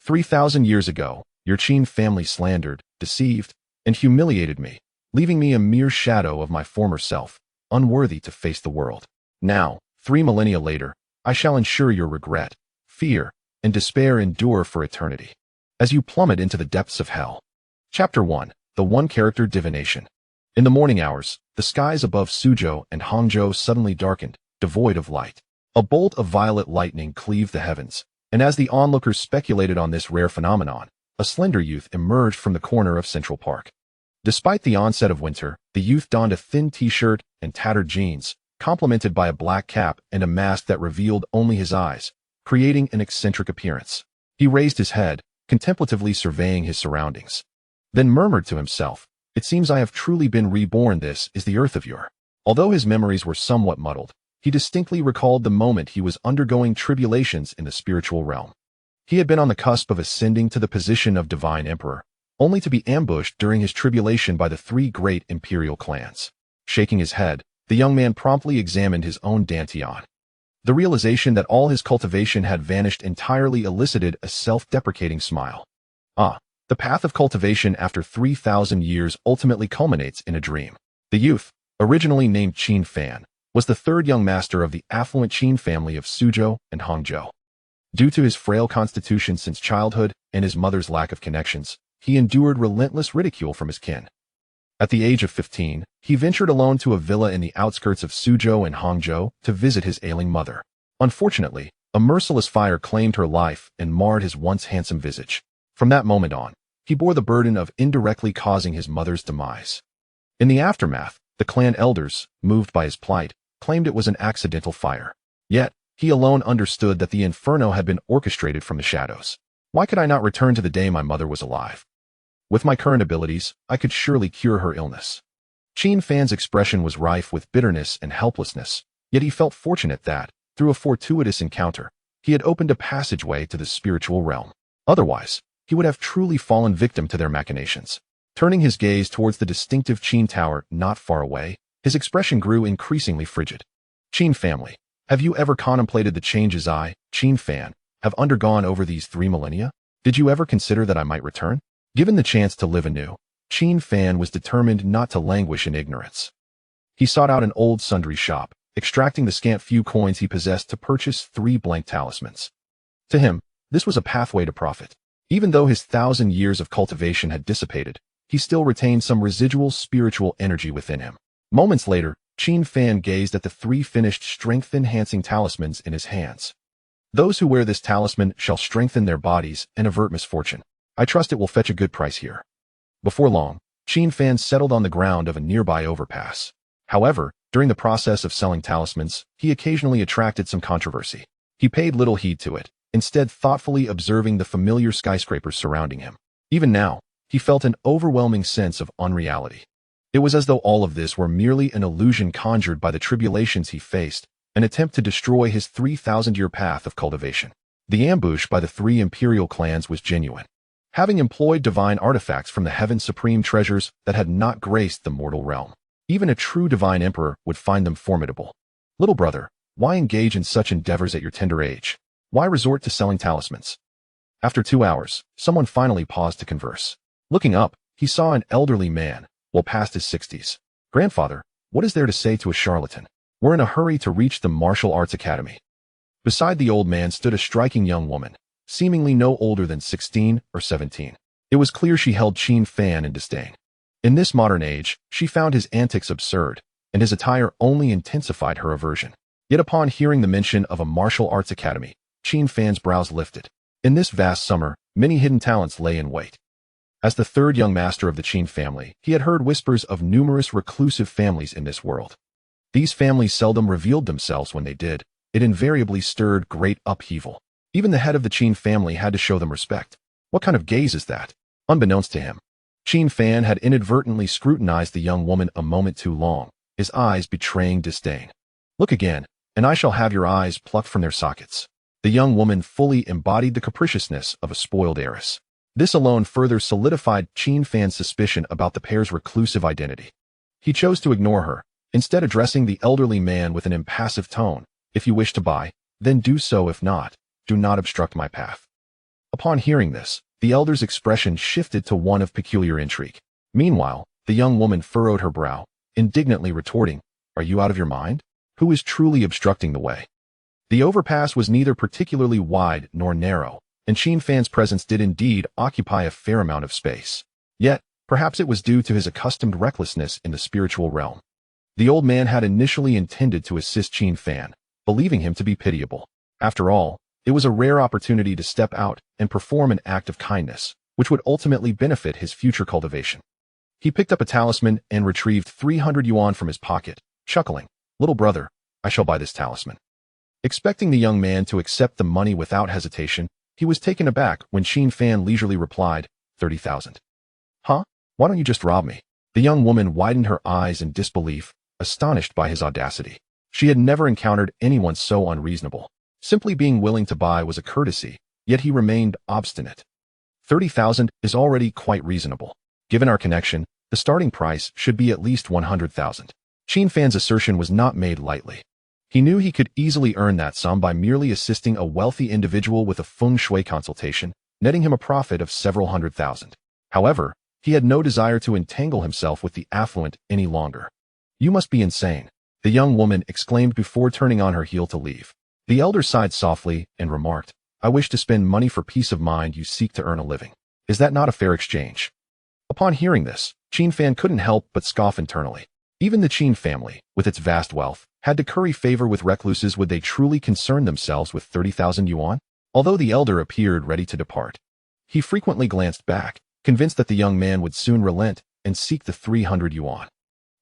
3,000 years ago, your Qin family slandered, deceived, and humiliated me, leaving me a mere shadow of my former self, unworthy to face the world. Now, 3 millennia later, I shall ensure your regret, fear, and despair endure for eternity, as you plummet into the depths of hell. Chapter 1. The One-Character Divination. In the morning hours, the skies above Suzhou and Hangzhou suddenly darkened, devoid of light. A bolt of violet lightning cleaved the heavens, and as the onlookers speculated on this rare phenomenon, a slender youth emerged from the corner of Central Park. Despite the onset of winter, the youth donned a thin t-shirt and tattered jeans, complemented by a black cap and a mask that revealed only his eyes, creating an eccentric appearance. He raised his head, contemplatively surveying his surroundings, then murmured to himself, "It seems I have truly been reborn. This is the earth of yore." Although his memories were somewhat muddled, he distinctly recalled the moment he was undergoing tribulations in the spiritual realm. He had been on the cusp of ascending to the position of divine emperor, only to be ambushed during his tribulation by the 3 great imperial clans. Shaking his head, the young man promptly examined his own dantian. The realization that all his cultivation had vanished entirely elicited a self-deprecating smile. The path of cultivation after 3,000 years ultimately culminates in a dream. The youth, originally named Qin Fan, was the 3rd young master of the affluent Qin family of Suzhou and Hangzhou. Due to his frail constitution since childhood and his mother's lack of connections, he endured relentless ridicule from his kin. At the age of 15, he ventured alone to a villa in the outskirts of Suzhou and Hangzhou to visit his ailing mother. Unfortunately, a merciless fire claimed her life and marred his once handsome visage. From that moment on, he bore the burden of indirectly causing his mother's demise. In the aftermath, the clan elders, moved by his plight, claimed it was an accidental fire. Yet, he alone understood that the inferno had been orchestrated from the shadows. Why could I not return to the day my mother was alive? With my current abilities, I could surely cure her illness. Qin Fan's expression was rife with bitterness and helplessness, yet he felt fortunate that, through a fortuitous encounter, he had opened a passageway to the spiritual realm. Otherwise, he would have truly fallen victim to their machinations. Turning his gaze towards the distinctive Qin Tower not far away, his expression grew increasingly frigid. Qin family, have you ever contemplated the changes I, Qin Fan, have undergone over these 3 millennia? Did you ever consider that I might return? Given the chance to live anew, Qin Fan was determined not to languish in ignorance. He sought out an old sundry shop, extracting the scant few coins he possessed to purchase 3 blank talismans. To him, this was a pathway to profit. Even though his 1,000 years of cultivation had dissipated, he still retained some residual spiritual energy within him. Moments later, Qin Fan gazed at the 3 finished strength-enhancing talismans in his hands. Those who wear this talisman shall strengthen their bodies and avert misfortune. I trust it will fetch a good price here. Before long, Qin Fan settled on the ground of a nearby overpass. However, during the process of selling talismans, he occasionally attracted some controversy. He paid little heed to it, instead thoughtfully observing the familiar skyscrapers surrounding him. Even now, he felt an overwhelming sense of unreality. It was as though all of this were merely an illusion conjured by the tribulations he faced, an attempt to destroy his 3,000-year path of cultivation. The ambush by the 3 imperial clans was genuine. Having employed divine artifacts from the heaven's supreme treasures that had not graced the mortal realm, even a true divine emperor would find them formidable. Little brother, why engage in such endeavors at your tender age? Why resort to selling talismans? After 2 hours, someone finally paused to converse. Looking up, he saw an elderly man, well past his 60s. Grandfather, what is there to say to a charlatan? We're in a hurry to reach the martial arts academy. Beside the old man stood a striking young woman, seemingly no older than 16 or 17. It was clear she held Qin Fan in disdain. In this modern age, she found his antics absurd, and his attire only intensified her aversion. Yet upon hearing the mention of a martial arts academy, Qin Fan's brows lifted. In this vast summer, many hidden talents lay in wait. As the 3rd young master of the Qin family, he had heard whispers of numerous reclusive families in this world. These families seldom revealed themselves. When they did, it invariably stirred great upheaval. Even the head of the Qin family had to show them respect. What kind of gaze is that? Unbeknownst to him, Qin Fan had inadvertently scrutinized the young woman a moment too long, his eyes betraying disdain. Look again, and I shall have your eyes plucked from their sockets. The young woman fully embodied the capriciousness of a spoiled heiress. This alone further solidified Qin Fan's suspicion about the pair's reclusive identity. He chose to ignore her, instead addressing the elderly man with an impassive tone. If you wish to buy, then do so. If not, do not obstruct my path. Upon hearing this, the elder's expression shifted to one of peculiar intrigue. Meanwhile, the young woman furrowed her brow, indignantly retorting, "Are you out of your mind? Who is truly obstructing the way?" The overpass was neither particularly wide nor narrow, and Qin Fan's presence did indeed occupy a fair amount of space. Yet, perhaps it was due to his accustomed recklessness in the spiritual realm. The old man had initially intended to assist Qin Fan, believing him to be pitiable. After all, it was a rare opportunity to step out and perform an act of kindness, which would ultimately benefit his future cultivation. He picked up a talisman and retrieved 300 yuan from his pocket, chuckling, "Little brother, I shall buy this talisman." Expecting the young man to accept the money without hesitation, he was taken aback when Qin Fan leisurely replied, 30,000. "Huh? Why don't you just rob me?" The young woman widened her eyes in disbelief, astonished by his audacity. She had never encountered anyone so unreasonable. Simply being willing to buy was a courtesy, yet he remained obstinate. 30,000 is already quite reasonable. Given our connection, the starting price should be at least 100,000. Qin Fan's assertion was not made lightly. He knew he could easily earn that sum by merely assisting a wealthy individual with a feng shui consultation, netting him a profit of several hundred thousand. However, he had no desire to entangle himself with the affluent any longer. "You must be insane," the young woman exclaimed before turning on her heel to leave. The elder sighed softly and remarked, "I wish to spend money for peace of mind you seek to earn a living. Is that not a fair exchange?" Upon hearing this, Qin Fan couldn't help but scoff internally. Even the Qin family, with its vast wealth, had to curry favor with recluses. Would they truly concern themselves with 30,000 yuan? Although the elder appeared ready to depart, he frequently glanced back, convinced that the young man would soon relent and seek the 300 yuan.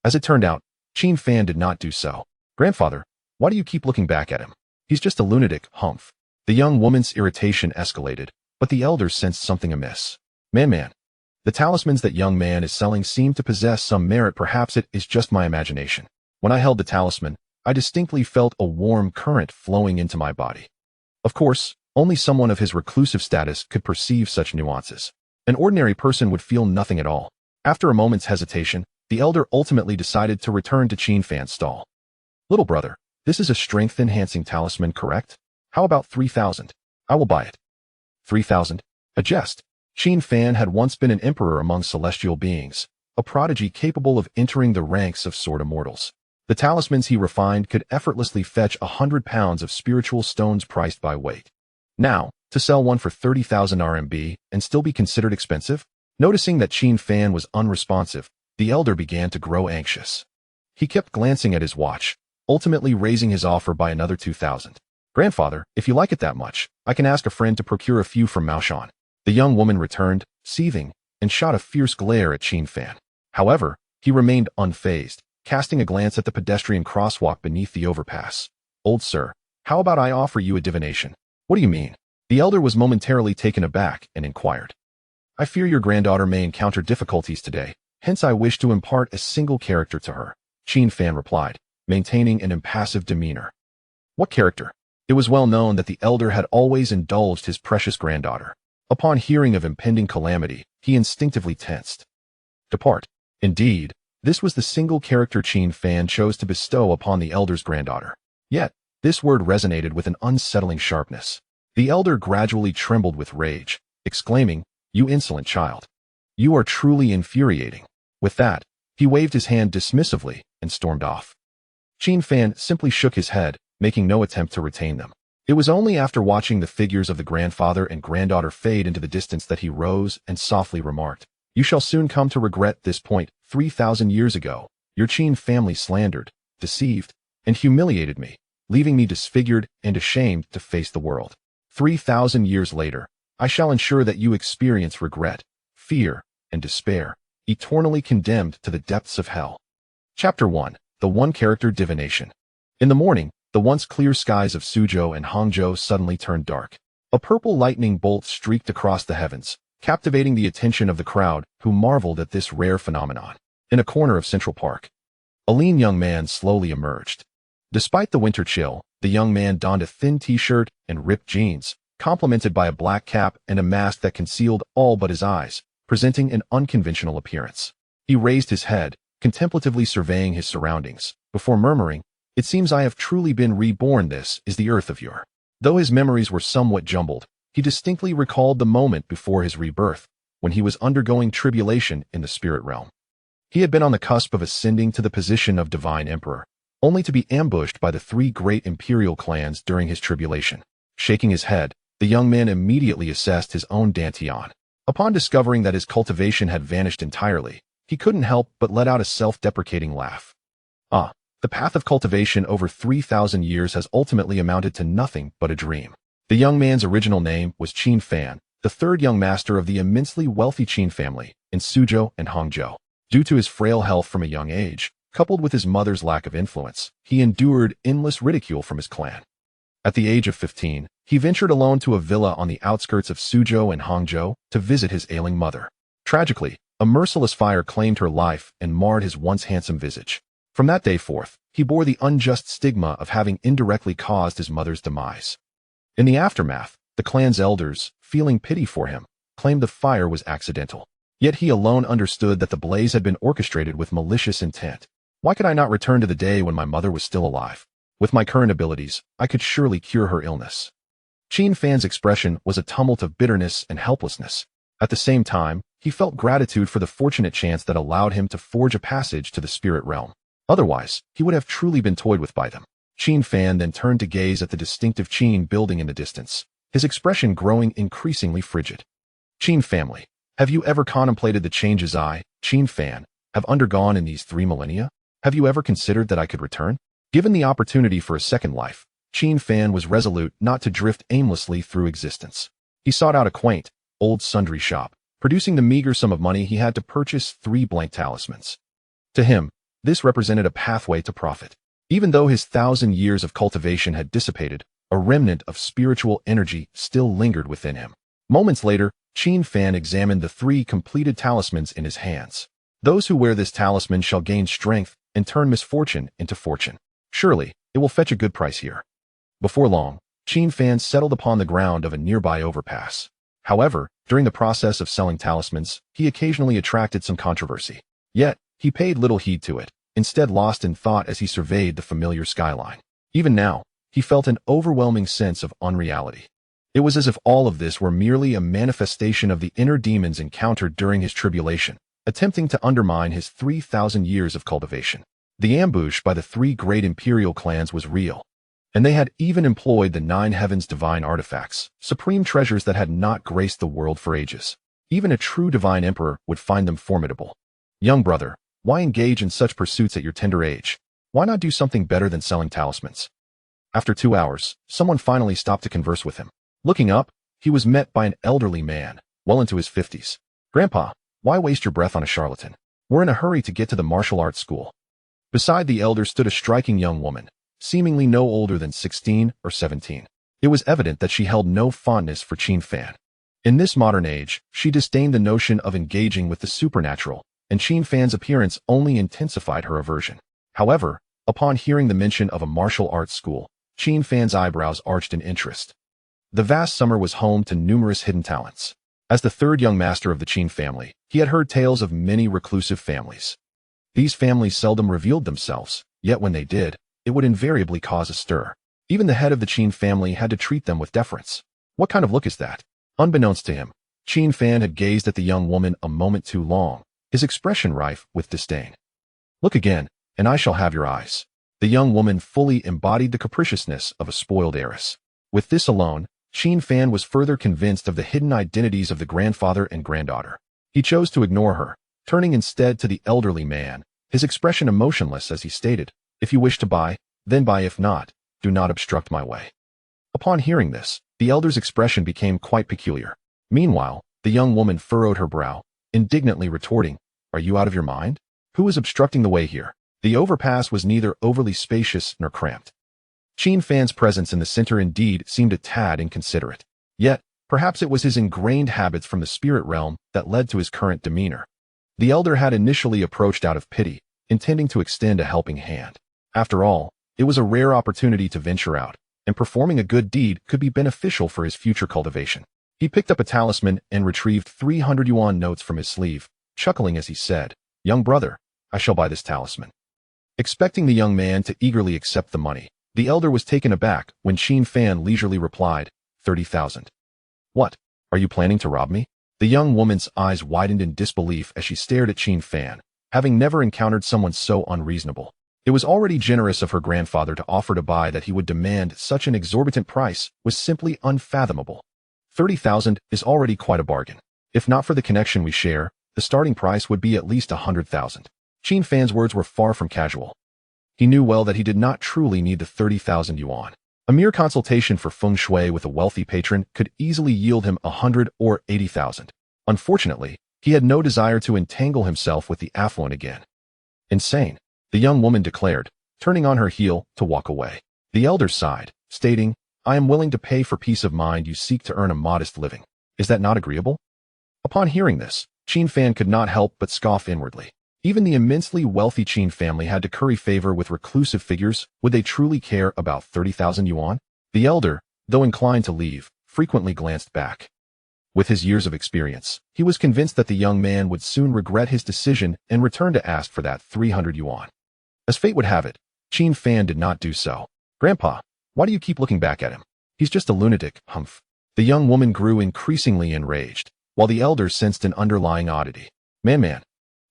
As it turned out, Qin Fan did not do so. "Grandfather, why do you keep looking back at him? He's just a lunatic, humph." The young woman's irritation escalated, but the elder sensed something amiss. Man, the talismans that young man is selling seem to possess some merit. Perhaps it is just my imagination. When I held the talisman, I distinctly felt a warm current flowing into my body. Of course, only someone of his reclusive status could perceive such nuances. An ordinary person would feel nothing at all. After a moment's hesitation, the elder ultimately decided to return to Qin Fan's stall. "Little brother, this is a strength-enhancing talisman, correct? How about 3,000? I will buy it." 3,000? A jest. Qin Fan had once been an emperor among celestial beings, a prodigy capable of entering the ranks of sword immortals. The talismans he refined could effortlessly fetch 100 pounds of spiritual stones priced by weight. Now, to sell one for 30,000 RMB and still be considered expensive? Noticing that Qin Fan was unresponsive, the elder began to grow anxious. He kept glancing at his watch, ultimately raising his offer by another 2,000. "Grandfather, if you like it that much, I can ask a friend to procure a few from Maoshan." The young woman returned, seething, and shot a fierce glare at Qin Fan. However, he remained unfazed, casting a glance at the pedestrian crosswalk beneath the overpass. "Old sir, how about I offer you a divination?" "What do you mean?" The elder was momentarily taken aback and inquired. "I fear your granddaughter may encounter difficulties today, hence I wish to impart a single character to her," Qin Fan replied, maintaining an impassive demeanor. "What character?" It was well known that the elder had always indulged his precious granddaughter. Upon hearing of impending calamity, he instinctively tensed. "Depart." Indeed, this was the single character Qin Fan chose to bestow upon the elder's granddaughter. Yet, this word resonated with an unsettling sharpness. The elder gradually trembled with rage, exclaiming, "You insolent child! You are truly infuriating." With that, he waved his hand dismissively and stormed off. Qin Fan simply shook his head, making no attempt to retain them. It was only after watching the figures of the grandfather and granddaughter fade into the distance that he rose and softly remarked, "You shall soon come to regret this point. 3,000 years ago, your Qin family slandered, deceived, and humiliated me, leaving me disfigured and ashamed to face the world. 3,000 years later, I shall ensure that you experience regret, fear, and despair, eternally condemned to the depths of hell." Chapter 1. The One-Character Divination. In the morning, the once clear skies of Suzhou and Hangzhou suddenly turned dark. A purple lightning bolt streaked across the heavens, captivating the attention of the crowd, who marveled at this rare phenomenon. In a corner of Central Park, a lean young man slowly emerged. Despite the winter chill, the young man donned a thin t-shirt and ripped jeans, complemented by a black cap and a mask that concealed all but his eyes, presenting an unconventional appearance. He raised his head, contemplatively surveying his surroundings, before murmuring, "It seems I have truly been reborn. This is the earth of yore." Though his memories were somewhat jumbled, he distinctly recalled the moment before his rebirth, when he was undergoing tribulation in the spirit realm. He had been on the cusp of ascending to the position of divine emperor, only to be ambushed by the three great imperial clans during his tribulation. Shaking his head, the young man immediately assessed his own dantian. Upon discovering that his cultivation had vanished entirely, he couldn't help but let out a self-deprecating laugh. The path of cultivation over 3,000 years has ultimately amounted to nothing but a dream. The young man's original name was Qin Fan, the third young master of the immensely wealthy Qin family in Suzhou and Hangzhou. Due to his frail health from a young age, coupled with his mother's lack of influence, he endured endless ridicule from his clan. At the age of 15, he ventured alone to a villa on the outskirts of Suzhou and Hangzhou to visit his ailing mother. Tragically, a merciless fire claimed her life and marred his once handsome visage. From that day forth, he bore the unjust stigma of having indirectly caused his mother's demise. In the aftermath, the clan's elders, feeling pity for him, claimed the fire was accidental. Yet he alone understood that the blaze had been orchestrated with malicious intent. Why could I not return to the day when my mother was still alive? With my current abilities, I could surely cure her illness. Qin Fan's expression was a tumult of bitterness and helplessness. At the same time, he felt gratitude for the fortunate chance that allowed him to forge a passage to the spirit realm. Otherwise, he would have truly been toyed with by them. Qin Fan then turned to gaze at the distinctive Qin building in the distance, his expression growing increasingly frigid. Qin family, have you ever contemplated the changes I, Qin Fan, have undergone in these 3 millennia? Have you ever considered that I could return? Given the opportunity for a second life, Qin Fan was resolute not to drift aimlessly through existence. He sought out a quaint, old sundry shop, producing the meager sum of money he had to purchase 3 blank talismans. To him, this represented a pathway to profit. Even though his 1,000 years of cultivation had dissipated, a remnant of spiritual energy still lingered within him. Moments later, Qin Fan examined the 3 completed talismans in his hands. Those who wear this talisman shall gain strength and turn misfortune into fortune. Surely, it will fetch a good price here. Before long, Qin Fan settled upon the ground of a nearby overpass. However, during the process of selling talismans, he occasionally attracted some controversy. Yet, he paid little heed to it, instead lost in thought as he surveyed the familiar skyline. Even now, he felt an overwhelming sense of unreality. It was as if all of this were merely a manifestation of the inner demons encountered during his tribulation, attempting to undermine his 3,000 years of cultivation. The ambush by the 3 great imperial clans was real, and they had even employed the 9 heavens' divine artifacts, supreme treasures that had not graced the world for ages. Even a true divine emperor would find them formidable. Young brother, why engage in such pursuits at your tender age? Why not do something better than selling talismans? After 2 hours, someone finally stopped to converse with him. Looking up, he was met by an elderly man, well into his 50s. Grandpa, why waste your breath on a charlatan? We're in a hurry to get to the martial arts school. Beside the elder stood a striking young woman, seemingly no older than 16 or 17. It was evident that she held no fondness for Qin Fan. In this modern age, she disdained the notion of engaging with the supernatural, and Qin Fan's appearance only intensified her aversion. However, upon hearing the mention of a martial arts school, Qin Fan's eyebrows arched in interest. The vast summer was home to numerous hidden talents. As the 3rd young master of the Qin family, he had heard tales of many reclusive families. These families seldom revealed themselves, yet when they did, it would invariably cause a stir. Even the head of the Qin family had to treat them with deference. What kind of look is that? Unbeknownst to him, Qin Fan had gazed at the young woman a moment too long, his expression rife with disdain. Look again, and I shall have your eyes. The young woman fully embodied the capriciousness of a spoiled heiress. With this alone, Qin Fan was further convinced of the hidden identities of the grandfather and granddaughter. He chose to ignore her, turning instead to the elderly man, his expression emotionless as he stated, "If you wish to buy, then buy. If not, do not obstruct my way." Upon hearing this, the elder's expression became quite peculiar. Meanwhile, the young woman furrowed her brow, indignantly retorting, "Are you out of your mind? Who is obstructing the way here?" The overpass was neither overly spacious nor cramped. Qin Fan's presence in the center indeed seemed a tad inconsiderate. Yet, perhaps it was his ingrained habits from the spirit realm that led to his current demeanor. The elder had initially approached out of pity, intending to extend a helping hand. After all, it was a rare opportunity to venture out, and performing a good deed could be beneficial for his future cultivation. He picked up a talisman and retrieved 300 yuan notes from his sleeve, chuckling as he said, "Young brother, I shall buy this talisman." Expecting the young man to eagerly accept the money, the elder was taken aback when Qin Fan leisurely replied, 30,000. What? Are you planning to rob me? The young woman's eyes widened in disbelief as she stared at Qin Fan, having never encountered someone so unreasonable. It was already generous of her grandfather to offer to buy that he would demand such an exorbitant price was simply unfathomable. 30,000 is already quite a bargain. If not for the connection we share, the starting price would be at least 100,000. Qin Fan's words were far from casual. He knew well that he did not truly need the 30,000 yuan. A mere consultation for feng shui with a wealthy patron could easily yield him 100 or 80,000. Unfortunately, he had no desire to entangle himself with the affluent again. Insane, the young woman declared, turning on her heel to walk away. The elder sighed, stating, I am willing to pay for peace of mind you seek to earn a modest living. Is that not agreeable? Upon hearing this, Qin Fan could not help but scoff inwardly. Even the immensely wealthy Qin family had to curry favor with reclusive figures. Would they truly care about 30,000 yuan? The elder, though inclined to leave, frequently glanced back. With his years of experience, he was convinced that the young man would soon regret his decision and return to ask for that 300 yuan. As fate would have it, Qin Fan did not do so. Grandpa, why do you keep looking back at him? He's just a lunatic, humph. The young woman grew increasingly enraged, while the elder sensed an underlying oddity. Man,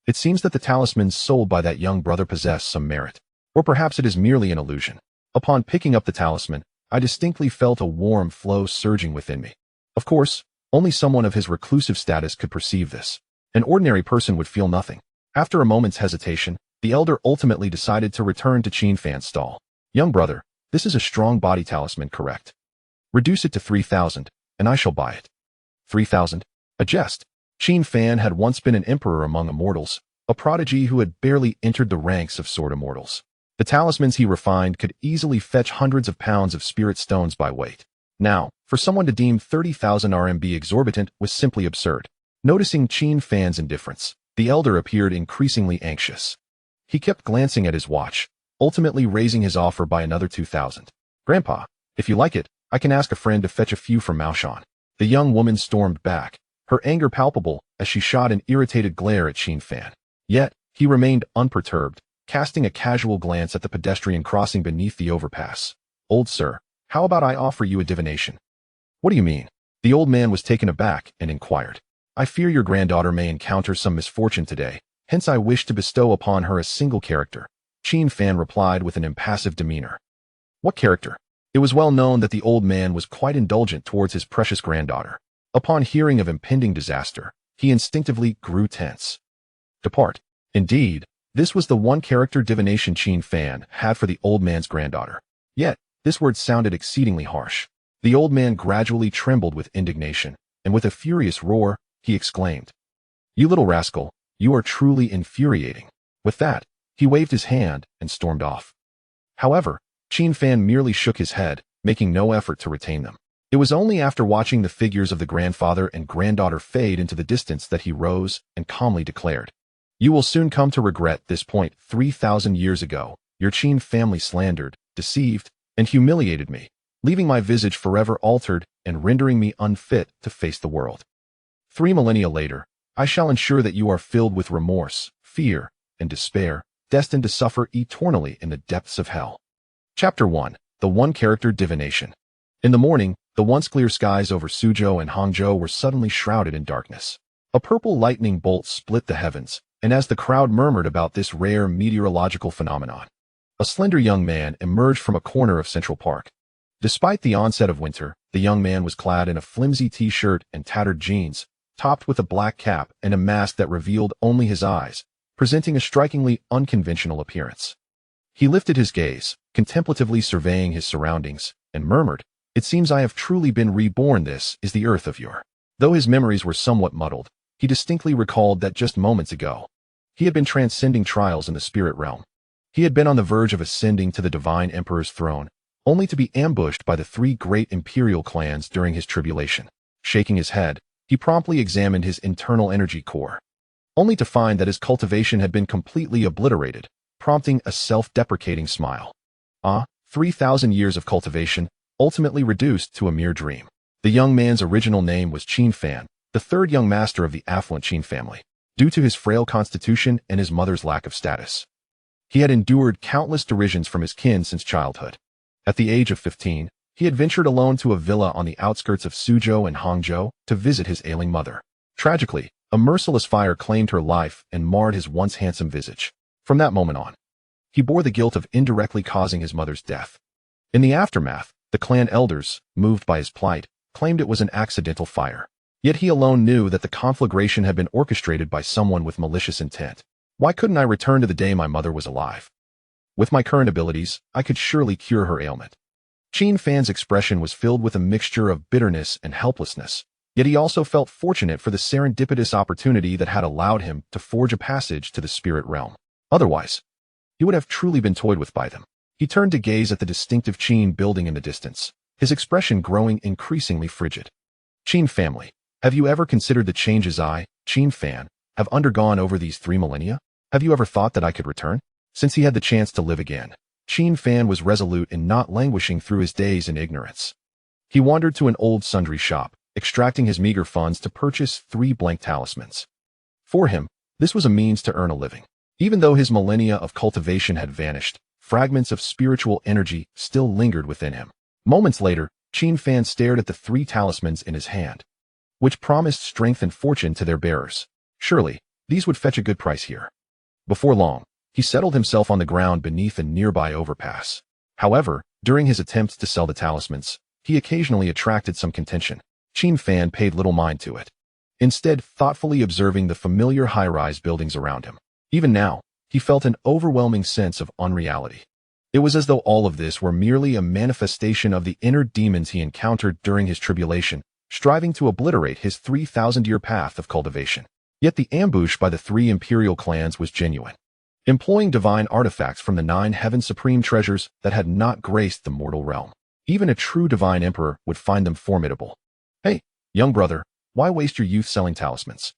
it seems that the talismans sold by that young brother possess some merit. Or perhaps it is merely an illusion. Upon picking up the talisman, I distinctly felt a warm flow surging within me. Of course, only someone of his reclusive status could perceive this. An ordinary person would feel nothing. After a moment's hesitation, the elder ultimately decided to return to Qin Fan's stall. Young brother, this is a strong body talisman, correct? Reduce it to 3,000, and I shall buy it. 3,000? A jest. Qin Fan had once been an emperor among immortals, a prodigy who had barely entered the ranks of sword immortals. The talismans he refined could easily fetch hundreds of pounds of spirit stones by weight. Now, for someone to deem 30,000 RMB exorbitant was simply absurd. Noticing Qin Fan's indifference, the elder appeared increasingly anxious. He kept glancing at his watch, ultimately raising his offer by another 2,000. Grandpa, if you like it, I can ask a friend to fetch a few from Maoshan. The young woman stormed back, her anger palpable as she shot an irritated glare at Qin Fan. Yet, he remained unperturbed, casting a casual glance at the pedestrian crossing beneath the overpass. Old sir, how about I offer you a divination? What do you mean? The old man was taken aback and inquired. I fear your granddaughter may encounter some misfortune today, hence I wish to bestow upon her a single character. Qin Fan replied with an impassive demeanor. What character? It was well known that the old man was quite indulgent towards his precious granddaughter. Upon hearing of impending disaster, he instinctively grew tense. Depart. Indeed, this was the one character divination Qin Fan had for the old man's granddaughter. Yet, this word sounded exceedingly harsh. The old man gradually trembled with indignation, and with a furious roar, he exclaimed, You little rascal, you are truly infuriating. With that, he waved his hand and stormed off. However, Qin Fan merely shook his head, making no effort to retain them. It was only after watching the figures of the grandfather and granddaughter fade into the distance that he rose and calmly declared, You will soon come to regret this point. 3,000 years ago, your Qin family slandered, deceived, and humiliated me, leaving my visage forever altered and rendering me unfit to face the world. 3 millennia later, I shall ensure that you are filled with remorse, fear, and despair, destined to suffer eternally in the depths of hell. Chapter 1. The One-Character Divination. In the morning, the once clear skies over Suzhou and Hangzhou were suddenly shrouded in darkness. A purple lightning bolt split the heavens, and as the crowd murmured about this rare meteorological phenomenon, a slender young man emerged from a corner of Central Park. Despite the onset of winter, the young man was clad in a flimsy t-shirt and tattered jeans, topped with a black cap and a mask that revealed only his eyes, presenting a strikingly unconventional appearance. He lifted his gaze, contemplatively surveying his surroundings, and murmured, It seems I have truly been reborn. This is the earth of yore. Though his memories were somewhat muddled, he distinctly recalled that just moments ago, he had been transcending trials in the spirit realm. He had been on the verge of ascending to the divine emperor's throne, only to be ambushed by the 3 great imperial clans during his tribulation. Shaking his head, he promptly examined his internal energy core, only to find that his cultivation had been completely obliterated, prompting a self-deprecating smile. 3,000 years of cultivation, ultimately reduced to a mere dream. The young man's original name was Qin Fan, the 3rd young master of the affluent Qin family. Due to his frail constitution and his mother's lack of status, he had endured countless derisions from his kin since childhood. At the age of 15, He had ventured alone to a villa on the outskirts of Suzhou and Hangzhou to visit his ailing mother. Tragically, a merciless fire claimed her life and marred his once handsome visage. From that moment on, he bore the guilt of indirectly causing his mother's death. In the aftermath, the clan elders, moved by his plight, claimed it was an accidental fire. Yet he alone knew that the conflagration had been orchestrated by someone with malicious intent. Why couldn't I return to the day my mother was alive? With my current abilities, I could surely cure her ailment. Qin Fan's expression was filled with a mixture of bitterness and helplessness, yet he also felt fortunate for the serendipitous opportunity that had allowed him to forge a passage to the spirit realm. Otherwise, he would have truly been toyed with by them. He turned to gaze at the distinctive Qin building in the distance, his expression growing increasingly frigid. Qin family, have you ever considered the changes I, Qin Fan, have undergone over these 3 millennia? Have you ever thought that I could return? Since he had the chance to live again, Qin Fan was resolute in not languishing through his days in ignorance. He wandered to an old sundry shop, extracting his meager funds to purchase 3 blank talismans. For him, this was a means to earn a living. Even though his millennia of cultivation had vanished, fragments of spiritual energy still lingered within him. Moments later, Qin Fan stared at the 3 talismans in his hand, which promised strength and fortune to their bearers. Surely, these would fetch a good price here. Before long, he settled himself on the ground beneath a nearby overpass. However, during his attempts to sell the talismans, he occasionally attracted some contention. Qin Fan paid little mind to it, instead thoughtfully observing the familiar high-rise buildings around him. Even now, he felt an overwhelming sense of unreality. It was as though all of this were merely a manifestation of the inner demons he encountered during his tribulation, striving to obliterate his 3,000-year path of cultivation. Yet the ambush by the 3 imperial clans was genuine, employing divine artifacts from the 9 heaven supreme treasures that had not graced the mortal realm. Even a true divine emperor would find them formidable. Hey, young brother, why waste your youth selling talismans?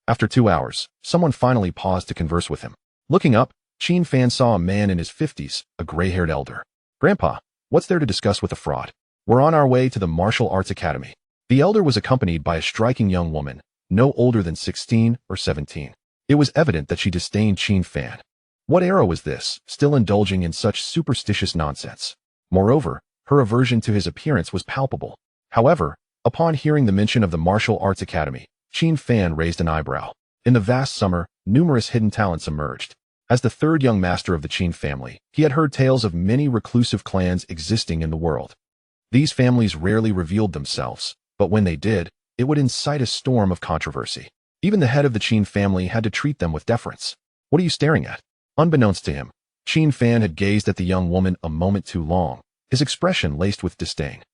After 2 hours, someone finally paused to converse with him. Looking up, Qin Fan saw a man in his 50s, a gray-haired elder. Grandpa, what's there to discuss with a fraud? We're on our way to the martial arts academy. The elder was accompanied by a striking young woman, no older than 16 or 17. It was evident that she disdained Qin Fan. What era was this, still indulging in such superstitious nonsense? Moreover, her aversion to his appearance was palpable. However, upon hearing the mention of the martial arts academy, Qin Fan raised an eyebrow. In the vast summer, numerous hidden talents emerged. As the 3rd young master of the Qin family, he had heard tales of many reclusive clans existing in the world. These families rarely revealed themselves, but when they did, it would incite a storm of controversy. Even the head of the Qin family had to treat them with deference. What are you staring at? Unbeknownst to him, Qin Fan had gazed at the young woman a moment too long, his expression laced with disdain.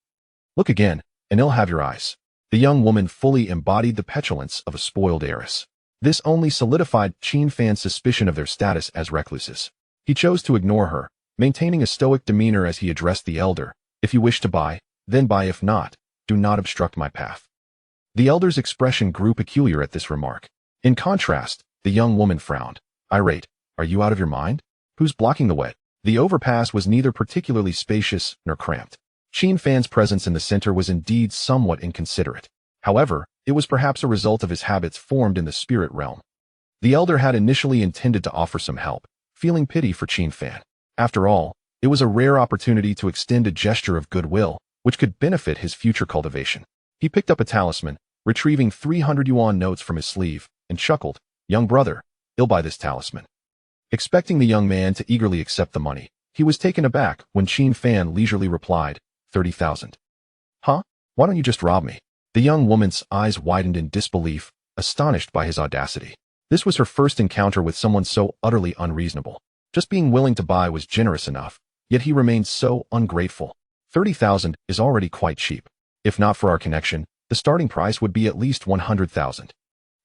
Look again, and I'll have your eyes. The young woman fully embodied the petulance of a spoiled heiress. This only solidified Qin Fan's suspicion of their status as recluses. He chose to ignore her, maintaining a stoic demeanor as he addressed the elder. If you wish to buy, then buy. If not, do not obstruct my path. The elder's expression grew peculiar at this remark. In contrast, the young woman frowned. Irate, are you out of your mind? Who's blocking the way? The overpass was neither particularly spacious nor cramped. Qin Fan's presence in the center was indeed somewhat inconsiderate. However, it was perhaps a result of his habits formed in the spirit realm. The elder had initially intended to offer some help, feeling pity for Qin Fan. After all, it was a rare opportunity to extend a gesture of goodwill, which could benefit his future cultivation. He picked up a talisman, retrieving 300 yuan notes from his sleeve, and chuckled, Young brother, I'll buy this talisman. Expecting the young man to eagerly accept the money, he was taken aback when Qin Fan leisurely replied, 30,000. Huh? Why don't you just rob me? The young woman's eyes widened in disbelief, astonished by his audacity. This was her first encounter with someone so utterly unreasonable. Just being willing to buy was generous enough, yet he remained so ungrateful. 30,000 is already quite cheap. If not for our connection, the starting price would be at least 100,000.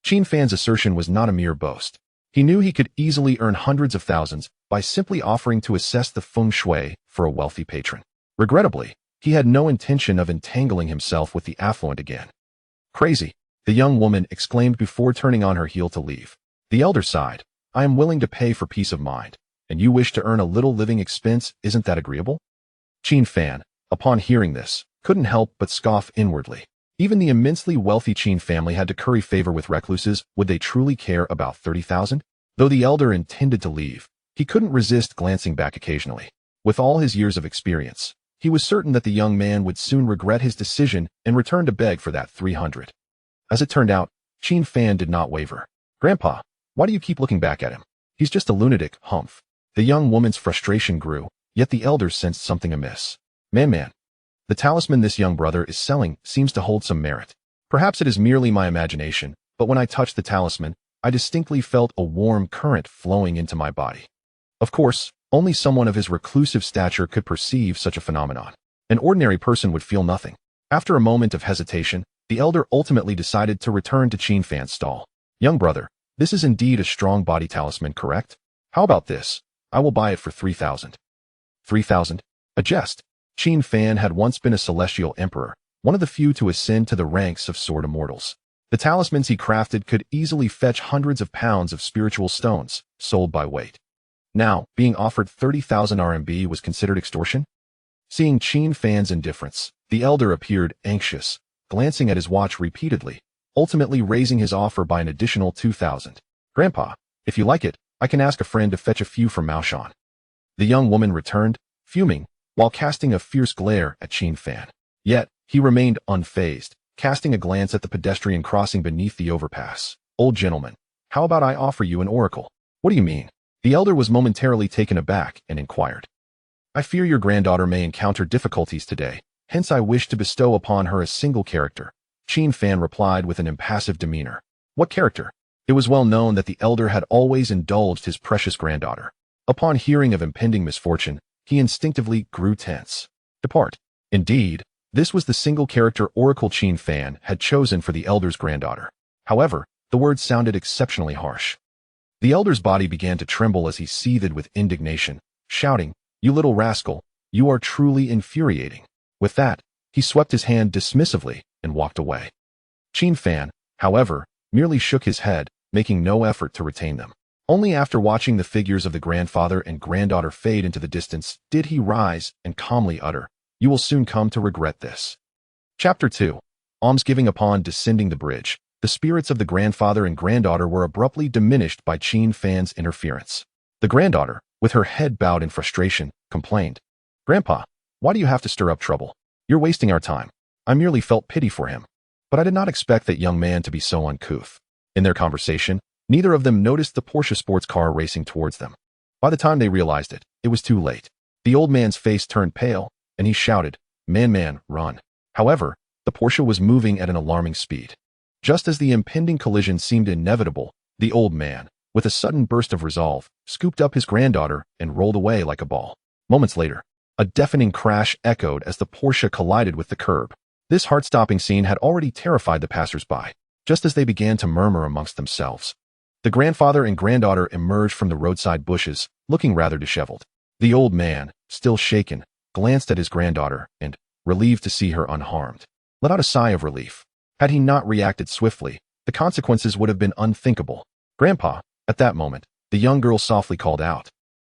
Qin Fan's assertion was not a mere boast. He knew he could easily earn hundreds of thousands by simply offering to assess the feng shui for a wealthy patron. Regrettably, he had no intention of entangling himself with the affluent again. Crazy, the young woman exclaimed before turning on her heel to leave. The elder sighed. I am willing to pay for peace of mind, and you wish to earn a little living expense, isn't that agreeable? Qin Fan, upon hearing this, couldn't help but scoff inwardly. Even the immensely wealthy Qin family had to curry favor with recluses. Would they truly care about 30,000? Though the elder intended to leave, he couldn't resist glancing back occasionally. With all his years of experience, He was certain that the young man would soon regret his decision and return to beg for that 300. As it turned out, Qin Fan did not waver. "Grandpa, why do you keep looking back at him? He's just a lunatic, humph." The young woman's frustration grew, yet the elders sensed something amiss. Man, the talisman this young brother is selling seems to hold some merit. Perhaps it is merely my imagination, but when I touched the talisman, I distinctly felt a warm current flowing into my body. Of course, only someone of his reclusive stature could perceive such a phenomenon. An ordinary person would feel nothing. After a moment of hesitation, the elder ultimately decided to return to Qin Fan's stall. "Young brother, this is indeed a strong body talisman, correct? How about this? I will buy it for 3,000. 3,000? A jest. Qin Fan had once been a celestial emperor, one of the few to ascend to the ranks of sword immortals. The talismans he crafted could easily fetch hundreds of pounds of spiritual stones, sold by weight. Now, being offered 30,000 RMB was considered extortion? Seeing Qin Fan's indifference, the elder appeared anxious, glancing at his watch repeatedly, ultimately raising his offer by an additional 2,000. "Grandpa, if you like it, I can ask a friend to fetch a few from Maoshan." The young woman returned, fuming, while casting a fierce glare at Qin Fan. Yet, he remained unfazed, casting a glance at the pedestrian crossing beneath the overpass. "Old gentleman, how about I offer you an oracle?" "What do you mean?" The elder was momentarily taken aback and inquired. "I fear your granddaughter may encounter difficulties today, hence I wish to bestow upon her a single character." Qin Fan replied with an impassive demeanor. "What character?" It was well known that the elder had always indulged his precious granddaughter. Upon hearing of impending misfortune, he instinctively grew tense. "Depart." Indeed, this was the single character oracle Qin Fan had chosen for the elder's granddaughter. However, the words sounded exceptionally harsh. The elder's body began to tremble as he seethed with indignation, shouting, "You little rascal, you are truly infuriating." With that, he swept his hand dismissively and walked away. Qin Fan, however, merely shook his head, making no effort to retain them. Only after watching the figures of the grandfather and granddaughter fade into the distance did he rise and calmly utter, "You will soon come to regret this." Chapter 2. Almsgiving. Upon descending the bridge, the spirits of the grandfather and granddaughter were abruptly diminished by Qin Fan's interference. The granddaughter, with her head bowed in frustration, complained, "Grandpa, why do you have to stir up trouble? You're wasting our time." I merely felt pity for him, but I did not expect that young man to be so uncouth. In their conversation, neither of them noticed the Porsche sports car racing towards them. By the time they realized it, it was too late. The old man's face turned pale, and he shouted, Man, run." However, the Porsche was moving at an alarming speed. Just as the impending collision seemed inevitable, the old man, with a sudden burst of resolve, scooped up his granddaughter and rolled away like a ball. Moments later, a deafening crash echoed as the Porsche collided with the curb. This heart-stopping scene had already terrified the passers-by, just as they began to murmur amongst themselves. The grandfather and granddaughter emerged from the roadside bushes, looking rather disheveled. The old man, still shaken, glanced at his granddaughter and, relieved to see her unharmed, let out a sigh of relief. Had he not reacted swiftly, the consequences would have been unthinkable. "Grandpa," at that moment, the young girl softly called out,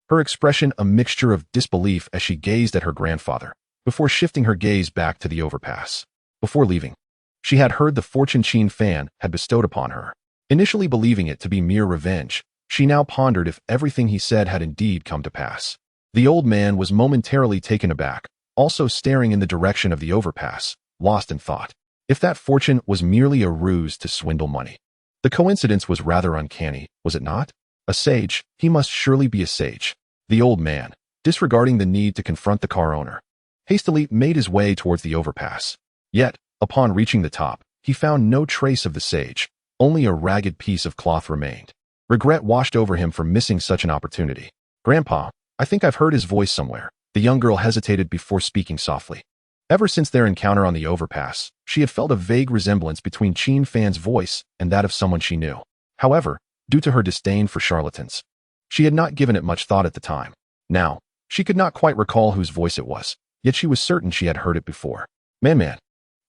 her expression a mixture of disbelief as she gazed at her grandfather, before shifting her gaze back to the overpass. Before leaving, she had heard the fortune Qin Fan had bestowed upon her. Initially believing it to be mere revenge, she now pondered if everything he said had indeed come to pass. The old man was momentarily taken aback, also staring in the direction of the overpass, lost in thought. If that fortune was merely a ruse to swindle money. The coincidence was rather uncanny, was it not? A sage, he must surely be a sage. The old man, disregarding the need to confront the car owner, hastily made his way towards the overpass. Yet, upon reaching the top, he found no trace of the sage. Only a ragged piece of cloth remained. Regret washed over him for missing such an opportunity. "Grandpa, I think I've heard his voice somewhere." The young girl hesitated before speaking softly. Ever since their encounter on the overpass, she had felt a vague resemblance between Qin Fan's voice and that of someone she knew. However, due to her disdain for charlatans, she had not given it much thought at the time. Now, she could not quite recall whose voice it was, yet she was certain she had heard it before. Man,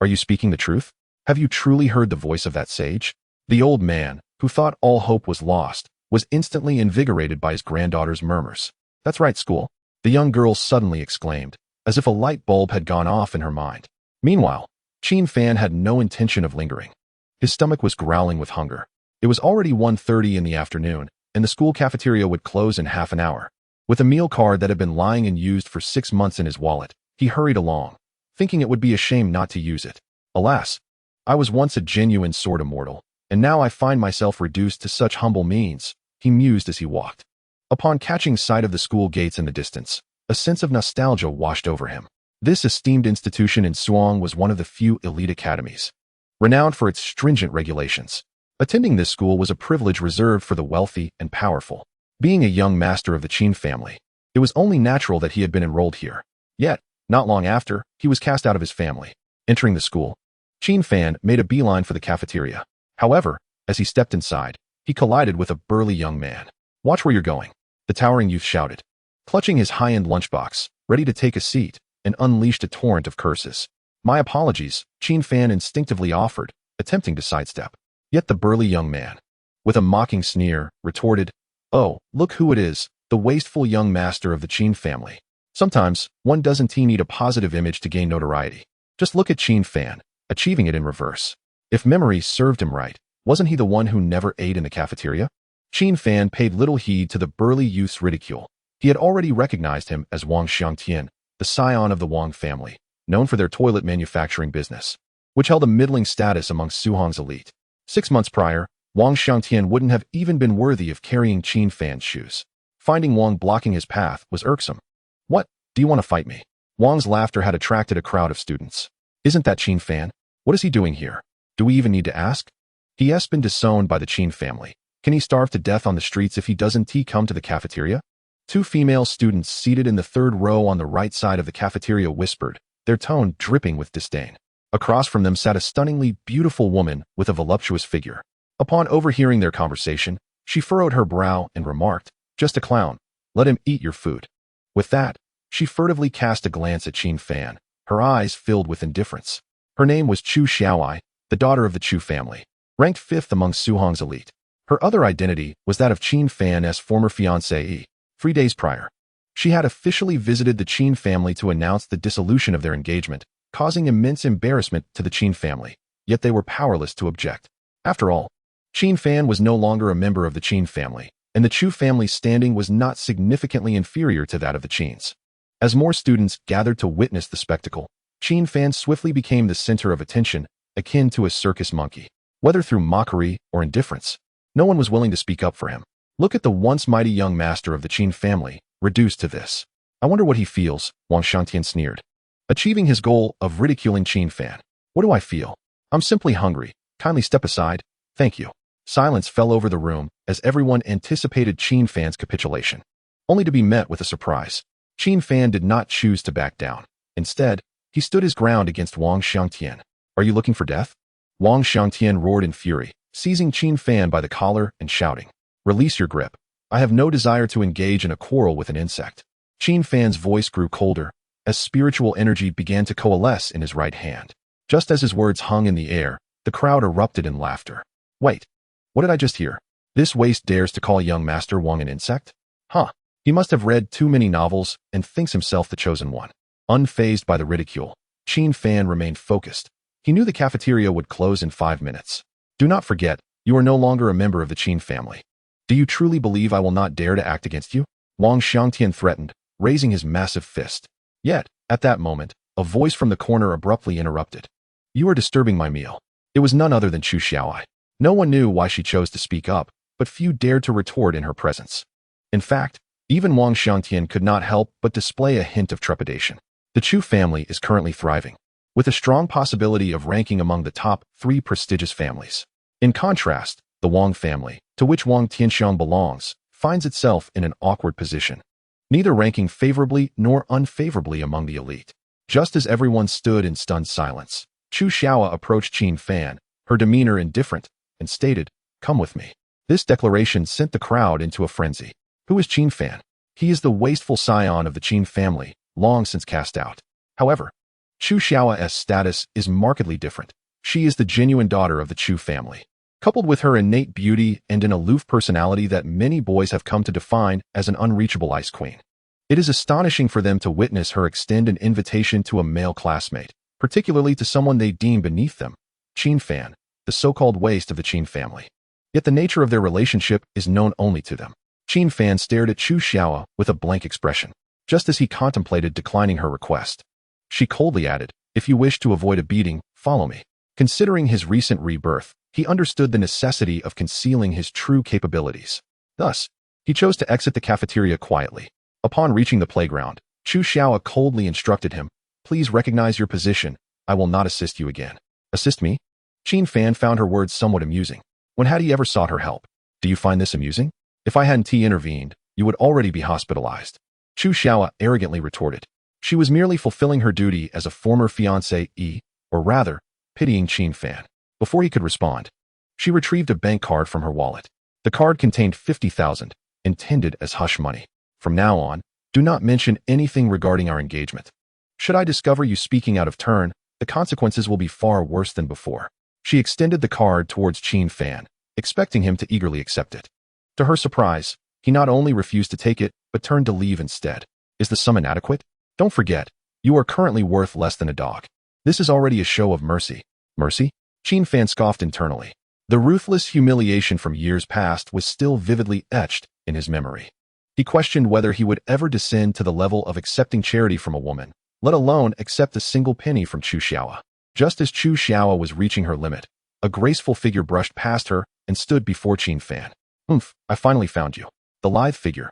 are you speaking the truth? Have you truly heard the voice of that sage?" The old man, who thought all hope was lost, was instantly invigorated by his granddaughter's murmurs. "That's right, school," the young girl suddenly exclaimed, as if a light bulb had gone off in her mind. Meanwhile, Qin Fan had no intention of lingering. His stomach was growling with hunger. It was already 1:30 in the afternoon, and the school cafeteria would close in half an hour. With a meal card that had been lying unused for 6 months in his wallet, He hurried along, thinking it would be a shame not to use it. Alas, I was once a genuine sword immortal, and now I find myself reduced to such humble means, he mused as he walked. Upon catching sight of the school gates in the distance, a sense of nostalgia washed over him. This esteemed institution in Suhang was one of the few elite academies, renowned for its stringent regulations. Attending this school was a privilege reserved for the wealthy and powerful. Being a young master of the Qin family, it was only natural that he had been enrolled here. Yet, not long after, he was cast out of his family. Entering the school, Qin Fan made a beeline for the cafeteria. However, as he stepped inside, he collided with a burly young man. "Watch where you're going," the towering youth shouted, clutching his high-end lunchbox, ready to take a seat, and unleashed a torrent of curses. "My apologies," Qin Fan instinctively offered, attempting to sidestep. Yet the burly young man, with a mocking sneer, retorted, "Oh, look who it is, the wasteful young master of the Qin family. Sometimes, one doesn't need a positive image to gain notoriety. Just look at Qin Fan, achieving it in reverse. If memory served him right, wasn't he the one who never ate in the cafeteria?" Qin Fan paid little heed to the burly youth's ridicule. He had already recognized him as Wang Xiangtian, the scion of the Wang family, known for their toilet manufacturing business, which held a middling status among Suhang's elite. 6 months prior, Wang Xiangtian wouldn't have even been worthy of carrying Qin Fan's shoes. Finding Wang blocking his path was irksome. "What, do you want to fight me?" Wang's laughter had attracted a crowd of students. "Isn't that Qin Fan? What is he doing here? Do we even need to ask? He has been disowned by the Qin family. Can he starve to death on the streets if he doesn't come to the cafeteria?" 2 female students seated in the third row on the right side of the cafeteria whispered, their tone dripping with disdain. Across from them sat a stunningly beautiful woman with a voluptuous figure. Upon overhearing their conversation, she furrowed her brow and remarked, "Just a clown. Let him eat your food." With that, she furtively cast a glance at Qin Fan, her eyes filled with indifference. Her name was Chu Xiaoai, the daughter of the Chu family, ranked 5th among Suhang's elite. Her other identity was that of Qin Fan's former fiancée. 3 days prior, she had officially visited the Qin family to announce the dissolution of their engagement, causing immense embarrassment to the Qin family, yet they were powerless to object. After all, Qin Fan was no longer a member of the Qin family, and the Chu family's standing was not significantly inferior to that of the Qins. As more students gathered to witness the spectacle, Qin Fan swiftly became the center of attention, akin to a circus monkey. Whether through mockery or indifference, no one was willing to speak up for him. Look at the once mighty young master of the Qin family, reduced to this. "I wonder what he feels," Wang Xiangtian sneered, achieving his goal of ridiculing Qin Fan. "What do I feel? I'm simply hungry. Kindly step aside. Thank you." Silence fell over the room as everyone anticipated Qin Fan's capitulation, only to be met with a surprise. Qin Fan did not choose to back down. Instead, he stood his ground against Wang Xiangtian. "Are you looking for death?" Wang Xiangtian roared in fury, seizing Qin Fan by the collar and shouting, "Release your grip. I have no desire to engage in a quarrel with an insect." Qin Fan's voice grew colder, as spiritual energy began to coalesce in his right hand. Just as his words hung in the air, the crowd erupted in laughter. "Wait, what did I just hear? This waste dares to call young Master Wang an insect? Huh, he must have read too many novels and thinks himself the chosen one." Unfazed by the ridicule, Qin Fan remained focused. He knew the cafeteria would close in 5 minutes. "Do not forget, you are no longer a member of the Qin family. Do you truly believe I will not dare to act against you?" Wang Xiangtian threatened, raising his massive fist. Yet, at that moment, a voice from the corner abruptly interrupted. "You are disturbing my meal." It was none other than Chu Xiaoai. No one knew why she chose to speak up, but few dared to retort in her presence. In fact, even Wang Xiangtian could not help but display a hint of trepidation. The Chu family is currently thriving, with a strong possibility of ranking among the top 3 prestigious families. In contrast, the Wang family, to which Wang Tianxiang belongs, finds itself in an awkward position, neither ranking favorably nor unfavorably among the elite. Just as everyone stood in stunned silence, Chu Xiaoa approached Qin Fan, her demeanor indifferent, and stated, "Come with me." This declaration sent the crowd into a frenzy. Who is Qin Fan? He is the wasteful scion of the Qin family, long since cast out. However, Chu Xiaoa's status is markedly different. She is the genuine daughter of the Chu family, coupled with her innate beauty and an aloof personality that many boys have come to define as an unreachable ice queen. It is astonishing for them to witness her extend an invitation to a male classmate, particularly to someone they deem beneath them, Qin Fan, the so-called waste of the Qin family. Yet the nature of their relationship is known only to them. Qin Fan stared at Chu Xiaoa with a blank expression, just as he contemplated declining her request. She coldly added, if you wish to avoid a beating, follow me. Considering his recent rebirth, he understood the necessity of concealing his true capabilities. Thus, he chose to exit the cafeteria quietly. Upon reaching the playground, Chu Xiao coldly instructed him, please recognize your position. I will not assist you again. Assist me? Qin Fan found her words somewhat amusing. When had he ever sought her help? Do you find this amusing? If I hadn't intervened, you would already be hospitalized. Chu Xiao arrogantly retorted. She was merely fulfilling her duty as a former fiancée, or rather, pitying Qin Fan. Before he could respond, she retrieved a bank card from her wallet. The card contained 50,000, intended as hush money. From now on, do not mention anything regarding our engagement. Should I discover you speaking out of turn, the consequences will be far worse than before. She extended the card towards Qin Fan, expecting him to eagerly accept it. To her surprise, he not only refused to take it, but turned to leave instead. Is the sum inadequate? Don't forget, you are currently worth less than a dog. This is already a show of mercy. Mercy? Qin Fan scoffed internally. The ruthless humiliation from years past was still vividly etched in his memory. He questioned whether he would ever descend to the level of accepting charity from a woman, let alone accept a single penny from Chu Xiao. Just as Chu Xiao was reaching her limit, a graceful figure brushed past her and stood before Qin Fan. I finally found you. The lithe figure,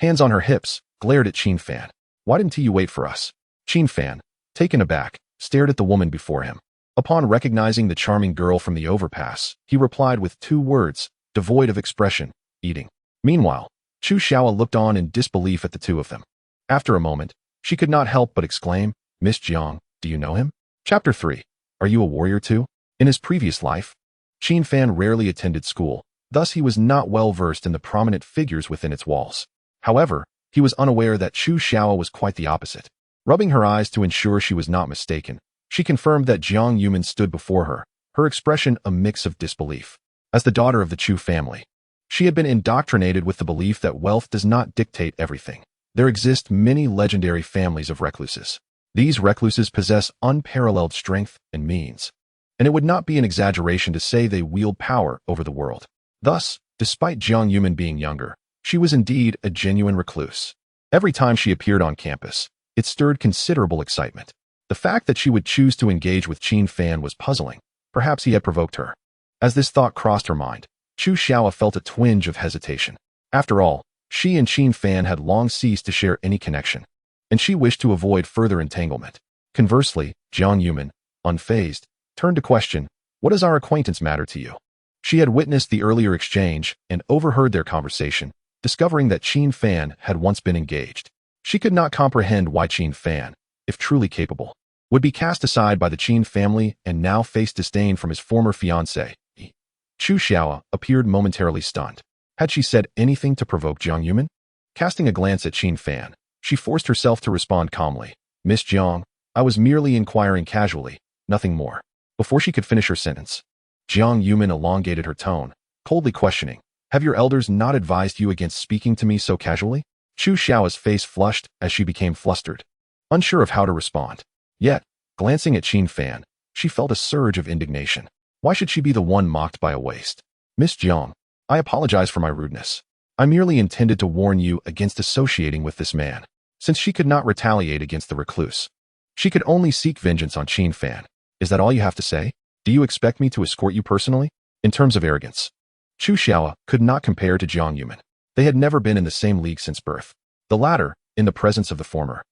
hands on her hips, glared at Qin Fan. Why didn't you wait for us? Qin Fan, taken aback, stared at the woman before him. Upon recognizing the charming girl from the overpass, he replied with 2 words, devoid of expression, eating. Meanwhile, Chu Xiao looked on in disbelief at the two of them. After a moment, she could not help but exclaim, Miss Jiang, do you know him? Chapter 3. Are you a warrior too? In his previous life, Qin Fan rarely attended school, thus he was not well versed in the prominent figures within its walls. However, he was unaware that Chu Xiao was quite the opposite. Rubbing her eyes to ensure she was not mistaken, she confirmed that Jiang Yuman stood before her, her expression a mix of disbelief. As the daughter of the Chu family, she had been indoctrinated with the belief that wealth does not dictate everything. There exist many legendary families of recluses. These recluses possess unparalleled strength and means, and it would not be an exaggeration to say they wield power over the world. Thus, despite Jiang Yuman being younger, she was indeed a genuine recluse. Every time she appeared on campus, it stirred considerable excitement. The fact that she would choose to engage with Qin Fan was puzzling. Perhaps he had provoked her. As this thought crossed her mind, Chu Xiao felt a twinge of hesitation. After all, she and Qin Fan had long ceased to share any connection, and she wished to avoid further entanglement. Conversely, Jiang Yuman, unfazed, turned to question, what does our acquaintance matter to you? She had witnessed the earlier exchange and overheard their conversation, discovering that Qin Fan had once been engaged. She could not comprehend why Qin Fan, if truly capable, would be cast aside by the Qin family and now face disdain from his former fiancée. Chu Xiao appeared momentarily stunned. Had she said anything to provoke Jiang Yuman? Casting a glance at Qin Fan, she forced herself to respond calmly. Miss Jiang, I was merely inquiring casually, nothing more. Before she could finish her sentence, Jiang Yuman elongated her tone, coldly questioning, have your elders not advised you against speaking to me so casually? Chu Xiao's face flushed as she became flustered, unsure of how to respond. Yet, glancing at Qin Fan, she felt a surge of indignation. Why should she be the one mocked by a waste? Miss Jiang, I apologize for my rudeness. I merely intended to warn you against associating with this man. Since she could not retaliate against the recluse, she could only seek vengeance on Qin Fan. Is that all you have to say? Do you expect me to escort you personally? In terms of arrogance, Chu Xiao could not compare to Jiang Yuman. They had never been in the same league since birth. The latter, in the presence of the former,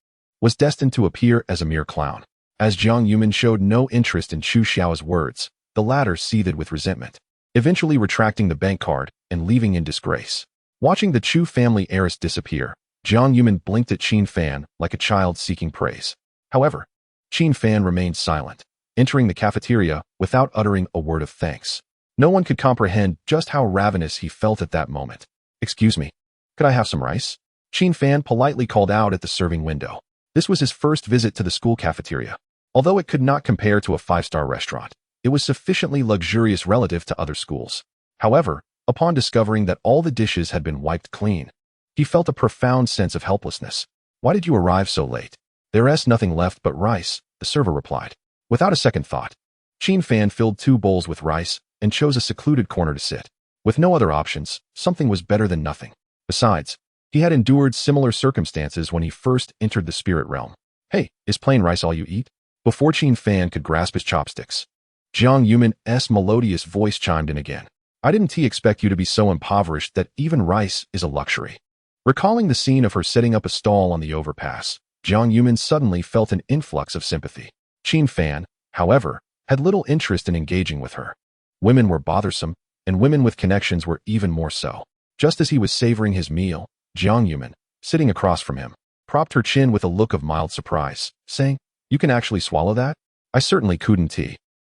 was destined to appear as a mere clown. As Jiang Yuman showed no interest in Chu Xiao's words, the latter seethed with resentment, eventually retracting the bank card and leaving in disgrace. Watching the Chu family heiress disappear, Jiang Yuman blinked at Qin Fan like a child seeking praise. However, Qin Fan remained silent, entering the cafeteria without uttering a word of thanks. No one could comprehend just how ravenous he felt at that moment. Excuse me, could I have some rice? Qin Fan politely called out at the serving window. This was his first visit to the school cafeteria. Although it could not compare to a 5-star restaurant, it was sufficiently luxurious relative to other schools. However, upon discovering that all the dishes had been wiped clean, he felt a profound sense of helplessness. Why did you arrive so late? There's nothing left but rice, the server replied. Without a second thought, Qin Fan filled 2 bowls with rice and chose a secluded corner to sit. With no other options, something was better than nothing. Besides, he had endured similar circumstances when he first entered the spirit realm. Hey, is plain rice all you eat? Before Qin Fan could grasp his chopsticks, Jiang Yumin's melodious voice chimed in again. I didn't expect you to be so impoverished that even rice is a luxury. Recalling the scene of her setting up a stall on the overpass, Jiang Yumin suddenly felt an influx of sympathy. Qin Fan, however, had little interest in engaging with her. Women were bothersome, and women with connections were even more so. Just as he was savoring his meal, Jiang Yumin, sitting across from him, propped her chin with a look of mild surprise, saying, "You can actually swallow that? I certainly couldn't.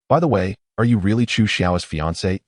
By the way, are you really Chu Xiao's fiancé?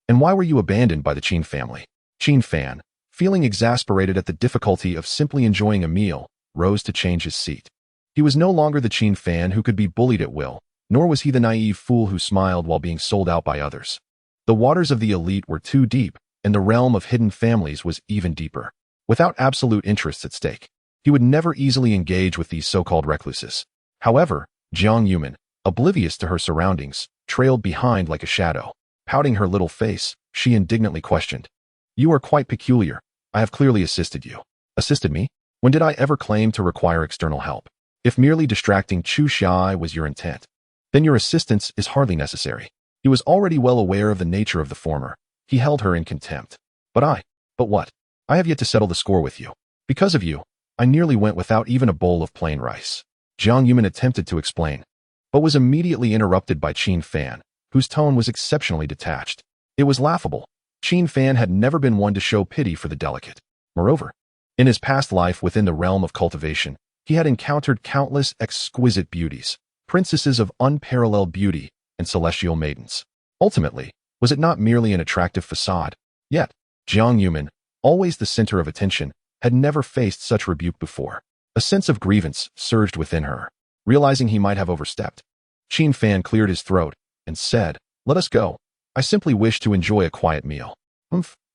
And why were you abandoned by the Qin family?" Qin Fan, feeling exasperated at the difficulty of simply enjoying a meal, rose to change his seat. He was no longer the Qin Fan who could be bullied at will, nor was he the naive fool who smiled while being sold out by others. The waters of the elite were too deep, and the realm of hidden families was even deeper. Without absolute interests at stake, he would never easily engage with these so-called recluses. However, Jiang Yumin, oblivious to her surroundings, trailed behind like a shadow. Pouting her little face, she indignantly questioned, "You are quite peculiar. I have clearly assisted you." "Assisted me? When did I ever claim to require external help? If merely distracting Chu Xiao was your intent, then your assistance is hardly necessary." He was already well aware of the nature of the former. He held her in contempt. But what? I have yet to settle the score with you. Because of you, I nearly went without even a bowl of plain rice. Jiang Yumin attempted to explain, but was immediately interrupted by Qin Fan, whose tone was exceptionally detached. It was laughable. Qin Fan had never been one to show pity for the delicate. Moreover, in his past life within the realm of cultivation, he had encountered countless exquisite beauties, princesses of unparalleled beauty, and celestial maidens. Ultimately, was it not merely an attractive facade? Yet, Jiang Yumin, always the center of attention, had never faced such rebuke before. A sense of grievance surged within her. Realizing he might have overstepped, Qin Fan cleared his throat and said, "Let us go. I simply wish to enjoy a quiet meal."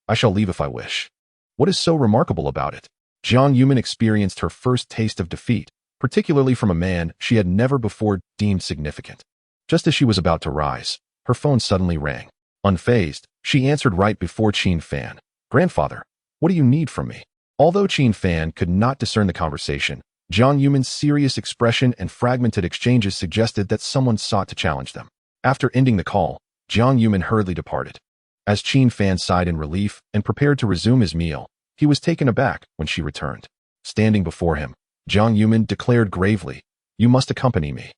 I shall leave if I wish." What is so remarkable about it? Jiang Yumin experienced her first taste of defeat, particularly from a man she had never before deemed significant. Just as she was about to rise, her phone suddenly rang. Unfazed, she answered right before Qin Fan. "Grandfather, what do you need from me?" Although Qin Fan could not discern the conversation, Jiang Yumin's serious expression and fragmented exchanges suggested that someone sought to challenge them. After ending the call, Jiang Yumin hurriedly departed. As Qin Fan sighed in relief and prepared to resume his meal, he was taken aback when she returned. Standing before him, Jiang Yumin declared gravely, "You must accompany me.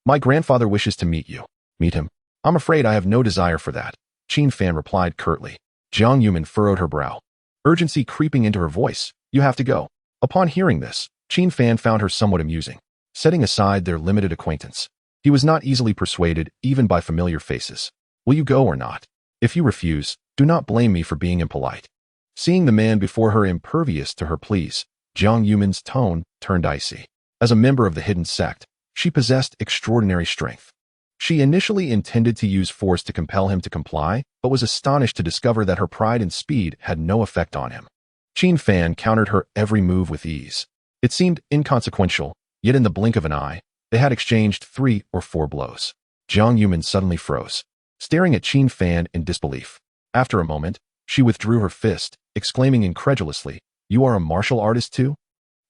My grandfather wishes to meet you." "Meet him? I'm afraid I have no desire for that," Qin Fan replied curtly. Jiang Yumin furrowed her brow, urgency creeping into her voice. "You have to go." Upon hearing this, Qin Fan found her somewhat amusing. Setting aside their limited acquaintance, he was not easily persuaded even by familiar faces. "Will you go or not? If you refuse, do not blame me for being impolite." Seeing the man before her impervious to her pleas, Jiang Yumin's tone turned icy. As a member of the hidden sect, she possessed extraordinary strength. She initially intended to use force to compel him to comply, but was astonished to discover that her pride and speed had no effect on him. Qin Fan countered her every move with ease. It seemed inconsequential, yet in the blink of an eye, they had exchanged 3 or 4 blows. Jiang Yumin suddenly froze, staring at Qin Fan in disbelief. After a moment, she withdrew her fist, exclaiming incredulously, "You are a martial artist too?"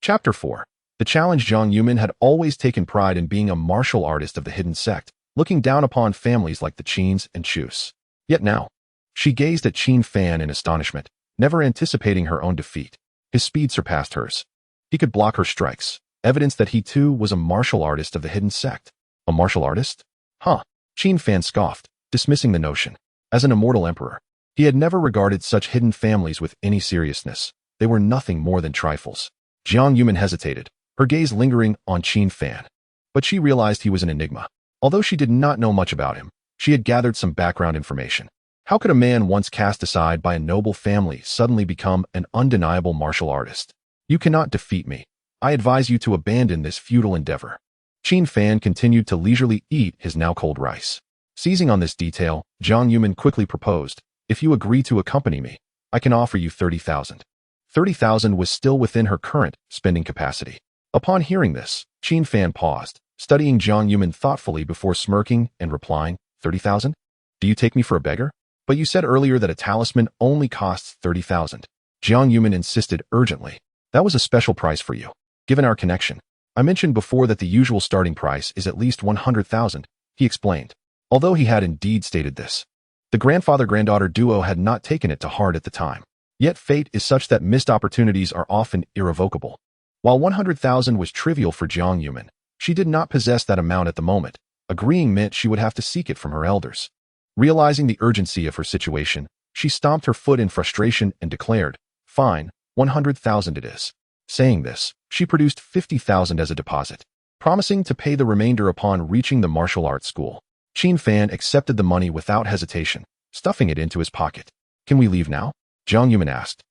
Chapter 4. The challenge. Jiang Yumin had always taken pride in being a martial artist of the hidden sect, looking down upon families like the Qins and Chus. Yet now, she gazed at Qin Fan in astonishment, never anticipating her own defeat. His speed surpassed hers. He could block her strikes, evidence that he too was a martial artist of the hidden sect. A martial artist? Qin Fan scoffed, dismissing the notion. As an immortal emperor, he had never regarded such hidden families with any seriousness. They were nothing more than trifles. Jiang Yumin hesitated, her gaze lingering on Qin Fan. But she realized he was an enigma. Although she did not know much about him, she had gathered some background information. How could a man once cast aside by a noble family suddenly become an undeniable martial artist? "You cannot defeat me. I advise you to abandon this futile endeavor." Qin Fan continued to leisurely eat his now cold rice. Seizing on this detail, Jiang Yumin quickly proposed, "If you agree to accompany me, I can offer you 30,000. 30,000 was still within her current spending capacity. Upon hearing this, Qin Fan paused, studying Jiang Yumin thoughtfully before smirking and replying, 30,000? Do you take me for a beggar? But you said earlier that a talisman only costs 30,000. Jiang Yumin insisted urgently. That was a special price for you. Given our connection, I mentioned before that the usual starting price is at least 100,000, he explained. Although he had indeed stated this, the grandfather-granddaughter duo had not taken it to heart at the time. Yet fate is such that missed opportunities are often irrevocable. While 100,000 was trivial for Jiang Yumin, she did not possess that amount at the moment. Agreeing meant she would have to seek it from her elders. Realizing the urgency of her situation, she stomped her foot in frustration and declared, "Fine, 100,000 it is." Saying this, she produced 50,000 as a deposit, promising to pay the remainder upon reaching the martial arts school. Qin Fan accepted the money without hesitation, stuffing it into his pocket. "Can we leave now?" Jiang Yumin asked,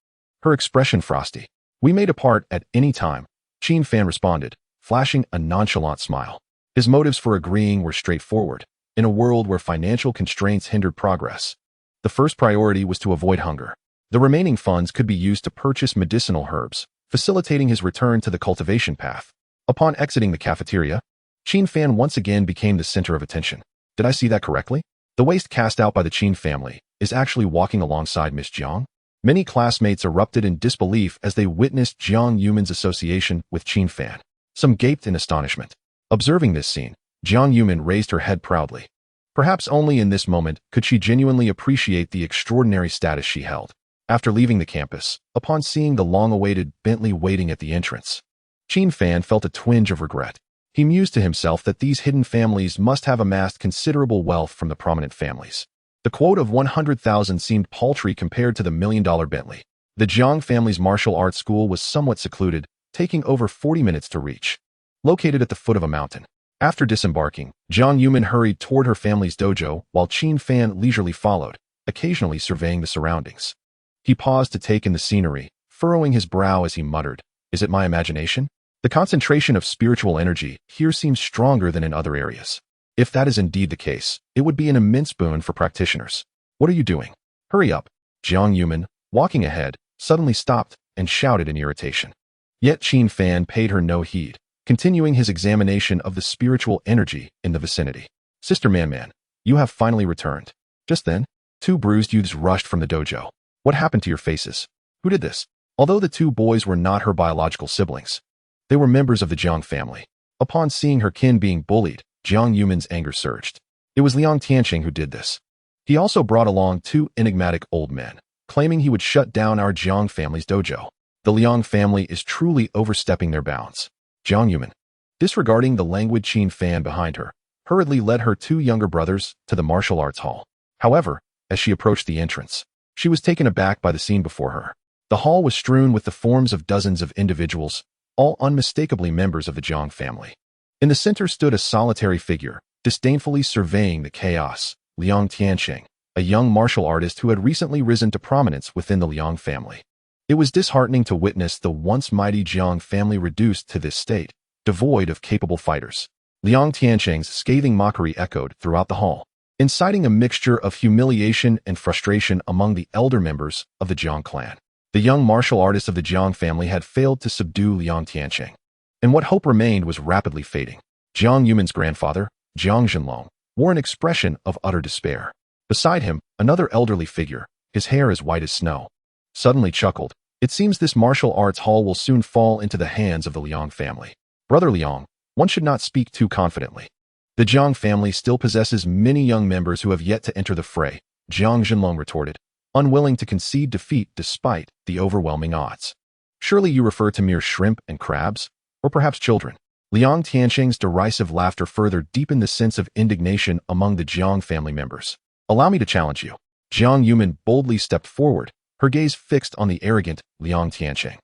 her expression frosty. "We may depart at any time," Qin Fan responded, flashing a nonchalant smile. His motives for agreeing were straightforward. In a world where financial constraints hindered progress, the first priority was to avoid hunger. The remaining funds could be used to purchase medicinal herbs, facilitating his return to the cultivation path. Upon exiting the cafeteria, Qin Fan once again became the center of attention. Did I see that correctly? The waste cast out by the Qin family is actually walking alongside Miss Jiang? Many classmates erupted in disbelief as they witnessed Jiang Yumin's association with Qin Fan. Some gaped in astonishment. Observing this scene, Jiang Yumin raised her head proudly. Perhaps only in this moment could she genuinely appreciate the extraordinary status she held. After leaving the campus, upon seeing the long-awaited Bentley waiting at the entrance, Qin Fan felt a twinge of regret. He mused to himself that these hidden families must have amassed considerable wealth from the prominent families. The quote of 100,000 seemed paltry compared to the $1,000,000 Bentley. The Jiang family's martial arts school was somewhat secluded, taking over 40 minutes to reach. Located at the foot of a mountain. After disembarking, Jiang Yumin hurried toward her family's dojo while Qin Fan leisurely followed, occasionally surveying the surroundings. He paused to take in the scenery, furrowing his brow as he muttered, "Is it my imagination? The concentration of spiritual energy here seems stronger than in other areas. If that is indeed the case, it would be an immense boon for practitioners. What are you doing? Hurry up." Jiang Yumin, walking ahead, suddenly stopped and shouted in irritation. Yet Qin Fan paid her no heed, continuing his examination of the spiritual energy in the vicinity. "Sister Man, you have finally returned." Just then, two bruised youths rushed from the dojo. "What happened to your faces? Who did this?" Although the two boys were not her biological siblings, they were members of the Jiang family. Upon seeing her kin being bullied, Jiang Yumin's anger surged. It was Liang Tianqing who did this. He also brought along two enigmatic old men, claiming he would shut down our Jiang family's dojo. The Liang family is truly overstepping their bounds. Jiang Yumin, disregarding the languid Qin Fan behind her, hurriedly led her two younger brothers to the martial arts hall. However, as she approached the entrance, she was taken aback by the scene before her. The hall was strewn with the forms of dozens of individuals, all unmistakably members of the Jiang family. In the center stood a solitary figure, disdainfully surveying the chaos, Liang Tianqing, a young martial artist who had recently risen to prominence within the Liang family. It was disheartening to witness the once mighty Jiang family reduced to this state, devoid of capable fighters. Liang Tianqing's scathing mockery echoed throughout the hall, inciting a mixture of humiliation and frustration among the elder members of the Jiang clan. The young martial artist of the Jiang family had failed to subdue Liang Tianqing, and what hope remained was rapidly fading. Jiang Yumin's grandfather, Jiang Zhenlong, wore an expression of utter despair. Beside him, another elderly figure, his hair as white as snow, suddenly chuckled. "It seems this martial arts hall will soon fall into the hands of the Liang family. Brother Liang, one should not speak too confidently. The Jiang family still possesses many young members who have yet to enter the fray," Jiang Zhenlong retorted, unwilling to concede defeat despite the overwhelming odds. "Surely you refer to mere shrimp and crabs? Or perhaps children?" Liang Tianqing's derisive laughter further deepened the sense of indignation among the Jiang family members. "Allow me to challenge you." Jiang Yumin boldly stepped forward, her gaze fixed on the arrogant Liang Tianqing.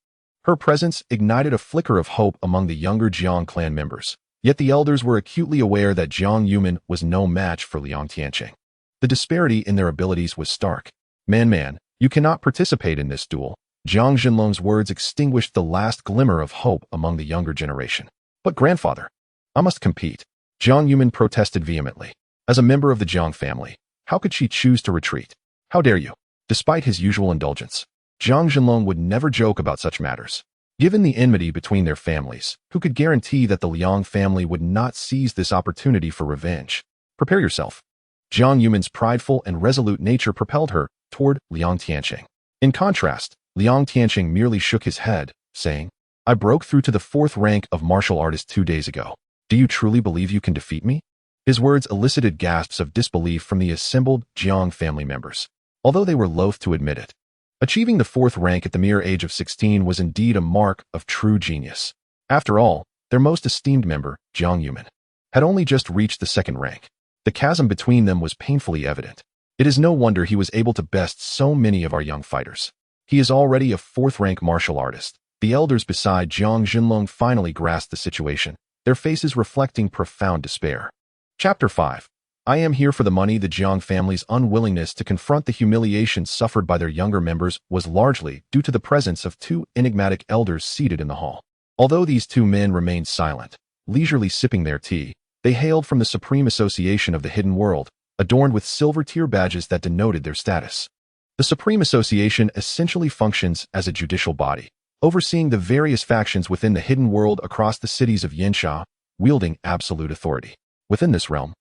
Her presence ignited a flicker of hope among the younger Jiang clan members, yet the elders were acutely aware that Jiang Yumin was no match for Liang Tianqing. The disparity in their abilities was stark. Man, you cannot participate in this duel." Jiang Zhenlong's words extinguished the last glimmer of hope among the younger generation. "But grandfather, I must compete." Jiang Yumin protested vehemently. As a member of the Jiang family, how could she choose to retreat? "How dare you?" Despite his usual indulgence, Jiang Zhenlong would never joke about such matters. Given the enmity between their families, who could guarantee that the Liang family would not seize this opportunity for revenge? "Prepare yourself." Jiang Yumin's prideful and resolute nature propelled her toward Liang Tianqing. In contrast, Liang Tianqing merely shook his head, saying, I broke through to the 4th rank of martial artist 2 days ago. Do you truly believe you can defeat me? His words elicited gasps of disbelief from the assembled Jiang family members, although they were loath to admit it. Achieving the 4th rank at the mere age of 16 was indeed a mark of true genius. After all, their most esteemed member, Jiang Yuman, had only just reached the 2nd rank. The chasm between them was painfully evident. It is no wonder he was able to best so many of our young fighters. He is already a 4th rank martial artist. The elders beside Jiang Jinlong finally grasped the situation, their faces reflecting profound despair. Chapter 5. I am here for the money. The Jiang family's unwillingness to confront the humiliation suffered by their younger members was largely due to the presence of 2 enigmatic elders seated in the hall. Although these 2 men remained silent, leisurely sipping their tea, they hailed from the Supreme Association of the Hidden World, adorned with silver tier badges that denoted their status. The Supreme Association essentially functions as a judicial body, overseeing the various factions within the hidden world across the cities of Yansha, wielding absolute authority. Within this realm,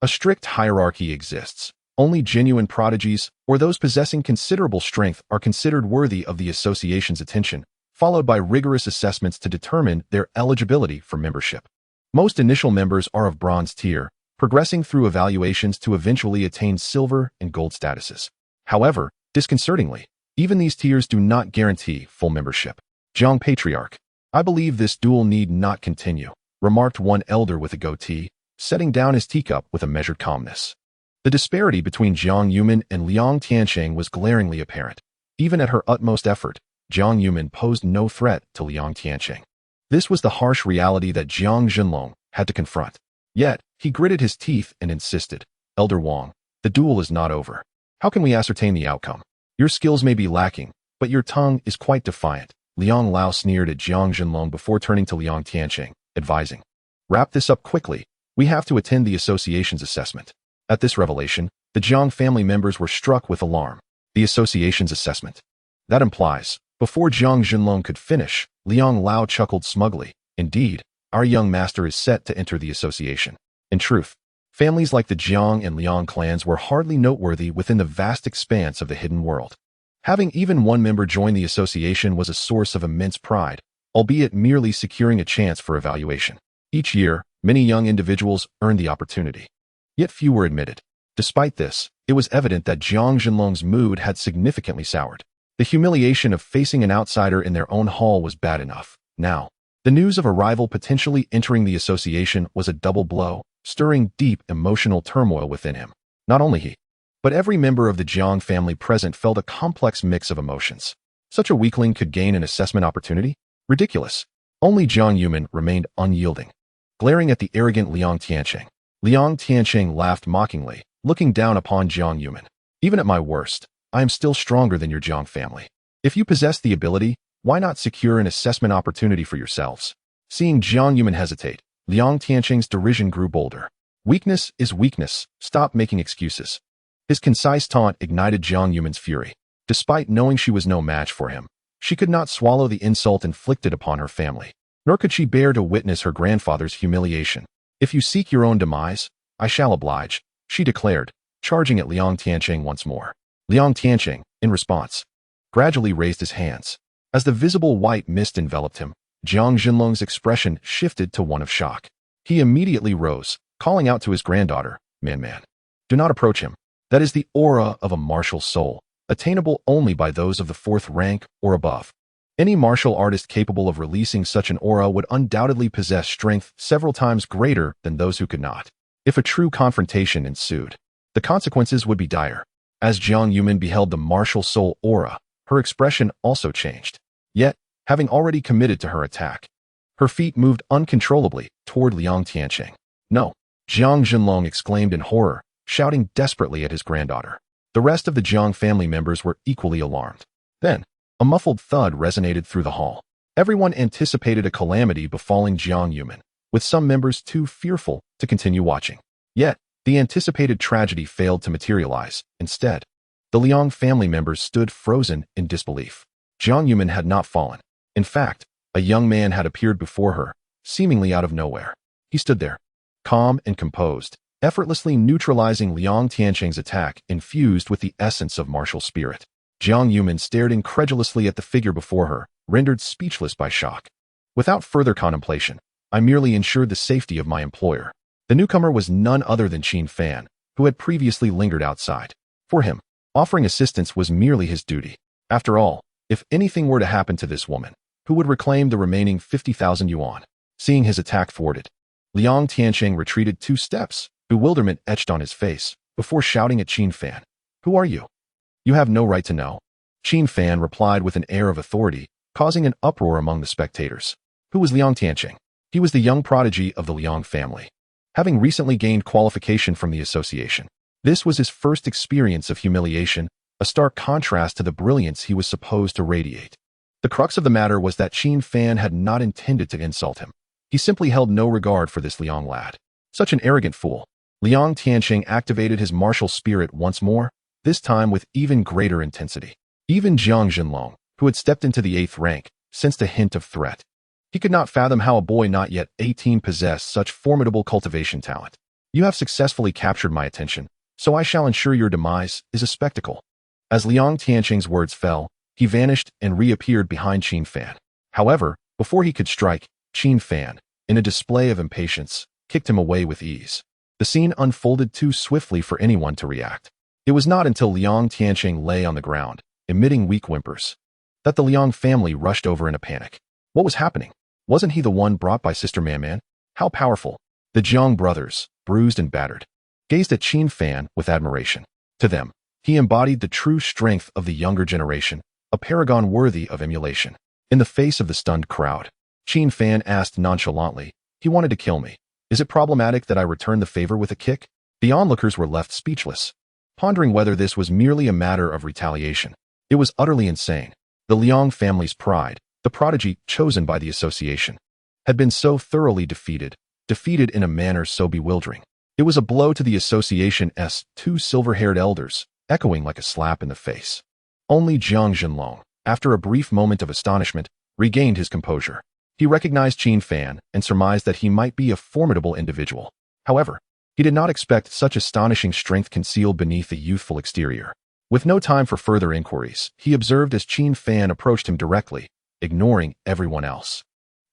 a strict hierarchy exists. Only genuine prodigies, or those possessing considerable strength, are considered worthy of the association's attention, followed by rigorous assessments to determine their eligibility for membership. Most initial members are of bronze tier, progressing through evaluations to eventually attain silver and gold statuses. However, disconcertingly, even these tiers do not guarantee full membership. Jiang Patriarch, I believe this duel need not continue, remarked one elder with a goatee, setting down his teacup with a measured calmness. The disparity between Jiang Yuman and Liang Tiancheng was glaringly apparent. Even at her utmost effort, Jiang Yuman posed no threat to Liang Tiancheng. This was the harsh reality that Jiang Jinlong had to confront. Yet, he gritted his teeth and insisted, Elder Wang, the duel is not over. How can we ascertain the outcome? Your skills may be lacking, but your tongue is quite defiant. Liang Lao sneered at Jiang Jinlong before turning to Liang Tiancheng, advising, wrap this up quickly. We have to attend the association's assessment. At this revelation, the Jiang family members were struck with alarm. The association's assessment. That implies, before Jiang Jinlong could finish, Liang Lao chuckled smugly. Indeed, our young master is set to enter the association. In truth, families like the Jiang and Liang clans were hardly noteworthy within the vast expanse of the hidden world. Having even one member join the association was a source of immense pride, albeit merely securing a chance for evaluation. Each year, many young individuals earned the opportunity. Yet few were admitted. Despite this, it was evident that Jiang Jinlong's mood had significantly soured. The humiliation of facing an outsider in their own hall was bad enough. Now, the news of a rival potentially entering the association was a double blow, stirring deep emotional turmoil within him. Not only he, but every member of the Jiang family present felt a complex mix of emotions. Such a weakling could gain an assessment opportunity? Ridiculous. Only Jiang Yuman remained unyielding, glaring at the arrogant Liang Tiancheng. Liang Tiancheng laughed mockingly, looking down upon Jiang Yuman. Even at my worst, I am still stronger than your Jiang family. If you possess the ability, why not secure an assessment opportunity for yourselves? Seeing Jiang Yuman hesitate, Liang Tiancheng's derision grew bolder. Weakness is weakness. Stop making excuses. His concise taunt ignited Jiang Yuman's fury. Despite knowing she was no match for him, she could not swallow the insult inflicted upon her family, nor could she bear to witness her grandfather's humiliation. If you seek your own demise, I shall oblige, she declared, charging at Liang Tiancheng once more. Liang Tiancheng, in response, gradually raised his hands. As the visible white mist enveloped him, Jiang Jinlong's expression shifted to one of shock. He immediately rose, calling out to his granddaughter, Man, do not approach him. That is the aura of a martial soul, attainable only by those of the 4th rank or above. Any martial artist capable of releasing such an aura would undoubtedly possess strength several times greater than those who could not. If a true confrontation ensued, the consequences would be dire. As Jiang Yuman beheld the martial soul aura, her expression also changed. Yet, having already committed to her attack, her feet moved uncontrollably toward Liang Tiancheng. No! Jiang Jinlong exclaimed in horror, shouting desperately at his granddaughter. The rest of the Jiang family members were equally alarmed. Then, a muffled thud resonated through the hall. Everyone anticipated a calamity befalling Jiang Yuman, with some members too fearful to continue watching. Yet, the anticipated tragedy failed to materialize. Instead, the Liang family members stood frozen in disbelief. Jiang Yuman had not fallen. In fact, a young man had appeared before her, seemingly out of nowhere. He stood there, calm and composed, effortlessly neutralizing Liang Tiancheng's attack infused with the essence of martial spirit. Jiang Yuman stared incredulously at the figure before her, rendered speechless by shock. Without further contemplation, I merely ensured the safety of my employer. The newcomer was none other than Qin Fan, who had previously lingered outside. For him, offering assistance was merely his duty. After all, if anything were to happen to this woman, who would reclaim the remaining 50,000 yuan? Seeing his attack thwarted, Liang Tianqing retreated 2 steps, bewilderment etched on his face, before shouting at Qin Fan. "Who are you? You have no right to know." Qin Fan replied with an air of authority, causing an uproar among the spectators. Who was Liang Tianqing? He was the young prodigy of the Liang family, having recently gained qualification from the association. This was his first experience of humiliation, a stark contrast to the brilliance he was supposed to radiate. The crux of the matter was that Qin Fan had not intended to insult him. He simply held no regard for this Liang lad. Such an arrogant fool. Liang Tianqing activated his martial spirit once more, this time with even greater intensity. Even Jiang Jinlong, who had stepped into the 8th rank, sensed a hint of threat. He could not fathom how a boy not yet 18 possessed such formidable cultivation talent. "You have successfully captured my attention, so I shall ensure your demise is a spectacle." As Liang Tianqing's words fell, he vanished and reappeared behind Qin Fan. However, before he could strike, Qin Fan, in a display of impatience, kicked him away with ease. The scene unfolded too swiftly for anyone to react. It was not until Liang Tianqing lay on the ground, emitting weak whimpers, that the Liang family rushed over in a panic. What was happening? Wasn't he the one brought by Sister Man? How powerful! The Jiang brothers, bruised and battered, gazed at Qin Fan with admiration. To them, he embodied the true strength of the younger generation, a paragon worthy of emulation. In the face of the stunned crowd, Qin Fan asked nonchalantly, "He wanted to kill me. Is it problematic that I return the favor with a kick?" The onlookers were left speechless, pondering whether this was merely a matter of retaliation. It was utterly insane. The Liang family's pride, the prodigy chosen by the association, had been so thoroughly defeated in a manner so bewildering. It was a blow to the association's 2 silver-haired elders, echoing like a slap in the face. Only Jiang Jinlong, after a brief moment of astonishment, regained his composure. He recognized Qin Fan and surmised that he might be a formidable individual. However, he did not expect such astonishing strength concealed beneath a youthful exterior. With no time for further inquiries, he observed as Qin Fan approached him directly, ignoring everyone else.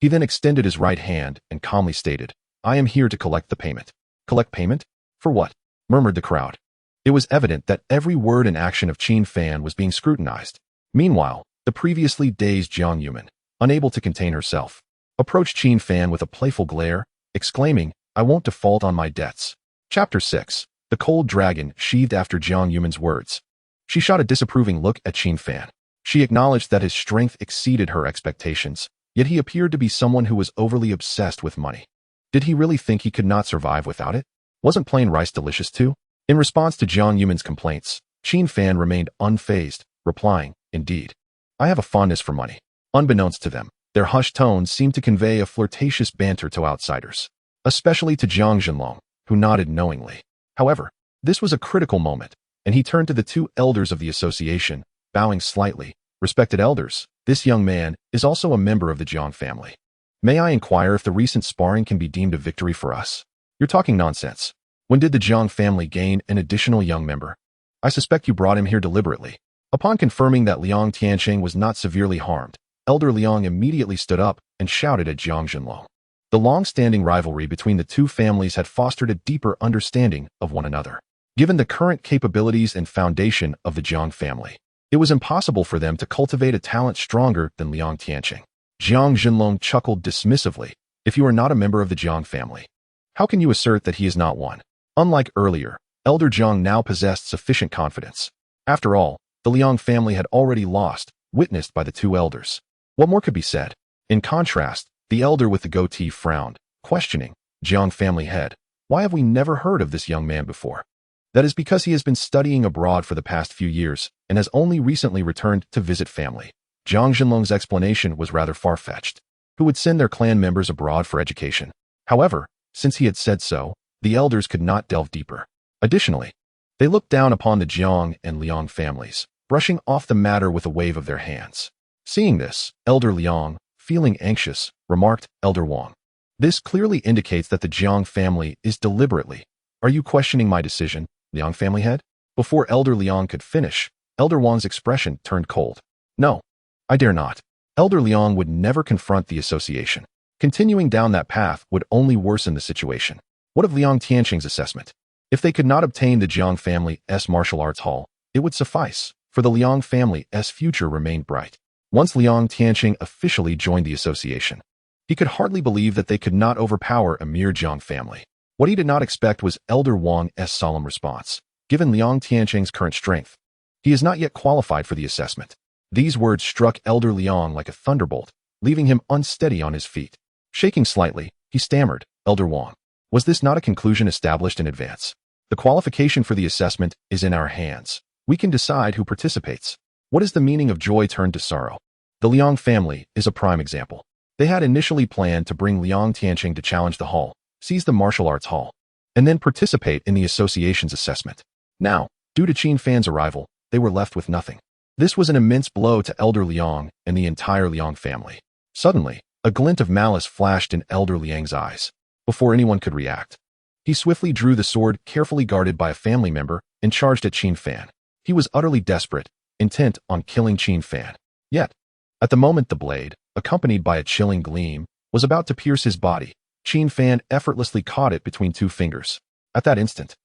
He then extended his right hand and calmly stated, "I am here to collect the payment." "Collect payment? For what?" murmured the crowd. It was evident that every word and action of Qin Fan was being scrutinized. Meanwhile, the previously dazed Jiang Yuman, unable to contain herself, approached Qin Fan with a playful glare, exclaiming, "I won't default on my debts." Chapter 6. The Cold Dragon sheathed after Jiang Yuman's words. She shot a disapproving look at Qin Fan. She acknowledged that his strength exceeded her expectations, yet he appeared to be someone who was overly obsessed with money. Did he really think he could not survive without it? Wasn't plain rice delicious too? In response to Jiang Yuman's complaints, Qin Fan remained unfazed, replying, "Indeed, I have a fondness for money." Unbeknownst to them, their hushed tones seemed to convey a flirtatious banter to outsiders, especially to Jiang Jinlong, who nodded knowingly. However, this was a critical moment, and he turned to the 2 elders of the association, bowing slightly. "Respected elders, this young man is also a member of the Jiang family. May I inquire if the recent sparring can be deemed a victory for us?" "You're talking nonsense. When did the Jiang family gain an additional young member? I suspect you brought him here deliberately." Upon confirming that Liang Tianqing was not severely harmed, Elder Liang immediately stood up and shouted at Jiang Jinlong. The long-standing rivalry between the 2 families had fostered a deeper understanding of one another. Given the current capabilities and foundation of the Jiang family, it was impossible for them to cultivate a talent stronger than Liang Tianqing. Jiang Jinlong chuckled dismissively. "If you are not a member of the Jiang family, how can you assert that he is not one?" Unlike earlier, Elder Jiang now possessed sufficient confidence. After all, the Liang family had already lost, witnessed by the 2 elders. What more could be said? In contrast, the elder with the goatee frowned, questioning, "Jiang family head, why have we never heard of this young man before?" "That is because he has been studying abroad for the past few years and has only recently returned to visit family." Jiang Jinlong's explanation was rather far-fetched. Who would send their clan members abroad for education? However, since he had said so, the elders could not delve deeper. Additionally, they looked down upon the Jiang and Liang families, brushing off the matter with a wave of their hands. Seeing this, Elder Liang, feeling anxious, remarked, "Elder Wang, this clearly indicates that the Jiang family is deliberately. Are you questioning my decision, Liang family head?" Before Elder Liang could finish, Elder Wang's expression turned cold. "No, I dare not." Elder Liang would never confront the association. Continuing down that path would only worsen the situation. What of Liang Tianqing's assessment? If they could not obtain the Jiang family's martial arts hall, it would suffice, for the Liang family's future remained bright. Once Liang Tianqing officially joined the association, he could hardly believe that they could not overpower a mere Jiang family. What he did not expect was Elder Wang's solemn response. Given Liang Tianqing's current strength, he is not yet qualified for the assessment. These words struck Elder Liang like a thunderbolt, leaving him unsteady on his feet. Shaking slightly, he stammered, "Elder Wang, was this not a conclusion established in advance? The qualification for the assessment is in our hands. We can decide who participates." What is the meaning of joy turned to sorrow? The Liang family is a prime example. They had initially planned to bring Liang Tianqing to challenge the hall, seize the martial arts hall, and then participate in the association's assessment. Now, due to Qin Fan's arrival, they were left with nothing. This was an immense blow to Elder Liang and the entire Liang family. Suddenly, a glint of malice flashed in Elder Liang's eyes. Before anyone could react, he swiftly drew the sword carefully guarded by a family member and charged at Qin Fan. He was utterly desperate, intent on killing Qin Fan. Yet, at the moment the blade, accompanied by a chilling gleam, was about to pierce his body, Qin Fan effortlessly caught it between two fingers. At that instant,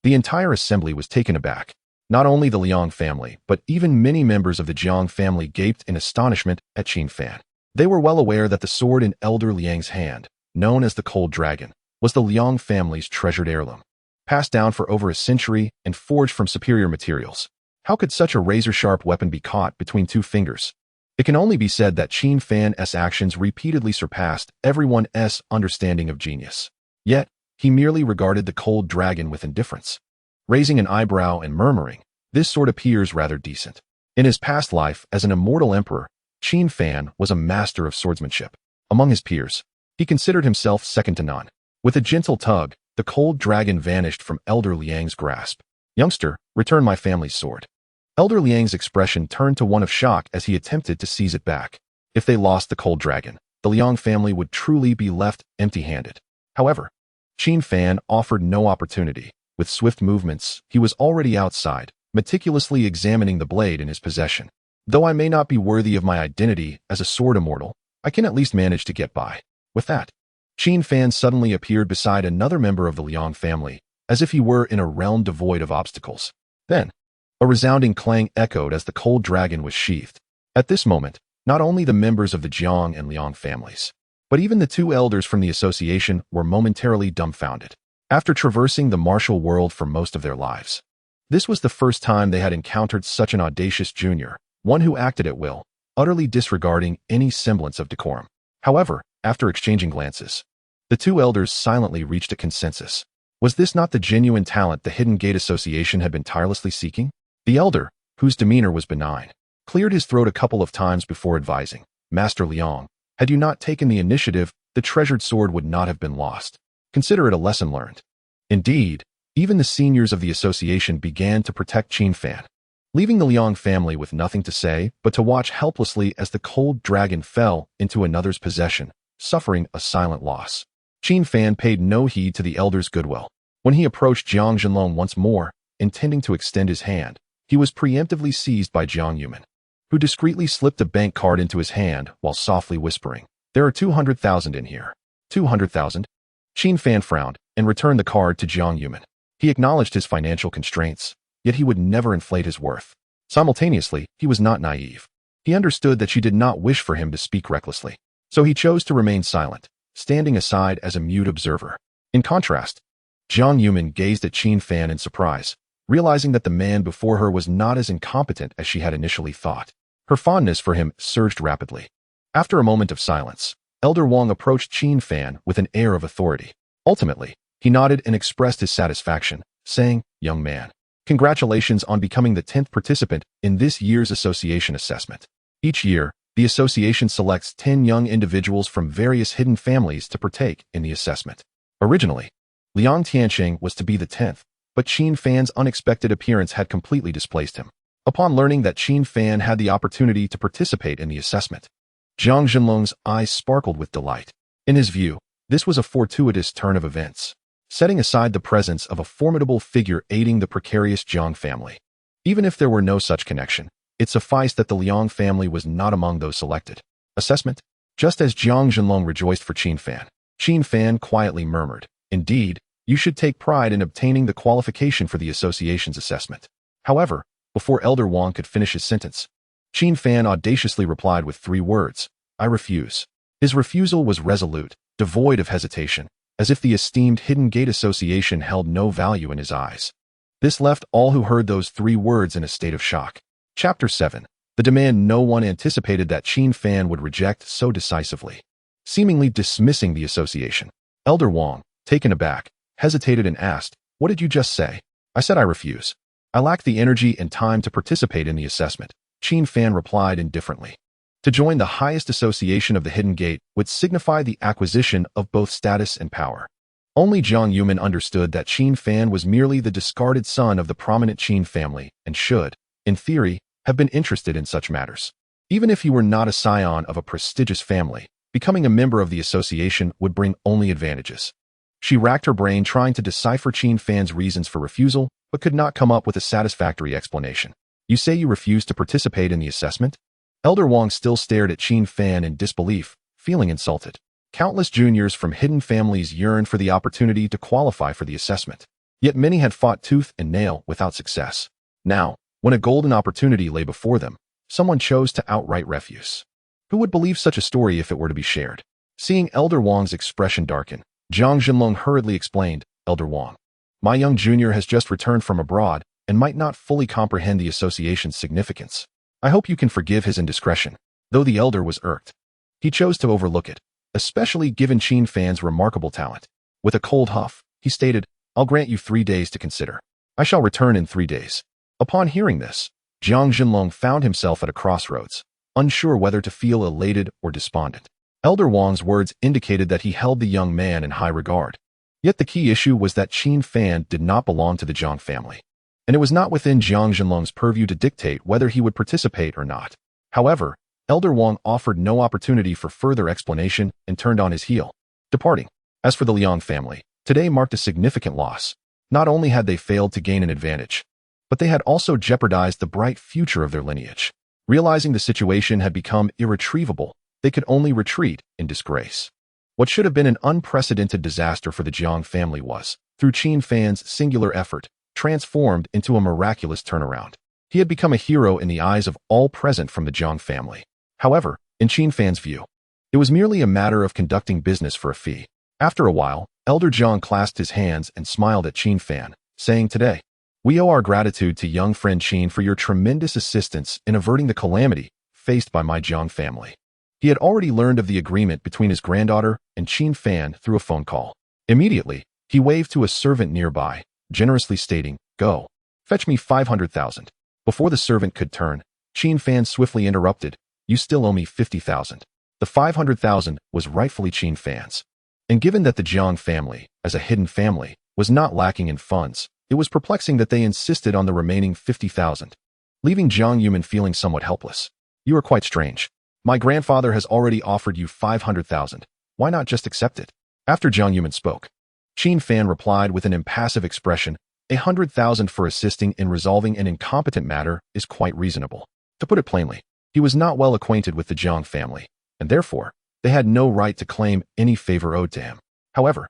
the entire assembly was taken aback. Not only the Liang family, but even many members of the Jiang family gaped in astonishment at Qin Fan. They were well aware that the sword in Elder Liang's hand, known as the Cold Dragon, was the Liang family's treasured heirloom, passed down for over a century and forged from superior materials. How could such a razor-sharp weapon be caught between two fingers? It can only be said that Qin Fan's actions repeatedly surpassed everyone's understanding of genius. Yet, he merely regarded the Cold Dragon with indifference, raising an eyebrow and murmuring, "This sword appears rather decent." In his past life as an immortal emperor, Qin Fan was a master of swordsmanship. Among his peers, he considered himself second to none. With a gentle tug, the Cold Dragon vanished from Elder Liang's grasp. "Youngster, return my family's sword." Elder Liang's expression turned to one of shock as he attempted to seize it back. If they lost the Cold Dragon, the Liang family would truly be left empty-handed. However, Qin Fan offered no opportunity. With swift movements, he was already outside, meticulously examining the blade in his possession. "Though I may not be worthy of my identity as a sword immortal, I can at least manage to get by." With that, Qin Fan suddenly appeared beside another member of the Liang family, as if he were in a realm devoid of obstacles. Then, a resounding clang echoed as the Cold Dragon was sheathed. At this moment, not only the members of the Jiang and Liang families, but even the two elders from the association were momentarily dumbfounded. After traversing the martial world for most of their lives, this was the first time they had encountered such an audacious junior, one who acted at will, utterly disregarding any semblance of decorum. However, after exchanging glances, the two elders silently reached a consensus. Was this not the genuine talent the Hidden Gate Association had been tirelessly seeking? The elder, whose demeanor was benign, cleared his throat a couple of times before advising, "Master Liang, had you not taken the initiative, the treasured sword would not have been lost. Consider it a lesson learned." Indeed, even the seniors of the association began to protect Qin Fan, leaving the Liang family with nothing to say but to watch helplessly as the Cold Dragon fell into another's possession, suffering a silent loss. Qin Fan paid no heed to the elder's goodwill. When he approached Jiang Zhenlong once more, intending to extend his hand, he was preemptively seized by Jiang Yuman, who discreetly slipped a bank card into his hand while softly whispering, "There are 200,000 in here." 200,000? Qin Fan frowned and returned the card to Jiang Yuman. He acknowledged his financial constraints, yet he would never inflate his worth. Simultaneously, he was not naive. He understood that she did not wish for him to speak recklessly, so he chose to remain silent, standing aside as a mute observer. In contrast, Jiang Yuman gazed at Qin Fan in surprise, realizing that the man before her was not as incompetent as she had initially thought. Her fondness for him surged rapidly. After a moment of silence, Elder Wang approached Qin Fan with an air of authority. Ultimately, he nodded and expressed his satisfaction, saying, "Young man, congratulations on becoming the 10th participant in this year's association assessment. Each year, the association selects 10 young individuals from various hidden families to partake in the assessment. Originally, Liang Tianqing was to be the 10th, but Qin Fan's unexpected appearance had completely displaced him. Upon learning that Qin Fan had the opportunity to participate in the assessment, Jiang Zhenlong's eyes sparkled with delight. In his view, this was a fortuitous turn of events, setting aside the presence of a formidable figure aiding the precarious Jiang family. Even if there were no such connection, it sufficed that the Liang family was not among those selected. Assessment? Just as Jiang Zhenlong rejoiced for Qin Fan quietly murmured, "Indeed, you should take pride in obtaining the qualification for the association's assessment." However, before Elder Wang could finish his sentence, Qin Fan audaciously replied with 3 words, "I refuse." His refusal was resolute, devoid of hesitation, as if the esteemed Hidden Gate Association held no value in his eyes. This left all who heard those 3 words in a state of shock. Chapter 7. The demand no one anticipated that Qin Fan would reject so decisively, seemingly dismissing the association. Elder Wang, taken aback, hesitated and asked, "What did you just say?" "I said I refuse. I lack the energy and time to participate in the assessment," Qin Fan replied indifferently. To join the highest association of the Hidden Gate would signify the acquisition of both status and power. Only Jiang Yuman understood that Qin Fan was merely the discarded son of the prominent Qin family and should, in theory, have been interested in such matters. Even if he were not a scion of a prestigious family, becoming a member of the association would bring only advantages. She racked her brain trying to decipher Qin Fan's reasons for refusal, but could not come up with a satisfactory explanation. "You say you refuse to participate in the assessment?" Elder Wang still stared at Qin Fan in disbelief, feeling insulted. Countless juniors from hidden families yearned for the opportunity to qualify for the assessment. Yet many had fought tooth and nail without success. Now, when a golden opportunity lay before them, someone chose to outright refuse. Who would believe such a story if it were to be shared? Seeing Elder Wang's expression darken, Jiang Zhenlong hurriedly explained, "Elder Wang, my young junior has just returned from abroad and might not fully comprehend the association's significance. I hope you can forgive his indiscretion." Though the elder was irked, he chose to overlook it, especially given Qin Fan's remarkable talent. With a cold huff, he stated, "I'll grant you 3 days to consider. I shall return in 3 days." Upon hearing this, Jiang Zhenlong found himself at a crossroads, unsure whether to feel elated or despondent. Elder Wang's words indicated that he held the young man in high regard. Yet the key issue was that Qin Fan did not belong to the Jiang family, and it was not within Jiang Zhenlong's purview to dictate whether he would participate or not. However, Elder Wang offered no opportunity for further explanation and turned on his heel, departing. As for the Liang family, today marked a significant loss. Not only had they failed to gain an advantage, but they had also jeopardized the bright future of their lineage. Realizing the situation had become irretrievable, they could only retreat in disgrace. What should have been an unprecedented disaster for the Jiang family was, through Qin Fan's singular effort, transformed into a miraculous turnaround. He had become a hero in the eyes of all present from the Jiang family. However, in Qin Fan's view, it was merely a matter of conducting business for a fee. After a while, Elder Jiang clasped his hands and smiled at Qin Fan, saying, "Today, we owe our gratitude to young friend Qin for your tremendous assistance in averting the calamity faced by my Jiang family." He had already learned of the agreement between his granddaughter and Qin Fan through a phone call. Immediately, he waved to a servant nearby, generously stating, "Go, fetch me 500,000. Before the servant could turn, Qin Fan swiftly interrupted, "You still owe me 50,000. The 500,000 was rightfully Qin Fan's. And given that the Jiang family, as a hidden family, was not lacking in funds, it was perplexing that they insisted on the remaining 50,000, leaving Jiang Yuman feeling somewhat helpless. "You are quite strange. My grandfather has already offered you 500,000. Why not just accept it?" After Jiang Yuman spoke, Qin Fan replied with an impassive expression, 100,000 for assisting in resolving an incompetent matter is quite reasonable. To put it plainly, he was not well acquainted with the Jiang family, and therefore, they had no right to claim any favor owed to him. However,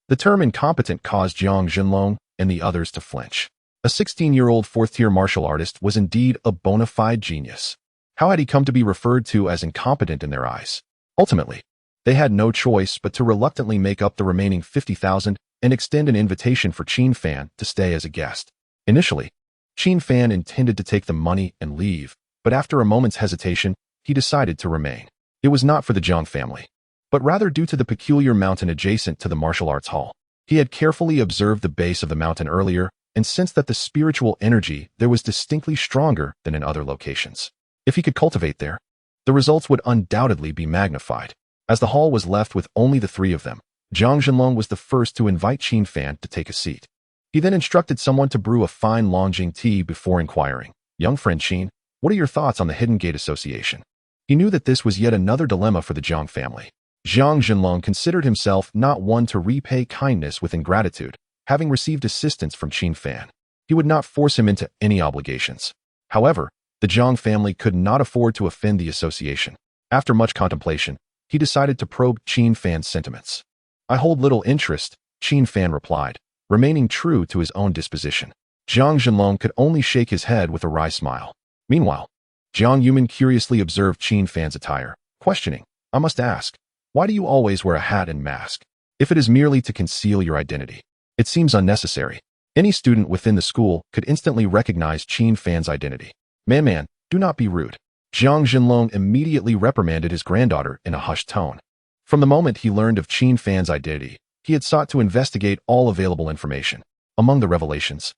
the term incompetent caused Jiang Zhenlong and the others to flinch. A 16-year-old fourth-tier martial artist was indeed a bona fide genius. How had he come to be referred to as incompetent in their eyes? Ultimately, they had no choice but to reluctantly make up the remaining 50,000 and extend an invitation for Qin Fan to stay as a guest. Initially, Qin Fan intended to take the money and leave, but after a moment's hesitation, he decided to remain. It was not for the Jiang family, but rather due to the peculiar mountain adjacent to the martial arts hall. He had carefully observed the base of the mountain earlier and sensed that the spiritual energy there was distinctly stronger than in other locations. If he could cultivate there, the results would undoubtedly be magnified. As the hall was left with only the 3 of them, Jiang Zhenlong was the first to invite Qin Fan to take a seat. He then instructed someone to brew a fine Longjing tea before inquiring, "Young friend Qin, what are your thoughts on the Hidden Gate Association?" He knew that this was yet another dilemma for the Jiang family. Jiang Zhenlong considered himself not one to repay kindness with ingratitude, having received assistance from Qin Fan. He would not force him into any obligations. However, the Jiang family could not afford to offend the association. After much contemplation, he decided to probe Qin Fan's sentiments. I hold little interest, Qin Fan replied, remaining true to his own disposition. Jiang Zhenlong could only shake his head with a wry smile. Meanwhile, Jiang Yuman curiously observed Qin Fan's attire, questioning, I must ask, why do you always wear a hat and mask? If it is merely to conceal your identity, it seems unnecessary. Any student within the school could instantly recognize Qin Fan's identity. Man, do not be rude. Jiang Zhenlong immediately reprimanded his granddaughter in a hushed tone. From the moment he learned of Qin Fan's identity, he had sought to investigate all available information. Among the revelations,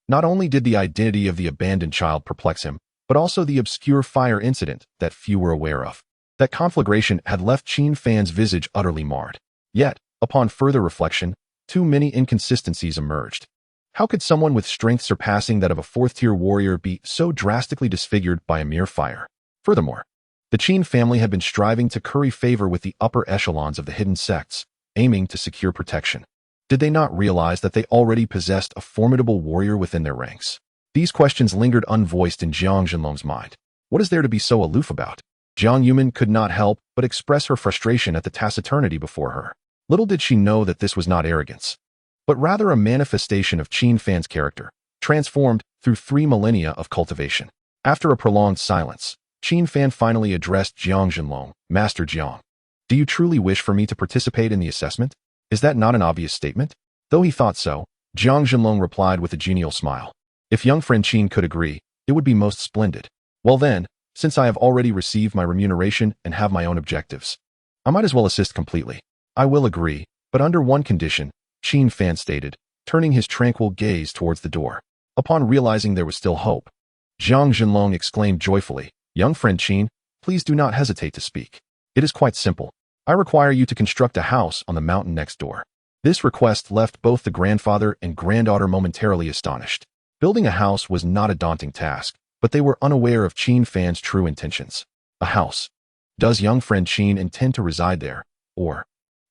not only did the identity of the abandoned child perplex him, but also the obscure fire incident that few were aware of. That conflagration had left Qin Fan's visage utterly marred. Yet, upon further reflection, too many inconsistencies emerged. How could someone with strength surpassing that of a fourth-tier warrior be so drastically disfigured by a mere fire? Furthermore, the Qin family had been striving to curry favor with the upper echelons of the hidden sects, aiming to secure protection. Did they not realize that they already possessed a formidable warrior within their ranks? These questions lingered unvoiced in Jiang Zhenlong's mind. What is there to be so aloof about? Jiang Yuman could not help but express her frustration at the taciturnity before her. Little did she know that this was not arrogance, but rather a manifestation of Qin Fan's character, transformed through 3 millennia of cultivation. After a prolonged silence, Qin Fan finally addressed Jiang Zhenlong, Master Jiang. Do you truly wish for me to participate in the assessment? Is that not an obvious statement? Though he thought so, Jiang Zhenlong replied with a genial smile. If young friend Qin could agree, it would be most splendid. Well then, since I have already received my remuneration and have my own objectives, I might as well assist completely. I will agree, but under one condition, Qin Fan stated, turning his tranquil gaze towards the door. Upon realizing there was still hope, Jiang Zhenlong exclaimed joyfully, Young friend Qin, please do not hesitate to speak. It is quite simple. I require you to construct a house on the mountain next door. This request left both the grandfather and granddaughter momentarily astonished. Building a house was not a daunting task, but they were unaware of Qin Fan's true intentions. A house. Does young friend Qin intend to reside there, or?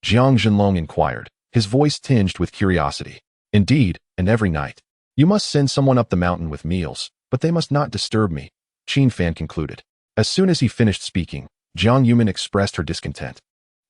Jiang Zhenlong inquired, his voice tinged with curiosity. Indeed, and every night. You must send someone up the mountain with meals, but they must not disturb me, Qin Fan concluded. As soon as he finished speaking, Jiang Yuman expressed her discontent.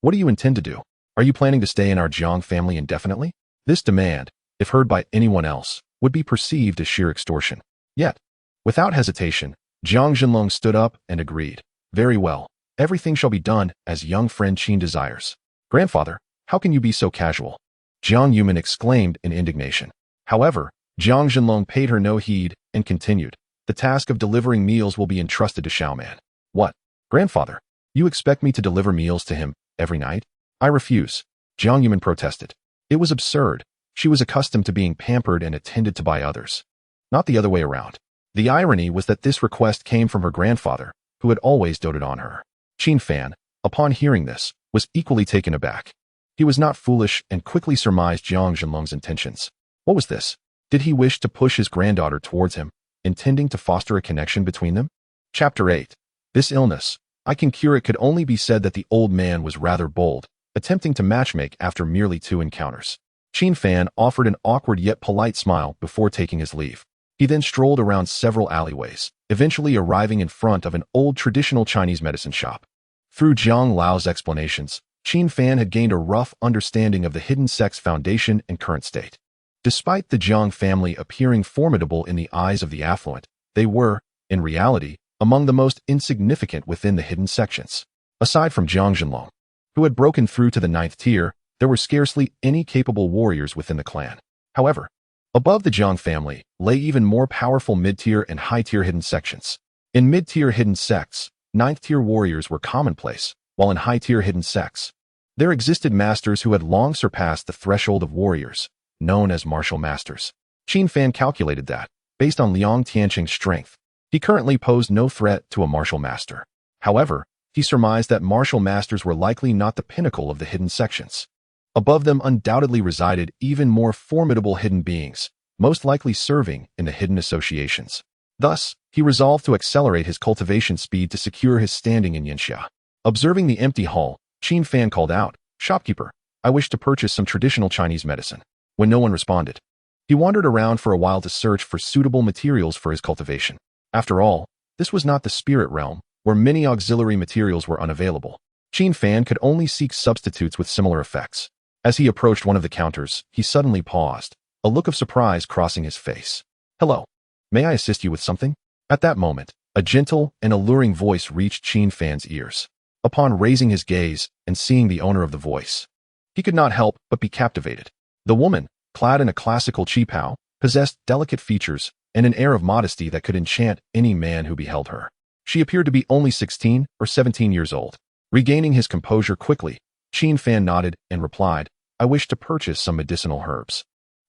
What do you intend to do? Are you planning to stay in our Jiang family indefinitely? This demand, if heard by anyone else, would be perceived as sheer extortion. Yet, without hesitation, Jiang Zhenlong stood up and agreed. Very well, everything shall be done as young friend Qin desires. Grandfather, how can you be so casual? Jiang Yuman exclaimed in indignation. However, Jiang Zhenlong paid her no heed and continued. The task of delivering meals will be entrusted to Xiaoman. What? Grandfather, you expect me to deliver meals to him every night? I refuse. Jiang Yuman protested. It was absurd. She was accustomed to being pampered and attended to by others, not the other way around. The irony was that this request came from her grandfather, who had always doted on her. Qin Fan, upon hearing this, was equally taken aback. He was not foolish and quickly surmised Jiang Zhenlong's intentions. What was this? Did he wish to push his granddaughter towards him, intending to foster a connection between them? Chapter 8. This illness, I can cure it. Could only be said that the old man was rather bold, attempting to matchmake after merely 2 encounters. Qin Fan offered an awkward yet polite smile before taking his leave. He then strolled around several alleyways, eventually arriving in front of an old traditional Chinese medicine shop. Through Jiang Lao's explanations, Qin Fan had gained a rough understanding of the hidden sect's foundation and current state. Despite the Jiang family appearing formidable in the eyes of the affluent, they were, in reality, among the most insignificant within the hidden sections. Aside from Jiang Zhenlong, who had broken through to the 9th tier, there were scarcely any capable warriors within the clan. However, above the Jiang family lay even more powerful mid-tier and high-tier hidden sections. In mid-tier hidden sects, 9th-tier warriors were commonplace, while in high-tier hidden sects, there existed masters who had long surpassed the threshold of warriors, known as martial masters. Qin Fan calculated that, based on Liang Tianqing's strength, he currently posed no threat to a martial master. However, he surmised that martial masters were likely not the pinnacle of the hidden sections. Above them undoubtedly resided even more formidable hidden beings, most likely serving in the hidden associations. Thus, he resolved to accelerate his cultivation speed to secure his standing in Yinxia. Observing the empty hall, Qin Fan called out, "Shopkeeper, I wish to purchase some traditional Chinese medicine." When no one responded, he wandered around for a while to search for suitable materials for his cultivation. After all, this was not the spirit realm, where many auxiliary materials were unavailable. Qin Fan could only seek substitutes with similar effects. As he approached one of the counters, he suddenly paused, a look of surprise crossing his face. "Hello. May I assist you with something?" At that moment, a gentle and alluring voice reached Qin Fan's ears. Upon raising his gaze and seeing the owner of the voice, he could not help but be captivated. The woman, clad in a classical qipao, possessed delicate features and an air of modesty that could enchant any man who beheld her. She appeared to be only 16 or 17 years old. Regaining his composure quickly, Qin Fan nodded and replied, "I wish to purchase some medicinal herbs.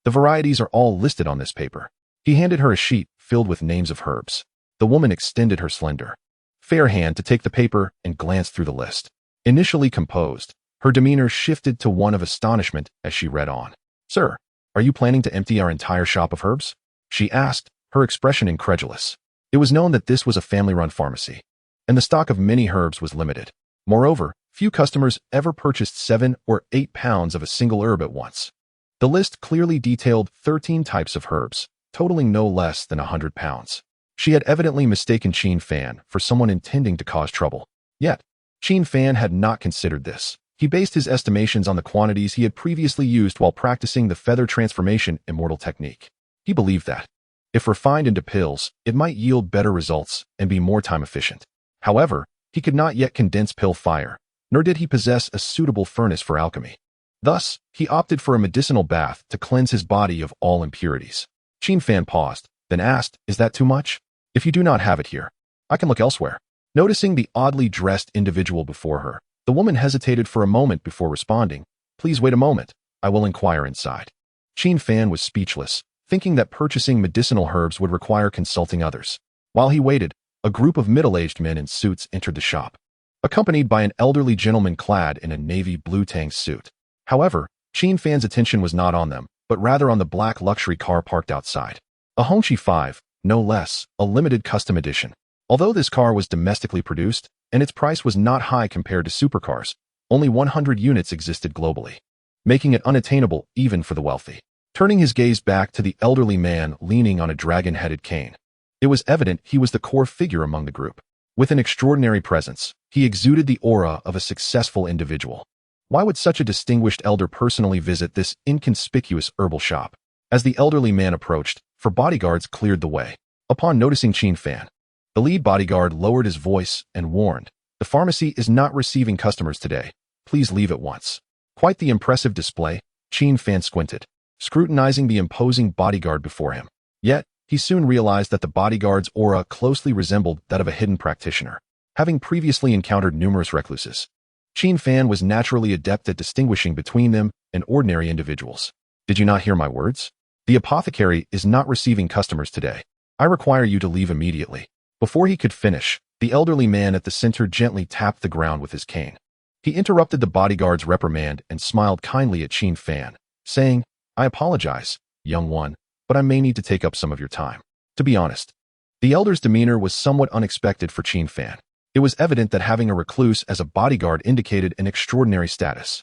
The varieties are all listed on this paper." He handed her a sheet filled with names of herbs. The woman extended her slender, fair hand to take the paper and glance through the list. Initially composed, her demeanor shifted to one of astonishment as she read on. "Sir, are you planning to empty our entire shop of herbs?" she asked, her expression incredulous. It was known that this was a family-run pharmacy, and the stock of many herbs was limited. Moreover, few customers ever purchased 7 or 8 pounds of a single herb at once. The list clearly detailed 13 types of herbs, totaling no less than 100 pounds. She had evidently mistaken Qin Fan for someone intending to cause trouble. Yet, Qin Fan had not considered this. He based his estimations on the quantities he had previously used while practicing the feather transformation Immortal technique. He believed that, if refined into pills, it might yield better results and be more time efficient. However, he could not yet condense pill fire, nor did he possess a suitable furnace for alchemy. Thus, he opted for a medicinal bath to cleanse his body of all impurities. Qin Fan paused, then asked, "Is that too much? If you do not have it here, I can look elsewhere." Noticing the oddly dressed individual before her, the woman hesitated for a moment before responding, "Please wait a moment, I will inquire inside." Qin Fan was speechless, thinking that purchasing medicinal herbs would require consulting others. While he waited, a group of middle-aged men in suits entered the shop, accompanied by an elderly gentleman clad in a navy blue tang suit. However, Qin Fan's attention was not on them, but rather on the black luxury car parked outside. A Hongqi 5, no less, a limited custom edition. Although this car was domestically produced, and its price was not high compared to supercars, only 100 units existed globally, making it unattainable even for the wealthy. Turning his gaze back to the elderly man leaning on a dragon-headed cane, it was evident he was the core figure among the group. With an extraordinary presence, he exuded the aura of a successful individual. Why would such a distinguished elder personally visit this inconspicuous herbal shop? As the elderly man approached, four bodyguards cleared the way. Upon noticing Qin Fan, the lead bodyguard lowered his voice and warned, "The pharmacy is not receiving customers today. Please leave at once." Quite the impressive display, Qin Fan squinted, scrutinizing the imposing bodyguard before him. Yet, he soon realized that the bodyguard's aura closely resembled that of a hidden practitioner. Having previously encountered numerous recluses, Qin Fan was naturally adept at distinguishing between them and ordinary individuals. "Did you not hear my words? The apothecary is not receiving customers today. I require you to leave immediately." Before he could finish, the elderly man at the center gently tapped the ground with his cane. He interrupted the bodyguard's reprimand and smiled kindly at Qin Fan, saying, "I apologize, young one, but I may need to take up some of your time." To be honest, the elder's demeanor was somewhat unexpected for Qin Fan. It was evident that having a recluse as a bodyguard indicated an extraordinary status.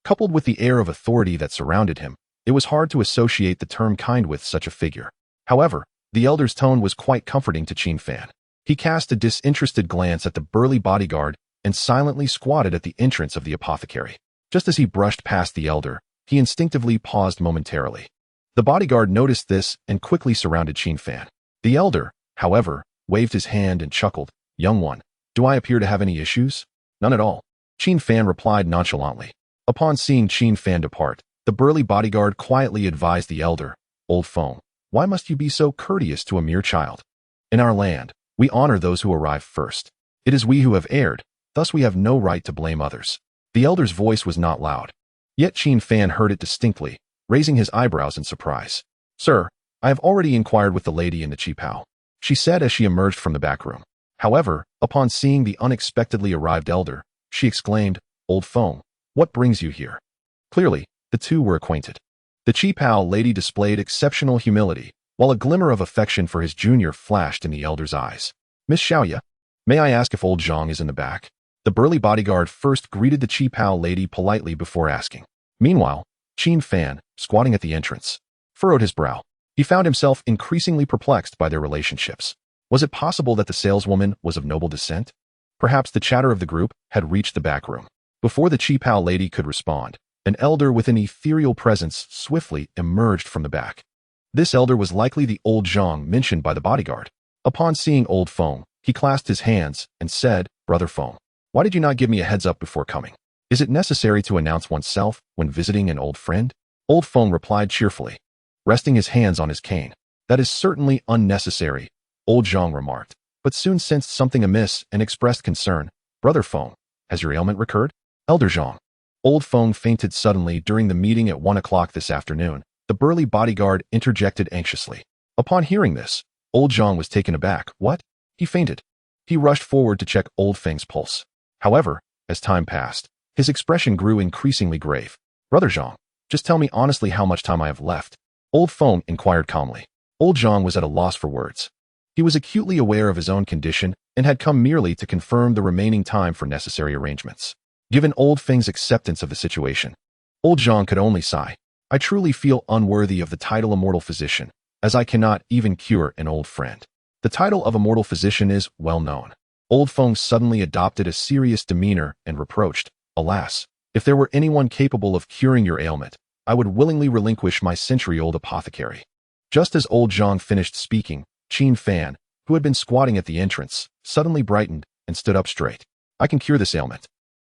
Coupled with the air of authority that surrounded him, it was hard to associate the term kind with such a figure. However, the elder's tone was quite comforting to Qin Fan. He cast a disinterested glance at the burly bodyguard and silently squatted at the entrance of the apothecary. Just as he brushed past the elder, he instinctively paused momentarily. The bodyguard noticed this and quickly surrounded Qin Fan. The elder, however, waved his hand and chuckled, "Young one, do I appear to have any issues?" "None at all," Qin Fan replied nonchalantly. Upon seeing Qin Fan depart, the burly bodyguard quietly advised the elder, "Old foe, why must you be so courteous to a mere child? In our land, we honor those who arrive first. It is we who have erred, thus we have no right to blame others." The elder's voice was not loud, yet Qin Fan heard it distinctly, raising his eyebrows in surprise. "Sir, I have already inquired with the lady in the qipao," she said as she emerged from the back room. However, upon seeing the unexpectedly arrived elder, she exclaimed, "Old foe, what brings you here?" Clearly, the two were acquainted. The qipao lady displayed exceptional humility, while a glimmer of affection for his junior flashed in the elder's eyes. "Miss Xiaoya, may I ask if old Zhang is in the back?" The burly bodyguard first greeted the qipao lady politely before asking. Meanwhile, Qin Fan, squatting at the entrance, furrowed his brow. He found himself increasingly perplexed by their relationships. Was it possible that the saleswoman was of noble descent? Perhaps the chatter of the group had reached the back room. Before the Qipao lady could respond, an elder with an ethereal presence swiftly emerged from the back. This elder was likely the old Zhang mentioned by the bodyguard. Upon seeing old Feng, he clasped his hands and said, "Brother Feng, why did you not give me a heads up before coming? Is it necessary to announce oneself when visiting an old friend?" Old Feng replied cheerfully, resting his hands on his cane. "That is certainly unnecessary," old Zhang remarked, but soon sensed something amiss and expressed concern. "Brother Feng, has your ailment recurred?" "Elder Zhang." Old Feng fainted suddenly during the meeting at 1 o'clock this afternoon. The burly bodyguard interjected anxiously. Upon hearing this, old Zhang was taken aback. "What? He fainted." He rushed forward to check old Feng's pulse. However, as time passed, his expression grew increasingly grave. "Brother Zhang, just tell me honestly how much time I have left." Old Feng inquired calmly. Old Zhang was at a loss for words. He was acutely aware of his own condition and had come merely to confirm the remaining time for necessary arrangements. Given old Feng's acceptance of the situation, old Zhang could only sigh. "I truly feel unworthy of the title Immortal Physician, as I cannot even cure an old friend." The title of Immortal Physician is well known. Old Feng suddenly adopted a serious demeanor and reproached, "Alas, if there were anyone capable of curing your ailment, I would willingly relinquish my century-old apothecary." Just as old Zhang finished speaking, Qin Fan, who had been squatting at the entrance, suddenly brightened and stood up straight. "I can cure this ailment."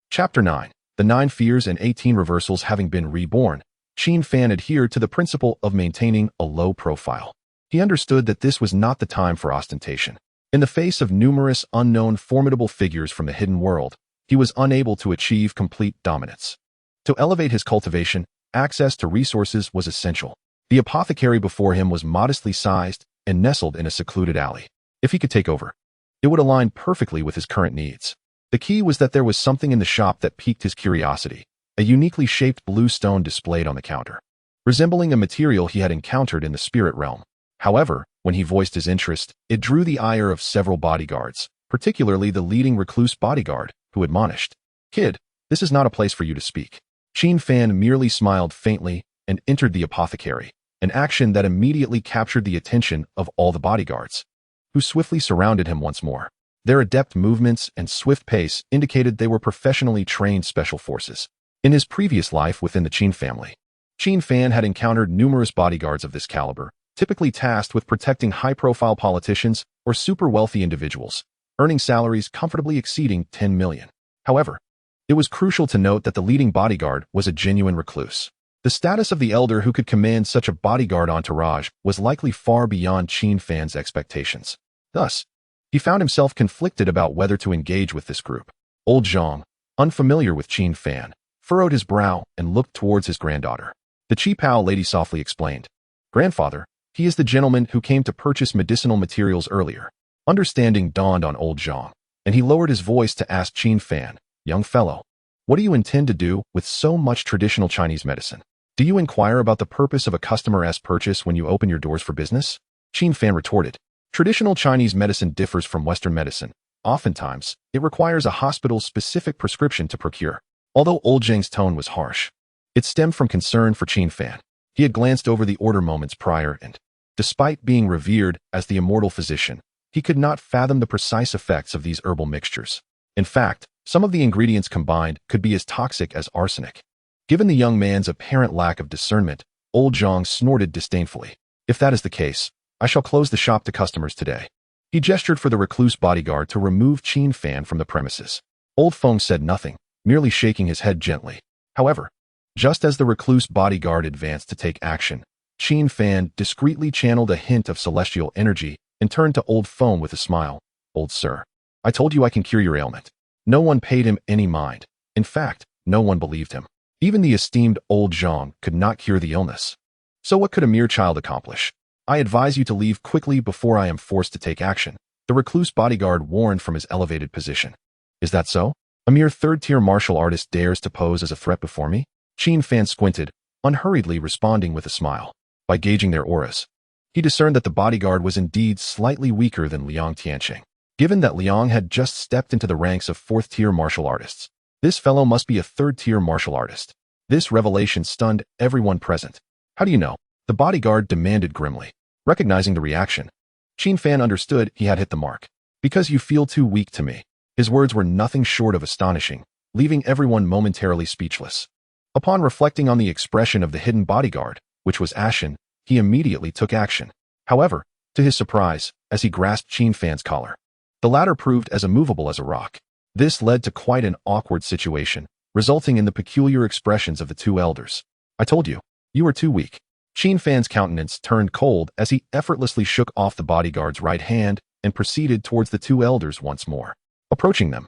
Chapter 9. The 9 Fears and 18 Reversals. Having been reborn, Qin Fan adhered to the principle of maintaining a low profile. He understood that this was not the time for ostentation. In the face of numerous unknown formidable figures from the hidden world, he was unable to achieve complete dominance. To elevate his cultivation, access to resources was essential. The apothecary before him was modestly sized and nestled in a secluded alley. If he could take over, it would align perfectly with his current needs. The key was that there was something in the shop that piqued his curiosity. A uniquely shaped blue stone displayed on the counter, resembling a material he had encountered in the spirit realm. However, when he voiced his interest, it drew the ire of several bodyguards, particularly the leading recluse bodyguard, who admonished, "Kid, this is not a place for you to speak." Qin Fan merely smiled faintly and entered the apothecary, an action that immediately captured the attention of all the bodyguards, who swiftly surrounded him once more. Their adept movements and swift pace indicated they were professionally trained special forces. In his previous life within the Qin family, Qin Fan had encountered numerous bodyguards of this caliber, typically tasked with protecting high-profile politicians or super-wealthy individuals, earning salaries comfortably exceeding 10 million. However, it was crucial to note that the leading bodyguard was a genuine recluse. The status of the elder who could command such a bodyguard entourage was likely far beyond Qin Fan's expectations. Thus, he found himself conflicted about whether to engage with this group. Old Zhang, unfamiliar with Qin Fan, furrowed his brow and looked towards his granddaughter. The Qipao lady softly explained, "Grandfather, he is the gentleman who came to purchase medicinal materials earlier." Understanding dawned on old Zhang, and he lowered his voice to ask Qin Fan, "Young fellow, what do you intend to do with so much traditional Chinese medicine? Do you inquire about the purpose of a customer's purchase when you open your doors for business?" Qin Fan retorted, "Traditional Chinese medicine differs from Western medicine. Oftentimes, it requires a hospital's specific prescription to procure." Although old Zhang's tone was harsh, it stemmed from concern for Qin Fan. He had glanced over the order moments prior and, despite being revered as the immortal physician, he could not fathom the precise effects of these herbal mixtures. In fact, some of the ingredients combined could be as toxic as arsenic. Given the young man's apparent lack of discernment, old Zhang snorted disdainfully. "If that is the case, I shall close the shop to customers today." He gestured for the recluse bodyguard to remove Qin Fan from the premises. Old Feng said nothing, merely shaking his head gently. However, just as the recluse bodyguard advanced to take action, Qin Fan discreetly channeled a hint of celestial energy and turned to old Feng with a smile. "Old sir, I told you I can cure your ailment." No one paid him any mind. In fact, no one believed him. Even the esteemed old Zhang could not cure the illness. So what could a mere child accomplish? "I advise you to leave quickly before I am forced to take action," the recluse bodyguard warned from his elevated position. "Is that so? A mere third-tier martial artist dares to pose as a threat before me?" Qin Fan squinted, unhurriedly responding with a smile. By gauging their auras, he discerned that the bodyguard was indeed slightly weaker than Liang Tianqing. Given that Liang had just stepped into the ranks of fourth-tier martial artists, this fellow must be a third-tier martial artist. This revelation stunned everyone present. "How do you know?" the bodyguard demanded grimly. Recognizing the reaction, Qin Fan understood he had hit the mark. "Because you feel too weak to me." His words were nothing short of astonishing, leaving everyone momentarily speechless. Upon reflecting on the expression of the hidden bodyguard, which was ashen, he immediately took action. However, to his surprise, as he grasped Qin Fan's collar, the latter proved as immovable as a rock. This led to quite an awkward situation, resulting in the peculiar expressions of the two elders. "I told you, you were too weak." Qin Fan's countenance turned cold as he effortlessly shook off the bodyguard's right hand and proceeded towards the two elders once more. Approaching them,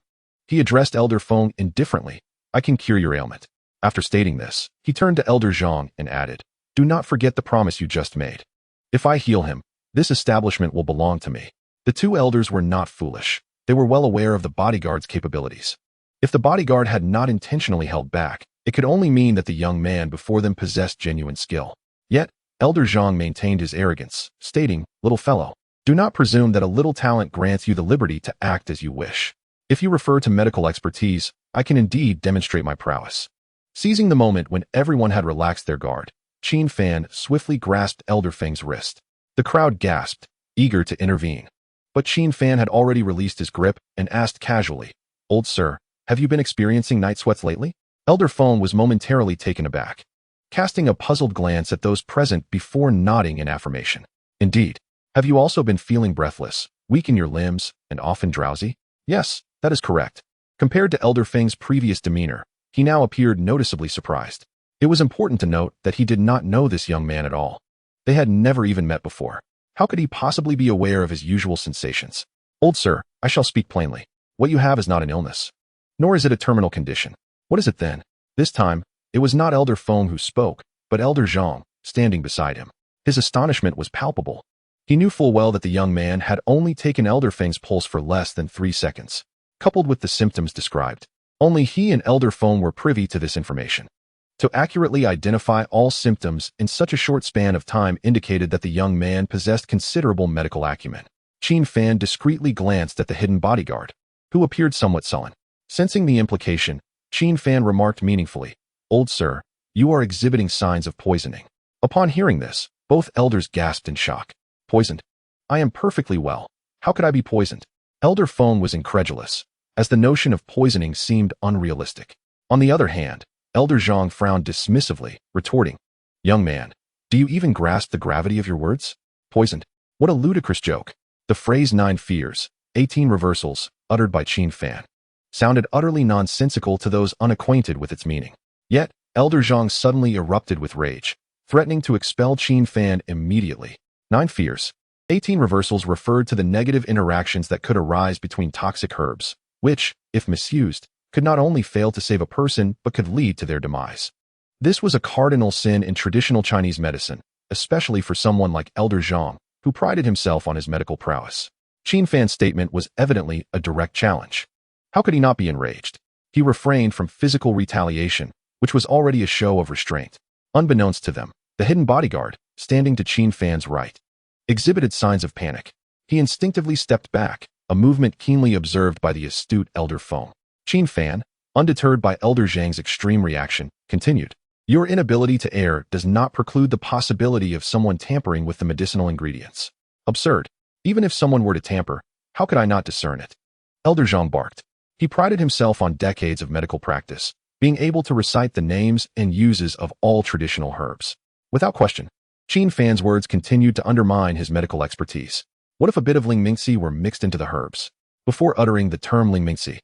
he addressed Elder Feng indifferently. "I can cure your ailment." After stating this, he turned to Elder Zhang and added, "Do not forget the promise you just made. If I heal him, this establishment will belong to me." The two elders were not foolish. They were well aware of the bodyguard's capabilities. If the bodyguard had not intentionally held back, it could only mean that the young man before them possessed genuine skill. Yet, Elder Zhang maintained his arrogance, stating, "Little fellow, do not presume that a little talent grants you the liberty to act as you wish. If you refer to medical expertise, I can indeed demonstrate my prowess." Seizing the moment when everyone had relaxed their guard, Qin Fan swiftly grasped Elder Feng's wrist. The crowd gasped, eager to intervene. But Qin Fan had already released his grip and asked casually, "Old sir, have you been experiencing night sweats lately?" Elder Feng was momentarily taken aback, casting a puzzled glance at those present before nodding in affirmation. "Indeed. Have you also been feeling breathless, weak in your limbs, and often drowsy?" "Yes, that is correct." Compared to Elder Feng's previous demeanor, he now appeared noticeably surprised. It was important to note that he did not know this young man at all. They had never even met before. How could he possibly be aware of his usual sensations? "Old sir, I shall speak plainly. What you have is not an illness. Nor is it a terminal condition." "What is it then?" This time, it was not Elder Feng who spoke, but Elder Zhang, standing beside him. His astonishment was palpable. He knew full well that the young man had only taken Elder Feng's pulse for less than 3 seconds, coupled with the symptoms described. Only he and Elder Feng were privy to this information. To accurately identify all symptoms in such a short span of time indicated that the young man possessed considerable medical acumen. Qin Fan discreetly glanced at the hidden bodyguard, who appeared somewhat sullen. Sensing the implication, Qin Fan remarked meaningfully, "Old sir, you are exhibiting signs of poisoning." Upon hearing this, both elders gasped in shock. "Poisoned? I am perfectly well. How could I be poisoned?" Elder Feng was incredulous, as the notion of poisoning seemed unrealistic. On the other hand, Elder Zhang frowned dismissively, retorting, "Young man, do you even grasp the gravity of your words? Poisoned? What a ludicrous joke." The phrase 9 fears, 18 reversals, uttered by Qin Fan, sounded utterly nonsensical to those unacquainted with its meaning. Yet, Elder Zhang suddenly erupted with rage, threatening to expel Qin Fan immediately. 9 fears, 18 reversals referred to the negative interactions that could arise between toxic herbs, which, if misused, could not only fail to save a person but could lead to their demise. This was a cardinal sin in traditional Chinese medicine, especially for someone like Elder Zhang, who prided himself on his medical prowess. Qin Fan's statement was evidently a direct challenge. How could he not be enraged? He refrained from physical retaliation, which was already a show of restraint. Unbeknownst to them, the hidden bodyguard, standing to Qin Fan's right, exhibited signs of panic. He instinctively stepped back, a movement keenly observed by the astute Elder Feng. Qin Fan, undeterred by Elder Zhang's extreme reaction, continued, "Your inability to err does not preclude the possibility of someone tampering with the medicinal ingredients. Absurd. Even if someone were to tamper, how could I not discern it?" Elder Zhang barked. He prided himself on decades of medical practice, being able to recite the names and uses of all traditional herbs. Without question, Qin Fan's words continued to undermine his medical expertise. What if a bit of Lingmingxi were mixed into the herbs? Before uttering the term Lingmingxi,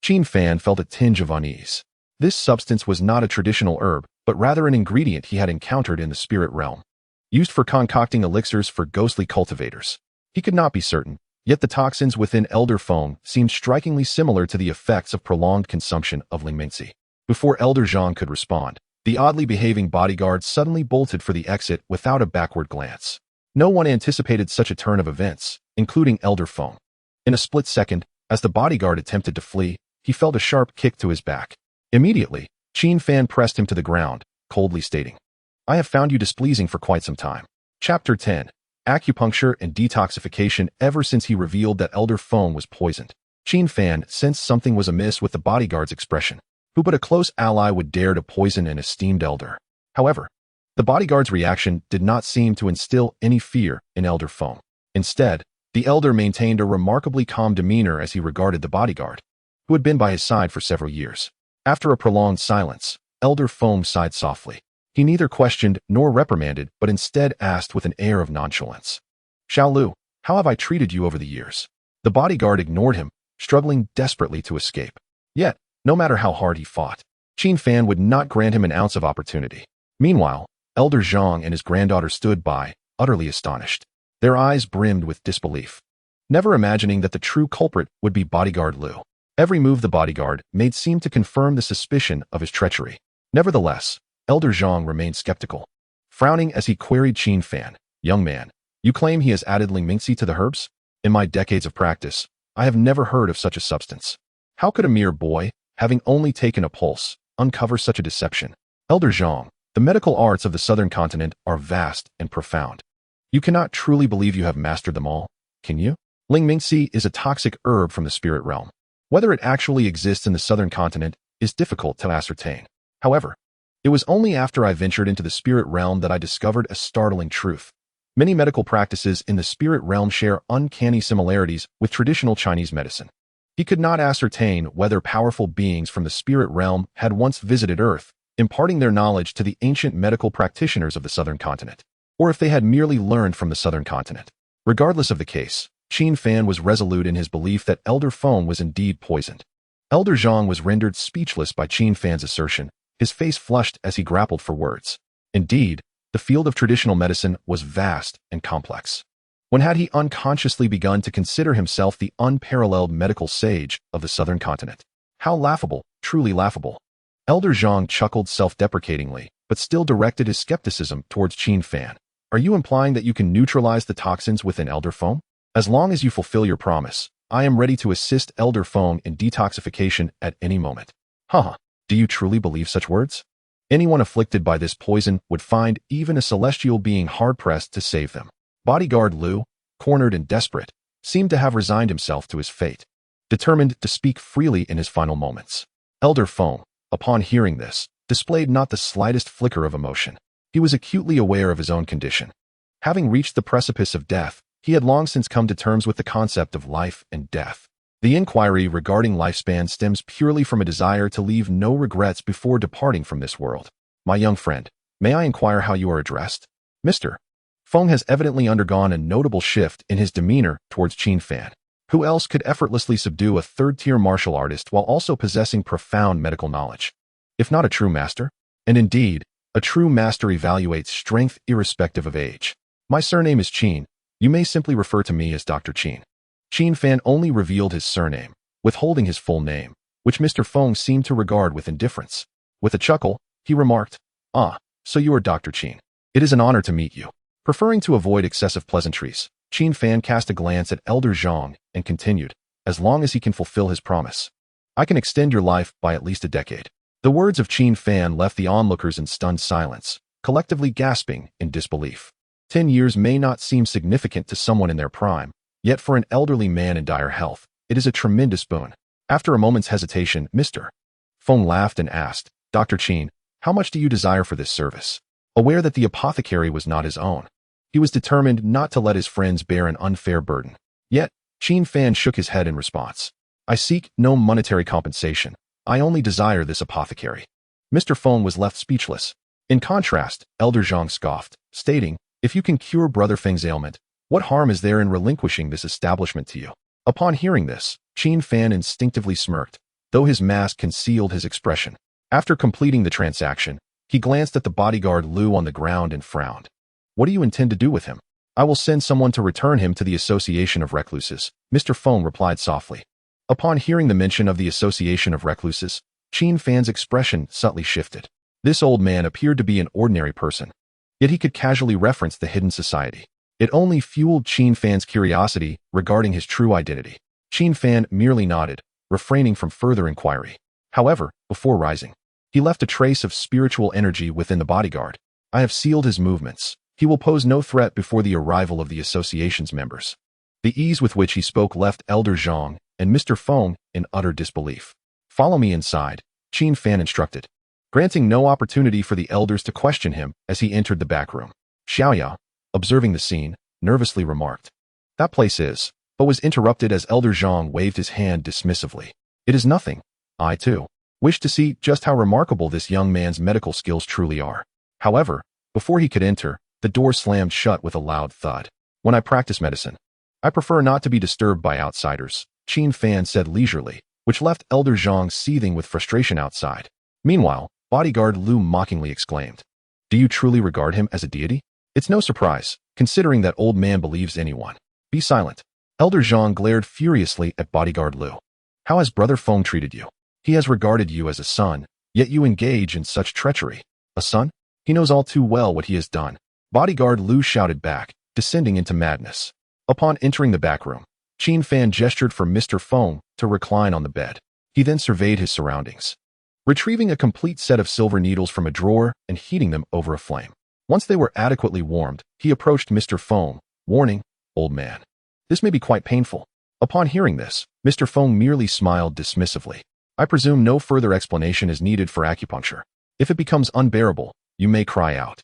Qin Fan felt a tinge of unease. This substance was not a traditional herb, but rather an ingredient he had encountered in the spirit realm, used for concocting elixirs for ghostly cultivators. He could not be certain, yet the toxins within Elder Feng seemed strikingly similar to the effects of prolonged consumption of Lingmingxi. Before Elder Zhang could respond, the oddly behaving bodyguard suddenly bolted for the exit without a backward glance. No one anticipated such a turn of events, including Elder Feng. In a split second, as the bodyguard attempted to flee, he felt a sharp kick to his back. Immediately, Qin Fan pressed him to the ground, coldly stating, "I have found you displeasing for quite some time." Chapter 10. Acupuncture and Detoxification. Ever since he revealed that Elder Feng was poisoned, Qin Fan sensed something was amiss with the bodyguard's expression. Who but a close ally would dare to poison an esteemed elder? However, the bodyguard's reaction did not seem to instill any fear in Elder Feng. Instead, the elder maintained a remarkably calm demeanor as he regarded the bodyguard. who had been by his side for several years. After a prolonged silence, Elder Feng sighed softly. He neither questioned nor reprimanded, but instead asked with an air of nonchalance. Xiaolu, how have I treated you over the years? The bodyguard ignored him, struggling desperately to escape. Yet, no matter how hard he fought, Qin Fan would not grant him an ounce of opportunity. Meanwhile, Elder Zhang and his granddaughter stood by, utterly astonished. Their eyes brimmed with disbelief, never imagining that the true culprit would be bodyguard Lu. Every move the bodyguard made seemed to confirm the suspicion of his treachery. Nevertheless, Elder Zhang remained skeptical, frowning as he queried Qin Fan. Young man, you claim he has added Lingmingxi to the herbs? In my decades of practice, I have never heard of such a substance. How could a mere boy, having only taken a pulse, uncover such a deception? Elder Zhang, the medical arts of the southern continent are vast and profound. You cannot truly believe you have mastered them all, can you? Lingmingxi is a toxic herb from the spirit realm. Whether it actually exists in the southern continent is difficult to ascertain. However, it was only after I ventured into the spirit realm that I discovered a startling truth. Many medical practices in the spirit realm share uncanny similarities with traditional Chinese medicine. He could not ascertain whether powerful beings from the spirit realm had once visited Earth, imparting their knowledge to the ancient medical practitioners of the southern continent, or if they had merely learned from the southern continent. Regardless of the case, Qin Fan was resolute in his belief that Elder Feng was indeed poisoned. Elder Zhang was rendered speechless by Qin Fan's assertion, his face flushed as he grappled for words. Indeed, the field of traditional medicine was vast and complex. When had he unconsciously begun to consider himself the unparalleled medical sage of the southern continent? How laughable, truly laughable. Elder Zhang chuckled self-deprecatingly, but still directed his skepticism towards Qin Fan. Are you implying that you can neutralize the toxins within Elder Feng? As long as you fulfill your promise, I am ready to assist Elder Feng in detoxification at any moment. Haha, do you truly believe such words? Anyone afflicted by this poison would find even a celestial being hard-pressed to save them. Bodyguard Lu, cornered and desperate, seemed to have resigned himself to his fate, determined to speak freely in his final moments. Elder Feng, upon hearing this, displayed not the slightest flicker of emotion. He was acutely aware of his own condition. Having reached the precipice of death, he had long since come to terms with the concept of life and death. The inquiry regarding lifespan stems purely from a desire to leave no regrets before departing from this world. My young friend, may I inquire how you are addressed? Mr. Feng has evidently undergone a notable shift in his demeanor towards Qin Fan. Who else could effortlessly subdue a third-tier martial artist while also possessing profound medical knowledge? If not a true master? And indeed, a true master evaluates strength irrespective of age. My surname is Qin. You may simply refer to me as Dr. Qin. Qin Fan only revealed his surname, withholding his full name, which Mr. Feng seemed to regard with indifference. With a chuckle, he remarked, "Ah, so you are Dr. Qin. It is an honor to meet you." Preferring to avoid excessive pleasantries, Qin Fan cast a glance at Elder Zhang and continued, "As long as he can fulfill his promise, I can extend your life by at least a decade." The words of Qin Fan left the onlookers in stunned silence, collectively gasping in disbelief. 10 years may not seem significant to someone in their prime, yet for an elderly man in dire health, it is a tremendous boon. After a moment's hesitation, Mr. Feng laughed and asked, "Dr. Qin, how much do you desire for this service?" Aware that the apothecary was not his own, he was determined not to let his friends bear an unfair burden. Yet, Qin Fan shook his head in response. "I seek no monetary compensation. I only desire this apothecary." Mr. Feng was left speechless. In contrast, Elder Zhang scoffed, stating, "If you can cure Brother Feng's ailment, what harm is there in relinquishing this establishment to you?" Upon hearing this, Qin Fan instinctively smirked, though his mask concealed his expression. After completing the transaction, he glanced at the bodyguard Lu on the ground and frowned. "What do you intend to do with him?" "I will send someone to return him to the Association of Recluses," Mr. Feng replied softly. Upon hearing the mention of the Association of Recluses, Qin Fan's expression subtly shifted. This old man appeared to be an ordinary person, yet he could casually reference the hidden society. It only fueled Qin Fan's curiosity regarding his true identity. Qin Fan merely nodded, refraining from further inquiry. However, before rising, he left a trace of spiritual energy within the bodyguard. "I have sealed his movements. He will pose no threat before the arrival of the association's members." The ease with which he spoke left Elder Zhang and Mr. Feng in utter disbelief. "Follow me inside," Qin Fan instructed, granting no opportunity for the elders to question him as he entered the back room. Xiaoya, observing the scene, nervously remarked, "That place is," but was interrupted as Elder Zhang waved his hand dismissively. It is nothing. I, too, wish to see just how remarkable this young man's medical skills truly are. However, before he could enter, the door slammed shut with a loud thud. When I practice medicine, I prefer not to be disturbed by outsiders, Qin Fan said leisurely, which left Elder Zhang seething with frustration outside. Meanwhile, bodyguard Lu mockingly exclaimed, "Do you truly regard him as a deity? It's no surprise, considering that old man believes anyone." "Be silent." Elder Zhang glared furiously at bodyguard Lu. "How has Brother Feng treated you? He has regarded you as a son, yet you engage in such treachery. A son? He knows all too well what he has done." Bodyguard Lu shouted back, descending into madness. Upon entering the back room, Qin Fan gestured for Mr. Feng to recline on the bed. He then surveyed his surroundings, retrieving a complete set of silver needles from a drawer and heating them over a flame. Once they were adequately warmed, he approached Mr. Feng, warning, "Old man, this may be quite painful." Upon hearing this, Mr. Feng merely smiled dismissively. "I presume no further explanation is needed for acupuncture. If it becomes unbearable, you may cry out."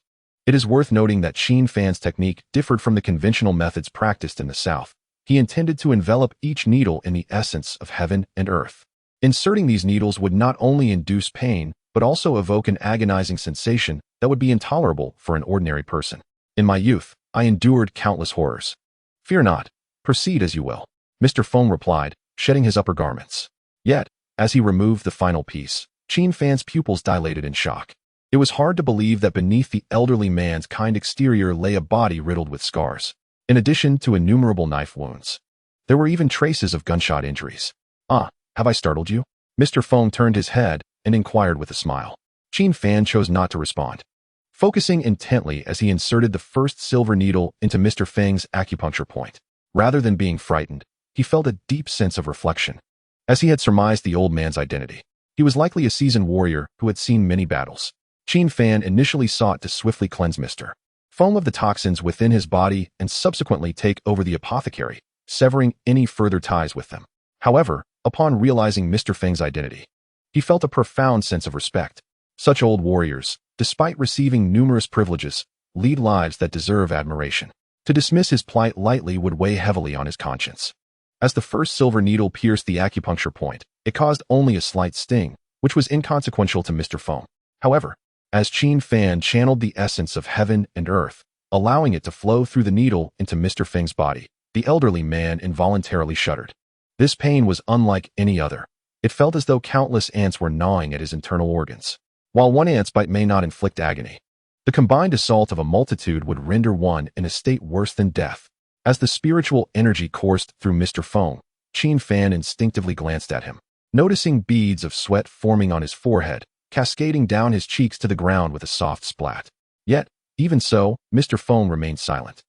It is worth noting that Qin Fan's technique differed from the conventional methods practiced in the South. He intended to envelop each needle in the essence of heaven and earth. Inserting these needles would not only induce pain, but also evoke an agonizing sensation that would be intolerable for an ordinary person. "In my youth, I endured countless horrors." "Fear not. Proceed as you will," Mr. Feng replied, shedding his upper garments. Yet, as he removed the final piece, Qin Fan's pupils dilated in shock. It was hard to believe that beneath the elderly man's kind exterior lay a body riddled with scars. In addition to innumerable knife wounds, there were even traces of gunshot injuries. "Ah, have I startled you?" Mr. Feng turned his head and inquired with a smile. Qin Fan chose not to respond, focusing intently as he inserted the first silver needle into Mr. Feng's acupuncture point. Rather than being frightened, he felt a deep sense of reflection. As he had surmised the old man's identity, he was likely a seasoned warrior who had seen many battles. Qin Fan initially sought to swiftly cleanse Mr. Feng of the toxins within his body and subsequently take over the apothecary, severing any further ties with them. However, upon realizing Mr. Feng's identity, he felt a profound sense of respect. Such old warriors, despite receiving numerous privileges, lead lives that deserve admiration. To dismiss his plight lightly would weigh heavily on his conscience. As the first silver needle pierced the acupuncture point, it caused only a slight sting, which was inconsequential to Mr. Feng. However, as Qin Fan channeled the essence of heaven and earth, allowing it to flow through the needle into Mr. Feng's body, the elderly man involuntarily shuddered. This pain was unlike any other. It felt as though countless ants were gnawing at his internal organs. While one ant's bite may not inflict agony, the combined assault of a multitude would render one in a state worse than death. As the spiritual energy coursed through Mr. Feng, Qin Fan instinctively glanced at him, noticing beads of sweat forming on his forehead, cascading down his cheeks to the ground with a soft splat. Yet, even so, Mr. Feng remained silent,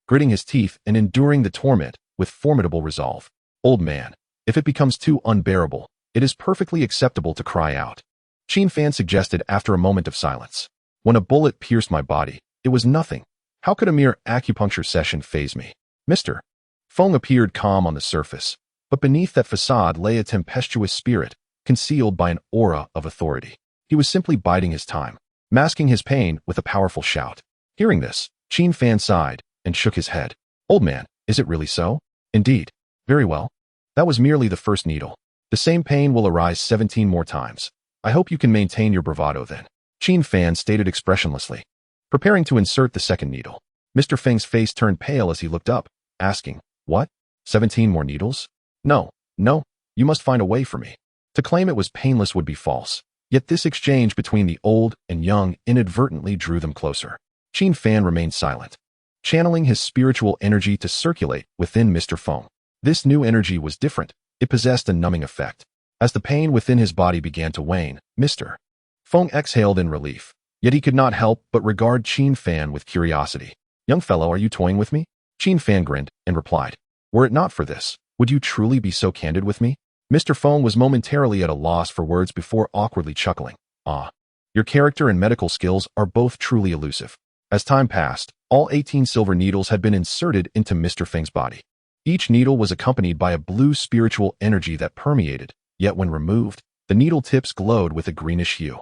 gritting his teeth and enduring the torment with formidable resolve. "Old man, if it becomes too unbearable, it is perfectly acceptable to cry out," Qin Fan suggested after a moment of silence. "When a bullet pierced my body, it was nothing. How could a mere acupuncture session faze me?" Mr. Feng appeared calm on the surface, but beneath that facade lay a tempestuous spirit, concealed by an aura of authority. He was simply biding his time, masking his pain with a powerful shout. Hearing this, Qin Fan sighed and shook his head. "Old man, is it really so?" "Indeed. Very well. That was merely the first needle. The same pain will arise 17 more times. I hope you can maintain your bravado then," Qin Fan stated expressionlessly. Preparing to insert the second needle, Mr. Feng's face turned pale as he looked up, asking, "What? 17 more needles? No, no, you must find a way for me." To claim it was painless would be false. Yet this exchange between the old and young inadvertently drew them closer. Qin Fan remained silent, channeling his spiritual energy to circulate within Mr. Feng. This new energy was different. It possessed a numbing effect. As the pain within his body began to wane, Mr. Feng exhaled in relief. Yet he could not help but regard Qin Fan with curiosity. "Young fellow, are you toying with me?" Qin Fan grinned and replied, "Were it not for this, would you truly be so candid with me?" Mr. Feng was momentarily at a loss for words before awkwardly chuckling. "Ah, your character and medical skills are both truly elusive." As time passed, all 18 silver needles had been inserted into Mr. Feng's body. Each needle was accompanied by a blue spiritual energy that permeated, yet when removed, the needle tips glowed with a greenish hue.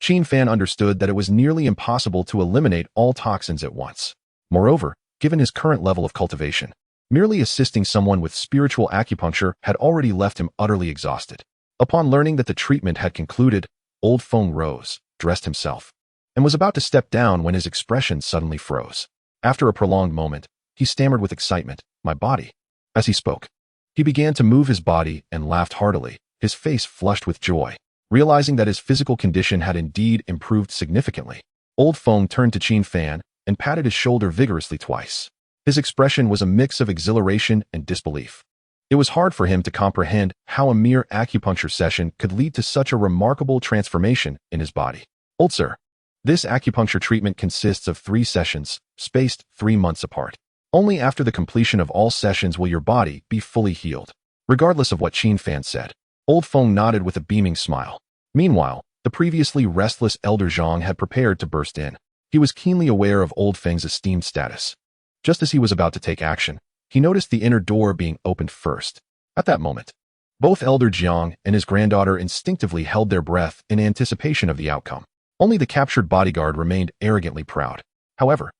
Qin Fan understood that it was nearly impossible to eliminate all toxins at once. Moreover, given his current level of cultivation, merely assisting someone with spiritual acupuncture had already left him utterly exhausted. Upon learning that the treatment had concluded, Old Feng rose, dressed himself, and was about to step down when his expression suddenly froze. After a prolonged moment, he stammered with excitement, "My body." As he spoke, he began to move his body and laughed heartily, his face flushed with joy, realizing that his physical condition had indeed improved significantly. Old Feng turned to Qin Fan and patted his shoulder vigorously twice. His expression was a mix of exhilaration and disbelief. It was hard for him to comprehend how a mere acupuncture session could lead to such a remarkable transformation in his body. "Old sir, this acupuncture treatment consists of 3 sessions, spaced 3 months apart. Only after the completion of all sessions will your body be fully healed." Regardless of what Qin Fan said, Old Feng nodded with a beaming smile. Meanwhile, the previously restless Elder Zhang had prepared to burst in. He was keenly aware of Old Feng's esteemed status. Just as he was about to take action, he noticed the inner door being opened first. At that moment, both Elder Jiang and his granddaughter instinctively held their breath in anticipation of the outcome. Only the captured bodyguard remained arrogantly proud. However,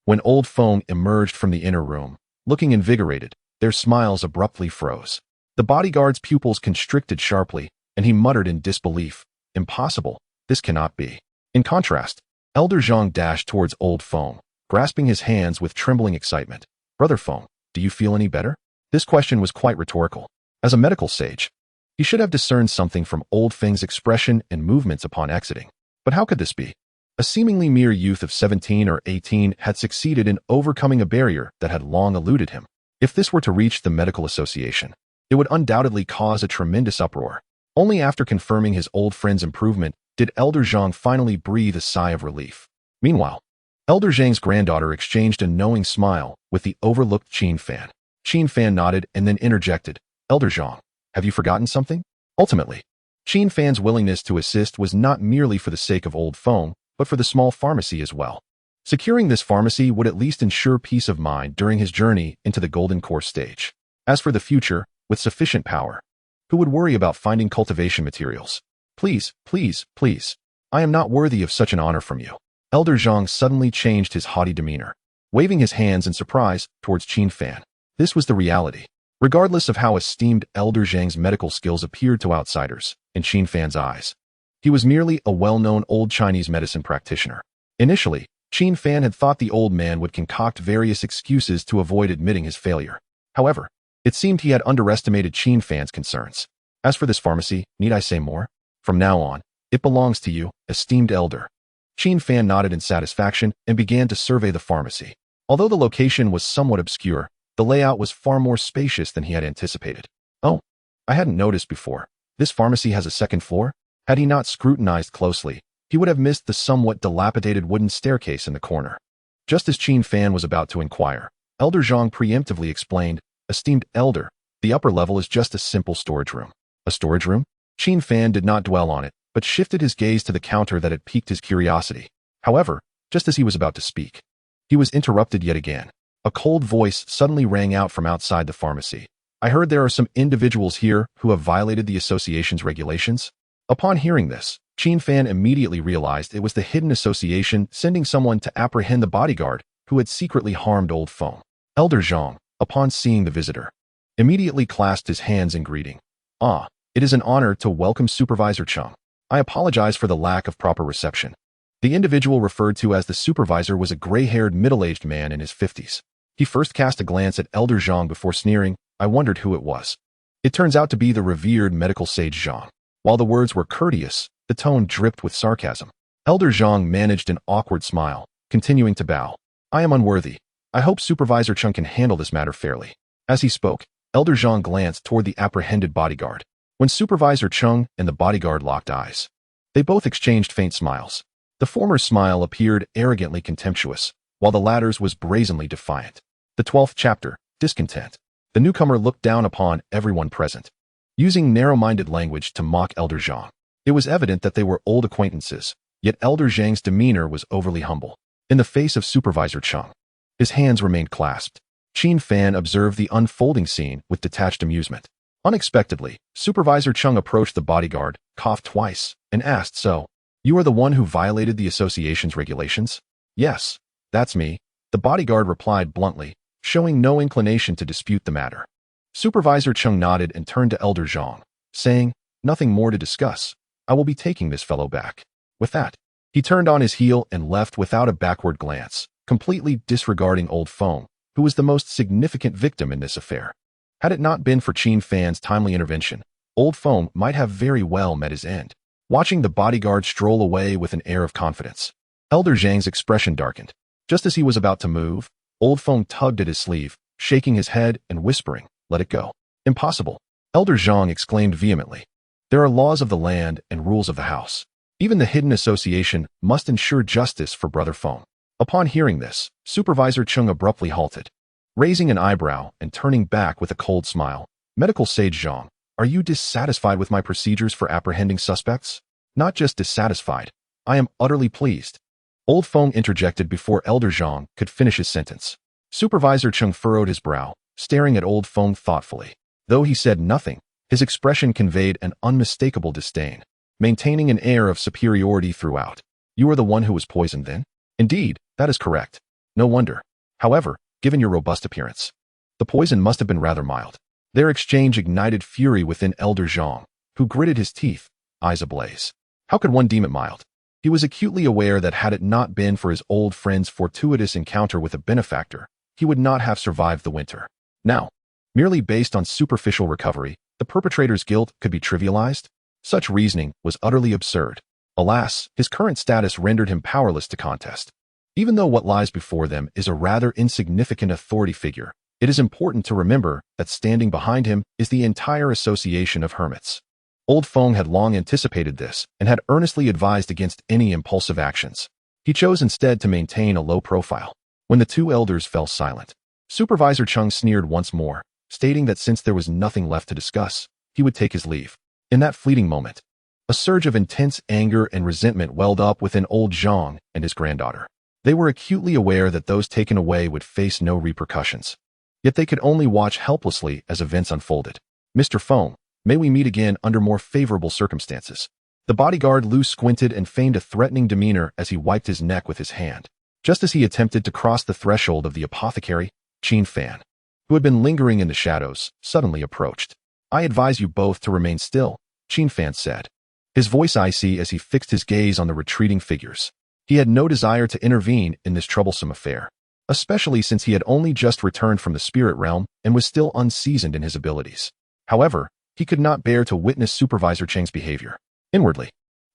when Old Feng emerged from the inner room, looking invigorated, their smiles abruptly froze. The bodyguard's pupils constricted sharply, and he muttered in disbelief, "Impossible, this cannot be." In contrast, Elder Zhang dashed towards Old Feng, grasping his hands with trembling excitement. "Brother Feng, do you feel any better?" This question was quite rhetorical. As a medical sage, he should have discerned something from Old Feng's expression and movements upon exiting. But how could this be? A seemingly mere youth of 17 or 18 had succeeded in overcoming a barrier that had long eluded him. If this were to reach the medical association, it would undoubtedly cause a tremendous uproar. Only after confirming his old friend's improvement did Elder Zhang finally breathe a sigh of relief. Meanwhile, Elder Zhang's granddaughter exchanged a knowing smile with the overlooked Qin Fan. Qin Fan nodded and then interjected, "Elder Zhang, have you forgotten something?" Ultimately, Qin Fan's willingness to assist was not merely for the sake of Old Feng, but for the small pharmacy as well. Securing this pharmacy would at least ensure peace of mind during his journey into the Golden Core stage. As for the future, with sufficient power, who would worry about finding cultivation materials? "Please, please, please. I am not worthy of such an honor from you." Elder Zhang suddenly changed his haughty demeanor, waving his hands in surprise towards Qin Fan. This was the reality. Regardless of how esteemed Elder Zhang's medical skills appeared to outsiders, in Qin Fan's eyes, he was merely a well-known old Chinese medicine practitioner. Initially, Qin Fan had thought the old man would concoct various excuses to avoid admitting his failure. However, it seemed he had underestimated Qin Fan's concerns. "As for this pharmacy, need I say more? From now on, it belongs to you, esteemed elder." Qin Fan nodded in satisfaction and began to survey the pharmacy. Although the location was somewhat obscure, the layout was far more spacious than he had anticipated. "Oh, I hadn't noticed before. This pharmacy has a second floor?" Had he not scrutinized closely, he would have missed the somewhat dilapidated wooden staircase in the corner. Just as Qin Fan was about to inquire, Elder Zhang preemptively explained, "Esteemed elder, the upper level is just a simple storage room." A storage room? Qin Fan did not dwell on it, but shifted his gaze to the counter that had piqued his curiosity. However, just as he was about to speak, he was interrupted yet again. A cold voice suddenly rang out from outside the pharmacy. "I heard there are some individuals here who have violated the association's regulations." Upon hearing this, Qin Fan immediately realized it was the hidden association sending someone to apprehend the bodyguard who had secretly harmed Old Feng. Elder Zhang, upon seeing the visitor, immediately clasped his hands in greeting. "Ah, it is an honor to welcome Supervisor Chung. I apologize for the lack of proper reception." The individual referred to as the supervisor was a gray-haired middle-aged man in his 50s. He first cast a glance at Elder Zhang before sneering. I wondered who it was. It turns out to be the revered medical sage Zhang. While the words were courteous, the tone dripped with sarcasm. Elder Zhang managed an awkward smile, continuing to bow. "I am unworthy. I hope Supervisor Chung can handle this matter fairly." As he spoke, Elder Zhang glanced toward the apprehended bodyguard. When Supervisor Chung and the bodyguard locked eyes, they both exchanged faint smiles. The former's smile appeared arrogantly contemptuous, while the latter's was brazenly defiant. The 12th chapter, Discontent. The newcomer looked down upon everyone present, using narrow-minded language to mock Elder Zhang. It was evident that they were old acquaintances, yet Elder Zhang's demeanor was overly humble. In the face of Supervisor Chung, his hands remained clasped. Qin Fan observed the unfolding scene with detached amusement. Unexpectedly, Supervisor Chung approached the bodyguard, coughed twice, and asked, "So, you are the one who violated the association's regulations?" "Yes, that's me," the bodyguard replied bluntly, showing no inclination to dispute the matter. Supervisor Chung nodded and turned to Elder Zhang, saying, Nothing more to discuss. I will be taking this fellow back. With that, he turned on his heel and left without a backward glance, completely disregarding Old Feng, who was the most significant victim in this affair. Had it not been for Qin Fan's timely intervention, Old Feng might have very well met his end. Watching the bodyguard stroll away with an air of confidence, Elder Zhang's expression darkened. Just as he was about to move, Old Feng tugged at his sleeve, shaking his head and whispering, "Let it go." "Impossible," Elder Zhang exclaimed vehemently. "There are laws of the land and rules of the house. Even the hidden association must ensure justice for Brother Feng." Upon hearing this, Supervisor Chung abruptly halted, raising an eyebrow and turning back with a cold smile. "Medical Sage Zhang, are you dissatisfied with my procedures for apprehending suspects?" "Not just dissatisfied. I am utterly pleased." Old Feng interjected before Elder Zhang could finish his sentence. Supervisor Chung furrowed his brow, staring at Old Feng thoughtfully. Though he said nothing, his expression conveyed an unmistakable disdain, maintaining an air of superiority throughout. "You are the one who was poisoned then?" "Indeed, that is correct. No wonder. However, given your robust appearance, the poison must have been rather mild." Their exchange ignited fury within Elder Zhang, who gritted his teeth, eyes ablaze. How could one deem it mild? He was acutely aware that had it not been for his old friend's fortuitous encounter with a benefactor, he would not have survived the winter. Now, merely based on superficial recovery, the perpetrator's guilt could be trivialized? Such reasoning was utterly absurd. Alas, his current status rendered him powerless to contest. Even though what lies before them is a rather insignificant authority figure, it is important to remember that standing behind him is the entire association of hermits. Old Feng had long anticipated this and had earnestly advised against any impulsive actions. He chose instead to maintain a low profile. When the two elders fell silent, Supervisor Chung sneered once more, stating that since there was nothing left to discuss, he would take his leave. In that fleeting moment, a surge of intense anger and resentment welled up within Old Zhang and his granddaughter. They were acutely aware that those taken away would face no repercussions. Yet they could only watch helplessly as events unfolded. "Mr. Feng, may we meet again under more favorable circumstances." The bodyguard Lu squinted and feigned a threatening demeanor as he wiped his neck with his hand. Just as he attempted to cross the threshold of the apothecary, Qin Fan, who had been lingering in the shadows, suddenly approached. "I advise you both to remain still," Qin Fan said, his voice icy as he fixed his gaze on the retreating figures. He had no desire to intervene in this troublesome affair, especially since he had only just returned from the spirit realm and was still unseasoned in his abilities. However, he could not bear to witness Supervisor Cheng's behavior. Inwardly,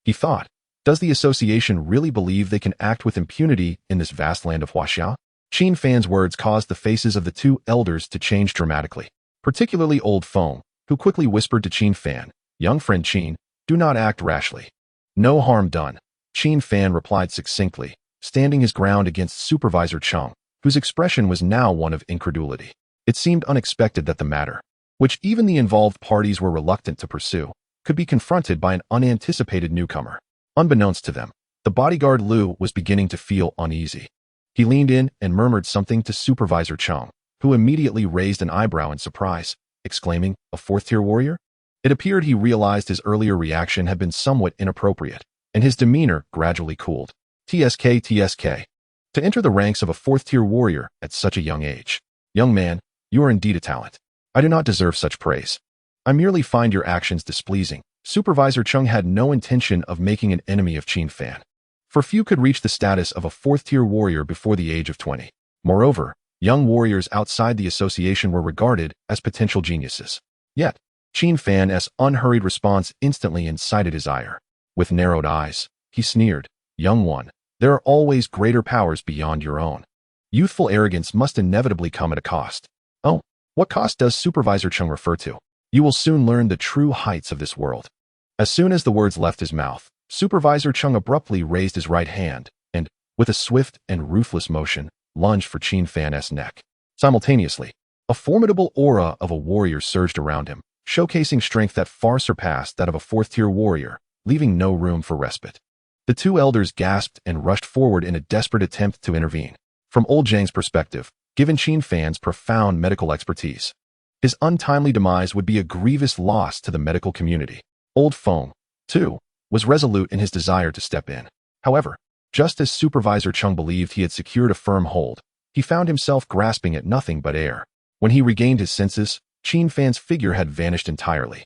he thought, does the association really believe they can act with impunity in this vast land of Huaxia? Qin Fan's words caused the faces of the two elders to change dramatically, particularly Old Feng, who quickly whispered to Qin Fan, "Young friend Qin, do not act rashly." "No harm done," Qin Fan replied succinctly, standing his ground against Supervisor Chung, whose expression was now one of incredulity. It seemed unexpected that the matter, which even the involved parties were reluctant to pursue, could be confronted by an unanticipated newcomer. Unbeknownst to them, the bodyguard Lu was beginning to feel uneasy. He leaned in and murmured something to Supervisor Chung, who immediately raised an eyebrow in surprise, exclaiming, "A fourth-tier warrior?" It appeared he realized his earlier reaction had been somewhat inappropriate, and his demeanor gradually cooled. TSK. To enter the ranks of a fourth-tier warrior at such a young age. "Young man, you are indeed a talent. I do not deserve such praise. I merely find your actions displeasing." Supervisor Chung had no intention of making an enemy of Qin Fan, for few could reach the status of a fourth-tier warrior before the age of 20. Moreover, young warriors outside the association were regarded as potential geniuses. Yet, Qin Fan's unhurried response instantly incited his ire. With narrowed eyes, he sneered, "Young one, there are always greater powers beyond your own. Youthful arrogance must inevitably come at a cost." "Oh, what cost does Supervisor Chung refer to?" "You will soon learn the true heights of this world." As soon as the words left his mouth, Supervisor Chung abruptly raised his right hand and, with a swift and ruthless motion, lunged for Qin Fan's neck. Simultaneously, a formidable aura of a warrior surged around him, showcasing strength that far surpassed that of a fourth-tier warrior, leaving no room for respite. The two elders gasped and rushed forward in a desperate attempt to intervene. From Old Zhang's perspective, given Qin Fan's profound medical expertise, his untimely demise would be a grievous loss to the medical community. Old Feng, too, was resolute in his desire to step in. However, just as Supervisor Chung believed he had secured a firm hold, he found himself grasping at nothing but air. When he regained his senses, Qin Fan's figure had vanished entirely.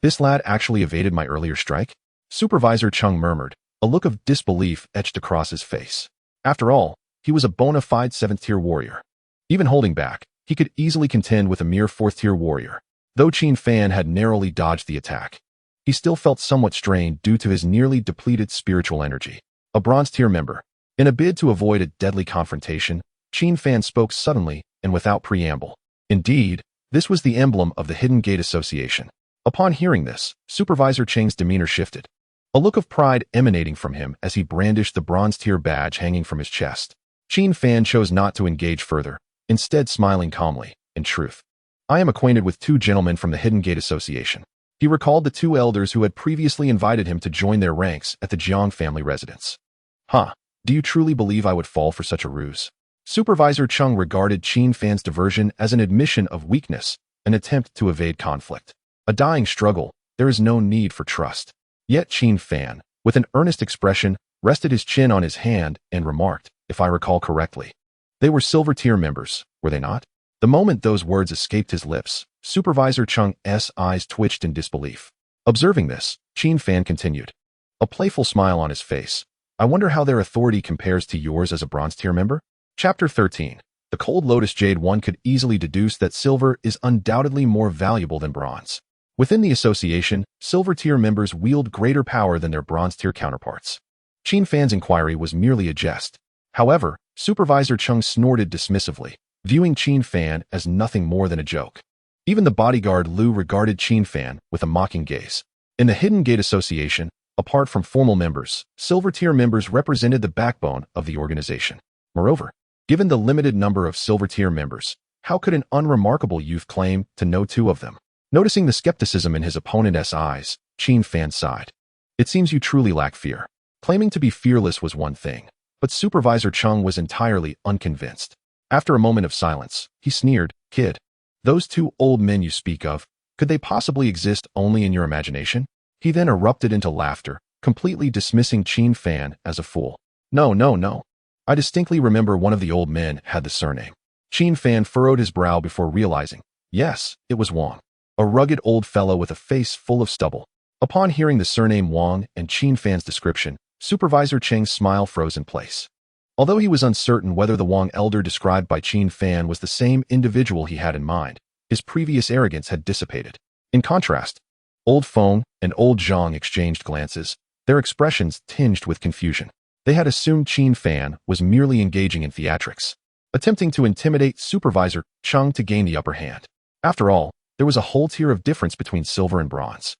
This lad actually evaded my earlier strike? Supervisor Chung murmured, a look of disbelief etched across his face. After all, he was a bona fide 7th-tier warrior. Even holding back, he could easily contend with a mere 4th-tier warrior. Though Qin Fan had narrowly dodged the attack, he still felt somewhat strained due to his nearly depleted spiritual energy. A bronze-tier member. In a bid to avoid a deadly confrontation, Qin Fan spoke suddenly and without preamble. Indeed, this was the emblem of the Hidden Gate Association. Upon hearing this, Supervisor Cheng's demeanor shifted, a look of pride emanating from him as he brandished the bronze-tier badge hanging from his chest. Qin Fan chose not to engage further, instead smiling calmly. In truth, I am acquainted with 2 gentlemen from the Hidden Gate Association. He recalled the 2 elders who had previously invited him to join their ranks at the Jiang family residence. Huh, do you truly believe I would fall for such a ruse? Supervisor Chung regarded Qin Fan's diversion as an admission of weakness, an attempt to evade conflict. A dying struggle, there is no need for trust. Yet Qin Fan, with an earnest expression, rested his chin on his hand and remarked, if I recall correctly, they were silver-tier members, were they not? The moment those words escaped his lips, Supervisor Chung's eyes twitched in disbelief. Observing this, Qin Fan continued, a playful smile on his face. I wonder how their authority compares to yours as a bronze-tier member? Chapter 13. The Cold Lotus Jade. One could easily deduce that silver is undoubtedly more valuable than bronze. Within the association, silver-tier members wield greater power than their bronze-tier counterparts. Qin Fan's inquiry was merely a jest. However, Supervisor Chung snorted dismissively, viewing Qin Fan as nothing more than a joke. Even the bodyguard Lu regarded Qin Fan with a mocking gaze. In the Hidden Gate Association, apart from formal members, silver-tier members represented the backbone of the organization. Moreover, given the limited number of silver-tier members, how could an unremarkable youth claim to know 2 of them? Noticing the skepticism in his opponent's eyes, Qin Fan sighed. It seems you truly lack fear. Claiming to be fearless was one thing, but Supervisor Chung was entirely unconvinced. After a moment of silence, he sneered, kid, those 2 old men you speak of, could they possibly exist only in your imagination? He then erupted into laughter, completely dismissing Qin Fan as a fool. No. I distinctly remember one of the old men had the surname. Qin Fan furrowed his brow before realizing, yes, it was Wang, a rugged old fellow with a face full of stubble. Upon hearing the surname Wang and Qin Fan's description, Supervisor Cheng's smile froze in place. Although he was uncertain whether the Wang elder described by Qin Fan was the same individual he had in mind, his previous arrogance had dissipated. In contrast, Old Feng and Old Zhang exchanged glances, their expressions tinged with confusion. They had assumed Qin Fan was merely engaging in theatrics, attempting to intimidate Supervisor Chung to gain the upper hand. After all, there was a whole tier of difference between silver and bronze,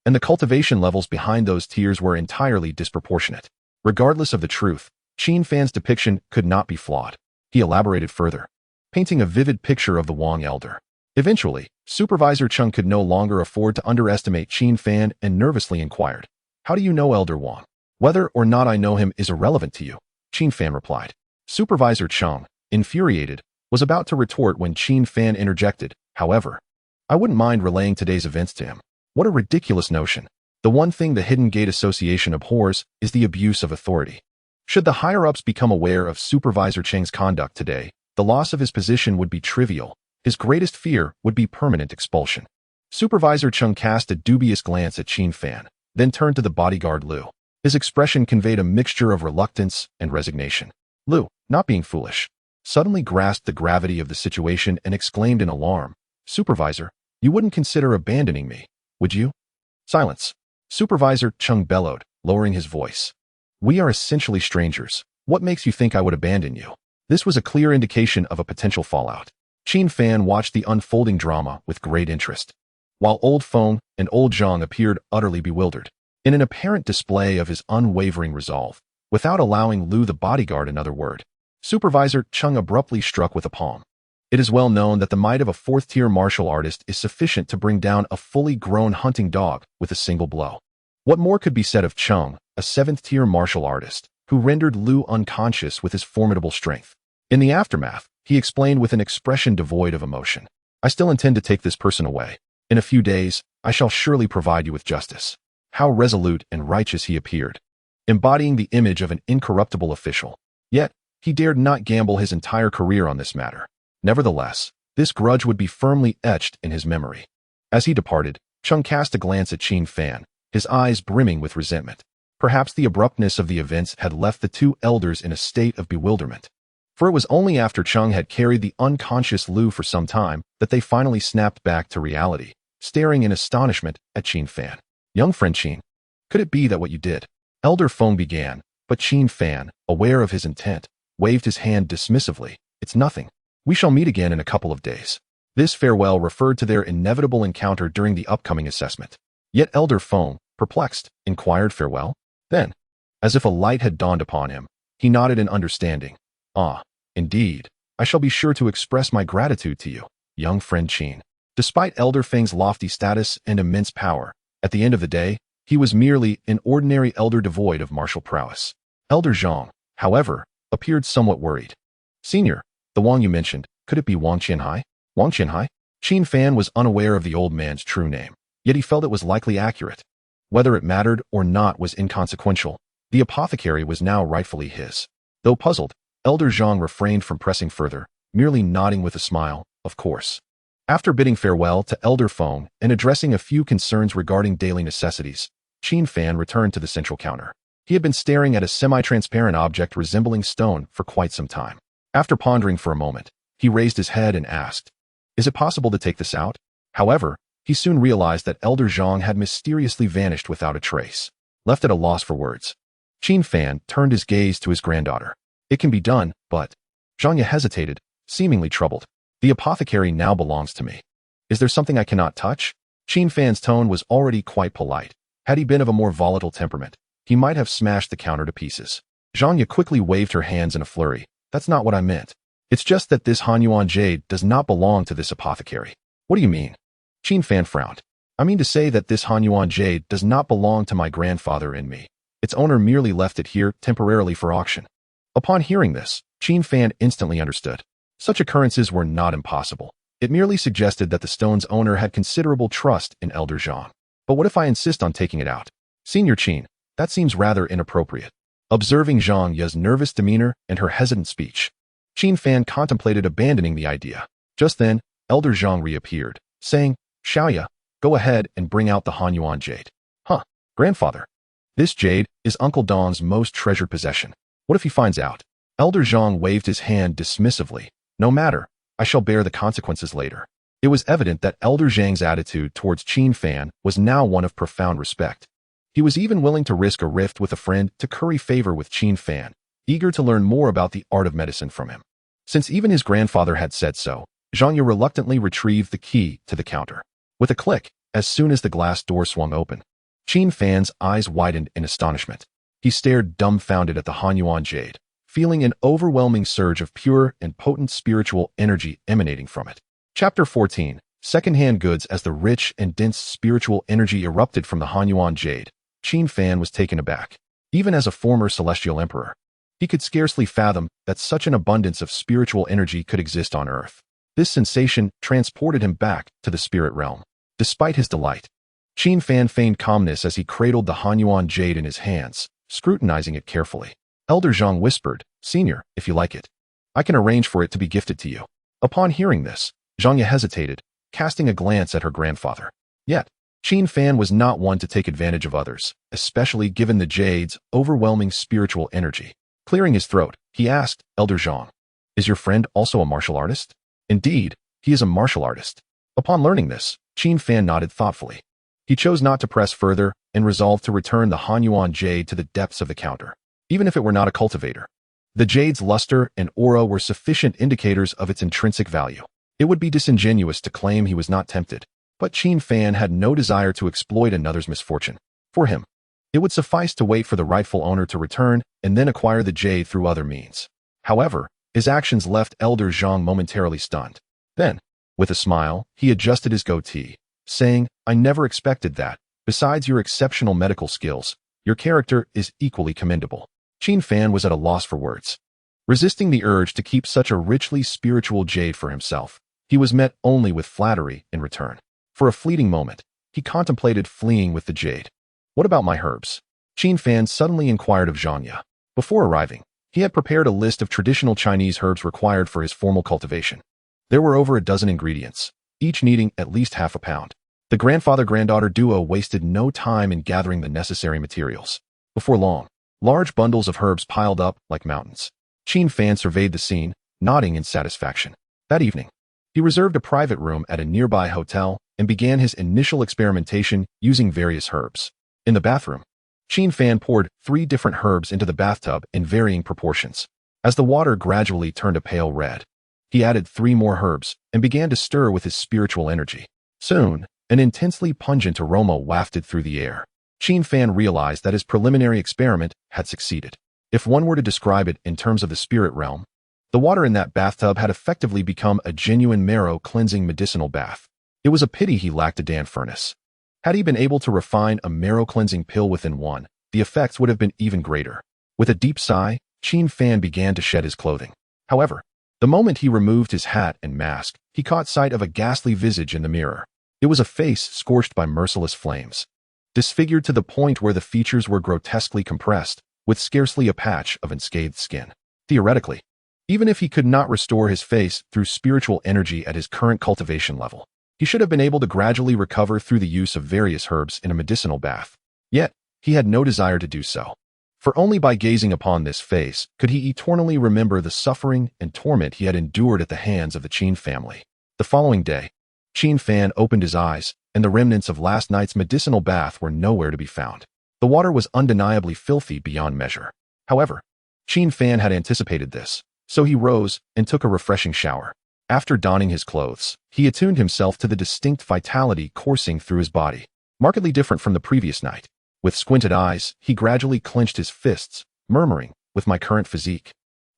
and the cultivation levels behind those tiers were entirely disproportionate. Regardless of the truth, Qin Fan's depiction could not be flawed. He elaborated further, painting a vivid picture of the Wang elder. Eventually, Supervisor Chung could no longer afford to underestimate Qin Fan and nervously inquired, how do you know Elder Wang? Whether or not I know him is irrelevant to you, Qin Fan replied. Supervisor Chung, infuriated, was about to retort when Qin Fan interjected, however, I wouldn't mind relaying today's events to him. What a ridiculous notion. The one thing the Hidden Gate Association abhors is the abuse of authority. Should the higher-ups become aware of Supervisor Cheng's conduct today, the loss of his position would be trivial. His greatest fear would be permanent expulsion. Supervisor Chung cast a dubious glance at Qin Fan, then turned to the bodyguard Lu. His expression conveyed a mixture of reluctance and resignation. Lu, not being foolish, suddenly grasped the gravity of the situation and exclaimed in alarm, Supervisor, you wouldn't consider abandoning me, would you? Silence. Supervisor Chung bellowed, lowering his voice. We are essentially strangers. What makes you think I would abandon you? This was a clear indication of a potential fallout. Qin Fan watched the unfolding drama with great interest, while Old Feng and Old Zhang appeared utterly bewildered. In an apparent display of his unwavering resolve, without allowing Lu the bodyguard another word, Supervisor Chung abruptly struck with a palm. It is well known that the might of a 4th-tier martial artist is sufficient to bring down a fully grown hunting dog with a single blow. What more could be said of Chung, a 7th-tier martial artist, who rendered Lu unconscious with his formidable strength? In the aftermath, he explained with an expression devoid of emotion, I still intend to take this person away. In a few days, I shall surely provide you with justice. How resolute and righteous he appeared, embodying the image of an incorruptible official. Yet, he dared not gamble his entire career on this matter. Nevertheless, this grudge would be firmly etched in his memory. As he departed, Chung cast a glance at Qin Fan, his eyes brimming with resentment. Perhaps the abruptness of the events had left the two elders in a state of bewilderment. For it was only after Chung had carried the unconscious Lu for some time that they finally snapped back to reality, staring in astonishment at Qin Fan. Young friend Qin, could it be that what you did? Elder Feng began, but Qin Fan, aware of his intent, waved his hand dismissively. It's nothing. We shall meet again in a couple of days. This farewell referred to their inevitable encounter during the upcoming assessment. Yet Elder Feng, perplexed, inquired farewell? Then, as if a light had dawned upon him, he nodded in understanding. Ah, indeed. I shall be sure to express my gratitude to you, young friend Qin. Despite Elder Feng's lofty status and immense power, at the end of the day, he was merely an ordinary elder devoid of martial prowess. Elder Zhang, however, appeared somewhat worried. Senior, the Wang you mentioned, could it be Wang Qianhai? Wang Qianhai? Qin Fan was unaware of the old man's true name, yet he felt it was likely accurate. Whether it mattered or not was inconsequential. The apothecary was now rightfully his. Though puzzled, Elder Zhang refrained from pressing further, merely nodding with a smile, of course. After bidding farewell to Elder Feng and addressing a few concerns regarding daily necessities, Qin Fan returned to the central counter. He had been staring at a semi-transparent object resembling stone for quite some time. After pondering for a moment, he raised his head and asked, "Is it possible to take this out?" However, he soon realized that Elder Zhang had mysteriously vanished without a trace. Left at a loss for words, Qin Fan turned his gaze to his granddaughter. "It can be done, but..." Zhang hesitated, seemingly troubled. "The apothecary now belongs to me. Is there something I cannot touch?" Qin Fan's tone was already quite polite. Had he been of a more volatile temperament, he might have smashed the counter to pieces. Zhang quickly waved her hands in a flurry. "That's not what I meant. It's just that this Hanyuan jade does not belong to this apothecary." "What do you mean?" Qin Fan frowned. "I mean to say that this Hanyuan jade does not belong to my grandfather and me. Its owner merely left it here temporarily for auction." Upon hearing this, Qin Fan instantly understood. Such occurrences were not impossible. It merely suggested that the stone's owner had considerable trust in Elder Zhang. "But what if I insist on taking it out?" "Senior Qin, that seems rather inappropriate." Observing Zhang Ye's nervous demeanor and her hesitant speech, Qin Fan contemplated abandoning the idea. Just then, Elder Zhang reappeared, saying, "Xiaoya, go ahead and bring out the Hanyuan jade." "Huh, grandfather. This jade is Uncle Dong's most treasured possession. What if he finds out?" Elder Zhang waved his hand dismissively. "No matter, I shall bear the consequences later." It was evident that Elder Zhang's attitude towards Qin Fan was now one of profound respect. He was even willing to risk a rift with a friend to curry favor with Qin Fan, eager to learn more about the art of medicine from him. Since even his grandfather had said so, Zhang Ye reluctantly retrieved the key to the counter. With a click, as soon as the glass door swung open, Qin Fan's eyes widened in astonishment. He stared dumbfounded at the Hanyuan jade, feeling an overwhelming surge of pure and potent spiritual energy emanating from it. Chapter 14. Secondhand goods. As the rich and dense spiritual energy erupted from the Hanyuan jade, Qin Fan was taken aback. Even as a former celestial emperor, he could scarcely fathom that such an abundance of spiritual energy could exist on Earth. This sensation transported him back to the spirit realm. Despite his delight, Qin Fan feigned calmness as he cradled the Hanyuan jade in his hands, scrutinizing it carefully. Elder Zhang whispered, "Senior, if you like it, I can arrange for it to be gifted to you." Upon hearing this, Zhang Ye hesitated, casting a glance at her grandfather. Yet, Qin Fan was not one to take advantage of others, especially given the jade's overwhelming spiritual energy. Clearing his throat, he asked, "Elder Zhang, is your friend also a martial artist?" "Indeed, he is a martial artist." Upon learning this, Qin Fan nodded thoughtfully. He chose not to press further and resolved to return the Hanyuan jade to the depths of the counter, even if it were not a cultivator. The jade's luster and aura were sufficient indicators of its intrinsic value. It would be disingenuous to claim he was not tempted, but Qin Fan had no desire to exploit another's misfortune. For him, it would suffice to wait for the rightful owner to return and then acquire the jade through other means. However, his actions left Elder Zhang momentarily stunned. Then, with a smile, he adjusted his goatee, saying, "I never expected that. Besides your exceptional medical skills, your character is equally commendable." Qin Fan was at a loss for words. Resisting the urge to keep such a richly spiritual jade for himself, he was met only with flattery in return. For a fleeting moment, he contemplated fleeing with the jade. "What about my herbs?" Qin Fan suddenly inquired of Zhang Ye. Before arriving, he had prepared a list of traditional Chinese herbs required for his formal cultivation. There were over a dozen ingredients, each needing at least half a pound. The grandfather-granddaughter duo wasted no time in gathering the necessary materials. Before long, large bundles of herbs piled up like mountains. Qin Fan surveyed the scene, nodding in satisfaction. That evening, he reserved a private room at a nearby hotel and began his initial experimentation using various herbs. In the bathroom, Qin Fan poured 3 different herbs into the bathtub in varying proportions. As the water gradually turned a pale red, he added 3 more herbs and began to stir with his spiritual energy. Soon, an intensely pungent aroma wafted through the air. Qin Fan realized that his preliminary experiment had succeeded. If one were to describe it in terms of the spirit realm, the water in that bathtub had effectively become a genuine marrow-cleansing medicinal bath. It was a pity he lacked a Dan furnace. Had he been able to refine a marrow-cleansing pill within one, the effects would have been even greater. With a deep sigh, Qin Fan began to shed his clothing. However, the moment he removed his hat and mask, he caught sight of a ghastly visage in the mirror. It was a face scorched by merciless flames, disfigured to the point where the features were grotesquely compressed, with scarcely a patch of unscathed skin. Theoretically, even if he could not restore his face through spiritual energy at his current cultivation level, he should have been able to gradually recover through the use of various herbs in a medicinal bath. Yet, he had no desire to do so. For only by gazing upon this face could he eternally remember the suffering and torment he had endured at the hands of the Qin family. The following day, Qin Fan opened his eyes, and the remnants of last night's medicinal bath were nowhere to be found. The water was undeniably filthy beyond measure. However, Qin Fan had anticipated this, so he rose and took a refreshing shower. After donning his clothes, he attuned himself to the distinct vitality coursing through his body, markedly different from the previous night. With squinted eyes, he gradually clenched his fists, murmuring, "With my current physique,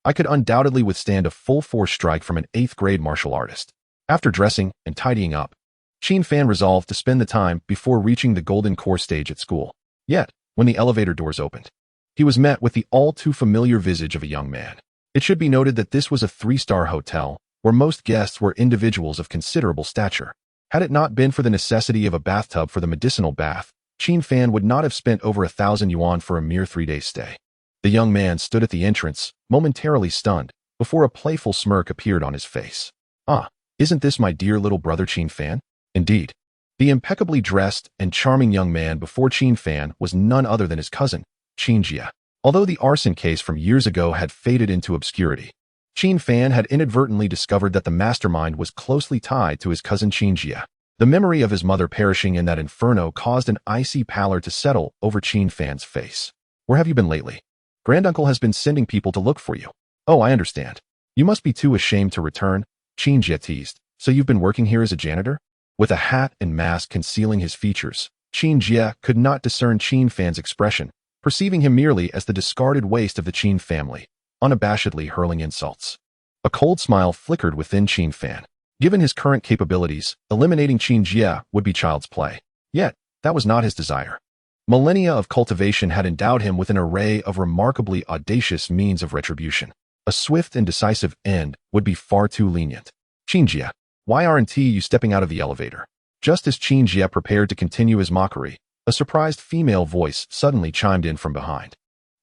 I could undoubtedly withstand a full-force strike from an 8th-grade martial artist." After dressing and tidying up, Qin Fan resolved to spend the time before reaching the golden core stage at school. Yet, when the elevator doors opened, he was met with the all-too-familiar visage of a young man. It should be noted that this was a 3-star hotel, where most guests were individuals of considerable stature. Had it not been for the necessity of a bathtub for the medicinal bath, Qin Fan would not have spent over 1,000 yuan for a mere 3-day stay. The young man stood at the entrance, momentarily stunned, before a playful smirk appeared on his face. "Ah, isn't this my dear little brother Qin Fan?" Indeed, the impeccably dressed and charming young man before Qin Fan was none other than his cousin, Qin Jie. Although the arson case from years ago had faded into obscurity, Qin Fan had inadvertently discovered that the mastermind was closely tied to his cousin Qin Jie. The memory of his mother perishing in that inferno caused an icy pallor to settle over Qin Fan's face. "Where have you been lately? Granduncle has been sending people to look for you." "Oh, I understand. You must be too ashamed to return," Qin Jie teased. "So you've been working here as a janitor?" With a hat and mask concealing his features, Qin Jie could not discern Qin Fan's expression, perceiving him merely as the discarded waste of the Qin family, unabashedly hurling insults. A cold smile flickered within Qin Fan. Given his current capabilities, eliminating Qin Jie would be child's play. Yet, that was not his desire. Millennia of cultivation had endowed him with an array of remarkably audacious means of retribution. A swift and decisive end would be far too lenient. "Qin Jie, why aren't you stepping out of the elevator?" Just as Qin Jie prepared to continue his mockery, a surprised female voice suddenly chimed in from behind.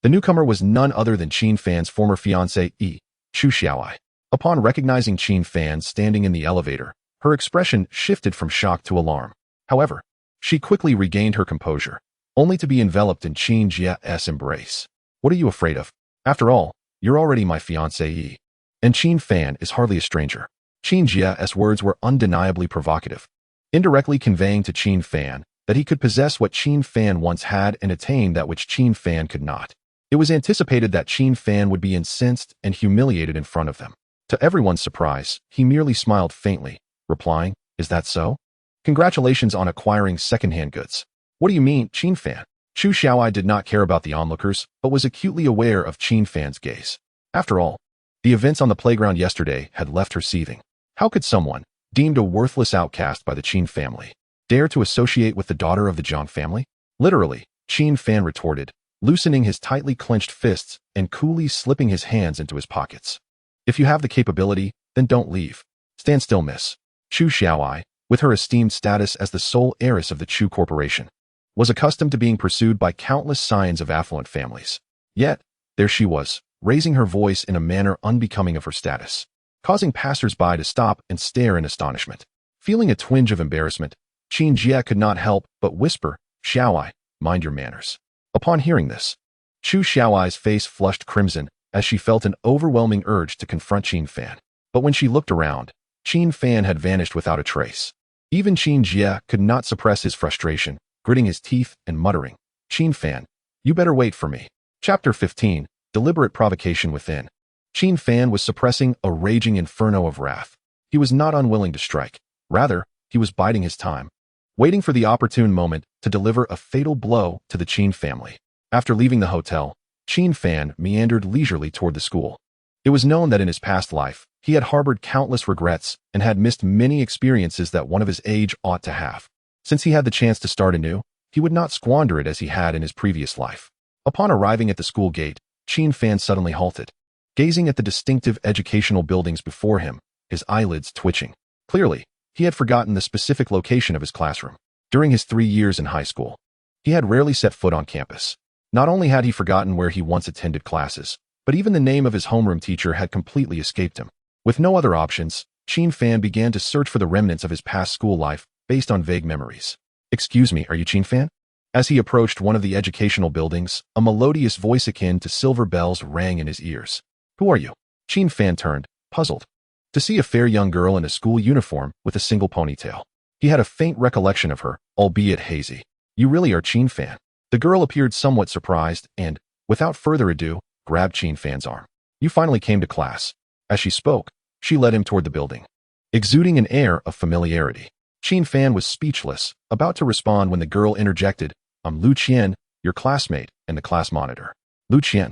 The newcomer was none other than Qin Fan's former fiancée, Chu Xiaowai. Upon recognizing Qin Fan standing in the elevator, her expression shifted from shock to alarm. However, she quickly regained her composure, only to be enveloped in Qin Jie's embrace. "What are you afraid of? After all, you're already my fiancée, and Qin Fan is hardly a stranger." Qin Jie's words were undeniably provocative, indirectly conveying to Qin Fan that he could possess what Qin Fan once had and attain that which Qin Fan could not. It was anticipated that Qin Fan would be incensed and humiliated in front of them. To everyone's surprise, he merely smiled faintly, replying, "Is that so? Congratulations on acquiring second-hand goods." "What do you mean, Qin Fan?" Chu Xiaowai did not care about the onlookers, but was acutely aware of Qin Fan's gaze. After all, the events on the playground yesterday had left her seething. How could someone, deemed a worthless outcast by the Qin family, dare to associate with the daughter of the Zhang family? "Literally," Qin Fan retorted, loosening his tightly clenched fists and coolly slipping his hands into his pockets. "If you have the capability, then don't leave. Stand still, miss." Chu Xiaowai, with her esteemed status as the sole heiress of the Chu Corporation, was accustomed to being pursued by countless scions of affluent families. Yet, there she was, raising her voice in a manner unbecoming of her status, causing passers-by to stop and stare in astonishment. Feeling a twinge of embarrassment, Qin Jie could not help but whisper, "Xiaoai, mind your manners." Upon hearing this, Chu Xiaoai's face flushed crimson as she felt an overwhelming urge to confront Qin Fan. But when she looked around, Qin Fan had vanished without a trace. Even Qin Jie could not suppress his frustration, gritting his teeth and muttering, "Qin Fan, you better wait for me." Chapter 15, Deliberate Provocation Within. Qin Fan was suppressing a raging inferno of wrath. He was not unwilling to strike. Rather, he was biding his time, waiting for the opportune moment to deliver a fatal blow to the Qin family. After leaving the hotel, Qin Fan meandered leisurely toward the school. It was known that in his past life, he had harbored countless regrets and had missed many experiences that one of his age ought to have. Since he had the chance to start anew, he would not squander it as he had in his previous life. Upon arriving at the school gate, Qin Fan suddenly halted, gazing at the distinctive educational buildings before him, his eyelids twitching. Clearly, he had forgotten the specific location of his classroom. During his 3 years in high school, he had rarely set foot on campus. Not only had he forgotten where he once attended classes, but even the name of his homeroom teacher had completely escaped him. With no other options, Qin Fan began to search for the remnants of his past school life based on vague memories. "Excuse me, are you Qin Fan?" As he approached one of the educational buildings, a melodious voice akin to silver bells rang in his ears. "Who are you?" Qin Fan turned, puzzled, to see a fair young girl in a school uniform with a single ponytail. He had a faint recollection of her, albeit hazy. "You really are Qin Fan." The girl appeared somewhat surprised and, without further ado, grabbed Qin Fan's arm. "You finally came to class." As she spoke, she led him toward the building, exuding an air of familiarity. Qin Fan was speechless, about to respond when the girl interjected, "I'm Lu Qian, your classmate and the class monitor." Lu Qian,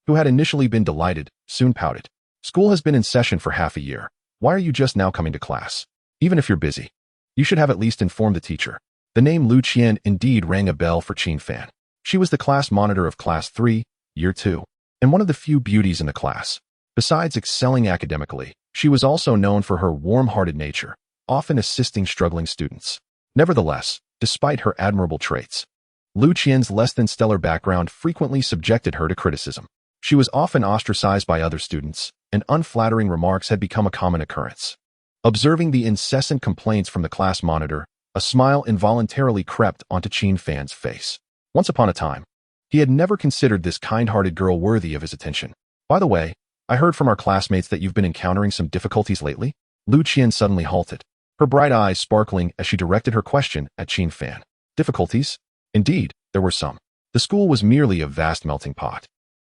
who had initially been delighted, soon pouted. "School has been in session for half a year. Why are you just now coming to class? Even if you're busy, you should have at least informed the teacher." The name Lu Qian indeed rang a bell for Qin Fan. She was the class monitor of Class 3, Year 2, and one of the few beauties in the class. Besides excelling academically, she was also known for her warm-hearted nature, often assisting struggling students. Nevertheless, despite her admirable traits, Lu Qian's less-than-stellar background frequently subjected her to criticism. She was often ostracized by other students, and unflattering remarks had become a common occurrence. Observing the incessant complaints from the class monitor, a smile involuntarily crept onto Qin Fan's face. Once upon a time, he had never considered this kind-hearted girl worthy of his attention. "By the way, I heard from our classmates that you've been encountering some difficulties lately?" Lu Qian suddenly halted, her bright eyes sparkling as she directed her question at Qin Fan. "Difficulties?" Indeed, there were some. The school was merely a vast melting pot.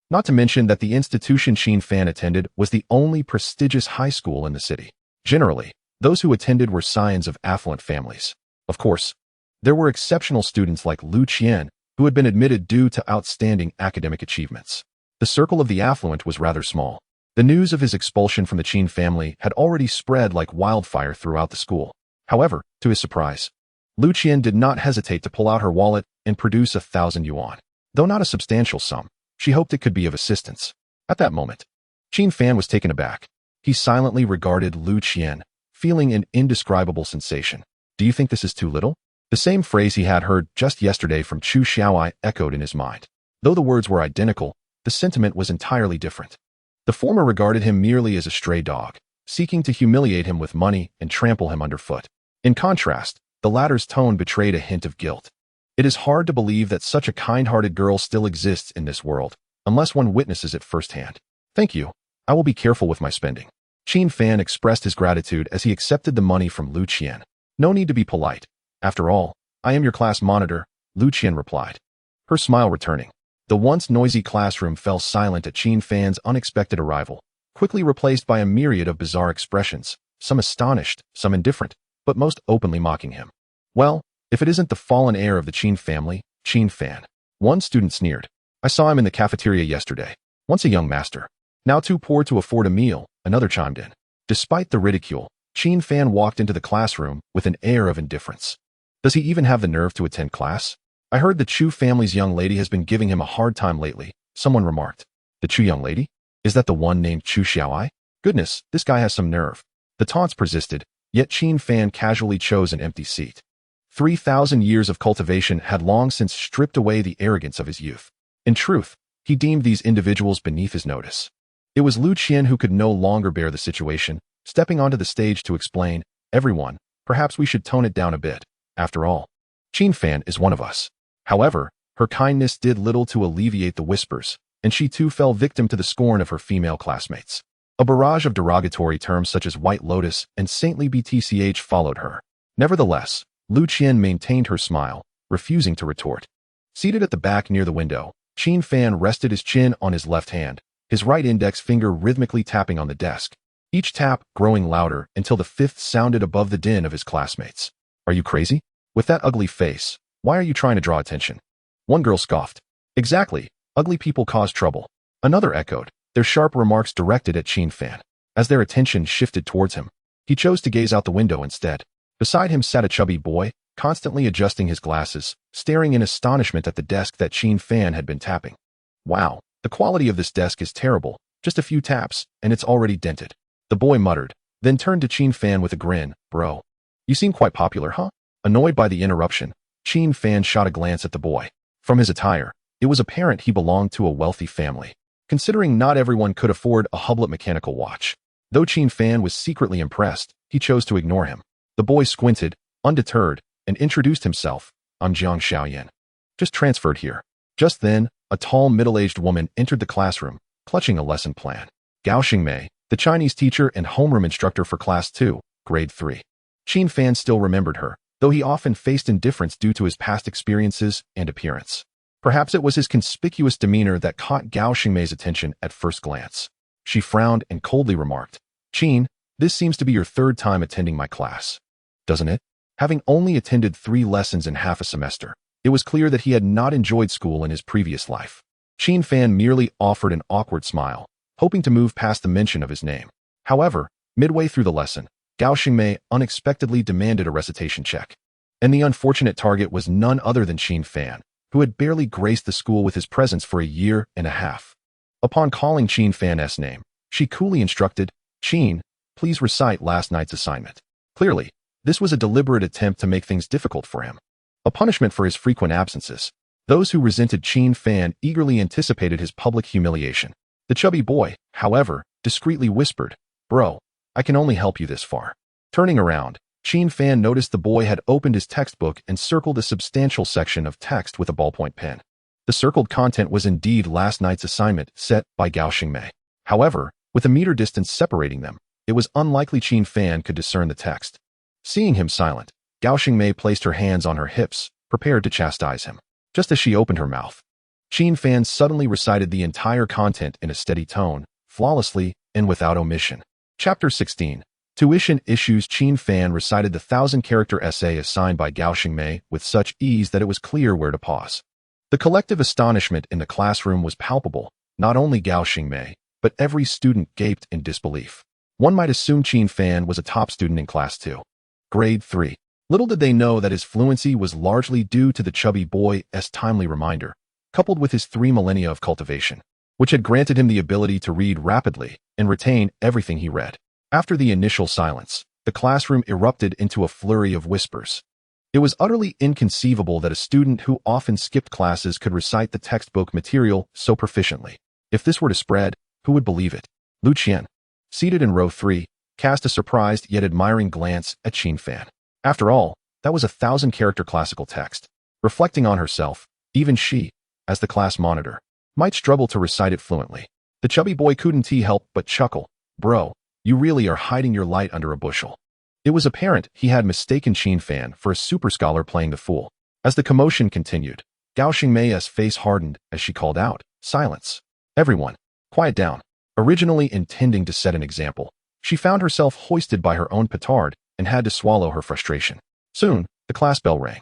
Not to mention that the institution Qin Fan attended was the only prestigious high school in the city. Generally, those who attended were scions of affluent families. Of course, there were exceptional students like Lu Qian who had been admitted due to outstanding academic achievements. The circle of the affluent was rather small. The news of his expulsion from the Qin family had already spread like wildfire throughout the school. However, to his surprise, Lu Qian did not hesitate to pull out her wallet and produce 1,000 yuan. Though not a substantial sum, she hoped it could be of assistance. At that moment, Qin Fan was taken aback. He silently regarded Lu Qian, feeling an indescribable sensation. "Do you think this is too little?" The same phrase he had heard just yesterday from Chu Xiaoai echoed in his mind. Though the words were identical, the sentiment was entirely different. The former regarded him merely as a stray dog, seeking to humiliate him with money and trample him underfoot. In contrast, the latter's tone betrayed a hint of guilt. It is hard to believe that such a kind-hearted girl still exists in this world, unless one witnesses it firsthand. "Thank you. I will be careful with my spending." Qin Fan expressed his gratitude as he accepted the money from Lu Qian. "No need to be polite. After all, I am your class monitor," Lu Qian replied, her smile returning. The once noisy classroom fell silent at Qin Fan's unexpected arrival, quickly replaced by a myriad of bizarre expressions, some astonished, some indifferent, but most openly mocking him. "Well, if it isn't the fallen heir of the Qin family, Qin Fan." One student sneered. "I saw him in the cafeteria yesterday. Once a young master, now too poor to afford a meal," another chimed in. Despite the ridicule, Qin Fan walked into the classroom with an air of indifference. Does he even have the nerve to attend class? "I heard the Chu family's young lady has been giving him a hard time lately," someone remarked. "The Chu young lady? Is that the one named Chu Xiaoai? Goodness, this guy has some nerve." The taunts persisted, yet Qin Fan casually chose an empty seat. 3,000 years of cultivation had long since stripped away the arrogance of his youth. In truth, he deemed these individuals beneath his notice. It was Lu Qian who could no longer bear the situation, stepping onto the stage to explain, "Everyone, perhaps we should tone it down a bit. After all, Qin Fan is one of us. However, her kindness did little to alleviate the whispers, and she too fell victim to the scorn of her female classmates. A barrage of derogatory terms such as White Lotus and Saintly BTCH followed her. Nevertheless, Lu Qian maintained her smile, refusing to retort. Seated at the back near the window, Qin Fan rested his chin on his left hand, his right index finger rhythmically tapping on the desk, each tap growing louder until the fifth sounded above the din of his classmates. Are you crazy? With that ugly face, why are you trying to draw attention? One girl scoffed. Exactly, ugly people cause trouble. Another echoed, their sharp remarks directed at Qin Fan. As their attention shifted towards him, he chose to gaze out the window instead. Beside him sat a chubby boy, constantly adjusting his glasses, staring in astonishment at the desk that Qin Fan had been tapping. Wow, the quality of this desk is terrible. Just a few taps, and it's already dented. The boy muttered, then turned to Qin Fan with a grin. Bro, you seem quite popular, huh? Annoyed by the interruption, Qin Fan shot a glance at the boy. From his attire, it was apparent he belonged to a wealthy family, considering not everyone could afford a Hublot mechanical watch. Though Qin Fan was secretly impressed, he chose to ignore him. The boy squinted, undeterred, and introduced himself. I'm Jiang Xiaoyan. Just transferred here. Just then, a tall middle-aged woman entered the classroom, clutching a lesson plan. Gao Xingmei, the Chinese teacher and homeroom instructor for Class 2, Grade 3. Qin Fan still remembered her, though he often faced indifference due to his past experiences and appearance. Perhaps it was his conspicuous demeanor that caught Gao Xingmei's attention at first glance. She frowned and coldly remarked, Qin, this seems to be your third time attending my class. Doesn't it? Having only attended 3 lessons in half a semester, it was clear that he had not enjoyed school in his previous life. Qin Fan merely offered an awkward smile, hoping to move past the mention of his name. However, midway through the lesson, Gao Xingmei unexpectedly demanded a recitation check. And the unfortunate target was none other than Qin Fan, who had barely graced the school with his presence for a year and a half. Upon calling Qin Fan's name, she coolly instructed, Qin, please recite last night's assignment. Clearly, this was a deliberate attempt to make things difficult for him. A punishment for his frequent absences. Those who resented Qin Fan eagerly anticipated his public humiliation. The chubby boy, however, discreetly whispered, Bro, I can only help you this far. Turning around, Qin Fan noticed the boy had opened his textbook and circled a substantial section of text with a ballpoint pen. The circled content was indeed last night's assignment set by Gao Xingmei. However, with a meter distance separating them, it was unlikely Qin Fan could discern the text. Seeing him silent, Gao Xingmei placed her hands on her hips, prepared to chastise him. Just as she opened her mouth, Qin Fan suddenly recited the entire content in a steady tone, flawlessly, and without omission. Chapter 16. Tuition Issues. Qin Fan recited the 1,000-character essay assigned by Gao Xingmei with such ease that it was clear where to pause. The collective astonishment in the classroom was palpable. Not only Gao Xingmei, but every student gaped in disbelief. One might assume Qin Fan was a top student in Class 2. Grade 3. Little did they know that his fluency was largely due to the chubby boy's timely reminder, coupled with his 3 millennia of cultivation, which had granted him the ability to read rapidly and retain everything he read. After the initial silence, the classroom erupted into a flurry of whispers. It was utterly inconceivable that a student who often skipped classes could recite the textbook material so proficiently. If this were to spread, who would believe it? Lu Qian, seated in row 3, cast a surprised yet admiring glance at Qin Fan. After all, that was a 1,000-character classical text. Reflecting on herself, even she, as the class monitor, might struggle to recite it fluently. The chubby boy couldn't help but chuckle. Bro, you really are hiding your light under a bushel. It was apparent he had mistaken Qin Fan for a super scholar playing the fool. As the commotion continued, Gao Xingmei's face hardened as she called out, Silence. Everyone, quiet down. Originally intending to set an example, she found herself hoisted by her own petard and had to swallow her frustration. Soon, the class bell rang.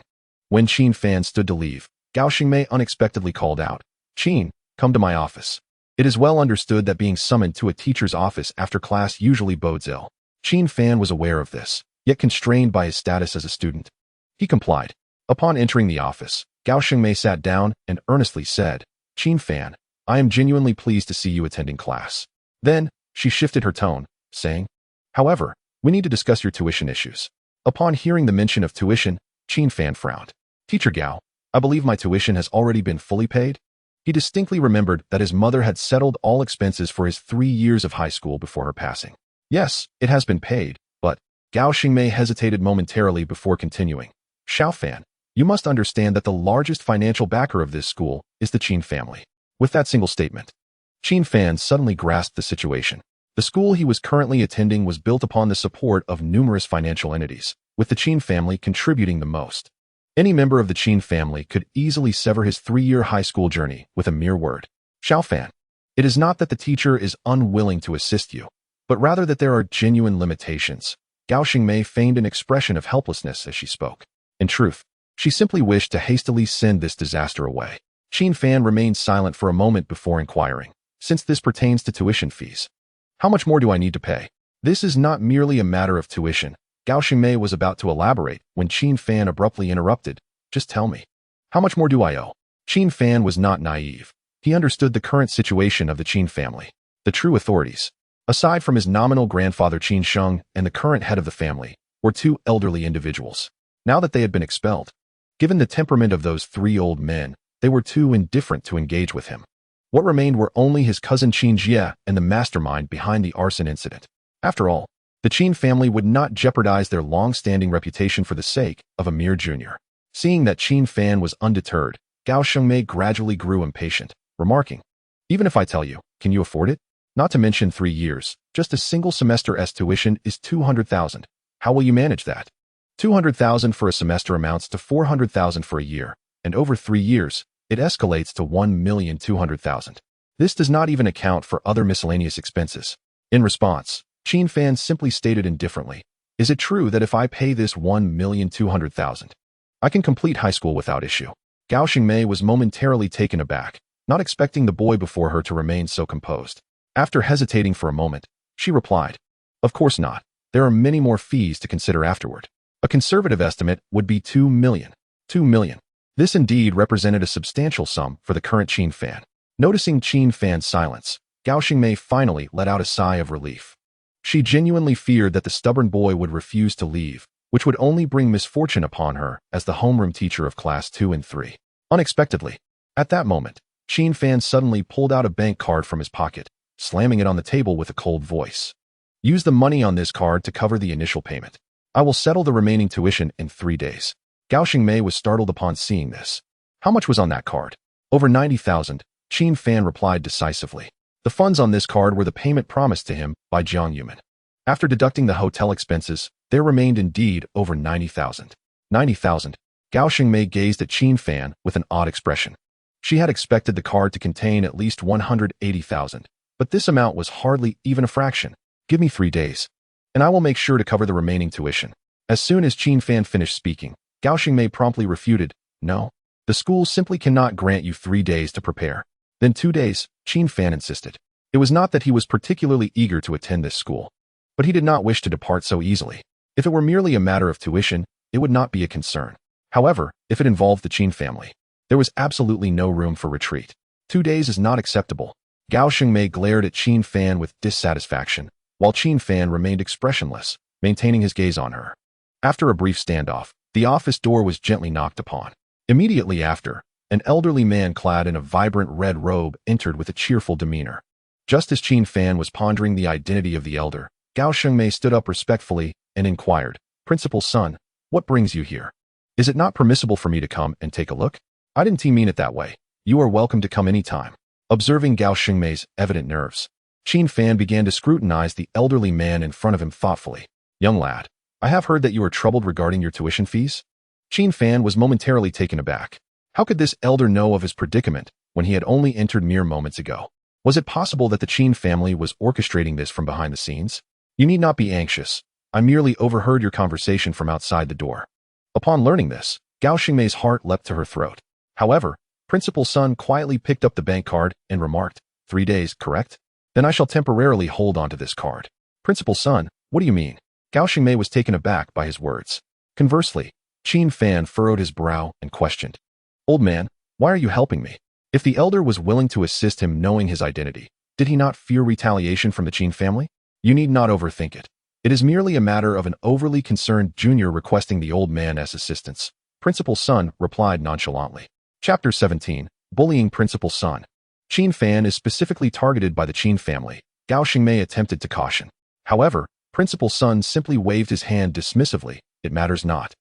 When Qin Fan stood to leave, Gao Xingmei unexpectedly called out, Qin, come to my office. It is well understood that being summoned to a teacher's office after class usually bodes ill. Qin Fan was aware of this, yet constrained by his status as a student. He complied. Upon entering the office, Gao Xingmei sat down and earnestly said, Qin Fan, I am genuinely pleased to see you attending class. Then, she shifted her tone, saying, However, we need to discuss your tuition issues. Upon hearing the mention of tuition, Qin Fan frowned. Teacher Gao, I believe my tuition has already been fully paid. He distinctly remembered that his mother had settled all expenses for his 3 years of high school before her passing. Yes, it has been paid, but Gao Xingmei hesitated momentarily before continuing. Xiao Fan, you must understand that the largest financial backer of this school is the Qin family. With that single statement, Qin Fan suddenly grasped the situation. The school he was currently attending was built upon the support of numerous financial entities, with the Qin family contributing the most. Any member of the Qin family could easily sever his 3-year high school journey with a mere word. Xiao Fan, it is not that the teacher is unwilling to assist you, but rather that there are genuine limitations. Gao Xingmei feigned an expression of helplessness as she spoke. In truth, she simply wished to hastily send this disaster away. Qin Fan remained silent for a moment before inquiring, since this pertains to tuition fees. How much more do I need to pay? This is not merely a matter of tuition. Gao Xingmei was about to elaborate when Qin Fan abruptly interrupted. Just tell me. How much more do I owe? Qin Fan was not naive. He understood the current situation of the Qin family. The true authorities, aside from his nominal grandfather Qin Sheng and the current head of the family, were 2 elderly individuals. Now that they had been expelled, given the temperament of those 3 old men, they were too indifferent to engage with him. What remained were only his cousin Qin Jie and the mastermind behind the arson incident. After all, the Qin family would not jeopardize their long-standing reputation for the sake of a mere junior. Seeing that Qin Fan was undeterred, Gao Xingmei gradually grew impatient, remarking, "Even if I tell you, can you afford it? Not to mention 3 years, just a single semester's tuition is 200,000. How will you manage that? 200,000 for a semester amounts to 400,000 for a year, and over 3 years, it escalates to 1,200,000. This does not even account for other miscellaneous expenses." In response, Qin Fan simply stated indifferently, "Is it true that if I pay this 1,200,000, I can complete high school without issue?" Gao Xingmei was momentarily taken aback, not expecting the boy before her to remain so composed. After hesitating for a moment, she replied, "Of course not. There are many more fees to consider afterward. A conservative estimate would be 2 million. 2 million. This indeed represented a substantial sum for the current Qin Fan. Noticing Qin Fan's silence, Gao Xingmei finally let out a sigh of relief. She genuinely feared that the stubborn boy would refuse to leave, which would only bring misfortune upon her as the homeroom teacher of class 2 and 3. Unexpectedly, at that moment, Qin Fan suddenly pulled out a bank card from his pocket, slamming it on the table with a cold voice. "Use the money on this card to cover the initial payment. I will settle the remaining tuition in 3 days." Gao Xingmei was startled upon seeing this. How much was on that card? Over 90,000, Qin Fan replied decisively. The funds on this card were the payment promised to him by Jiang Yuman. After deducting the hotel expenses, there remained indeed over 90,000. 90,000. Gao Xingmei gazed at Qin Fan with an odd expression. She had expected the card to contain at least 180,000, but this amount was hardly even a fraction. "Give me 3 days, and I will make sure to cover the remaining tuition." As soon as Qin Fan finished speaking, Gao Xingmei promptly refuted, "No, the school simply cannot grant you 3 days to prepare." Then 2 days, Qin Fan insisted. It was not that he was particularly eager to attend this school, but he did not wish to depart so easily. If it were merely a matter of tuition, it would not be a concern. However, if it involved the Qin family, there was absolutely no room for retreat. 2 days is not acceptable. Gao Xingmei glared at Qin Fan with dissatisfaction, while Qin Fan remained expressionless, maintaining his gaze on her. After a brief standoff, the office door was gently knocked upon. Immediately after, an elderly man clad in a vibrant red robe entered with a cheerful demeanor. Just as Qin Fan was pondering the identity of the elder, Gao Xingmei stood up respectfully and inquired, "Principal's son, what brings you here? Is it not permissible for me to come and take a look?" "I didn't mean it that way. You are welcome to come any time." Observing Gao Xingmei's evident nerves, Qin Fan began to scrutinize the elderly man in front of him thoughtfully. "Young lad, I have heard that you are troubled regarding your tuition fees." Qin Fan was momentarily taken aback. How could this elder know of his predicament when he had only entered mere moments ago? Was it possible that the Qin family was orchestrating this from behind the scenes? "You need not be anxious. I merely overheard your conversation from outside the door." Upon learning this, Gao Xingmei's heart leapt to her throat. However, Principal's son quietly picked up the bank card and remarked, 3 days, correct? Then I shall temporarily hold on to this card." "Principal's son, what do you mean?" Gao Xingmei was taken aback by his words. Conversely, Qin Fan furrowed his brow and questioned, "Old man, why are you helping me?" If the elder was willing to assist him knowing his identity, did he not fear retaliation from the Qin family? "You need not overthink it. It is merely a matter of an overly concerned junior requesting the old man as assistance," Principal's son replied nonchalantly. Chapter 17, Bullying Principal's Son. Qin Fan is specifically targeted by the Qin family, Gao Xingmei attempted to caution. However, Principal's son simply waved his hand dismissively, "It matters not."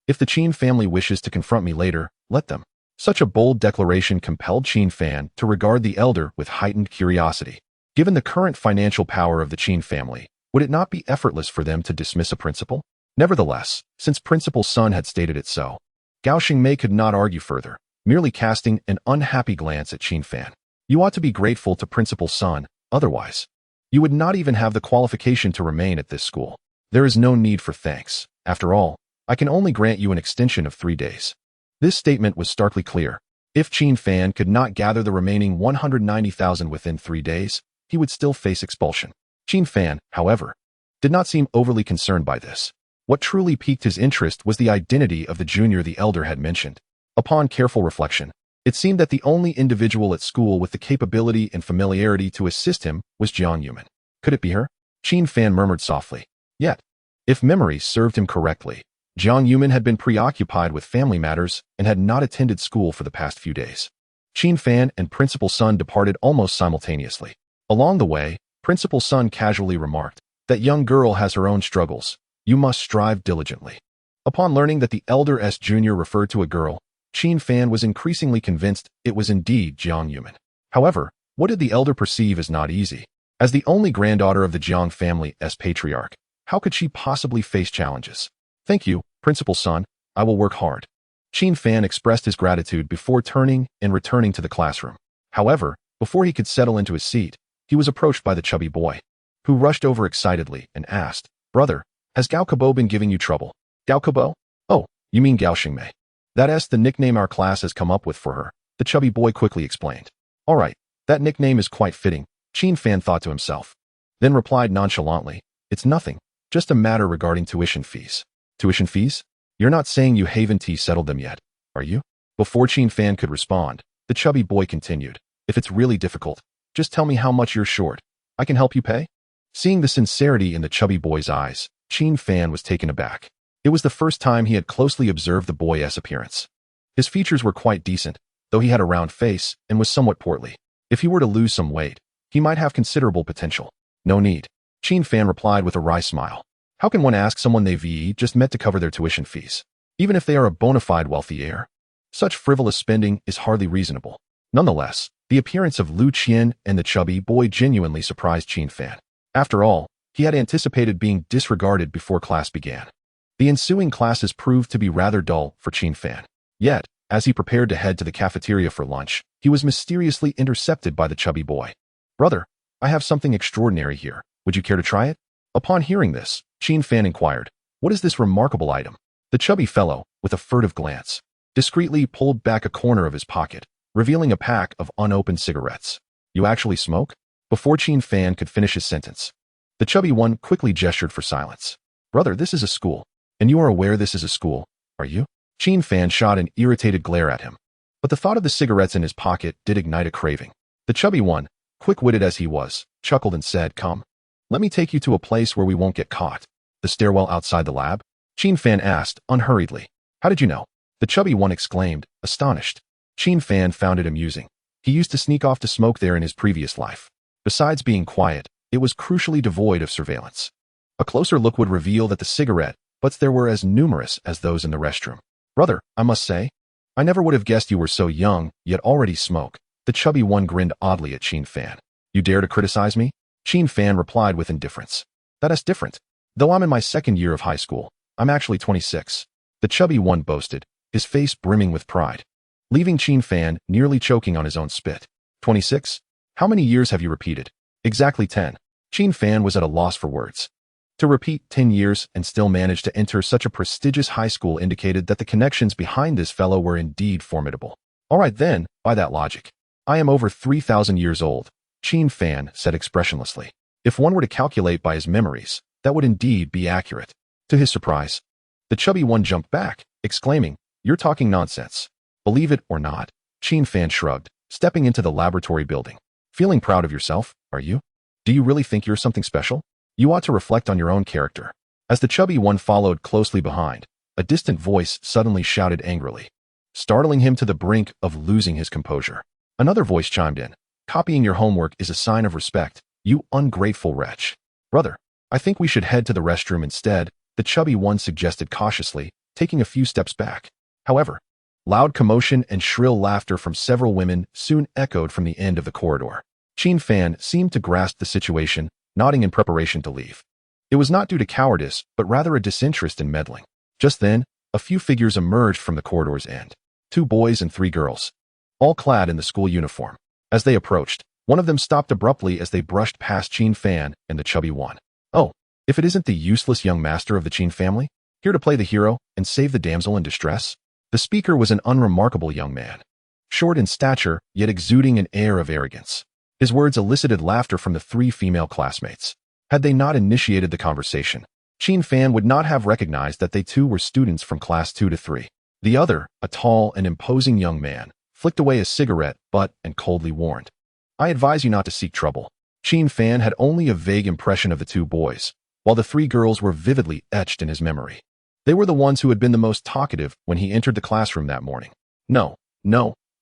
If the Qin family wishes to confront me later, let them. Such a bold declaration compelled Qin Fan to regard the elder with heightened curiosity. Given the current financial power of the Qin family, would it not be effortless for them to dismiss a principal? Nevertheless, since Principal Sun had stated it so, Gao Xingmei could not argue further, merely casting an unhappy glance at Qin Fan. You ought to be grateful to Principal Sun, otherwise, you would not even have the qualification to remain at this school. There is no need for thanks. After all, I can only grant you an extension of 3 days. This statement was starkly clear. If Qin Fan could not gather the remaining 190,000 within 3 days, he would still face expulsion. Qin Fan, however, did not seem overly concerned by this. What truly piqued his interest was the identity of the junior the elder had mentioned. Upon careful reflection, it seemed that the only individual at school with the capability and familiarity to assist him was Jiang Yuman. Could it be her? Qin Fan murmured softly. Yet, if memory served him correctly, Jiang Yuman had been preoccupied with family matters and had not attended school for the past few days. Qin Fan and Principal Sun departed almost simultaneously. Along the way, Principal Sun casually remarked, "That young girl has her own struggles. You must strive diligently." Upon learning that the elder S junior referred to a girl, Qin Fan was increasingly convinced it was indeed Jiang Yuman. However, what did the elder perceive as not easy? As the only granddaughter of the Jiang family as patriarch, how could she possibly face challenges? "Thank you, Principal Sun, I will work hard." Qin Fan expressed his gratitude before turning and returning to the classroom. However, before he could settle into his seat, he was approached by the chubby boy, who rushed over excitedly and asked, "Brother, has Gao Kebo been giving you trouble?" "Gao Kebo? Oh, you mean Gao Xingmei. That's the nickname our class has come up with for her," the chubby boy quickly explained. "All right, that nickname is quite fitting," Qin Fan thought to himself, then replied nonchalantly, "It's nothing, just a matter regarding tuition fees." "Tuition fees? You're not saying you haven't settled them yet, are you?" Before Qin Fan could respond, the chubby boy continued, "If it's really difficult, just tell me how much you're short. I can help you pay." Seeing the sincerity in the chubby boy's eyes, Qin Fan was taken aback. It was the first time he had closely observed the boy's appearance. His features were quite decent, though he had a round face and was somewhat portly. If he were to lose some weight, he might have considerable potential. "No need," Qin Fan replied with a wry smile. How can one ask someone they've just met to cover their tuition fees, even if they are a bona fide wealthy heir? Such frivolous spending is hardly reasonable. Nonetheless, the appearance of Lu Qian and the chubby boy genuinely surprised Qin Fan. After all, he had anticipated being disregarded before class began. The ensuing classes proved to be rather dull for Qin Fan. Yet, as he prepared to head to the cafeteria for lunch, he was mysteriously intercepted by the chubby boy. "Brother, I have something extraordinary here. Would you care to try it?" Upon hearing this, Qin Fan inquired, "What is this remarkable item?" The chubby fellow, with a furtive glance, discreetly pulled back a corner of his pocket, revealing a pack of unopened cigarettes. "You actually smoke?" Before Qin Fan could finish his sentence, the chubby one quickly gestured for silence. "Brother, this is a school, and you are aware this is a school, are you?" Qin Fan shot an irritated glare at him, but the thought of the cigarettes in his pocket did ignite a craving. The chubby one, quick-witted as he was, chuckled and said, "Come. Let me take you to a place where we won't get caught." "The stairwell outside the lab?" Qin Fan asked, unhurriedly. "How did you know?" The chubby one exclaimed, astonished. Qin Fan found it amusing. He used to sneak off to smoke there in his previous life. Besides being quiet, it was crucially devoid of surveillance. A closer look would reveal that the cigarette butts there were as numerous as those in the restroom. "Brother, I must say, I never would have guessed you were so young, yet already smoke." The chubby one grinned oddly at Qin Fan. "You dare to criticize me?" Qin Fan replied with indifference. "That's different. Though I'm in my second year of high school, I'm actually 26. The chubby one boasted, his face brimming with pride, leaving Qin Fan nearly choking on his own spit. 26? How many years have you repeated?" "Exactly 10. Qin Fan was at a loss for words. To repeat 10 years and still manage to enter such a prestigious high school indicated that the connections behind this fellow were indeed formidable. "All right then, by that logic, I am over 3,000 years old," Qin Fan said expressionlessly. If one were to calculate by his memories, that would indeed be accurate. To his surprise, the chubby one jumped back, exclaiming, "You're talking nonsense." "Believe it or not," Qin Fan shrugged, stepping into the laboratory building. "Feeling proud of yourself, are you? Do you really think you're something special? You ought to reflect on your own character." As the chubby one followed closely behind, a distant voice suddenly shouted angrily, startling him to the brink of losing his composure. Another voice chimed in, "Copying your homework is a sign of respect, you ungrateful wretch." "Brother, I think we should head to the restroom instead," the chubby one suggested cautiously, taking a few steps back. However, loud commotion and shrill laughter from several women soon echoed from the end of the corridor. Qin Fan seemed to grasp the situation, nodding in preparation to leave. It was not due to cowardice, but rather a disinterest in meddling. Just then, a few figures emerged from the corridor's end. 2 boys and 3 girls, all clad in the school uniform. As they approached, one of them stopped abruptly as they brushed past Qin Fan and the chubby one. Oh, if it isn't the useless young master of the Qin family, here to play the hero and save the damsel in distress? The speaker was an unremarkable young man, short in stature, yet exuding an air of arrogance. His words elicited laughter from the 3 female classmates. Had they not initiated the conversation, Qin Fan would not have recognized that they too were students from class 2 to 3. The other, a tall and imposing young man, flicked away a cigarette butt and coldly warned, "I advise you not to seek trouble." Qin Fan had only a vague impression of the 2 boys, while the 3 girls were vividly etched in his memory. They were the ones who had been the most talkative when he entered the classroom that morning. No,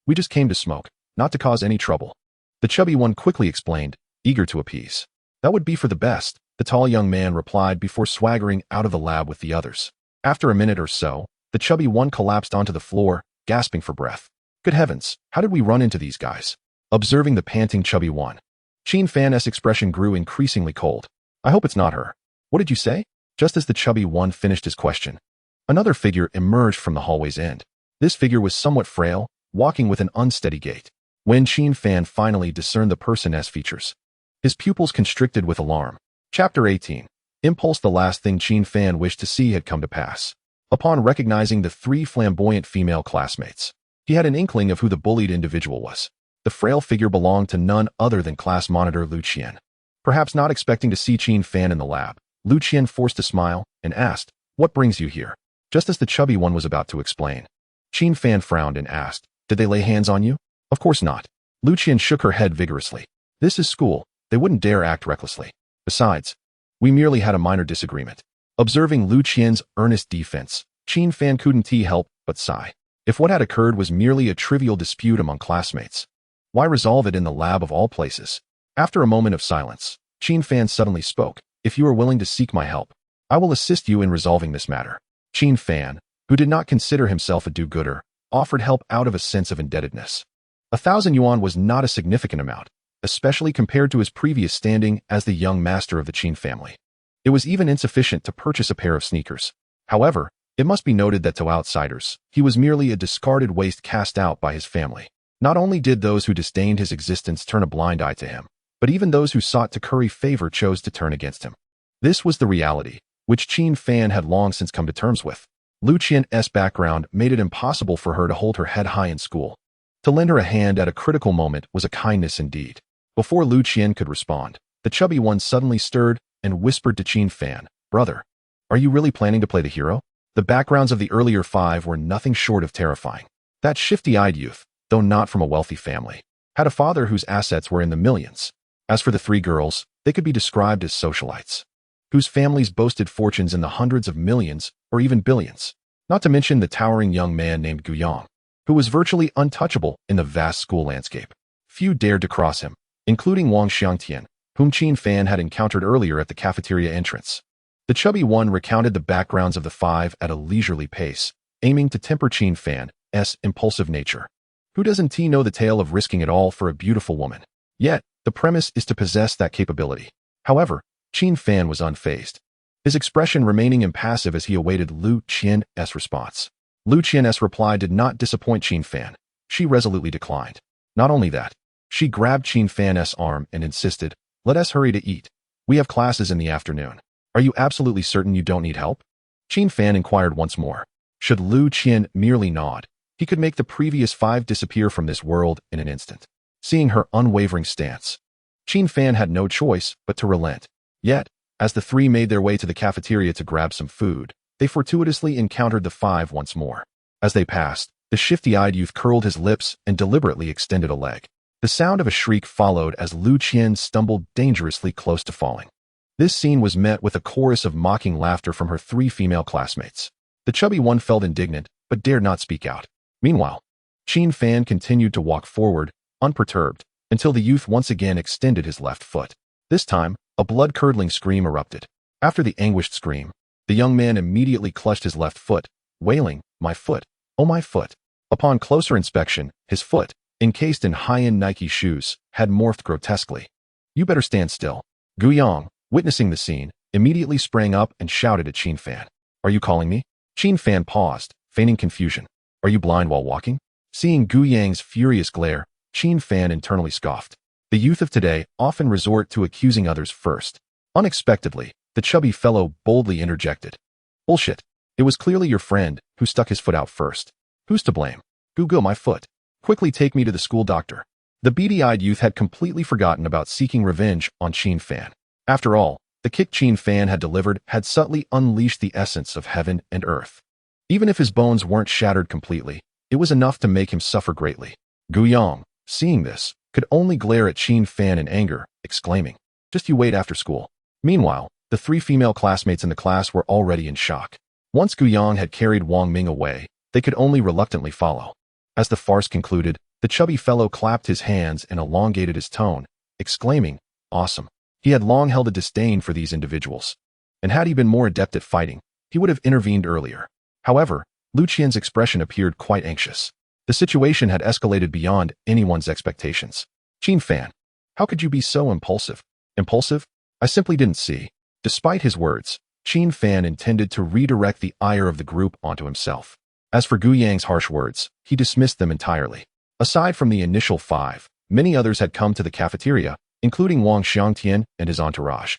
we just came to smoke, not to cause any trouble," the chubby one quickly explained, eager to appease. "That would be for the best," the tall young man replied before swaggering out of the lab with the others. After a minute or so, the chubby one collapsed onto the floor, gasping for breath. "Good heavens, how did we run into these guys?" Observing the panting chubby one, Qin Fan's expression grew increasingly cold. "I hope it's not her." "What did you say?" Just as the chubby one finished his question, another figure emerged from the hallway's end. This figure was somewhat frail, walking with an unsteady gait. When Qin Fan finally discerned the person's features, his pupils constricted with alarm. Chapter 18. Impulse. The last thing Qin Fan wished to see had come to pass. Upon recognizing the 3 flamboyant female classmates, he had an inkling of who the bullied individual was. The frail figure belonged to none other than class monitor Lu Qian. Perhaps not expecting to see Qin Fan in the lab, Lu Qian forced a smile and asked, "What brings you here?" Just as the chubby one was about to explain, Qin Fan frowned and asked, "Did they lay hands on you?" "Of course not." Lu Qian shook her head vigorously. "This is school. They wouldn't dare act recklessly. Besides, we merely had a minor disagreement." Observing Lu Qian's earnest defense, Qin Fan couldn't help but sigh. If what had occurred was merely a trivial dispute among classmates, why resolve it in the lab of all places? After a moment of silence, Qin Fan suddenly spoke, "If you are willing to seek my help, I will assist you in resolving this matter." Qin Fan, who did not consider himself a do-gooder, offered help out of a sense of indebtedness. 1,000 yuan was not a significant amount, especially compared to his previous standing as the young master of the Qin family. It was even insufficient to purchase a pair of sneakers. However, it must be noted that to outsiders, he was merely a discarded waste cast out by his family. Not only did those who disdained his existence turn a blind eye to him, but even those who sought to curry favor chose to turn against him. This was the reality, which Qin Fan had long since come to terms with. Lu Qian's background made it impossible for her to hold her head high in school. To lend her a hand at a critical moment was a kindness indeed. Before Lu Qian could respond, the chubby one suddenly stirred and whispered to Qin Fan, "Brother, are you really planning to play the hero?" The backgrounds of the earlier 5 were nothing short of terrifying. That shifty-eyed youth, though not from a wealthy family, had a father whose assets were in the millions. As for the 3 girls, they could be described as socialites, whose families boasted fortunes in the hundreds of millions or even billions. Not to mention the towering young man named Guyang, who was virtually untouchable in the vast school landscape. Few dared to cross him, including Wang Xiangtian, whom Qin Fan had encountered earlier at the cafeteria entrance. The chubby one recounted the backgrounds of the 5 at a leisurely pace, aiming to temper Qin Fan's impulsive nature. Who doesn't know the tale of risking it all for a beautiful woman? Yet, the premise is to possess that capability. However, Qin Fan was unfazed, his expression remaining impassive as he awaited Lu Qian's response. Lu Qian's reply did not disappoint Qin Fan. She resolutely declined. Not only that, she grabbed Qin Fan's arm and insisted, "Let us hurry to eat. We have classes in the afternoon. Are you absolutely certain you don't need help?" Qin Fan inquired once more. Should Lu Qian merely nod, he could make the previous 5 disappear from this world in an instant. Seeing her unwavering stance, Qin Fan had no choice but to relent. Yet, as the 3 made their way to the cafeteria to grab some food, they fortuitously encountered the 5 once more. As they passed, the shifty-eyed youth curled his lips and deliberately extended a leg. The sound of a shriek followed as Lu Qian stumbled dangerously close to falling. This scene was met with a chorus of mocking laughter from her 3 female classmates. The chubby one felt indignant, but dared not speak out. Meanwhile, Qin Fan continued to walk forward, unperturbed, until the youth once again extended his left foot. This time, a blood-curdling scream erupted. After the anguished scream, the young man immediately clutched his left foot, wailing, "My foot! Oh, my foot!" Upon closer inspection, his foot, encased in high-end Nike shoes, had morphed grotesquely. "You better stand still." Gu Yang, witnessing the scene, immediately sprang up and shouted at Qin Fan. "Are you calling me?" Qin Fan paused, feigning confusion. "Are you blind while walking?" Seeing Gu Yang's furious glare, Qin Fan internally scoffed. The youth of today often resort to accusing others first. Unexpectedly, the chubby fellow boldly interjected. "Bullshit. It was clearly your friend who stuck his foot out first. Who's to blame?" "Google my foot. Quickly take me to the school doctor." The beady-eyed youth had completely forgotten about seeking revenge on Qin Fan. After all, the kick Qin Fan had delivered had subtly unleashed the essence of heaven and earth. Even if his bones weren't shattered completely, it was enough to make him suffer greatly. Gu Yang, seeing this, could only glare at Qin Fan in anger, exclaiming, "Just you wait after school." Meanwhile, the 3 female classmates in the class were already in shock. Once Gu Yang had carried Wang Ming away, they could only reluctantly follow. As the farce concluded, the chubby fellow clapped his hands and elongated his tone, exclaiming, "Awesome." He had long held a disdain for these individuals. And had he been more adept at fighting, he would have intervened earlier. However, Lu Qian's expression appeared quite anxious. The situation had escalated beyond anyone's expectations. "Qin Fan, how could you be so impulsive?" "Impulsive? I simply didn't see." Despite his words, Qin Fan intended to redirect the ire of the group onto himself. As for Gu Yang's harsh words, he dismissed them entirely. Aside from the initial 5, many others had come to the cafeteria, including Wang Xiangtian and his entourage.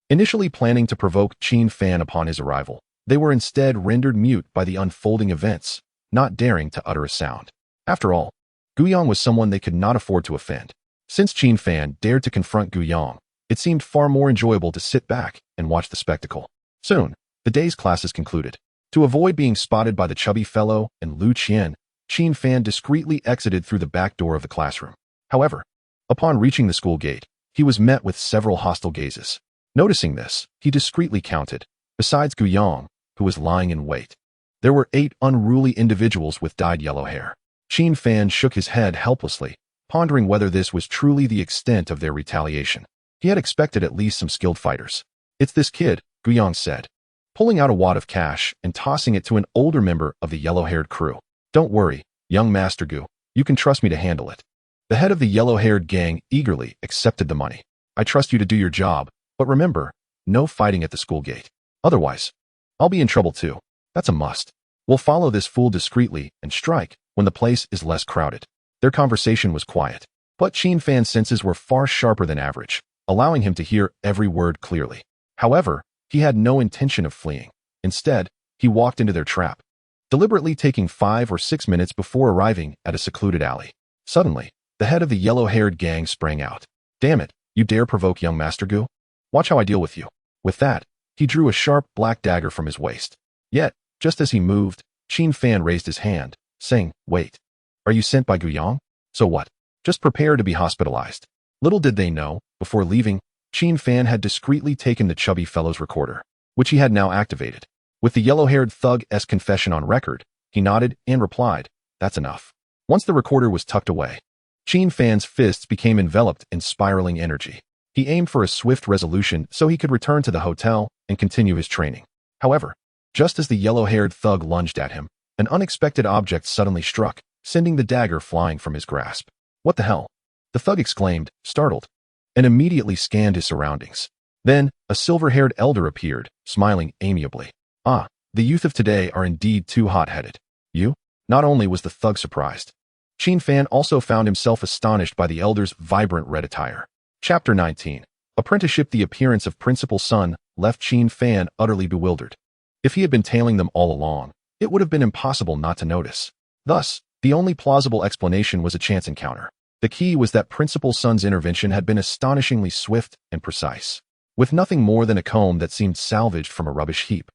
Initially planning to provoke Qin Fan upon his arrival, they were instead rendered mute by the unfolding events, not daring to utter a sound. After all, Gu Yang was someone they could not afford to offend. Since Qin Fan dared to confront Gu Yang, it seemed far more enjoyable to sit back and watch the spectacle. Soon, the day's classes concluded. To avoid being spotted by the chubby fellow and Lu Qian, Qin Fan discreetly exited through the back door of the classroom. However, upon reaching the school gate, he was met with several hostile gazes. Noticing this, he discreetly counted, besides Gu Yang, who was lying in wait. There were 8 unruly individuals with dyed yellow hair. Qin Fan shook his head helplessly, pondering whether this was truly the extent of their retaliation. He had expected at least some skilled fighters. "It's this kid," Gu Yang said, pulling out a wad of cash and tossing it to an older member of the yellow-haired crew. "Don't worry, young Master Gu, you can trust me to handle it." The head of the yellow-haired gang eagerly accepted the money. "I trust you to do your job, but remember, no fighting at the school gate. Otherwise, I'll be in trouble too. That's a must. We'll follow this fool discreetly and strike when the place is less crowded." Their conversation was quiet, but Qin Fan's senses were far sharper than average, allowing him to hear every word clearly. However, he had no intention of fleeing. Instead, he walked into their trap, deliberately taking 5 or 6 minutes before arriving at a secluded alley. Suddenly, the head of the yellow-haired gang sprang out. "Damn it, you dare provoke young Master Gu? Watch how I deal with you." With that, he drew a sharp black dagger from his waist. Yet, just as he moved, Qin Fan raised his hand, saying, "Wait. Are you sent by Gu Yang? So what? Just prepare to be hospitalized." Little did they know, before leaving, Qin Fan had discreetly taken the chubby fellow's recorder, which he had now activated. With the yellow-haired thug's confession on record, he nodded and replied, "That's enough." Once the recorder was tucked away, Qin Fan's fists became enveloped in spiraling energy. He aimed for a swift resolution so he could return to the hotel and continue his training. However, just as the yellow-haired thug lunged at him, an unexpected object suddenly struck, sending the dagger flying from his grasp. "What the hell?" the thug exclaimed, startled, and immediately scanned his surroundings. Then, a silver-haired elder appeared, smiling amiably. "Ah, the youth of today are indeed too hot-headed." "You?" Not only was the thug surprised, Qin Fan also found himself astonished by the elder's vibrant red attire. Chapter 19. Apprenticeship. The appearance of Principal Sun left Qin Fan utterly bewildered. If he had been tailing them all along, it would have been impossible not to notice. Thus, the only plausible explanation was a chance encounter. The key was that Principal Sun's intervention had been astonishingly swift and precise. With nothing more than a comb that seemed salvaged from a rubbish heap,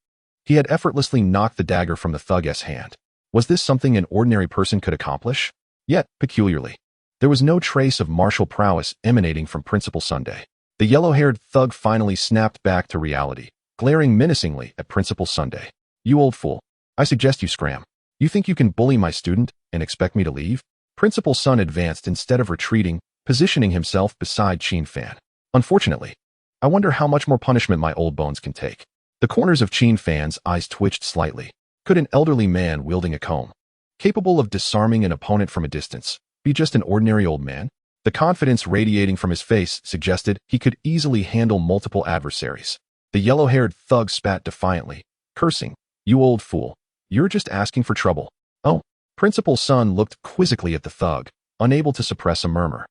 he had effortlessly knocked the dagger from the thug's hand. Was this something an ordinary person could accomplish? Yet, peculiarly, there was no trace of martial prowess emanating from Principal Sunday. The yellow-haired thug finally snapped back to reality, glaring menacingly at Principal Sunday. "You old fool. I suggest you scram. You think you can bully my student and expect me to leave?" Principal Sun advanced instead of retreating, positioning himself beside Qin Fan. "Unfortunately, I wonder how much more punishment my old bones can take." The corners of Qin Fan's eyes twitched slightly. Could an elderly man wielding a comb, capable of disarming an opponent from a distance, be just an ordinary old man? The confidence radiating from his face suggested he could easily handle multiple adversaries. The yellow-haired thug spat defiantly, cursing, "You old fool. You're just asking for trouble." "Oh." Principal Sun looked quizzically at the thug, unable to suppress a murmur.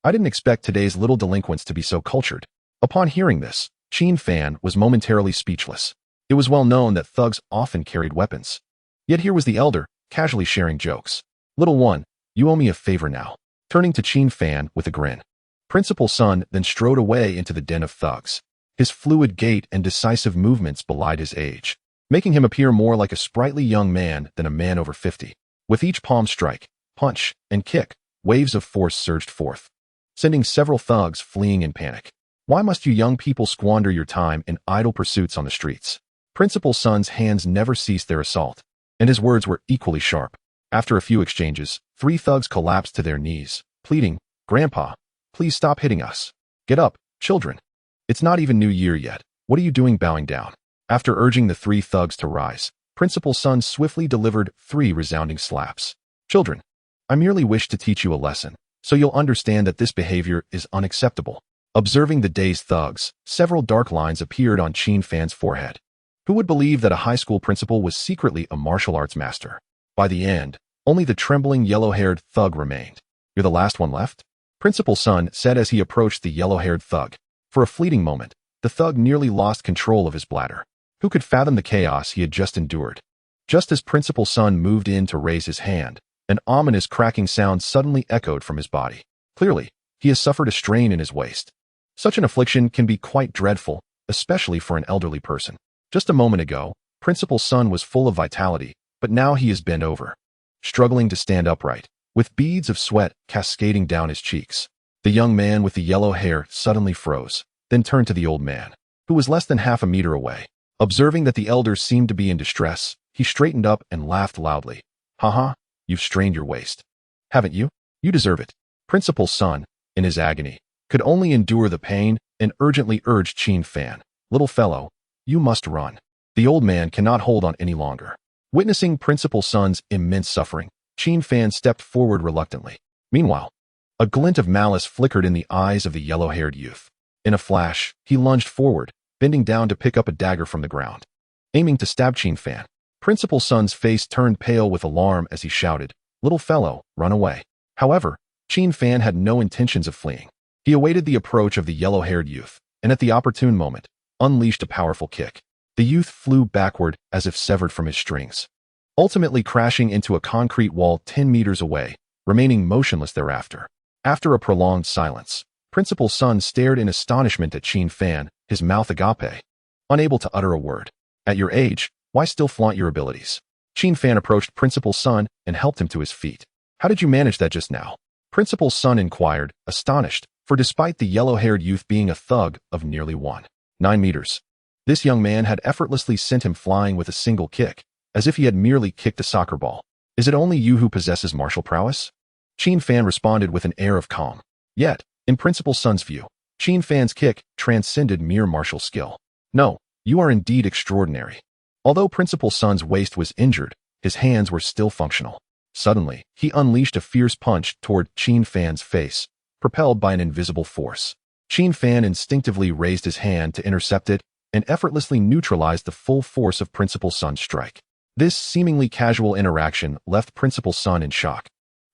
"I didn't expect today's little delinquents to be so cultured." Upon hearing this, Qin Fan was momentarily speechless. It was well known that thugs often carried weapons. Yet here was the elder, casually sharing jokes. "Little one, you owe me a favor now." Turning to Qin Fan with a grin, Principal Sun then strode away into the den of thugs. His fluid gait and decisive movements belied his age, making him appear more like a sprightly young man than a man over 50. With each palm strike, punch, and kick, waves of force surged forth, sending several thugs fleeing in panic. "Why must you young people squander your time in idle pursuits on the streets?" Principal Sun's hands never ceased their assault, and his words were equally sharp. After a few exchanges, 3 thugs collapsed to their knees, pleading, "Grandpa, please stop hitting us. Get up, children. It's not even New Year yet. What are you doing bowing down?" After urging the 3 thugs to rise, Principal Sun swiftly delivered 3 resounding slaps. "Children, I merely wish to teach you a lesson, so you'll understand that this behavior is unacceptable." Observing the dazed thugs, several dark lines appeared on Qin Fan's forehead. Who would believe that a high school principal was secretly a martial arts master? By the end, only the trembling yellow-haired thug remained. "You're the last one left?" Principal Sun said as he approached the yellow-haired thug. For a fleeting moment, the thug nearly lost control of his bladder. Who could fathom the chaos he had just endured? Just as Principal Sun moved in to raise his hand, an ominous cracking sound suddenly echoed from his body. Clearly, he has suffered a strain in his waist. Such an affliction can be quite dreadful, especially for an elderly person. Just a moment ago, Principal Sun was full of vitality, but now he is bent over, struggling to stand upright, with beads of sweat cascading down his cheeks. The young man with the yellow hair suddenly froze, then turned to the old man, who was less than half a meter away. Observing that the elder seemed to be in distress, he straightened up and laughed loudly. "Haha, you've strained your waist, haven't you? You deserve it." Principal Sun, in his agony, could only endure the pain and urgently urged Qin Fan, "Little fellow, you must run. The old man cannot hold on any longer." Witnessing Principal Sun's immense suffering, Qin Fan stepped forward reluctantly. Meanwhile, a glint of malice flickered in the eyes of the yellow-haired youth. In a flash, he lunged forward, bending down to pick up a dagger from the ground, aiming to stab Qin Fan. Principal Sun's face turned pale with alarm as he shouted, "Little fellow, run away." However, Qin Fan had no intentions of fleeing. He awaited the approach of the yellow-haired youth, and at the opportune moment, unleashed a powerful kick. The youth flew backward as if severed from his strings, ultimately crashing into a concrete wall 10 meters away, remaining motionless thereafter. After a prolonged silence, Principal Sun stared in astonishment at Qin Fan, his mouth agape, unable to utter a word. "At your age, why still flaunt your abilities?" Qin Fan approached Principal Sun and helped him to his feet. "How did you manage that just now?" Principal Sun inquired, astonished, for despite the yellow-haired youth being a thug of nearly 1.9 meters, this young man had effortlessly sent him flying with a single kick, as if he had merely kicked a soccer ball. "Is it only you who possesses martial prowess?" Qin Fan responded with an air of calm. Yet, in Principal Sun's view, Qin Fan's kick transcended mere martial skill. "No, you are indeed extraordinary." Although Principal Sun's waist was injured, his hands were still functional. Suddenly, he unleashed a fierce punch toward Qin Fan's face, propelled by an invisible force. Qin Fan instinctively raised his hand to intercept it and effortlessly neutralized the full force of Principal Sun's strike. This seemingly casual interaction left Principal Sun in shock,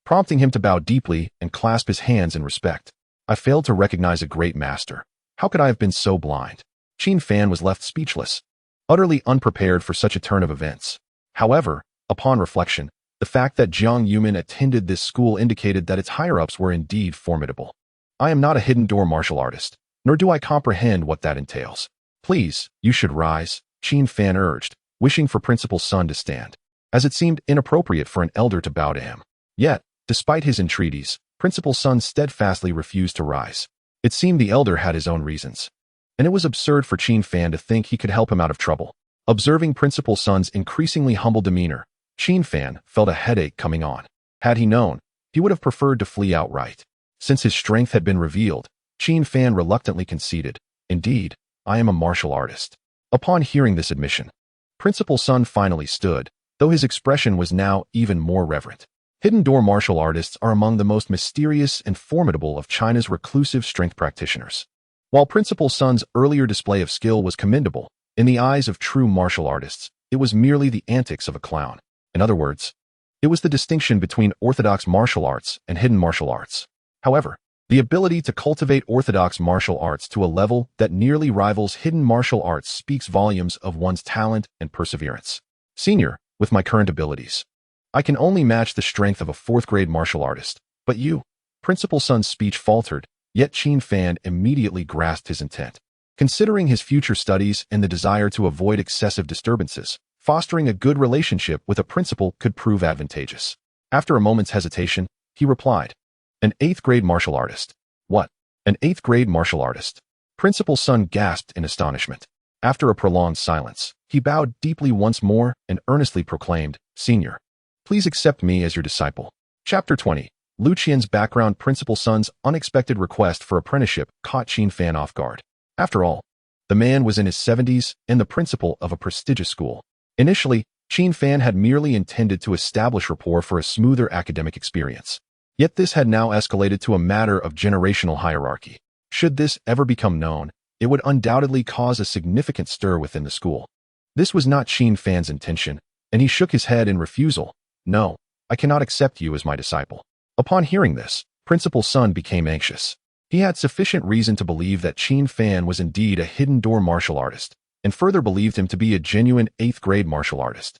prompting him to bow deeply and clasp his hands in respect. "I failed to recognize a great master. How could I have been so blind?" Qin Fan was left speechless, utterly unprepared for such a turn of events. However, upon reflection, the fact that Jiang Yumin attended this school indicated that its higher-ups were indeed formidable. "I am not a hidden door martial artist, nor do I comprehend what that entails." "Please, you should rise," Qin Fan urged, wishing for Principal Sun to stand, as it seemed inappropriate for an elder to bow to him. Yet, despite his entreaties, Principal Sun steadfastly refused to rise. It seemed the elder had his own reasons, and it was absurd for Qin Fan to think he could help him out of trouble. Observing Principal Sun's increasingly humble demeanor, Qin Fan felt a headache coming on. Had he known, he would have preferred to flee outright. Since his strength had been revealed, Qin Fan reluctantly conceded, "Indeed, I am a martial artist." Upon hearing this admission, Principal Sun finally stood, though his expression was now even more reverent. Hidden door martial artists are among the most mysterious and formidable of China's reclusive strength practitioners. While Principal Sun's earlier display of skill was commendable, in the eyes of true martial artists, it was merely the antics of a clown. In other words, it was the distinction between orthodox martial arts and hidden martial arts. However, the ability to cultivate orthodox martial arts to a level that nearly rivals hidden martial arts speaks volumes of one's talent and perseverance. Senior, with my current abilities, I can only match the strength of a fourth-grade martial artist. But you, Principal Sun's speech faltered, yet Qin Fan immediately grasped his intent. Considering his future studies and the desire to avoid excessive disturbances, fostering a good relationship with a principal could prove advantageous. After a moment's hesitation, he replied, "An 8th-grade martial artist." "What? An 8th-grade martial artist?" Principal Sun gasped in astonishment. After a prolonged silence, he bowed deeply once more and earnestly proclaimed, "Senior, please accept me as your disciple." Chapter 20. Lu Qian's background. Principal Sun's unexpected request for apprenticeship caught Qin Fan off guard. After all, the man was in his 70s and the principal of a prestigious school. Initially, Qin Fan had merely intended to establish rapport for a smoother academic experience. Yet this had now escalated to a matter of generational hierarchy. Should this ever become known, it would undoubtedly cause a significant stir within the school. This was not Qin Fan's intention, and he shook his head in refusal. "No, I cannot accept you as my disciple." Upon hearing this, Principal Sun became anxious. He had sufficient reason to believe that Qin Fan was indeed a hidden door martial artist, and further believed him to be a genuine 8th-grade martial artist.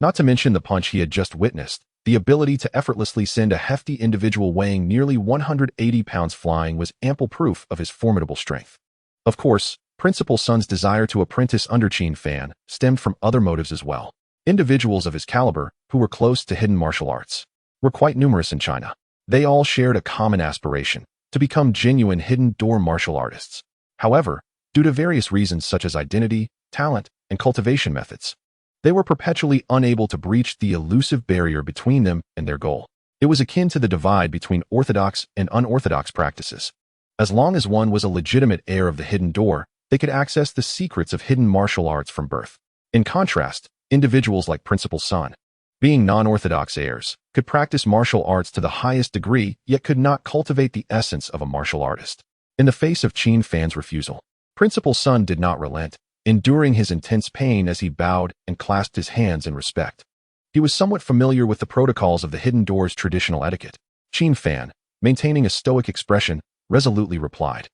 Not to mention the punch he had just witnessed, the ability to effortlessly send a hefty individual weighing nearly 180 pounds flying was ample proof of his formidable strength. Of course, Principal Sun's desire to apprentice under Qin Fan stemmed from other motives as well. Individuals of his caliber, who were close to hidden martial arts, were quite numerous in China. They all shared a common aspiration to become genuine hidden door martial artists. However, due to various reasons such as identity, talent, and cultivation methods, they were perpetually unable to breach the elusive barrier between them and their goal. It was akin to the divide between orthodox and unorthodox practices. As long as one was a legitimate heir of the hidden door, they could access the secrets of hidden martial arts from birth. In contrast, individuals like Principal Sun, being non-orthodox heirs, could practice martial arts to the highest degree, yet could not cultivate the essence of a martial artist. In the face of Qin Fan's refusal, Principal Sun did not relent, enduring his intense pain as he bowed and clasped his hands in respect. He was somewhat familiar with the protocols of the hidden door's traditional etiquette. Qin Fan, maintaining a stoic expression, resolutely replied,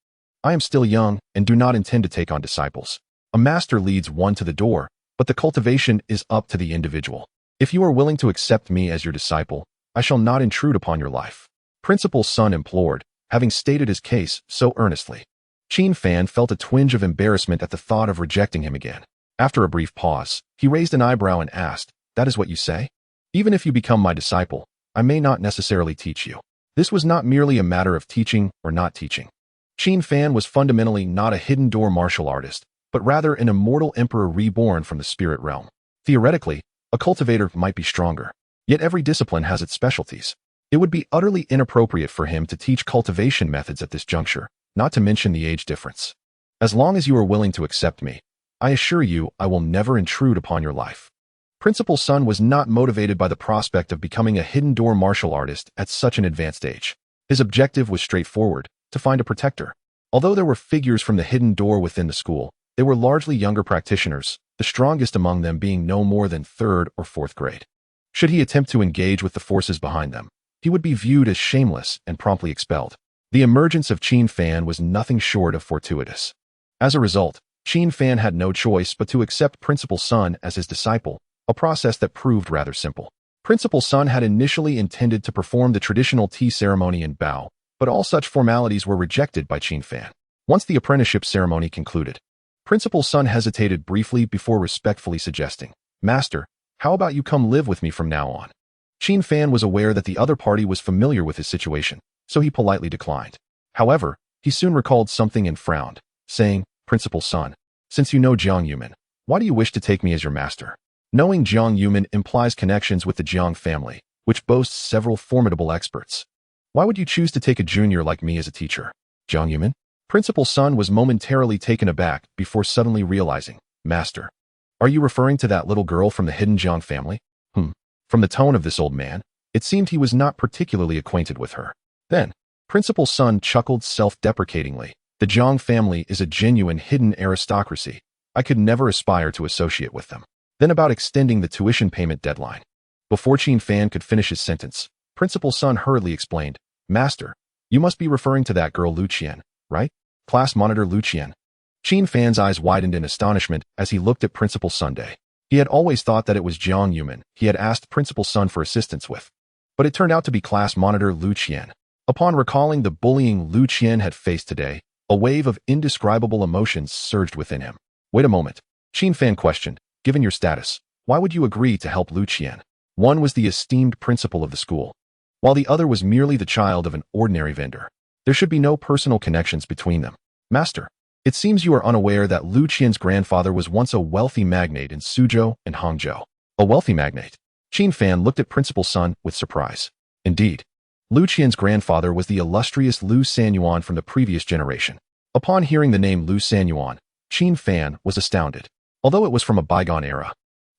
"I am still young and do not intend to take on disciples. A master leads one to the door, but the cultivation is up to the individual. If you are willing to accept me as your disciple, I shall not intrude upon your life." Principal Sun implored, having stated his case so earnestly. Qin Fan felt a twinge of embarrassment at the thought of rejecting him again. After a brief pause, he raised an eyebrow and asked, "That is what you say? Even if you become my disciple, I may not necessarily teach you." This was not merely a matter of teaching or not teaching. Qin Fan was fundamentally not a hidden door martial artist, but rather an immortal emperor reborn from the spirit realm. Theoretically, a cultivator might be stronger, yet every discipline has its specialties. It would be utterly inappropriate for him to teach cultivation methods at this juncture, not to mention the age difference. As long as you are willing to accept me, I assure you I will never intrude upon your life. Principal Sun was not motivated by the prospect of becoming a hidden door martial artist at such an advanced age. His objective was straightforward, to find a protector. Although there were figures from the hidden door within the school, they were largely younger practitioners, the strongest among them being no more than 3rd or 4th grade. Should he attempt to engage with the forces behind them, he would be viewed as shameless and promptly expelled. The emergence of Qin Fan was nothing short of fortuitous. As a result, Qin Fan had no choice but to accept Principal Sun as his disciple, a process that proved rather simple. Principal Sun had initially intended to perform the traditional tea ceremony and bow, but all such formalities were rejected by Qin Fan. Once the apprenticeship ceremony concluded, Principal Sun hesitated briefly before respectfully suggesting, "Master, how about you come live with me from now on?" Qin Fan was aware that the other party was familiar with his situation, so he politely declined. However, he soon recalled something and frowned, saying, "Principal Sun, since you know Jiang Yuman, why do you wish to take me as your master?" Knowing Jiang Yuman implies connections with the Jiang family, which boasts several formidable experts. Why would you choose to take a junior like me as a teacher? Jiang Yuman? Principal Sun was momentarily taken aback before suddenly realizing, "Master, are you referring to that little girl from the hidden Jiang family? From the tone of this old man, it seemed he was not particularly acquainted with her. Then, Principal Sun chuckled self-deprecatingly. The Zhang family is a genuine hidden aristocracy. I could never aspire to associate with them. Then about extending the tuition payment deadline. Before Qin Fan could finish his sentence, Principal Sun hurriedly explained, Master, you must be referring to that girl Lu Qian, right? Class monitor Lu Qian. Qin Fan's eyes widened in astonishment as he looked at Principal Sunday. He had always thought that it was Jiang Yuman he had asked Principal Sun for assistance with. But it turned out to be class monitor Lu Qian. Upon recalling the bullying Lu Qian had faced today, a wave of indescribable emotions surged within him. Wait a moment. Qin Fan questioned, given your status, why would you agree to help Lu Qian? One was the esteemed principal of the school, while the other was merely the child of an ordinary vendor. There should be no personal connections between them. Master, it seems you are unaware that Lu Qian's grandfather was once a wealthy magnate in Suzhou and Hangzhou. A wealthy magnate? Qin Fan looked at Principal Sun with surprise. Indeed, Lu Qian's grandfather was the illustrious Lu Sanyuan from the previous generation. Upon hearing the name Lu Sanyuan, Qin Fan was astounded. Although it was from a bygone era,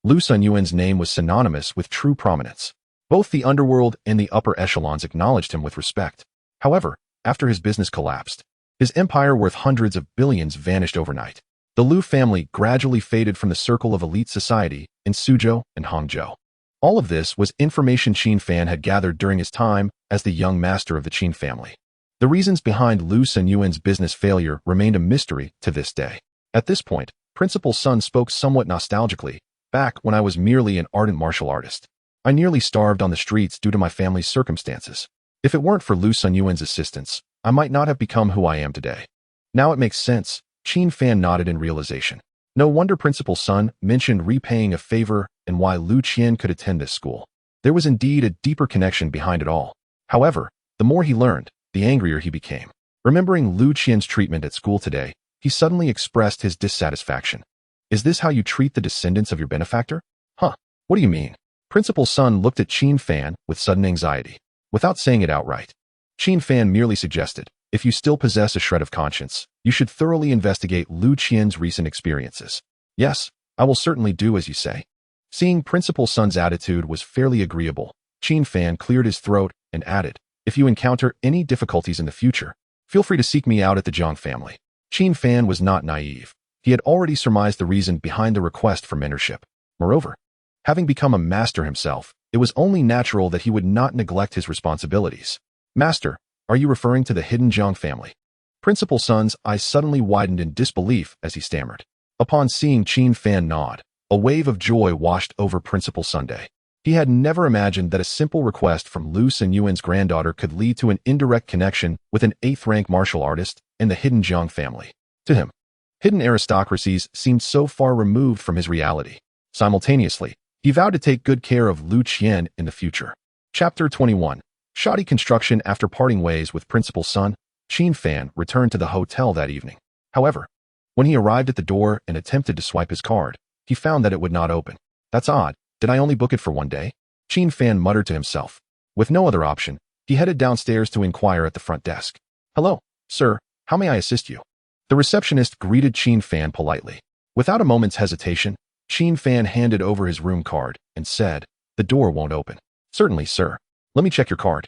Lu Sanyuan's name was synonymous with true prominence. Both the underworld and the upper echelons acknowledged him with respect. However, after his business collapsed, his empire worth hundreds of billions vanished overnight. The Lu family gradually faded from the circle of elite society in Suzhou and Hangzhou. All of this was information Qin Fan had gathered during his time as the young master of the Qin family. The reasons behind Lu Sanyuan's business failure remained a mystery to this day. At this point, Principal Sun spoke somewhat nostalgically. Back when I was merely an ardent martial artist, I nearly starved on the streets due to my family's circumstances. If it weren't for Lu Sanyuan's assistance, I might not have become who I am today. Now it makes sense. Qin Fan nodded in realization. No wonder Principal Sun mentioned repaying a favor and why Lu Qian could attend this school. There was indeed a deeper connection behind it all. However, the more he learned, the angrier he became. Remembering Lu Qian's treatment at school today, he suddenly expressed his dissatisfaction. Is this how you treat the descendants of your benefactor? Huh, what do you mean? Principal Sun looked at Qin Fan with sudden anxiety. Without saying it outright, Qin Fan merely suggested, if you still possess a shred of conscience, you should thoroughly investigate Lu Qian's recent experiences. Yes, I will certainly do as you say. Seeing Principal Sun's attitude was fairly agreeable, Qin Fan cleared his throat and added, if you encounter any difficulties in the future, feel free to seek me out at the Zhang family. Qin Fan was not naive. He had already surmised the reason behind the request for mentorship. Moreover, having become a master himself, it was only natural that he would not neglect his responsibilities. Master, are you referring to the hidden Zhang family? Principal Sun's eyes suddenly widened in disbelief as he stammered. Upon seeing Qin Fan nod, a wave of joy washed over Principal Sunday. He had never imagined that a simple request from Lu Sanyuan's granddaughter could lead to an indirect connection with an 8th-rank martial artist and the hidden Zhang family. To him, hidden aristocracies seemed so far removed from his reality. Simultaneously, he vowed to take good care of Lu Qian in the future. Chapter 21. Shoddy construction. After parting ways with Principal Sun, Qin Fan returned to the hotel that evening. However, when he arrived at the door and attempted to swipe his card, he found that it would not open. That's odd. Did I only book it for one day? Qin Fan muttered to himself. With no other option, he headed downstairs to inquire at the front desk. Hello, sir, how may I assist you? The receptionist greeted Qin Fan politely. Without a moment's hesitation, Qin Fan handed over his room card and said, the door won't open. Certainly, sir. Let me check your card.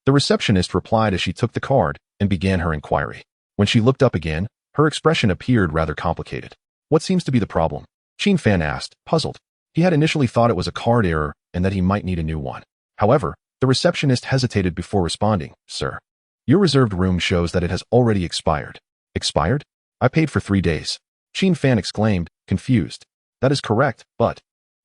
The receptionist replied as she took the card and began her inquiry. When she looked up again, her expression appeared rather complicated. What seems to be the problem? Qin Fan asked, puzzled. He had initially thought it was a card error and that he might need a new one. However, the receptionist hesitated before responding. Sir, your reserved room shows that it has already expired. Expired? I paid for 3 days. Qin Fan exclaimed, confused. That is correct, but...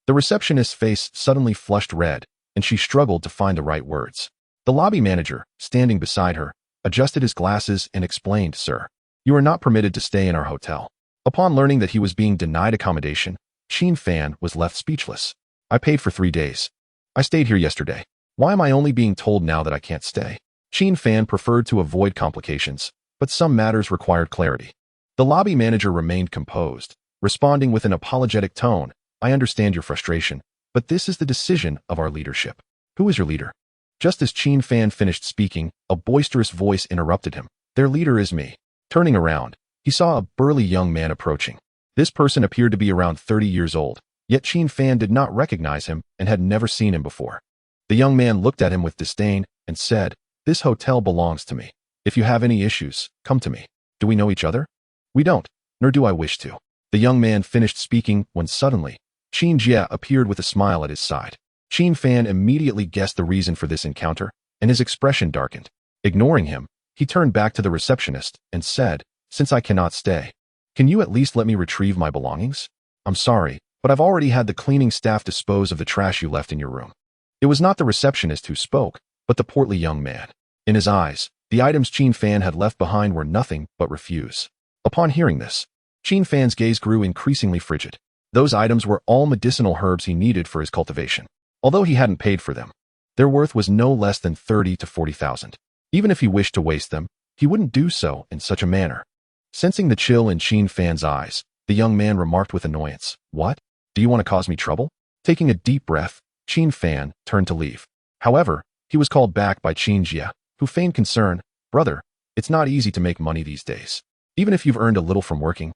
The receptionist's face suddenly flushed red, and she struggled to find the right words. The lobby manager, standing beside her, adjusted his glasses and explained, Sir, you are not permitted to stay in our hotel. Upon learning that he was being denied accommodation, Qin Fan was left speechless. I paid for 3 days. I stayed here yesterday. Why am I only being told now that I can't stay? Qin Fan preferred to avoid complications, but some matters required clarity. The lobby manager remained composed, responding with an apologetic tone. I understand your frustration, but this is the decision of our leadership. Who is your leader? Just as Qin Fan finished speaking, a boisterous voice interrupted him. Their leader is me. Turning around, he saw a burly young man approaching. This person appeared to be around 30 years old, Yet Qin Fan did not recognize him and had never seen him before. The young man looked at him with disdain and said, "This hotel belongs to me. If you have any issues, come to me. Do we know each other?" "We don't, nor do I wish to." The young man finished speaking when suddenly, Qin Jie appeared with a smile at his side. Qin Fan immediately guessed the reason for this encounter, and his expression darkened. Ignoring him, he turned back to the receptionist and said, "Since I cannot stay, can you at least let me retrieve my belongings? I'm sorry, but I've already had the cleaning staff dispose of the trash you left in your room." It was not the receptionist who spoke, but the portly young man. In his eyes, the items Qin Fan had left behind were nothing but refuse. Upon hearing this, Qin Fan's gaze grew increasingly frigid. Those items were all medicinal herbs he needed for his cultivation. Although he hadn't paid for them, their worth was no less than 30 to 40,000. Even if he wished to waste them, he wouldn't do so in such a manner. Sensing the chill in Qin Fan's eyes, the young man remarked with annoyance, "What? Do you want to cause me trouble?" Taking a deep breath, Qin Fan turned to leave. However, he was called back by Qin Jie, who feigned concern. "Brother, it's not easy to make money these days. Even if you've earned a little from working,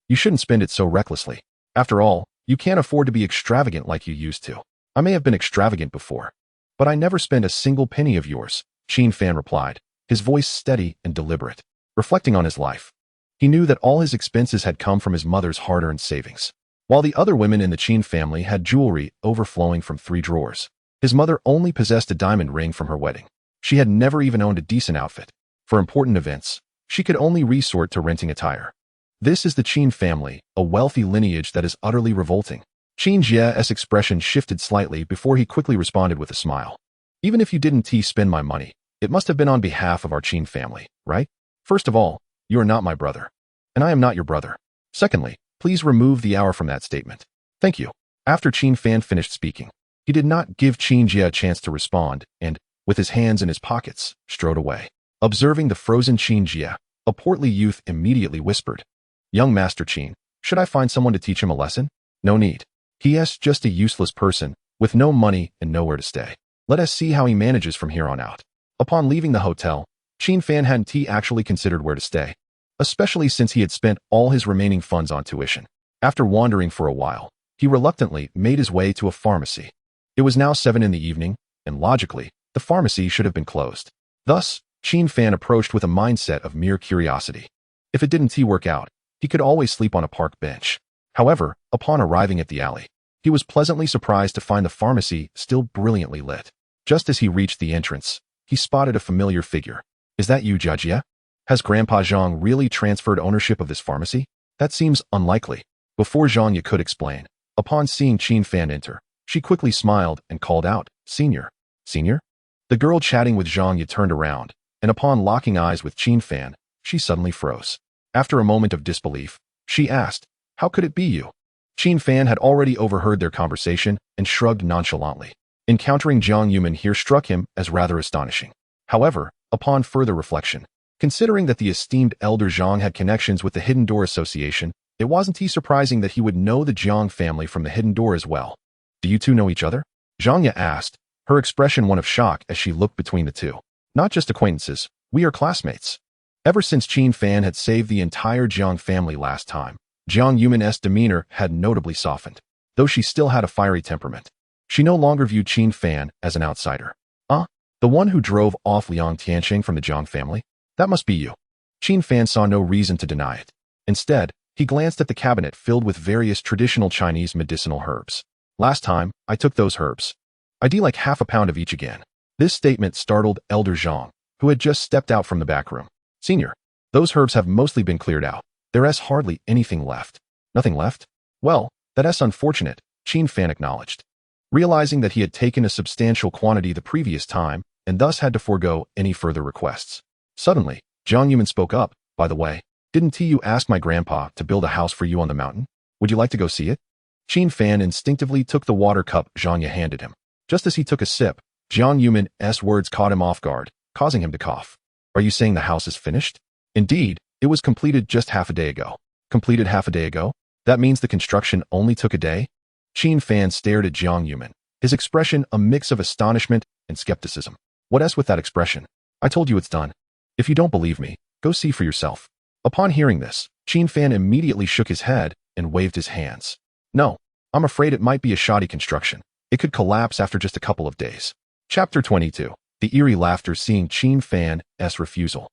you shouldn't spend it so recklessly. After all, you can't afford to be extravagant like you used to." "I may have been extravagant before, but I never spent a single penny of yours," Qin Fan replied, his voice steady and deliberate. Reflecting on his life, he knew that all his expenses had come from his mother's hard-earned savings. While the other women in the Qin family had jewelry overflowing from 3 drawers, his mother only possessed a diamond ring from her wedding. She had never even owned a decent outfit. For important events, she could only resort to renting attire. This is the Qin family, a wealthy lineage that is utterly revolting. Qin Jie's expression shifted slightly before he quickly responded with a smile. "Even if you didn't spend my money, it must have been on behalf of our Qin family, right? First of all, you are not my brother, and I am not your brother. Secondly, please remove the hour from that statement. Thank you." After Qin Fan finished speaking, he did not give Qin Jie a chance to respond and, with his hands in his pockets, strode away. Observing the frozen Qin Jie, a portly youth immediately whispered, "Young Master Qin, should I find someone to teach him a lesson?" "No need. He is just a useless person, with no money and nowhere to stay. Let us see how he manages from here on out." Upon leaving the hotel, Qin Fan hadn't actually considered where to stay, especially since he had spent all his remaining funds on tuition. After wandering for a while, he reluctantly made his way to a pharmacy. It was now 7 in the evening, and logically, the pharmacy should have been closed. Thus, Qin Fan approached with a mindset of mere curiosity. If it didn't work out, he could always sleep on a park bench. However, upon arriving at the alley, he was pleasantly surprised to find the pharmacy still brilliantly lit. Just as he reached the entrance, he spotted a familiar figure. "Is that you, Jia? Has Grandpa Zhang really transferred ownership of this pharmacy? That seems unlikely." Before Zhang Ye could explain, upon seeing Qin Fan enter, she quickly smiled and called out, "Senior." "Senior?" The girl chatting with Zhang Ye turned around, and upon locking eyes with Qin Fan, she suddenly froze. After a moment of disbelief, she asked, "How could it be you?" Qin Fan had already overheard their conversation and shrugged nonchalantly. Encountering Jiang Yuman here struck him as rather astonishing. However, upon further reflection, considering that the esteemed elder Zhang had connections with the Hidden Door Association, it wasn't surprising that he would know the Jiang family from the Hidden Door as well. "Do you two know each other?" Zhang Ye asked, her expression one of shock as she looked between the two. "Not just acquaintances, we are classmates." Ever since Qin Fan had saved the entire Jiang family last time, Jiang Yuman's demeanor had notably softened. Though she still had a fiery temperament, she no longer viewed Qin Fan as an outsider. The one who drove off Liang Tianqing from the Jiang family? That must be you." Qin Fan saw no reason to deny it. Instead, he glanced at the cabinet filled with various traditional Chinese medicinal herbs. "Last time, I took those herbs. I'd like half a pound of each again." This statement startled Elder Zhang, who had just stepped out from the back room. "Senior, those herbs have mostly been cleared out. There is hardly anything left." "Nothing left? Well, that is unfortunate," Qin Fan acknowledged. Realizing that he had taken a substantial quantity the previous time and thus had to forego any further requests. Suddenly, Jiang Yuman spoke up, "By the way, didn't you ask my grandpa to build a house for you on the mountain? Would you like to go see it?" Qin Fan instinctively took the water cup Zhang Ye handed him. Just as he took a sip, Jiang Yuman's words caught him off guard, causing him to cough. "Are you saying the house is finished?" "Indeed, it was completed just half a day ago." "Completed half a day ago? That means the construction only took a day?" Qin Fan stared at Jiang Yuman, his expression a mix of astonishment and skepticism. "What else with that expression? I told you it's done. If you don't believe me, go see for yourself." Upon hearing this, Qin Fan immediately shook his head and waved his hands. "No, I'm afraid it might be a shoddy construction. It could collapse after just a couple of days. Chapter 22. The eerie laughter seeing Qin Fan's refusal.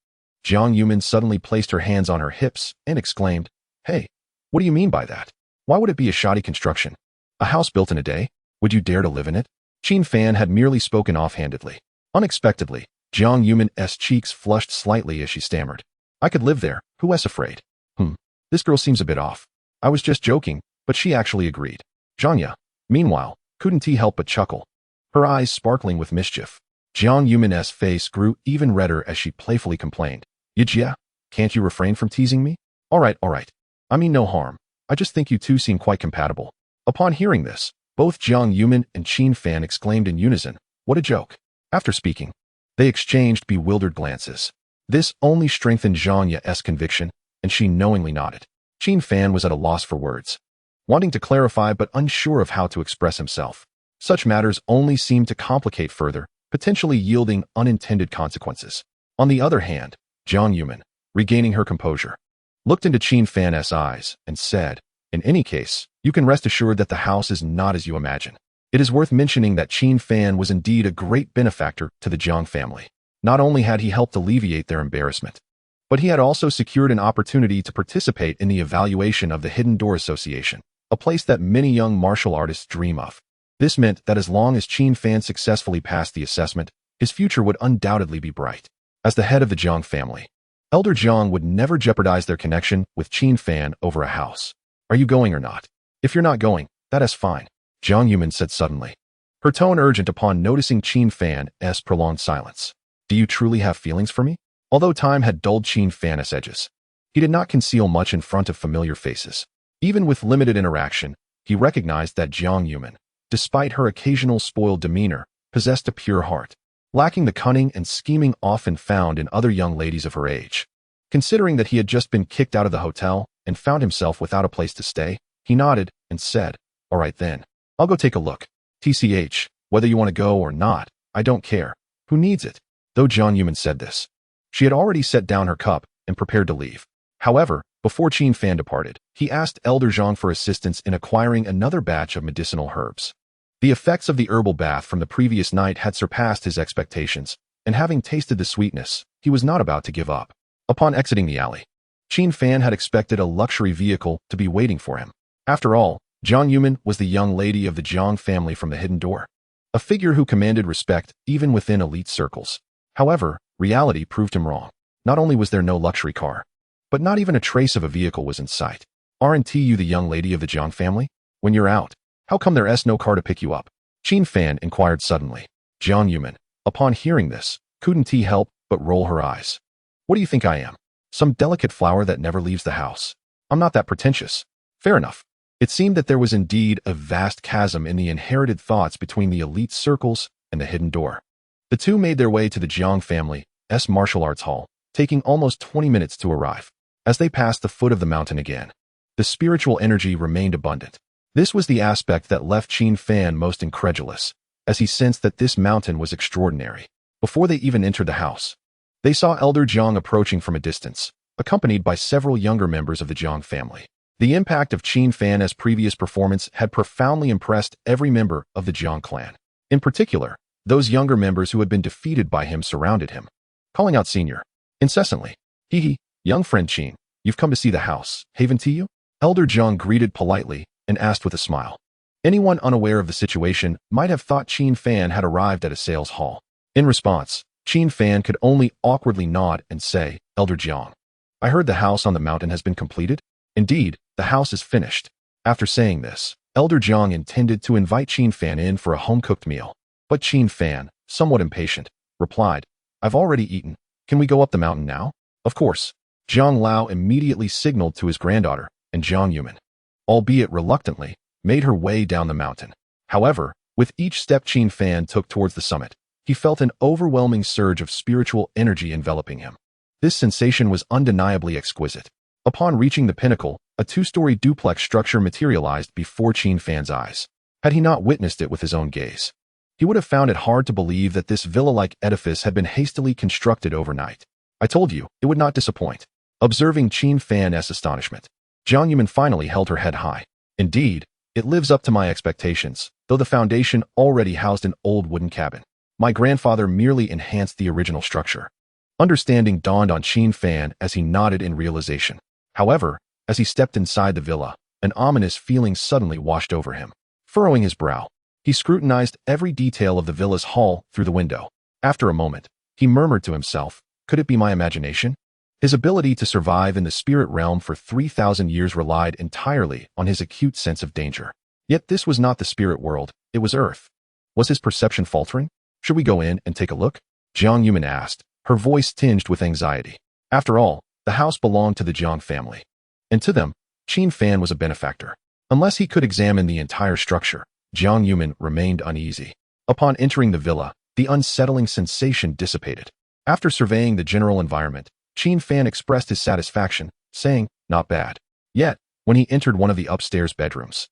Jiang Yumin suddenly placed her hands on her hips and exclaimed, "Hey, what do you mean by that? Why would it be a shoddy construction? A house built in a day? Would you dare to live in it?" Qin Fan had merely spoken offhandedly. Unexpectedly, Jiang Yumin's cheeks flushed slightly as she stammered, "I could live there. Who is afraid? This girl seems a bit off. I was just joking," but she actually agreed. Zhanya, meanwhile, couldn't he help but chuckle, her eyes sparkling with mischief. Jiang Yumin's face grew even redder as she playfully complained, "Yijia, can't you refrain from teasing me? All right. I mean no harm. I just think you two seem quite compatible." Upon hearing this, both Jiang Yumin and Qin Fan exclaimed in unison, "What a joke." After speaking, they exchanged bewildered glances. This only strengthened Zhanya's conviction, and she knowingly nodded. Qin Fan was at a loss for words, wanting to clarify but unsure of how to express himself. Such matters only seemed to complicate further, potentially yielding unintended consequences. On the other hand, Jiang Yumin, regaining her composure, looked into Qin Fan's eyes and said, "In any case, you can rest assured that the house is not as you imagine." It is worth mentioning that Qin Fan was indeed a great benefactor to the Jiang family. Not only had he helped alleviate their embarrassment, but he had also secured an opportunity to participate in the evaluation of the Hidden Door Association, a place that many young martial artists dream of. This meant that as long as Qin Fan successfully passed the assessment, his future would undoubtedly be bright. As the head of the Jiang family, Elder Jiang would never jeopardize their connection with Qin Fan over a house. "Are you going or not? If you're not going, that is fine," Jiang Yumin said suddenly, her tone urgent upon noticing Qin Fan's prolonged silence. "Do you truly have feelings for me?" Although time had dulled Qin Fan's edges, he did not conceal much in front of familiar faces. Even with limited interaction, he recognized that Jiang Yumin, despite her occasional spoiled demeanor, possessed a pure heart, lacking the cunning and scheming often found in other young ladies of her age. Considering that he had just been kicked out of the hotel and found himself without a place to stay, he nodded and said, "All right then, I'll go take a look. TCH, whether you want to go or not, I don't care. Who needs it?" Though Jiang Yumin said this, she had already set down her cup and prepared to leave. However, before Qin Fan departed, he asked Elder Zhang for assistance in acquiring another batch of medicinal herbs. The effects of the herbal bath from the previous night had surpassed his expectations, and having tasted the sweetness, he was not about to give up. Upon exiting the alley, Qin Fan had expected a luxury vehicle to be waiting for him. After all, Jiang Yumin was the young lady of the Jiang family from the Hidden Door, a figure who commanded respect even within elite circles. However, reality proved him wrong. Not only was there no luxury car, but not even a trace of a vehicle was in sight. "Aren't you the young lady of the Jiang family? When you're out, how come there's no car to pick you up?" Qin Fan inquired suddenly. Jiang Yumin, upon hearing this, couldn't he help but roll her eyes. "What do you think I am? Some delicate flower that never leaves the house? I'm not that pretentious." Fair enough. It seemed that there was indeed a vast chasm in the inherited thoughts between the elite circles and the Hidden Door. The two made their way to the Jiang family's martial arts hall, taking almost 20 minutes to arrive. As they passed the foot of the mountain again, the spiritual energy remained abundant. This was the aspect that left Qin Fan most incredulous, as he sensed that this mountain was extraordinary. Before they even entered the house, they saw Elder Jiang approaching from a distance, accompanied by several younger members of the Jiang family. The impact of Qin Fan's previous performance had profoundly impressed every member of the Jiang clan. In particular, those younger members who had been defeated by him surrounded him, calling out "Senior" incessantly. "Hee, young friend Qin, you've come to see the house, haven't you?" Elder Jiang greeted politely and asked with a smile. Anyone unaware of the situation might have thought Qin Fan had arrived at a sales hall. In response, Qin Fan could only awkwardly nod and say, "Elder Jiang, I heard the house on the mountain has been completed. Indeed, the house is finished." After saying this, Elder Jiang intended to invite Qin Fan in for a home-cooked meal. But Qin Fan, somewhat impatient, replied, "I've already eaten. Can we go up the mountain now?" Of course. Zhang Lao immediately signaled to his granddaughter, and Jiang Yumin, albeit reluctantly, made her way down the mountain. However, with each step Qin Fan took towards the summit, he felt an overwhelming surge of spiritual energy enveloping him. This sensation was undeniably exquisite. Upon reaching the pinnacle, a two-story duplex structure materialized before Qin Fan's eyes. Had he not witnessed it with his own gaze, he would have found it hard to believe that this villa-like edifice had been hastily constructed overnight. "I told you, it would not disappoint." Observing Qin Fan's astonishment, Jiang Yumin finally held her head high. Indeed, It lives up to my expectations, though the foundation already housed an old wooden cabin. My grandfather merely enhanced the original structure. Understanding dawned on Qin Fan as he nodded in realization. However, as he stepped inside the villa, an ominous feeling suddenly washed over him. Furrowing his brow, he scrutinized every detail of the villa's hall through the window. After a moment, he murmured to himself, could it be my imagination? His ability to survive in the spirit realm for 3,000 years relied entirely on his acute sense of danger. Yet this was not the spirit world, it was Earth. Was his perception faltering? Should we go in and take a look? Jiang Yumin asked, her voice tinged with anxiety. After all, the house belonged to the Jiang family. And to them, Qin Fan was a benefactor. Unless he could examine the entire structure, Jiang Yumin remained uneasy. Upon entering the villa, the unsettling sensation dissipated. After surveying the general environment, Qin Fan expressed his satisfaction, saying, not bad. Yet, when he entered one of the upstairs bedrooms,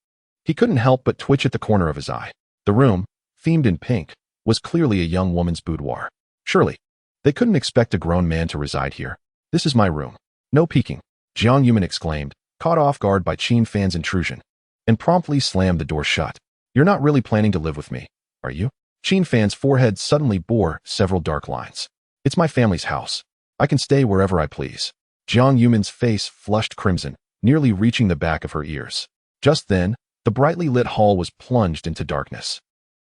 he couldn't help but twitch at the corner of his eye. The room, themed in pink, was clearly a young woman's boudoir. Surely, they couldn't expect a grown man to reside here. This is my room. No peeking, Jiang Yumin exclaimed, caught off guard by Qin Fan's intrusion, and promptly slammed the door shut. You're not really planning to live with me, are you? Qin Fan's forehead suddenly bore several dark lines. It's my family's house. I can stay wherever I please. Jiang Yumin's face flushed crimson, nearly reaching the back of her ears. Just then, the brightly lit hall was plunged into darkness.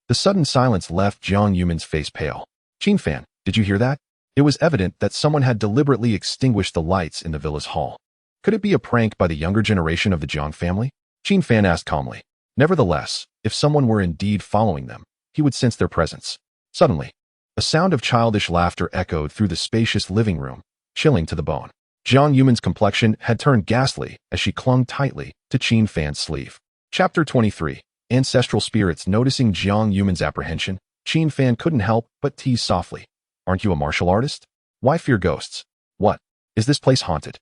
The sudden silence left Jiang Yumin's face pale. Qin Fan, did you hear that? It was evident that someone had deliberately extinguished the lights in the villa's hall. Could it be a prank by the younger generation of the Jiang family? Qin Fan asked calmly. Nevertheless, if someone were indeed following them, he would sense their presence. Suddenly, a sound of childish laughter echoed through the spacious living room, chilling to the bone. Jiang Yumin's complexion had turned ghastly as she clung tightly to Qin Fan's sleeve. Chapter 23. Ancestral Spirits. Noticing Jiang Yumin's apprehension, Qin Fan couldn't help but tease softly. Aren't you a martial artist? Why fear ghosts? What? Is this place haunted?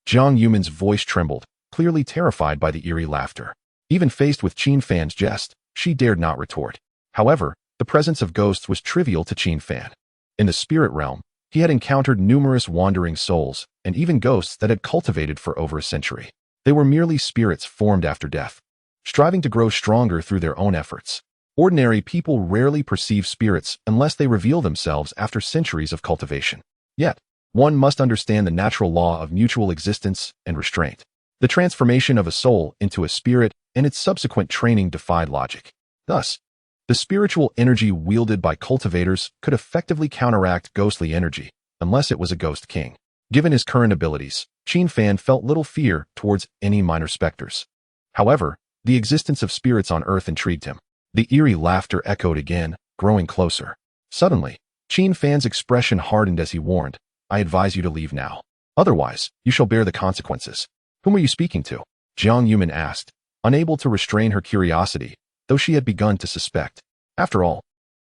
Jiang Yumin's voice trembled, clearly terrified by the eerie laughter. Even faced with Qin Fan's jest, she dared not retort. However, the presence of ghosts was trivial to Qin Fan. In the spirit realm, he had encountered numerous wandering souls, and even ghosts that had cultivated for over a century. They were merely spirits formed after death, striving to grow stronger through their own efforts. Ordinary people rarely perceive spirits unless they reveal themselves after centuries of cultivation. Yet, one must understand the natural law of mutual existence and restraint. The transformation of a soul into a spirit and its subsequent training defied logic. Thus, the spiritual energy wielded by cultivators could effectively counteract ghostly energy, unless it was a ghost king. Given his current abilities, Qin Fan felt little fear towards any minor specters. However, the existence of spirits on Earth intrigued him. The eerie laughter echoed again, growing closer. Suddenly, Qin Fan's expression hardened as he warned, I advise you to leave now. Otherwise, you shall bear the consequences. Whom are you speaking to? Jiang Yumin asked, unable to restrain her curiosity, though she had begun to suspect. After all,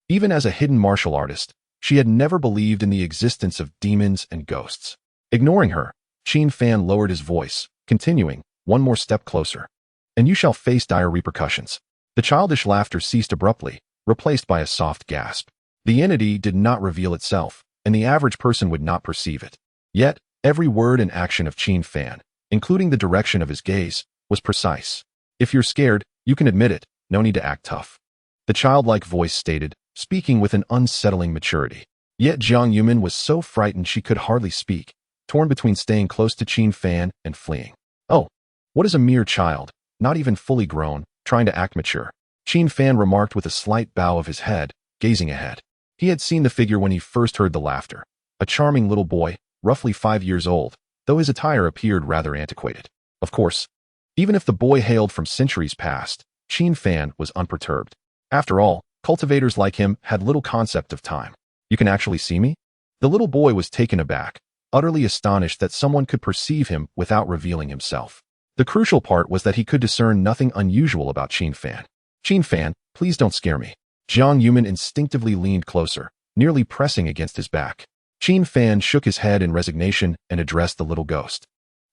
even as a hidden martial artist, she had never believed in the existence of demons and ghosts. Ignoring her, Qin Fan lowered his voice, continuing, one more step closer, and you shall face dire repercussions. The childish laughter ceased abruptly, replaced by a soft gasp. The entity did not reveal itself, and the average person would not perceive it. Yet, every word and action of Qin Fan, including the direction of his gaze, was precise. If you're scared, you can admit it, no need to act tough. The childlike voice stated, speaking with an unsettling maturity. Yet Jiang Yumin was so frightened she could hardly speak, torn between staying close to Qin Fan and fleeing. Oh, what is a mere child, not even fully grown, trying to act mature? Qin Fan remarked with a slight bow of his head, gazing ahead. He had seen the figure when he first heard the laughter. A charming little boy, roughly 5 years old, though his attire appeared rather antiquated. Of course, even if the boy hailed from centuries past, Qin Fan was unperturbed. After all, cultivators like him had little concept of time. You can actually see me? The little boy was taken aback, utterly astonished that someone could perceive him without revealing himself. The crucial part was that he could discern nothing unusual about Qin Fan. Qin Fan, please don't scare me. Jiang Yumin instinctively leaned closer, nearly pressing against his back. Qin Fan shook his head in resignation and addressed the little ghost.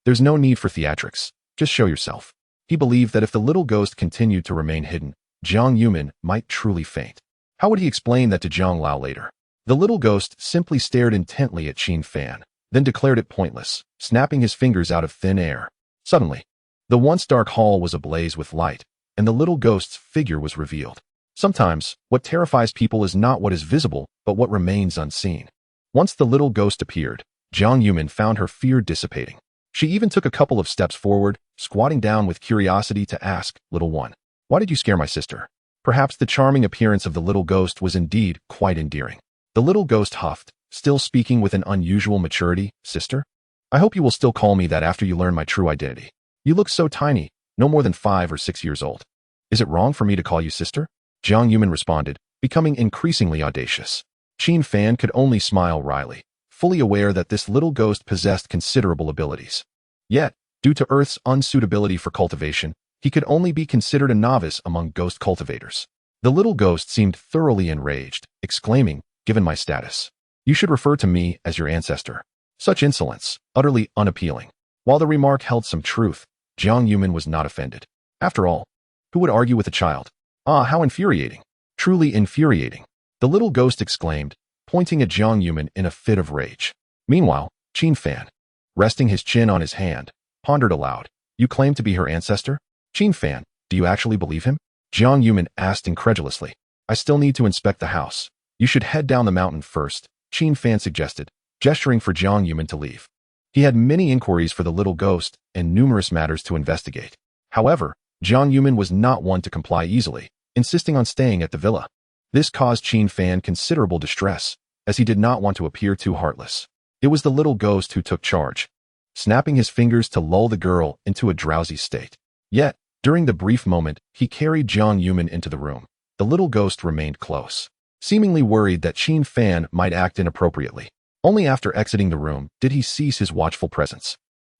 There's no need for theatrics. Just show yourself. He believed that if the little ghost continued to remain hidden, Jiang Yumin might truly faint. How would he explain that to Zhang Lao later? The little ghost simply stared intently at Qin Fan, then declared it pointless, snapping his fingers out of thin air. Suddenly, the once dark hall was ablaze with light, and the little ghost's figure was revealed. Sometimes, what terrifies people is not what is visible, but what remains unseen. Once the little ghost appeared, Jiang Yumin found her fear dissipating. She even took a couple of steps forward, squatting down with curiosity to ask, "Little one, why did you scare my sister?" Perhaps the charming appearance of the little ghost was indeed quite endearing. The little ghost huffed, still speaking with an unusual maturity, "Sister? I hope you will still call me that after you learn my true identity. You look so tiny, no more than 5 or 6 years old. Is it wrong for me to call you sister?" Jiang Yumin responded, becoming increasingly audacious. Qin Fan could only smile wryly, fully aware that this little ghost possessed considerable abilities. Yet, due to Earth's unsuitability for cultivation, he could only be considered a novice among ghost cultivators. The little ghost seemed thoroughly enraged, exclaiming, "Given my status, you should refer to me as your ancestor." Such insolence, utterly unappealing. While the remark held some truth, Jiang Yumin was not offended. After all, who would argue with a child? Ah, how infuriating. Truly infuriating. The little ghost exclaimed, pointing at Jiang Yumin in a fit of rage. Meanwhile, Qin Fan, resting his chin on his hand, pondered aloud, "You claim to be her ancestor? Qin Fan, do you actually believe him?" Jiang Yumin asked incredulously. "I still need to inspect the house. You should head down the mountain first," Qin Fan suggested, gesturing for Jiang Yumin to leave. He had many inquiries for the little ghost and numerous matters to investigate. However, Jiang Yumin was not one to comply easily, insisting on staying at the villa. This caused Qin Fan considerable distress, as he did not want to appear too heartless. It was the little ghost who took charge, snapping his fingers to lull the girl into a drowsy state. Yet, during the brief moment he carried Jiang Yumin into the room, the little ghost remained close, seemingly worried that Qin Fan might act inappropriately. Only after exiting the room did he cease his watchful presence.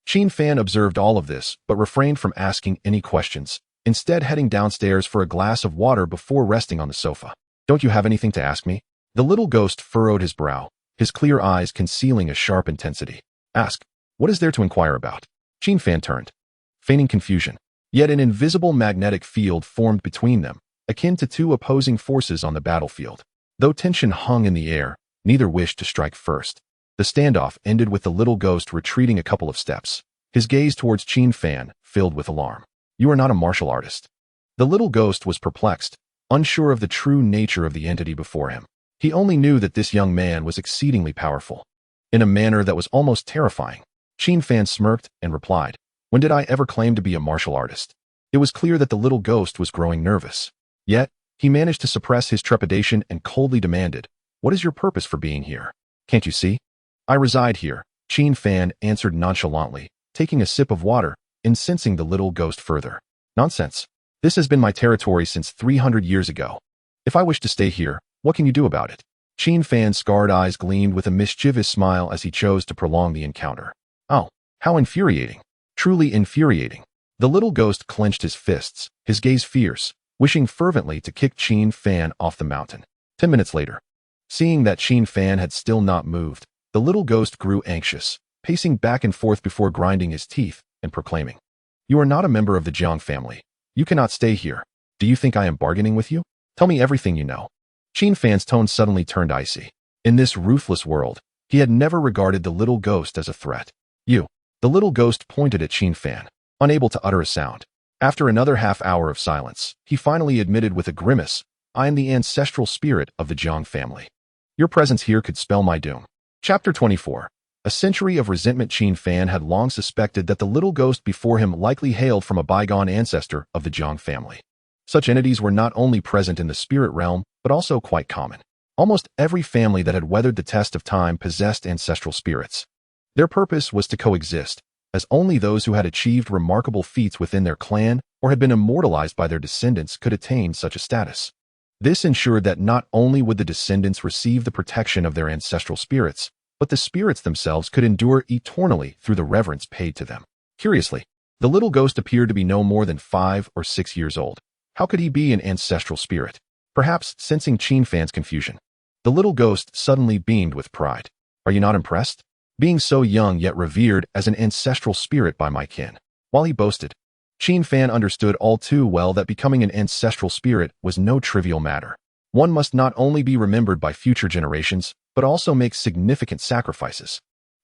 Qin Fan observed all of this, but refrained from asking any questions, instead heading downstairs for a glass of water before resting on the sofa. "Don't you have anything to ask me?" The little ghost furrowed his brow, his clear eyes concealing a sharp intensity. "Ask. What is there to inquire about?" Qin Fan turned, feigning confusion. Yet an invisible magnetic field formed between them, akin to two opposing forces on the battlefield. Though tension hung in the air, neither wished to strike first. The standoff ended with the little ghost retreating a couple of steps, his gaze towards Qin Fan filled with alarm. "You are not a martial artist." The little ghost was perplexed, unsure of the true nature of the entity before him. He only knew that this young man was exceedingly powerful, in a manner that was almost terrifying. Qin Fan smirked and replied, "When did I ever claim to be a martial artist?" It was clear that the little ghost was growing nervous. Yet, he managed to suppress his trepidation and coldly demanded, "What is your purpose for being here? Can't you see?" "I reside here," Qin Fan answered nonchalantly, taking a sip of water, incensing the little ghost further. "Nonsense. This has been my territory since 300 years ago. If I wish to stay here, what can you do about it?" Qin Fan's scarred eyes gleamed with a mischievous smile as he chose to prolong the encounter. "Oh, how infuriating. Truly infuriating." The little ghost clenched his fists, his gaze fierce, wishing fervently to kick Qin Fan off the mountain. 10 minutes later, seeing that Qin Fan had still not moved, the little ghost grew anxious, pacing back and forth before grinding his teeth and proclaiming, "You are not a member of the Jiang family. You cannot stay here. Do you think I am bargaining with you? Tell me everything you know." Qin Fan's tone suddenly turned icy. In this ruthless world, he had never regarded the little ghost as a threat. "You." The little ghost pointed at Qin Fan, unable to utter a sound. After another half-hour of silence, he finally admitted with a grimace, "I am the ancestral spirit of the Jiang family. Your presence here could spell my doom." Chapter 24. A century of resentment. Qin Fan had long suspected that the little ghost before him likely hailed from a bygone ancestor of the Jiang family. Such entities were not only present in the spirit realm, but also quite common. Almost every family that had weathered the test of time possessed ancestral spirits. Their purpose was to coexist, as only those who had achieved remarkable feats within their clan or had been immortalized by their descendants could attain such a status. This ensured that not only would the descendants receive the protection of their ancestral spirits, but the spirits themselves could endure eternally through the reverence paid to them. Curiously, the little ghost appeared to be no more than 5 or 6 years old. How could he be an ancestral spirit? Perhaps sensing Qin Fan's confusion, the little ghost suddenly beamed with pride. "Are you not impressed? Being so young yet revered as an ancestral spirit by my kin." While he boasted, Qin Fan understood all too well that becoming an ancestral spirit was no trivial matter. One must not only be remembered by future generations, but also make significant sacrifices.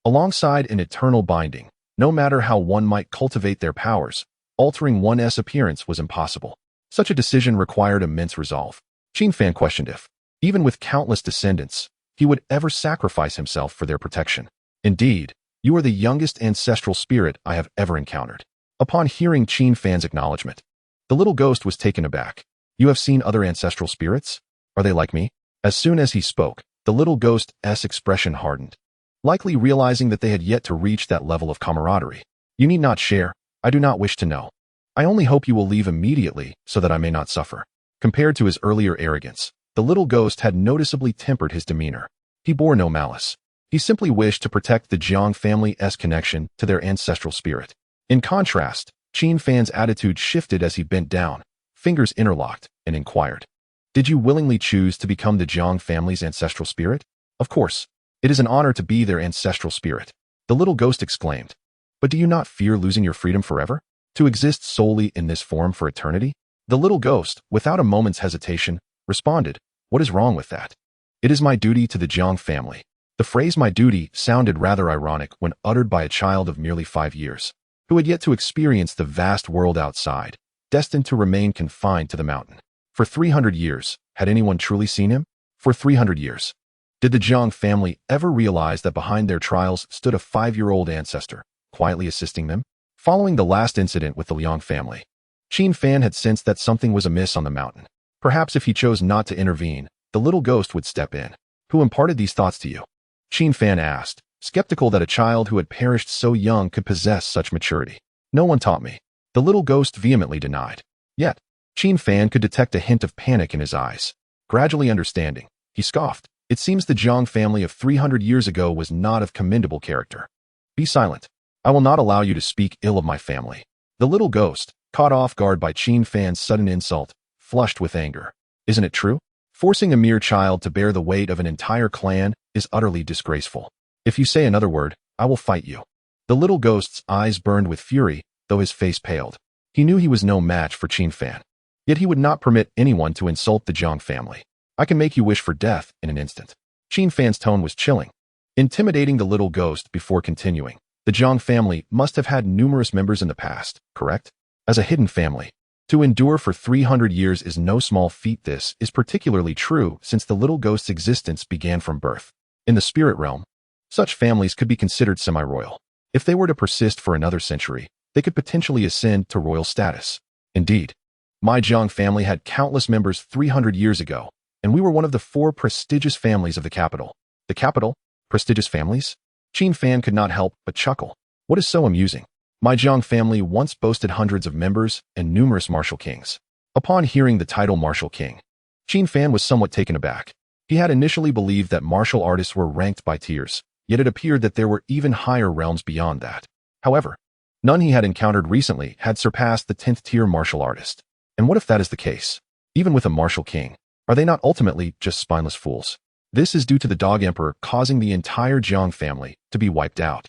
Alongside an eternal binding, no matter how one might cultivate their powers, altering one's appearance was impossible. Such a decision required immense resolve. Qin Fan questioned if, even with countless descendants, he would ever sacrifice himself for their protection. Indeed, you are the youngest ancestral spirit I have ever encountered. Upon hearing Qin Fan's acknowledgement, the little ghost was taken aback. You have seen other ancestral spirits? Are they like me? As soon as he spoke, the little ghost's expression hardened, likely realizing that they had yet to reach that level of camaraderie. You need not share. I do not wish to know. I only hope you will leave immediately so that I may not suffer. Compared to his earlier arrogance, the little ghost had noticeably tempered his demeanor. He bore no malice. He simply wished to protect the Jiang family's connection to their ancestral spirit. In contrast, Qin Fan's attitude shifted as he bent down, fingers interlocked, and inquired, "Did you willingly choose to become the Jiang family's ancestral spirit?" "Of course. It is an honor to be their ancestral spirit," the little ghost exclaimed. "But do you not fear losing your freedom forever? To exist solely in this form for eternity?" The little ghost, without a moment's hesitation, responded, "What is wrong with that? It is my duty to the Jiang family." The phrase "my duty" sounded rather ironic when uttered by a child of merely 5 years, who had yet to experience the vast world outside, destined to remain confined to the mountain. For 300 years, had anyone truly seen him? For 300 years. Did the Jiang family ever realize that behind their trials stood a 5-year-old ancestor, quietly assisting them? Following the last incident with the Liang family, Qin Fan had sensed that something was amiss on the mountain. Perhaps if he chose not to intervene, the little ghost would step in. "Who imparted these thoughts to you?" Qin Fan asked, skeptical that a child who had perished so young could possess such maturity. "No one taught me," the little ghost vehemently denied. Yet, Qin Fan could detect a hint of panic in his eyes. Gradually understanding, he scoffed. "It seems the Jiang family of 300 years ago was not of commendable character. Be silent. I will not allow you to speak ill of my family." The little ghost, caught off guard by Qin Fan's sudden insult, flushed with anger. "Isn't it true? Forcing a mere child to bear the weight of an entire clan is utterly disgraceful. If you say another word, I will fight you." The little ghost's eyes burned with fury, though his face paled. He knew he was no match for Qin Fan. Yet he would not permit anyone to insult the Jiang family. "I can make you wish for death in an instant." Qin Fan's tone was chilling, intimidating the little ghost before continuing. "The Jiang family must have had numerous members in the past, correct? As a hidden family. To endure for 300 years is no small feat. This is particularly true since the little ghost's existence began from birth. In the spirit realm, such families could be considered semi-royal. If they were to persist for another century, they could potentially ascend to royal status. Indeed, my Jiang family had countless members 300 years ago, and we were one of the 4 prestigious families of the capital." "The capital? Prestigious families?" Qin Fan could not help but chuckle. "What is so amusing? My Jiang family once boasted hundreds of members and numerous martial kings." Upon hearing the title martial king, Qin Fan was somewhat taken aback. He had initially believed that martial artists were ranked by tiers, yet it appeared that there were even higher realms beyond that. However, none he had encountered recently had surpassed the 10th tier martial artist. And what if that is the case? Even with a martial king, are they not ultimately just spineless fools? This is due to the Dog Emperor causing the entire Jiang family to be wiped out.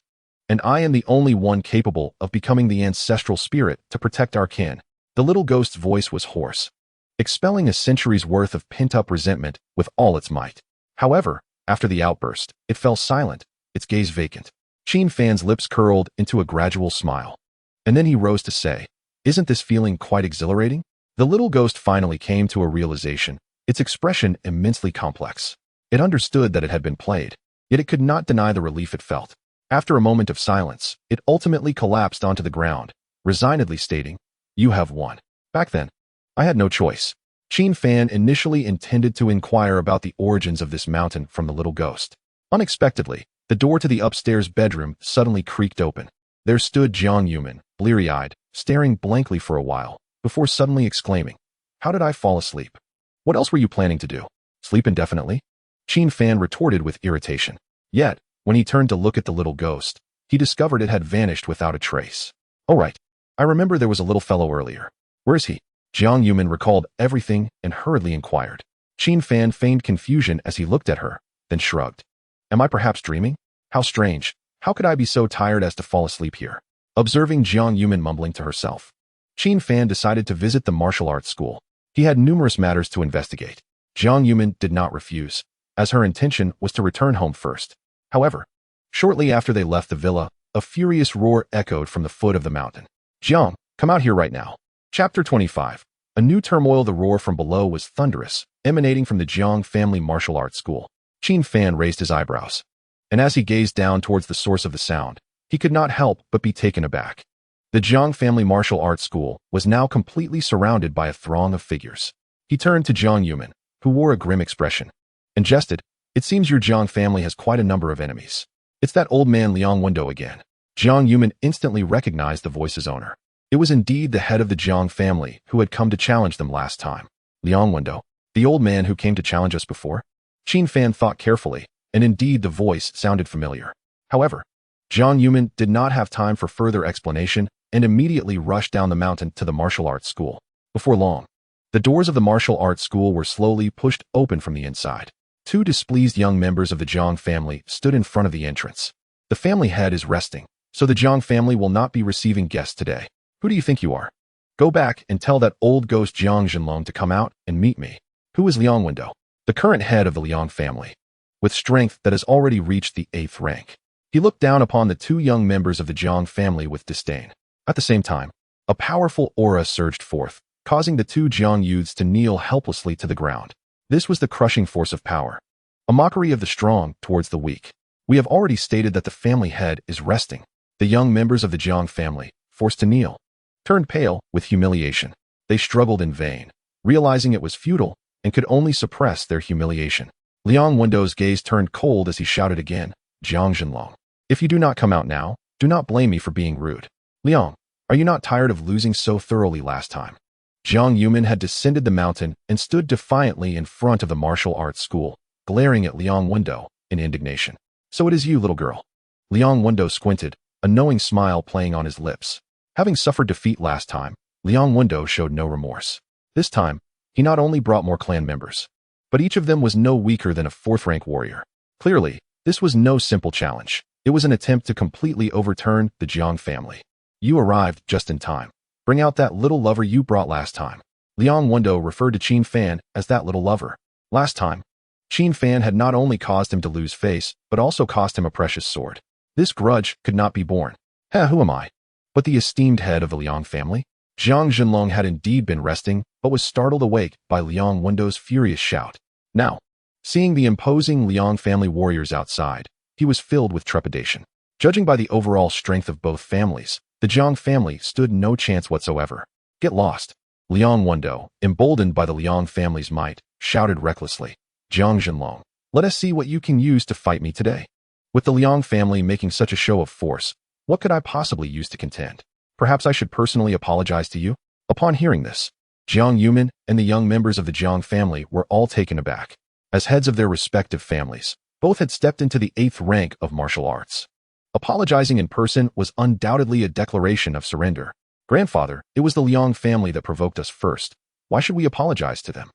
And I am the only one capable of becoming the ancestral spirit to protect our kin. The little ghost's voice was hoarse, expelling a century's worth of pent-up resentment with all its might. However, after the outburst, it fell silent, its gaze vacant. Qin Fan's lips curled into a gradual smile. And then he rose to say, "Isn't this feeling quite exhilarating?" The little ghost finally came to a realization, its expression immensely complex. It understood that it had been played, yet it could not deny the relief it felt. After a moment of silence, it ultimately collapsed onto the ground, resignedly stating, "You have won." Back then, I had no choice. Qin Fan initially intended to inquire about the origins of this mountain from the little ghost. Unexpectedly, the door to the upstairs bedroom suddenly creaked open. There stood Jiang Yuman, bleary-eyed, staring blankly for a while, before suddenly exclaiming, "How did I fall asleep? What else were you planning to do? Sleep indefinitely?" Qin Fan retorted with irritation. Yet, when he turned to look at the little ghost, he discovered it had vanished without a trace. "All right, I remember there was a little fellow earlier. Where is he?" Jiang Yuman recalled everything and hurriedly inquired. Qin Fan feigned confusion as he looked at her, then shrugged. "Am I perhaps dreaming? How strange. How could I be so tired as to fall asleep here?" Observing Jiang Yuman mumbling to herself, Qin Fan decided to visit the martial arts school. He had numerous matters to investigate. Jiang Yuman did not refuse, as her intention was to return home first. However, shortly after they left the villa, a furious roar echoed from the foot of the mountain. "Jiang, come out here right now." Chapter 25. A new turmoil. The roar from below was thunderous, emanating from the Jiang family martial arts school. Qin Fan raised his eyebrows, and as he gazed down towards the source of the sound, he could not help but be taken aback. The Jiang family martial arts school was now completely surrounded by a throng of figures. He turned to Jiang Yuman, who wore a grim expression, and jested, "It seems your Jiang family has quite a number of enemies. It's that old man Liang Wendo again." Jiang Yuman instantly recognized the voice's owner. It was indeed the head of the Jiang family who had come to challenge them last time. Liang Wendo, the old man who came to challenge us before? Qin Fan thought carefully, and indeed the voice sounded familiar. However, Jiang Yuman did not have time for further explanation and immediately rushed down the mountain to the martial arts school. Before long, the doors of the martial arts school were slowly pushed open from the inside. Two displeased young members of the Jiang family stood in front of the entrance. The family head is resting, so the Jiang family will not be receiving guests today. Who do you think you are? Go back and tell that old ghost Jiang Zhenlong to come out and meet me. Who is Liang Wendo, the current head of the Liang family, with strength that has already reached the 8th rank? He looked down upon the two young members of the Jiang family with disdain. At the same time, a powerful aura surged forth, causing the two Jiang youths to kneel helplessly to the ground. This was the crushing force of power, a mockery of the strong towards the weak. We have already stated that the family head is resting. The young members of the Jiang family, forced to kneel, turned pale with humiliation. They struggled in vain, realizing it was futile and could only suppress their humiliation. Liang Wendo's gaze turned cold as he shouted again, "Jiang Zhenlong, if you do not come out now, do not blame me for being rude. Liang, are you not tired of losing so thoroughly last time?" Jiang Yuman had descended the mountain and stood defiantly in front of the martial arts school, glaring at Liang Wendo in indignation. "So it is you, little girl." Liang Wendo squinted, a knowing smile playing on his lips. Having suffered defeat last time, Liang Wendo showed no remorse. This time, he not only brought more clan members, but each of them was no weaker than a 4th-rank warrior. Clearly, this was no simple challenge. It was an attempt to completely overturn the Jiang family. "You arrived just in time. Bring out that little lover you brought last time." Liang Wendo referred to Qin Fan as that little lover. Last time, Qin Fan had not only caused him to lose face, but also cost him a precious sword. This grudge could not be borne. Who am I? But the esteemed head of the Liang family? Jiang Zhenlong had indeed been resting, but was startled awake by Liang Wendo's furious shout. Now, seeing the imposing Liang family warriors outside, he was filled with trepidation. Judging by the overall strength of both families, the Jiang family stood no chance whatsoever. "Get lost." Liang Wendo, emboldened by the Liang family's might, shouted recklessly, "Jiang Zhenlong, let us see what you can use to fight me today." With the Liang family making such a show of force, what could I possibly use to contend? Perhaps I should personally apologize to you? Upon hearing this, Jiang Yuman and the young members of the Jiang family were all taken aback. As heads of their respective families, both had stepped into the 8th rank of martial arts. Apologizing in person was undoubtedly a declaration of surrender. "Grandfather, it was the Liang family that provoked us first. Why should we apologize to them?"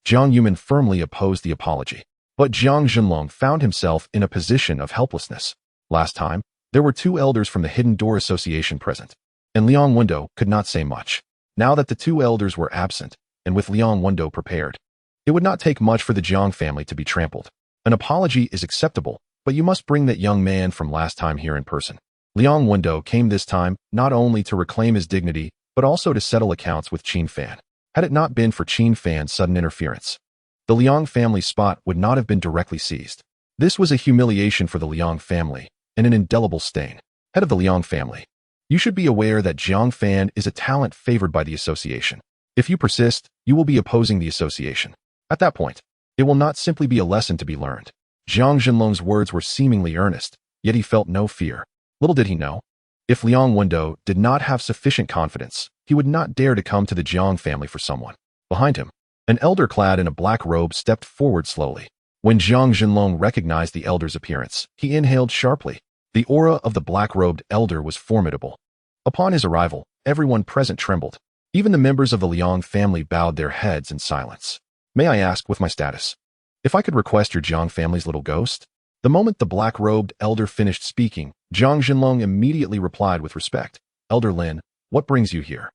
Jiang Yuman firmly opposed the apology, but Jiang Zhenlong found himself in a position of helplessness. Last time, there were two elders from the Hidden Door Association present, and Liang Wendo could not say much. Now that the two elders were absent, and with Liang Wendo prepared, it would not take much for the Jiang family to be trampled. An apology is acceptable, but you must bring that young man from last time here in person. Liang Wendo came this time not only to reclaim his dignity, but also to settle accounts with Qin Fan. Had it not been for Qin Fan's sudden interference, the Liang family's spot would not have been directly seized. This was a humiliation for the Liang family, and an indelible stain. Head of the Liang family, you should be aware that Jiang Fan is a talent favored by the association. If you persist, you will be opposing the association. At that point, it will not simply be a lesson to be learned. Jiang Zhenlong's words were seemingly earnest, yet he felt no fear. Little did he know, if Liang Wendo did not have sufficient confidence, he would not dare to come to the Jiang family for someone. Behind him, an elder clad in a black robe stepped forward slowly. When Jiang Zhenlong recognized the elder's appearance, he inhaled sharply. The aura of the black-robed elder was formidable. Upon his arrival, everyone present trembled. Even the members of the Liang family bowed their heads in silence. "May I ask, with my status, if I could request your Jiang family's little ghost?" The moment the black-robed elder finished speaking, Jiang Zhenlong immediately replied with respect, "Elder Lin, what brings you here?"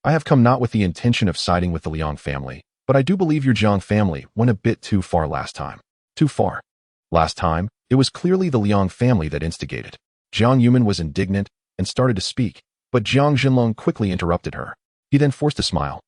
"I have come not with the intention of siding with the Liang family, but I do believe your Jiang family went a bit too far last time." "Too far?" Last time, it was clearly the Liang family that instigated. Jiang Yuman was indignant and started to speak, but Jiang Zhenlong quickly interrupted her. He then forced a smile.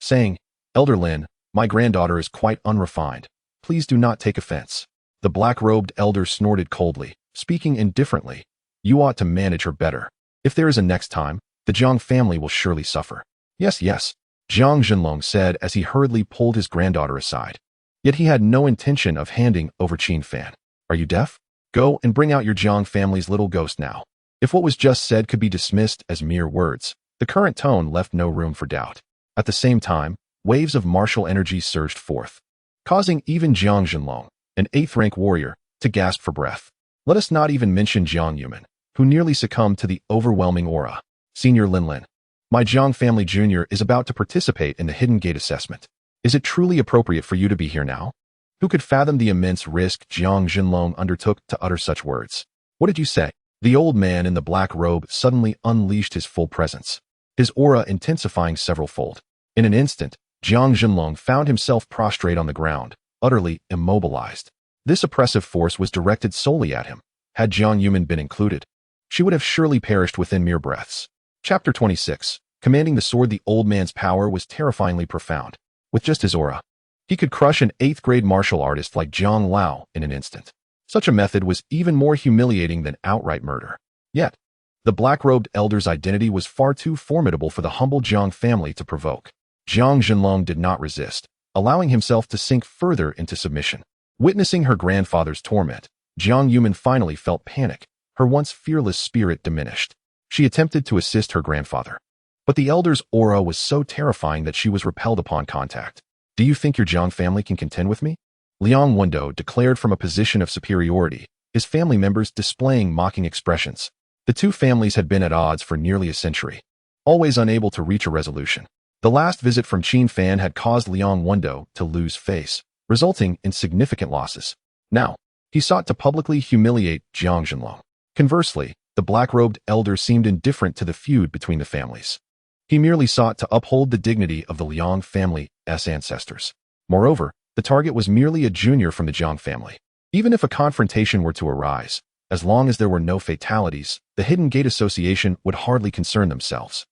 saying, "Elder Lin, my granddaughter is quite unrefined. Please do not take offense." The black-robed elder snorted coldly, speaking indifferently. "You ought to manage her better. If there is a next time, the Jiang family will surely suffer." "Yes, yes," Jiang Zhenlong said as he hurriedly pulled his granddaughter aside. Yet he had no intention of handing over Qin Fan. "Are you deaf? Go and bring out your Jiang family's little ghost now." If what was just said could be dismissed as mere words, the current tone left no room for doubt. At the same time, waves of martial energy surged forth, causing even Jiang Zhenlong, an 8th-rank warrior, to gasp for breath. Let us not even mention Jiang Yuman, who nearly succumbed to the overwhelming aura. "Senior Lin, my Jiang family junior is about to participate in the Hidden Gate assessment. Is it truly appropriate for you to be here now?" Who could fathom the immense risk Jiang Zhenlong undertook to utter such words? "What did you say?" The old man in the black robe suddenly unleashed his full presence, his aura intensifying several-fold. In an instant, Jiang Zhenlong found himself prostrate on the ground, utterly immobilized. This oppressive force was directed solely at him. Had Jiang Yuman been included, she would have surely perished within mere breaths. Chapter 26. Commanding the sword. The old man's power was terrifyingly profound. With just his aura, he could crush an 8th-grade martial artist like Zhang Lao in an instant. Such a method was even more humiliating than outright murder. Yet, the black-robed elder's identity was far too formidable for the humble Jiang family to provoke. Jiang Zhenlong did not resist, allowing himself to sink further into submission. Witnessing her grandfather's torment, Jiang Yuman finally felt panic. Her once fearless spirit diminished. She attempted to assist her grandfather, but the elder's aura was so terrifying that she was repelled upon contact. "Do you think your Jiang family can contend with me?" Liang Wendo declared from a position of superiority, his family members displaying mocking expressions. The two families had been at odds for nearly a century, always unable to reach a resolution. The last visit from Qin Fan had caused Liang Wendo to lose face, resulting in significant losses. Now, he sought to publicly humiliate Jiang Zhenlong. Conversely, the black-robed elder seemed indifferent to the feud between the families. He merely sought to uphold the dignity of the Liang family's ancestors. Moreover, the target was merely a junior from the Jiang family. Even if a confrontation were to arise, as long as there were no fatalities, the Hidden Gate Association would hardly concern themselves.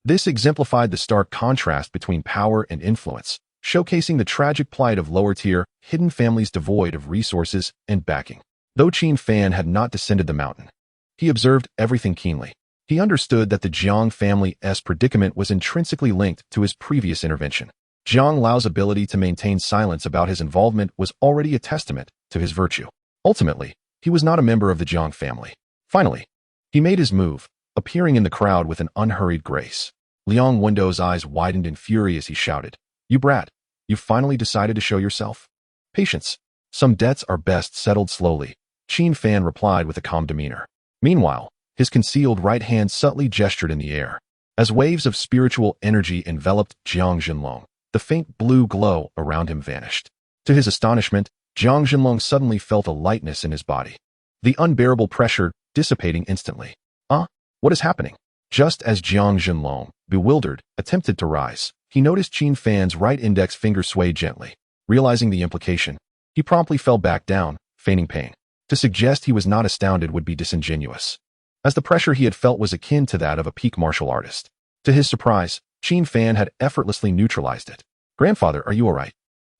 This exemplified the stark contrast between power and influence, showcasing the tragic plight of lower-tier, hidden families devoid of resources and backing. Though Qin Fan had not descended the mountain, he observed everything keenly. He understood that the Jiang family's predicament was intrinsically linked to his previous intervention. Zhang Lao's ability to maintain silence about his involvement was already a testament to his virtue. Ultimately, he was not a member of the Jiang family. Finally, he made his move, appearing in the crowd with an unhurried grace. Liang Wendo's eyes widened in fury as he shouted, "You brat, you've finally decided to show yourself? Patience. Some debts are best settled slowly," Qin Fan replied with a calm demeanor. Meanwhile, his concealed right hand subtly gestured in the air. As waves of spiritual energy enveloped Jiang Zhenlong, the faint blue glow around him vanished. To his astonishment, Jiang Zhenlong suddenly felt a lightness in his body, the unbearable pressure dissipating instantly. What is happening?" Just as Jiang Zhenlong, bewildered, attempted to rise, he noticed Qin Fan's right index finger sway gently. Realizing the implication, he promptly fell back down, feigning pain. To suggest he was not astounded would be disingenuous, as the pressure he had felt was akin to that of a peak martial artist. To his surprise, Qin Fan had effortlessly neutralized it. "Grandfather, are you all right?"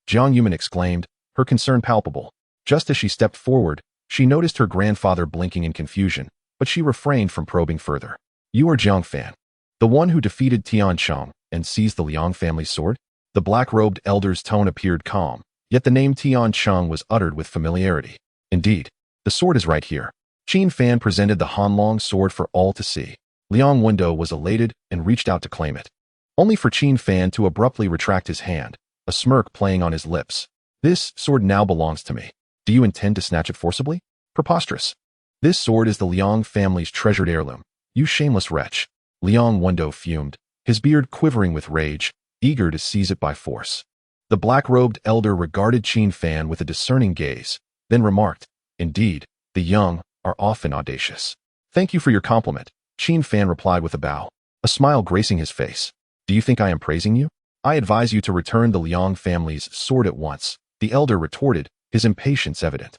Jiang Yuman exclaimed, her concern palpable. Just as she stepped forward, she noticed her grandfather blinking in confusion, but she refrained from probing further. "You are Jiang Fan, the one who defeated Tian Chong and seized the Liang family's sword?" The black-robed elder's tone appeared calm, yet the name Tian Chong was uttered with familiarity. "Indeed, the sword is right here." Qin Fan presented the Hanlong sword for all to see. Liang Wendo was elated and reached out to claim it, only for Qin Fan to abruptly retract his hand, a smirk playing on his lips. "This sword now belongs to me. Do you intend to snatch it forcibly?" "Preposterous. This sword is the Liang family's treasured heirloom. You shameless wretch." Liang Wendo fumed, his beard quivering with rage, eager to seize it by force. The black-robed elder regarded Qin Fan with a discerning gaze, then remarked, "Indeed, the young are often audacious." "Thank you for your compliment," Qin Fan replied with a bow, a smile gracing his face. "Do you think I am praising you? I advise you to return the Liang family's sword at once," the elder retorted, his impatience evident.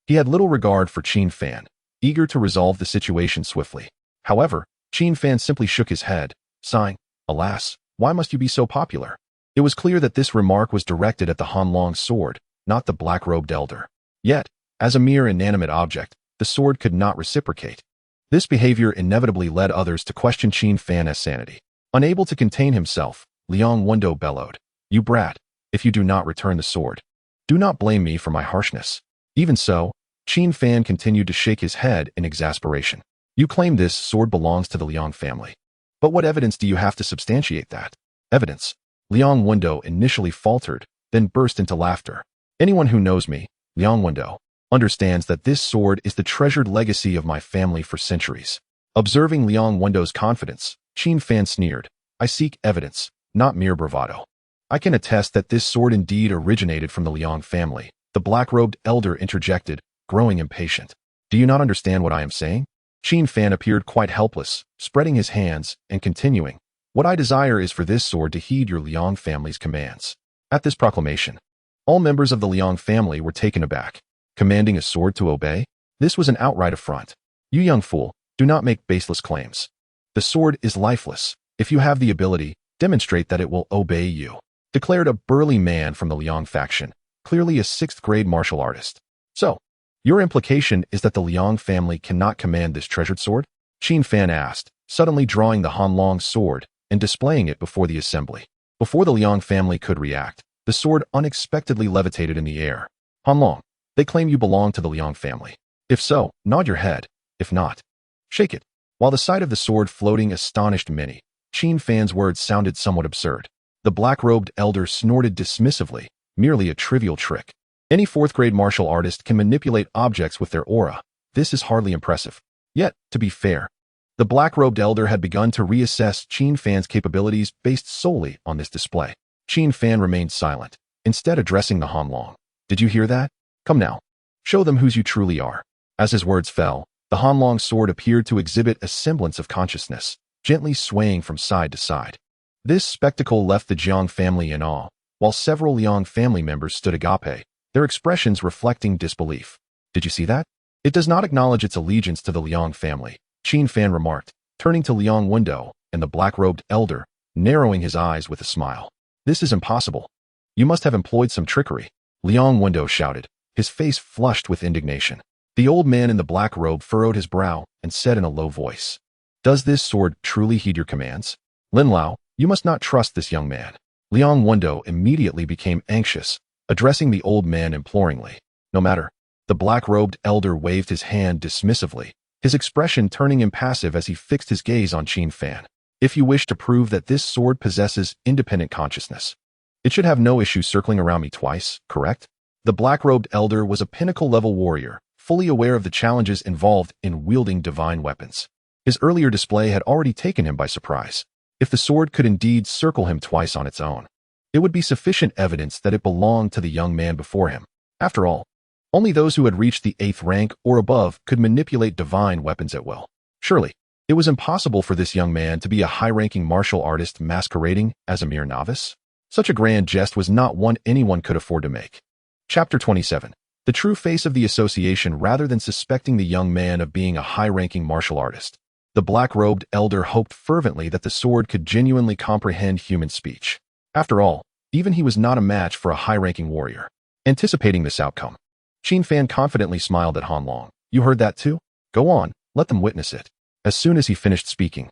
He had little regard for Qin Fan, eager to resolve the situation swiftly. However, Qin Fan simply shook his head, sighing, "Alas, why must you be so popular? It was clear that this remark was directed at the Hanlong's sword, not the black-robed elder. Yet, as a mere inanimate object, the sword could not reciprocate. This behavior inevitably led others to question Qin Fan's sanity. Unable to contain himself, Liang Wendo bellowed, "You brat, if you do not return the sword, do not blame me for my harshness." Even so, Qin Fan continued to shake his head in exasperation. "You claim this sword belongs to the Liang family. But what evidence do you have to substantiate that?" "Evidence?" Liang Wendo initially faltered, then burst into laughter. "Anyone who knows me, Liang Wendo, understands that this sword is the treasured legacy of my family for centuries." Observing Liang Wendo's confidence, Qin Fan sneered, "I seek evidence, not mere bravado." "I can attest that this sword indeed originated from the Liang family," the black-robed elder interjected, growing impatient. "Do you not understand what I am saying?" Qin Fan appeared quite helpless, spreading his hands and continuing, "What I desire is for this sword to heed your Liang family's commands." At this proclamation, all members of the Liang family were taken aback. Commanding a sword to obey? This was an outright affront. "You young fool, do not make baseless claims. The sword is lifeless. If you have the ability, demonstrate that it will obey you," declared a burly man from the Liang faction, clearly a sixth-grade martial artist. "So, your implication is that the Liang family cannot command this treasured sword?" Qin Fan asked, suddenly drawing the Hanlong's sword and displaying it before the assembly. Before the Liang family could react, the sword unexpectedly levitated in the air. "Hanlong, they claim you belong to the Liang family. If so, nod your head. If not, shake it." While the sight of the sword floating astonished many, Qin Fan's words sounded somewhat absurd. The black-robed elder snorted dismissively, "Merely a trivial trick. Any fourth-grade martial artist can manipulate objects with their aura. This is hardly impressive." Yet, to be fair, the black-robed elder had begun to reassess Qin Fan's capabilities based solely on this display. Qin Fan remained silent, instead addressing the Hanlong. "Did you hear that? Come now. Show them whose you truly are." As his words fell, the Hanlong's sword appeared to exhibit a semblance of consciousness, gently swaying from side to side. This spectacle left the Jiang family in awe, while several Liang family members stood agape, their expressions reflecting disbelief. "Did you see that? It does not acknowledge its allegiance to the Liang family," Qin Fan remarked, turning to Liang Wendo and the black-robed elder, narrowing his eyes with a smile. "This is impossible. You must have employed some trickery," Liang Wendo shouted, his face flushed with indignation. The old man in the black robe furrowed his brow and said in a low voice, "Does this sword truly heed your commands? Lin Lao, you must not trust this young man." Liang Wendo immediately became anxious, addressing the old man imploringly. "No matter." The black-robed elder waved his hand dismissively, his expression turning impassive as he fixed his gaze on Qin Fan. "If you wish to prove that this sword possesses independent consciousness, it should have no issue circling around me twice, correct?" The black-robed elder was a pinnacle-level warrior, fully aware of the challenges involved in wielding divine weapons. His earlier display had already taken him by surprise. If the sword could indeed circle him twice on its own, it would be sufficient evidence that it belonged to the young man before him. After all, only those who had reached the 8th rank or above could manipulate divine weapons at will. Surely, it was impossible for this young man to be a high-ranking martial artist masquerading as a mere novice. Such a grand jest was not one anyone could afford to make. Chapter 27. The true face of the association. Rather than suspecting the young man of being a high-ranking martial artist, the black-robed elder hoped fervently that the sword could genuinely comprehend human speech. After all, even he was not a match for a high-ranking warrior. Anticipating this outcome, Qin Fan confidently smiled at Hanlong. "You heard that too? Go on, let them witness it." As soon as he finished speaking,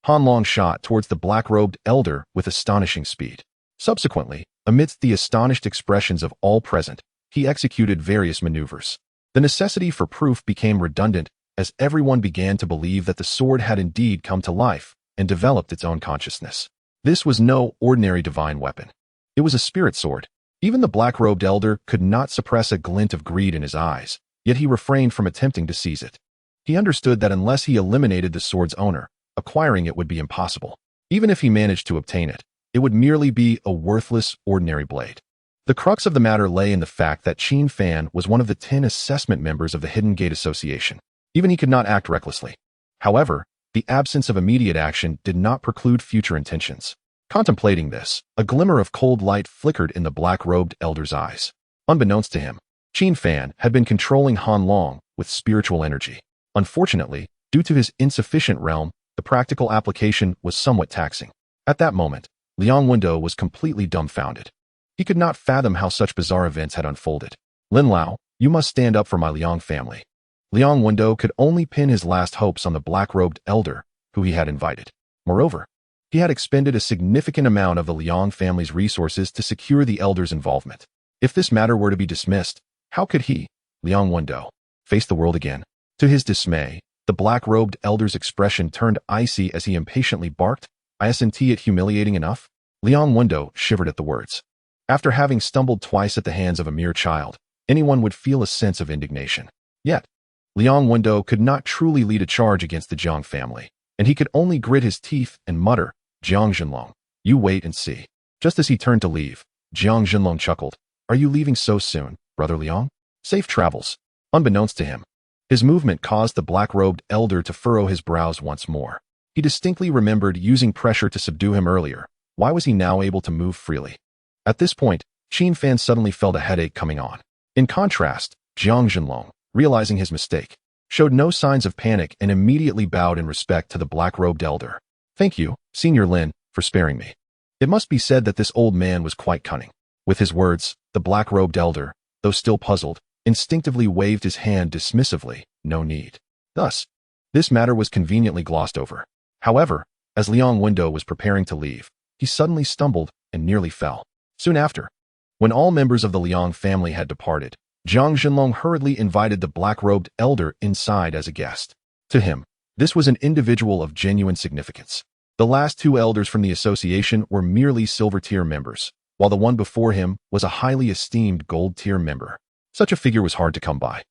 Hanlong shot towards the black-robed elder with astonishing speed. Subsequently, amidst the astonished expressions of all present, he executed various maneuvers. The necessity for proof became redundant as everyone began to believe that the sword had indeed come to life and developed its own consciousness. This was no ordinary divine weapon. It was a spirit sword. Even the black-robed elder could not suppress a glint of greed in his eyes, yet he refrained from attempting to seize it. He understood that unless he eliminated the sword's owner, acquiring it would be impossible. Even if he managed to obtain it, it would merely be a worthless, ordinary blade. The crux of the matter lay in the fact that Qin Fan was one of the 10 assessment members of the Hidden Gate Association. Even he could not act recklessly. However, the absence of immediate action did not preclude future intentions. Contemplating this, a glimmer of cold light flickered in the black-robed elder's eyes. Unbeknownst to him, Qin Fan had been controlling Hanlong with spiritual energy. Unfortunately, due to his insufficient realm, the practical application was somewhat taxing. At that moment, Liang Wendo was completely dumbfounded. He could not fathom how such bizarre events had unfolded. Lin Lao, you must stand up for my Liang family. Liang Wendo could only pin his last hopes on the black-robed elder who he had invited. Moreover, he had expended a significant amount of the Liang family's resources to secure the elder's involvement. If this matter were to be dismissed, how could he, Liang Wendo, face the world again? To his dismay, the black-robed elder's expression turned icy as he impatiently barked, "Isn't it humiliating enough?" Liang Wendo shivered at the words. After having stumbled twice at the hands of a mere child, anyone would feel a sense of indignation. Yet, Liang Wendo could not truly lead a charge against the Jiang family, and he could only grit his teeth and mutter, "Jiang Zhenlong, you wait and see." Just as he turned to leave, Jiang Zhenlong chuckled, "Are you leaving so soon, Brother Liang? Safe travels." Unbeknownst to him, his movement caused the black-robed elder to furrow his brows once more. He distinctly remembered using pressure to subdue him earlier. Why was he now able to move freely? At this point, Qin Fan suddenly felt a headache coming on. In contrast, Jiang Zhenlong, realizing his mistake, showed no signs of panic and immediately bowed in respect to the black-robed elder. "Thank you, Senior Lin, for sparing me." It must be said that this old man was quite cunning. With his words, the black-robed elder, though still puzzled, instinctively waved his hand dismissively, "No need." Thus, this matter was conveniently glossed over. However, as Liang Wendo was preparing to leave, he suddenly stumbled and nearly fell. Soon after, when all members of the Liang family had departed, Jiang Zhenlong hurriedly invited the black-robed elder inside as a guest. To him, this was an individual of genuine significance. The last two elders from the association were merely silver-tier members, while the one before him was a highly esteemed gold-tier member. Such a figure was hard to come by,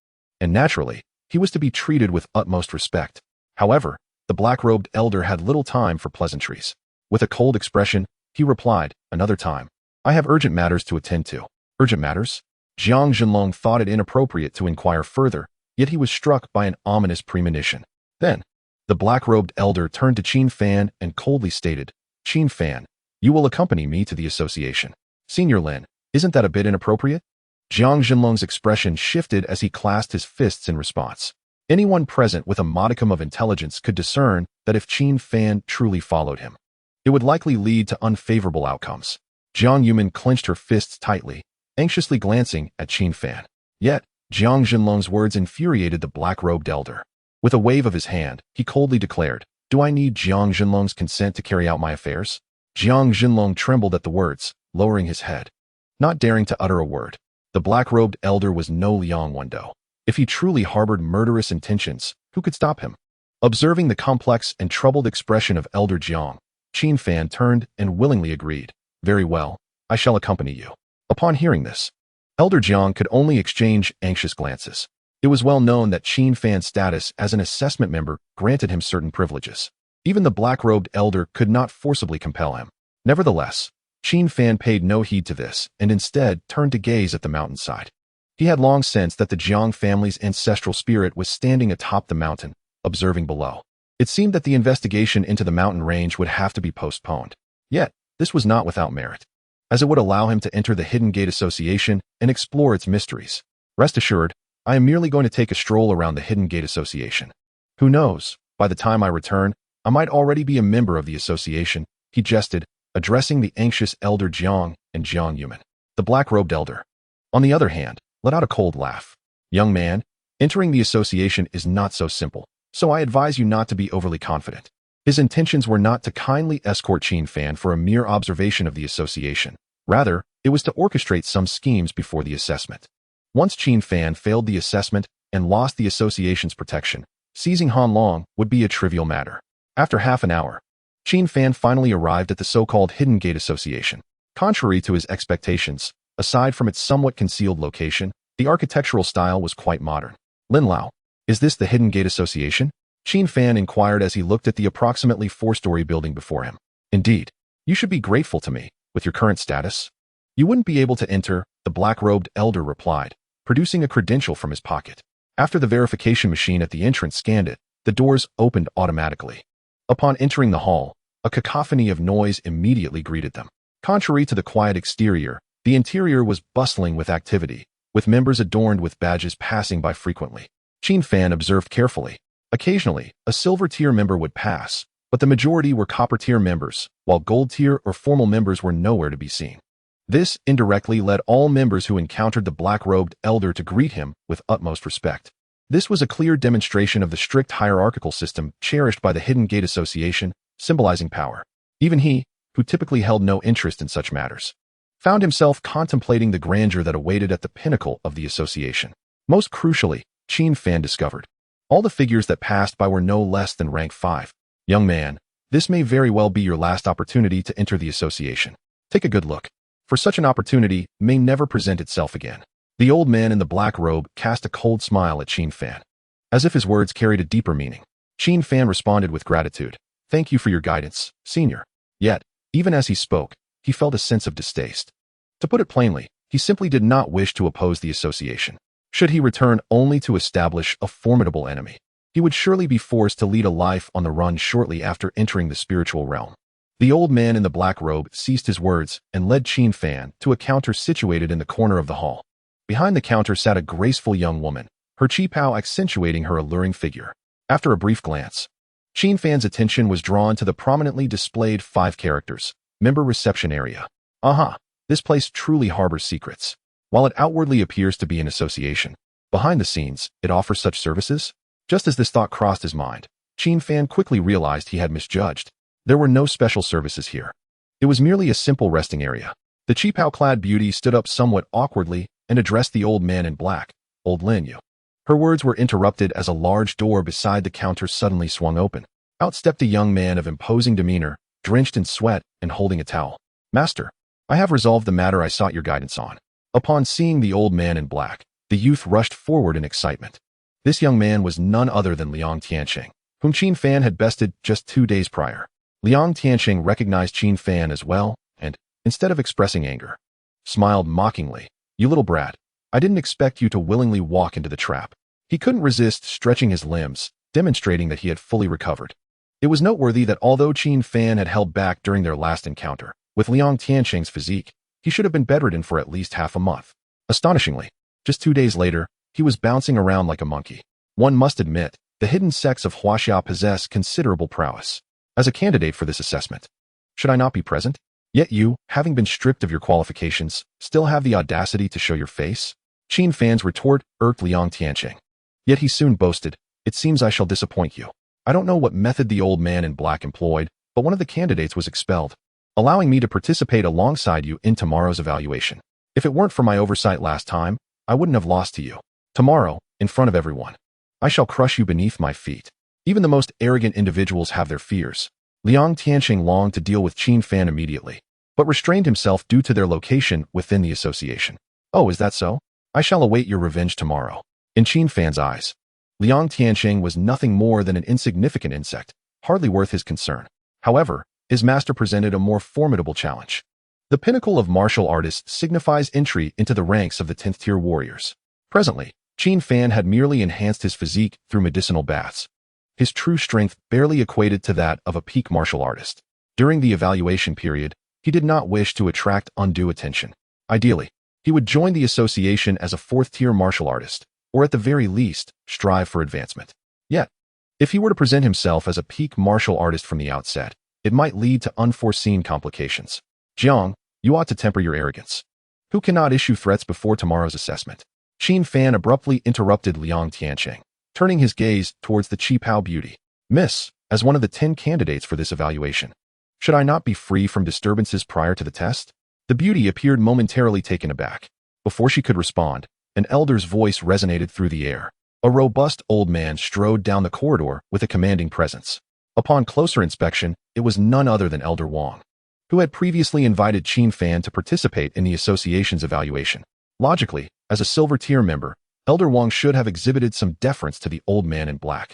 and naturally, he was to be treated with utmost respect. However, the black-robed elder had little time for pleasantries. With a cold expression, he replied, "Another time. I have urgent matters to attend to." Urgent matters? Jiang Zhenlong thought it inappropriate to inquire further, yet he was struck by an ominous premonition. Then, the black-robed elder turned to Qin Fan and coldly stated, "Qin Fan, you will accompany me to the association." "Senior Lin, isn't that a bit inappropriate?" Jiang Zhenlong's expression shifted as he clasped his fists in response. Anyone present with a modicum of intelligence could discern that if Qin Fan truly followed him, it would likely lead to unfavorable outcomes. Jiang Yuman clenched her fists tightly, anxiously glancing at Qin Fan. Yet, Jiang Zhenlong's words infuriated the black-robed elder. With a wave of his hand, he coldly declared, "Do I need Jiang Zhenlong's consent to carry out my affairs?" Jiang Zhenlong trembled at the words, lowering his head. Not daring to utter a word, the black-robed elder was no Liang Wendo. If he truly harbored murderous intentions, who could stop him? Observing the complex and troubled expression of Elder Jiang, Qin Fan turned and willingly agreed. "Very well, I shall accompany you." Upon hearing this, Elder Jiang could only exchange anxious glances. It was well known that Qin Fan's status as an assessment member granted him certain privileges. Even the black-robed elder could not forcibly compel him. Nevertheless, Qin Fan paid no heed to this and instead turned to gaze at the mountainside. He had long sensed that the Jiang family's ancestral spirit was standing atop the mountain, observing below. It seemed that the investigation into the mountain range would have to be postponed. Yet, this was not without merit, as it would allow him to enter the Hidden Gate Association and explore its mysteries. "Rest assured, I am merely going to take a stroll around the Hidden Gate Association. Who knows, by the time I return, I might already be a member of the association," he jested, addressing the anxious Elder Jiang and Jiang Yuman. The black-robed elder, on the other hand, let out a cold laugh. "Young man, entering the association is not so simple, so I advise you not to be overly confident." His intentions were not to kindly escort Qin Fan for a mere observation of the association. Rather, it was to orchestrate some schemes before the assessment. Once Qin Fan failed the assessment and lost the association's protection, seizing Han Long would be a trivial matter. After half an hour, Qin Fan finally arrived at the so-called Hidden Gate Association. Contrary to his expectations, aside from its somewhat concealed location, the architectural style was quite modern. "Lin Lao, is this the Hidden Gate Association?" Qin Fan inquired as he looked at the approximately 4-story building before him. "Indeed. You should be grateful to me, with your current status. You wouldn't be able to enter," the black-robed elder replied, producing a credential from his pocket. After the verification machine at the entrance scanned it, the doors opened automatically. Upon entering the hall, a cacophony of noise immediately greeted them. Contrary to the quiet exterior, the interior was bustling with activity, with members adorned with badges passing by frequently. Qin Fan observed carefully. Occasionally, a silver-tier member would pass, but the majority were copper-tier members, while gold-tier or formal members were nowhere to be seen. This indirectly led all members who encountered the black-robed elder to greet him with utmost respect. This was a clear demonstration of the strict hierarchical system cherished by the Hidden Gate Association, symbolizing power. Even he, who typically held no interest in such matters, found himself contemplating the grandeur that awaited at the pinnacle of the association. Most crucially, Qin Fan discovered all the figures that passed by were no less than rank 5. Young man, this may very well be your last opportunity to enter the association. Take a good look, for such an opportunity may never present itself again. The old man in the black robe cast a cold smile at Qin Fan, as if his words carried a deeper meaning. Qin Fan responded with gratitude. Thank you for your guidance, senior. Yet, even as he spoke, he felt a sense of distaste. To put it plainly, he simply did not wish to oppose the association. Should he return only to establish a formidable enemy, he would surely be forced to lead a life on the run shortly after entering the spiritual realm. The old man in the black robe ceased his words and led Qin Fan to a counter situated in the corner of the hall. Behind the counter sat a graceful young woman, her qipao accentuating her alluring figure. After a brief glance, Qin Fan's attention was drawn to the prominently displayed 5 characters, member reception area. Aha, this place truly harbors secrets. While it outwardly appears to be an association, behind the scenes, it offers such services? Just as this thought crossed his mind, Qin Fan quickly realized he had misjudged. There were no special services here. It was merely a simple resting area. The qipao-clad beauty stood up somewhat awkwardly and addressed the old man in black, Old Lin Yu. Her words were interrupted as a large door beside the counter suddenly swung open. Out stepped a young man of imposing demeanor, drenched in sweat and holding a towel. Master, I have resolved the matter I sought your guidance on. Upon seeing the old man in black, the youth rushed forward in excitement. This young man was none other than Liang Tianqing, whom Qin Fan had bested just 2 days prior. Liang Tianqing recognized Qin Fan as well, and, instead of expressing anger, smiled mockingly. You little brat, I didn't expect you to willingly walk into the trap. He couldn't resist stretching his limbs, demonstrating that he had fully recovered. It was noteworthy that although Qin Fan had held back during their last encounter, with Liang Tianqing's physique, he should have been bedridden for at least half a month. Astonishingly, just 2 days later, he was bouncing around like a monkey. One must admit, the hidden sects of Huaxia possess considerable prowess. As a candidate for this assessment, should I not be present? Yet you, having been stripped of your qualifications, still have the audacity to show your face? Qin Fan's retort irked Liang Tianqing. Yet he soon boasted, it seems I shall disappoint you. I don't know what method the old man in black employed, but one of the candidates was expelled, allowing me to participate alongside you in tomorrow's evaluation. If it weren't for my oversight last time, I wouldn't have lost to you. Tomorrow, in front of everyone, I shall crush you beneath my feet. Even the most arrogant individuals have their fears. Liang Tianqing longed to deal with Qin Fan immediately, but restrained himself due to their location within the association. Oh, is that so? I shall await your revenge tomorrow. In Qin Fan's eyes, Liang Tianqing was nothing more than an insignificant insect, hardly worth his concern. However, his master presented a more formidable challenge. The pinnacle of martial artists signifies entry into the ranks of the 10th-tier warriors. Presently, Qin Fan had merely enhanced his physique through medicinal baths. His true strength barely equated to that of a peak martial artist. During the evaluation period, he did not wish to attract undue attention. Ideally, he would join the association as a 4th-tier martial artist, or at the very least, strive for advancement. Yet, if he were to present himself as a peak martial artist from the outset, it might lead to unforeseen complications. Jiang, you ought to temper your arrogance. Who cannot issue threats before tomorrow's assessment? Qin Fan abruptly interrupted Liang Tianqing, turning his gaze towards the qipao beauty. Miss, as one of the 10 candidates for this evaluation, should I not be free from disturbances prior to the test? The beauty appeared momentarily taken aback. Before she could respond, an elder's voice resonated through the air. A robust old man strode down the corridor with a commanding presence. Upon closer inspection, it was none other than Elder Wang, who had previously invited Qin Fan to participate in the association's evaluation. Logically, as a silver-tier member, Elder Wang should have exhibited some deference to the old man in black.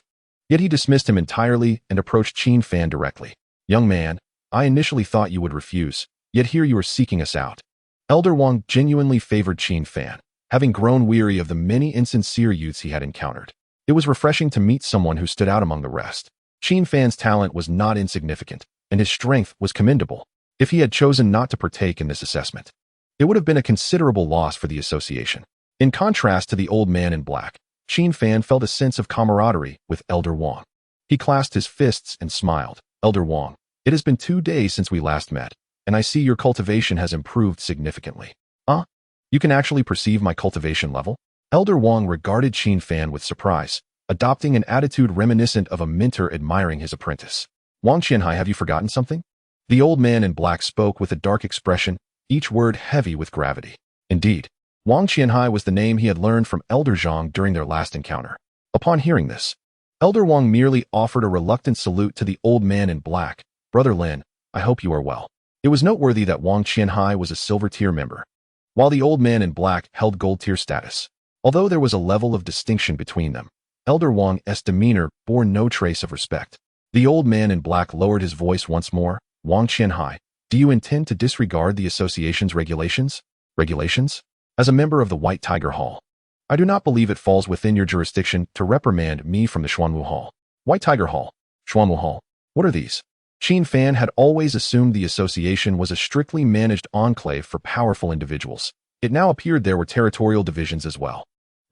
Yet he dismissed him entirely and approached Qin Fan directly. Young man, I initially thought you would refuse, yet here you are seeking us out. Elder Wang genuinely favored Qin Fan, having grown weary of the many insincere youths he had encountered. It was refreshing to meet someone who stood out among the rest. Qin Fan's talent was not insignificant, and his strength was commendable. If he had chosen not to partake in this assessment, it would have been a considerable loss for the association. In contrast to the old man in black, Qin Fan felt a sense of camaraderie with Elder Wang. He clasped his fists and smiled, Elder Wang, it has been 2 days since we last met, and I see your cultivation has improved significantly. Huh? You can actually perceive my cultivation level? Elder Wang regarded Qin Fan with surprise, adopting an attitude reminiscent of a mentor admiring his apprentice. Wang Qianhai, have you forgotten something? The old man in black spoke with a dark expression, each word heavy with gravity. Indeed, Wang Qianhai was the name he had learned from Elder Zhang during their last encounter. Upon hearing this, Elder Wang merely offered a reluctant salute to the old man in black. Brother Lin, I hope you are well. It was noteworthy that Wang Qianhai was a silver tier member, while the old man in black held gold tier status. Although there was a level of distinction between them, Elder Wang's demeanor bore no trace of respect. The old man in black lowered his voice once more. Wang Qianhai, do you intend to disregard the association's regulations? Regulations? As a member of the White Tiger Hall, I do not believe it falls within your jurisdiction to reprimand me from the Xuanwu Hall. White Tiger Hall, Xuanwu Hall, what are these? Qin Fan had always assumed the association was a strictly managed enclave for powerful individuals. It now appeared there were territorial divisions as well.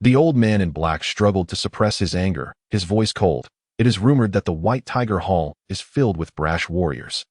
The old man in black struggled to suppress his anger, his voice cold. It is rumored that the White Tiger Hall is filled with brash warriors.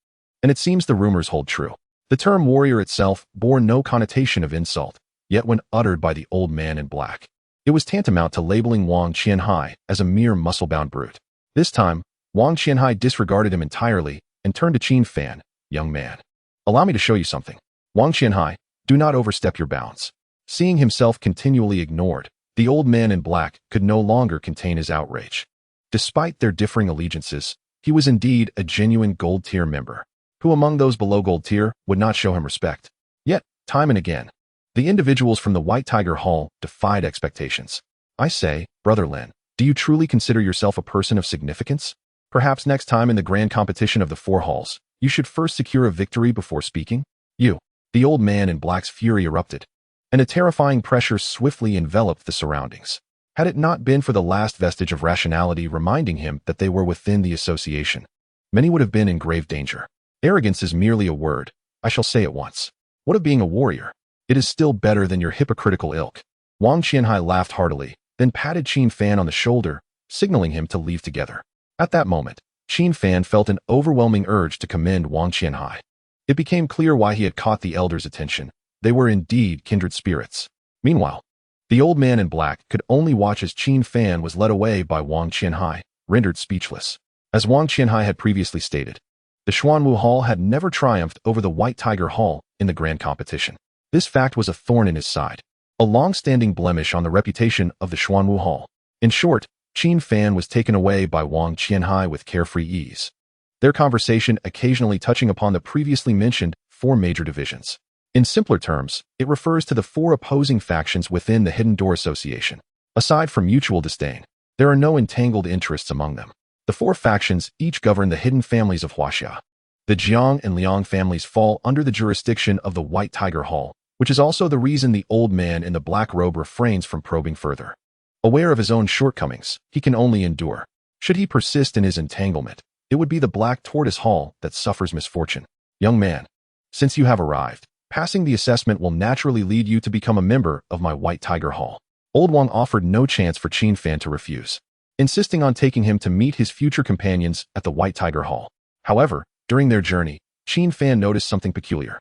And it seems the rumors hold true. The term warrior itself bore no connotation of insult, yet when uttered by the old man in black, it was tantamount to labeling Wang Qianhai as a mere muscle-bound brute. This time, Wang Qianhai disregarded him entirely and turned to Qin Fan. Young man, allow me to show you something. Wang Qianhai, do not overstep your bounds. Seeing himself continually ignored, the old man in black could no longer contain his outrage. Despite their differing allegiances, he was indeed a genuine gold tier member. Who among those below gold tier would not show him respect? Yet, time and again, the individuals from the White Tiger Hall defied expectations. I say, Brother Lin, do you truly consider yourself a person of significance? Perhaps next time in the grand competition of the 4 halls, you should first secure a victory before speaking? You. The old man in black's fury erupted, and a terrifying pressure swiftly enveloped the surroundings. Had it not been for the last vestige of rationality reminding him that they were within the association, many would have been in grave danger. Arrogance is merely a word. I shall say it once. What of being a warrior? It is still better than your hypocritical ilk. Wang Qianhai laughed heartily, then patted Qin Fan on the shoulder, signaling him to leave together. At that moment, Qin Fan felt an overwhelming urge to commend Wang Qianhai. It became clear why he had caught the elder's attention. They were indeed kindred spirits. Meanwhile, the old man in black could only watch as Qin Fan was led away by Wang Qianhai, rendered speechless. As Wang Qianhai had previously stated, the Xuanwu Hall had never triumphed over the White Tiger Hall in the grand competition. This fact was a thorn in his side, a long-standing blemish on the reputation of the Xuanwu Hall. In short, Qin Fan was taken away by Wang Qianhai with carefree ease, their conversation occasionally touching upon the previously mentioned 4 major divisions. In simpler terms, it refers to the 4 opposing factions within the Hidden Door Association. Aside from mutual disdain, there are no entangled interests among them. The 4 factions each govern the hidden families of Huaxia. The Jiang and Liang families fall under the jurisdiction of the White Tiger Hall, which is also the reason the old man in the black robe refrains from probing further. Aware of his own shortcomings, he can only endure. Should he persist in his entanglement, it would be the Black Tortoise Hall that suffers misfortune. Young man, since you have arrived, passing the assessment will naturally lead you to become a member of my White Tiger Hall. Old Wang offered no chance for Qin Fan to refuse, insisting on taking him to meet his future companions at the White Tiger Hall. However, during their journey, Qin Fan noticed something peculiar.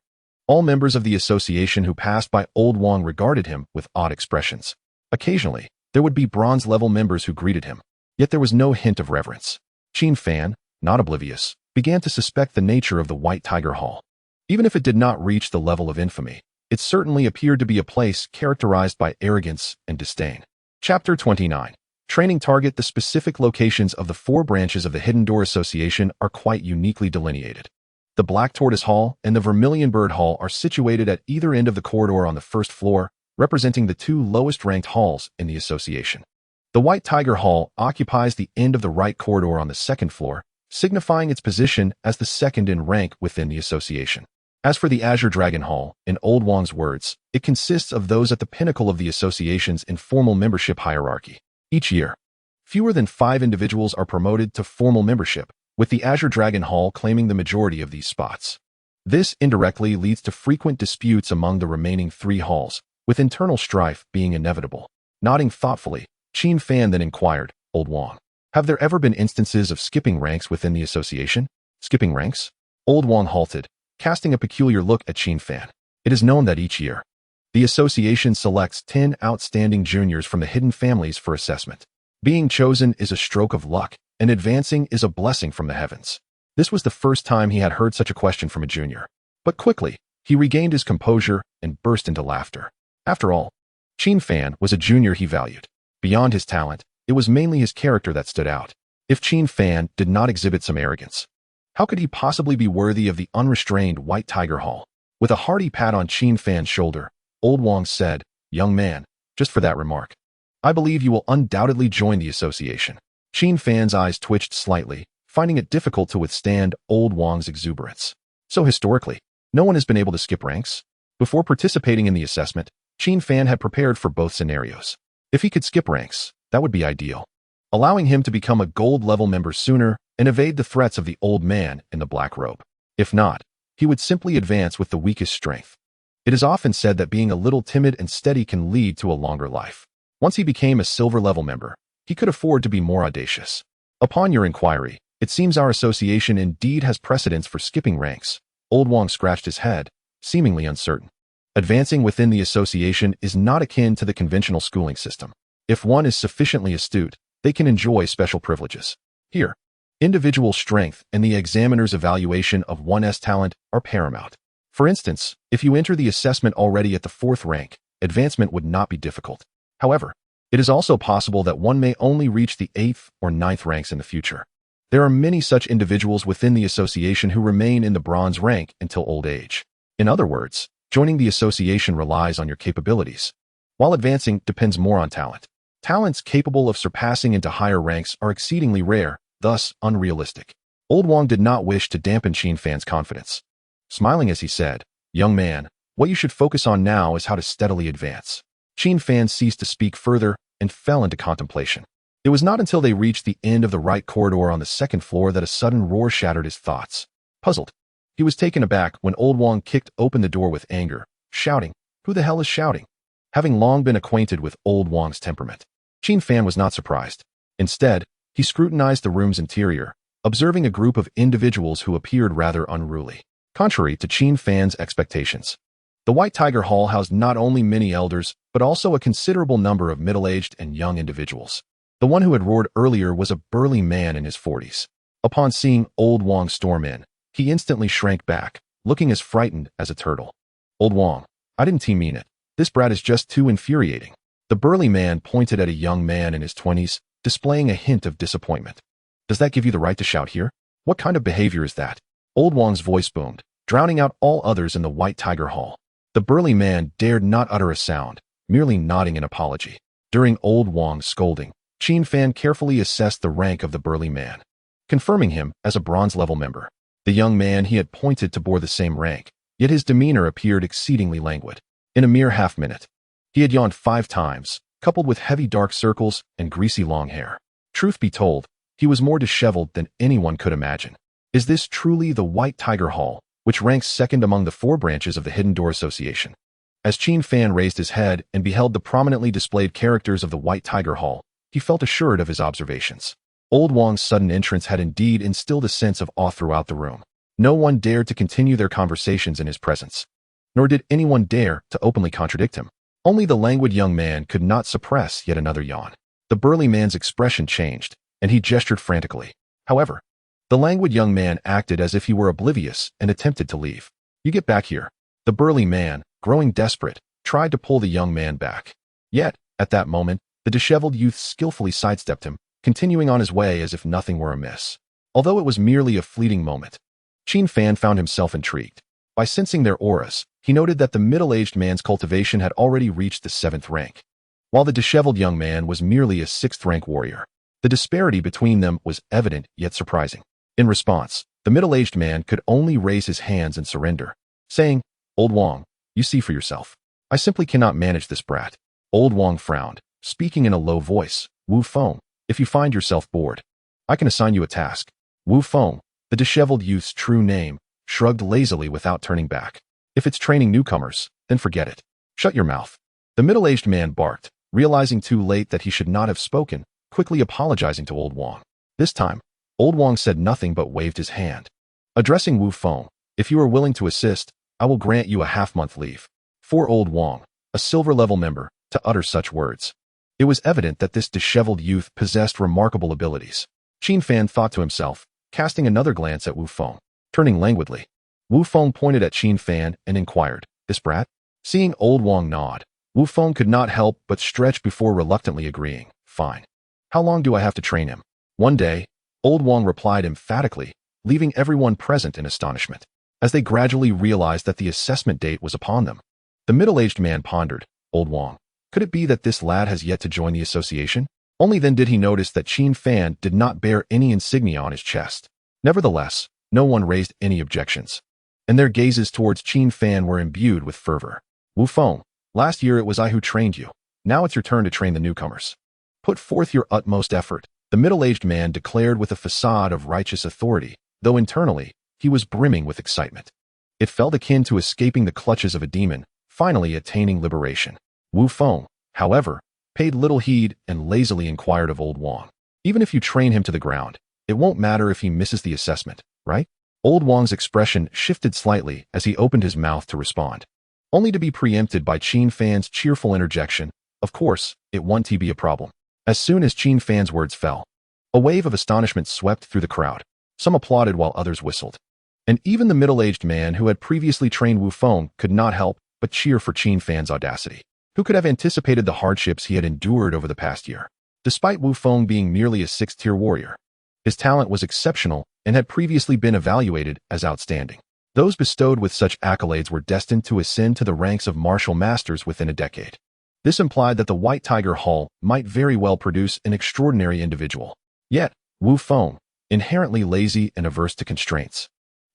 All members of the association who passed by Old Wang regarded him with odd expressions. Occasionally, there would be bronze-level members who greeted him, yet there was no hint of reverence. Qin Fan, not oblivious, began to suspect the nature of the White Tiger Hall. Even if it did not reach the level of infamy, it certainly appeared to be a place characterized by arrogance and disdain. Chapter 29. Training target. The specific locations of the 4 branches of the Hidden Door Association are quite uniquely delineated. The Black Tortoise Hall and the Vermilion Bird Hall are situated at either end of the corridor on the first floor, representing the 2 lowest-ranked halls in the association. The White Tiger Hall occupies the end of the right corridor on the second floor, signifying its position as the second in rank within the association. As for the Azure Dragon Hall, in Old Wang's words, it consists of those at the pinnacle of the association's informal membership hierarchy. Each year, fewer than 5 individuals are promoted to formal membership, with the Azure Dragon Hall claiming the majority of these spots. This indirectly leads to frequent disputes among the remaining 3 halls, with internal strife being inevitable. Nodding thoughtfully, Qin Fan then inquired, Old Wang, have there ever been instances of skipping ranks within the association? Skipping ranks? Old Wang halted, casting a peculiar look at Qin Fan. It is known that each year, the association selects 10 outstanding juniors from the hidden families for assessment. Being chosen is a stroke of luck, and advancing is a blessing from the heavens. This was the first time he had heard such a question from a junior. But quickly, he regained his composure and burst into laughter. After all, Qin Fan was a junior he valued. Beyond his talent, it was mainly his character that stood out. If Qin Fan did not exhibit some arrogance, how could he possibly be worthy of the unrestrained White Tiger Hall? With a hearty pat on Qin Fan's shoulder, Old Wang said, "Young man, just for that remark, I believe you will undoubtedly join the association." Qin Fan's eyes twitched slightly, finding it difficult to withstand Old Wang's exuberance. So historically, no one has been able to skip ranks? Before participating in the assessment, Qin Fan had prepared for both scenarios. If he could skip ranks, that would be ideal, allowing him to become a gold-level member sooner and evade the threats of the old man in the black robe. If not, he would simply advance with the weakest strength. It is often said that being a little timid and steady can lead to a longer life. Once he became a silver-level member, he could afford to be more audacious. Upon your inquiry, it seems our association indeed has precedence for skipping ranks. Old Wang scratched his head, seemingly uncertain. Advancing within the association is not akin to the conventional schooling system. If one is sufficiently astute, they can enjoy special privileges. Here, individual strength and the examiner's evaluation of one's talent are paramount. For instance, if you enter the assessment already at the 4th rank, advancement would not be difficult. However, it is also possible that one may only reach the 8th or 9th ranks in the future. There are many such individuals within the association who remain in the bronze rank until old age. In other words, joining the association relies on your capabilities, while advancing depends more on talent. Talents capable of surpassing into higher ranks are exceedingly rare, thus unrealistic. Old Wang did not wish to dampen Qin Fan's confidence. Smiling as he said, "Young man, what you should focus on now is how to steadily advance." Qin Fan ceased to speak further and fell into contemplation. It was not until they reached the end of the right corridor on the 2nd floor that a sudden roar shattered his thoughts. Puzzled, he was taken aback when Old Wang kicked open the door with anger, shouting, "Who the hell is shouting?" Having long been acquainted with Old Wang's temperament, Qin Fan was not surprised. Instead, he scrutinized the room's interior, observing a group of individuals who appeared rather unruly. Contrary to Qin Fan's expectations, the White Tiger Hall housed not only many elders, but also a considerable number of middle-aged and young individuals. The one who had roared earlier was a burly man in his 40s. Upon seeing Old Wang storm in, he instantly shrank back, looking as frightened as a turtle. "Old Wang, I didn't mean it. This brat is just too infuriating." The burly man pointed at a young man in his 20s, displaying a hint of disappointment. "Does that give you the right to shout here? What kind of behavior is that?" Old Wang's voice boomed, drowning out all others in the White Tiger Hall. The burly man dared not utter a sound, merely nodding in apology. During Old Wang's scolding, Qin Fan carefully assessed the rank of the burly man, confirming him as a bronze-level member. The young man he had pointed to bore the same rank, yet his demeanor appeared exceedingly languid. In a mere half-minute, he had yawned 5 times, coupled with heavy dark circles and greasy long hair. Truth be told, he was more disheveled than anyone could imagine. Is this truly the White Tiger Hall, which ranks 2nd among the 4 branches of the Hidden Door Association? As Qin Fan raised his head and beheld the prominently displayed characters of the White Tiger Hall, he felt assured of his observations. Old Wang's sudden entrance had indeed instilled a sense of awe throughout the room. No one dared to continue their conversations in his presence, nor did anyone dare to openly contradict him. Only the languid young man could not suppress yet another yawn. The burly man's expression changed, and he gestured frantically. However, the languid young man acted as if he were oblivious and attempted to leave. "You get back here." The burly man, growing desperate, tried to pull the young man back. Yet, at that moment, the disheveled youth skillfully sidestepped him, continuing on his way as if nothing were amiss. Although it was merely a fleeting moment, Qin Fan found himself intrigued. By sensing their auras, he noted that the middle-aged man's cultivation had already reached the 7th rank, while the disheveled young man was merely a 6th-rank warrior. The disparity between them was evident yet surprising. In response, the middle-aged man could only raise his hands and surrender, saying, "Old Wang, you see for yourself. I simply cannot manage this brat." Old Wang frowned, speaking in a low voice. "Wu Feng, if you find yourself bored, I can assign you a task." Wu Feng, the disheveled youth's true name, shrugged lazily without turning back. "If it's training newcomers, then forget it. Shut your mouth." The middle-aged man barked, realizing too late that he should not have spoken, quickly apologizing to Old Wang. This time, Old Wang said nothing but waved his hand. Addressing Wu Feng, if you are willing to assist, I will grant you a half-month leave. For old Wang, a silver-level member, to utter such words. It was evident that this disheveled youth possessed remarkable abilities. Qin Fan thought to himself, casting another glance at Wu Feng. Turning languidly, Wu Feng pointed at Qin Fan and inquired, "This brat?" Seeing old Wang nod, Wu Feng could not help but stretch before reluctantly agreeing, "Fine. How long do I have to train him?" One day, old Wang replied emphatically, leaving everyone present in astonishment, as they gradually realized that the assessment date was upon them. The middle-aged man pondered, "Old Wang, could it be that this lad has yet to join the association?" Only then did he notice that Qin Fan did not bear any insignia on his chest. Nevertheless, no one raised any objections, and their gazes towards Qin Fan were imbued with fervor. "Wu Feng, last year it was I who trained you. Now it's your turn to train the newcomers. Put forth your utmost effort," the middle-aged man declared with a facade of righteous authority, though internally, he was brimming with excitement. It felt akin to escaping the clutches of a demon, finally attaining liberation. Wu Feng, however, paid little heed and lazily inquired of old Wang, "Even if you train him to the ground, it won't matter if he misses the assessment, right?" Old Wang's expression shifted slightly as he opened his mouth to respond, only to be preempted by Qin Fan's cheerful interjection, "Of course, it won't be a problem." As soon as Qin Fan's words fell, a wave of astonishment swept through the crowd. Some applauded while others whistled. And even the middle-aged man who had previously trained Wu Feng could not help but cheer for Qin Fan's audacity. Who could have anticipated the hardships he had endured over the past year? Despite Wu Feng being merely a 6th-tier warrior, his talent was exceptional and had previously been evaluated as outstanding. Those bestowed with such accolades were destined to ascend to the ranks of martial masters within a decade. This implied that the White Tiger Hall might very well produce an extraordinary individual. Yet, Wu Feng, inherently lazy and averse to constraints,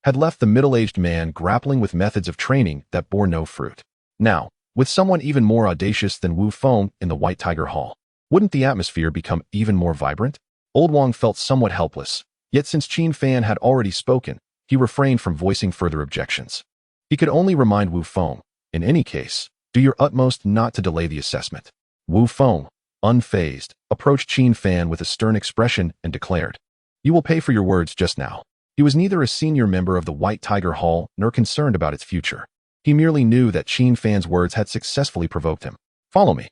had left the middle-aged man grappling with methods of training that bore no fruit. Now, with someone even more audacious than Wu Feng in the White Tiger Hall, wouldn't the atmosphere become even more vibrant? Old Wang felt somewhat helpless, yet since Qin Fan had already spoken, he refrained from voicing further objections. He could only remind Wu Feng, in any case, do your utmost not to delay the assessment. Wu Feng, unfazed, approached Qin Fan with a stern expression and declared, "You will pay for your words just now." He was neither a senior member of the White Tiger Hall nor concerned about its future. He merely knew that Qin Fan's words had successfully provoked him. "Follow me."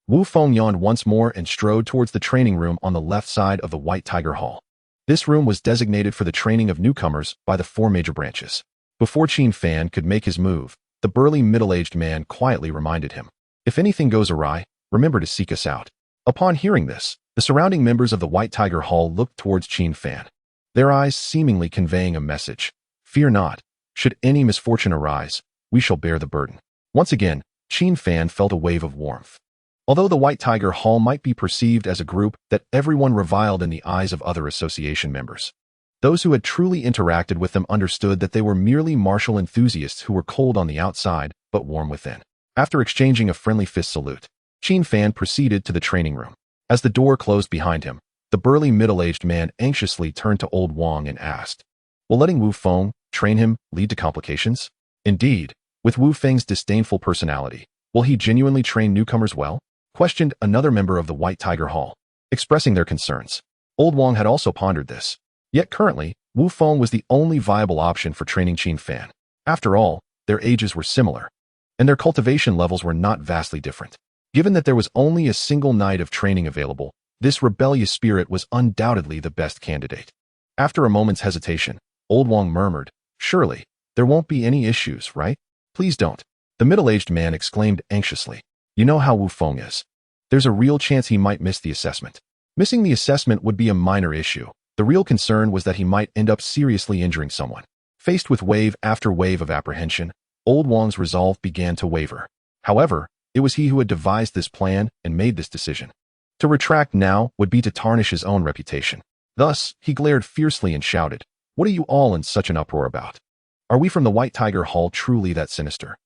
Wu Feng yawned once more and strode towards the training room on the left side of the White Tiger Hall. This room was designated for the training of newcomers by the 4 major branches. Before Qin Fan could make his move, the burly middle-aged man quietly reminded him, "If anything goes awry, remember to seek us out." Upon hearing this, the surrounding members of the White Tiger Hall looked towards Qin Fan, their eyes seemingly conveying a message. "Fear not. Should any misfortune arise, we shall bear the burden." Once again, Qin Fan felt a wave of warmth. Although the White Tiger Hall might be perceived as a group that everyone reviled in the eyes of other association members, those who had truly interacted with them understood that they were merely martial enthusiasts who were cold on the outside but warm within. After exchanging a friendly fist salute, Qin Fan proceeded to the training room. As the door closed behind him, the burly middle-aged man anxiously turned to old Wang and asked, "Will letting Wu Feng train him lead to complications?" Indeed, with Wu Feng's disdainful personality, will he genuinely train newcomers well? Questioned another member of the White Tiger Hall, expressing their concerns. Old Wang had also pondered this. Yet currently, Wu Feng was the only viable option for training Qin Fan. After all, their ages were similar, and their cultivation levels were not vastly different. Given that there was only a single night of training available, this rebellious spirit was undoubtedly the best candidate. After a moment's hesitation, old Wang murmured, "Surely, there won't be any issues, right?" "Please don't," the middle-aged man exclaimed anxiously. "You know how Wu Feng is. There's a real chance he might miss the assessment." Missing the assessment would be a minor issue. The real concern was that he might end up seriously injuring someone. Faced with wave after wave of apprehension, old Wang's resolve began to waver. However, it was he who had devised this plan and made this decision. To retract now would be to tarnish his own reputation. Thus, he glared fiercely and shouted, "What are you all in such an uproar about? Are we from the White Tiger Hall truly that sinister?"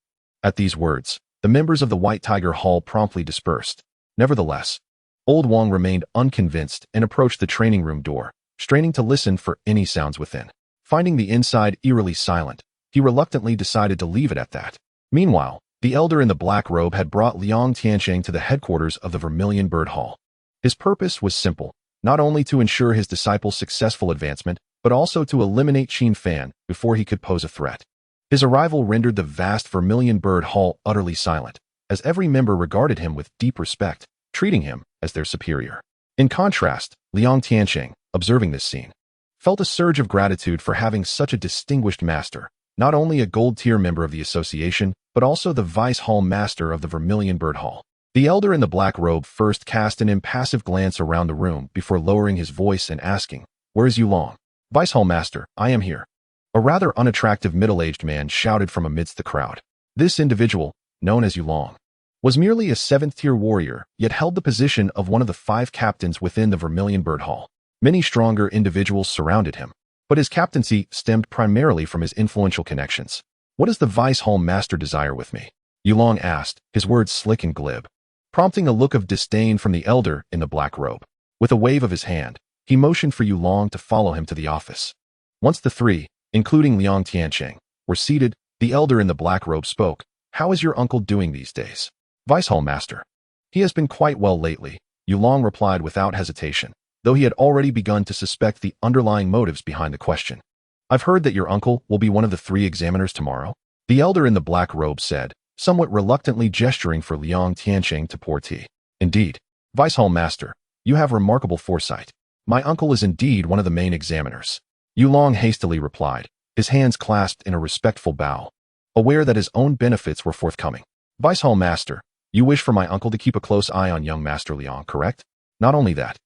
At these words, the members of the White Tiger Hall promptly dispersed. Nevertheless, old Wang remained unconvinced and approached the training room door, straining to listen for any sounds within. Finding the inside eerily silent, he reluctantly decided to leave it at that. Meanwhile, the elder in the black robe had brought Liang Tiansheng to the headquarters of the Vermilion Bird Hall. His purpose was simple, not only to ensure his disciple's successful advancement, but also to eliminate Qin Fan before he could pose a threat. His arrival rendered the vast Vermilion Bird Hall utterly silent, as every member regarded him with deep respect, treating him as their superior. In contrast, Liang Tianqing, observing this scene, felt a surge of gratitude for having such a distinguished master, not only a gold-tier member of the association, but also the Vice Hall Master of the Vermilion Bird Hall. The elder in the black robe first cast an impassive glance around the room before lowering his voice and asking, "Where is Yulong?" "Vice Hall Master, I am here." A rather unattractive middle-aged man shouted from amidst the crowd. This individual, known as Yulong, was merely a 7th-tier warrior, yet held the position of one of the 5 captains within the Vermilion Bird Hall. Many stronger individuals surrounded him, but his captaincy stemmed primarily from his influential connections. "What does the Vice Hall Master desire with me?" Yulong asked, his words slick and glib, prompting a look of disdain from the elder in the black robe. With a wave of his hand, he motioned for Yulong to follow him to the office. Once the 3, including Liang Tianqing, were seated, the elder in the black robe spoke. "How is your uncle doing these days?" "Vice Hall Master. He has been quite well lately," Yulong replied without hesitation, though he had already begun to suspect the underlying motives behind the question. "I've heard that your uncle will be one of the 3 examiners tomorrow," the elder in the black robe said, somewhat reluctantly gesturing for Liang Tianqing to pour tea. "Indeed, Vice Hall Master, you have remarkable foresight. My uncle is indeed one of the main examiners," Yulong hastily replied, his hands clasped in a respectful bow, aware that his own benefits were forthcoming. "Vice Hall Master, you wish for my uncle to keep a close eye on young Master Liang, correct?" "Not only that."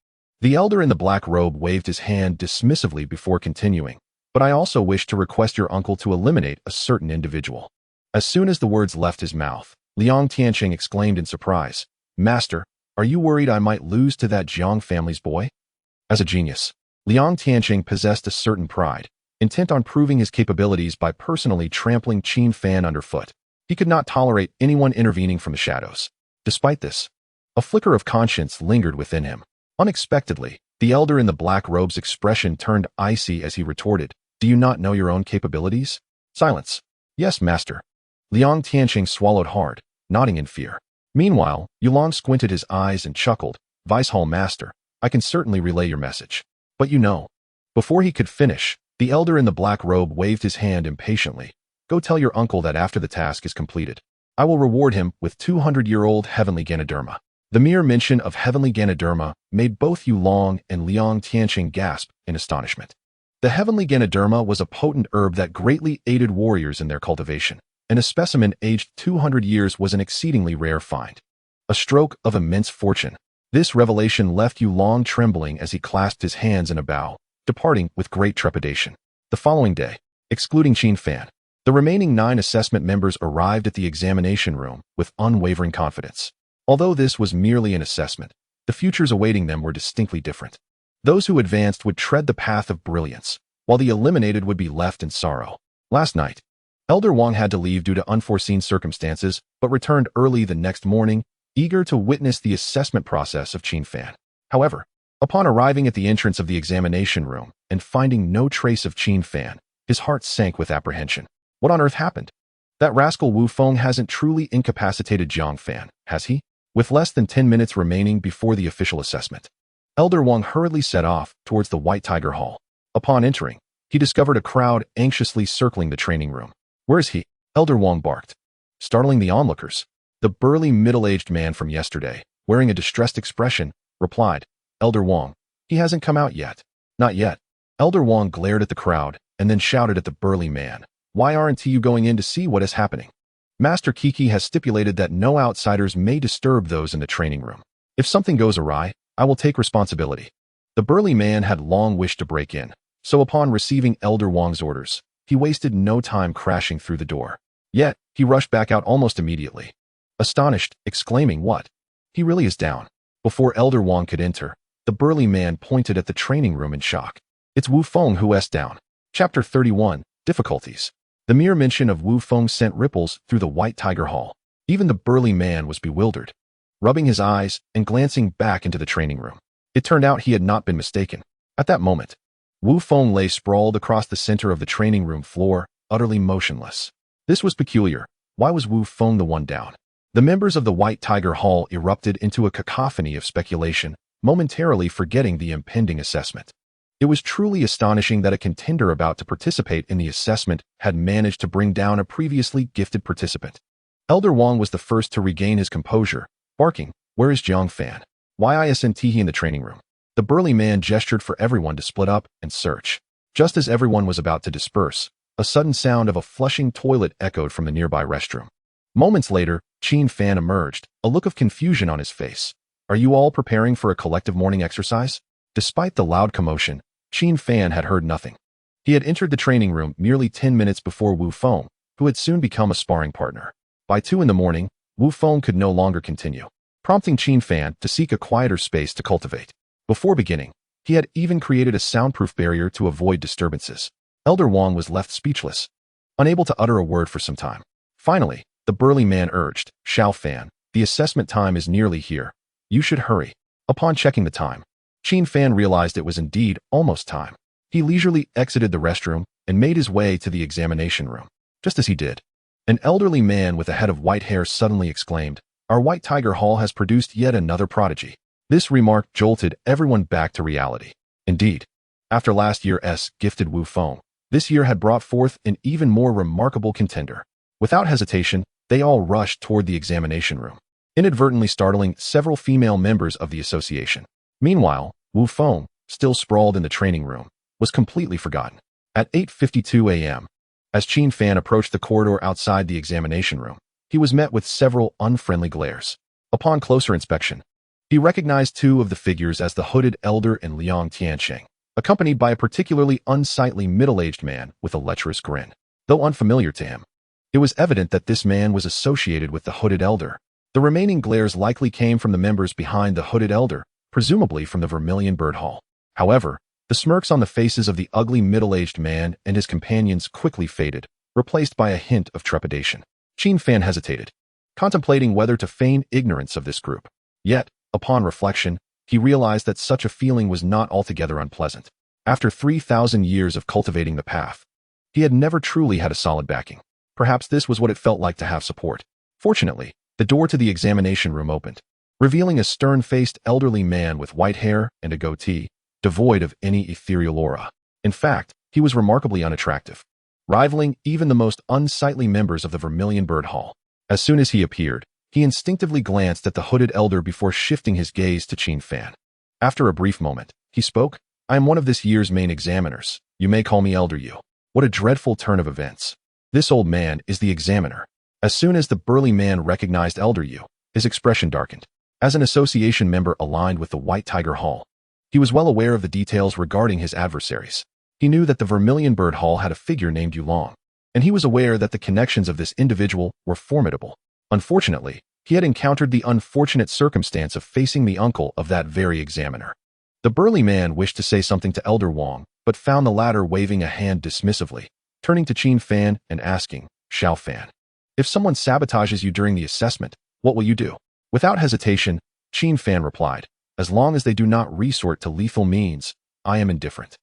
The elder in the black robe waved his hand dismissively before continuing, "But I also wish to request your uncle to eliminate a certain individual." As soon as the words left his mouth, Liang Tianqing exclaimed in surprise, "Master, are you worried I might lose to that Jiang family's boy?" As a genius, Liang Tianqing possessed a certain pride, intent on proving his capabilities by personally trampling Qin Fan underfoot. He could not tolerate anyone intervening from the shadows. Despite this, a flicker of conscience lingered within him. Unexpectedly, the elder in the black robe's expression turned icy as he retorted, "Do you not know your own capabilities?" "Silence." "Yes, master." Liang Tianqing swallowed hard, nodding in fear. Meanwhile, Yulong squinted his eyes and chuckled, "Vice Hall Master, I can certainly relay your message. But you know." Before he could finish, the elder in the black robe waved his hand impatiently. "Go tell your uncle that after the task is completed, I will reward him with 200-year-old heavenly Ganoderma." The mere mention of heavenly Ganoderma made both Yulong and Liang Tianqing gasp in astonishment. The heavenly Ganoderma was a potent herb that greatly aided warriors in their cultivation, and a specimen aged 200 years was an exceedingly rare find. A stroke of immense fortune. This revelation left Yulong trembling as he clasped his hands in a bow, departing with great trepidation. The following day, excluding Qin Fan, the remaining 9 assessment members arrived at the examination room with unwavering confidence. Although this was merely an assessment, the futures awaiting them were distinctly different. Those who advanced would tread the path of brilliance, while the eliminated would be left in sorrow. Last night, Elder Wang had to leave due to unforeseen circumstances, but returned early the next morning, eager to witness the assessment process of Qin Fan. However, upon arriving at the entrance of the examination room and finding no trace of Qin Fan, his heart sank with apprehension. What on earth happened? That rascal Wu Feng hasn't truly incapacitated Jiang Fan, has he? With less than 10 minutes remaining before the official assessment, Elder Wang hurriedly set off towards the White Tiger Hall. Upon entering, he discovered a crowd anxiously circling the training room. "Where is he?" Elder Wang barked, startling the onlookers. The burly middle-aged man from yesterday, wearing a distressed expression, replied, "Elder Wang, he hasn't come out yet." "Not yet." Elder Wang glared at the crowd and then shouted at the burly man, "Why aren't you going in to see what is happening? Master Kiki has stipulated that no outsiders may disturb those in the training room. If something goes awry, I will take responsibility." The burly man had long wished to break in, so upon receiving Elder Wang's orders, he wasted no time crashing through the door. Yet, he rushed back out almost immediately, astonished, exclaiming, "What? He really is down." Before Elder Wang could enter, the burly man pointed at the training room in shock. "It's Wu Feng who is down." Chapter 31, Difficulties. The mere mention of Wu Feng sent ripples through the White Tiger Hall. Even the burly man was bewildered, rubbing his eyes and glancing back into the training room. It turned out he had not been mistaken. At that moment, Wu Feng lay sprawled across the center of the training room floor, utterly motionless. This was peculiar. Why was Wu Feng the one down? The members of the White Tiger Hall erupted into a cacophony of speculation, momentarily forgetting the impending assessment. It was truly astonishing that a contender about to participate in the assessment had managed to bring down a previously gifted participant. Elder Wang was the first to regain his composure, barking, "Where is Qin Fan? Why isn't he in the training room?" The burly man gestured for everyone to split up and search. Just as everyone was about to disperse, a sudden sound of a flushing toilet echoed from the nearby restroom. Moments later, Qin Fan emerged, a look of confusion on his face. "Are you all preparing for a collective morning exercise?" Despite the loud commotion, Qin Fan had heard nothing. He had entered the training room merely 10 minutes before Wu Feng, who had soon become a sparring partner. By 2 in the morning, Wu Feng could no longer continue, prompting Qin Fan to seek a quieter space to cultivate. Before beginning, he had even created a soundproof barrier to avoid disturbances. Elder Wang was left speechless, unable to utter a word for some time. Finally, the burly man urged, "Xiao Fan, the assessment time is nearly here. You should hurry." Upon checking the time, Qin Fan realized it was indeed almost time. He leisurely exited the restroom and made his way to the examination room. Just as he did, an elderly man with a head of white hair suddenly exclaimed, "Our White Tiger Hall has produced yet another prodigy." This remark jolted everyone back to reality. Indeed, after last year's gifted Wu Feng, this year had brought forth an even more remarkable contender. Without hesitation, they all rushed toward the examination room, inadvertently startling several female members of the association. Meanwhile, Wu Feng, still sprawled in the training room, was completely forgotten. At 8:52 a.m., as Qin Fan approached the corridor outside the examination room, he was met with several unfriendly glares. Upon closer inspection, he recognized 2 of the figures as the hooded elder and Liang Tiansheng, accompanied by a particularly unsightly middle-aged man with a lecherous grin. Though unfamiliar to him, it was evident that this man was associated with the hooded elder. The remaining glares likely came from the members behind the hooded elder, presumably from the Vermilion Bird Hall. However, the smirks on the faces of the ugly middle-aged man and his companions quickly faded, replaced by a hint of trepidation. Qin Fan hesitated, contemplating whether to feign ignorance of this group. Yet, upon reflection, he realized that such a feeling was not altogether unpleasant. After 3,000 years of cultivating the path, he had never truly had a solid backing. Perhaps this was what it felt like to have support. Fortunately, the door to the examination room opened, revealing a stern-faced elderly man with white hair and a goatee, devoid of any ethereal aura. In fact, he was remarkably unattractive, rivaling even the most unsightly members of the Vermilion Bird Hall. As soon as he appeared, he instinctively glanced at the hooded elder before shifting his gaze to Qin Fan. After a brief moment, he spoke, "I am one of this year's main examiners. You may call me Elder Yu." What a dreadful turn of events. This old man is the examiner. As soon as the burly man recognized Elder Yu, his expression darkened. As an association member aligned with the White Tiger Hall, he was well aware of the details regarding his adversaries. He knew that the Vermilion Bird Hall had a figure named Yulong, and he was aware that the connections of this individual were formidable. Unfortunately, he had encountered the unfortunate circumstance of facing the uncle of that very examiner. The burly man wished to say something to Elder Wang, but found the latter waving a hand dismissively, turning to Qin Fan and asking, "Xiao Fan, if someone sabotages you during the assessment, what will you do?" Without hesitation, Qin Fan replied, "As long as they do not resort to lethal means, I am indifferent."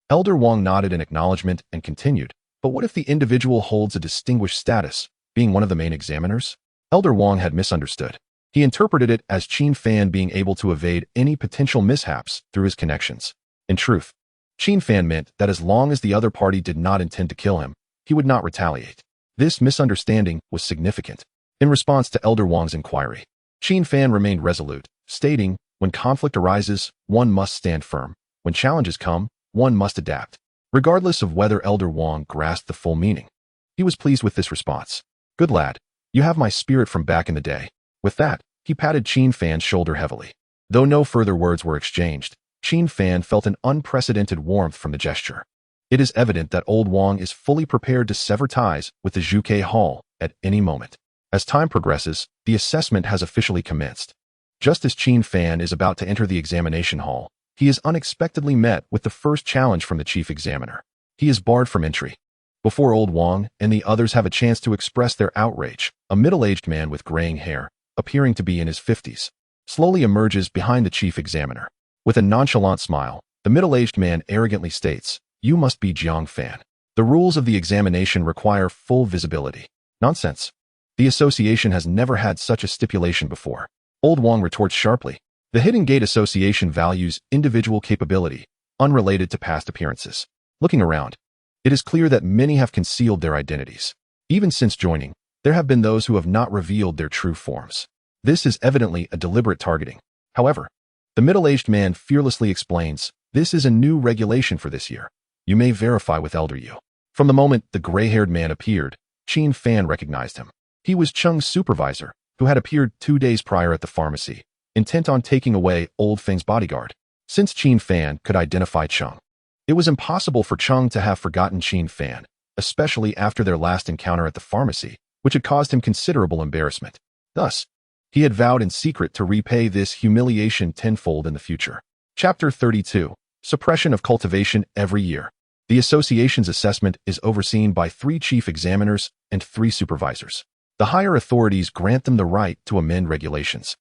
Elder Wang nodded in acknowledgement and continued, "But what if the individual holds a distinguished status, being one of the main examiners?" Elder Wang had misunderstood. He interpreted it as Qin Fan being able to evade any potential mishaps through his connections. In truth, Qin Fan meant that as long as the other party did not intend to kill him, he would not retaliate. This misunderstanding was significant. In response to Elder Wang's inquiry, Qin Fan remained resolute, stating, "When conflict arises, one must stand firm. When challenges come, one must adapt." Regardless of whether Elder Wang grasped the full meaning, he was pleased with this response. "Good lad, you have my spirit from back in the day." With that, he patted Qin Fan's shoulder heavily. Though no further words were exchanged, Qin Fan felt an unprecedented warmth from the gesture. It is evident that old Wang is fully prepared to sever ties with the Zhuke Hall at any moment. As time progresses, the assessment has officially commenced. Just as Qin Fan is about to enter the examination hall, he is unexpectedly met with the first challenge from the chief examiner. He is barred from entry. Before old Wang and the others have a chance to express their outrage, a middle-aged man with graying hair, appearing to be in his 50s, slowly emerges behind the chief examiner. With a nonchalant smile, the middle-aged man arrogantly states, "You must be Jiang Fan. The rules of the examination require full visibility." Nonsense. The association has never had such a stipulation before. Old Wang retorts sharply, "The Hidden Gate Association values individual capability, unrelated to past appearances. Looking around, it is clear that many have concealed their identities. Even since joining, there have been those who have not revealed their true forms. This is evidently a deliberate targeting. However, the middle-aged man fearlessly explains, "This is a new regulation for this year. You may verify with Elder Yu." From the moment the gray-haired man appeared, Qin Fan recognized him. He was Cheng's supervisor, who had appeared 2 days prior at the pharmacy, intent on taking away Old Feng's bodyguard. Since Qin Fan could identify Cheng, it was impossible for Cheng to have forgotten Qin Fan, especially after their last encounter at the pharmacy, which had caused him considerable embarrassment. Thus, he had vowed in secret to repay this humiliation tenfold in the future. Chapter 32. Suppression of cultivation every year. The association's assessment is overseen by 3 chief examiners and 3 supervisors. The higher authorities grant them the right to amend regulations,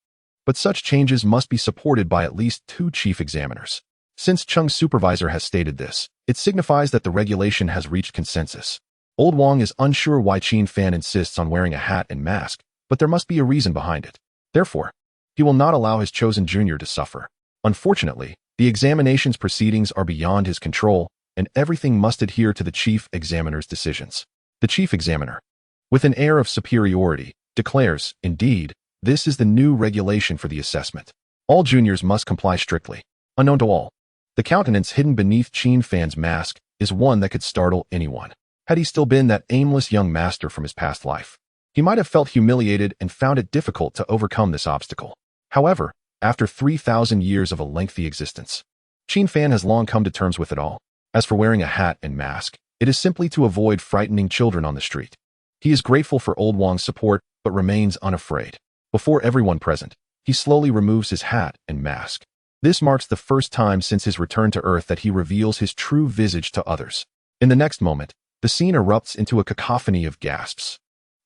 but such changes must be supported by at least 2 chief examiners. Since Cheng's supervisor has stated this, it signifies that the regulation has reached consensus. Old Wang is unsure why Qin Fan insists on wearing a hat and mask, but there must be a reason behind it. Therefore, he will not allow his chosen junior to suffer. Unfortunately, the examination's proceedings are beyond his control, and everything must adhere to the chief examiner's decisions. The chief examiner, with an air of superiority, declares, "Indeed, this is the new regulation for the assessment. All juniors must comply strictly." Unknown to all, the countenance hidden beneath Qin Fan's mask is one that could startle anyone. Had he still been that aimless young master from his past life, he might have felt humiliated and found it difficult to overcome this obstacle. However, after 3,000 years of a lengthy existence, Qin Fan has long come to terms with it all. As for wearing a hat and mask, it is simply to avoid frightening children on the street. He is grateful for Old Wang's support, but remains unafraid. Before everyone present, he slowly removes his hat and mask. This marks the first time since his return to Earth that he reveals his true visage to others. In the next moment, the scene erupts into a cacophony of gasps.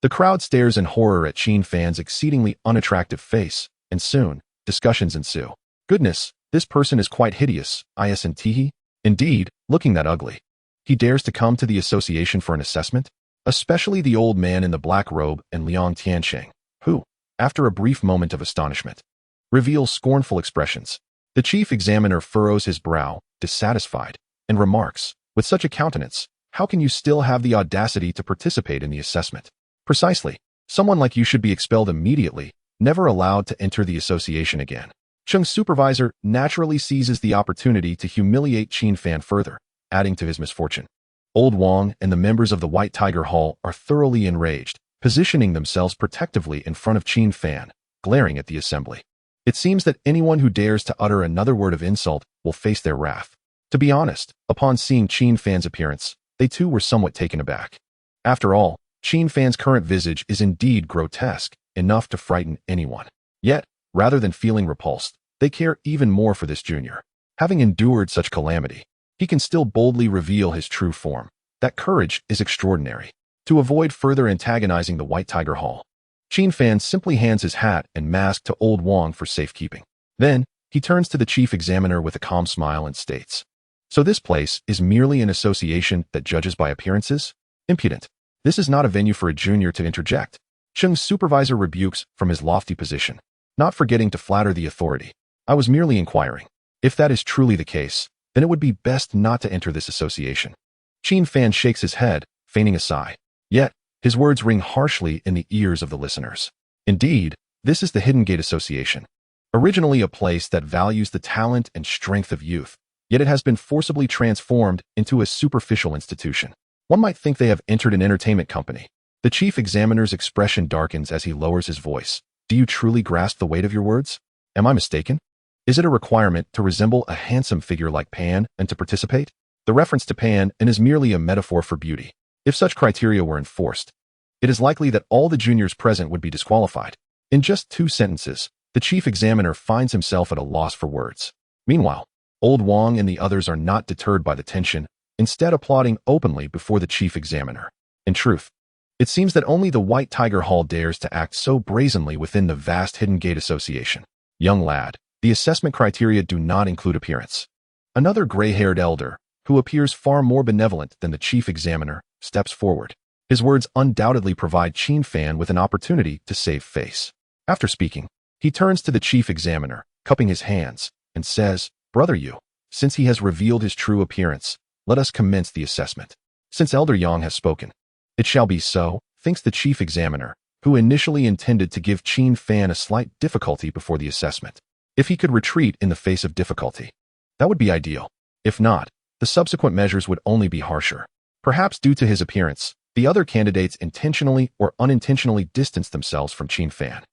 The crowd stares in horror at Qin Fan's exceedingly unattractive face, and soon, discussions ensue. "Goodness, this person is quite hideous, isn't he? Indeed, looking that ugly. He dares to come to the association for an assessment?" Especially the old man in the black robe and Liang Tiansheng, who, after a brief moment of astonishment, reveals scornful expressions. The chief examiner furrows his brow, dissatisfied, and remarks, "With such a countenance, how can you still have the audacity to participate in the assessment? Precisely, someone like you should be expelled immediately, never allowed to enter the association again." Cheng's supervisor naturally seizes the opportunity to humiliate Qin Fan further, adding to his misfortune. Old Wang and the members of the White Tiger Hall are thoroughly enraged, positioning themselves protectively in front of Qin Fan, glaring at the assembly. It seems that anyone who dares to utter another word of insult will face their wrath. To be honest, upon seeing Qin Fan's appearance, they too were somewhat taken aback. After all, Qin Fan's current visage is indeed grotesque, enough to frighten anyone. Yet, rather than feeling repulsed, they care even more for this junior. Having endured such calamity, he can still boldly reveal his true form. That courage is extraordinary. To avoid further antagonizing the White Tiger Hall, Qin Fan simply hands his hat and mask to Old Wang for safekeeping. Then, he turns to the chief examiner with a calm smile and states, "So this place is merely an association that judges by appearances? Impudent. This is not a venue for a junior to interject." Cheng's supervisor rebukes from his lofty position, not forgetting to flatter the authority. "I was merely inquiring. If that is truly the case, then it would be best not to enter this association." Qin Fan shakes his head, feigning a sigh. Yet, his words ring harshly in the ears of the listeners. Indeed, this is the Hidden Gate Association. Originally a place that values the talent and strength of youth, yet it has been forcibly transformed into a superficial institution. One might think they have entered an entertainment company. The chief examiner's expression darkens as he lowers his voice. "Do you truly grasp the weight of your words? Am I mistaken? Is it a requirement to resemble a handsome figure like Pan and to participate?" The reference to Pan is merely a metaphor for beauty. If such criteria were enforced, it is likely that all the juniors present would be disqualified. In just 2 sentences, the chief examiner finds himself at a loss for words. Meanwhile, Old Wang and the others are not deterred by the tension, instead applauding openly before the chief examiner. In truth, it seems that only the White Tiger Hall dares to act so brazenly within the vast Hidden Gate Association. "Young lad, the assessment criteria do not include appearance." Another gray-haired elder, who appears far more benevolent than the chief examiner, steps forward. His words undoubtedly provide Qin Fan with an opportunity to save face. After speaking, he turns to the chief examiner, cupping his hands, and says, "Brother Yu, Since he has revealed his true appearance, let us commence the assessment. Since Elder Yang has spoken, it shall be so, thinks the chief examiner, who initially intended to give Qin Fan a slight difficulty before the assessment. If he could retreat in the face of difficulty, that would be ideal. If not, the subsequent measures would only be harsher. Perhaps due to his appearance, the other candidates intentionally or unintentionally distanced themselves from Qin Fan,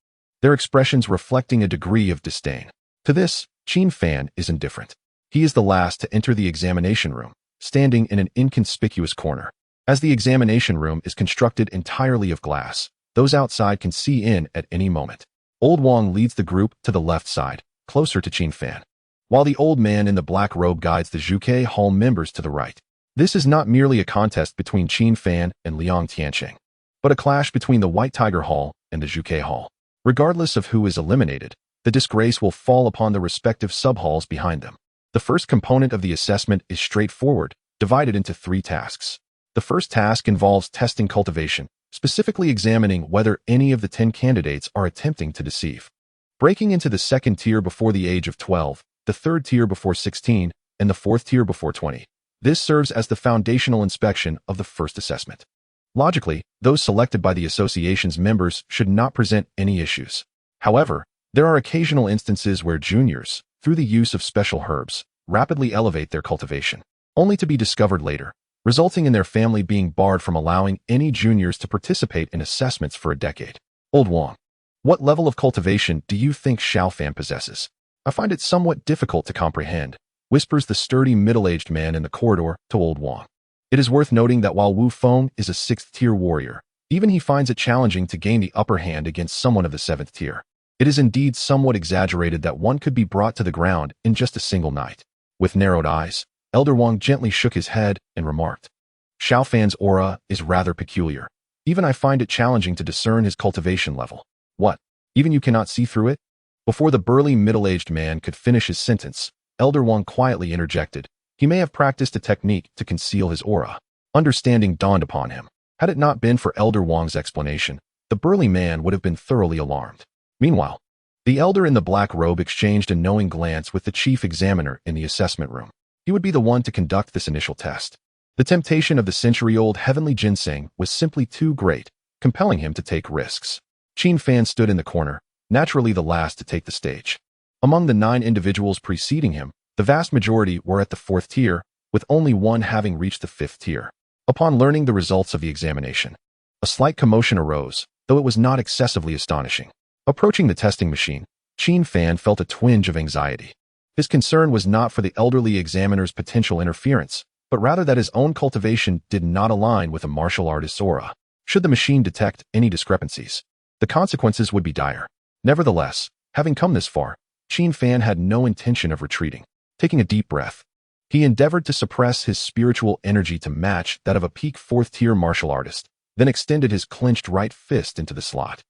their expressions reflecting a degree of disdain. To this, Qin Fan is indifferent. He is the last to enter the examination room, standing in an inconspicuous corner. As the examination room is constructed entirely of glass, those outside can see in at any moment. Old Wang leads the group to the left side, closer to Qin Fan, while the old man in the black robe guides the Zhuke Hall members to the right. This is not merely a contest between Qin Fan and Liang Tianqing, but a clash between the White Tiger Hall and the Zhuke Hall. Regardless of who is eliminated, the disgrace will fall upon the respective sub-halls behind them. The first component of the assessment is straightforward, divided into 3 tasks. The first task involves testing cultivation, specifically examining whether any of the 10 candidates are attempting to deceive. Breaking into the second tier before the age of 12, the third tier before 16, and the fourth tier before 20. This serves as the foundational inspection of the first assessment. Logically, those selected by the association's members should not present any issues. However, there are occasional instances where juniors, through the use of special herbs, rapidly elevate their cultivation, only to be discovered later, resulting in their family being barred from allowing any juniors to participate in assessments for a decade. Old Wang, what level of cultivation do you think Xiao Fan possesses? I find it somewhat difficult to comprehend, whispers the sturdy middle-aged man in the corridor to Old Wang. It is worth noting that while Wu Feng is a 6th-tier warrior, even he finds it challenging to gain the upper hand against someone of the 7th tier. It is indeed somewhat exaggerated that one could be brought to the ground in just a single night. With narrowed eyes, Elder Wang gently shook his head and remarked, Xiao Fan's aura is rather peculiar. Even I find it challenging to discern his cultivation level. What? Even you cannot see through it? Before the burly middle-aged man could finish his sentence, Elder Wang quietly interjected, he may have practiced a technique to conceal his aura. Understanding dawned upon him. Had it not been for Elder Wang's explanation, the burly man would have been thoroughly alarmed. Meanwhile, the elder in the black robe exchanged a knowing glance with the chief examiner in the assessment room. He would be the one to conduct this initial test. The temptation of the century-old heavenly ginseng was simply too great, compelling him to take risks. Qin Fan stood in the corner, naturally the last to take the stage. Among the 9 individuals preceding him, the vast majority were at the 4th tier, with only one having reached the 5th tier. Upon learning the results of the examination, a slight commotion arose, though it was not excessively astonishing. Approaching the testing machine, Qin Fan felt a twinge of anxiety. His concern was not for the elderly examiner's potential interference, but rather that his own cultivation did not align with a martial artist's aura. Should the machine detect any discrepancies, the consequences would be dire. Nevertheless, having come this far, Qin Fan had no intention of retreating. Taking a deep breath, he endeavored to suppress his spiritual energy to match that of a peak 4th-tier martial artist, then extended his clenched right fist into the slot.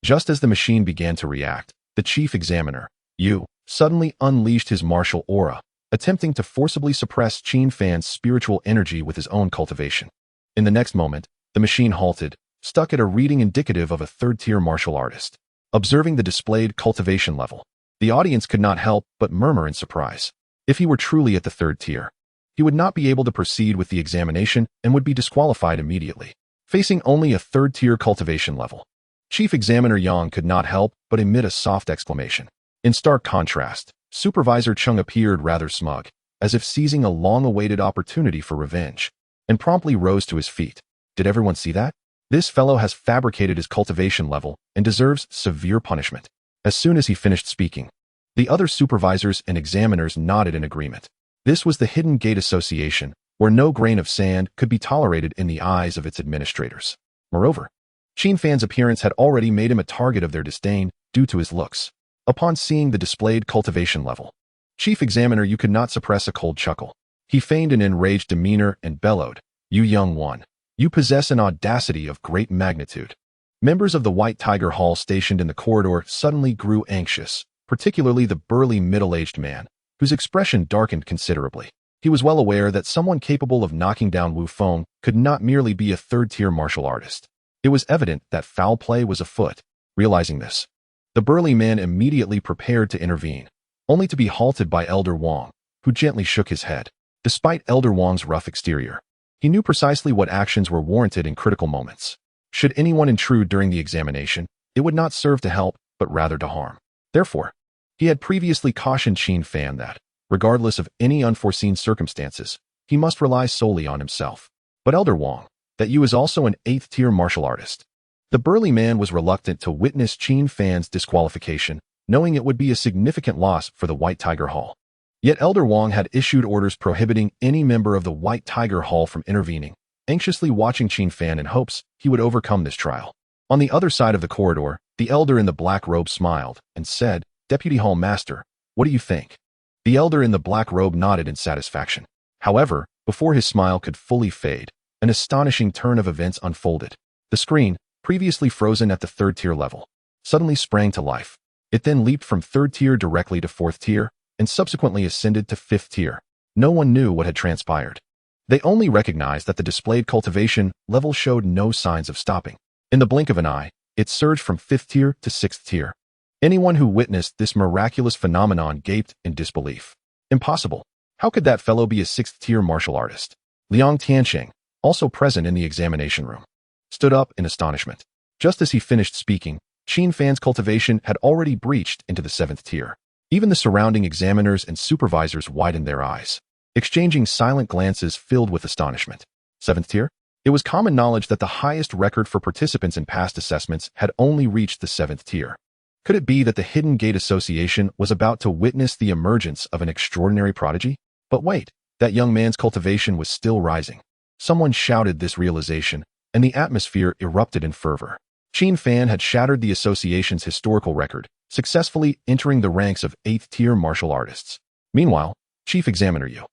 Just as the machine began to react, the chief examiner, Yu, suddenly unleashed his martial aura, attempting to forcibly suppress Qin Fan's spiritual energy with his own cultivation. In the next moment, the machine halted, stuck at a reading indicative of a 3rd-tier martial artist. Observing the displayed cultivation level, the audience could not help but murmur in surprise. If he were truly at the 3rd tier, he would not be able to proceed with the examination and would be disqualified immediately. Facing only a 3rd-tier cultivation level, Chief Examiner Yang could not help but emit a soft exclamation. In stark contrast, Supervisor Chung appeared rather smug, as if seizing a long-awaited opportunity for revenge, and promptly rose to his feet. Did everyone see that? This fellow has fabricated his cultivation level and deserves severe punishment. As soon as he finished speaking, the other supervisors and examiners nodded in agreement. This was the Hidden Gate Association, where no grain of sand could be tolerated in the eyes of its administrators. Moreover, Qin Fan's appearance had already made him a target of their disdain due to his looks. Upon seeing the displayed cultivation level, Chief Examiner Yu could not suppress a cold chuckle. He feigned an enraged demeanor and bellowed, "You young one, you possess an audacity of great magnitude." Members of the White Tiger Hall stationed in the corridor suddenly grew anxious, particularly the burly middle-aged man, whose expression darkened considerably. He was well aware that someone capable of knocking down Wu Feng could not merely be a 3rd-tier martial artist. It was evident that foul play was afoot. Realizing this, the burly man immediately prepared to intervene, only to be halted by Elder Wang, who gently shook his head. Despite Elder Wang's rough exterior, he knew precisely what actions were warranted in critical moments. Should anyone intrude during the examination, it would not serve to help, but rather to harm. Therefore, he had previously cautioned Qin Fan that, regardless of any unforeseen circumstances, he must rely solely on himself. But Elder Wang, that you is also an 8th-tier martial artist. The burly man was reluctant to witness Qin Fan's disqualification, knowing it would be a significant loss for the White Tiger Hall. Yet Elder Wang had issued orders prohibiting any member of the White Tiger Hall from intervening, anxiously watching Qin Fan in hopes he would overcome this trial. On the other side of the corridor, the elder in the black robe smiled and said, "Deputy Hall Master, what do you think?" The elder in the black robe nodded in satisfaction. However, before his smile could fully fade, an astonishing turn of events unfolded. The screen, previously frozen at the 3rd-tier level, suddenly sprang to life. It then leaped from 3rd tier directly to 4th tier, and subsequently ascended to 5th tier. No one knew what had transpired. They only recognized that the displayed cultivation level showed no signs of stopping. In the blink of an eye, it surged from 5th tier to 6th tier. Anyone who witnessed this miraculous phenomenon gaped in disbelief. Impossible. How could that fellow be a 6th-tier martial artist? Liang Tiansheng, also present in the examination room, stood up in astonishment. Just as he finished speaking, Qin Fan's cultivation had already breached into the 7th tier. Even the surrounding examiners and supervisors widened their eyes, exchanging silent glances filled with astonishment. 7th tier? It was common knowledge that the highest record for participants in past assessments had only reached the 7th tier. Could it be that the Hidden Gate Association was about to witness the emergence of an extraordinary prodigy? But wait, that young man's cultivation was still rising. Someone shouted this realization, and the atmosphere erupted in fervor. Qin Fan had shattered the association's historical record, successfully entering the ranks of 8th-tier martial artists. Meanwhile, Chief Examiner Yu,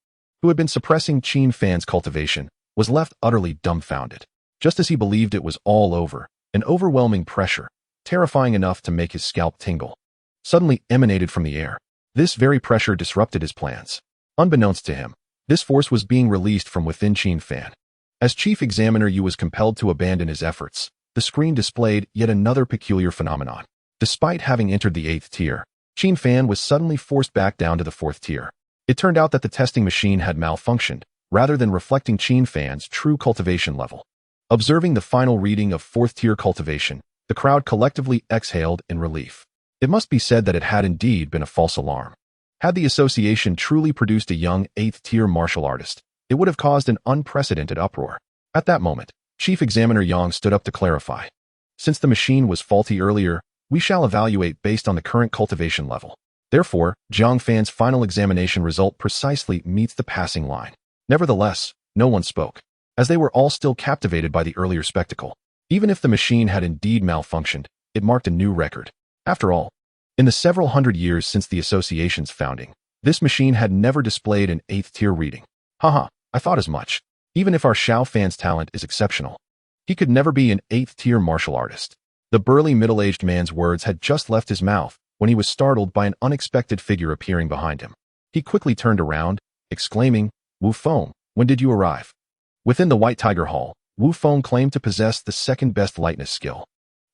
who had been suppressing Qin Fan's cultivation, was left utterly dumbfounded. Just as he believed it was all over, an overwhelming pressure, terrifying enough to make his scalp tingle, suddenly emanated from the air. This very pressure disrupted his plans. Unbeknownst to him, this force was being released from within Qin Fan. As Chief Examiner Yu was compelled to abandon his efforts, the screen displayed yet another peculiar phenomenon. Despite having entered the 8th tier, Qin Fan was suddenly forced back down to the 4th tier. It turned out that the testing machine had malfunctioned, rather than reflecting Qin Fan's true cultivation level. Observing the final reading of 4th tier cultivation, the crowd collectively exhaled in relief. It must be said that it had indeed been a false alarm. Had the association truly produced a young 8th-tier martial artist, it would have caused an unprecedented uproar. At that moment, Chief Examiner Yang stood up to clarify. Since the machine was faulty earlier, we shall evaluate based on the current cultivation level. Therefore, Jiang Fan's final examination result precisely meets the passing line. Nevertheless, no one spoke, as they were all still captivated by the earlier spectacle. Even if the machine had indeed malfunctioned, it marked a new record. After all, in the several hundred years since the association's founding, this machine had never displayed an 8th-tier reading. Haha, I thought as much. Even if our Xiao Fan's talent is exceptional, he could never be an 8th-tier martial artist. The burly middle-aged man's words had just left his mouth when he was startled by an unexpected figure appearing behind him. He quickly turned around, exclaiming, "Wu Feng, when did you arrive?" Within the White Tiger Hall, Wu Feng claimed to possess the second-best lightness skill,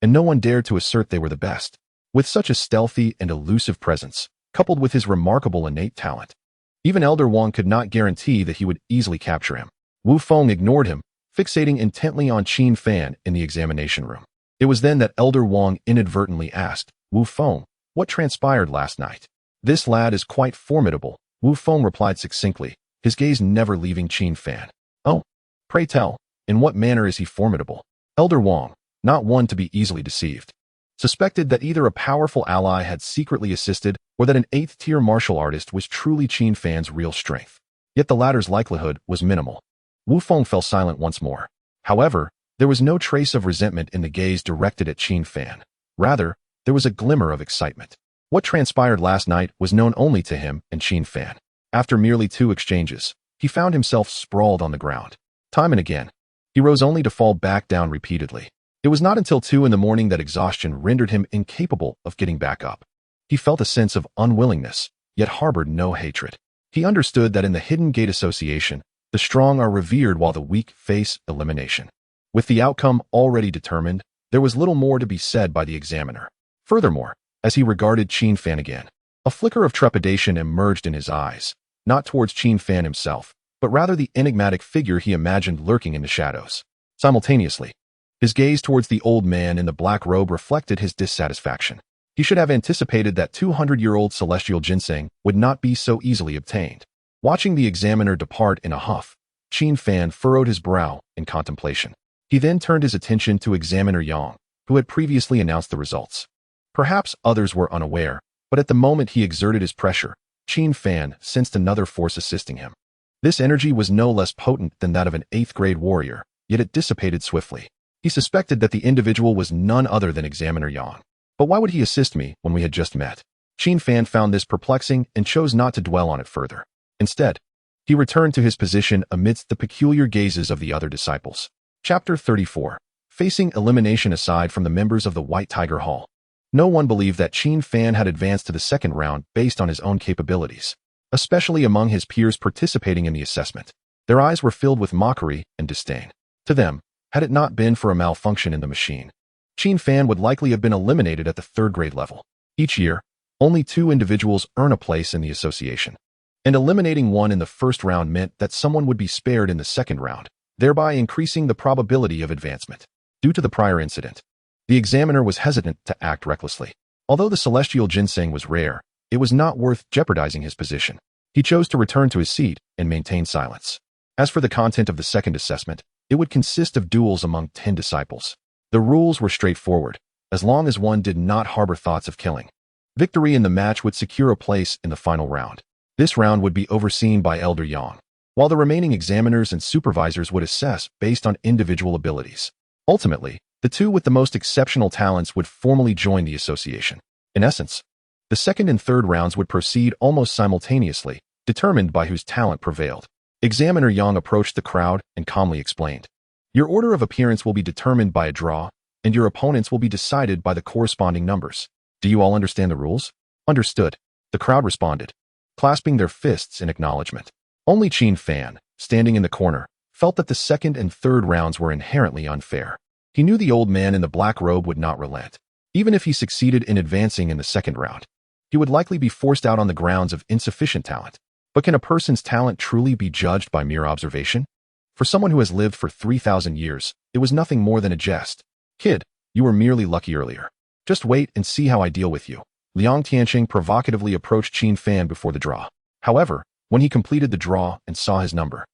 and no one dared to assert they were the best. With such a stealthy and elusive presence, coupled with his remarkable innate talent, even Elder Wang could not guarantee that he would easily capture him. Wu Feng ignored him, fixating intently on Qin Fan in the examination room. It was then that Elder Wang inadvertently asked, "Wu Feng, what transpired last night?" "This lad is quite formidable," Wu Feng replied succinctly, his gaze never leaving Qin Fan. "Oh, pray tell, in what manner is he formidable?" Elder Wang, not one to be easily deceived, suspected that either a powerful ally had secretly assisted or that an 8th-tier martial artist was truly Qin Fan's real strength. Yet the latter's likelihood was minimal. Wu Feng fell silent once more. However, there was no trace of resentment in the gaze directed at Qin Fan. Rather, there was a glimmer of excitement. What transpired last night was known only to him and Qin Fan. After merely 2 exchanges, he found himself sprawled on the ground. Time and again, he rose only to fall back down repeatedly. It was not until 2 in the morning that exhaustion rendered him incapable of getting back up. He felt a sense of unwillingness, yet harbored no hatred. He understood that in the Hidden Gate Association, the strong are revered while the weak face elimination. With the outcome already determined, there was little more to be said by the examiner. Furthermore, as he regarded Qin Fan again, a flicker of trepidation emerged in his eyes, not towards Qin Fan himself, but rather the enigmatic figure he imagined lurking in the shadows. Simultaneously, his gaze towards the old man in the black robe reflected his dissatisfaction. He should have anticipated that 200-year-old celestial ginseng would not be so easily obtained. Watching the examiner depart in a huff, Qin Fan furrowed his brow in contemplation. He then turned his attention to Examiner Yang, who had previously announced the results. Perhaps others were unaware, but at the moment he exerted his pressure, Qin Fan sensed another force assisting him. This energy was no less potent than that of an 8th-grade warrior, yet it dissipated swiftly. He suspected that the individual was none other than Examiner Yang. But why would he assist me when we had just met? Qin Fan found this perplexing and chose not to dwell on it further. Instead, he returned to his position amidst the peculiar gazes of the other disciples. Chapter 34. Facing elimination aside from the members of the White Tiger Hall. No one believed that Qin Fan had advanced to the second round based on his own capabilities, especially among his peers participating in the assessment. Their eyes were filled with mockery and disdain. To them, had it not been for a malfunction in the machine, Qin Fan would likely have been eliminated at the 3rd grade level. Each year, only 2 individuals earn a place in the association, and eliminating one in the first round meant that someone would be spared in the second round, thereby increasing the probability of advancement. Due to the prior incident, the examiner was hesitant to act recklessly. Although the celestial ginseng was rare, it was not worth jeopardizing his position. He chose to return to his seat and maintain silence. As for the content of the second assessment, it would consist of duels among 10 disciples. The rules were straightforward, as long as one did not harbor thoughts of killing. Victory in the match would secure a place in the final round. This round would be overseen by Elder Yang, while the remaining examiners and supervisors would assess based on individual abilities. Ultimately, the 2 with the most exceptional talents would formally join the association. In essence, the second and third rounds would proceed almost simultaneously, determined by whose talent prevailed. Examiner Yang approached the crowd and calmly explained, "Your order of appearance will be determined by a draw, and your opponents will be decided by the corresponding numbers. Do you all understand the rules?" "Understood," the crowd responded, clasping their fists in acknowledgement. Only Qin Fan, standing in the corner, felt that the second and third rounds were inherently unfair. He knew the old man in the black robe would not relent. Even if he succeeded in advancing in the second round, he would likely be forced out on the grounds of insufficient talent. But can a person's talent truly be judged by mere observation? For someone who has lived for 3,000 years, it was nothing more than a jest. "Kid, you were merely lucky earlier. Just wait and see how I deal with you." Liang Tianqing provocatively approached Qin Fan before the draw. However, when he completed the draw and saw his number,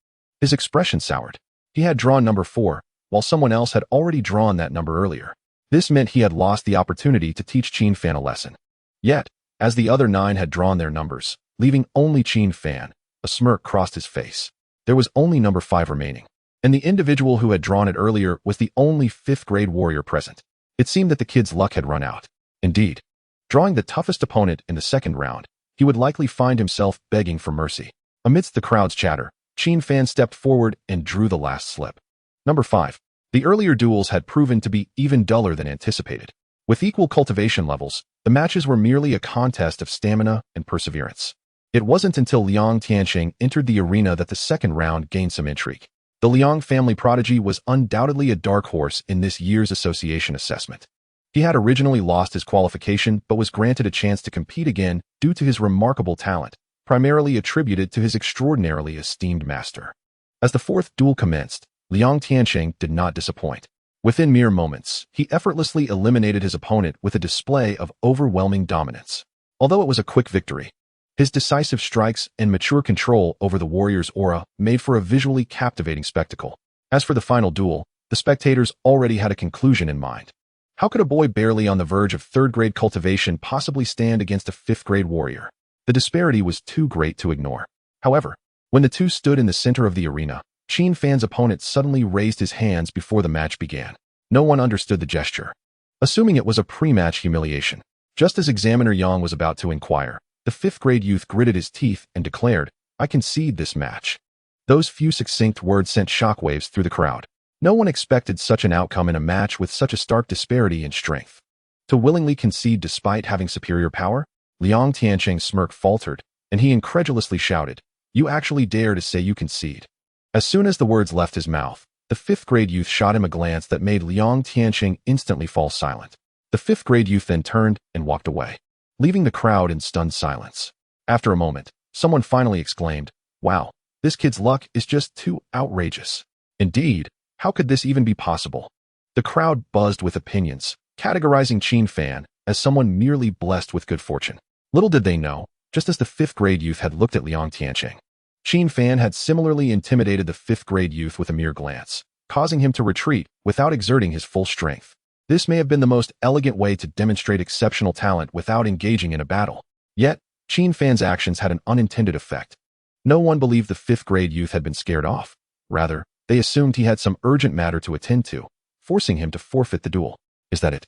his expression soured. He had drawn number 4, while someone else had already drawn that number earlier. This meant he had lost the opportunity to teach Qin Fan a lesson. Yet, as the other 9 had drawn their numbers, leaving only Qin Fan, a smirk crossed his face. There was only number 5 remaining, and the individual who had drawn it earlier was the only 5th-grade warrior present. It seemed that the kid's luck had run out. Indeed, drawing the toughest opponent in the second round, he would likely find himself begging for mercy. Amidst the crowd's chatter, Qin Fan stepped forward and drew the last slip. Number 5. The earlier duels had proven to be even duller than anticipated. With equal cultivation levels, the matches were merely a contest of stamina and perseverance. It wasn't until Liang Tianqing entered the arena that the second round gained some intrigue. The Liang family prodigy was undoubtedly a dark horse in this year's association assessment. He had originally lost his qualification but was granted a chance to compete again due to his remarkable talent, primarily attributed to his extraordinarily esteemed master. As the fourth duel commenced, Liang Tianqing did not disappoint. Within mere moments, he effortlessly eliminated his opponent with a display of overwhelming dominance. Although it was a quick victory, his decisive strikes and mature control over the warrior's aura made for a visually captivating spectacle. As for the final duel, the spectators already had a conclusion in mind. How could a boy barely on the verge of third-grade cultivation possibly stand against a fifth-grade warrior? The disparity was too great to ignore. However, when the two stood in the center of the arena, Qin Fan's opponent suddenly raised his hands before the match began. No one understood the gesture, assuming it was a pre-match humiliation. Just as Examiner Yang was about to inquire, the fifth-grade youth gritted his teeth and declared, "I concede this match." Those few succinct words sent shockwaves through the crowd. No one expected such an outcome in a match with such a stark disparity in strength. To willingly concede despite having superior power? Liang Tianqing's smirk faltered, and he incredulously shouted, "You actually dare to say you concede?" As soon as the words left his mouth, the fifth-grade youth shot him a glance that made Liang Tianqing instantly fall silent. The fifth-grade youth then turned and walked away, leaving the crowd in stunned silence. After a moment, Someone finally exclaimed, "Wow, this kid's luck is just too outrageous." Indeed, how could this even be possible? The crowd buzzed with opinions, categorizing Qin Fan as someone merely blessed with good fortune. Little did they know, just as the fifth-grade youth had looked at Liang Tianqing, Qin Fan had similarly intimidated the fifth-grade youth with a mere glance, causing him to retreat without exerting his full strength. This may have been the most elegant way to demonstrate exceptional talent without engaging in a battle. Yet, Qin Fan's actions had an unintended effect. No one believed the fifth-grade youth had been scared off. Rather, they assumed he had some urgent matter to attend to, forcing him to forfeit the duel. Is that it?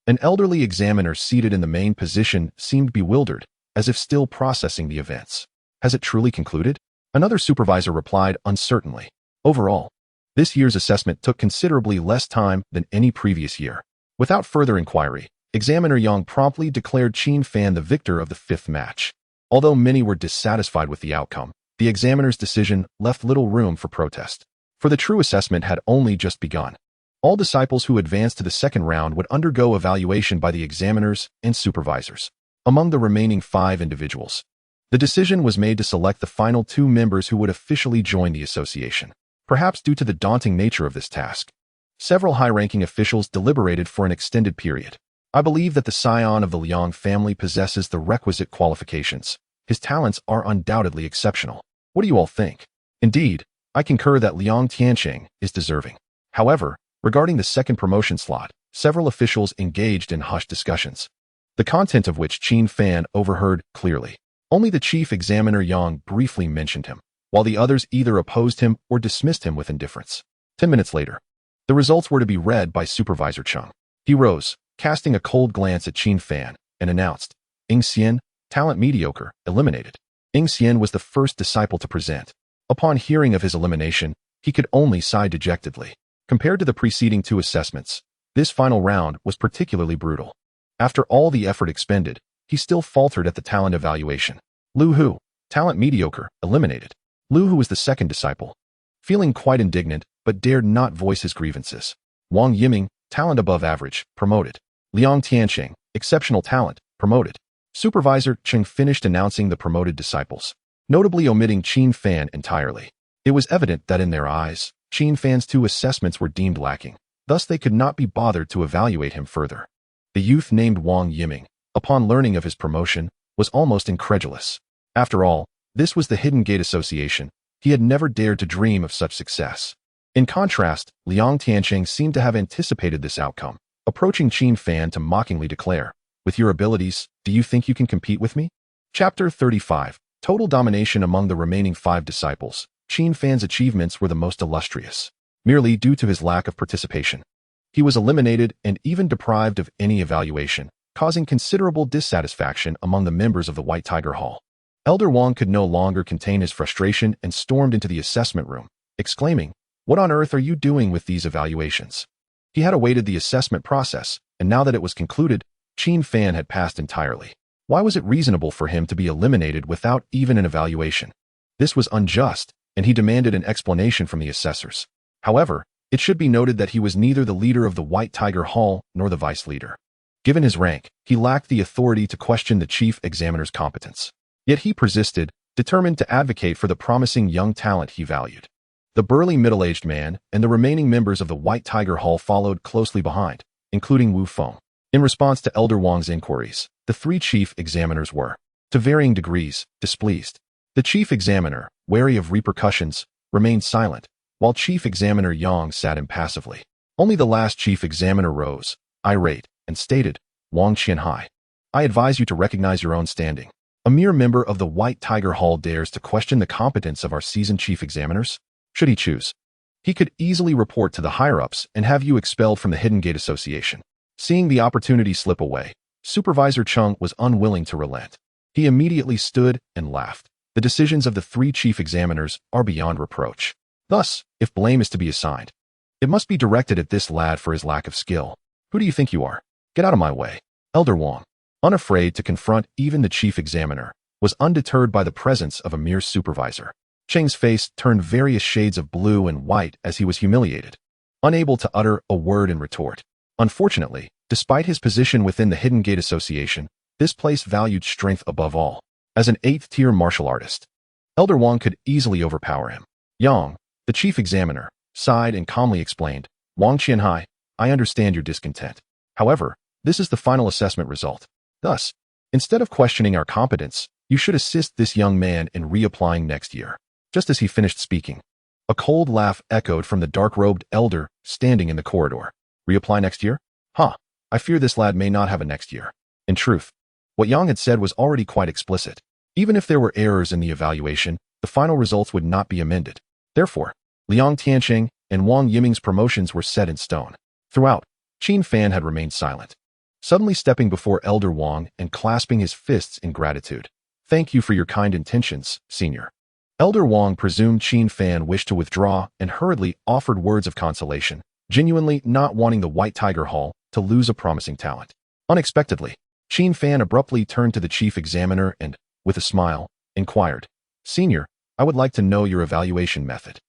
An elderly examiner seated in the main position seemed bewildered, as if still processing the events. Has it truly concluded? Another supervisor replied uncertainly. Overall, this year's assessment took considerably less time than any previous year. Without further inquiry, Examiner Yang promptly declared Qin Fan the victor of the fifth match. Although many were dissatisfied with the outcome, the examiner's decision left little room for protest. For the true assessment had only just begun. All disciples who advanced to the second round would undergo evaluation by the examiners and supervisors. Among the remaining 5 individuals, the decision was made to select the final 2 members who would officially join the association. Perhaps due to the daunting nature of this task, several high-ranking officials deliberated for an extended period. I believe that the scion of the Liang family possesses the requisite qualifications. His talents are undoubtedly exceptional. What do you all think? Indeed, I concur that Liang Tianqing is deserving. However, regarding the second promotion slot, several officials engaged in hushed discussions, the content of which Qin Fan overheard clearly. Only the chief examiner Yang briefly mentioned him, while the others either opposed him or dismissed him with indifference. 10 minutes later, the results were to be read by Supervisor Chung. He rose, casting a cold glance at Qin Fan, and announced, "Ing Xian, talent mediocre, eliminated." Ing Xian was the first disciple to present. Upon hearing of his elimination, he could only sigh dejectedly. Compared to the preceding 2 assessments, this final round was particularly brutal. After all the effort expended, he still faltered at the talent evaluation. Lu Hu, talent mediocre, eliminated. Lu Hu was the second disciple, feeling quite indignant, but dared not voice his grievances. Wang Yiming, talent above average, promoted. Liang Tianqing, exceptional talent, promoted. Supervisor Cheng finished announcing the promoted disciples, notably omitting Qin Fan entirely. It was evident that in their eyes, Qin Fan's 2 assessments were deemed lacking, thus they could not be bothered to evaluate him further. The youth named Wang Yiming, upon learning of his promotion, was almost incredulous. After all, this was the Hidden Gate Association. He had never dared to dream of such success. In contrast, Liang Tianqing seemed to have anticipated this outcome, approaching Qin Fan to mockingly declare, "With your abilities, do you think you can compete with me?" Chapter 35. Total domination among the remaining 5 disciples. Qin Fan's achievements were the most illustrious, merely due to his lack of participation. He was eliminated and even deprived of any evaluation, causing considerable dissatisfaction among the members of the White Tiger Hall. Elder Wang could no longer contain his frustration and stormed into the assessment room, exclaiming, "What on earth are you doing with these evaluations?" He had awaited the assessment process, and now that it was concluded, Qin Fan had passed entirely. Why was it reasonable for him to be eliminated without even an evaluation? This was unjust, and he demanded an explanation from the assessors. However, it should be noted that he was neither the leader of the White Tiger Hall nor the vice leader. Given his rank, he lacked the authority to question the chief examiner's competence. Yet he persisted, determined to advocate for the promising young talent he valued. The burly middle-aged man and the remaining members of the White Tiger Hall followed closely behind, including Wu Feng. In response to Elder Wang's inquiries, the 3 chief examiners were, to varying degrees, displeased. The chief examiner, wary of repercussions, remained silent, while Chief Examiner Yang sat impassively. Only the last chief examiner rose, irate, and stated, "Wang Qianhai, I advise you to recognize your own standing. A mere member of the White Tiger Hall dares to question the competence of our seasoned chief examiners? Should he choose, he could easily report to the higher-ups and have you expelled from the Hidden Gate Association." Seeing the opportunity slip away, Supervisor Chung was unwilling to relent. He immediately stood and laughed. The decisions of the 3 chief examiners are beyond reproach. Thus, if blame is to be assigned, it must be directed at this lad for his lack of skill. Who do you think you are? Get out of my way. Elder Wang, unafraid to confront even the chief examiner, was undeterred by the presence of a mere supervisor. Cheng's face turned various shades of blue and white as he was humiliated, unable to utter a word in retort. Unfortunately, despite his position within the Hidden Gate Association, this place valued strength above all. as an 8th-tier martial artist. Elder Wang could easily overpower him. Yang, the chief examiner, sighed and calmly explained, Wang Qianhai, I understand your discontent. However, this is the final assessment result. Thus, instead of questioning our competence, you should assist this young man in reapplying next year. Just as he finished speaking, a cold laugh echoed from the dark-robed elder standing in the corridor. Reapply next year? I fear this lad may not have a next year. In truth, what Yang had said was already quite explicit. Even if there were errors in the evaluation, the final results would not be amended. Therefore, Liang Tianqing and Wang Yiming's promotions were set in stone. Throughout, Qin Fan had remained silent, suddenly stepping before Elder Wang and clasping his fists in gratitude. Thank you for your kind intentions, senior. Elder Wang presumed Qin Fan wished to withdraw and hurriedly offered words of consolation, genuinely not wanting the White Tiger Hall to lose a promising talent. Unexpectedly, Qin Fan abruptly turned to the chief examiner and, with a smile, inquired, Senior, I would like to know your evaluation method.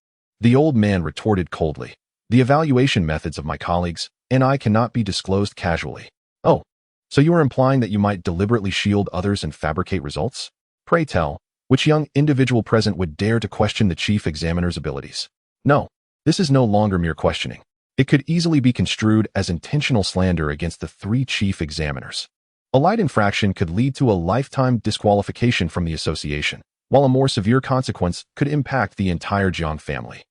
The old man retorted coldly, the evaluation methods of my colleagues and I cannot be disclosed casually. Oh, so you are implying that you might deliberately shield others and fabricate results? Pray tell, which young individual present would dare to question the chief examiner's abilities? No, this is no longer mere questioning. It could easily be construed as intentional slander against the 3 chief examiners. A light infraction could lead to a lifetime disqualification from the association, while a more severe consequence could impact the entire Jiang family.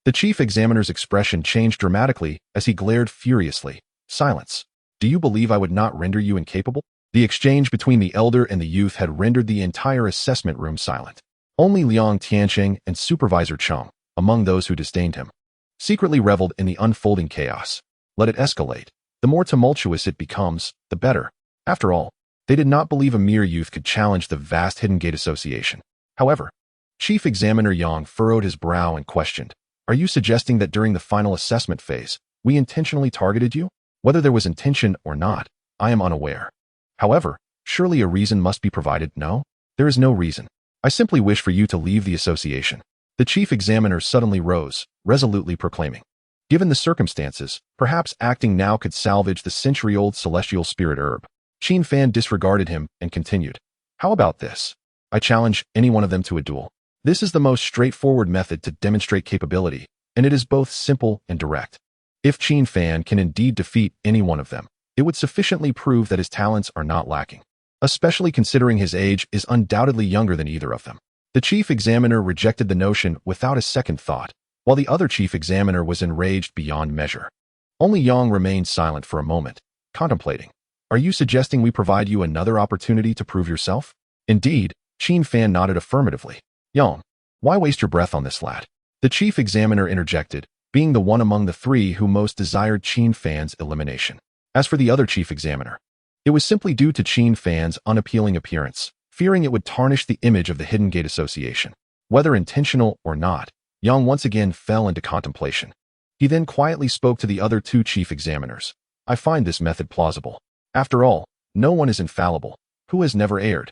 The chief examiner's expression changed dramatically as he glared furiously. Silence. Do you believe I would not render you incapable? The exchange between the elder and the youth had rendered the entire assessment room silent. Only Liang Tianqing and Supervisor Cheng, among those who disdained him, secretly reveled in the unfolding chaos. Let it escalate. The more tumultuous it becomes, the better. After all, they did not believe a mere youth could challenge the vast Hidden Gate Association. However, Chief Examiner Yang furrowed his brow and questioned, Are you suggesting that during the final assessment phase, we intentionally targeted you? Whether there was intention or not, I am unaware. However, surely a reason must be provided. No, there is no reason. I simply wish for you to leave the association. The chief examiner suddenly rose, resolutely proclaiming, Given the circumstances, perhaps acting now could salvage the century-old celestial spirit herb. Qin Fan disregarded him and continued, How about this? I challenge any one of them to a duel. This is the most straightforward method to demonstrate capability, and it is both simple and direct. If Qin Fan can indeed defeat any one of them, it would sufficiently prove that his talents are not lacking, especially considering his age is undoubtedly younger than either of them. The chief examiner rejected the notion without a second thought, while the other chief examiner was enraged beyond measure. Only Yang remained silent for a moment, contemplating. Are you suggesting we provide you another opportunity to prove yourself? Indeed, Qin Fan nodded affirmatively. Yang, why waste your breath on this lad? The chief examiner interjected, being the one among the 3 who most desired Qin Fan's elimination. As for the other chief examiner, it was simply due to Qin Fan's unappealing appearance, fearing it would tarnish the image of the Hidden Gate Association. Whether intentional or not, Yang once again fell into contemplation. He then quietly spoke to the other 2 chief examiners. I find this method plausible. After all, no one is infallible. Who has never erred?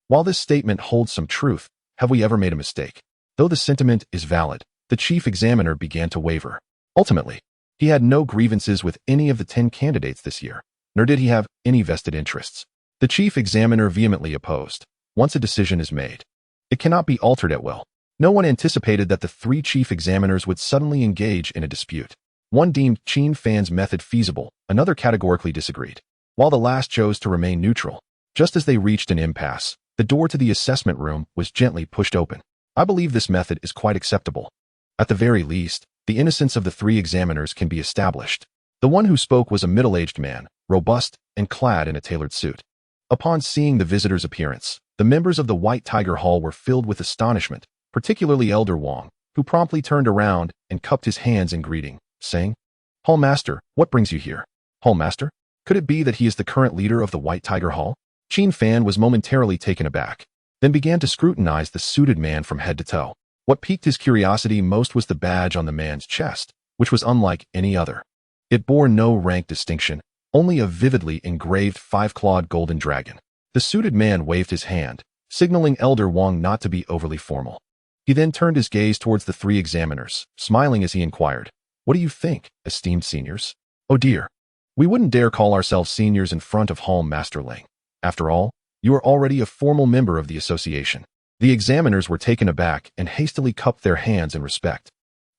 While this statement holds some truth, have we ever made a mistake? Though the sentiment is valid, the chief examiner began to waver. Ultimately, he had no grievances with any of the 10 candidates this year, nor did he have any vested interests. The chief examiner vehemently opposed. Once a decision is made, it cannot be altered at will. No one anticipated that the 3 chief examiners would suddenly engage in a dispute. One deemed Qin Fan's method feasible, another categorically disagreed, while the last chose to remain neutral. Just as they reached an impasse, the door to the assessment room was gently pushed open. I believe this method is quite acceptable. At the very least, the innocence of the 3 examiners can be established. The one who spoke was a middle-aged man, robust and clad in a tailored suit. Upon seeing the visitor's appearance, the members of the White Tiger Hall were filled with astonishment, particularly Elder Wang, who promptly turned around and cupped his hands in greeting, saying, Hall Master, what brings you here? Hall Master? Could it be that he is the current leader of the White Tiger Hall? Qin Fan was momentarily taken aback, then began to scrutinize the suited man from head to toe. What piqued his curiosity most was the badge on the man's chest, which was unlike any other. It bore no rank distinction, only a vividly engraved 5-clawed golden dragon. The suited man waved his hand, signaling Elder Wang not to be overly formal. He then turned his gaze towards the 3 examiners, smiling as he inquired, What do you think, esteemed seniors? Oh dear. We wouldn't dare call ourselves seniors in front of Hall Master Ling. After all, You are already a formal member of the association. The examiners were taken aback and hastily cupped their hands in respect.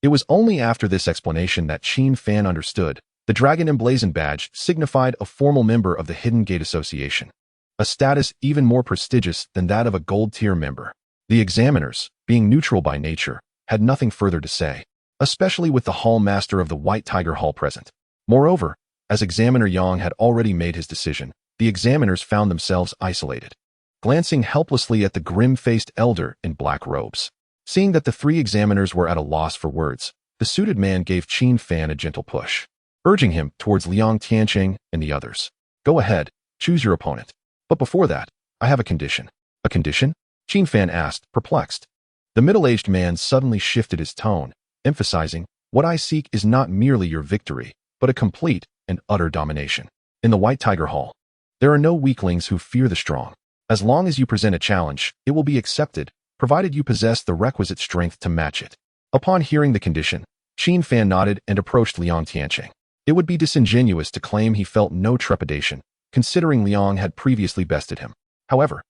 It was only after this explanation that Qin Fan understood. The dragon emblazoned badge signified a formal member of the Hidden Gate Association, a status even more prestigious than that of a gold-tier member. The examiners, being neutral by nature, had nothing further to say, especially with the hall master of the White Tiger Hall present. Moreover, as Examiner Yang had already made his decision, the examiners found themselves isolated, glancing helplessly at the grim-faced elder in black robes. Seeing that the three examiners were at a loss for words, the suited man gave Qin Fan a gentle push, urging him towards Liang Tianqing and the others. Go ahead, choose your opponent. But before that, I have a condition. A condition? Qin Fan asked, perplexed. The middle-aged man suddenly shifted his tone, emphasizing, what I seek is not merely your victory, but a complete and utter domination. In the White Tiger Hall, there are no weaklings who fear the strong. As long as you present a challenge, it will be accepted, provided you possess the requisite strength to match it. Upon hearing the condition, Qin Fan nodded and approached Liang Tianqing. It would be disingenuous to claim he felt no trepidation, considering Liang had previously bested him. However,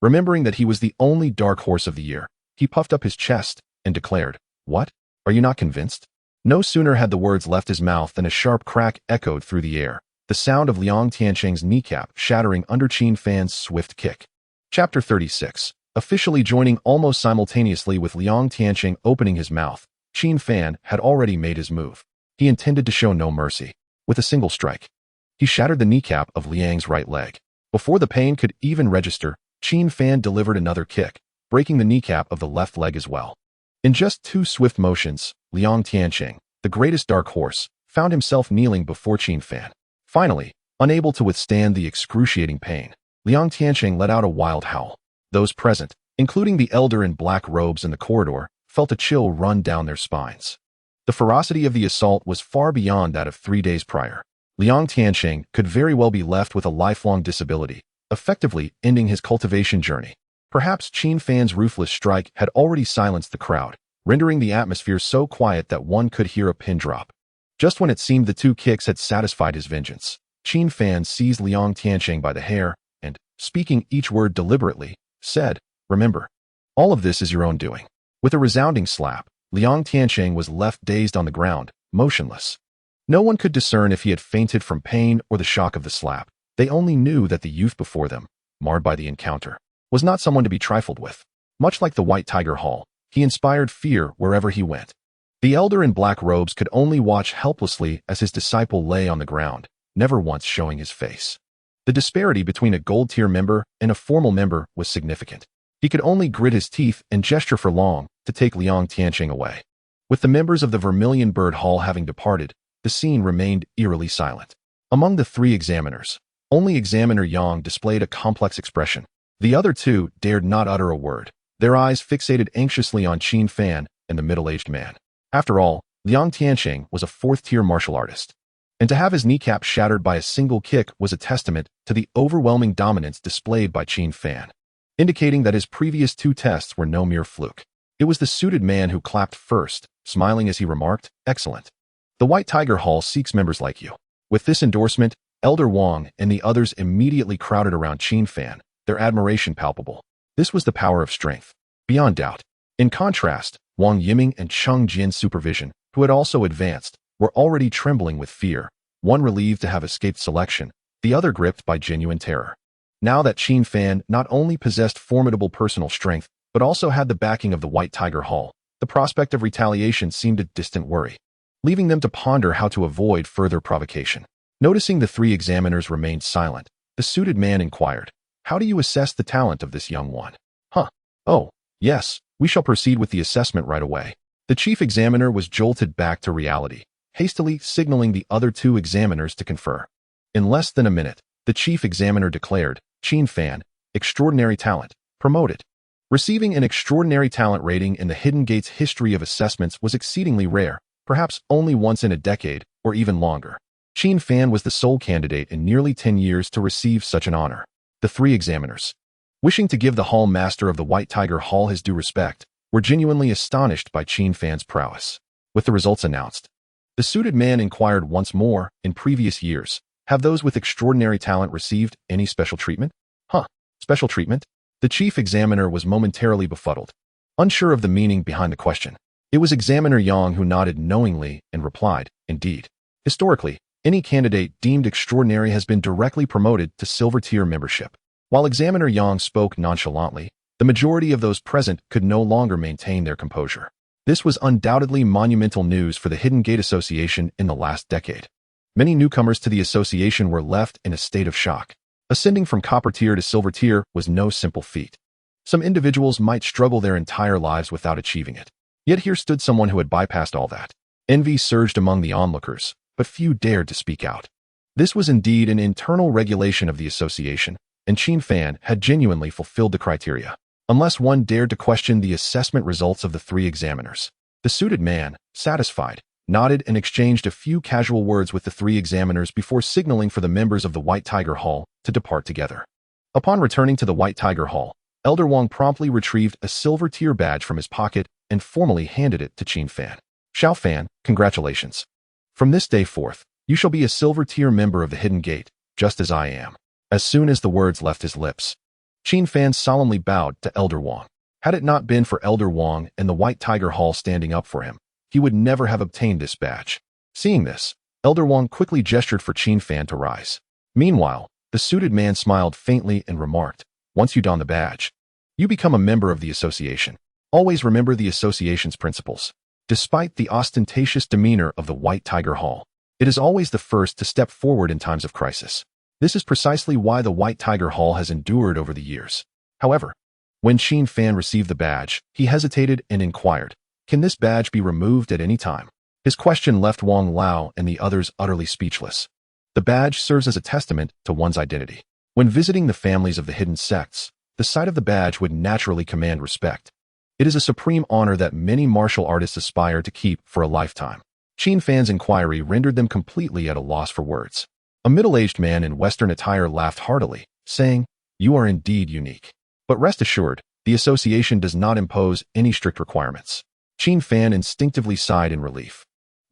remembering that he was the only dark horse of the year, he puffed up his chest and declared, What? Are you not convinced? No sooner had the words left his mouth than a sharp crack echoed through the air, the sound of Liang Tianqing's kneecap shattering under Qin Fan's swift kick. Chapter 36. Officially joining almost simultaneously with Liang Tianqing opening his mouth, Qin Fan had already made his move. He intended to show no mercy. With a single strike, he shattered the kneecap of Liang's right leg. Before the pain could even register, Qin Fan delivered another kick, breaking the kneecap of the left leg as well. In just two swift motions, Liang Tianqing, the greatest dark horse, found himself kneeling before Qin Fan. Finally, unable to withstand the excruciating pain, Liang Tianqing let out a wild howl. Those present, including the elder in black robes in the corridor, felt a chill run down their spines. The ferocity of the assault was far beyond that of 3 days prior. Liang Tianqing could very well be left with a lifelong disability, effectively ending his cultivation journey. Perhaps Qin Fan's ruthless strike had already silenced the crowd, rendering the atmosphere so quiet that one could hear a pin drop. Just when it seemed the two kicks had satisfied his vengeance, Qin Fan seized Liang Tianqing by the hair and, speaking each word deliberately, said, Remember, all of this is your own doing. With a resounding slap, Liang Tianqing was left dazed on the ground, motionless. No one could discern if he had fainted from pain or the shock of the slap. They only knew that the youth before them, marred by the encounter, was not someone to be trifled with. Much like the White Tiger Hall, he inspired fear wherever he went. The elder in black robes could only watch helplessly as his disciple lay on the ground, never once showing his face. The disparity between a gold-tier member and a formal member was significant. He could only grit his teeth and gesture for long to take Liang Tianqing away. With the members of the Vermilion Bird Hall having departed, the scene remained eerily silent. Among the three examiners, only Examiner Yang displayed a complex expression. The other two dared not utter a word, their eyes fixated anxiously on Qin Fan and the middle-aged man. After all, Liang Tianqing was a fourth-tier martial artist, and to have his kneecap shattered by a single kick was a testament to the overwhelming dominance displayed by Qin Fan, indicating that his previous two tests were no mere fluke. It was the suited man who clapped first, smiling as he remarked, Excellent. The White Tiger Hall seeks members like you. With this endorsement, Elder Wang and the others immediately crowded around Qin Fan, their admiration palpable. This was the power of strength, beyond doubt. In contrast, Wang Yiming and Cheng Jin's supervision, who had also advanced, were already trembling with fear, one relieved to have escaped selection, the other gripped by genuine terror. Now that Qin Fan not only possessed formidable personal strength, but also had the backing of the White Tiger Hall, the prospect of retaliation seemed a distant worry, leaving them to ponder how to avoid further provocation. Noticing the three examiners remained silent, the suited man inquired, How do you assess the talent of this young one? Oh, yes, we shall proceed with the assessment right away. The chief examiner was jolted back to reality, hastily signaling the other two examiners to confer. In less than a minute, the chief examiner declared, Qin Fan, extraordinary talent, promoted. Receiving an extraordinary talent rating in the Hidden Gate's history of assessments was exceedingly rare, perhaps only once in a decade, or even longer. Qin Fan was the sole candidate in nearly 10 years to receive such an honor. The three examiners, wishing to give the hall master of the White Tiger Hall his due respect, were genuinely astonished by Qin Fan's prowess. With the results announced, the suited man inquired once more, in previous years, have those with extraordinary talent received any special treatment? Special treatment? The chief examiner was momentarily befuddled, unsure of the meaning behind the question. It was Examiner Yang who nodded knowingly and replied, indeed. Historically, any candidate deemed extraordinary has been directly promoted to silver tier membership. While Examiner Yang spoke nonchalantly, the majority of those present could no longer maintain their composure. This was undoubtedly monumental news for the Hidden Gate Association in the last decade. Many newcomers to the association were left in a state of shock. Ascending from copper tier to silver tier was no simple feat. Some individuals might struggle their entire lives without achieving it. Yet here stood someone who had bypassed all that. Envy surged among the onlookers, but few dared to speak out. This was indeed an internal regulation of the association, and Qin Fan had genuinely fulfilled the criteria, unless one dared to question the assessment results of the three examiners. The suited man, satisfied, nodded and exchanged a few casual words with the three examiners before signaling for the members of the White Tiger Hall to depart together. Upon returning to the White Tiger Hall, Elder Wang promptly retrieved a silver tier badge from his pocket and formally handed it to Qin Fan. Xiao Fan, congratulations. From this day forth, you shall be a silver tier member of the Hidden Gate, just as I am. As soon as the words left his lips, Qin Fan solemnly bowed to Elder Wang. Had it not been for Elder Wang and the White Tiger Hall standing up for him, he would never have obtained this badge. Seeing this, Elder Wang quickly gestured for Qin Fan to rise. Meanwhile, the suited man smiled faintly and remarked, once you don the badge, you become a member of the association. Always remember the association's principles. Despite the ostentatious demeanor of the White Tiger Hall, it is always the first to step forward in times of crisis. This is precisely why the White Tiger Hall has endured over the years. However, when Qin Fan received the badge, he hesitated and inquired, can this badge be removed at any time? His question left Wang Lao and the others utterly speechless. The badge serves as a testament to one's identity. When visiting the families of the hidden sects, the sight of the badge would naturally command respect. It is a supreme honor that many martial artists aspire to keep for a lifetime. Qin Fan's inquiry rendered them completely at a loss for words. A middle-aged man in Western attire laughed heartily, saying, you are indeed unique. But rest assured, the association does not impose any strict requirements. Qin Fan instinctively sighed in relief.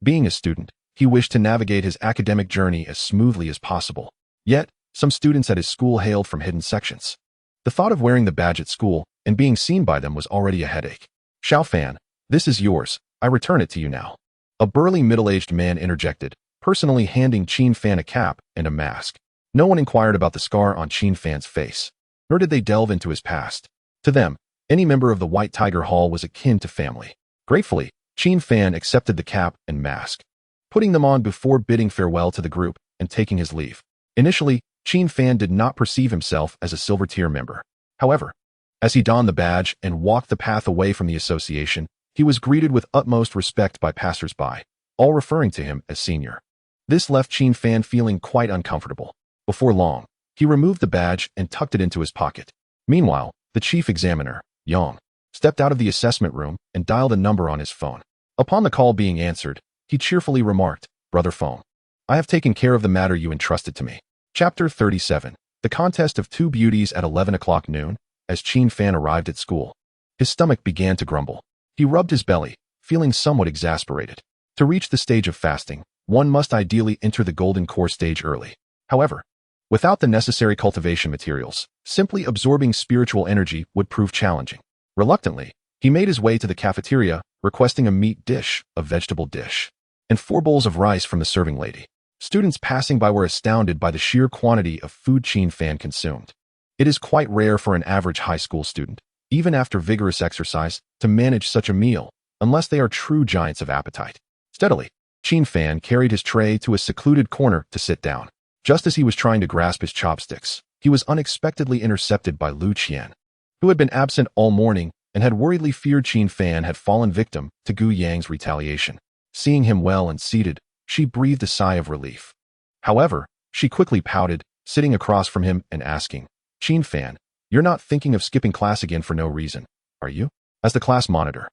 Being a student, he wished to navigate his academic journey as smoothly as possible. Yet, some students at his school hailed from hidden sections. The thought of wearing the badge at school and being seen by them was already a headache. Xiao Fan, this is yours. I return it to you now. A burly middle-aged man interjected, personally handing Qin Fan a cap and a mask. No one inquired about the scar on Qin Fan's face, nor did they delve into his past. To them, any member of the White Tiger Hall was akin to family. Gratefully, Qin Fan accepted the cap and mask, putting them on before bidding farewell to the group and taking his leave. Initially, Qin Fan did not perceive himself as a silver tier member. However, as he donned the badge and walked the path away from the association, he was greeted with utmost respect by passers-by, all referring to him as senior. This left Qin Fan feeling quite uncomfortable. Before long, he removed the badge and tucked it into his pocket. Meanwhile, the chief examiner, Yang, stepped out of the assessment room and dialed a number on his phone. Upon the call being answered, he cheerfully remarked, Brother Phone, I have taken care of the matter you entrusted to me. Chapter 37. The Contest of Two Beauties at 11 o'clock noon. As Qin Fan arrived at school, his stomach began to grumble. He rubbed his belly, feeling somewhat exasperated. To reach the stage of fasting, one must ideally enter the golden core stage early. However, without the necessary cultivation materials, simply absorbing spiritual energy would prove challenging. Reluctantly, he made his way to the cafeteria, requesting a meat dish, a vegetable dish, and 4 bowls of rice from the serving lady. Students passing by were astounded by the sheer quantity of food Qin Fan consumed. It is quite rare for an average high school student, even after vigorous exercise, to manage such a meal, unless they are true giants of appetite. Steadily, Qin Fan carried his tray to a secluded corner to sit down. Just as he was trying to grasp his chopsticks, he was unexpectedly intercepted by Lu Qian, who had been absent all morning and had worriedly feared Qin Fan had fallen victim to Gu Yang's retaliation. Seeing him well and seated, she breathed a sigh of relief. However, she quickly pouted, sitting across from him and asking, Qin Fan, you're not thinking of skipping class again for no reason, are you? As the class monitor,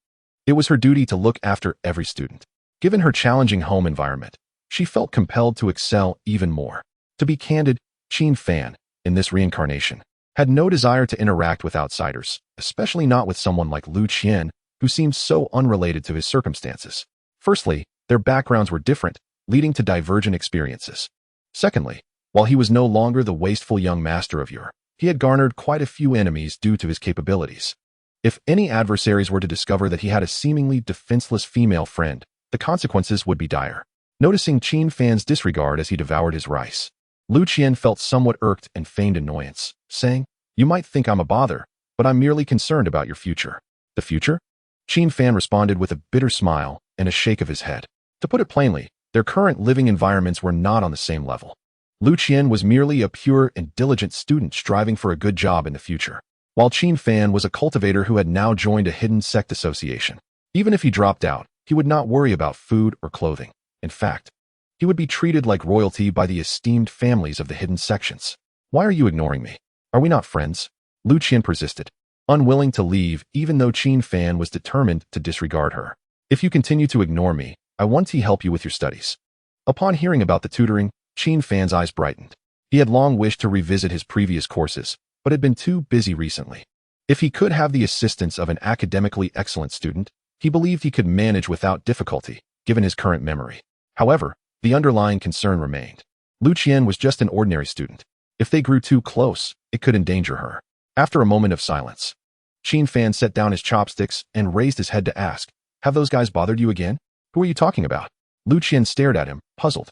it was her duty to look after every student. Given her challenging home environment, she felt compelled to excel even more. To be candid, Qin Fan, in this reincarnation, had no desire to interact with outsiders, especially not with someone like Lu Qian, who seemed so unrelated to his circumstances. Firstly, their backgrounds were different, leading to divergent experiences. Secondly, while he was no longer the wasteful young master of yore, he had garnered quite a few enemies due to his capabilities. If any adversaries were to discover that he had a seemingly defenseless female friend, the consequences would be dire. Noticing Qin Fan's disregard as he devoured his rice, Lu Qian felt somewhat irked and feigned annoyance, saying, "You might think I'm a bother, but I'm merely concerned about your future." "The future?" Qin Fan responded with a bitter smile and a shake of his head. To put it plainly, their current living environments were not on the same level. Lu Qian was merely a pure and diligent student striving for a good job in the future, while Qin Fan was a cultivator who had now joined a hidden sect association. Even if he dropped out, he would not worry about food or clothing. In fact, he would be treated like royalty by the esteemed families of the hidden sections. "Why are you ignoring me? Are we not friends?" Lu Qian persisted, unwilling to leave even though Qin Fan was determined to disregard her. "If you continue to ignore me, I want to help you with your studies." Upon hearing about the tutoring, Qin Fan's eyes brightened. He had long wished to revisit his previous courses, but had been too busy recently. If he could have the assistance of an academically excellent student, he believed he could manage without difficulty, given his current memory. However, the underlying concern remained. Lu Qian was just an ordinary student. If they grew too close, it could endanger her. After a moment of silence, Qin Fan set down his chopsticks and raised his head to ask, "Have those guys bothered you again? Who are you talking about?" Lu Qian stared at him, puzzled.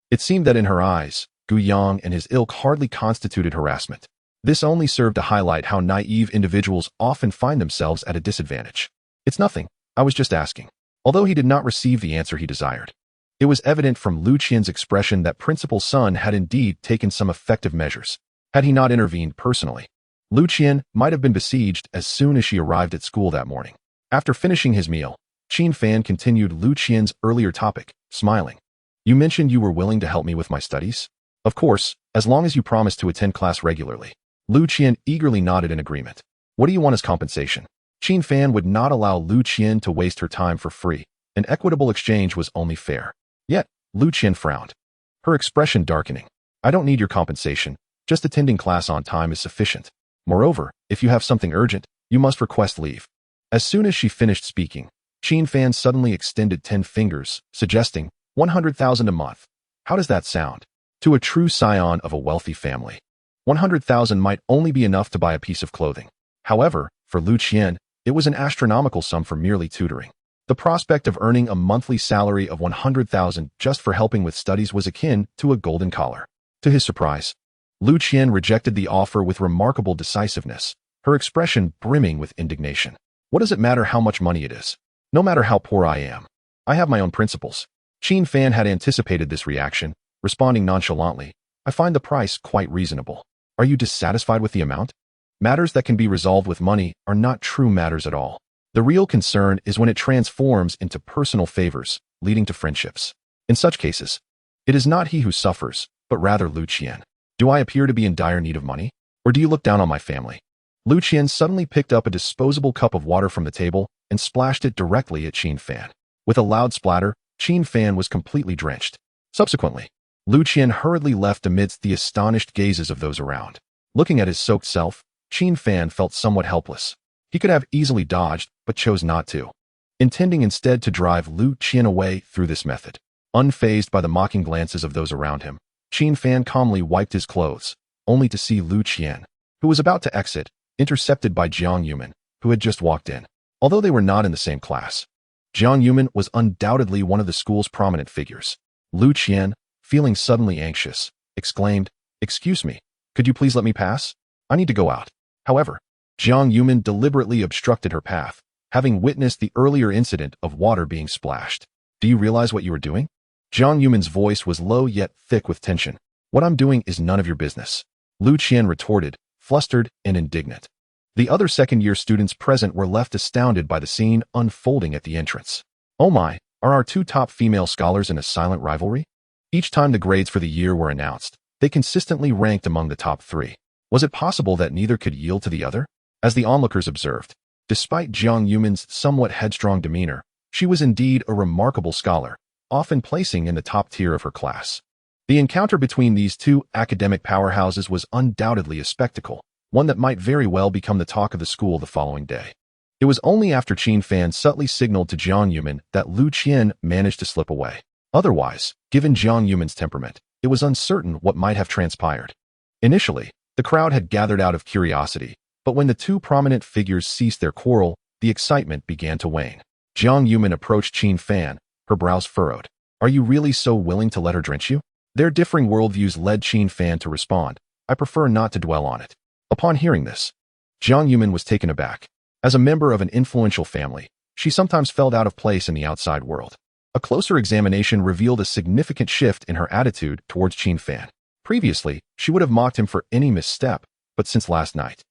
It seemed that in her eyes, Gu Yang and his ilk hardly constituted harassment. This only served to highlight how naive individuals often find themselves at a disadvantage. "It's nothing. I was just asking." Although he did not receive the answer he desired, it was evident from Lu Qian's expression that Principal Sun had indeed taken some effective measures. Had he not intervened personally, Lu Qian might have been besieged as soon as she arrived at school that morning. After finishing his meal, Qin Fan continued Lu Qian's earlier topic, smiling. "You mentioned you were willing to help me with my studies? Of course, as long as you promise to attend class regularly." Lu Qian eagerly nodded in agreement. "What do you want as compensation?" Qin Fan would not allow Lu Qian to waste her time for free. An equitable exchange was only fair. Yet, Lu Qian frowned, her expression darkening. "I don't need your compensation. Just attending class on time is sufficient. Moreover, if you have something urgent, you must request leave." As soon as she finished speaking, Qin Fan suddenly extended 10 fingers, suggesting 100,000 a month. How does that sound? To a true scion of a wealthy family, 100,000 might only be enough to buy a piece of clothing. However, for Lu Qian, it was an astronomical sum for merely tutoring. The prospect of earning a monthly salary of 100,000 just for helping with studies was akin to a golden collar. To his surprise, Lu Qian rejected the offer with remarkable decisiveness, her expression brimming with indignation. "What does it matter how much money it is? No matter how poor I am, I have my own principles." Qin Fan had anticipated this reaction, responding nonchalantly, "I find the price quite reasonable. Are you dissatisfied with the amount? Matters that can be resolved with money are not true matters at all. The real concern is when it transforms into personal favors, leading to friendships. In such cases, it is not he who suffers, but rather Lu Qian. Do I appear to be in dire need of money? Or do you look down on my family?" Lu Qian suddenly picked up a disposable cup of water from the table and splashed it directly at Qin Fan. With a loud splatter, Qin Fan was completely drenched. Subsequently, Lu Qian hurriedly left amidst the astonished gazes of those around. Looking at his soaked self, Qin Fan felt somewhat helpless. He could have easily dodged, but chose not to, intending instead to drive Lu Qian away through this method. Unfazed by the mocking glances of those around him, Qin Fan calmly wiped his clothes, only to see Lu Qian, who was about to exit, intercepted by Jiang Yuman, who had just walked in. Although they were not in the same class, Jiang Yuman was undoubtedly one of the school's prominent figures. Lu Qian, feeling suddenly anxious, exclaimed, "Excuse me, could you please let me pass? I need to go out." However, Jiang Yuman deliberately obstructed her path, having witnessed the earlier incident of water being splashed. "Do you realize what you are doing?" Jiang Yuman's voice was low yet thick with tension. "What I'm doing is none of your business," Lu Qian retorted, flustered and indignant. The other second-year students present were left astounded by the scene unfolding at the entrance. "Oh my, are our two top female scholars in a silent rivalry?" Each time the grades for the year were announced, they consistently ranked among the top 3. Was it possible that neither could yield to the other? As the onlookers observed, despite Jiang Yuman's somewhat headstrong demeanor, she was indeed a remarkable scholar, often placing in the top tier of her class. The encounter between these two academic powerhouses was undoubtedly a spectacle, one that might very well become the talk of the school the following day. It was only after Qin Fan subtly signaled to Jiang Yuman that Lu Qian managed to slip away. Otherwise, given Jiang Yuman's temperament, it was uncertain what might have transpired. Initially, the The crowd had gathered out of curiosity, but when the two prominent figures ceased their quarrel, the excitement began to wane. Jiang Yumin approached Qin Fan, her brows furrowed. Are you really so willing to let her drench you? Their differing worldviews led Qin Fan to respond, I prefer not to dwell on it. Upon hearing this, Jiang Yumin was taken aback. As a member of an influential family, she sometimes felt out of place in the outside world. A closer examination revealed a significant shift in her attitude towards Qin Fan. Previously, she would have mocked him for any misstep, but since last night,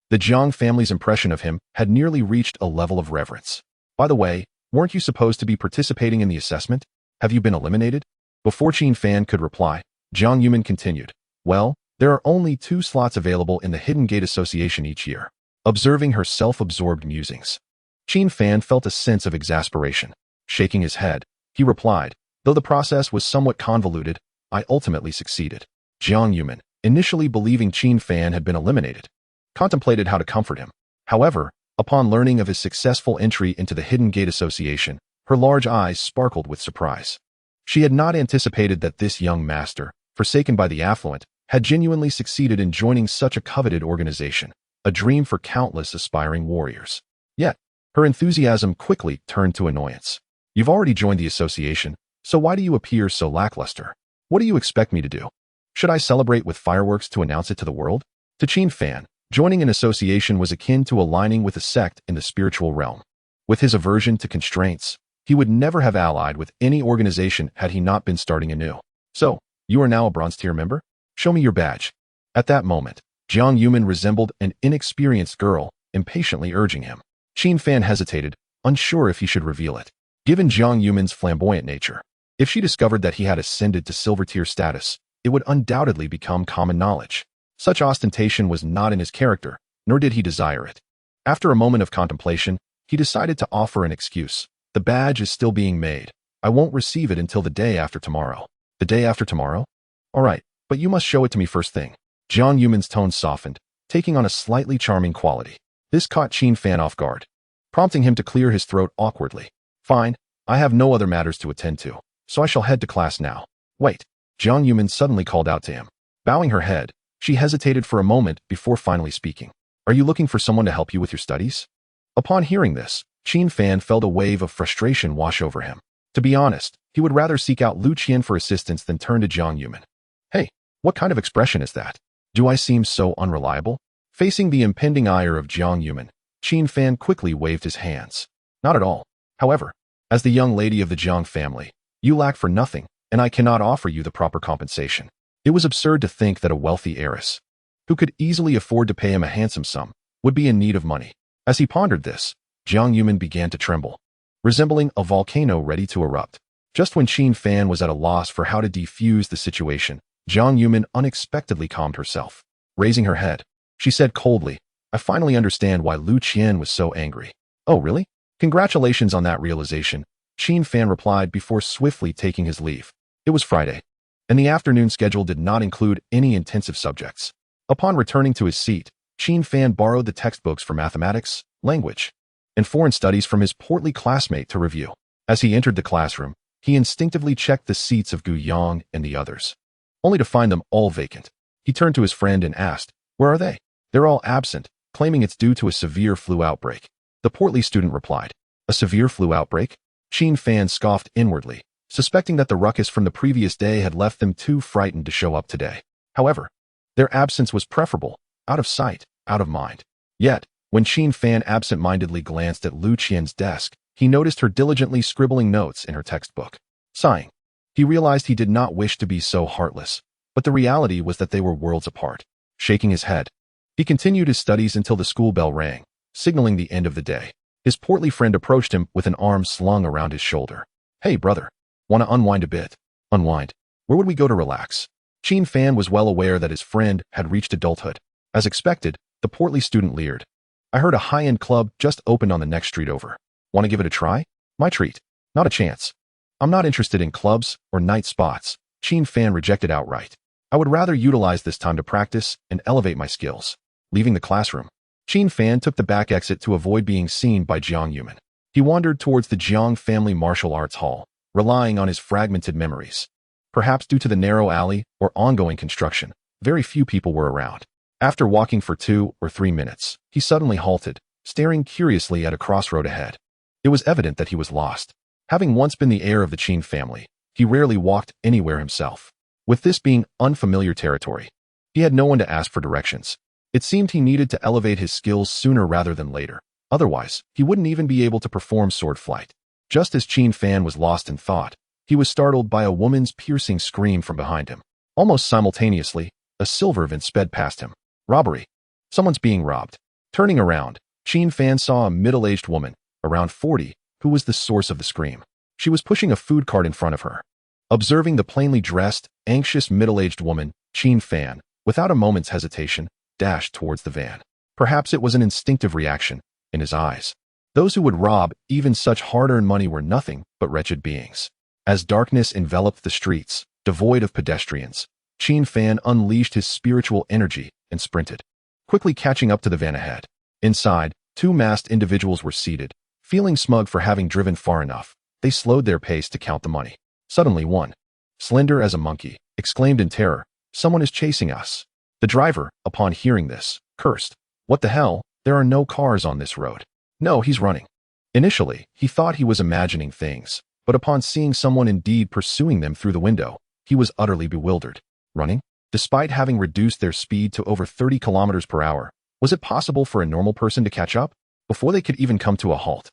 the Jiang family's impression of him had nearly reached a level of reverence. By the way, weren't you supposed to be participating in the assessment? Have you been eliminated? Before Qin Fan could reply, Jiang Yumin continued, well, there are only 2 slots available in the Hidden Gate Association each year. Observing her self-absorbed musings, Qin Fan felt a sense of exasperation. Shaking his head, he replied, though the process was somewhat convoluted, I ultimately succeeded. Jiang Yumin, initially believing Qin Fan had been eliminated, contemplated how to comfort him. However, upon learning of his successful entry into the Hidden Gate Association, her large eyes sparkled with surprise. She had not anticipated that this young master, forsaken by the affluent, had genuinely succeeded in joining such a coveted organization, a dream for countless aspiring warriors. Yet, her enthusiasm quickly turned to annoyance. You've already joined the association, so why do you appear so lackluster? What do you expect me to do? Should I celebrate with fireworks to announce it to the world? To Qin Fan, joining an association was akin to aligning with a sect in the spiritual realm. With his aversion to constraints, he would never have allied with any organization had he not been starting anew. So, you are now a bronze tier member? Show me your badge. At that moment, Jiang Yumin resembled an inexperienced girl, impatiently urging him. Qin Fan hesitated, unsure if he should reveal it. Given Jiang Yumin's flamboyant nature, if she discovered that he had ascended to silver tier status, it would undoubtedly become common knowledge. Such ostentation was not in his character, nor did he desire it. After a moment of contemplation, he decided to offer an excuse. The badge is still being made. I won't receive it until the day after tomorrow. The day after tomorrow? All right, but you must show it to me first thing. Jiang Yumin's tone softened, taking on a slightly charming quality. This caught Qin Fan off guard, prompting him to clear his throat awkwardly. Fine, I have no other matters to attend to, so I shall head to class now. Wait, Jiang Yumin suddenly called out to him. Bowing her head, she hesitated for a moment before finally speaking. Are you looking for someone to help you with your studies? Upon hearing this, Qin Fan felt a wave of frustration wash over him. To be honest, he would rather seek out Lu Qian for assistance than turn to Jiang Yumin. Hey, what kind of expression is that? Do I seem so unreliable? Facing the impending ire of Jiang Yumin, Qin Fan quickly waved his hands. Not at all. However, as the young lady of the Jiang family, you lack for nothing, and I cannot offer you the proper compensation. It was absurd to think that a wealthy heiress, who could easily afford to pay him a handsome sum, would be in need of money. As he pondered this, Jiang Yumin began to tremble, resembling a volcano ready to erupt. Just when Qin Fan was at a loss for how to defuse the situation, Jiang Yumin unexpectedly calmed herself. Raising her head, she said coldly, I finally understand why Lu Qian was so angry. Oh, really? Congratulations on that realization, Qin Fan replied before swiftly taking his leave. It was Friday, and the afternoon schedule did not include any intensive subjects. Upon returning to his seat, Qin Fan borrowed the textbooks for mathematics, language, and foreign studies from his portly classmate to review. As he entered the classroom, he instinctively checked the seats of Gu Yang and the others, only to find them all vacant. He turned to his friend and asked, Where are they? They're all absent, claiming it's due to a severe flu outbreak. The portly student replied, A severe flu outbreak? Qin Fan scoffed inwardly, suspecting that the ruckus from the previous day had left them too frightened to show up today. However, their absence was preferable, out of sight, out of mind. Yet, when Qin Fan absent-mindedly glanced at Lu Qian's desk, he noticed her diligently scribbling notes in her textbook. Sighing, he realized he did not wish to be so heartless, but the reality was that they were worlds apart. Shaking his head, he continued his studies until the school bell rang, signaling the end of the day. His portly friend approached him with an arm slung around his shoulder. Hey, brother. Want to unwind a bit? Unwind? Where would we go to relax? Qin Fan was well aware that his friend had reached adulthood. As expected, the portly student leered. I heard a high-end club just opened on the next street over. Want to give it a try? My treat. Not a chance. I'm not interested in clubs or night spots, Qin Fan rejected outright. I would rather utilize this time to practice and elevate my skills. Leaving the classroom, Qin Fan took the back exit to avoid being seen by Jiang Yumin. He wandered towards the Jiang family martial arts hall, relying on his fragmented memories. Perhaps due to the narrow alley or ongoing construction, very few people were around. After walking for 2 or 3 minutes, he suddenly halted, staring curiously at a crossroad ahead. It was evident that he was lost. Having once been the heir of the Qin family, he rarely walked anywhere himself. With this being unfamiliar territory, he had no one to ask for directions. It seemed he needed to elevate his skills sooner rather than later. Otherwise, he wouldn't even be able to perform sword flight. Just as Qin Fan was lost in thought, he was startled by a woman's piercing scream from behind him. Almost simultaneously, a silver van sped past him. Robbery. Someone's being robbed. Turning around, Qin Fan saw a middle-aged woman, around 40, who was the source of the scream. She was pushing a food cart in front of her. Observing the plainly dressed, anxious middle-aged woman, Qin Fan, without a moment's hesitation, dashed towards the van. Perhaps it was an instinctive reaction, in his eyes. Those who would rob even such hard-earned money were nothing but wretched beings. As darkness enveloped the streets, devoid of pedestrians, Qin Fan unleashed his spiritual energy and sprinted, quickly catching up to the van ahead. Inside, 2 masked individuals were seated. Feeling smug for having driven far enough, they slowed their pace to count the money. Suddenly one, slender as a monkey, exclaimed in terror, "Someone is chasing us." The driver, upon hearing this, cursed. "What the hell? There are no cars on this road." "No, he's running." Initially, he thought he was imagining things, but upon seeing someone indeed pursuing them through the window, he was utterly bewildered. Running? Despite having reduced their speed to over 30 kilometers per hour, was it possible for a normal person to catch up? Before they could even come to a halt,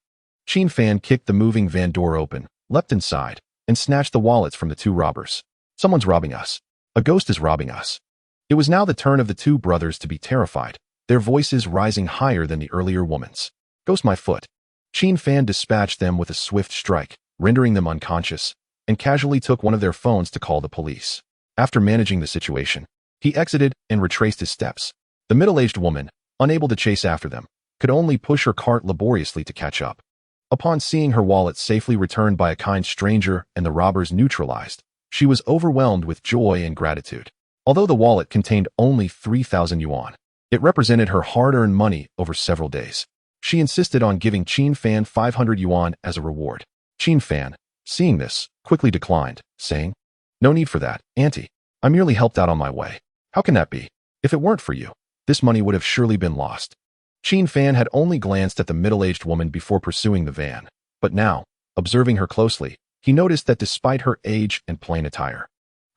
Qin Fan kicked the moving van door open, leapt inside, and snatched the wallets from the 2 robbers. "Someone's robbing us. A ghost is robbing us." It was now the turn of the 2 brothers to be terrified, their voices rising higher than the earlier woman's. "Ghost my foot." Qin Fan dispatched them with a swift strike, rendering them unconscious, and casually took one of their phones to call the police. After managing the situation, he exited and retraced his steps. The middle-aged woman, unable to chase after them, could only push her cart laboriously to catch up. Upon seeing her wallet safely returned by a kind stranger and the robbers neutralized, she was overwhelmed with joy and gratitude. Although the wallet contained only 3,000 yuan, it represented her hard-earned money over several days. She insisted on giving Qin Fan 500 yuan as a reward. Qin Fan, seeing this, quickly declined, saying, "No need for that, auntie. I merely helped out on my way." "How can that be? If it weren't for you, this money would have surely been lost." Qin Fan had only glanced at the middle-aged woman before pursuing the van, but now, observing her closely, he noticed that despite her age and plain attire,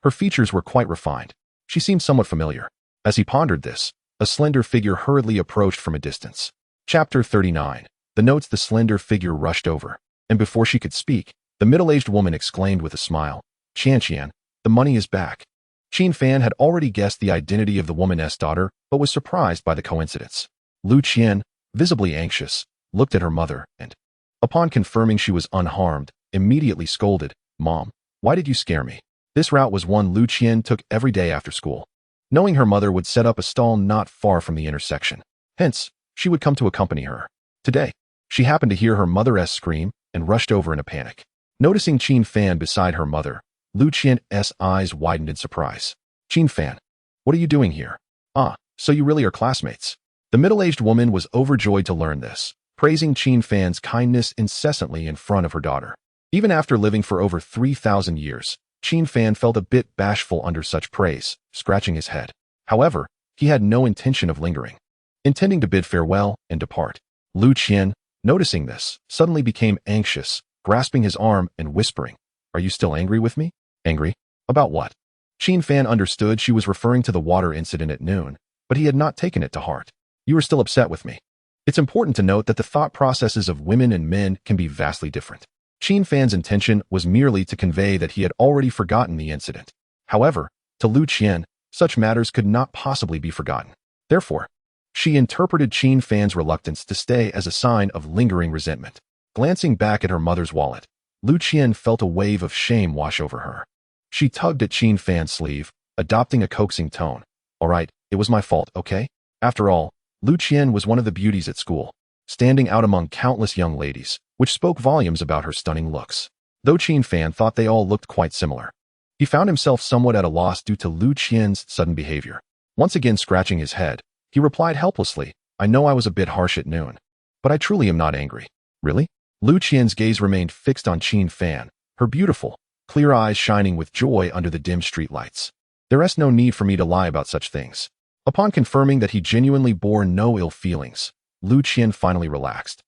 her features were quite refined. She seemed somewhat familiar. As he pondered this, a slender figure hurriedly approached from a distance. Chapter 39. The notes the slender figure rushed over, and before she could speak, the middle-aged woman exclaimed with a smile, "Qian, the money is back." Qin Fan had already guessed the identity of the woman's daughter, but was surprised by the coincidence. Lu Qian, visibly anxious, looked at her mother and, upon confirming she was unharmed, immediately scolded, "Mom, why did you scare me?" This route was one Lu Qian took every day after school, knowing her mother would set up a stall not far from the intersection. Hence, she would come to accompany her. Today, she happened to hear her mother's scream and rushed over in a panic. Noticing Qin Fan beside her mother, Lu Qian's eyes widened in surprise. "Qin Fan, what are you doing here?" "Ah, so you really are classmates." The middle-aged woman was overjoyed to learn this, praising Qin Fan's kindness incessantly in front of her daughter. Even after living for over 3,000 years, Qin Fan felt a bit bashful under such praise, scratching his head. However, he had no intention of lingering, intending to bid farewell and depart. Lu Qian, noticing this, suddenly became anxious, grasping his arm and whispering, "Are you still angry with me?" "Angry? About what?" Qin Fan understood she was referring to the water incident at noon, but he had not taken it to heart. "You are still upset with me." It's important to note that the thought processes of women and men can be vastly different. Qin Fan's intention was merely to convey that he had already forgotten the incident. However, to Lu Qian, such matters could not possibly be forgotten. Therefore, she interpreted Qin Fan's reluctance to stay as a sign of lingering resentment. Glancing back at her mother's wallet, Lu Qian felt a wave of shame wash over her. She tugged at Qin Fan's sleeve, adopting a coaxing tone. "All right, it was my fault, okay?" After all, Lu Qian was one of the beauties at school, standing out among countless young ladies, which spoke volumes about her stunning looks. Though Qin Fan thought they all looked quite similar, he found himself somewhat at a loss due to Lu Qian's sudden behavior. Once again scratching his head, he replied helplessly, "I know I was a bit harsh at noon, but I truly am not angry." "Really?" Lu Qian's gaze remained fixed on Qin Fan, her beautiful, clear eyes shining with joy under the dim street lights. "There is no need for me to lie about such things. Upon confirming that he genuinely bore no ill feelings, Lu Qian finally relaxed,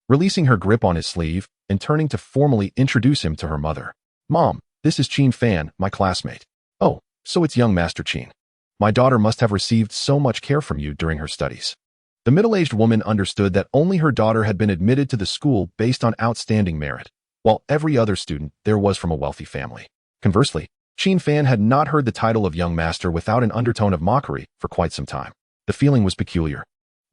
releasing her grip on his sleeve and turning to formally introduce him to her mother. Mom, this is Qin Fan, my classmate. Oh, so it's young Master Qin. My daughter must have received so much care from you during her studies. The middle-aged woman understood that only her daughter had been admitted to the school based on outstanding merit, while every other student there was from a wealthy family. Conversely, Qin Fan had not heard the title of young master without an undertone of mockery for quite some time. The feeling was peculiar,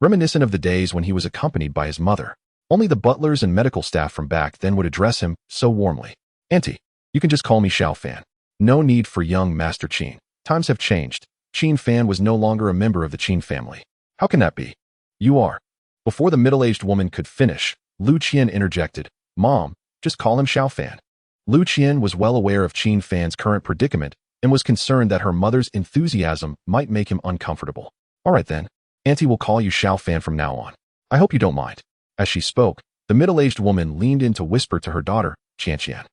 reminiscent of the days when he was accompanied by his mother. Only the butlers and medical staff from back then would address him so warmly. Auntie, you can just call me Xiao Fan. No need for young Master Qin. Times have changed. Qin Fan was no longer a member of the Qin family. How can that be? You are. Before the middle-aged woman could finish, Lu Qian interjected, Mom, just call him Xiao Fan. Lu Qian was well aware of Qin Fan's current predicament and was concerned that her mother's enthusiasm might make him uncomfortable. All right then, Auntie will call you Xiao Fan from now on. I hope you don't mind. As she spoke, the middle-aged woman leaned in to whisper to her daughter, Qian.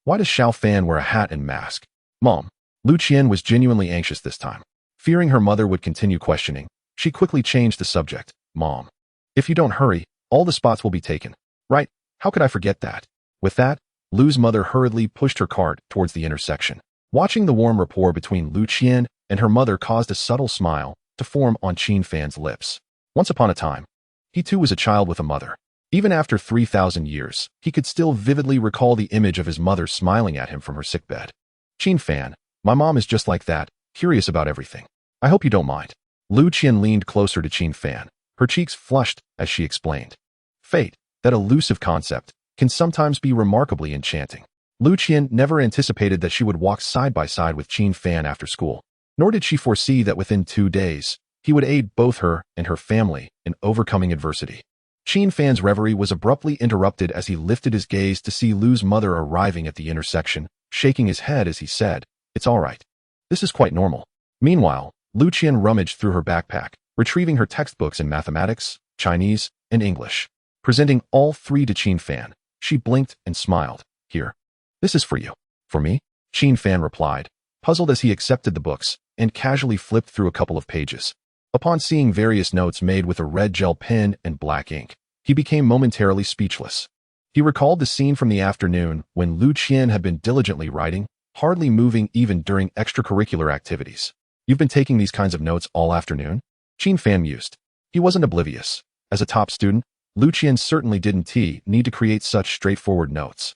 Why does Xiao Fan wear a hat and mask? Mom, Lu Qian was genuinely anxious this time. Fearing her mother would continue questioning, she quickly changed the subject. Mom, if you don't hurry, all the spots will be taken. Right? How could I forget that? With that, Lu's mother hurriedly pushed her cart towards the intersection. Watching the warm rapport between Lu Qian and her mother caused a subtle smile to form on Qin Fan's lips. Once upon a time, he too was a child with a mother. Even after 3,000 years, he could still vividly recall the image of his mother smiling at him from her sickbed. Qin Fan, my mom is just like that, curious about everything. I hope you don't mind. Lu Qian leaned closer to Qin Fan, her cheeks flushed as she explained. Fate, that elusive concept, can sometimes be remarkably enchanting. Lu Qian never anticipated that she would walk side by side with Qin Fan after school, nor did she foresee that within 2 days, he would aid both her and her family in overcoming adversity. Qin Fan's reverie was abruptly interrupted as he lifted his gaze to see Lu's mother arriving at the intersection, shaking his head as he said, It's all right. This is quite normal. Meanwhile, Lu Qian rummaged through her backpack, retrieving her textbooks in mathematics, Chinese, and English. Presenting all 3 to Qin Fan, she blinked and smiled. Here. This is for you. For me? Qin Fan replied, puzzled as he accepted the books and casually flipped through a couple of pages. Upon seeing various notes made with a red gel pen and black ink, he became momentarily speechless. He recalled the scene from the afternoon when Lu Qian had been diligently writing, hardly moving even during extracurricular activities. You've been taking these kinds of notes all afternoon? Qin Fan mused. He wasn't oblivious. As a top student, Lu Qian certainly didn't need to create such straightforward notes.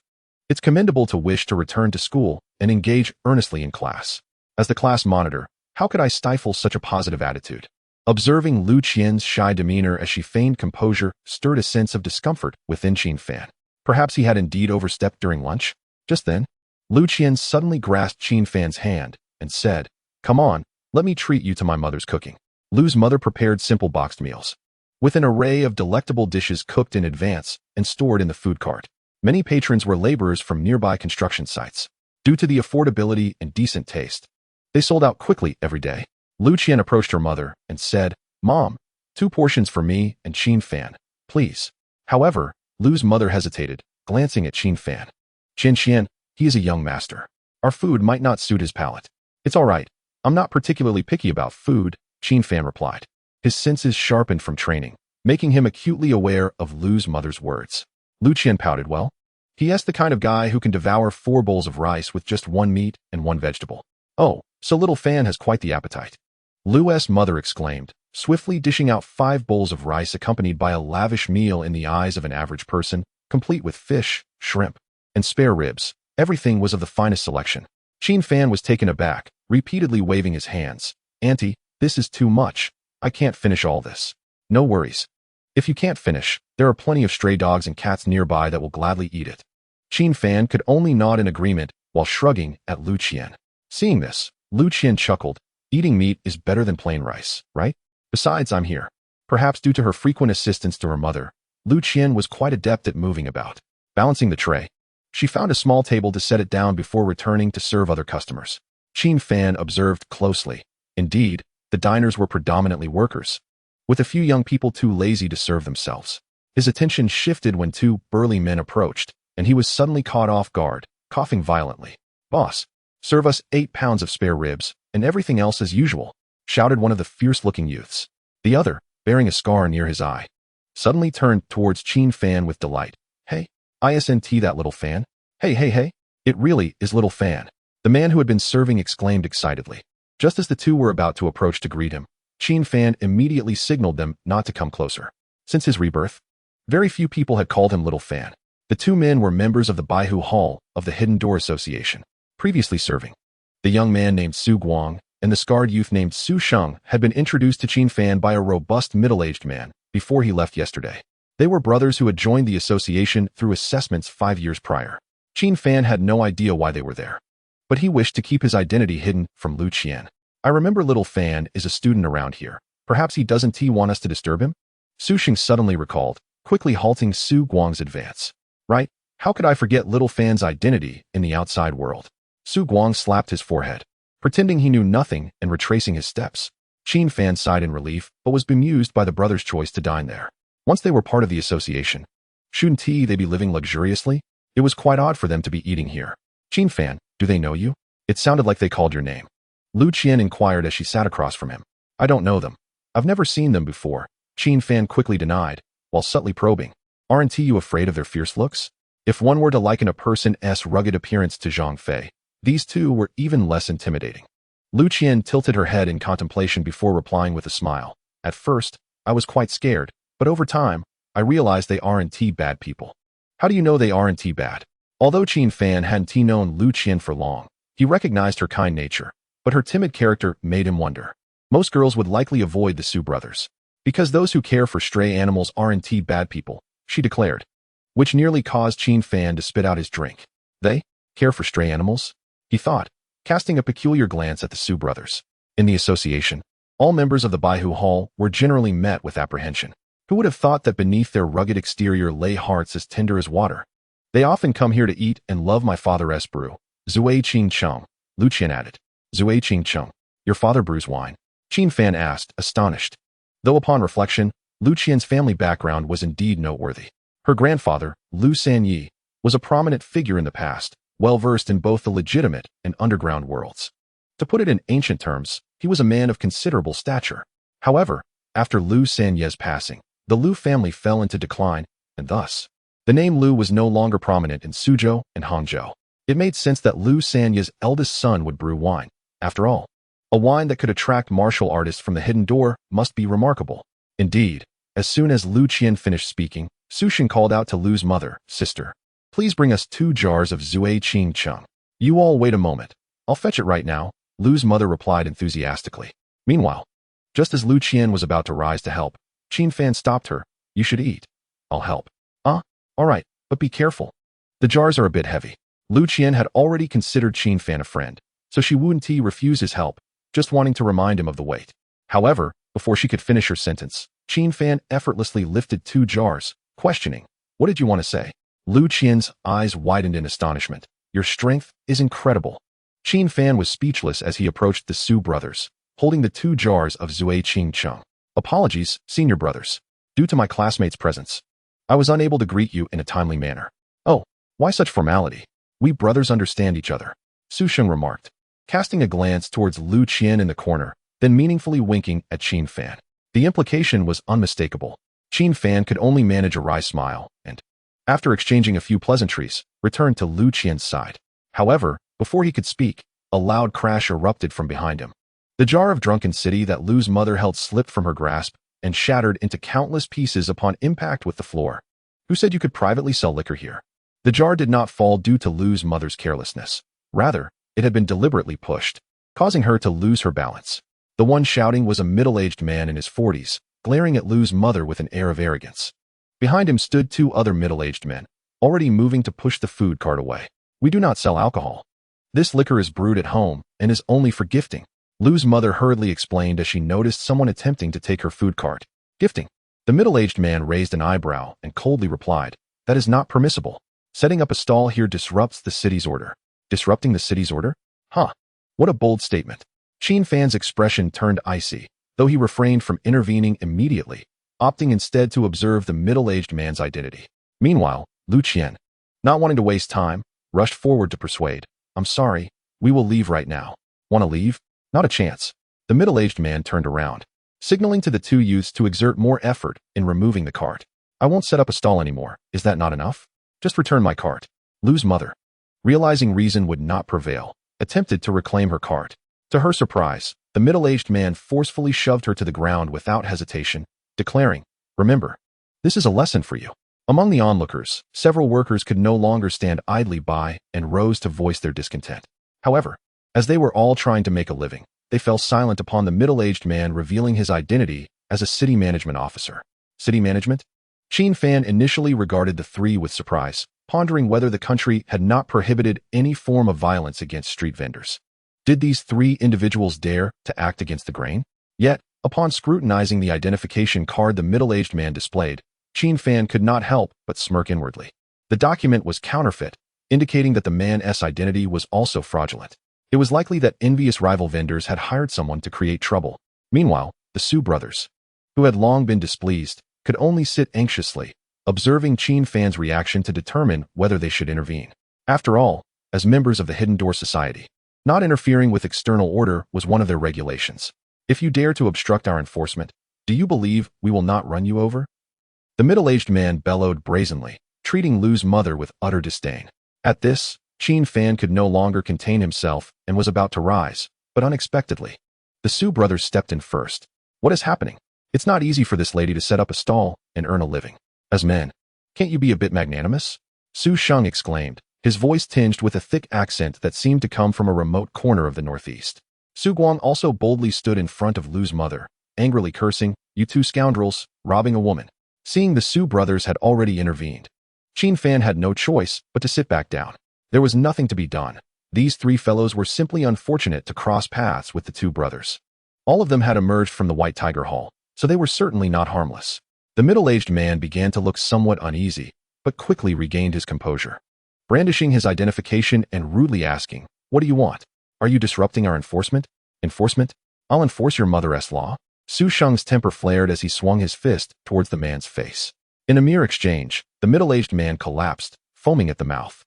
It's commendable to wish to return to school and engage earnestly in class. As the class monitor, how could I stifle such a positive attitude? Observing Lu Qian's shy demeanor as she feigned composure stirred a sense of discomfort within Qin Fan. Perhaps he had indeed overstepped during lunch? Just then, Lu Qian suddenly grasped Qin Fan's hand and said, Come on, let me treat you to my mother's cooking. Lu's mother prepared simple boxed meals, with an array of delectable dishes cooked in advance and stored in the food cart. Many patrons were laborers from nearby construction sites. Due to the affordability and decent taste, they sold out quickly every day. Lu Qian approached her mother and said, Mom, 2 portions for me and Qin Fan, please. However, Lu's mother hesitated, glancing at Qin Fan. Qian, he is a young master. Our food might not suit his palate. It's all right. I'm not particularly picky about food, Qin Fan replied. His senses sharpened from training, making him acutely aware of Lu's mother's words. Lu Qian pouted. Well, he is the kind of guy who can devour 4 bowls of rice with just 1 meat and 1 vegetable. Oh, so little Fan has quite the appetite. Lu's mother exclaimed, swiftly dishing out 5 bowls of rice accompanied by a lavish meal in the eyes of an average person, complete with fish, shrimp, and spare ribs. Everything was of the finest selection. Qin Fan was taken aback, repeatedly waving his hands. Auntie, this is too much. I can't finish all this. No worries. If you can't finish, there are plenty of stray dogs and cats nearby that will gladly eat it. Qin Fan could only nod in agreement while shrugging at Lu Qian. Seeing this, Lu Qian chuckled. Eating meat is better than plain rice, right? Besides, I'm here. Perhaps due to her frequent assistance to her mother, Lu Qian was quite adept at moving about. Balancing the tray, she found a small table to set it down before returning to serve other customers. Qin Fan observed closely. Indeed, the diners were predominantly workers, with a few young people too lazy to serve themselves. His attention shifted when 2 burly men approached, and he was suddenly caught off guard, coughing violently. Boss, serve us 8 pounds of spare ribs, and everything else as usual. shouted one of the fierce-looking youths. The other, bearing a scar near his eye, suddenly turned towards Qin Fan with delight. Hey, isn't that little Fan? Hey, it really is little Fan. The man who had been serving exclaimed excitedly. Just as the two were about to approach to greet him, Qin Fan immediately signaled them not to come closer. Since his rebirth, very few people had called him Little Fan. The two men were members of the Baihu Hall of the Hidden Door Association, previously serving. The young man named Su Guang and the scarred youth named Suhang had been introduced to Qin Fan by a robust middle-aged man before he left yesterday. They were brothers who had joined the association through assessments 5 years prior. Qin Fan had no idea why they were there, but he wished to keep his identity hidden from Lu Qian. I remember Little Fan is a student around here. Perhaps he doesn't want us to disturb him? Suhang suddenly recalled, quickly halting Su Guang's advance. Right? How could I forget Little Fan's identity in the outside world? Su Guang slapped his forehead, pretending he knew nothing and retracing his steps. Qin Fan sighed in relief, but was bemused by the brothers' choice to dine there. Once they were part of the association, shouldn't they be living luxuriously? It was quite odd for them to be eating here. Qin Fan, do they know you? It sounded like they called your name. Lu Qian inquired as she sat across from him. I don't know them. I've never seen them before, Qin Fan quickly denied, while subtly probing. Aren't you afraid of their fierce looks? If one were to liken a person's rugged appearance to Zhang Fei, these two were even less intimidating. Lu Qian tilted her head in contemplation before replying with a smile. At first, I was quite scared, but over time, I realized they aren't bad people. How do you know they aren't bad? Although Qin Fan hadn't known Lu Qian for long, he recognized her kind nature, but her timid character made him wonder. Most girls would likely avoid the Su brothers, because those who care for stray animals aren't bad people, she declared, which nearly caused Qin Fan to spit out his drink. They care for stray animals? He thought, casting a peculiar glance at the Su brothers. In the association, all members of the Baihu Hall were generally met with apprehension. Who would have thought that beneath their rugged exterior lay hearts as tender as water? They often come here to eat and love my father's brew. Zui Qing Cheng, Lu Qian added. Zui Qing Cheng, your father brews wine? Qin Fan asked, astonished. Though upon reflection, Lu Qian's family background was indeed noteworthy. Her grandfather, Lu Sanyi, was a prominent figure in the past, well-versed in both the legitimate and underground worlds. To put it in ancient terms, he was a man of considerable stature. However, after Lu Sanye's passing, the Lu family fell into decline, and thus, the name Lu was no longer prominent in Suzhou and Hangzhou. It made sense that Lu Sanye's eldest son would brew wine. After all, a wine that could attract martial artists from the Hidden Door must be remarkable. Indeed, as soon as Lu Qian finished speaking, Suhang called out to Lu's mother, Sister, please bring us 2 jars of Zui Qing Cheng. You all wait a moment. I'll fetch it right now, Lu's mother replied enthusiastically. Meanwhile, just as Lu Qian was about to rise to help, Qin Fan stopped her. You should eat. I'll help. All right, but be careful. The jars are a bit heavy. Lu Qian had already considered Qin Fan a friend, so she wouldn't refuse his help, just wanting to remind him of the weight. However, before she could finish her sentence, Qin Fan effortlessly lifted 2 jars, questioning, what did you want to say? Lu Qian's eyes widened in astonishment. Your strength is incredible. Qin Fan was speechless as he approached the Su brothers, holding the 2 jars of Zui Qing Cheng. Apologies, senior brothers. Due to my classmates' presence, I was unable to greet you in a timely manner. Oh, why such formality? We brothers understand each other, Suhang remarked, casting a glance towards Lu Qian in the corner, then meaningfully winking at Qin Fan. The implication was unmistakable. Qin Fan could only manage a wry smile, and, after exchanging a few pleasantries, returned to Lu Qian's side. However, before he could speak, a loud crash erupted from behind him. The jar of drunken city that Lu's mother held slipped from her grasp and shattered into countless pieces upon impact with the floor. Who said you could privately sell liquor here? The jar did not fall due to Lu's mother's carelessness. Rather, it had been deliberately pushed, causing her to lose her balance. The one shouting was a middle-aged man in his 40s, glaring at Lu's mother with an air of arrogance. Behind him stood 2 other middle-aged men, already moving to push the food cart away. We do not sell alcohol. This liquor is brewed at home and is only for gifting, Lu's mother hurriedly explained as she noticed someone attempting to take her food cart. Gifting. The middle-aged man raised an eyebrow and coldly replied, that is not permissible. Setting up a stall here disrupts the city's order. Disrupting the city's order? Huh. What a bold statement. Qin Fan's expression turned icy, though he refrained from intervening immediately, opting instead to observe the middle-aged man's identity. Meanwhile, Lu Qian, not wanting to waste time, rushed forward to persuade. I'm sorry, we will leave right now. Want to leave? Not a chance. The middle-aged man turned around, signaling to the two youths to exert more effort in removing the cart. I won't set up a stall anymore. Is that not enough? Just return my cart. Lu's mother, realizing reason would not prevail, attempted to reclaim her cart. To her surprise, the middle-aged man forcefully shoved her to the ground without hesitation, declaring, "Remember, this is a lesson for you." Among the onlookers, several workers could no longer stand idly by and rose to voice their discontent. However, as they were all trying to make a living, they fell silent upon the middle-aged man revealing his identity as a city management officer. City management? Qin Fan initially regarded the three with surprise, pondering whether the country had not prohibited any form of violence against street vendors. Did these three individuals dare to act against the grain? Yet, upon scrutinizing the identification card the middle-aged man displayed, Qin Fan could not help but smirk inwardly. The document was counterfeit, indicating that the man's identity was also fraudulent. It was likely that envious rival vendors had hired someone to create trouble. Meanwhile, the Su brothers, who had long been displeased, could only sit anxiously, observing Qin Fan's reaction to determine whether they should intervene. After all, as members of the Hidden Door Society, not interfering with external order was one of their regulations. If you dare to obstruct our enforcement, do you believe we will not run you over? The middle-aged man bellowed brazenly, treating Lu's mother with utter disdain. At this, Qin Fan could no longer contain himself and was about to rise, but unexpectedly, the Su brothers stepped in first. What is happening? It's not easy for this lady to set up a stall and earn a living. As men, can't you be a bit magnanimous? Suhang exclaimed, his voice tinged with a thick accent that seemed to come from a remote corner of the northeast. Suguang also boldly stood in front of Lu's mother, angrily cursing, "You two scoundrels, robbing a woman." Seeing the Su brothers had already intervened, Qin Fan had no choice but to sit back down. There was nothing to be done. These three fellows were simply unfortunate to cross paths with the two brothers. All of them had emerged from the White Tiger Hall, so they were certainly not harmless. The middle-aged man began to look somewhat uneasy, but quickly regained his composure, brandishing his identification and rudely asking, "What do you want? Are you disrupting our enforcement?" "Enforcement? I'll enforce your mother's law." Sushang's temper flared as he swung his fist towards the man's face. In a mere exchange, the middle-aged man collapsed, foaming at the mouth.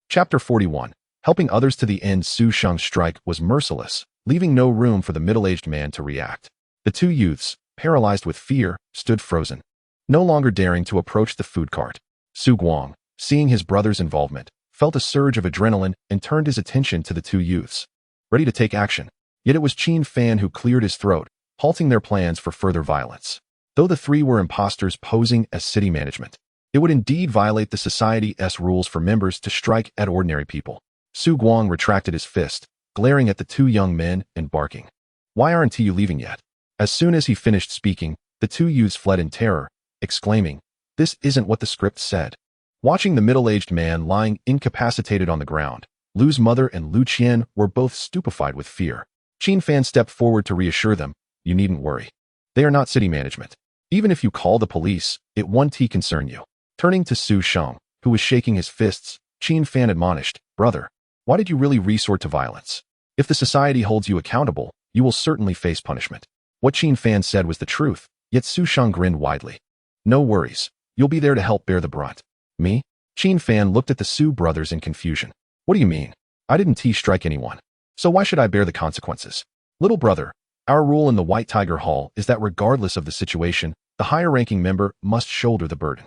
Chapter 41. Helping others to the end. Sushang's strike was merciless, leaving no room for the middle-aged man to react. The two youths, paralyzed with fear, stood frozen, no longer daring to approach the food cart. Suguang, seeing his brother's involvement, felt a surge of adrenaline and turned his attention to the two youths, ready to take action. Yet it was Qin Fan who cleared his throat, halting their plans for further violence. Though the three were imposters posing as city management, it would indeed violate the society's rules for members to strike at ordinary people. Suguang retracted his fist, glaring at the two young men and barking, "Why aren't you leaving yet?" As soon as he finished speaking, the two youths fled in terror, exclaiming, "This isn't what the script said." Watching the middle-aged man lying incapacitated on the ground, Lu's mother and Lu Qian were both stupefied with fear. Qin Fan stepped forward to reassure them, "You needn't worry. They are not city management. Even if you call the police, it won't concern you." Turning to Suhang, who was shaking his fists, Qin Fan admonished, "Brother, why did you really resort to violence? If the society holds you accountable, you will certainly face punishment." What Qin Fan said was the truth, yet Suhang grinned widely. "No worries. You'll be there to help bear the brunt." "Me?" Qin Fan looked at the Su brothers in confusion. "What do you mean? I didn't strike anyone. So why should I bear the consequences?" "Little brother, our rule in the White Tiger Hall is that regardless of the situation, the higher-ranking member must shoulder the burden."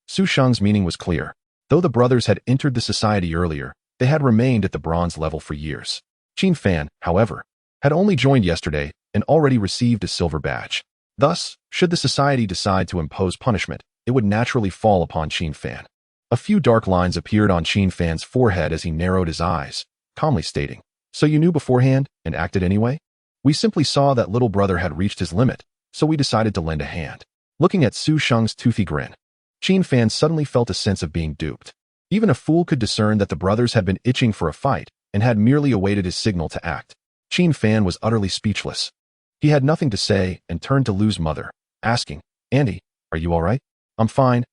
Sushang's meaning was clear. Though the brothers had entered the society earlier, they had remained at the bronze level for years. Qin Fan, however, had only joined yesterday and already received a silver badge. Thus, should the society decide to impose punishment, it would naturally fall upon Qin Fan. A few dark lines appeared on Qin Fan's forehead as he narrowed his eyes, calmly stating, "So you knew beforehand and acted anyway?" "We simply saw that little brother had reached his limit, so we decided to lend a hand." Looking at Sushang's toothy grin, Qin Fan suddenly felt a sense of being duped. Even a fool could discern that the brothers had been itching for a fight and had merely awaited his signal to act. Qin Fan was utterly speechless. He had nothing to say and turned to Lu's mother, asking, "Auntie, are you all right?" I'm fine,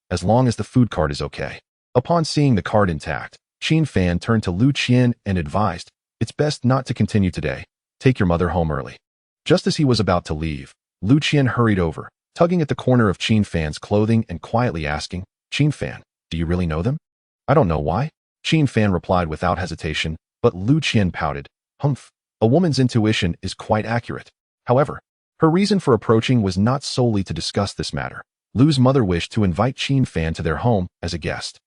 as long as the food cart is okay." Upon seeing the cart intact, Qin Fan turned to Lu Qian and advised, "It's best not to continue today. Take your mother home early." Just as he was about to leave, Lu Qian hurried over, tugging at the corner of Qin Fan's clothing and quietly asking, "Qin Fan, do you really know them?" "I don't know why," Qin Fan replied without hesitation, but Lu Qian pouted, "Humph." A woman's intuition is quite accurate. However, her reason for approaching was not solely to discuss this matter. Lu's mother wished to invite Qin Fan to their home as a guest.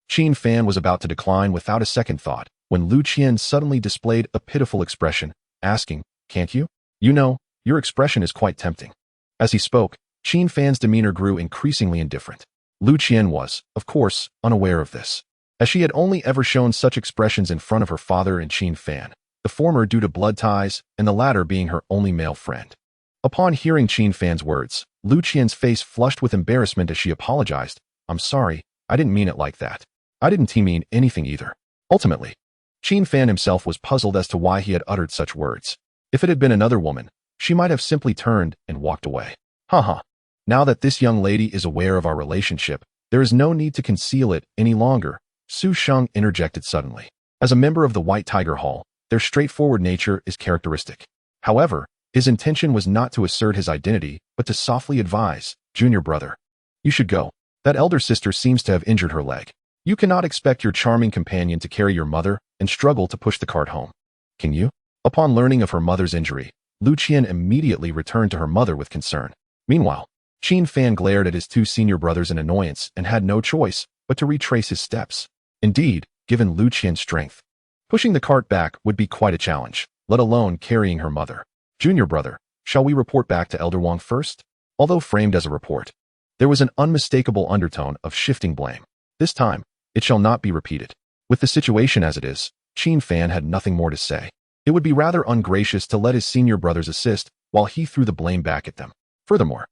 Qin Fan was about to decline without a second thought when Lu Qian suddenly displayed a pitiful expression, asking, "Can't you? You know, your expression is quite tempting." As he spoke, Qin Fan's demeanor grew increasingly indifferent. Lu Qian was, of course, unaware of this, as she had only ever shown such expressions in front of her father and Qin Fan, the former due to blood ties and the latter being her only male friend. Upon hearing Qin Fan's words, Lu Qian's face flushed with embarrassment as she apologized. "I'm sorry, I didn't mean it like that. I didn't mean anything either." Ultimately, Qin Fan himself was puzzled as to why he had uttered such words. If it had been another woman, she might have simply turned and walked away. Haha. Now that this young lady is aware of our relationship, there is no need to conceal it any longer, Suhang interjected suddenly. As a member of the White Tiger Hall, their straightforward nature is characteristic. However, his intention was not to assert his identity, but to softly advise, "Junior brother, you should go. That elder sister seems to have injured her leg. You cannot expect your charming companion to carry your mother and struggle to push the cart home. Can you?" Upon learning of her mother's injury, Lu Qian immediately returned to her mother with concern. Meanwhile, Qin Fan glared at his two senior brothers in annoyance and had no choice but to retrace his steps. Indeed, given Lu Qian's strength, pushing the cart back would be quite a challenge, let alone carrying her mother. "Junior brother, shall we report back to Elder Wang first?" Although framed as a report, there was an unmistakable undertone of shifting blame. This time, it shall not be repeated. With the situation as it is, Qin Fan had nothing more to say. It would be rather ungracious to let his senior brothers assist while he threw the blame back at them. Furthermore,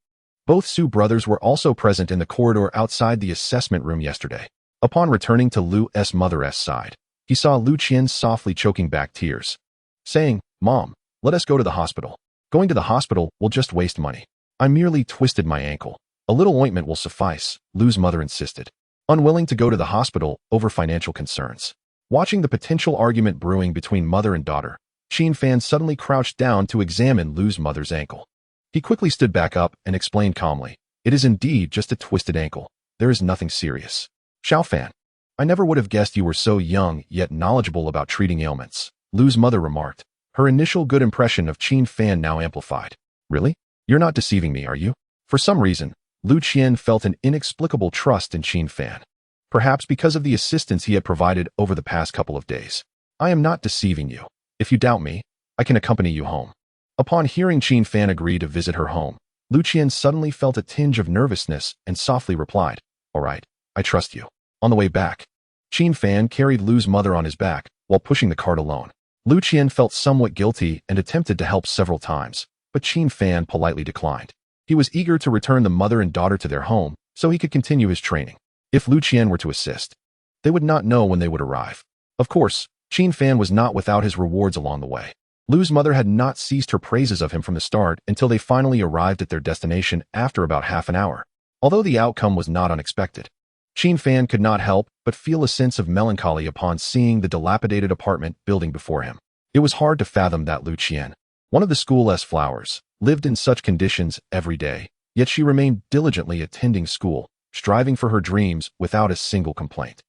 both Su brothers were also present in the corridor outside the assessment room yesterday. Upon returning to Lu's mother's side, he saw Lu Qian softly choking back tears, saying, "Mom, let us go to the hospital. Going to the hospital will just waste money. I merely twisted my ankle. A little ointment will suffice," Lu's mother insisted, unwilling to go to the hospital over financial concerns. Watching the potential argument brewing between mother and daughter, Qin Fan suddenly crouched down to examine Lu's mother's ankle. He quickly stood back up and explained calmly, "It is indeed just a twisted ankle. There is nothing serious." "Xiao Fan, I never would have guessed you were so young yet knowledgeable about treating ailments," Lu's mother remarked, her initial good impression of Qin Fan now amplified. "Really? You're not deceiving me, are you?" For some reason, Lu Qian felt an inexplicable trust in Qin Fan. Perhaps because of the assistance he had provided over the past couple of days. "I am not deceiving you. If you doubt me, I can accompany you home." Upon hearing Qin Fan agree to visit her home, Lu Qian suddenly felt a tinge of nervousness and softly replied, "All right, I trust you." On the way back, Qin Fan carried Lu's mother on his back while pushing the cart alone. Lu Qian felt somewhat guilty and attempted to help several times, but Qin Fan politely declined. He was eager to return the mother and daughter to their home so he could continue his training. If Lu Qian were to assist, they would not know when they would arrive. Of course, Qin Fan was not without his rewards along the way. Lu's mother had not ceased her praises of him from the start until they finally arrived at their destination after about half an hour. Although the outcome was not unexpected, Qin Fan could not help but feel a sense of melancholy upon seeing the dilapidated apartment building before him. It was hard to fathom that Lu Qian, one of the school's flowers, lived in such conditions every day, yet she remained diligently attending school, striving for her dreams without a single complaint.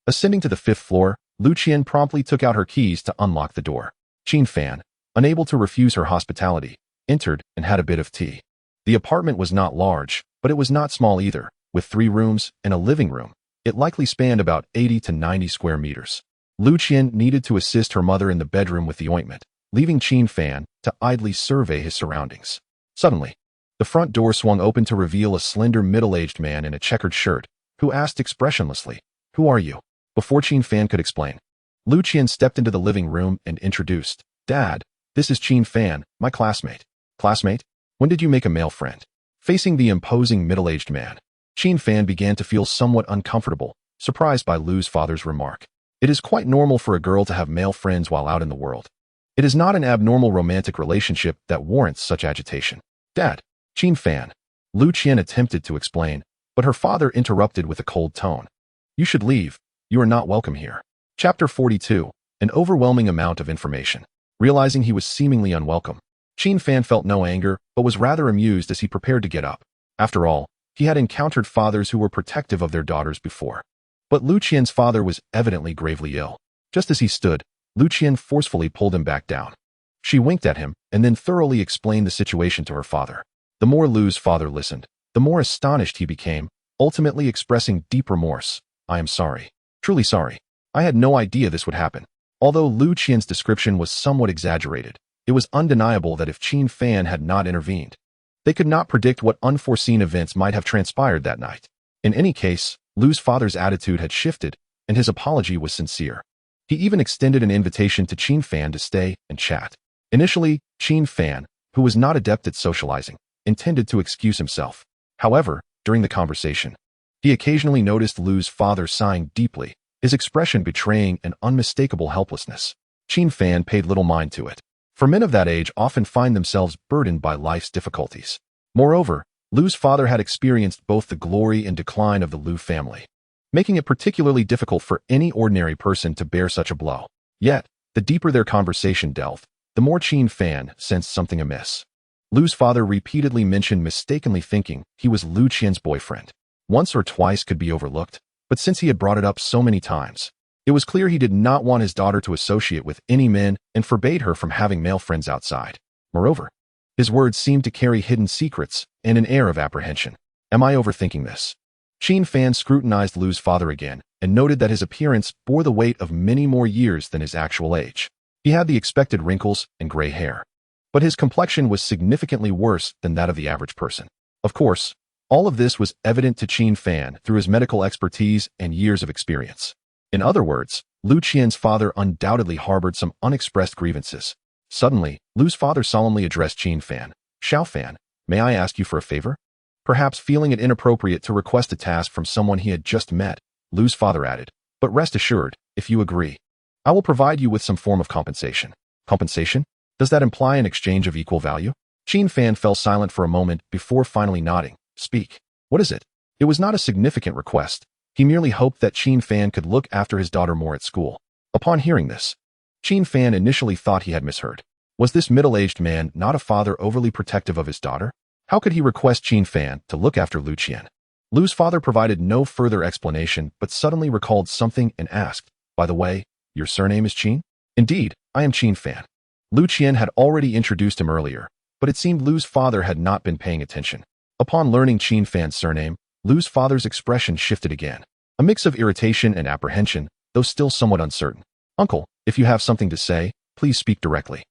Ascending to the 5th floor, Lu Qian promptly took out her keys to unlock the door. Qin Fan, unable to refuse her hospitality, entered and had a bit of tea. The apartment was not large, but it was not small either, with 3 rooms and a living room. It likely spanned about 80 to 90 square meters. Lu Qian needed to assist her mother in the bedroom with the ointment, leaving Qin Fan to idly survey his surroundings. Suddenly, the front door swung open to reveal a slender middle-aged man in a checkered shirt, who asked expressionlessly, "Who are you?" Before Qin Fan could explain, Lu Qian stepped into the living room and introduced, "Dad, this is Qin Fan, my classmate." "Classmate? When did you make a male friend?" Facing the imposing middle-aged man, Qin Fan began to feel somewhat uncomfortable, surprised by Lu's father's remark. It is quite normal for a girl to have male friends while out in the world. It is not an abnormal romantic relationship that warrants such agitation. "Dad, Qin Fan," Lu Qian attempted to explain, but her father interrupted with a cold tone. "You should leave. You are not welcome here." Chapter 42, an overwhelming amount of information. Realizing he was seemingly unwelcome, Qin Fan felt no anger, but was rather amused as he prepared to get up. After all, he had encountered fathers who were protective of their daughters before. But Lu Qian's father was evidently gravely ill. Just as he stood, Lu Qian forcefully pulled him back down. She winked at him and then thoroughly explained the situation to her father. The more Lu's father listened, the more astonished he became, ultimately expressing deep remorse. I am sorry. Truly sorry. I had no idea this would happen. Although Lu Qian's description was somewhat exaggerated, it was undeniable that if Qin Fan had not intervened, they could not predict what unforeseen events might have transpired that night. In any case, Lu's father's attitude had shifted, and his apology was sincere. He even extended an invitation to Qin Fan to stay and chat. Initially, Qin Fan, who was not adept at socializing, intended to excuse himself. However, during the conversation, he occasionally noticed Lu's father sighing deeply, his expression betraying an unmistakable helplessness. Qin Fan paid little mind to it, for men of that age often find themselves burdened by life's difficulties. Moreover, Lu's father had experienced both the glory and decline of the Lu family, making it particularly difficult for any ordinary person to bear such a blow. Yet, the deeper their conversation delved, the more Qin Fan sensed something amiss. Lu's father repeatedly mentioned mistakenly thinking he was Lu Qian's boyfriend. Once or twice could be overlooked, but since he had brought it up so many times, it was clear he did not want his daughter to associate with any men and forbade her from having male friends outside. Moreover, his words seemed to carry hidden secrets and an air of apprehension. Am I overthinking this? Qin Fan scrutinized Lu's father again and noted that his appearance bore the weight of many more years than his actual age. He had the expected wrinkles and gray hair, but his complexion was significantly worse than that of the average person. Of course, all of this was evident to Qin Fan through his medical expertise and years of experience. In other words, Lu Qian's father undoubtedly harbored some unexpressed grievances. Suddenly, Lu's father solemnly addressed Qin Fan. Xiao Fan, may I ask you for a favor? Perhaps feeling it inappropriate to request a task from someone he had just met, Lu's father added, but rest assured, if you agree, I will provide you with some form of compensation. Compensation? Does that imply an exchange of equal value? Qin Fan fell silent for a moment before finally nodding. Speak. What is it? It was not a significant request. He merely hoped that Qin Fan could look after his daughter more at school. Upon hearing this, Qin Fan initially thought he had misheard. Was this middle-aged man not a father overly protective of his daughter? How could he request Qin Fan to look after Lu Qian? Lu's father provided no further explanation but suddenly recalled something and asked, by the way, your surname is Qin? Indeed, I am Qin Fan. Lu Qian had already introduced him earlier, but it seemed Lu's father had not been paying attention. Upon learning Qin Fan's surname, Lu's father's expression shifted again, a mix of irritation and apprehension, though still somewhat uncertain. Uncle, if you have something to say, please speak directly.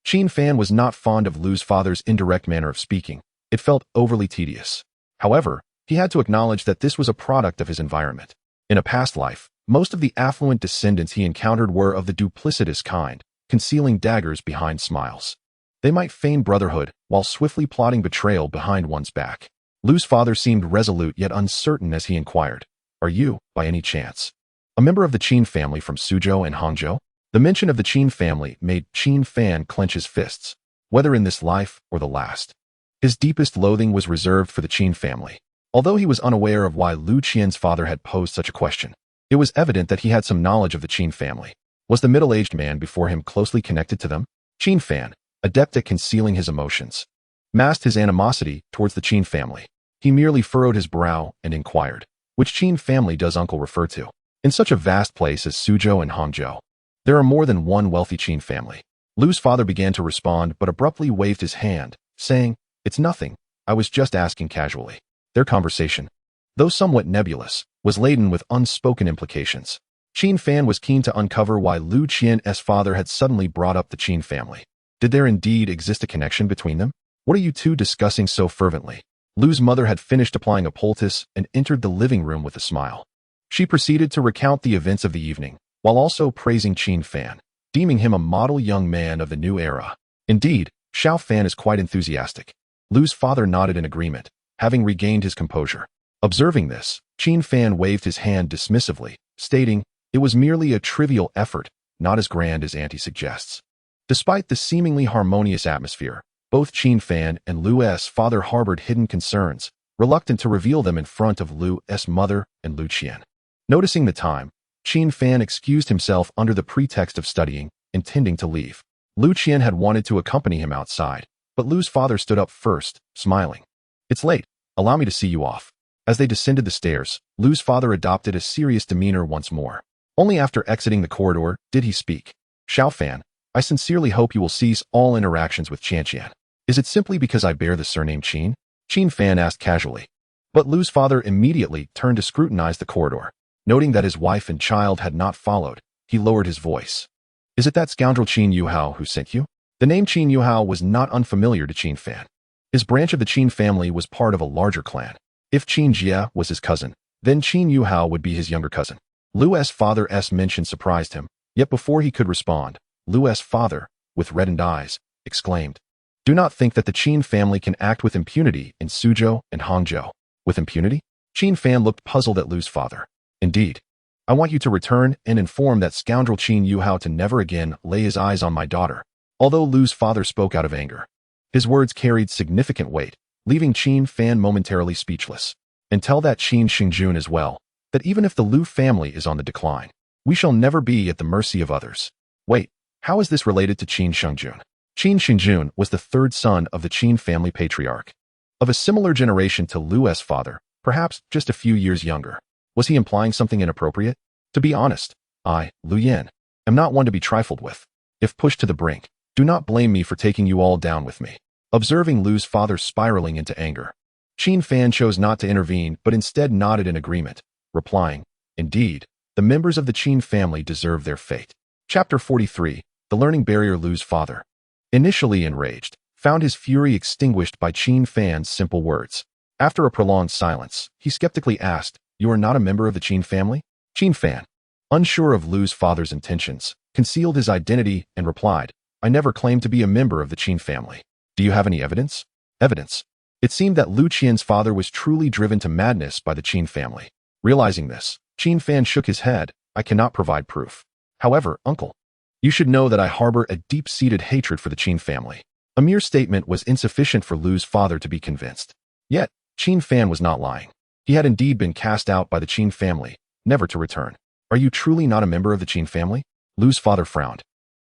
Qin Fan was not fond of Lu's father's indirect manner of speaking. It felt overly tedious. However, he had to acknowledge that this was a product of his environment. In a past life, most of the affluent descendants he encountered were of the duplicitous kind, concealing daggers behind smiles. They might feign brotherhood while swiftly plotting betrayal behind one's back. Lu's father seemed resolute yet uncertain as he inquired, are you, by any chance, a member of the Qin family from Suzhou and Hangzhou? The mention of the Qin family made Qin Fan clench his fists, whether in this life or the last. His deepest loathing was reserved for the Qin family. Although he was unaware of why Lu Qian's father had posed such a question, it was evident that he had some knowledge of the Qin family. Was the middle-aged man before him closely connected to them? Qin Fan, adept at concealing his emotions, masked his animosity towards the Qin family. He merely furrowed his brow and inquired, which Qin family does uncle refer to? In such a vast place as Suzhou and Hangzhou, there are more than one wealthy Qin family. Lu's father began to respond but abruptly waved his hand, saying, it's nothing, I was just asking casually. Their conversation, though somewhat nebulous, was laden with unspoken implications. Qin Fan was keen to uncover why Lu Qian's father had suddenly brought up the Qin family. Did there indeed exist a connection between them? What are you two discussing so fervently? Lu's mother had finished applying a poultice and entered the living room with a smile. She proceeded to recount the events of the evening, while also praising Qin Fan, deeming him a model young man of the new era. Indeed, Xiao Fan is quite enthusiastic. Lu's father nodded in agreement, having regained his composure. Observing this, Qin Fan waved his hand dismissively, stating, it was merely a trivial effort, not as grand as Auntie suggests. Despite the seemingly harmonious atmosphere, both Qin Fan and Lu's father harbored hidden concerns, reluctant to reveal them in front of Lu's mother and Lu Qian. Noticing the time, Qin Fan excused himself under the pretext of studying, intending to leave. Lu Qian had wanted to accompany him outside, but Lu's father stood up first, smiling. It's late, allow me to see you off. As they descended the stairs, Lu's father adopted a serious demeanor once more. Only after exiting the corridor did he speak. Xiao Fan, I sincerely hope you will cease all interactions with Qian. Is it simply because I bear the surname Qin? Qin Fan asked casually. But Lu's father immediately turned to scrutinize the corridor. Noting that his wife and child had not followed, he lowered his voice. Is it that scoundrel Qin Yuhao who sent you? The name Qin Yuhao was not unfamiliar to Qin Fan. His branch of the Qin family was part of a larger clan. If Qin Jie was his cousin, then Qin Yuhao would be his younger cousin. Lu's father's mention surprised him, yet before he could respond, Lu's father, with reddened eyes, exclaimed, Do not think that the Qin family can act with impunity in Suzhou and Hangzhou. With impunity? Qin Fan looked puzzled at Lu's father. Indeed. I want you to return and inform that scoundrel Qin Yuhao to never again lay his eyes on my daughter. Although Lu's father spoke out of anger, his words carried significant weight, leaving Qin Fan momentarily speechless. And tell that Qin Xingjun as well, that even if the Lu family is on the decline, we shall never be at the mercy of others. Wait, how is this related to Qin Xingjun? Qin Xingjun was the third son of the Qin family patriarch. Of a similar generation to Lu's father, perhaps just a few years younger. Was he implying something inappropriate? To be honest, I, Lu Yan, am not one to be trifled with. If pushed to the brink, do not blame me for taking you all down with me. Observing Lu's father spiraling into anger, Qin Fan chose not to intervene but instead nodded in agreement, replying, Indeed, the members of the Qin family deserve their fate. Chapter 43, The Learning Barrier. Lu's father, initially enraged, found his fury extinguished by Qin Fan's simple words. After a prolonged silence, he skeptically asked, You are not a member of the Qin family? Qin Fan, unsure of Lu's father's intentions, concealed his identity and replied, I never claimed to be a member of the Qin family. Do you have any evidence? Evidence. It seemed that Lu Qian's father was truly driven to madness by the Qin family. Realizing this, Qin Fan shook his head. I cannot provide proof. However, uncle, you should know that I harbor a deep-seated hatred for the Qin family. A mere statement was insufficient for Lu's father to be convinced. Yet, Qin Fan was not lying. He had indeed been cast out by the Qin family, never to return. Are you truly not a member of the Qin family? Lu's father frowned,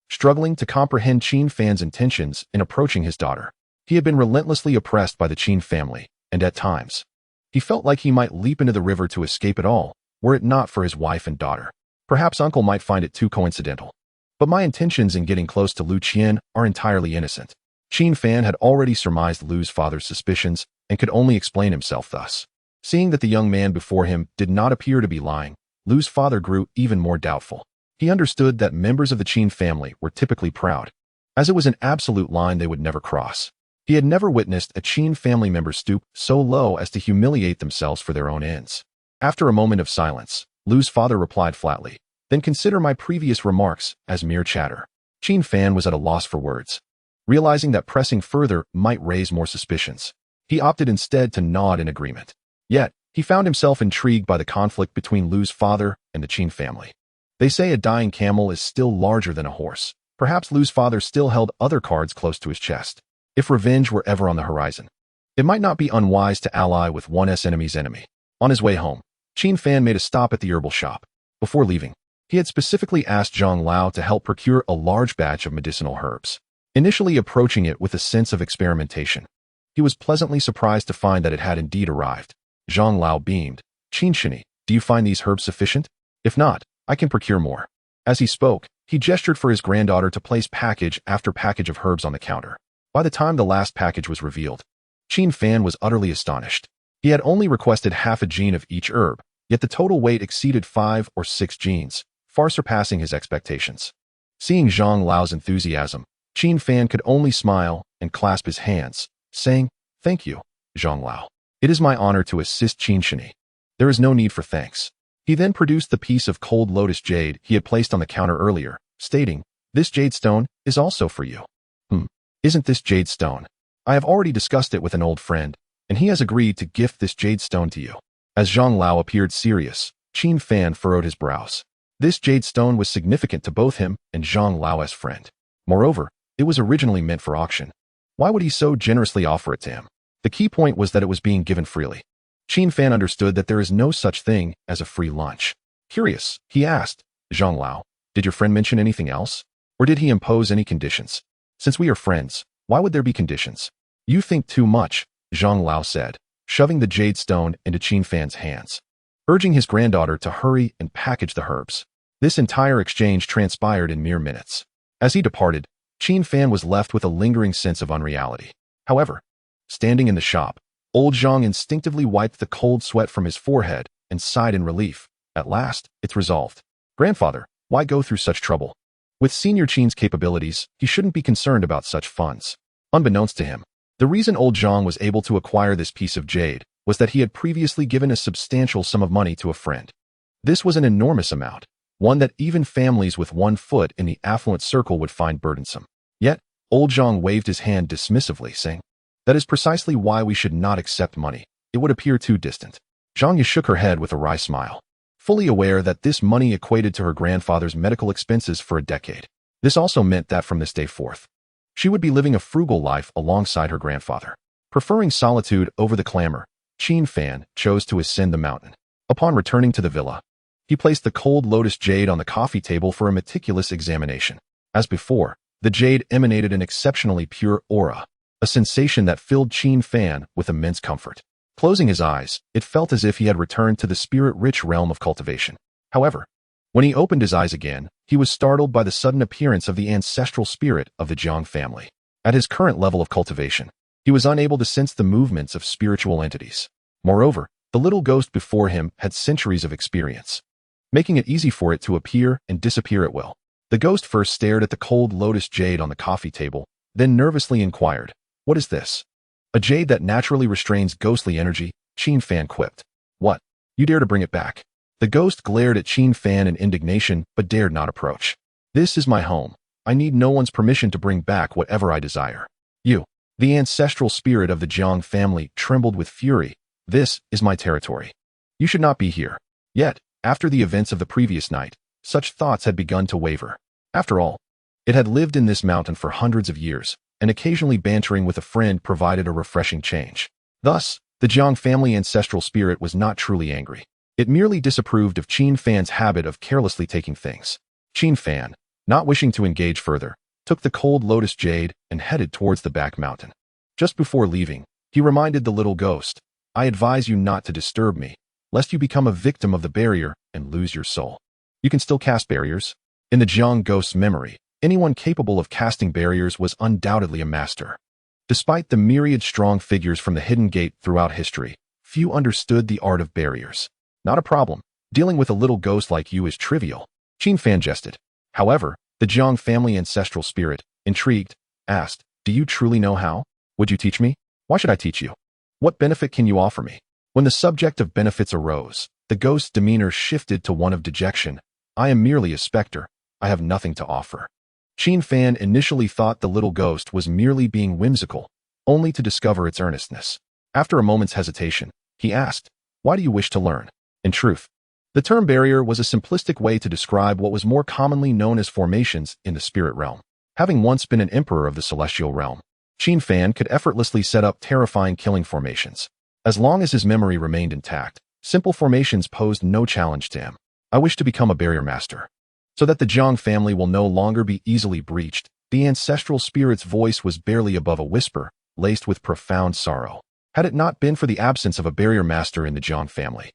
struggling to comprehend Qin Fan's intentions in approaching his daughter. He had been relentlessly oppressed by the Qin family, and at times, he felt like he might leap into the river to escape it all, were it not for his wife and daughter. Perhaps uncle might find it too coincidental. But my intentions in getting close to Lu Qian are entirely innocent. Qin Fan had already surmised Lu's father's suspicions and could only explain himself thus. Seeing that the young man before him did not appear to be lying, Lu's father grew even more doubtful. He understood that members of the Qin family were typically proud, as it was an absolute line they would never cross. He had never witnessed a Qin family member stoop so low as to humiliate themselves for their own ends. After a moment of silence, Lu's father replied flatly, Then consider my previous remarks as mere chatter. Qin Fan was at a loss for words. Realizing that pressing further might raise more suspicions, he opted instead to nod in agreement. Yet, he found himself intrigued by the conflict between Lu's father and the Qin family. They say a dying camel is still larger than a horse. Perhaps Lu's father still held other cards close to his chest. If revenge were ever on the horizon, it might not be unwise to ally with one's enemy's enemy. On his way home, Qin Fan made a stop at the herbal shop. Before leaving, he had specifically asked Zhang Lao to help procure a large batch of medicinal herbs. Initially approaching it with a sense of experimentation, he was pleasantly surprised to find that it had indeed arrived. Zhang Lao beamed. Qin Shini, do you find these herbs sufficient? If not, I can procure more. As he spoke, he gestured for his granddaughter to place package after package of herbs on the counter. By the time the last package was revealed, Qin Fan was utterly astonished. He had only requested half a gene of each herb, yet the total weight exceeded 5 or 6 genes, far surpassing his expectations. Seeing Zhang Lao's enthusiasm, Qin Fan could only smile and clasp his hands, saying, Thank you, Zhang Lao. It is my honor to assist Qin Shini. There is no need for thanks. He then produced the piece of cold lotus jade he had placed on the counter earlier, stating, This jade stone is also for you. Isn't this jade stone? I have already discussed it with an old friend, and he has agreed to gift this jade stone to you. As Zhang Lao appeared serious, Qin Fan furrowed his brows. This jade stone was significant to both him and Zhang Lao's friend. Moreover, it was originally meant for auction. Why would he so generously offer it to him? The key point was that it was being given freely. Qin Fan understood that there is no such thing as a free lunch. Curious, he asked, Zhang Lao, did your friend mention anything else? Or did he impose any conditions? Since we are friends, why would there be conditions? You think too much, Zhang Lao said, shoving the jade stone into Qin Fan's hands, urging his granddaughter to hurry and package the herbs. This entire exchange transpired in mere minutes. As he departed, Qin Fan was left with a lingering sense of unreality. However, standing in the shop, old Zhang instinctively wiped the cold sweat from his forehead and sighed in relief. At last, it's resolved. Grandfather, why go through such trouble? With Senior Qin's capabilities, he shouldn't be concerned about such funds. Unbeknownst to him, the reason old Zhang was able to acquire this piece of jade was that he had previously given a substantial sum of money to a friend. This was an enormous amount, one that even families with one foot in the affluent circle would find burdensome. Yet, old Zhang waved his hand dismissively, saying, "That is precisely why we should not accept money. It would appear too distant." Zhang Yi shook her head with a wry smile, fully aware that this money equated to her grandfather's medical expenses for a decade. This also meant that from this day forth, she would be living a frugal life alongside her grandfather. Preferring solitude over the clamor, Qin Fan chose to ascend the mountain. Upon returning to the villa, he placed the cold lotus jade on the coffee table for a meticulous examination. As before, the jade emanated an exceptionally pure aura, a sensation that filled Qin Fan with immense comfort. Closing his eyes, it felt as if he had returned to the spirit-rich realm of cultivation. However, when he opened his eyes again, he was startled by the sudden appearance of the ancestral spirit of the Jiang family. At his current level of cultivation, he was unable to sense the movements of spiritual entities. Moreover, the little ghost before him had centuries of experience, making it easy for it to appear and disappear at will. The ghost first stared at the cold lotus jade on the coffee table, then nervously inquired, "What is this?" "A jade that naturally restrains ghostly energy," Qin Fan quipped. "What? You dare to bring it back?" The ghost glared at Qin Fan in indignation but dared not approach. "This is my home. I need no one's permission to bring back whatever I desire." "You." The ancestral spirit of the Jiang family trembled with fury. "This is my territory. You should not be here." Yet, after the events of the previous night, such thoughts had begun to waver. After all, it had lived in this mountain for hundreds of years, and occasionally bantering with a friend provided a refreshing change. Thus, the Jiang family ancestral spirit was not truly angry. It merely disapproved of Qin Fan's habit of carelessly taking things. Qin Fan, not wishing to engage further, took the cold lotus jade and headed towards the back mountain. Just before leaving, he reminded the little ghost, "I advise you not to disturb me, lest you become a victim of the barrier and lose your soul." You can still cast barriers. In the Jiang ghost's memory, anyone capable of casting barriers was undoubtedly a master. Despite the myriad strong figures from the hidden gate throughout history, few understood the art of barriers. "Not a problem. Dealing with a little ghost like you is trivial," Qin Fan jested. However, the Jiang family ancestral spirit, intrigued, asked, "Do you truly know how? Would you teach me?" "Why should I teach you? What benefit can you offer me?" When the subject of benefits arose, the ghost's demeanor shifted to one of dejection. "I am merely a specter. I have nothing to offer." Qin Fan initially thought the little ghost was merely being whimsical, only to discover its earnestness. After a moment's hesitation, he asked, "Why do you wish to learn?" In truth, the term barrier was a simplistic way to describe what was more commonly known as formations in the spirit realm. Having once been an emperor of the celestial realm, Qin Fan could effortlessly set up terrifying killing formations. As long as his memory remained intact, simple formations posed no challenge to him. "I wish to become a barrier master, so that the Jiang family will no longer be easily breached." The ancestral spirit's voice was barely above a whisper, laced with profound sorrow. Had it not been for the absence of a barrier master in the Jiang family,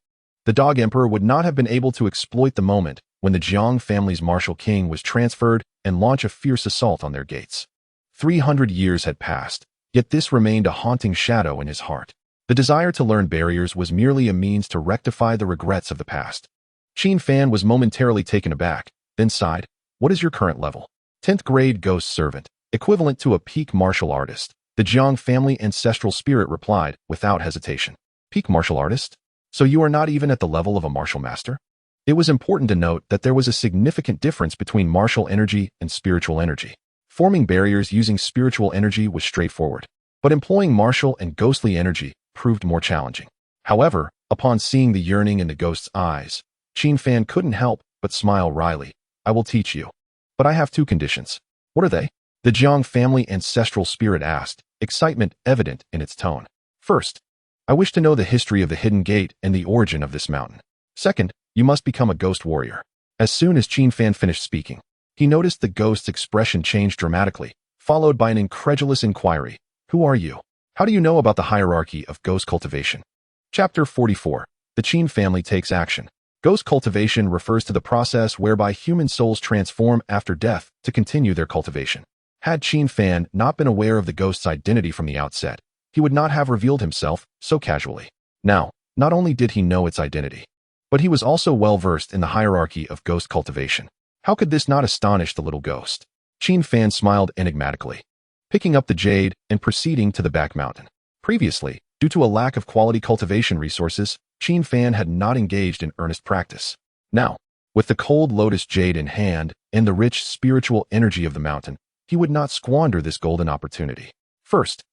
the Dog Emperor would not have been able to exploit the moment when the Jiang family's martial king was transferred and launch a fierce assault on their gates. 300 years had passed, yet this remained a haunting shadow in his heart. The desire to learn barriers was merely a means to rectify the regrets of the past. Qin Fan was momentarily taken aback, then sighed. "What is your current level?" 10th grade ghost servant, equivalent to a peak martial artist. The Jiang family ancestral spirit replied without hesitation. "Peak martial artist? So you are not even at the level of a martial master?" It was important to note that there was a significant difference between martial energy and spiritual energy. Forming barriers using spiritual energy was straightforward, but employing martial and ghostly energy proved more challenging. However, upon seeing the yearning in the ghost's eyes, Qin Fan couldn't help but smile wryly. "I will teach you. But I have two conditions." "What are they?" the Jiang family ancestral spirit asked, excitement evident in its tone. "First, I wish to know the history of the hidden gate and the origin of this mountain. Second, you must become a ghost warrior." As soon as Qin Fan finished speaking, he noticed the ghost's expression change dramatically, followed by an incredulous inquiry. "Who are you? How do you know about the hierarchy of ghost cultivation?" Chapter 44. The Qin family takes action. Ghost cultivation refers to the process whereby human souls transform after death to continue their cultivation. Had Qin Fan not been aware of the ghost's identity from the outset, he would not have revealed himself so casually. Now, not only did he know its identity, but he was also well versed in the hierarchy of ghost cultivation. How could this not astonish the little ghost? Qin Fan smiled enigmatically, picking up the jade and proceeding to the back mountain. Previously, due to a lack of quality cultivation resources, Qin Fan had not engaged in earnest practice. Now, with the cold lotus jade in hand and the rich spiritual energy of the mountain, he would not squander this golden opportunity. First,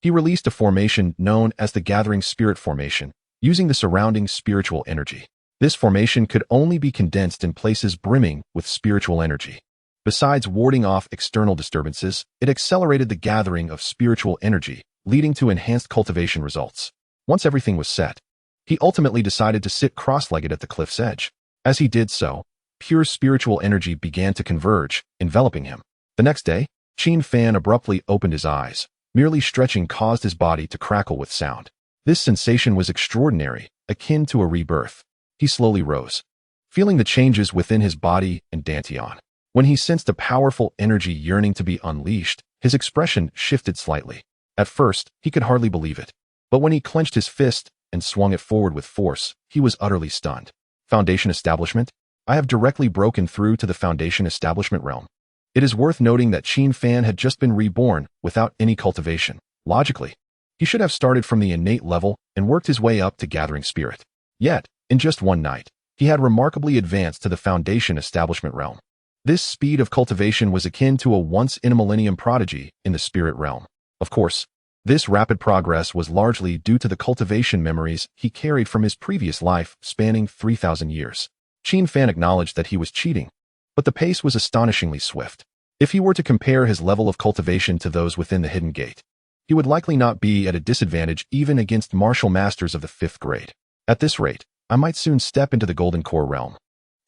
he released a formation known as the Gathering Spirit Formation, using the surrounding spiritual energy. This formation could only be condensed in places brimming with spiritual energy. Besides warding off external disturbances, it accelerated the gathering of spiritual energy, leading to enhanced cultivation results. Once everything was set, he ultimately decided to sit cross-legged at the cliff's edge. As he did so, pure spiritual energy began to converge, enveloping him. The next day, Qin Fan abruptly opened his eyes. Merely stretching caused his body to crackle with sound. This sensation was extraordinary, akin to a rebirth. He slowly rose, feeling the changes within his body and Dantian. When he sensed a powerful energy yearning to be unleashed, his expression shifted slightly. At first, he could hardly believe it. But when he clenched his fist and swung it forward with force, he was utterly stunned. Foundation establishment? I have directly broken through to the Foundation establishment realm. It is worth noting that Qin Fan had just been reborn without any cultivation. Logically, he should have started from the innate level and worked his way up to gathering spirit. Yet, in just one night, he had remarkably advanced to the Foundation establishment realm. This speed of cultivation was akin to a once-in-a-millennium prodigy in the spirit realm. Of course, this rapid progress was largely due to the cultivation memories he carried from his previous life spanning 3,000 years. Qin Fan acknowledged that he was cheating, but the pace was astonishingly swift. If he were to compare his level of cultivation to those within the hidden gate, he would likely not be at a disadvantage even against martial masters of the 5th grade. At this rate, I might soon step into the Golden Core realm.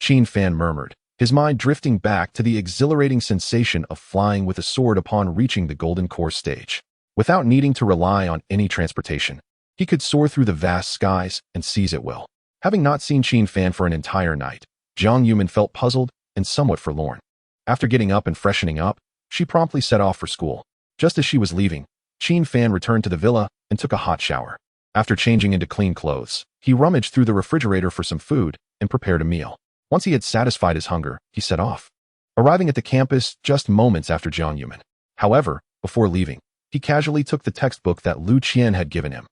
Qin Fan murmured, his mind drifting back to the exhilarating sensation of flying with a sword upon reaching the Golden Core stage. Without needing to rely on any transportation, he could soar through the vast skies and seize at will. Having not seen Qin Fan for an entire night, Jiang Yuman felt puzzled and somewhat forlorn. After getting up and freshening up, she promptly set off for school. Just as she was leaving, Qin Fan returned to the villa and took a hot shower. After changing into clean clothes, he rummaged through the refrigerator for some food and prepared a meal. Once he had satisfied his hunger, he set off, arriving at the campus just moments after Jiang Yuman. However, before leaving, he casually took the textbook that Lu Qian had given him.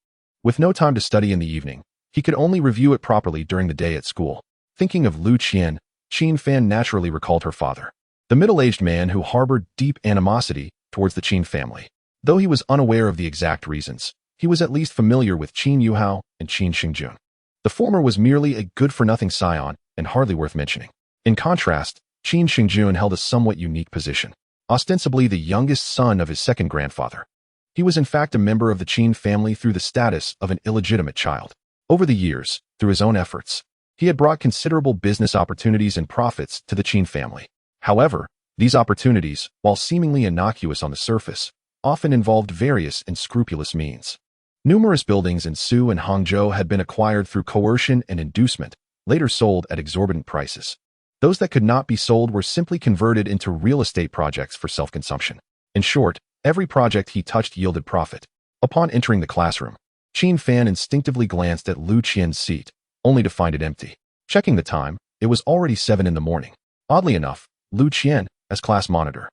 With no time to study in the evening, he could only review it properly during the day at school. Thinking of Lu Qian, Qin Fan naturally recalled her father, the middle-aged man who harbored deep animosity towards the Qin family. Though he was unaware of the exact reasons, he was at least familiar with Qin Yuhao and Qin Xingjun. The former was merely a good-for-nothing scion and hardly worth mentioning. In contrast, Qin Xingjun held a somewhat unique position, ostensibly the youngest son of his second grandfather. He was in fact a member of the Qin family through the status of an illegitimate child. Over the years, through his own efforts, he had brought considerable business opportunities and profits to the Qin family. However, these opportunities, while seemingly innocuous on the surface, often involved various and scrupulous means. Numerous buildings in Su and Hangzhou had been acquired through coercion and inducement, later sold at exorbitant prices. Those that could not be sold were simply converted into real estate projects for self-consumption. In short, every project he touched yielded profit. Upon entering the classroom, Qin Fan instinctively glanced at Lu Qian's seat, only to find it empty. Checking the time, it was already 7 in the morning. Oddly enough, Lu Qian, as class monitor,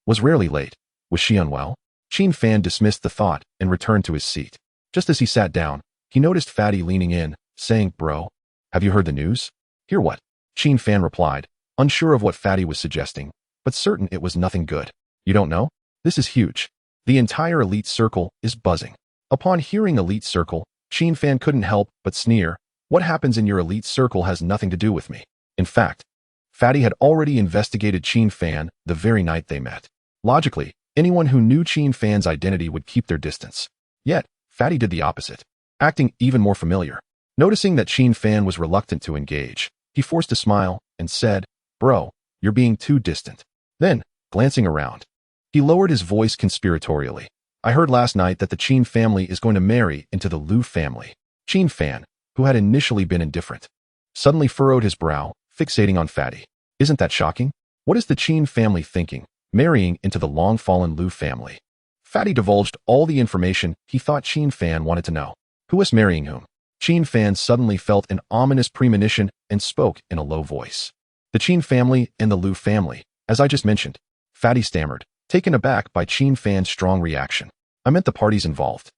was rarely late. Was she unwell? Qin Fan dismissed the thought and returned to his seat. Just as he sat down, he noticed Fatty leaning in, saying, "Bro, have you heard the news?" "Hear what?" Qin Fan replied, unsure of what Fatty was suggesting, but certain it was nothing good. "You don't know? This is huge. The entire elite circle is buzzing." Upon hearing elite circle, Qin Fan couldn't help but sneer. "What happens in your elite circle has nothing to do with me." In fact, Fatty had already investigated Qin Fan the very night they met. Logically, anyone who knew Qin Fan's identity would keep their distance. Yet, Fatty did the opposite, acting even more familiar. Noticing that Qin Fan was reluctant to engage, he forced a smile and said, "Bro, you're being too distant." Then, glancing around, he lowered his voice conspiratorially. "I heard last night that the Qin family is going to marry into the Lu family." Qin Fan, who had initially been indifferent, suddenly furrowed his brow, fixating on Fatty. Isn't that shocking? What is the Qin family thinking, marrying into the long-fallen Lu family? Fatty divulged all the information he thought Qin Fan wanted to know. Who was marrying whom? Qin Fan suddenly felt an ominous premonition and spoke in a low voice. The Qin family and the Lu family, as I just mentioned. Fatty stammered, taken aback by Qin Fan's strong reaction. I meant the parties involved.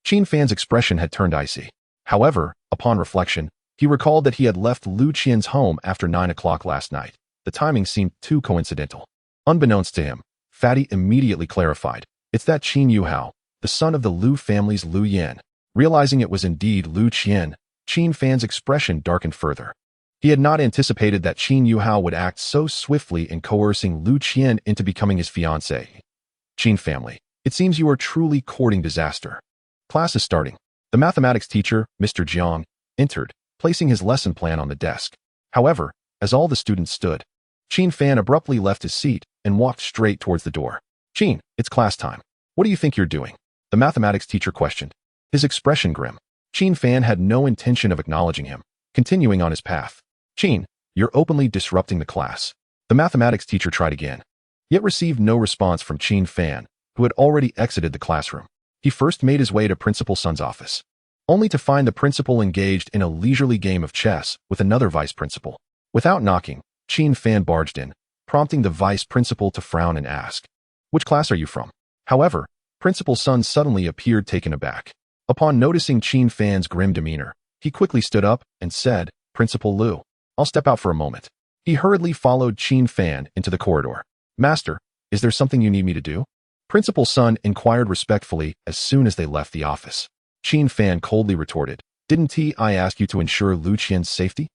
Qin Fan's expression had turned icy. However, upon reflection, he recalled that he had left Lu Qian's home after 9 o'clock last night. The timing seemed too coincidental. Unbeknownst to him, Fatty immediately clarified. It's that Qin Yuhao, the son of the Lu family's Lu Yan. Realizing it was indeed Lu Qian, Qin Fan's expression darkened further. He had not anticipated that Qin Yuhao would act so swiftly in coercing Lu Qian into becoming his fiancée. Qin family, it seems you are truly courting disaster. Class is starting. The mathematics teacher, Mr. Jiang, entered, placing his lesson plan on the desk. However, as all the students stood, Qin Fan abruptly left his seat and walked straight towards the door. Qin, it's class time. What do you think you're doing? The mathematics teacher questioned, his expression grim. Qin Fan had no intention of acknowledging him, continuing on his path. Qin, you're openly disrupting the class. The mathematics teacher tried again, yet received no response from Qin Fan, who had already exited the classroom. He first made his way to Principal Sun's office, only to find the principal engaged in a leisurely game of chess with another vice principal. Without knocking, Qin Fan barged in, prompting the vice principal to frown and ask, "Which class are you from?" However, Principal Sun suddenly appeared taken aback. Upon noticing Qin Fan's grim demeanor, he quickly stood up and said, "Principal Lu, I'll step out for a moment." He hurriedly followed Qin Fan into the corridor. "Master, is there something you need me to do?" Principal Sun inquired respectfully as soon as they left the office. Qin Fan coldly retorted, "Didn't I ask you to ensure Lu Qian's safety?"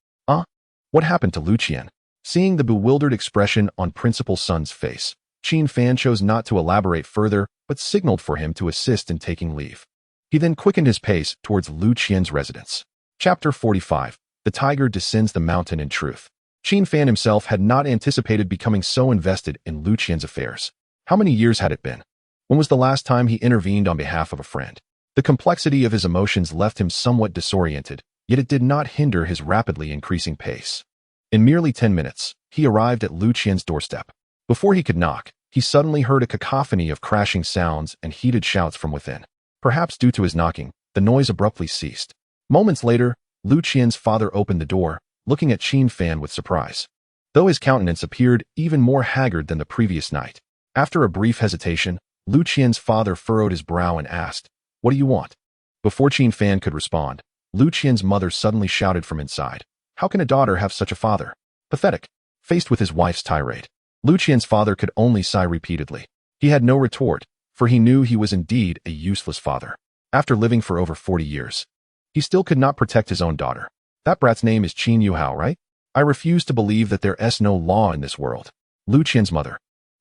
What happened to Lu Qian? Seeing the bewildered expression on Principal Sun's face, Qin Fan chose not to elaborate further, but signaled for him to assist in taking leave. He then quickened his pace towards Lu Qian's residence. Chapter 45. The Tiger Descends the Mountain in Truth. Qin Fan himself had not anticipated becoming so invested in Lu Qian's affairs. How many years had it been? When was the last time he intervened on behalf of a friend? The complexity of his emotions left him somewhat disoriented, yet it did not hinder his rapidly increasing pace. In merely 10 minutes, he arrived at Lu Qian's doorstep. Before he could knock, he suddenly heard a cacophony of crashing sounds and heated shouts from within. Perhaps due to his knocking, the noise abruptly ceased. Moments later, Lu Qian's father opened the door, looking at Qin Fan with surprise, though his countenance appeared even more haggard than the previous night. After a brief hesitation, Lu Qian's father furrowed his brow and asked, "What do you want?" Before Qin Fan could respond, Lu Qian's mother suddenly shouted from inside, "How can a daughter have such a father? Pathetic." Faced with his wife's tirade, Lu Qian's father could only sigh repeatedly. He had no retort, for he knew he was indeed a useless father. After living for over 40 years, he still could not protect his own daughter. "That brat's name is Qin Yuhao, right? I refuse to believe that there is no law in this world." Lu Qian's mother,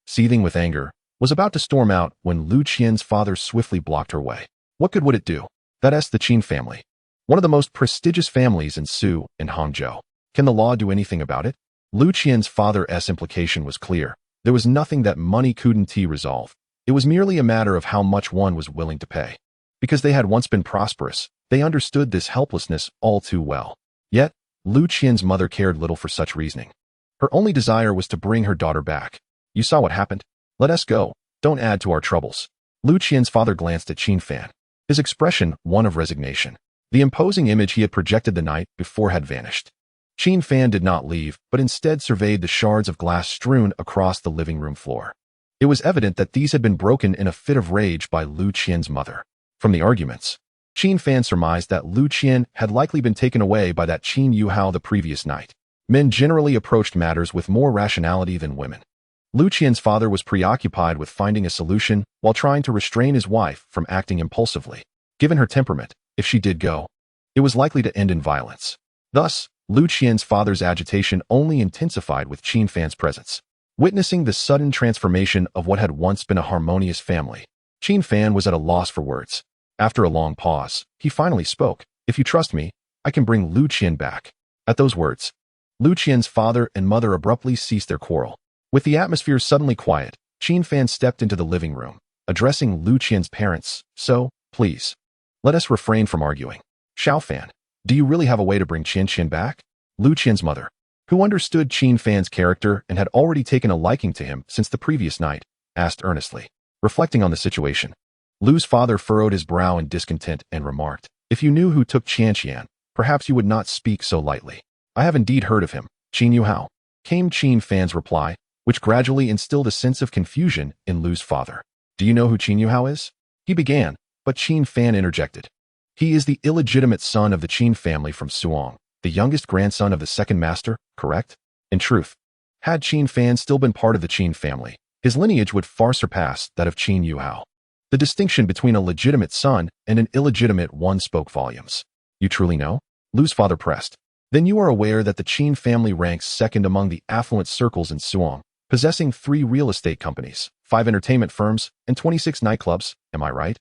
seething with anger, was about to storm out when Lu Qian's father swiftly blocked her way. What good would it do? That's the Qin family, one of the most prestigious families in Su and Hangzhou. Can the law do anything about it? Lu Qian's father's implication was clear. There was nothing that money couldn't resolve. It was merely a matter of how much one was willing to pay. Because they had once been prosperous, they understood this helplessness all too well. Yet, Lu Qian's mother cared little for such reasoning. Her only desire was to bring her daughter back. "You saw what happened? Let us go. Don't add to our troubles." Lu Qian's father glanced at Qin Fan, his expression one of resignation. The imposing image he had projected the night before had vanished. Qin Fan did not leave, but instead surveyed the shards of glass strewn across the living room floor. It was evident that these had been broken in a fit of rage by Lu Qian's mother. From the arguments, Qin Fan surmised that Lu Qian had likely been taken away by that Qin Yuhao the previous night. Men generally approached matters with more rationality than women. Lu Qian's father was preoccupied with finding a solution while trying to restrain his wife from acting impulsively. Given her temperament, if she did go, it was likely to end in violence. Thus, Lu Qian's father's agitation only intensified with Qin Fan's presence. Witnessing the sudden transformation of what had once been a harmonious family, Qin Fan was at a loss for words. After a long pause, he finally spoke, "If you trust me, I can bring Lu Qian back." At those words, Lu Qian's father and mother abruptly ceased their quarrel. With the atmosphere suddenly quiet, Qin Fan stepped into the living room, addressing Lu Qian's parents. "So, please, let us refrain from arguing. Xiao Fan, do you really have a way to bring Qian back?" Lu Qian's mother, who understood Qin Fan's character and had already taken a liking to him since the previous night, asked earnestly. Reflecting on the situation, Lu's father furrowed his brow in discontent and remarked, "If you knew who took Qian, perhaps you would not speak so lightly." "I have indeed heard of him, Qin Yuhao," came Qin Fan's reply, which gradually instilled a sense of confusion in Lu's father. "Do you know who Qin Yuhao is?" he began, but Qin Fan interjected. "He is the illegitimate son of the Qin family from Suhang, the youngest grandson of the second master, correct?" In truth, had Qin Fan still been part of the Qin family, his lineage would far surpass that of Qin Yuhao. The distinction between a legitimate son and an illegitimate one spoke volumes. "You truly know?" Lu's father pressed. "Then you are aware that the Qin family ranks second among the affluent circles in Suhang, possessing 3 real estate companies, 5 entertainment firms, and 26 nightclubs, am I right?"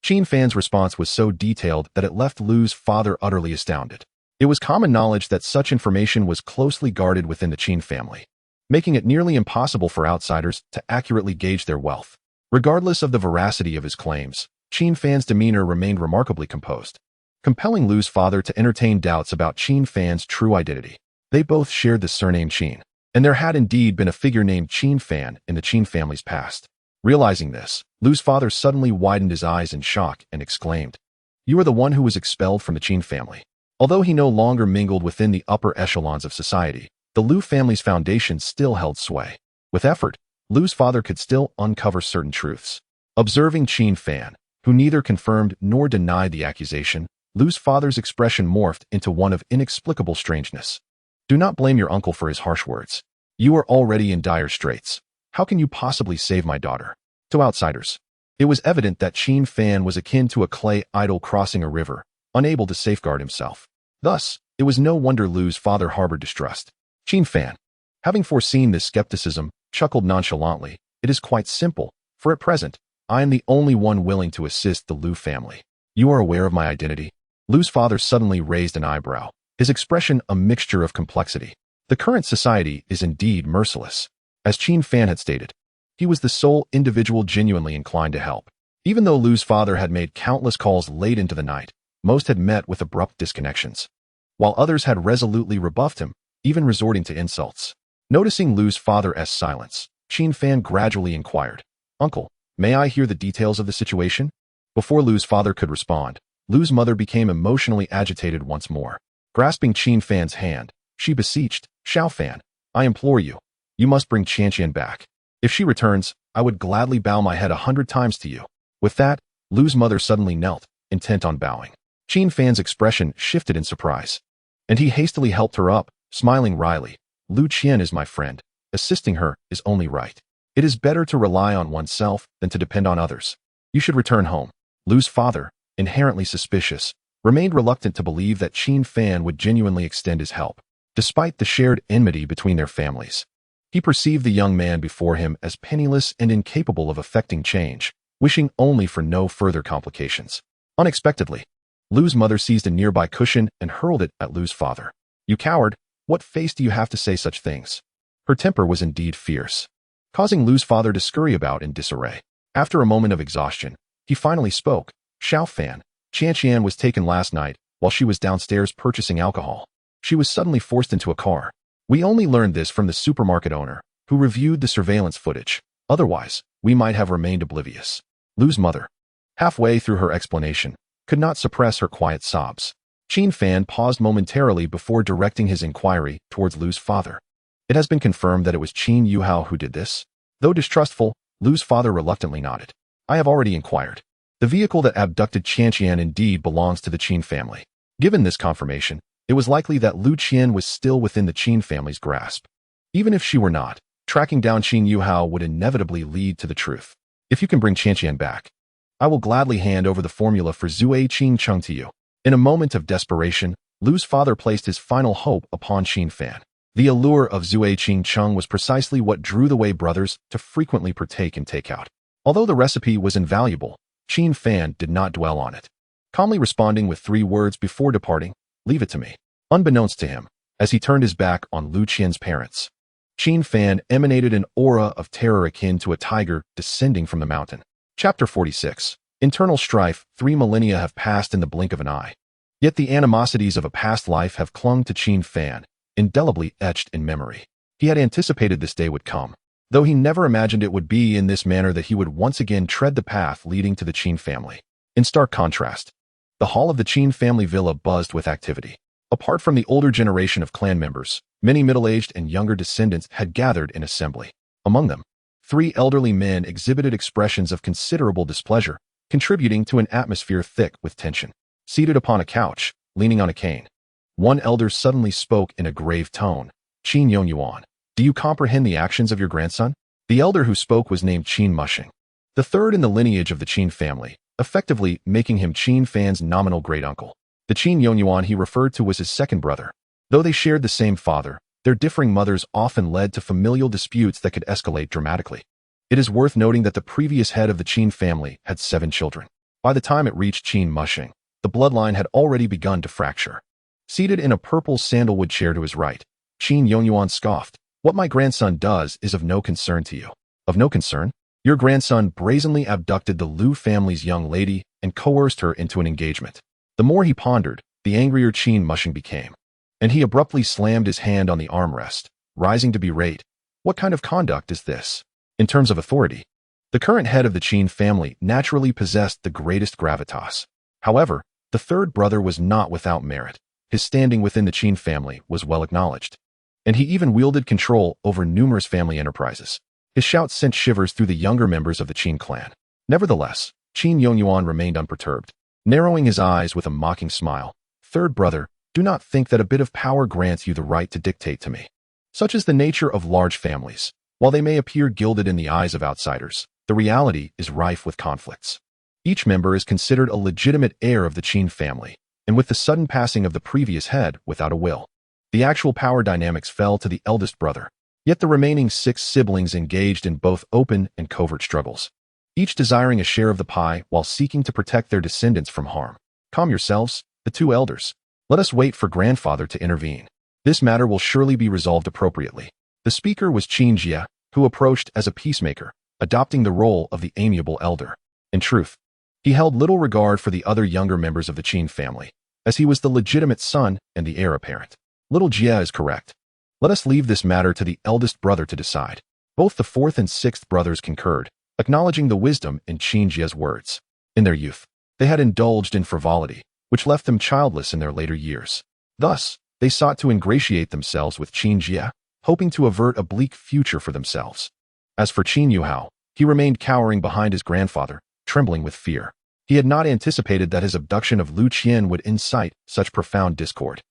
Qin Fan's response was so detailed that it left Lu's father utterly astounded. It was common knowledge that such information was closely guarded within the Qin family, making it nearly impossible for outsiders to accurately gauge their wealth. Regardless of the veracity of his claims, Qin Fan's demeanor remained remarkably composed, compelling Lu's father to entertain doubts about Qin Fan's true identity. They both shared the surname Qin, and there had indeed been a figure named Qin Fan in the Qin family's past. Realizing this, Lu's father suddenly widened his eyes in shock and exclaimed, "You are the one who was expelled from the Qin family." Although he no longer mingled within the upper echelons of society, the Lu family's foundation still held sway. With effort, Lu's father could still uncover certain truths. Observing Qin Fan, who neither confirmed nor denied the accusation, Lu's father's expression morphed into one of inexplicable strangeness. "Do not blame your uncle for his harsh words. You are already in dire straits. How can you possibly save my daughter?" To outsiders, it was evident that Qin Fan was akin to a clay idol crossing a river, unable to safeguard himself. Thus, it was no wonder Lu's father harbored distrust. Qin Fan, having foreseen this skepticism, chuckled nonchalantly. "It is quite simple. For at present, I am the only one willing to assist the Lu family." "You are aware of my identity?" Lu's father suddenly raised an eyebrow, his expression a mixture of complexity. The current society is indeed merciless. As Qin Fan had stated, he was the sole individual genuinely inclined to help. Even though Lu's father had made countless calls late into the night, most had met with abrupt disconnections, while others had resolutely rebuffed him, even resorting to insults. Noticing Lu's father's silence, Qin Fan gradually inquired, "Uncle, may I hear the details of the situation?" Before Lu's father could respond, Lu's mother became emotionally agitated once more. Grasping Qin Fan's hand, she beseeched, "Xiao Fan, I implore you, you must bring Qian back. If she returns, I would gladly bow my head 100 times to you." With that, Lu's mother suddenly knelt, intent on bowing. Qin Fan's expression shifted in surprise, and he hastily helped her up, smiling wryly. "Lu Qian is my friend. Assisting her is only right. It is better to rely on oneself than to depend on others. You should return home." Lu's father, inherently suspicious, remained reluctant to believe that Qin Fan would genuinely extend his help, despite the shared enmity between their families. He perceived the young man before him as penniless and incapable of effecting change, wishing only for no further complications. Unexpectedly, Lu's mother seized a nearby cushion and hurled it at Lu's father. "You coward! What face do you have to say such things?" Her temper was indeed fierce, causing Lu's father to scurry about in disarray. After a moment of exhaustion, he finally spoke. "Xiao Fan, Qian was taken last night while she was downstairs purchasing alcohol. She was suddenly forced into a car. We only learned this from the supermarket owner, who reviewed the surveillance footage. Otherwise, we might have remained oblivious." Lu's mother, halfway through her explanation, could not suppress her quiet sobs. Qin Fan paused momentarily before directing his inquiry towards Lu's father. "It has been confirmed that it was Qin Yuhao who did this?" Though distrustful, Lu's father reluctantly nodded. "I have already inquired. The vehicle that abducted Qian indeed belongs to the Qin family." Given this confirmation, it was likely that Lu Qian was still within the Qin family's grasp. Even if she were not, tracking down Qin Yuhao would inevitably lead to the truth. "If you can bring Qian back, I will gladly hand over the formula for Zui Qing Cheng to you." In a moment of desperation, Lu's father placed his final hope upon Qin Fan. The allure of Zui Qing Cheng was precisely what drew the Wei brothers to frequently partake in takeout. Although the recipe was invaluable, Qin Fan did not dwell on it, calmly responding with 3 words before departing, "Leave it to me." Unbeknownst to him, as he turned his back on Lu Qian's parents, Qin Fan emanated an aura of terror akin to a tiger descending from the mountain. Chapter 46. Internal strife. 3 millennia have passed in the blink of an eye. Yet the animosities of a past life have clung to Qin Fan, indelibly etched in memory. He had anticipated this day would come, though he never imagined it would be in this manner that he would once again tread the path leading to the Qin family. In stark contrast, the hall of the Qin family villa buzzed with activity. Apart from the older generation of clan members, many middle-aged and younger descendants had gathered in assembly. Among them, 3 elderly men exhibited expressions of considerable displeasure, contributing to an atmosphere thick with tension. Seated upon a couch, leaning on a cane, one elder suddenly spoke in a grave tone. Qin Yongyuan, do you comprehend the actions of your grandson? The elder who spoke was named Qin Mushing, the third in the lineage of the Qin family, effectively making him Qin Fan's nominal great-uncle. The Qin Yongyuan he referred to was his second brother. Though they shared the same father, their differing mothers often led to familial disputes that could escalate dramatically. It is worth noting that the previous head of the Qin family had 7 children. By the time it reached Qin Mushing, the bloodline had already begun to fracture. Seated in a purple sandalwood chair to his right, Qin Yongyuan scoffed. What my grandson does is of no concern to you. Of no concern? Your grandson brazenly abducted the Liu family's young lady and coerced her into an engagement. The more he pondered, the angrier Qin Mushing became, and he abruptly slammed his hand on the armrest, rising to berate. What kind of conduct is this? In terms of authority, the current head of the Qin family naturally possessed the greatest gravitas. However, the third brother was not without merit. His standing within the Qin family was well acknowledged, and he even wielded control over numerous family enterprises. His shouts sent shivers through the younger members of the Qin clan. Nevertheless, Qin Yongyuan remained unperturbed, narrowing his eyes with a mocking smile. Third brother, do not think that a bit of power grants you the right to dictate to me. Such is the nature of large families. While they may appear gilded in the eyes of outsiders, the reality is rife with conflicts. Each member is considered a legitimate heir of the Qin family, and with the sudden passing of the previous head without a will, the actual power dynamics fell to the eldest brother. Yet the remaining 6 siblings engaged in both open and covert struggles, each desiring a share of the pie while seeking to protect their descendants from harm. Calm yourselves, the 2 elders. Let us wait for grandfather to intervene. This matter will surely be resolved appropriately. The speaker was Qin Jia, who approached as a peacemaker, adopting the role of the amiable elder. In truth, he held little regard for the other younger members of the Qin family, as he was the legitimate son and the heir apparent. Little Jia is correct. Let us leave this matter to the eldest brother to decide. Both the 4th and 6th brothers concurred, acknowledging the wisdom in Qin Jia's words. In their youth, they had indulged in frivolity, which left them childless in their later years. Thus, they sought to ingratiate themselves with Qin Jia, hoping to avert a bleak future for themselves. As for Qin Yuhao, he remained cowering behind his grandfather, trembling with fear. He had not anticipated that his abduction of Lu Qian would incite such profound discord.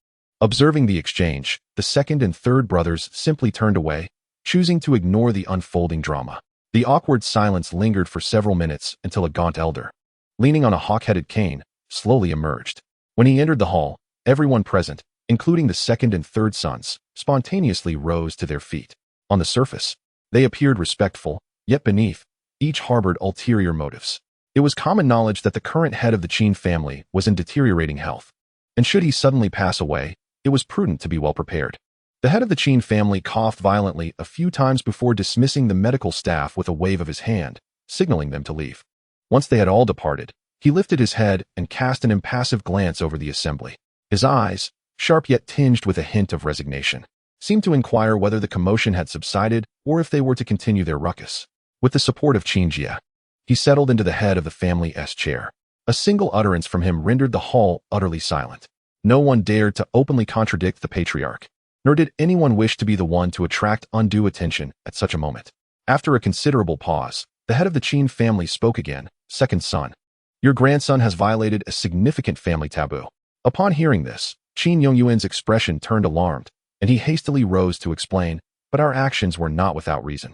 Observing the exchange, the 2nd and 3rd brothers simply turned away, choosing to ignore the unfolding drama. The awkward silence lingered for several minutes until a gaunt elder, leaning on a hawk-headed cane, slowly emerged. When he entered the hall, everyone present, including the 2nd and 3rd sons, spontaneously rose to their feet. On the surface, they appeared respectful, yet beneath, each harbored ulterior motives. It was common knowledge that the current head of the Qin family was in deteriorating health, and should he suddenly pass away, it was prudent to be well prepared. The head of the Qin family coughed violently a few times before dismissing the medical staff with a wave of his hand, signaling them to leave. Once they had all departed, he lifted his head and cast an impassive glance over the assembly. His eyes, sharp yet tinged with a hint of resignation, seemed to inquire whether the commotion had subsided or if they were to continue their ruckus. With the support of Qin Jia, he settled into the head of the family's chair. A single utterance from him rendered the hall utterly silent. No one dared to openly contradict the patriarch, nor did anyone wish to be the one to attract undue attention at such a moment. After a considerable pause, the head of the Qin family spoke again. Second son, your grandson has violated a significant family taboo. Upon hearing this, Qin Yongyuan's expression turned alarmed, and he hastily rose to explain, but our actions were not without reason.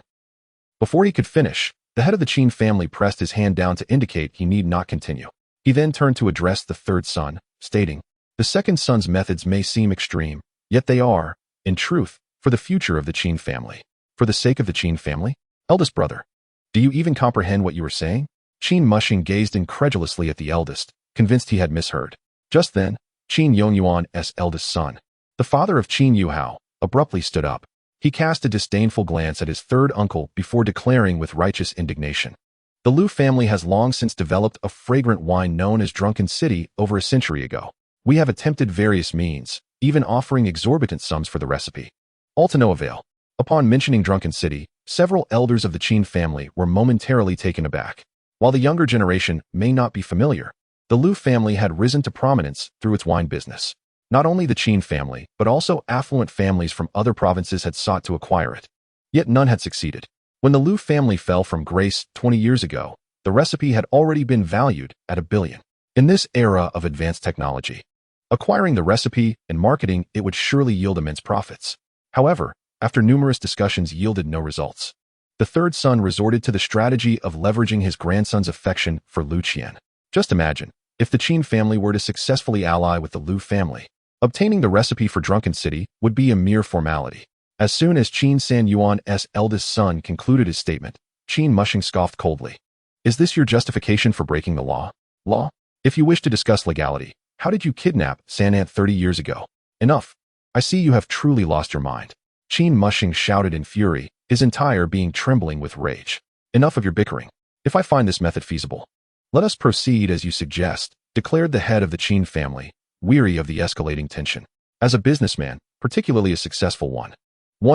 Before he could finish, the head of the Qin family pressed his hand down to indicate he need not continue. He then turned to address the 3rd son, stating, the 2nd son's methods may seem extreme, yet they are, in truth, for the future of the Qin family. For the sake of the Qin family? Eldest brother, do you even comprehend what you are saying? Qin Mushing gazed incredulously at the eldest, convinced he had misheard. Just then, Qin Yongyuan's eldest son, the father of Qin Yuhao, abruptly stood up. He cast a disdainful glance at his 3rd uncle before declaring with righteous indignation, the Liu family has long since developed a fragrant wine known as Drunken City over a century ago. We have attempted various means, even offering exorbitant sums for the recipe. All to no avail. Upon mentioning Drunken City, several elders of the Qin family were momentarily taken aback. While the younger generation may not be familiar, the Lu family had risen to prominence through its wine business. Not only the Qin family, but also affluent families from other provinces had sought to acquire it. Yet none had succeeded. When the Lu family fell from grace 20 years ago, the recipe had already been valued at $1 billion. In this era of advanced technology, acquiring the recipe and marketing it would surely yield immense profits. However, after numerous discussions yielded no results, the third son resorted to the strategy of leveraging his grandson's affection for Lu Qian. Just imagine, if the Qin family were to successfully ally with the Lu family, obtaining the recipe for Drunken City would be a mere formality. As soon as Qin San Yuan's eldest son concluded his statement, Qin Mushing scoffed coldly. Is this your justification for breaking the law? Law? If you wish to discuss legality, how did you kidnap Sanant 30 years ago? Enough. I see you have truly lost your mind. Qin Mushing shouted in fury, his entire being trembling with rage. Enough of your bickering. If I find this method feasible, let us proceed as you suggest, declared the head of the Qin family, weary of the escalating tension. As a businessman, particularly a successful one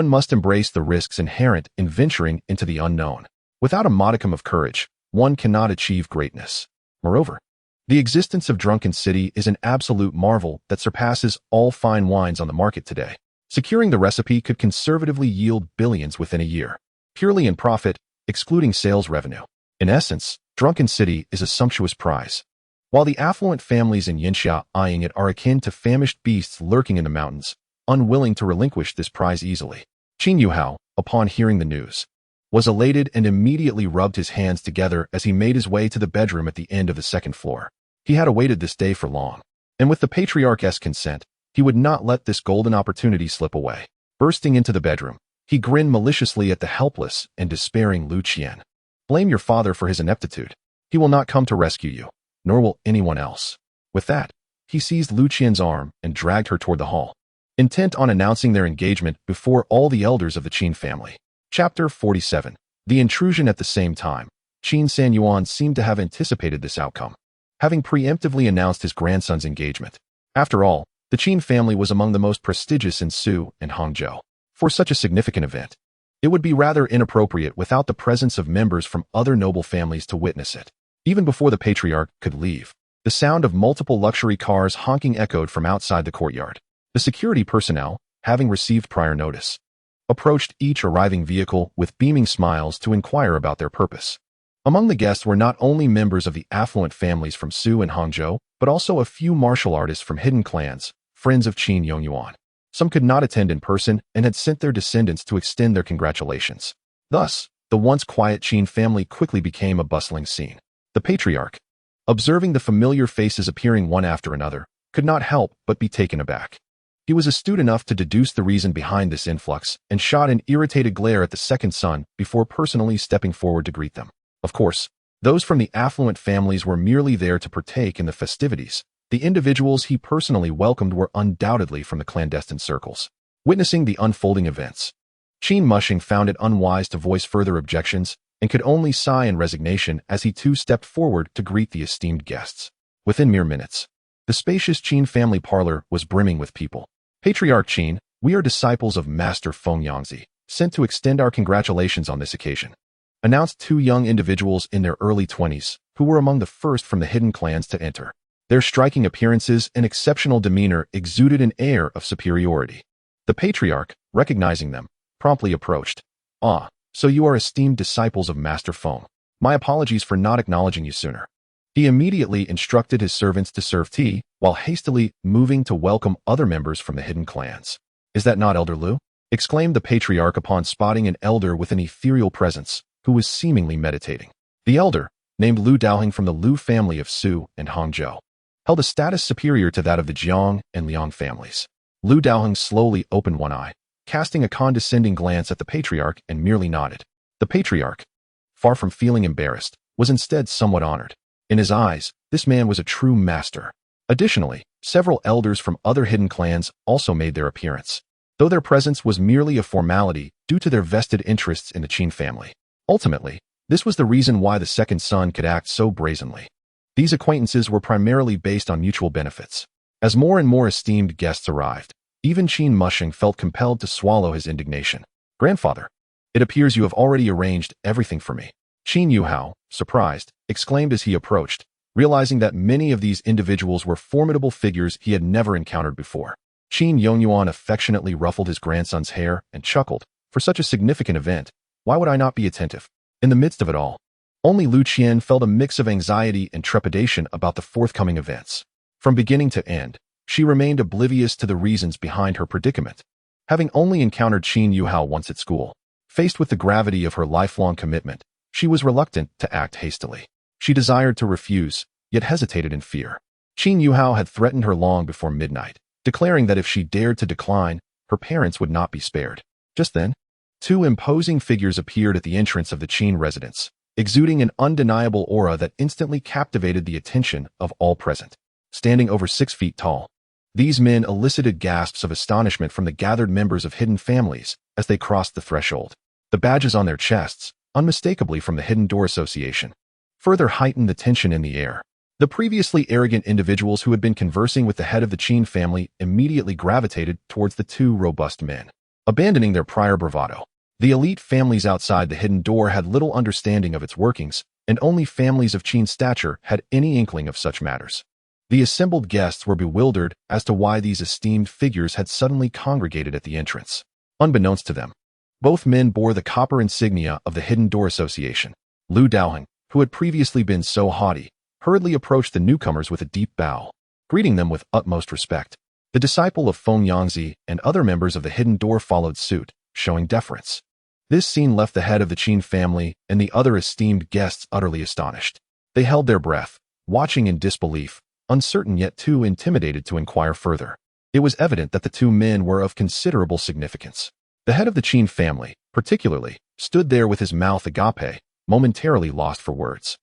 must embrace the risks inherent in venturing into the unknown. Without a modicum of courage, one cannot achieve greatness. Moreover, the existence of Drunken City is an absolute marvel that surpasses all fine wines on the market today. Securing the recipe could conservatively yield billions within a year, purely in profit, excluding sales revenue. In essence, Drunken City is a sumptuous prize. While the affluent families in Yinxia eyeing it are akin to famished beasts lurking in the mountains, unwilling to relinquish this prize easily. Qin Yuhao, upon hearing the news, was elated and immediately rubbed his hands together as he made his way to the bedroom at the end of the second floor. He had awaited this day for long, and with the patriarch's consent, he would not let this golden opportunity slip away. Bursting into the bedroom, he grinned maliciously at the helpless and despairing Lu Qian. Blame your father for his ineptitude. He will not come to rescue you, nor will anyone else. With that, he seized Lu Qian's arm and dragged her toward the hall, intent on announcing their engagement before all the elders of the Qin family. Chapter 47. The intrusion. At the same time, Qin San Yuan seemed to have anticipated this outcome, having preemptively announced his grandson's engagement. After all, the Qin family was among the most prestigious in Su and Hangzhou. For such a significant event, it would be rather inappropriate without the presence of members from other noble families to witness it. Even before the patriarch could leave, the sound of multiple luxury cars honking echoed from outside the courtyard. The security personnel, having received prior notice, approached each arriving vehicle with beaming smiles to inquire about their purpose. Among the guests were not only members of the affluent families from Su and Hangzhou, but also a few martial artists from hidden clans, friends of Qin Yongyuan. Some could not attend in person and had sent their descendants to extend their congratulations. Thus, the once quiet Qin family quickly became a bustling scene. The patriarch, observing the familiar faces appearing one after another, could not help but be taken aback. He was astute enough to deduce the reason behind this influx and shot an irritated glare at the second son before personally stepping forward to greet them. Of course, those from the affluent families were merely there to partake in the festivities. The individuals he personally welcomed were undoubtedly from the clandestine circles. Witnessing the unfolding events, Qin Mushing found it unwise to voice further objections and could only sigh in resignation as he too stepped forward to greet the esteemed guests. Within mere minutes, the spacious Qin family parlor was brimming with people. Patriarch Qin, we are disciples of Master Feng Yangzi, sent to extend our congratulations on this occasion, announced two young individuals in their early 20s, who were among the first from the hidden clans to enter. Their striking appearances and exceptional demeanor exuded an air of superiority. The patriarch, recognizing them, promptly approached. Ah, so you are esteemed disciples of Master Feng. My apologies for not acknowledging you sooner. He immediately instructed his servants to serve tea, while hastily moving to welcome other members from the hidden clans. Is that not Elder Lu? Exclaimed the patriarch upon spotting an elder with an ethereal presence, who was seemingly meditating. The elder, named Lu Daoheng from the Lu family of Su and Hangzhou, held a status superior to that of the Jiang and Liang families. Lu Daoheng slowly opened one eye, casting a condescending glance at the patriarch and merely nodded. The patriarch, far from feeling embarrassed, was instead somewhat honored. In his eyes, this man was a true master. Additionally, several elders from other hidden clans also made their appearance, though their presence was merely a formality due to their vested interests in the Qin family. Ultimately, this was the reason why the second son could act so brazenly. These acquaintances were primarily based on mutual benefits. As more and more esteemed guests arrived, Even Qin Mushing felt compelled to swallow his indignation. "Grandfather, it appears you have already arranged everything for me." Qin Yuhao, surprised, exclaimed as he approached, realizing that many of these individuals were formidable figures he had never encountered before. Qin Yongyuan affectionately ruffled his grandson's hair and chuckled. "For such a significant event, why would I not be attentive?" In the midst of it all, only Lu Qian felt a mix of anxiety and trepidation about the forthcoming events. From beginning to end, she remained oblivious to the reasons behind her predicament. Having only encountered Qin Yuhao once at school, faced with the gravity of her lifelong commitment, she was reluctant to act hastily. She desired to refuse, yet hesitated in fear. Qin Yuhao had threatened her long before midnight, declaring that if she dared to decline, her parents would not be spared. Just then, two imposing figures appeared at the entrance of the Qin residence, exuding an undeniable aura that instantly captivated the attention of all present. Standing over 6 feet tall, these men elicited gasps of astonishment from the gathered members of hidden families as they crossed the threshold. The badges on their chests, unmistakably from the Hidden Door Association, further heightened the tension in the air. The previously arrogant individuals who had been conversing with the head of the Qin family immediately gravitated towards the two robust men. Abandoning their prior bravado, the elite families outside the Hidden Door had little understanding of its workings, and only families of Qin stature had any inkling of such matters. The assembled guests were bewildered as to why these esteemed figures had suddenly congregated at the entrance. Unbeknownst to them, both men bore the copper insignia of the Hidden Door Association. Lu Daoheng, who had previously been so haughty, hurriedly approached the newcomers with a deep bow, greeting them with utmost respect. The disciple of Feng Yangzi and other members of the Hidden Door followed suit, showing deference. This scene left the head of the Qin family and the other esteemed guests utterly astonished. They held their breath, watching in disbelief, uncertain yet too intimidated to inquire further. It was evident that the two men were of considerable significance. The head of the Qin family, particularly, stood there with his mouth agape, momentarily lost for words.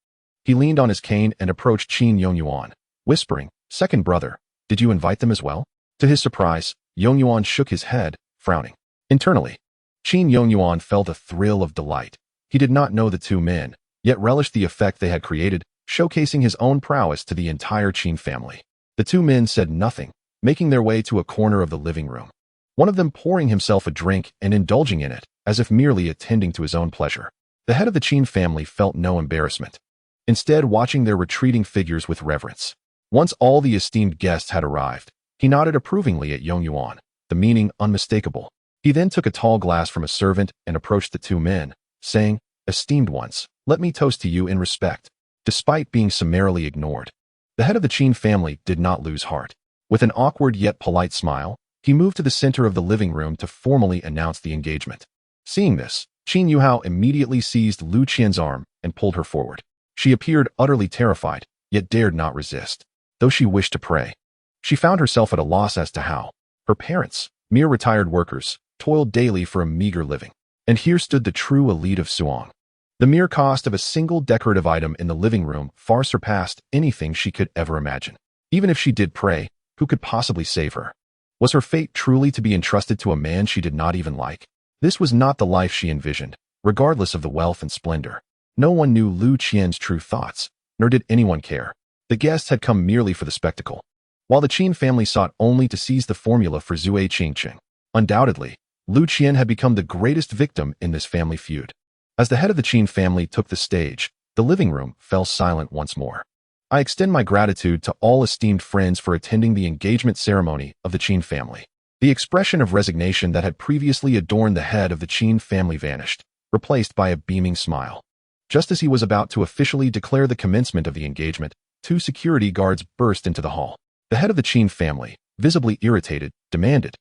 He leaned on his cane and approached Qin Yongyuan, whispering, "Second brother, did you invite them as well?" To his surprise, Yongyuan shook his head, frowning. Internally, Qin Yongyuan felt a thrill of delight. He did not know the two men, yet relished the effect they had created, showcasing his own prowess to the entire Qin family. The two men said nothing, making their way to a corner of the living room, one of them pouring himself a drink and indulging in it, as if merely attending to his own pleasure. The head of the Qin family felt no embarrassment, instead watching their retreating figures with reverence. Once all the esteemed guests had arrived, he nodded approvingly at Yongyuan, the meaning unmistakable. He then took a tall glass from a servant and approached the two men, saying, "Esteemed ones, let me toast to you in respect." Despite being summarily ignored, the head of the Qin family did not lose heart. With an awkward yet polite smile, he moved to the center of the living room to formally announce the engagement. Seeing this, Qin Yuhao immediately seized Lu Qian's arm and pulled her forward. She appeared utterly terrified, yet dared not resist. Though she wished to pray, she found herself at a loss as to how. Her parents, mere retired workers, toiled daily for a meager living. And here stood the true elite of Suhang. The mere cost of a single decorative item in the living room far surpassed anything she could ever imagine. Even if she did pray, who could possibly save her? Was her fate truly to be entrusted to a man she did not even like? This was not the life she envisioned, regardless of the wealth and splendor. No one knew Lu Qian's true thoughts, nor did anyone care. The guests had come merely for the spectacle, while the Qin family sought only to seize the formula for Zui Qingqing. Undoubtedly, Lu Qian had become the greatest victim in this family feud. As the head of the Qin family took the stage, the living room fell silent once more. I extend my gratitude to all esteemed friends for attending the engagement ceremony of the Qin family. The expression of resignation that had previously adorned the head of the Qin family vanished, replaced by a beaming smile. Just as he was about to officially declare the commencement of the engagement, two security guards burst into the hall. The head of the Qin family, visibly irritated, demanded,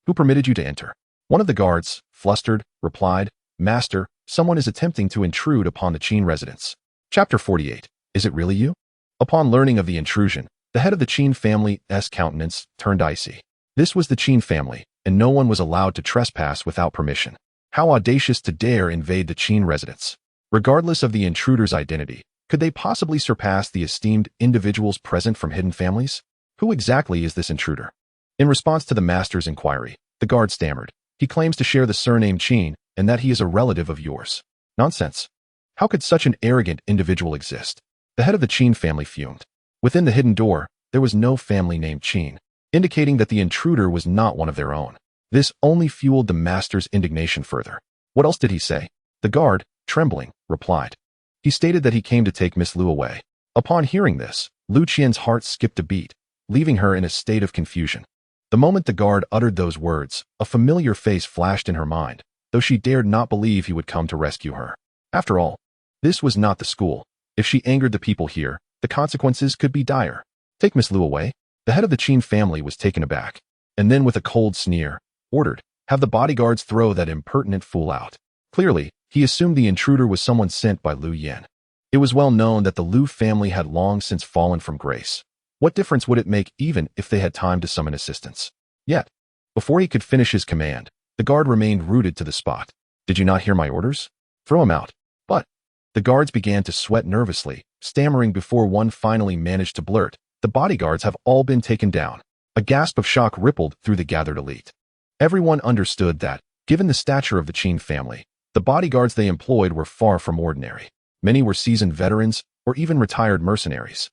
"Who permitted you to enter?" One of the guards, flustered, replied, "Master, someone is attempting to intrude upon the Qin residence." Chapter 48. Is it really you? Upon learning of the intrusion, the head of the Qin family's countenance turned icy. This was the Qin family, and no one was allowed to trespass without permission. How audacious to dare invade the Qin residence. Regardless of the intruder's identity, could they possibly surpass the esteemed individuals present from hidden families? Who exactly is this intruder? In response to the master's inquiry, the guard stammered. He claims to share the surname Qin, and that he is a relative of yours. Nonsense. How could such an arrogant individual exist? The head of the Qin family fumed. Within the hidden door, there was no family named Qin. indicating that the intruder was not one of their own. This only fueled the master's indignation further. What else did he say? The guard, trembling, replied. He stated that he came to take Miss Lu away. Upon hearing this, Lu Qian's heart skipped a beat, leaving her in a state of confusion. The moment the guard uttered those words, a familiar face flashed in her mind, though she dared not believe he would come to rescue her. After all, this was not the school. If she angered the people here, the consequences could be dire. Take Miss Lu away? The head of the Qin family was taken aback, and then with a cold sneer, ordered, have the bodyguards throw that impertinent fool out. Clearly, he assumed the intruder was someone sent by Lu Yan. It was well known that the Lu family had long since fallen from grace. What difference would it make even if they had time to summon assistance? Yet, before he could finish his command, the guard remained rooted to the spot. Did you not hear my orders? Throw him out. But the guards began to sweat nervously, stammering before one finally managed to blurt, the bodyguards have all been taken down. A gasp of shock rippled through the gathered elite. Everyone understood that, given the stature of the Qin family, the bodyguards they employed were far from ordinary. Many were seasoned veterans or even retired mercenaries.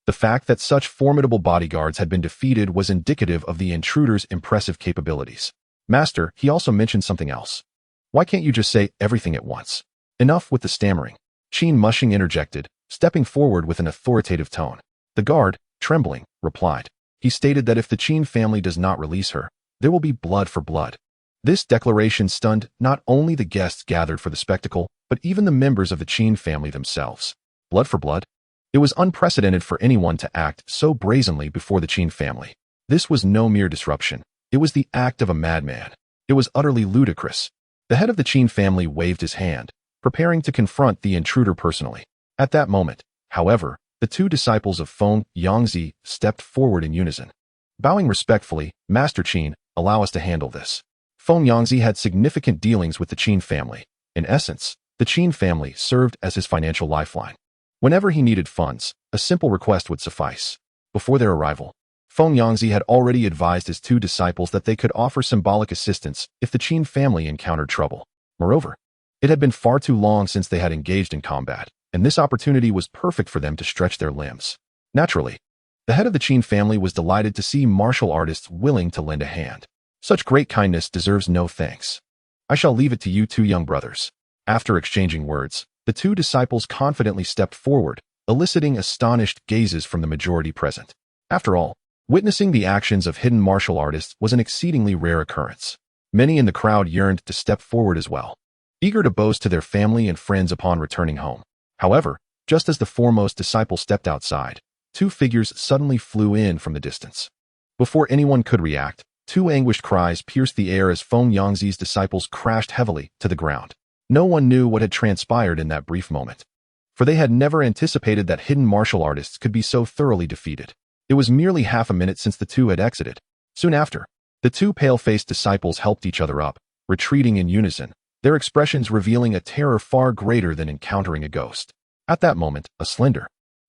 The fact that such formidable bodyguards had been defeated was indicative of the intruder's impressive capabilities. Master, he also mentioned something else. Why can't you just say everything at once? Enough with the stammering. Qin Mushing interjected, stepping forward with an authoritative tone. The guard, trembling, replied. He stated that if the Qin family does not release her, there will be blood for blood. This declaration stunned not only the guests gathered for the spectacle, but even the members of the Qin family themselves. Blood for blood? It was unprecedented for anyone to act so brazenly before the Qin family. This was no mere disruption. It was the act of a madman. It was utterly ludicrous. The head of the Qin family waved his hand, preparing to confront the intruder personally. At that moment, however, the two disciples of Feng Yangzi stepped forward in unison. Bowing respectfully, Master Qin, allow us to handle this. Feng Yangzi had significant dealings with the Qin family. In essence, the Qin family served as his financial lifeline. Whenever he needed funds, a simple request would suffice. Before their arrival, Feng Yangzi had already advised his two disciples that they could offer symbolic assistance if the Qin family encountered trouble. Moreover, it had been far too long since they had engaged in combat, and this opportunity was perfect for them to stretch their limbs. Naturally, the head of the Qin family was delighted to see martial artists willing to lend a hand. Such great kindness deserves no thanks. I shall leave it to you two young brothers. After exchanging words, the two disciples confidently stepped forward, eliciting astonished gazes from the majority present. After all, witnessing the actions of hidden martial artists was an exceedingly rare occurrence. Many in the crowd yearned to step forward as well, eager to boast to their family and friends upon returning home. However, just as the foremost disciple stepped outside, two figures suddenly flew in from the distance. Before anyone could react, two anguished cries pierced the air as Feng Yangzi's disciples crashed heavily to the ground. No one knew what had transpired in that brief moment, for they had never anticipated that hidden martial artists could be so thoroughly defeated. It was merely half a minute since the two had exited. Soon after, the two pale-faced disciples helped each other up, retreating in unison, their expressions revealing a terror far greater than encountering a ghost. At that moment, a slender,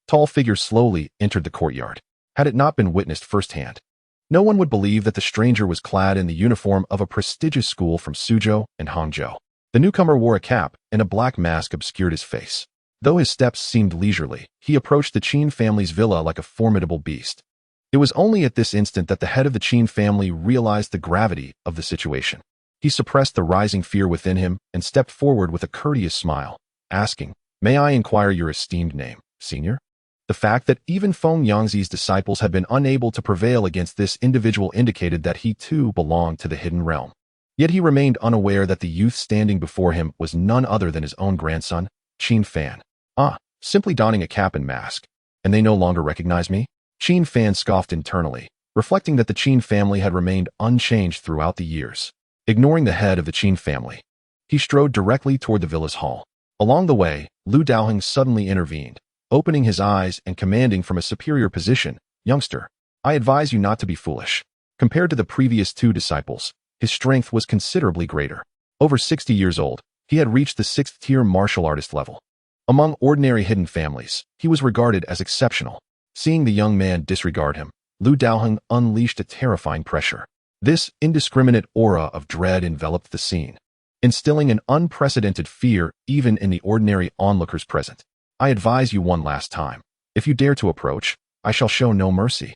tall figure slowly entered the courtyard. Had it not been witnessed firsthand, no one would believe that the stranger was clad in the uniform of a prestigious school from Suzhou and Hangzhou. The newcomer wore a cap, and a black mask obscured his face. Though his steps seemed leisurely, he approached the Qin family's villa like a formidable beast. It was only at this instant that the head of the Qin family realized the gravity of the situation. He suppressed the rising fear within him and stepped forward with a courteous smile, asking, "May I inquire your esteemed name, senior?" The fact that even Feng Yangzi's disciples had been unable to prevail against this individual indicated that he too belonged to the hidden realm. Yet he remained unaware that the youth standing before him was none other than his own grandson, Qin Fan. Simply donning a cap and mask. And they no longer recognize me? Qin Fan scoffed internally, reflecting that the Qin family had remained unchanged throughout the years. Ignoring the head of the Qin family, he strode directly toward the villa's hall. Along the way, Lu Daoheng suddenly intervened, opening his eyes and commanding from a superior position, "Youngster, I advise you not to be foolish." Compared to the previous two disciples, his strength was considerably greater. Over 60 years old, he had reached the 6th-tier martial artist level. Among ordinary hidden families, he was regarded as exceptional. Seeing the young man disregard him, Lu Daoheng unleashed a terrifying pressure. This indiscriminate aura of dread enveloped the scene, instilling an unprecedented fear even in the ordinary onlookers present. "I advise you one last time. If you dare to approach, I shall show no mercy."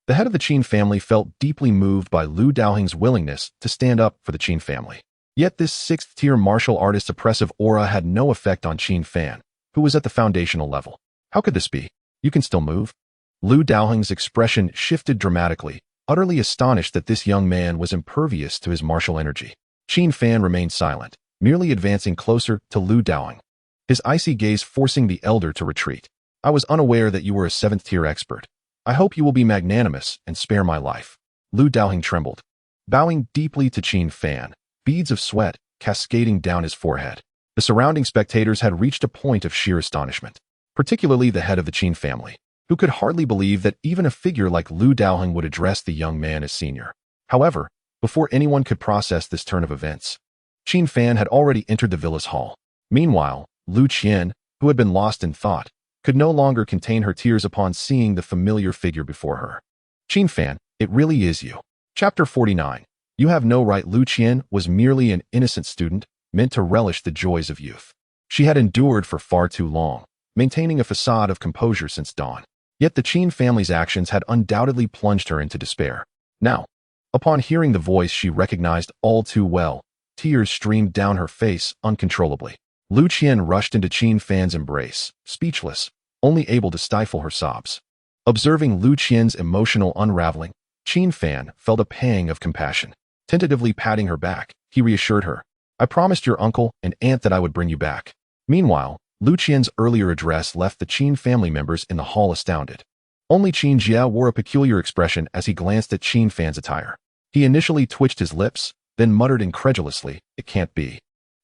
The head of the Qin family felt deeply moved by Lu Daoheng's willingness to stand up for the Qin family. Yet this sixth-tier martial artist's oppressive aura had no effect on Qin Fan, who was at the foundational level. How could this be? You can still move? Lu Daoheng's expression shifted dramatically, utterly astonished that this young man was impervious to his martial energy. Qin Fan remained silent, merely advancing closer to Lu Daoheng, his icy gaze forcing the elder to retreat. I was unaware that you were a seventh-tier expert. I hope you will be magnanimous and spare my life. Lu Daoheng trembled, bowing deeply to Qin Fan, beads of sweat cascading down his forehead. The surrounding spectators had reached a point of sheer astonishment, particularly the head of the Qin family, who could hardly believe that even a figure like Lu Daoheng would address the young man as senior. However, before anyone could process this turn of events, Qin Fan had already entered the villa's hall. Meanwhile, Lu Qian, who had been lost in thought, could no longer contain her tears upon seeing the familiar figure before her. Qin Fan, it really is you. Chapter 49. You have no right. Lu Qian was merely an innocent student, meant to relish the joys of youth. She had endured for far too long, maintaining a facade of composure since dawn. Yet the Qin family's actions had undoubtedly plunged her into despair. Now, upon hearing the voice she recognized all too well, tears streamed down her face uncontrollably. Lu Qian rushed into Qin Fan's embrace, speechless, only able to stifle her sobs. Observing Lu Qian's emotional unraveling, Qin Fan felt a pang of compassion. Tentatively patting her back, he reassured her, I promised your uncle and aunt that I would bring you back. Meanwhile, Lu Qian's earlier address left the Qin family members in the hall astounded. Only Qin Jia wore a peculiar expression as he glanced at Qin Fan's attire. He initially twitched his lips, then muttered incredulously, it can't be.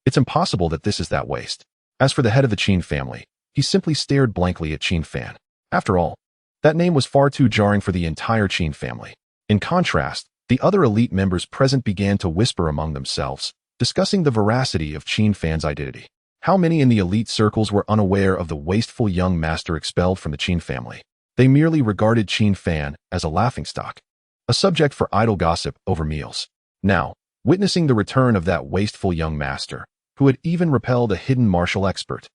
It's impossible that this is that waste. As for the head of the Qin family, he simply stared blankly at Qin Fan. After all, that name was far too jarring for the entire Qin family. In contrast, the other elite members present began to whisper among themselves, discussing the veracity of Qin Fan's identity. How many in the elite circles were unaware of the wasteful young master expelled from the Qin family? They merely regarded Qin Fan as a laughingstock, a subject for idle gossip over meals. Now, witnessing the return of that wasteful young master, who had even repelled a hidden martial expert,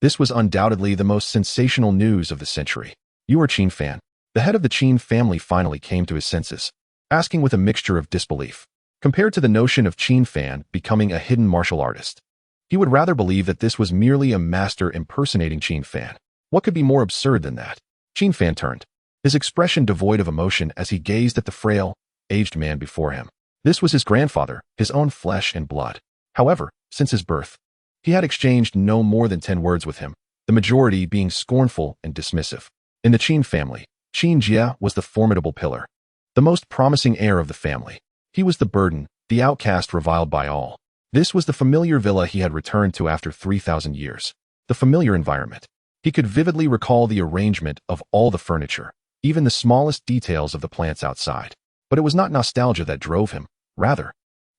this was undoubtedly the most sensational news of the century. You are Qin Fan. The head of the Qin family finally came to his senses, asking with a mixture of disbelief. Compared to the notion of Qin Fan becoming a hidden martial artist, he would rather believe that this was merely a master impersonating Qin Fan. What could be more absurd than that? Qin Fan turned, his expression devoid of emotion as he gazed at the frail, aged man before him. This was his grandfather, his own flesh and blood. However, since his birth, he had exchanged no more than 10 words with him, the majority being scornful and dismissive. In the Qin family, Qin Jia was the formidable pillar, the most promising heir of the family. He was the burden, the outcast reviled by all. This was the familiar villa he had returned to after 3,000 years. The familiar environment. He could vividly recall the arrangement of all the furniture, even the smallest details of the plants outside. But it was not nostalgia that drove him. Rather,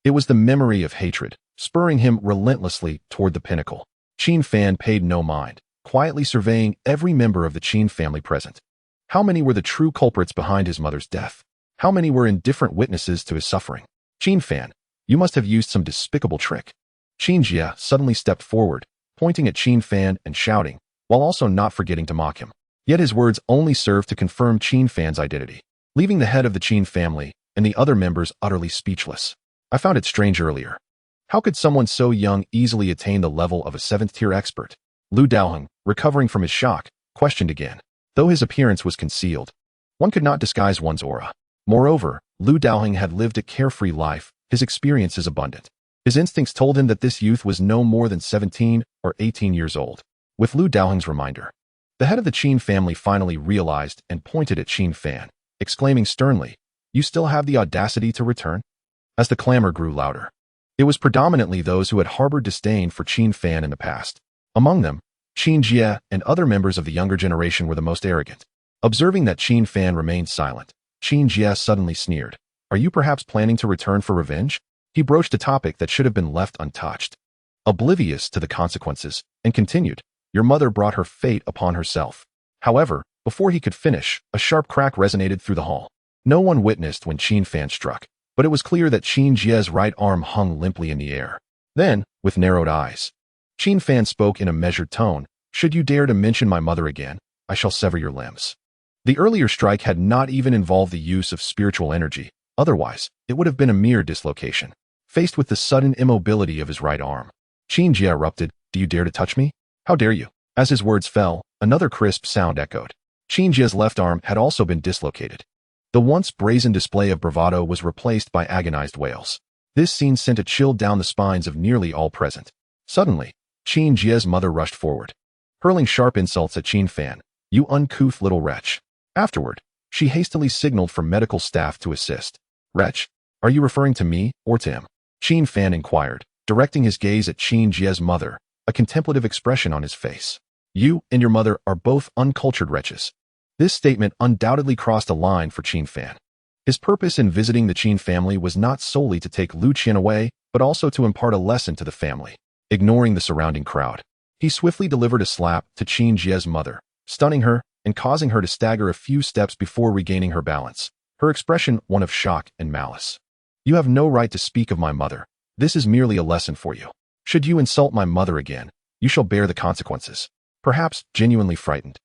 it was the memory of hatred, spurring him relentlessly toward the pinnacle. Qin Fan paid no mind, quietly surveying every member of the Qin family present. How many were the true culprits behind his mother's death? How many were indifferent witnesses to his suffering? Qin Fan, you must have used some despicable trick. Qin Jia suddenly stepped forward, pointing at Qin Fan and shouting, while also not forgetting to mock him. Yet his words only served to confirm Qin Fan's identity, leaving the head of the Qin family and the other members utterly speechless. I found it strange earlier. How could someone so young easily attain the level of a 7th-tier expert? Lu Daoheng, recovering from his shock, questioned again. Though his appearance was concealed, one could not disguise one's aura. Moreover, Lu Daoheng had lived a carefree life, his experiences abundant. His instincts told him that this youth was no more than 17 or 18 years old. With Lu Daoheng's reminder, the head of the Qin family finally realized and pointed at Qin Fan, exclaiming sternly, "You still have the audacity to return?" As the clamor grew louder, it was predominantly those who had harbored disdain for Qin Fan in the past. Among them, Qin Jia and other members of the younger generation were the most arrogant. Observing that Qin Fan remained silent, Qin Jia suddenly sneered. Are you perhaps planning to return for revenge? He broached a topic that should have been left untouched, oblivious to the consequences, and continued, your mother brought her fate upon herself. However, before he could finish, a sharp crack resonated through the hall. No one witnessed when Qin Fan struck, but it was clear that Qin Jia's right arm hung limply in the air. Then, with narrowed eyes, Qin Fan spoke in a measured tone, should you dare to mention my mother again, I shall sever your limbs. The earlier strike had not even involved the use of spiritual energy, otherwise, it would have been a mere dislocation. Faced with the sudden immobility of his right arm, Qin Jie erupted, "Do you dare to touch me? How dare you?" As his words fell, another crisp sound echoed. Qin Jie's left arm had also been dislocated. The once brazen display of bravado was replaced by agonized wails. This scene sent a chill down the spines of nearly all present. Suddenly, Qin Jie's mother rushed forward, hurling sharp insults at Qin Fan. "You uncouth little wretch." Afterward, she hastily signaled for medical staff to assist. "Wretch? Are you referring to me or to him?" Qin Fan inquired, directing his gaze at Qin Jie's mother, a contemplative expression on his face. "You and your mother are both uncultured wretches." This statement undoubtedly crossed a line for Qin Fan. His purpose in visiting the Qin family was not solely to take Lu Qian away, but also to impart a lesson to the family. Ignoring the surrounding crowd, he swiftly delivered a slap to Qin Jie's mother, stunning her and causing her to stagger a few steps before regaining her balance, her expression one of shock and malice. "You have no right to speak of my mother. This is merely a lesson for you. Should you insult my mother again, you shall bear the consequences." Perhaps genuinely frightened,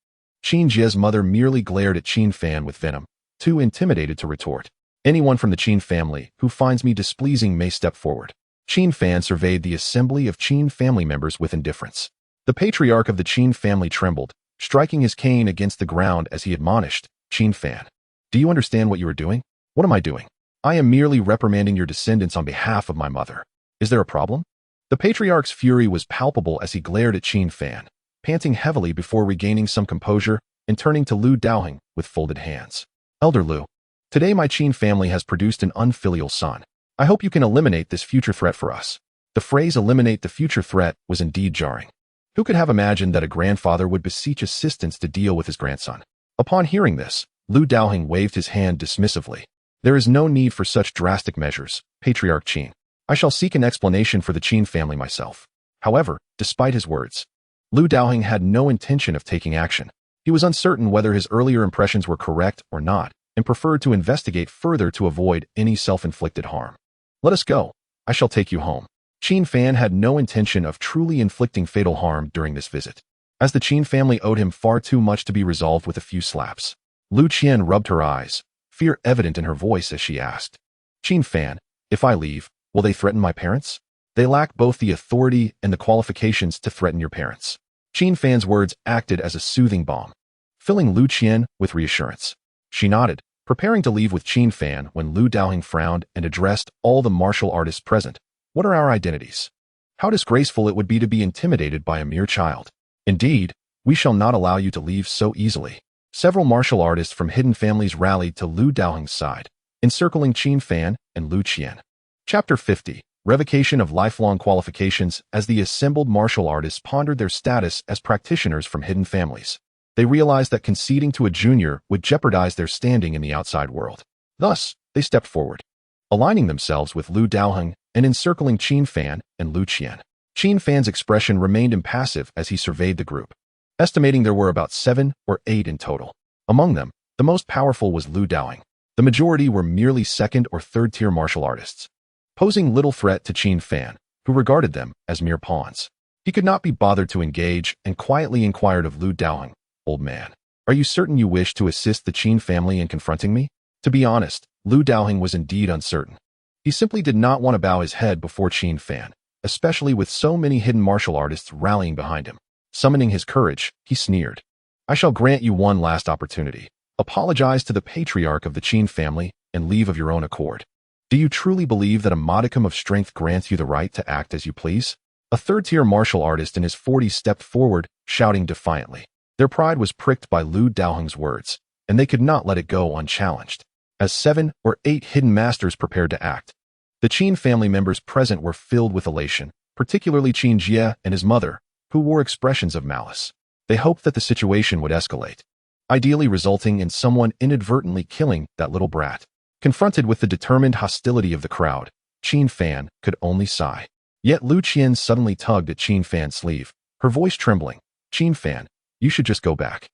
Qin Jie's mother merely glared at Qin Fan with venom, too intimidated to retort. "Anyone from the Qin family who finds me displeasing may step forward." Qin Fan surveyed the assembly of Qin family members with indifference. The patriarch of the Qin family trembled, striking his cane against the ground as he admonished, "Qin Fan, do you understand what you are doing?" "What am I doing? I am merely reprimanding your descendants on behalf of my mother. Is there a problem?" The patriarch's fury was palpable as he glared at Qin Fan, panting heavily before regaining some composure and turning to Lu Daoheng with folded hands. "Elder Lu, today my Qin family has produced an unfilial son. I hope you can eliminate this future threat for us." The phrase "eliminate the future threat" was indeed jarring. Who could have imagined that a grandfather would beseech assistance to deal with his grandson? Upon hearing this, Lu Daoheng waved his hand dismissively. "There is no need for such drastic measures, Patriarch Qin. I shall seek an explanation for the Qin family myself." However, despite his words, Lu Daoheng had no intention of taking action. He was uncertain whether his earlier impressions were correct or not, and preferred to investigate further to avoid any self-inflicted harm. "Let us go. I shall take you home." Qin Fan had no intention of truly inflicting fatal harm during this visit, as the Qin family owed him far too much to be resolved with a few slaps. Lu Qian rubbed her eyes, fear evident in her voice as she asked, "Qin Fan, if I leave, will they threaten my parents?" "They lack both the authority and the qualifications to threaten your parents." Qin Fan's words acted as a soothing balm, filling Lu Qian with reassurance. She nodded, preparing to leave with Qin Fan when Lu Daoheng frowned and addressed all the martial artists present. "What are our identities? How disgraceful it would be to be intimidated by a mere child. Indeed, we shall not allow you to leave so easily." Several martial artists from hidden families rallied to Lu Daoheng's side, encircling Qin Fan and Lu Qian. Chapter 50. Revocation of lifelong qualifications. As the assembled martial artists pondered their status as practitioners from hidden families, they realized that conceding to a junior would jeopardize their standing in the outside world. Thus, they stepped forward, aligning themselves with Lu Daoheng and encircling Qin Fan and Lu Qian. Qin Fan's expression remained impassive as he surveyed the group, estimating there were about 7 or 8 in total. Among them, the most powerful was Lu Daoheng. The majority were merely second or third-tier martial artists, posing little threat to Qin Fan, who regarded them as mere pawns. He could not be bothered to engage and quietly inquired of Lu Daoheng, "Old man, are you certain you wish to assist the Qin family in confronting me?" To be honest, Lu Daoheng was indeed uncertain. He simply did not want to bow his head before Qin Fan, especially with so many hidden martial artists rallying behind him. Summoning his courage, he sneered, "I shall grant you one last opportunity. Apologize to the patriarch of the Qin family and leave of your own accord. Do you truly believe that a modicum of strength grants you the right to act as you please?" A third-tier martial artist in his 40s stepped forward, shouting defiantly. Their pride was pricked by Lu Daoheng's words, and they could not let it go unchallenged. As 7 or 8 hidden masters prepared to act, the Qin family members present were filled with elation, particularly Qin Jie and his mother, who wore expressions of malice. They hoped that the situation would escalate, ideally resulting in someone inadvertently killing that little brat. Confronted with the determined hostility of the crowd, Qin Fan could only sigh. Yet Lu Qian suddenly tugged at Qin Fan's sleeve, her voice trembling. "Qin Fan, you should just go back."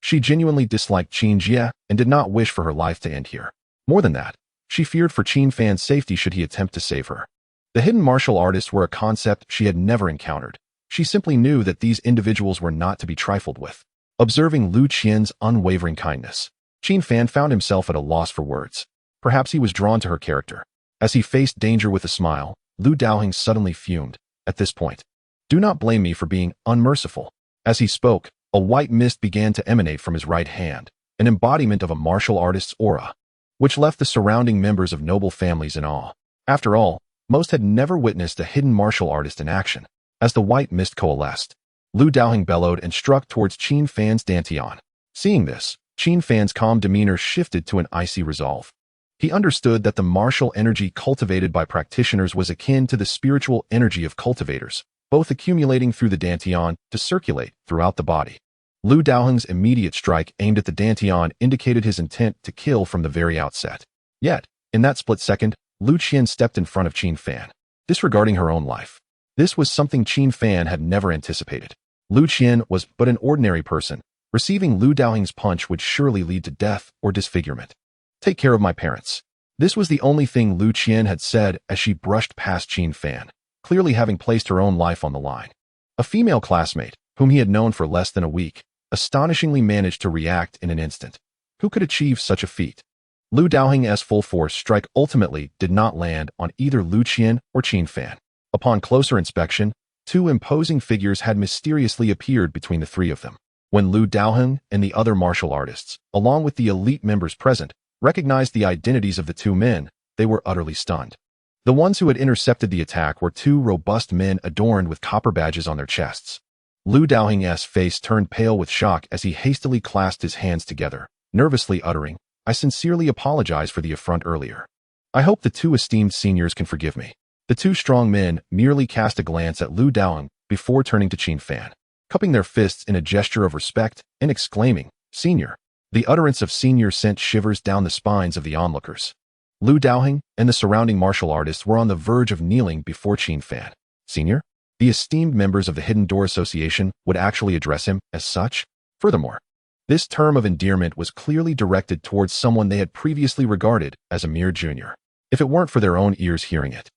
She genuinely disliked Qin Jie and did not wish for her life to end here. More than that, she feared for Qin Fan's safety should he attempt to save her. The hidden martial artists were a concept she had never encountered. She simply knew that these individuals were not to be trifled with. Observing Lu Qian's unwavering kindness, Qin Fan found himself at a loss for words. Perhaps he was drawn to her character. As he faced danger with a smile, Lu Daoheng suddenly fumed. At this point, "Do not blame me for being unmerciful." As he spoke, a white mist began to emanate from his right hand, an embodiment of a martial artist's aura, which left the surrounding members of noble families in awe. After all, most had never witnessed a hidden martial artist in action. As the white mist coalesced, Lu Daoheng bellowed and struck towards Qin Fan's dantian. Seeing this, Qin Fan's calm demeanor shifted to an icy resolve. He understood that the martial energy cultivated by practitioners was akin to the spiritual energy of cultivators, both accumulating through the dantian to circulate throughout the body. Lu Daoheng's immediate strike aimed at the dantian indicated his intent to kill from the very outset. Yet, in that split second, Lu Qian stepped in front of Qin Fan, disregarding her own life. This was something Qin Fan had never anticipated. Lu Qian was but an ordinary person. Receiving Lu Daoheng's punch would surely lead to death or disfigurement. "Take care of my parents." This was the only thing Lu Qian had said as she brushed past Qin Fan, clearly having placed her own life on the line. A female classmate, whom he had known for less than a week, astonishingly managed to react in an instant. Who could achieve such a feat? Lu Daoheng's full force strike ultimately did not land on either Lu Qian or Qin Fan. Upon closer inspection, two imposing figures had mysteriously appeared between the three of them. When Lu Daoheng and the other martial artists, along with the elite members present, recognized the identities of the two men, they were utterly stunned. The ones who had intercepted the attack were two robust men adorned with copper badges on their chests. Lu Daoheng's face turned pale with shock as he hastily clasped his hands together, nervously uttering, "I sincerely apologize for the affront earlier. I hope the two esteemed seniors can forgive me." The two strong men merely cast a glance at Lu Daoheng before turning to Qin Fan, cupping their fists in a gesture of respect and exclaiming, "Senior." The utterance of senior sent shivers down the spines of the onlookers. Lu Daoheng and the surrounding martial artists were on the verge of kneeling before Qin Fan. "Senior?" The esteemed members of the Hidden Door Association would actually address him as such. Furthermore, this term of endearment was clearly directed towards someone they had previously regarded as a mere junior. If it weren't for their own ears hearing it,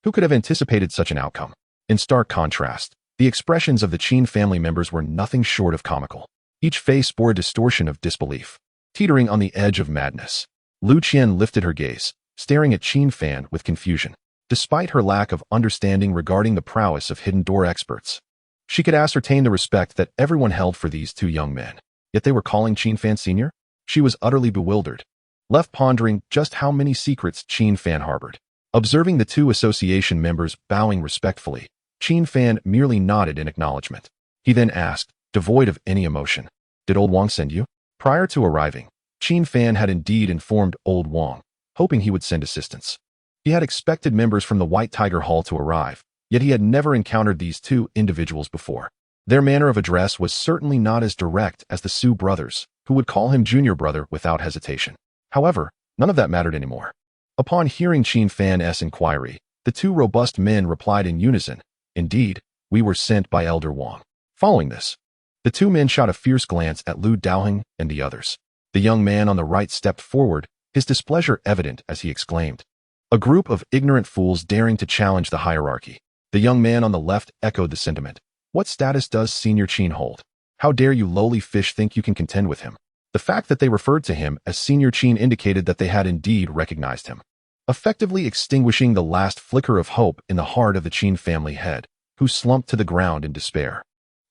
who could have anticipated such an outcome? In stark contrast, the expressions of the Qin family members were nothing short of comical. Each face bore a distortion of disbelief, teetering on the edge of madness. Lu Qian lifted her gaze, staring at Qin Fan with confusion. Despite her lack of understanding regarding the prowess of Hidden Door experts, she could ascertain the respect that everyone held for these two young men. Yet they were calling Qin Fan senior? She was utterly bewildered, left pondering just how many secrets Qin Fan harbored. Observing the two association members bowing respectfully, Qin Fan merely nodded in acknowledgement. He then asked, devoid of any emotion, "Did Old Wang send you?" Prior to arriving, Qin Fan had indeed informed Old Wang, hoping he would send assistance. He had expected members from the White Tiger Hall to arrive, yet he had never encountered these two individuals before. Their manner of address was certainly not as direct as the Su brothers, who would call him junior brother without hesitation. However, none of that mattered anymore. Upon hearing Qin Fan's inquiry, the two robust men replied in unison, "Indeed, we were sent by Elder Wang." Following this, the two men shot a fierce glance at Lu Daoheng and the others. The young man on the right stepped forward, his displeasure evident as he exclaimed, "A group of ignorant fools daring to challenge the hierarchy." The young man on the left echoed the sentiment. "What status does Senior Qin hold? How dare you lowly fish think you can contend with him?" The fact that they referred to him as Senior Qin indicated that they had indeed recognized him, effectively extinguishing the last flicker of hope in the heart of the Qin family head, who slumped to the ground in despair.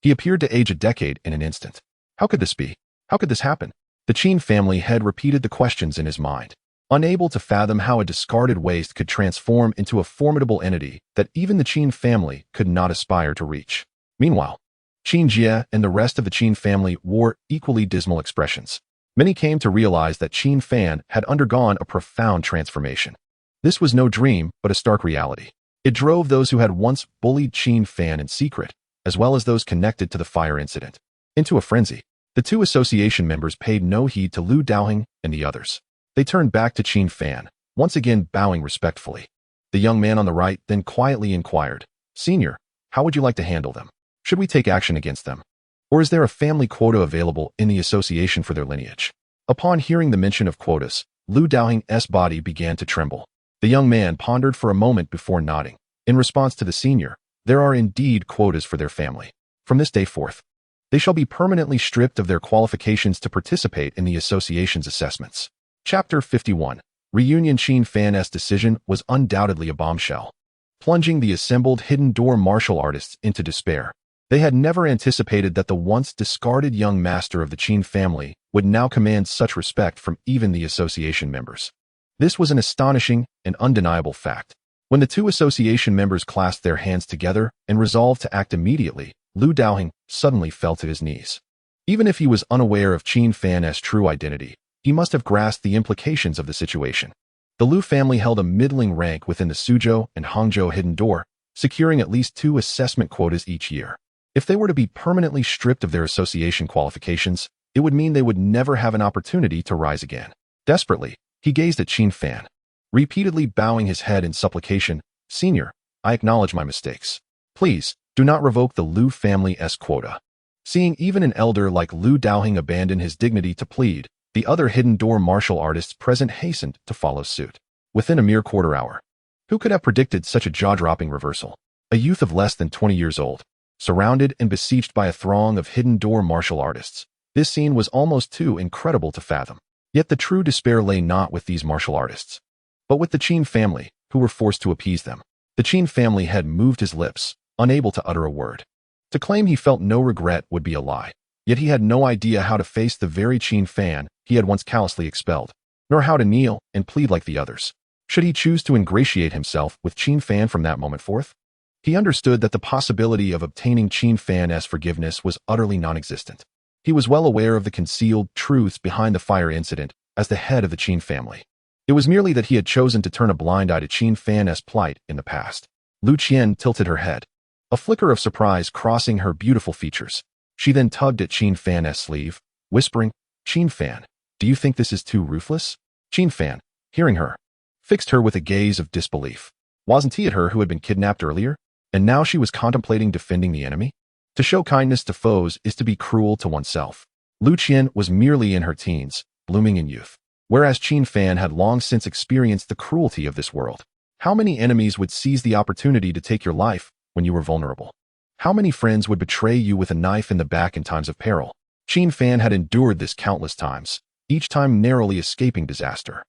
He appeared to age a decade in an instant. How could this be? How could this happen? The Qin family head repeated the questions in his mind, unable to fathom how a discarded waste could transform into a formidable entity that even the Qin family could not aspire to reach. Meanwhile, Qin Jie and the rest of the Qin family wore equally dismal expressions. Many came to realize that Qin Fan had undergone a profound transformation. This was no dream, but a stark reality. It drove those who had once bullied Qin Fan in secret, as well as those connected to the fire incident, into a frenzy. The two association members paid no heed to Lu Daoheng and the others. They turned back to Qin Fan, once again bowing respectfully. The young man on the right then quietly inquired, "Senior, how would you like to handle them? Should we take action against them? Or is there a family quota available in the association for their lineage?" Upon hearing the mention of quotas, Lu Daoheng's body began to tremble. The young man pondered for a moment before nodding. In response to the senior, "There are indeed quotas for their family. From this day forth, They shall be permanently stripped of their qualifications to participate in the association's assessments. Chapter 51. Reunion. Qin Fan's decision was undoubtedly a bombshell, plunging the assembled hidden door martial artists into despair. They had never anticipated that the once discarded young master of the Qin family would now command such respect from even the association members. This was an astonishing and undeniable fact. When the two association members clasped their hands together and resolved to act immediately, Lu Daoheng suddenly fell to his knees. Even if he was unaware of Qin Fan's true identity, he must have grasped the implications of the situation. The Lu family held a middling rank within the Suzhou and Hangzhou hidden door, securing at least 2 assessment quotas each year. If they were to be permanently stripped of their association qualifications, it would mean they would never have an opportunity to rise again. Desperately, he gazed at Qin Fan, repeatedly bowing his head in supplication. "Senior, I acknowledge my mistakes. Please, do not revoke the Lu family's quota." Seeing even an elder like Lu Daoheng abandon his dignity to plead, the other hidden door martial artists present hastened to follow suit. Within a mere quarter hour, who could have predicted such a jaw-dropping reversal? A youth of less than 20 years old, surrounded and besieged by a throng of hidden door martial artists. This scene was almost too incredible to fathom. Yet the true despair lay not with these martial artists, but with the Qin family, who were forced to appease them. The Qin family had moved his lips, unable to utter a word. To claim he felt no regret would be a lie. Yet he had no idea how to face the very Qin Fan he had once callously expelled, nor how to kneel and plead like the others. Should he choose to ingratiate himself with Qin Fan from that moment forth? He understood that the possibility of obtaining Qin Fan's forgiveness was utterly non-existent. He was well aware of the concealed truths behind the fire incident as the head of the Qin family. It was merely that he had chosen to turn a blind eye to Qin Fan's plight in the past. Lu Qian tilted her head, a flicker of surprise crossing her beautiful features. She then tugged at Qin Fan's sleeve, whispering, "Qin Fan, do you think this is too ruthless?" Qin Fan, hearing her, fixed her with a gaze of disbelief. Wasn't he her who had been kidnapped earlier? And now she was contemplating defending the enemy? To show kindness to foes is to be cruel to oneself. Lu Qian was merely in her teens, blooming in youth, whereas Qin Fan had long since experienced the cruelty of this world. How many enemies would seize the opportunity to take your life when you were vulnerable? How many friends would betray you with a knife in the back in times of peril? Qin Fan had endured this countless times, each time narrowly escaping disaster.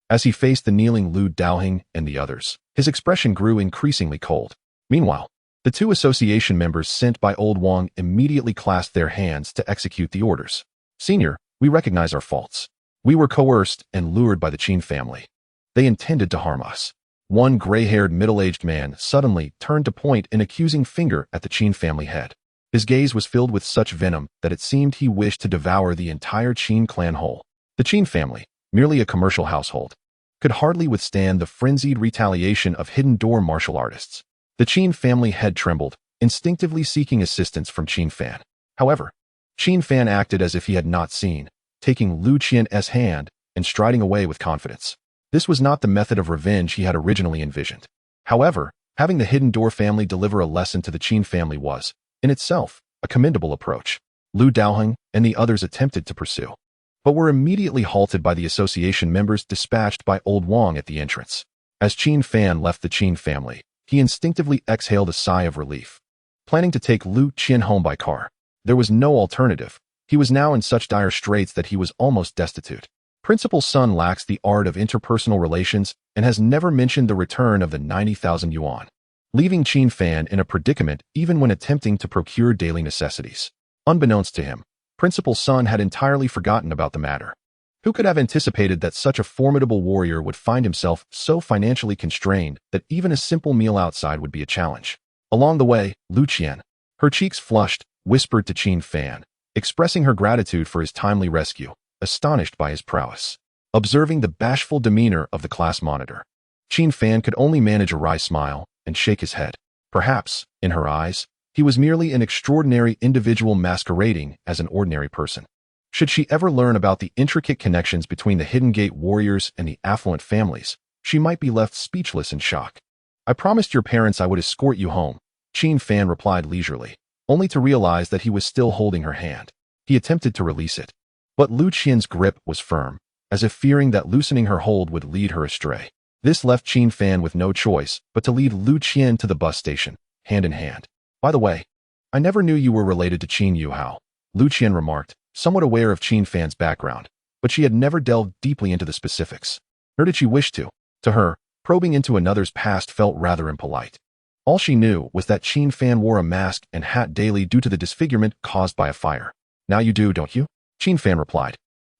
As he faced the kneeling Lu Daoheng and the others, his expression grew increasingly cold. Meanwhile, the 2 association members sent by Old Wang immediately clasped their hands to execute the orders. "Senior, we recognize our faults. We were coerced and lured by the Qin family. They intended to harm us." One gray-haired middle-aged man suddenly turned to point an accusing finger at the Qin family head. His gaze was filled with such venom that it seemed he wished to devour the entire Qin clan whole. The Qin family, merely a commercial household, could hardly withstand the frenzied retaliation of hidden door martial artists. The Qin family head trembled, instinctively seeking assistance from Qin Fan. However, Qin Fan acted as if he had not seen, taking Lu Qian's hand and striding away with confidence. This was not the method of revenge he had originally envisioned. However, having the hidden door family deliver a lesson to the Qin family was, in itself, a commendable approach. Lu Daoheng and the others attempted to pursue, but were immediately halted by the association members dispatched by Old Wang at the entrance. As Qin Fan left the Qin family, he instinctively exhaled a sigh of relief. Planning to take Lu Qian home by car, there was no alternative. He was now in such dire straits that he was almost destitute. Principal Sun lacks the art of interpersonal relations and has never mentioned the return of the 90,000 yuan, leaving Qin Fan in a predicament even when attempting to procure daily necessities. Unbeknownst to him, Principal Sun had entirely forgotten about the matter. Who could have anticipated that such a formidable warrior would find himself so financially constrained that even a simple meal outside would be a challenge? Along the way, Lu Qian, her cheeks flushed, whispered to Qin Fan, expressing her gratitude for his timely rescue, astonished by his prowess. Observing the bashful demeanor of the class monitor, Qin Fan could only manage a wry smile and shake his head. Perhaps, in her eyes, he was merely an extraordinary individual masquerading as an ordinary person. Should she ever learn about the intricate connections between the Hidden Gate warriors and the affluent families, she might be left speechless in shock. "I promised your parents I would escort you home," Qin Fan replied leisurely, only to realize that he was still holding her hand. He attempted to release it, but Lu Qian's grip was firm, as if fearing that loosening her hold would lead her astray. This left Qin Fan with no choice but to lead Lu Qian to the bus station, hand in hand. "By the way, I never knew you were related to Qin Yuhao," Lu Qian remarked, somewhat aware of Qin Fan's background, but she had never delved deeply into the specifics. Nor did she wish to. To her, probing into another's past felt rather impolite. All she knew was that Qin Fan wore a mask and hat daily due to the disfigurement caused by a fire. Now you do, don't you? Qin Fan replied.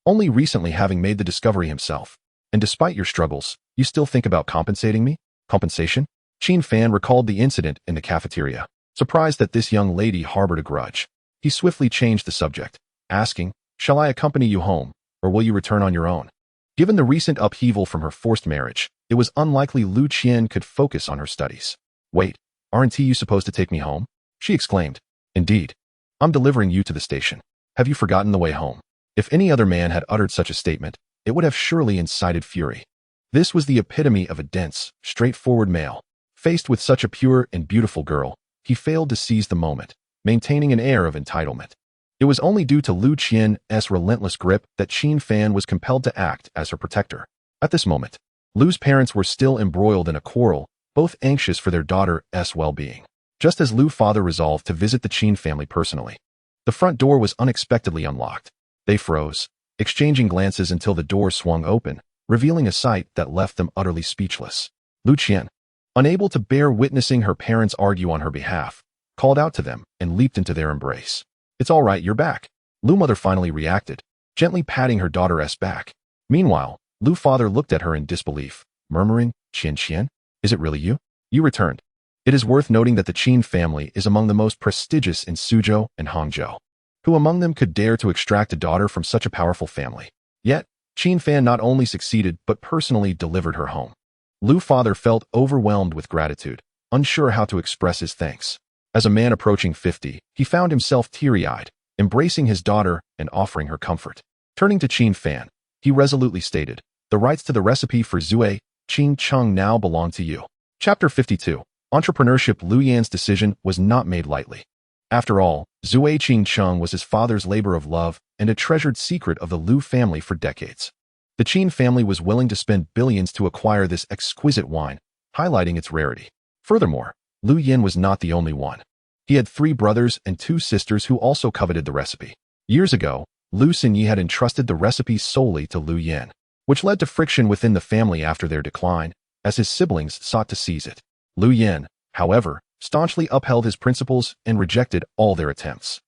Only recently having made the discovery himself. And despite your struggles, you still think about compensating me? Compensation? Qin Fan recalled the incident in the cafeteria, surprised that this young lady harbored a grudge. He swiftly changed the subject, asking, shall I accompany you home, or will you return on your own? Given the recent upheaval from her forced marriage, it was unlikely Lu Qian could focus on her studies. Wait, aren't you supposed to take me home? She exclaimed. Indeed. I'm delivering you to the station. Have you forgotten the way home? If any other man had uttered such a statement, it would have surely incited fury. This was the epitome of a dense, straightforward male. Faced with such a pure and beautiful girl, he failed to seize the moment, maintaining an air of entitlement. It was only due to Lu Qian's relentless grip that Qin Fan was compelled to act as her protector. At this moment, Lu's parents were still embroiled in a quarrel, both anxious for their daughter's well-being. Just as Lu's father resolved to visit the Qin family personally, the front door was unexpectedly unlocked. They froze, exchanging glances until the door swung open, revealing a sight that left them utterly speechless. Lu Qian, unable to bear witnessing her parents argue on her behalf, called out to them and leaped into their embrace. It's all right, you're back. Lu mother finally reacted, gently patting her daughter's back. Meanwhile, Lu father looked at her in disbelief, murmuring, Qian, is it really you? You returned. It is worth noting that the Qin family is among the most prestigious in Suzhou and Hangzhou. Who among them could dare to extract a daughter from such a powerful family? Yet, Qin Fan not only succeeded but personally delivered her home. Lu father felt overwhelmed with gratitude, unsure how to express his thanks. As a man approaching 50, he found himself teary-eyed, embracing his daughter and offering her comfort. Turning to Qin Fan, he resolutely stated, the rights to the recipe for Zui Qing Cheng now belong to you. Chapter 52. Entrepreneurship. Lu Yan's decision was not made lightly. After all, Zui Qing Cheng was his father's labor of love and a treasured secret of the Lu family for decades. The Qin family was willing to spend billions to acquire this exquisite wine, highlighting its rarity. Furthermore, Lu Yan was not the only one. He had 3 brothers and 2 sisters who also coveted the recipe. Years ago, Lu Xinyi had entrusted the recipe solely to Lu Yan, which led to friction within the family after their decline, as his siblings sought to seize it. Lu Yan, however, staunchly upheld his principles and rejected all their attempts.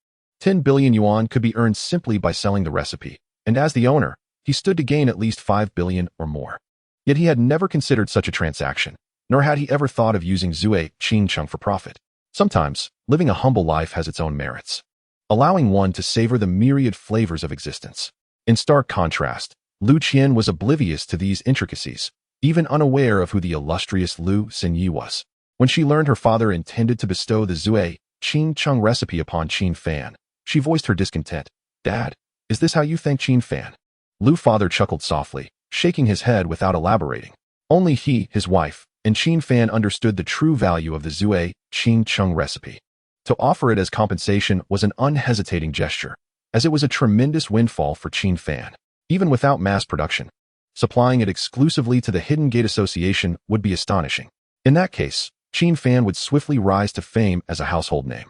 10 billion yuan could be earned simply by selling the recipe, and as the owner, he stood to gain at least 5 billion or more. Yet he had never considered such a transaction, nor had he ever thought of using Zui Qing Cheng for profit. Sometimes, living a humble life has its own merits, allowing one to savor the myriad flavors of existence. In stark contrast, Lu Qian was oblivious to these intricacies, even unaware of who the illustrious Lu Xinyi was. When she learned her father intended to bestow the Zui Qing Cheng recipe upon Qin Fan, she voiced her discontent. Dad, is this how you thank Qin Fan? Lu father chuckled softly, shaking his head without elaborating. Only he, his wife, and Qin Fan understood the true value of the Zui Qing Cheng recipe. To offer it as compensation was an unhesitating gesture, as it was a tremendous windfall for Qin Fan. Even without mass production, supplying it exclusively to the Hidden Gate Association would be astonishing. In that case, Qin Fan would swiftly rise to fame as a household name,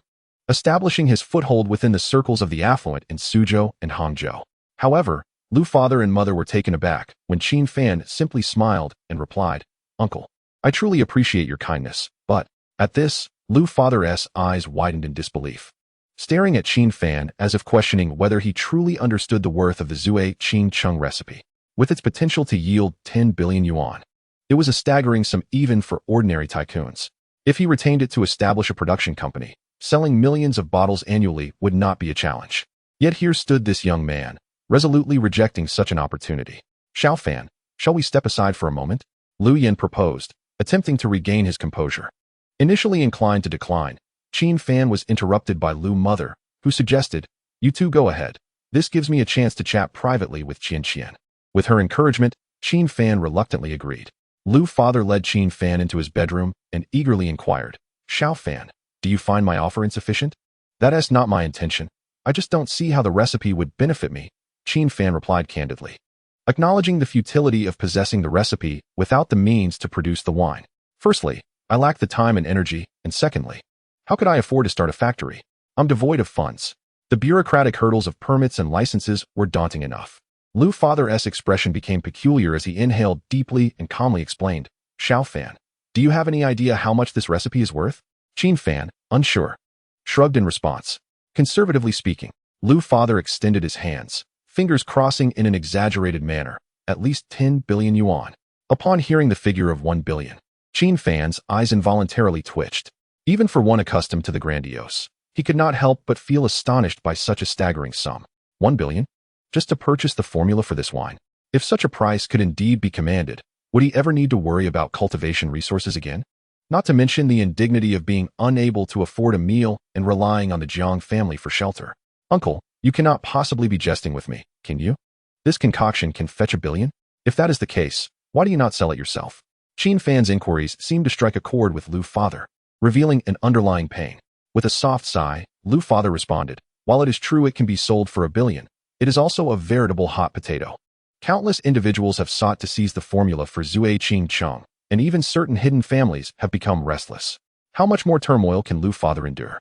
establishing his foothold within the circles of the affluent in Suzhou and Hangzhou. However, Lu father and mother were taken aback when Qin Fan simply smiled and replied, Uncle, I truly appreciate your kindness, but, at this, Lu father's eyes widened in disbelief, staring at Qin Fan as if questioning whether he truly understood the worth of the Zui Qing Cheng recipe, with its potential to yield 10 billion yuan. It was a staggering sum even for ordinary tycoons. If he retained it to establish a production company, selling millions of bottles annually would not be a challenge. Yet here stood this young man, resolutely rejecting such an opportunity. Xiao Fan, shall we step aside for a moment? Lu Yan proposed, attempting to regain his composure. Initially inclined to decline, Qin Fan was interrupted by Lu mother, who suggested, you two go ahead. This gives me a chance to chat privately with Qian. With her encouragement, Qin Fan reluctantly agreed. Lu father led Qin Fan into his bedroom and eagerly inquired, Xiao Fan, do you find my offer insufficient? That's not my intention. I just don't see how the recipe would benefit me, Qin Fan replied candidly, acknowledging the futility of possessing the recipe without the means to produce the wine. Firstly, I lack the time and energy, and secondly, how could I afford to start a factory? I'm devoid of funds. The bureaucratic hurdles of permits and licenses were daunting enough. Lu Father's expression became peculiar as he inhaled deeply and calmly explained, Xiao Fan, do you have any idea how much this recipe is worth? Qin Fan, unsure, shrugged in response. Conservatively speaking, Lu Father extended his hands, fingers crossing in an exaggerated manner, at least 10 billion yuan. Upon hearing the figure of 1 billion, Qin Fan's eyes involuntarily twitched. Even for one accustomed to the grandiose, he could not help but feel astonished by such a staggering sum. 1 billion? Just to purchase the formula for this wine? If such a price could indeed be commanded, would he ever need to worry about cultivation resources again? Not to mention the indignity of being unable to afford a meal and relying on the Jiang family for shelter. Uncle, you cannot possibly be jesting with me, can you? This concoction can fetch 1 billion? If that is the case, why do you not sell it yourself? Qin Fan's inquiries seemed to strike a chord with Lu Father, revealing an underlying pain. With a soft sigh, Lu Father responded, while it is true it can be sold for 1 billion, it is also a veritable hot potato. Countless individuals have sought to seize the formula for Zui Qing Cheng, and even certain hidden families have become restless. How much more turmoil can Lu Father endure?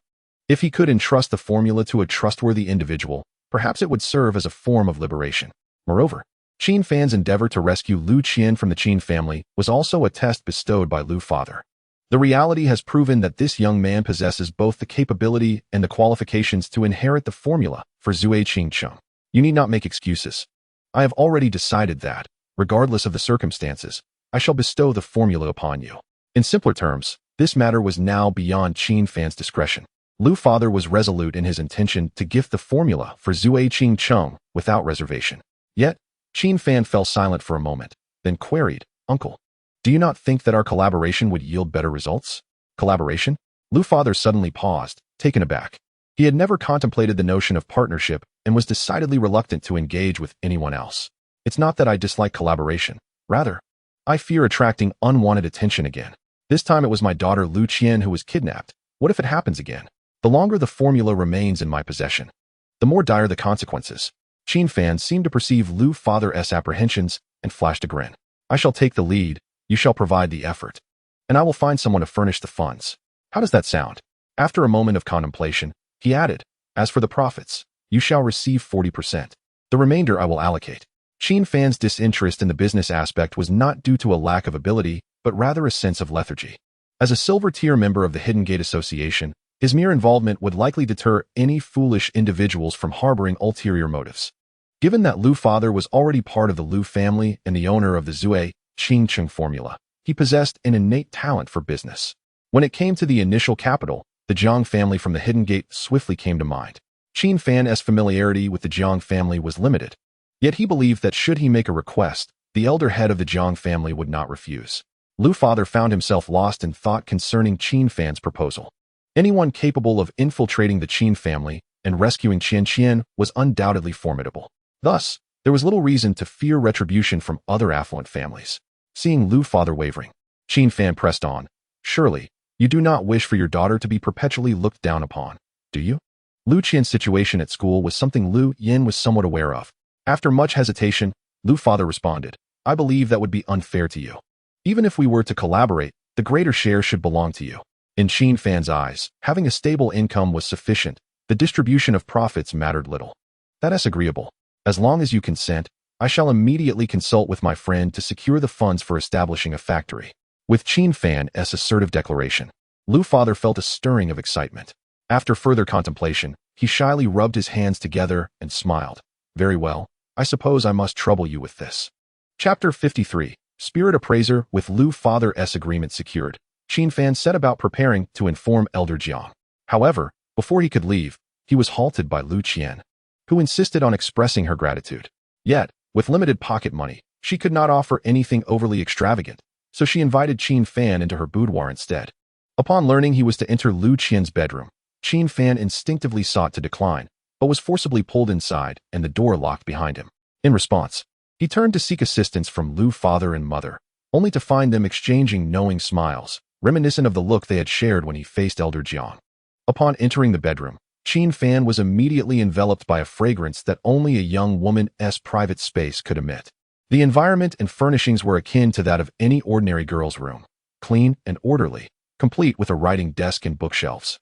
If he could entrust the formula to a trustworthy individual, perhaps it would serve as a form of liberation. Moreover, Qin Fan's endeavor to rescue Lu Qian from the Qin family was also a test bestowed by Lu Father. The reality has proven that this young man possesses both the capability and the qualifications to inherit the formula for Zui Qing Cheng. You need not make excuses. I have already decided that, regardless of the circumstances, I shall bestow the formula upon you. In simpler terms, this matter was now beyond Qin Fan's discretion. Lu Father was resolute in his intention to gift the formula for Zui Qing Cheng without reservation. Yet, Qin Fan fell silent for a moment, then queried, Uncle, do you not think that our collaboration would yield better results? Collaboration? Lu Father suddenly paused, taken aback. He had never contemplated the notion of partnership and was decidedly reluctant to engage with anyone else. It's not that I dislike collaboration. Rather, I fear attracting unwanted attention again. This time it was my daughter Lu Qian who was kidnapped. What if it happens again? The longer the formula remains in my possession, the more dire the consequences. Qin Fan seemed to perceive Lu Father's apprehensions and flashed a grin. I shall take the lead, you shall provide the effort, and I will find someone to furnish the funds. How does that sound? After a moment of contemplation, he added, as for the profits, you shall receive 40%. The remainder I will allocate. Qin Fan's disinterest in the business aspect was not due to a lack of ability, but rather a sense of lethargy. As a silver-tier member of the Hidden Gate Association, his mere involvement would likely deter any foolish individuals from harboring ulterior motives. Given that Lu Father was already part of the Lu family and the owner of the Zui Qing Cheng formula, he possessed an innate talent for business. When it came to the initial capital, the Jiang family from the Hidden Gate swiftly came to mind. Qin Fan's familiarity with the Jiang family was limited, yet he believed that should he make a request, the elder head of the Jiang family would not refuse. Lu Father found himself lost in thought concerning Qin Fan's proposal. Anyone capable of infiltrating the Qin family and rescuing Qian Qian was undoubtedly formidable. Thus, there was little reason to fear retribution from other affluent families. Seeing Lu Father wavering, Qin Fan pressed on, surely, you do not wish for your daughter to be perpetually looked down upon, do you? Lu Qian's situation at school was something Lu Yin was somewhat aware of. After much hesitation, Lu Father responded, I believe that would be unfair to you. Even if we were to collaborate, the greater share should belong to you. In Qin Fan's eyes, having a stable income was sufficient. The distribution of profits mattered little. That is agreeable. As long as you consent, I shall immediately consult with my friend to secure the funds for establishing a factory. With Qin Fan's assertive declaration, Lu Father felt a stirring of excitement. After further contemplation, he shyly rubbed his hands together and smiled. Very well, I suppose I must trouble you with this. Chapter 53, Spirit Appraiser. With Lu Father's agreement secured, Qin Fan set about preparing to inform Elder Jiang. However, before he could leave, he was halted by Lu Qian, who insisted on expressing her gratitude. Yet, with limited pocket money, she could not offer anything overly extravagant, so she invited Qin Fan into her boudoir instead. Upon learning he was to enter Lu Qian's bedroom, Qin Fan instinctively sought to decline, but was forcibly pulled inside and the door locked behind him. In response, he turned to seek assistance from Lu Father and Mother, only to find them exchanging knowing smiles, reminiscent of the look they had shared when he faced Elder Jiang. Upon entering the bedroom, Qin Fan was immediately enveloped by a fragrance that only a young woman's private space could emit. The environment and furnishings were akin to that of any ordinary girl's room, clean and orderly, complete with a writing desk and bookshelves.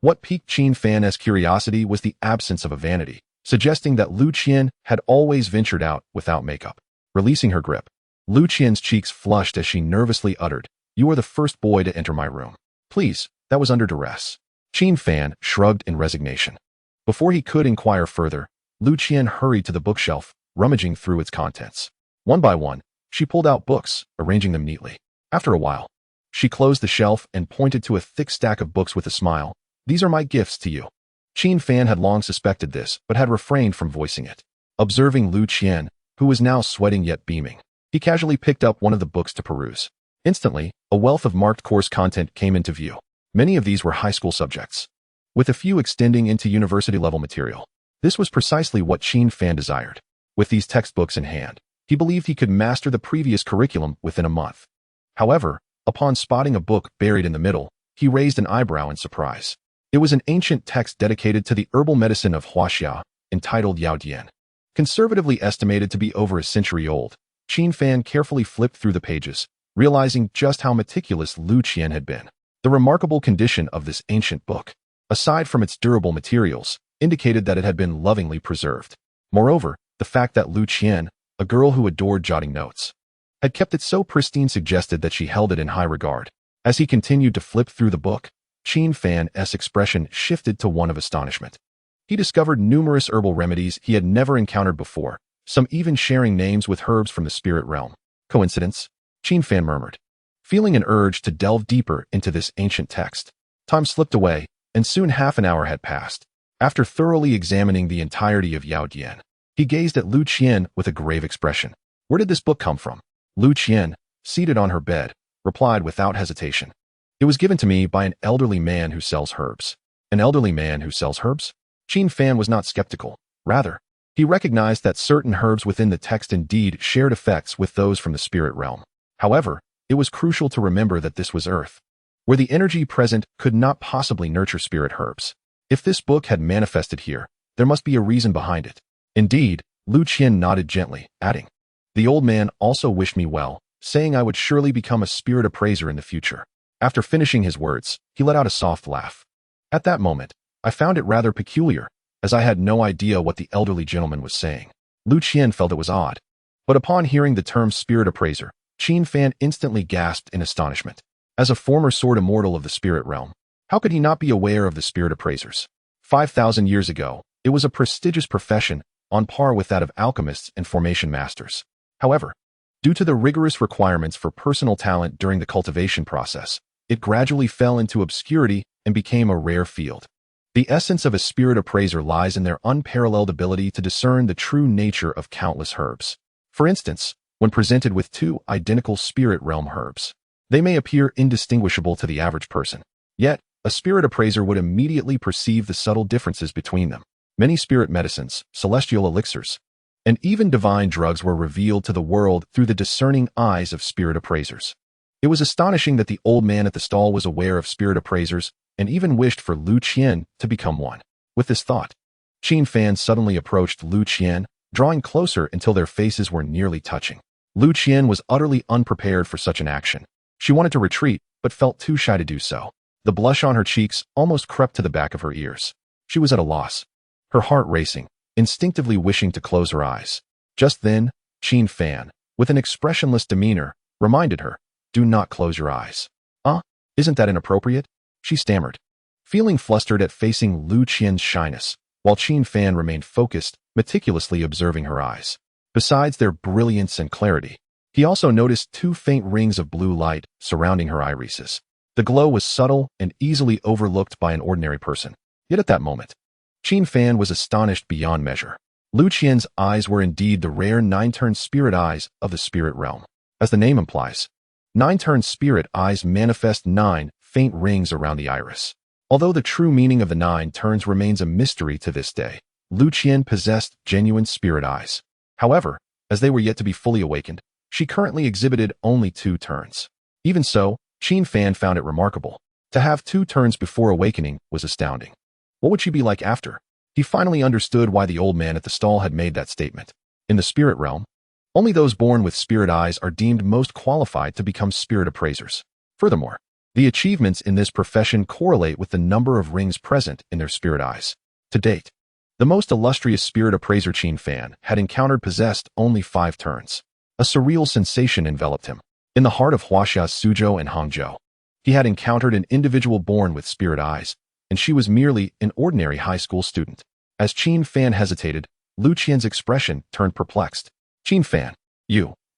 What piqued Qin Fan's curiosity was the absence of a vanity, suggesting that Lu Qian had always ventured out without makeup. Releasing her grip, Lu Qian's cheeks flushed as she nervously uttered, "You are the first boy to enter my room. Please, that was under duress." Qin Fan shrugged in resignation. Before he could inquire further, Lu Qian hurried to the bookshelf, rummaging through its contents. One by one, she pulled out books, arranging them neatly. After a while, she closed the shelf and pointed to a thick stack of books with a smile. "These are my gifts to you." Qin Fan had long suspected this, but had refrained from voicing it. Observing Lu Qian, who was now sweating yet beaming, he casually picked up one of the books to peruse. Instantly, a wealth of marked course content came into view. Many of these were high school subjects, with a few extending into university-level material. This was precisely what Qin Fan desired. With these textbooks in hand, he believed he could master the previous curriculum within a month. However, upon spotting a book buried in the middle, he raised an eyebrow in surprise. It was an ancient text dedicated to the herbal medicine of Huaxia, entitled Yao Dian. Conservatively estimated to be over a century old, Qin Fan carefully flipped through the pages, realizing just how meticulous Lu Qian had been. The remarkable condition of this ancient book, aside from its durable materials, indicated that it had been lovingly preserved. Moreover, the fact that Lu Qian, a girl who adored jotting notes, had kept it so pristine suggested that she held it in high regard. As he continued to flip through the book, Qin Fan's expression shifted to one of astonishment. He discovered numerous herbal remedies he had never encountered before, some even sharing names with herbs from the spirit realm. Coincidence? Qin Fan murmured, feeling an urge to delve deeper into this ancient text. Time slipped away, and soon half an hour had passed. After thoroughly examining the entirety of Yao Dian, he gazed at Lu Qian with a grave expression. "Where did this book come from?" Lu Qian, seated on her bed, replied without hesitation. "It was given to me by an elderly man who sells herbs." An elderly man who sells herbs? Qin Fan was not skeptical. Rather, he recognized that certain herbs within the text indeed shared effects with those from the spirit realm. However, it was crucial to remember that this was Earth, where the energy present could not possibly nurture spirit herbs. If this book had manifested here, there must be a reason behind it. Indeed, Lu Qian nodded gently, adding, "The old man also wished me well, saying I would surely become a spirit appraiser in the future." After finishing his words, he let out a soft laugh. At that moment, I found it rather peculiar, as I had no idea what the elderly gentleman was saying. Lu Qian felt it was odd. But upon hearing the term spirit appraiser, Qin Fan instantly gasped in astonishment. As a former sword immortal of the spirit realm, how could he not be aware of the spirit appraisers? 5,000 years ago, it was a prestigious profession, on par with that of alchemists and formation masters. However, due to the rigorous requirements for personal talent during the cultivation process, it gradually fell into obscurity and became a rare field. The essence of a spirit appraiser lies in their unparalleled ability to discern the true nature of countless herbs. For instance, when presented with two identical spirit realm herbs, they may appear indistinguishable to the average person. Yet, a spirit appraiser would immediately perceive the subtle differences between them. Many spirit medicines, celestial elixirs, and even divine drugs were revealed to the world through the discerning eyes of spirit appraisers. It was astonishing that the old man at the stall was aware of spirit appraisers and even wished for Lu Qian to become one. With this thought, Qin Fan suddenly approached Lu Qian, drawing closer until their faces were nearly touching. Lu Qian was utterly unprepared for such an action. She wanted to retreat, but felt too shy to do so. The blush on her cheeks almost crept to the back of her ears. She was at a loss, her heart racing, instinctively wishing to close her eyes. Just then, Qin Fan, with an expressionless demeanor, reminded her, "Do not close your eyes." Isn't that inappropriate?" she stammered, feeling flustered at facing Lu Qian's shyness, while Qin Fan remained focused, meticulously observing her eyes. Besides their brilliance and clarity, he also noticed two faint rings of blue light surrounding her irises. The glow was subtle and easily overlooked by an ordinary person. Yet at that moment, Qin Fan was astonished beyond measure. Lu Qian's eyes were indeed the rare nine-turned spirit eyes of the spirit realm. As the name implies, nine-turned spirit eyes manifest 9 faint rings around the iris. Although the true meaning of the 9 turns remains a mystery to this day, Lu Qian possessed genuine spirit eyes. However, as they were yet to be fully awakened, she currently exhibited only 2 turns. Even so, Qin Fan found it remarkable. To have 2 turns before awakening was astounding. What would she be like after? He finally understood why the old man at the stall had made that statement. In the spirit realm, only those born with spirit eyes are deemed most qualified to become spirit appraisers. Furthermore, The achievements in this profession correlate with the number of rings present in their spirit eyes. To date, the most illustrious spirit appraiser Qin Fan had encountered possessed only 5 turns. A surreal sensation enveloped him. In the heart of Huaxia's Suzhou and Hangzhou, he had encountered an individual born with spirit eyes, and she was merely an ordinary high school student. As Qin Fan hesitated, Lu Qian's expression turned perplexed. Qin Fan,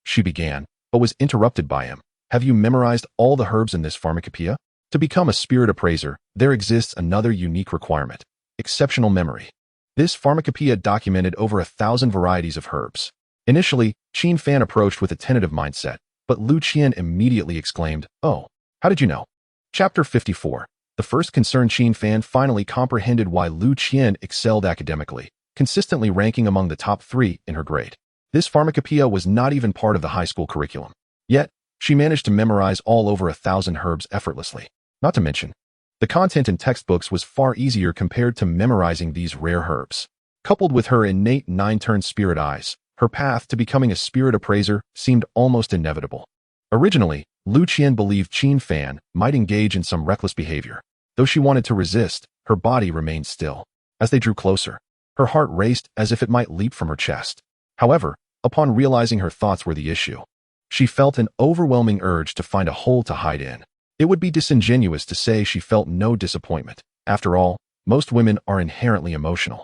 she began, but was interrupted by him. Have you memorized all the herbs in this pharmacopoeia? To become a spirit appraiser, there exists another unique requirement: exceptional memory. This pharmacopoeia documented over 1,000 varieties of herbs. Initially, Qin Fan approached with a tentative mindset, but Lu Qian immediately exclaimed, "Oh, how did you know?" Chapter 54. The first concern. Qin Fan finally comprehended why Lu Qian excelled academically, consistently ranking among the top 3 in her grade. This pharmacopoeia was not even part of the high school curriculum. Yet, she managed to memorize all over 1,000 herbs effortlessly. Not to mention, the content in textbooks was far easier compared to memorizing these rare herbs. Coupled with her innate 9-turn spirit eyes, her path to becoming a spirit appraiser seemed almost inevitable. Originally, Lu Qian believed Qin Fan might engage in some reckless behavior. Though she wanted to resist, her body remained still. As they drew closer, her heart raced as if it might leap from her chest. However, upon realizing her thoughts were the issue, she felt an overwhelming urge to find a hole to hide in. It would be disingenuous to say she felt no disappointment. After all, most women are inherently emotional,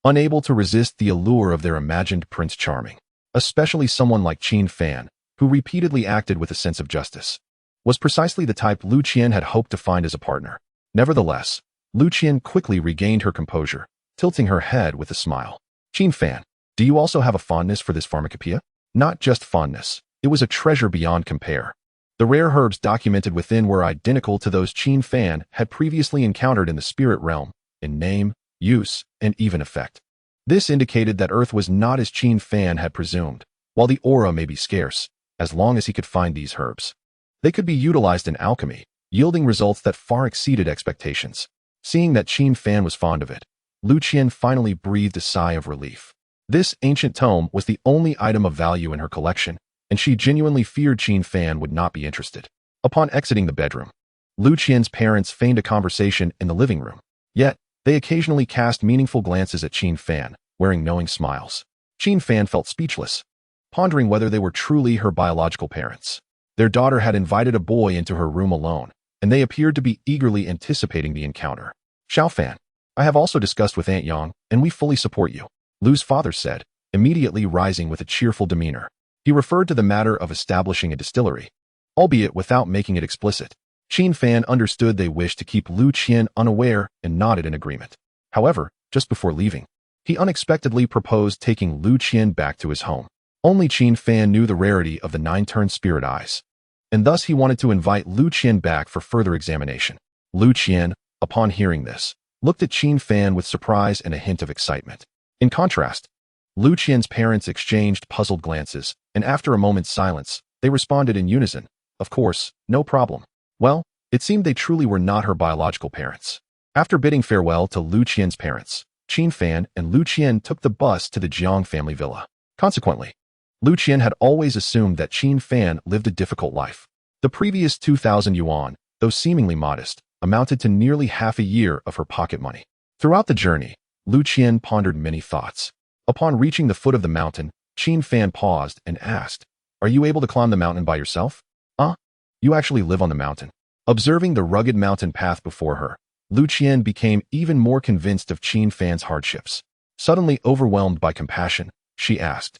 unable to resist the allure of their imagined Prince Charming. Especially someone like Qin Fan, who repeatedly acted with a sense of justice, was precisely the type Lu Qian had hoped to find as a partner. Nevertheless, Lu Qian quickly regained her composure, tilting her head with a smile. Qin Fan, do you also have a fondness for this pharmacopoeia? Not just fondness, it was a treasure beyond compare. The rare herbs documented within were identical to those Qin Fan had previously encountered in the spirit realm, in name, use, and even effect. This indicated that Earth was not as Qin Fan had presumed. While the aura may be scarce, as long as he could find these herbs, they could be utilized in alchemy, yielding results that far exceeded expectations. Seeing that Qin Fan was fond of it, Lu Qian finally breathed a sigh of relief. This ancient tome was the only item of value in her collection, and she genuinely feared Qin Fan would not be interested. Upon exiting the bedroom, Lu Qian's parents feigned a conversation in the living room. Yet, they occasionally cast meaningful glances at Qin Fan, wearing knowing smiles. Qin Fan felt speechless, pondering whether they were truly her biological parents. Their daughter had invited a boy into her room alone, and they appeared to be eagerly anticipating the encounter. Xiao Fan, I have also discussed with Aunt Yang, and we fully support you, Lu's father said, immediately rising with a cheerful demeanor. He referred to the matter of establishing a distillery, albeit without making it explicit. Qin Fan understood they wished to keep Lu Qian unaware and nodded in agreement. However, just before leaving, he unexpectedly proposed taking Lu Qian back to his home. Only Qin Fan knew the rarity of the 9-turn spirit eyes, and thus he wanted to invite Lu Qian back for further examination. Lu Qian, upon hearing this, looked at Qin Fan with surprise and a hint of excitement. In contrast, Lu Qian's parents exchanged puzzled glances, and after a moment's silence, they responded in unison, "Of course, no problem." Well, it seemed they truly were not her biological parents. After bidding farewell to Lu Qian's parents, Qin Fan and Lu Qian took the bus to the Jiang family villa. Consequently, Lu Qian had always assumed that Qin Fan lived a difficult life. The previous 2,000 yuan, though seemingly modest, amounted to nearly half a year of her pocket money. Throughout the journey, Lu Qian pondered many thoughts. Upon reaching the foot of the mountain, Qin Fan paused and asked, "Are you able to climb the mountain by yourself?" You actually live on the mountain." Observing the rugged mountain path before her, Lu Qian became even more convinced of Qin Fan's hardships. Suddenly overwhelmed by compassion, she asked,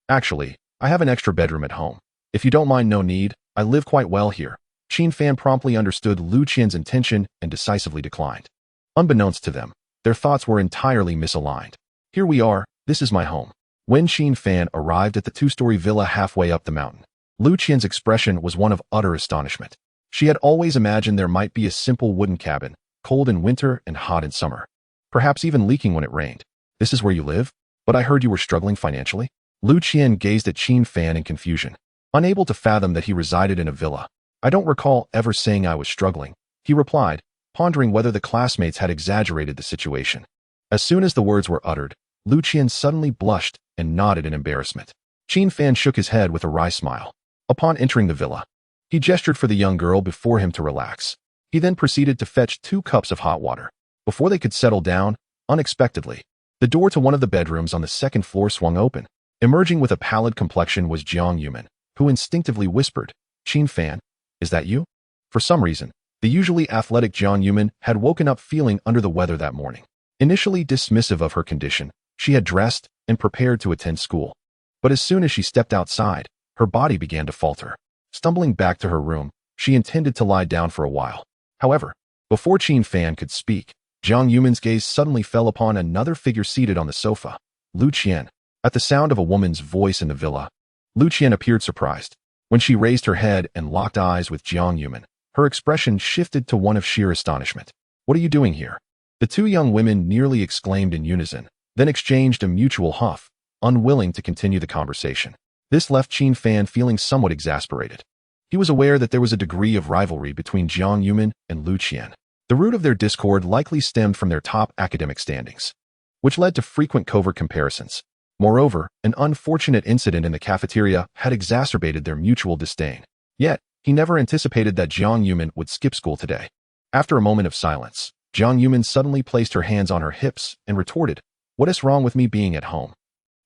"Actually, I have an extra bedroom at home. If you don't mind, no need, I live quite well here." Qin Fan promptly understood Lu Qian's intention and decisively declined. Unbeknownst to them, their thoughts were entirely misaligned. "Here we are, this is my home." When Qin Fan arrived at the 2-story villa halfway up the mountain, Lu Qian's expression was one of utter astonishment. She had always imagined there might be a simple wooden cabin, cold in winter and hot in summer, perhaps even leaking when it rained. "This is where you live? But I heard you were struggling financially?" Lu Qian gazed at Qin Fan in confusion, unable to fathom that he resided in a villa. "I don't recall ever saying I was struggling," he replied, pondering whether the classmates had exaggerated the situation. As soon as the words were uttered, Lu Qian suddenly blushed and nodded in embarrassment. Qin Fan shook his head with a wry smile. Upon entering the villa, He gestured for the young girl before him to relax. He then proceeded to fetch 2 cups of hot water. Before they could settle down, unexpectedly, the door to one of the bedrooms on the 2nd floor swung open. Emerging with a pallid complexion was Jiang Yumin, who instinctively whispered, "Qin Fan, is that you?" For some reason, the usually athletic Jiang Yumin had woken up feeling under the weather that morning. Initially dismissive of her condition, she had dressed and prepared to attend school. But as soon as she stepped outside, her body began to falter. Stumbling back to her room, she intended to lie down for a while. However, before Qin Fan could speak, Jiang Yumin's gaze suddenly fell upon another figure seated on the sofa, Lu Qian. At the sound of a woman's voice in the villa, Lu Qian appeared surprised. When she raised her head and locked eyes with Jiang Yumin, her expression shifted to one of sheer astonishment. "What are you doing here?" The 2 young women nearly exclaimed in unison, then exchanged a mutual huff, unwilling to continue the conversation. This left Qin Fan feeling somewhat exasperated. He was aware that there was a degree of rivalry between Jiang Yumin and Lu Qian. The root of their discord likely stemmed from their top academic standings, which led to frequent covert comparisons. Moreover, an unfortunate incident in the cafeteria had exacerbated their mutual disdain. Yet, he never anticipated that Jiang Yumin would skip school today. After a moment of silence, Jiang Yumin suddenly placed her hands on her hips and retorted, "What is wrong with me being at home?"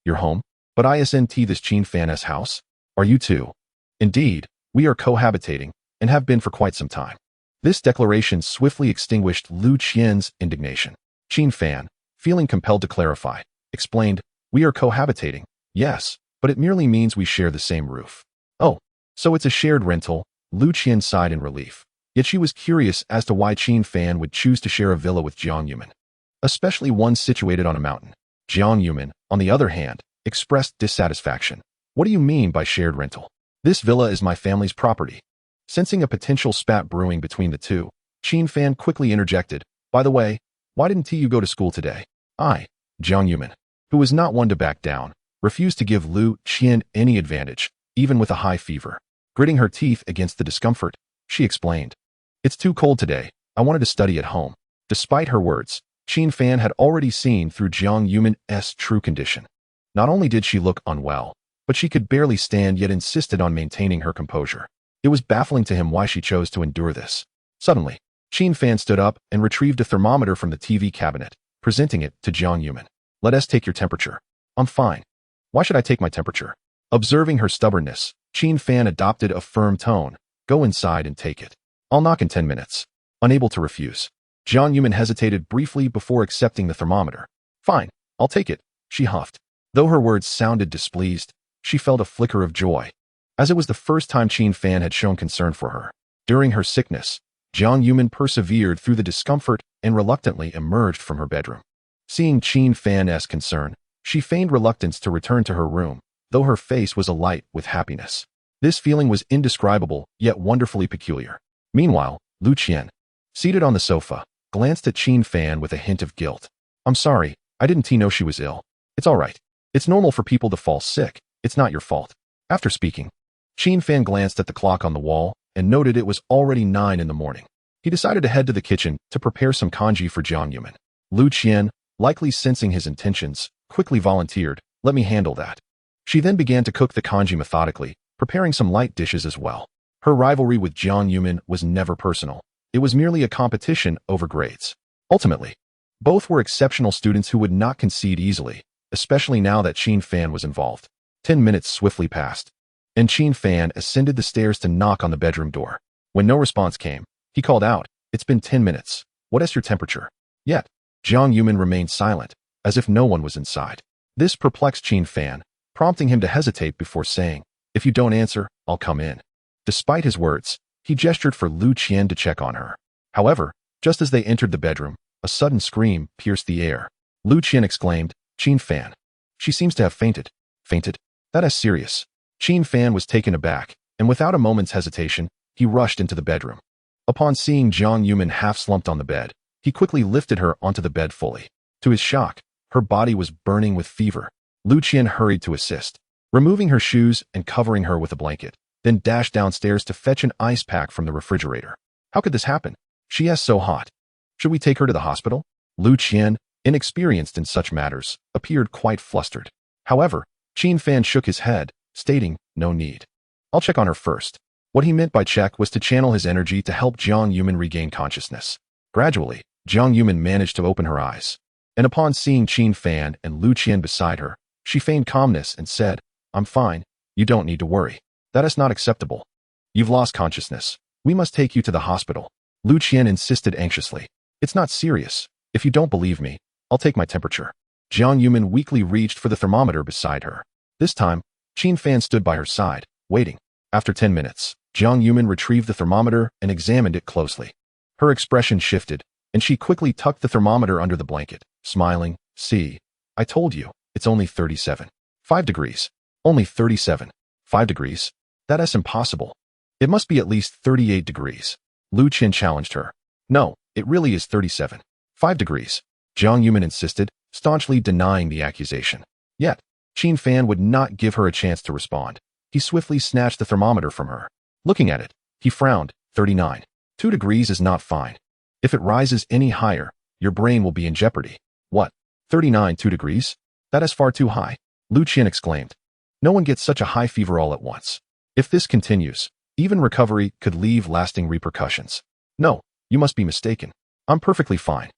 "You're home? But isn't this Qin Fan's house? Are you too?" "Indeed, we are cohabitating, and have been for quite some time." This declaration swiftly extinguished Lu Qian's indignation. Qin Fan, feeling compelled to clarify, explained, "We are cohabitating, yes, but it merely means we share the same roof." "Oh, so it's a shared rental," Lu Qian sighed in relief. Yet she was curious as to why Qin Fan would choose to share a villa with Jiang Yumin, especially one situated on a mountain. Jiang Yumin, on the other hand, expressed dissatisfaction. "What do you mean by shared rental? This villa is my family's property." Sensing a potential spat brewing between the two, Qin Fan quickly interjected, "By the way, why didn't you go to school today?" Jiang Yumin, who was not one to back down, refused to give Lu Qian any advantage, even with a high fever. Gritting her teeth against the discomfort, she explained, "It's too cold today. I wanted to study at home." Despite her words, Qin Fan had already seen through Jiang Yumin's true condition. Not only did she look unwell, but she could barely stand yet insisted on maintaining her composure. It was baffling to him why she chose to endure this. Suddenly, Qin Fan stood up and retrieved a thermometer from the TV cabinet, presenting it to Jiang Yumin. "Let us take your temperature." "I'm fine." "Why should I take my temperature?" Observing her stubbornness, Qin Fan adopted a firm tone. "Go inside and take it. I'll knock in 10 minutes. Unable to refuse, Jiang Yumin hesitated briefly before accepting the thermometer. "Fine, I'll take it," she huffed. Though her words sounded displeased, she felt a flicker of joy, as it was the first time Qin Fan had shown concern for her. During her sickness, Jiang Yumin persevered through the discomfort and reluctantly emerged from her bedroom. Seeing Qin Fan's concern, she feigned reluctance to return to her room, though her face was alight with happiness. This feeling was indescribable, yet wonderfully peculiar. Meanwhile, Lu Qian, seated on the sofa, glanced at Qin Fan with a hint of guilt. "I'm sorry, I didn't know she was ill. It's all right. It's normal for people to fall sick. It's not your fault." After speaking, Qin Fan glanced at the clock on the wall and noted it was already 9 in the morning. He decided to head to the kitchen to prepare some congee for Jiang Yumin. Lu Qian, likely sensing his intentions, quickly volunteered, "Let me handle that." She then began to cook the congee methodically, preparing some light dishes as well. Her rivalry with Jiang Yumin was never personal. It was merely a competition over grades. Ultimately, both were exceptional students who would not concede easily, especially now that Qin Fan was involved. 10 minutes swiftly passed, and Qin Fan ascended the stairs to knock on the bedroom door. When no response came, he called out, "It's been 10 minutes. What is your temperature?" Yet, Jiang Yumin remained silent, as if no one was inside. This perplexed Qin Fan, prompting him to hesitate before saying, "If you don't answer, I'll come in." Despite his words, he gestured for Lu Qian to check on her. However, just as they entered the bedroom, a sudden scream pierced the air. Lu Qian exclaimed, "Qin Fan. She seems to have fainted." "Fainted? That is serious." Qin Fan was taken aback, and without a moment's hesitation, he rushed into the bedroom. Upon seeing Jiang Yumin half-slumped on the bed, he quickly lifted her onto the bed fully. To his shock, her body was burning with fever. Lu Qian hurried to assist, removing her shoes and covering her with a blanket, then dashed downstairs to fetch an ice pack from the refrigerator. "How could this happen? She is so hot. Should we take her to the hospital?" Lu Qian, inexperienced in such matters, appeared quite flustered. However, Qin Fan shook his head, stating, "No need. I'll check on her first." What he meant by check was to channel his energy to help Jiang Yumin regain consciousness. Gradually, Jiang Yumin managed to open her eyes. And upon seeing Qin Fan and Lu Qian beside her, she feigned calmness and said, "I'm fine. You don't need to worry. That is not acceptable. You've lost consciousness. We must take you to the hospital." Lu Qian insisted anxiously. "It's not serious. If you don't believe me, I'll take my temperature." Jiang Yumin weakly reached for the thermometer beside her. This time, Qin Fan stood by her side, waiting. After 10 minutes, Jiang Yumin retrieved the thermometer and examined it closely. Her expression shifted, and she quickly tucked the thermometer under the blanket, smiling. "See, I told you, it's only 37.5 degrees. Only 37.5 degrees? That is impossible. It must be at least 38 degrees. Lu Qian challenged her. "No, it really is 37.5 degrees. Jiang Yumin insisted, staunchly denying the accusation. Yet, Qin Fan would not give her a chance to respond. He swiftly snatched the thermometer from her. Looking at it, he frowned. 39.2 degrees is not fine. If it rises any higher, your brain will be in jeopardy." "What? 39.2 degrees? That is far too high," Lu Qian exclaimed. "No one gets such a high fever all at once. If this continues, even recovery could leave lasting repercussions." "No, you must be mistaken. I'm perfectly fine."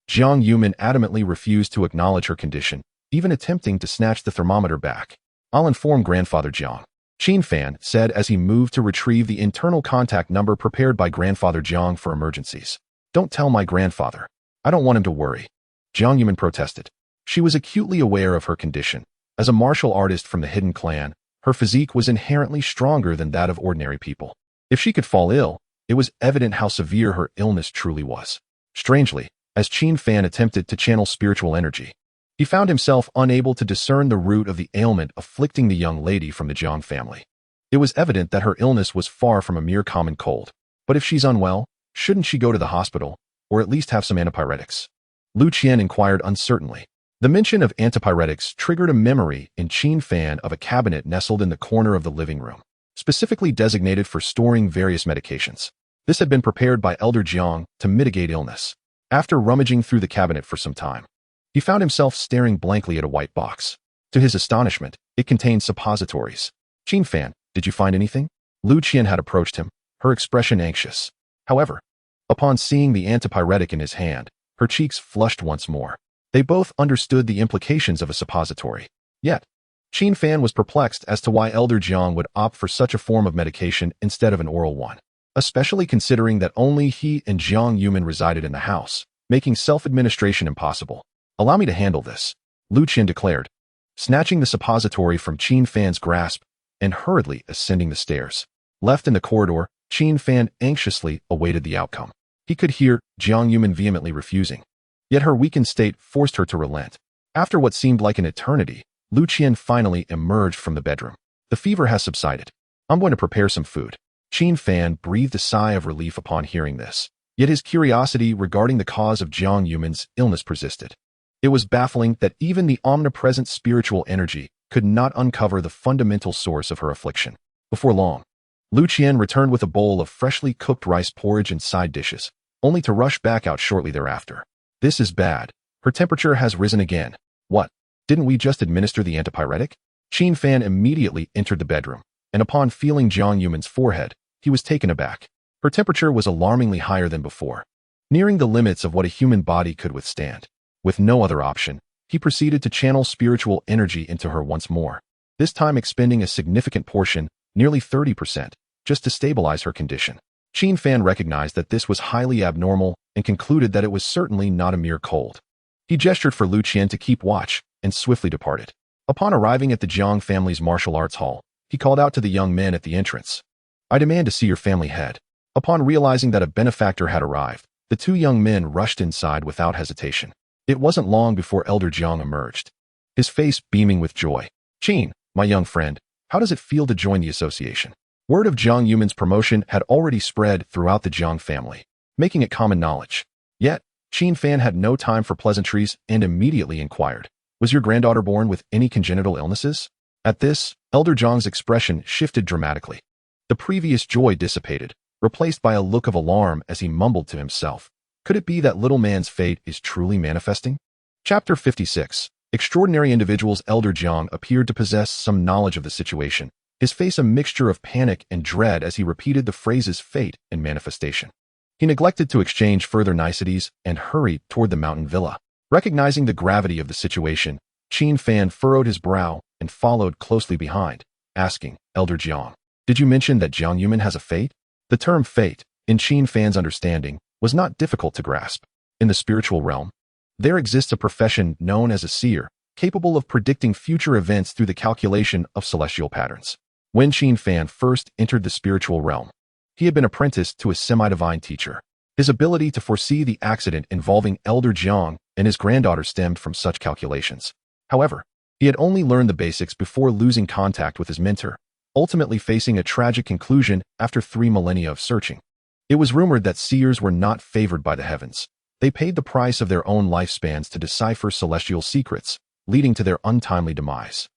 Jiang Yumin adamantly refused to acknowledge her condition, even attempting to snatch the thermometer back. "I'll inform Grandfather Jiang," Qin Fan said as he moved to retrieve the internal contact number prepared by Grandfather Jiang for emergencies. "Don't tell my grandfather. I don't want him to worry," Jiang Yumin protested. She was acutely aware of her condition. As a martial artist from the hidden clan, her physique was inherently stronger than that of ordinary people. If she could fall ill, it was evident how severe her illness truly was. Strangely, as Qin Fan attempted to channel spiritual energy, he found himself unable to discern the root of the ailment afflicting the young lady from the Jiang family. It was evident that her illness was far from a mere common cold. But if she's unwell, shouldn't she go to the hospital, or at least have some antipyretics? Lu Qian inquired uncertainly. The mention of antipyretics triggered a memory in Qin Fan of a cabinet nestled in the corner of the living room, specifically designated for storing various medications. This had been prepared by Elder Jiang to mitigate illness. After rummaging through the cabinet for some time, he found himself staring blankly at a white box. To his astonishment, it contained suppositories. "Qin Fan, did you find anything?" Lu Qian had approached him, her expression anxious. However, upon seeing the antipyretic in his hand, her cheeks flushed once more. They both understood the implications of a suppository. Yet, Qin Fan was perplexed as to why Elder Jiang would opt for such a form of medication instead of an oral one, especially considering that only he and Jiang Yumin resided in the house, making self-administration impossible. "Allow me to handle this," Lu Qian declared, snatching the suppository from Qin Fan's grasp and hurriedly ascending the stairs. Left in the corridor, Qin Fan anxiously awaited the outcome. He could hear Jiang Yumin vehemently refusing. Yet her weakened state forced her to relent. After what seemed like an eternity, Lu Qian finally emerged from the bedroom. "The fever has subsided. I'm going to prepare some food." Qin Fan breathed a sigh of relief upon hearing this. Yet his curiosity regarding the cause of Jiang Yumin's illness persisted. It was baffling that even the omnipresent spiritual energy could not uncover the fundamental source of her affliction. Before long, Lu Qian returned with a bowl of freshly cooked rice porridge and side dishes, only to rush back out shortly thereafter. "This is bad. Her temperature has risen again." "What? Didn't we just administer the antipyretic?" Qin Fan immediately entered the bedroom, and upon feeling Jiang Yumin's forehead, he was taken aback. Her temperature was alarmingly higher than before, nearing the limits of what a human body could withstand. With no other option, he proceeded to channel spiritual energy into her once more, this time expending a significant portion, nearly 30%, just to stabilize her condition. Qin Fan recognized that this was highly abnormal and concluded that it was certainly not a mere cold. He gestured for Lu Qian to keep watch and swiftly departed. Upon arriving at the Jiang family's martial arts hall, he called out to the young men at the entrance. "I demand to see your family head." Upon realizing that a benefactor had arrived, the two young men rushed inside without hesitation. It wasn't long before Elder Jiang emerged, his face beaming with joy. "Qin, my young friend, how does it feel to join the association?" Word of Jiang Yumin's promotion had already spread throughout the Jiang family, making it common knowledge. Yet, Qin Fan had no time for pleasantries and immediately inquired, "Was your granddaughter born with any congenital illnesses?" At this, Elder Jiang's expression shifted dramatically. The previous joy dissipated, replaced by a look of alarm as he mumbled to himself. Could it be that little man's fate is truly manifesting? Chapter 56. Extraordinary individuals. Elder Jiang appeared to possess some knowledge of the situation. his face a mixture of panic and dread as he repeated the phrases fate and manifestation. He neglected to exchange further niceties and hurried toward the mountain villa. Recognizing the gravity of the situation, Qin Fan furrowed his brow and followed closely behind, asking, "Elder Jiang, did you mention that Jiang Yuman has a fate?" The term fate, in Qin Fan's understanding, was not difficult to grasp. In the spiritual realm, there exists a profession known as a seer, capable of predicting future events through the calculation of celestial patterns. When Qin Fan first entered the spiritual realm, he had been apprenticed to a semi-divine teacher. His ability to foresee the accident involving Elder Jiang and his granddaughter stemmed from such calculations. However, he had only learned the basics before losing contact with his mentor, ultimately facing a tragic conclusion after 3 millennia of searching. It was rumored that seers were not favored by the heavens. They paid the price of their own lifespans to decipher celestial secrets, leading to their untimely demise.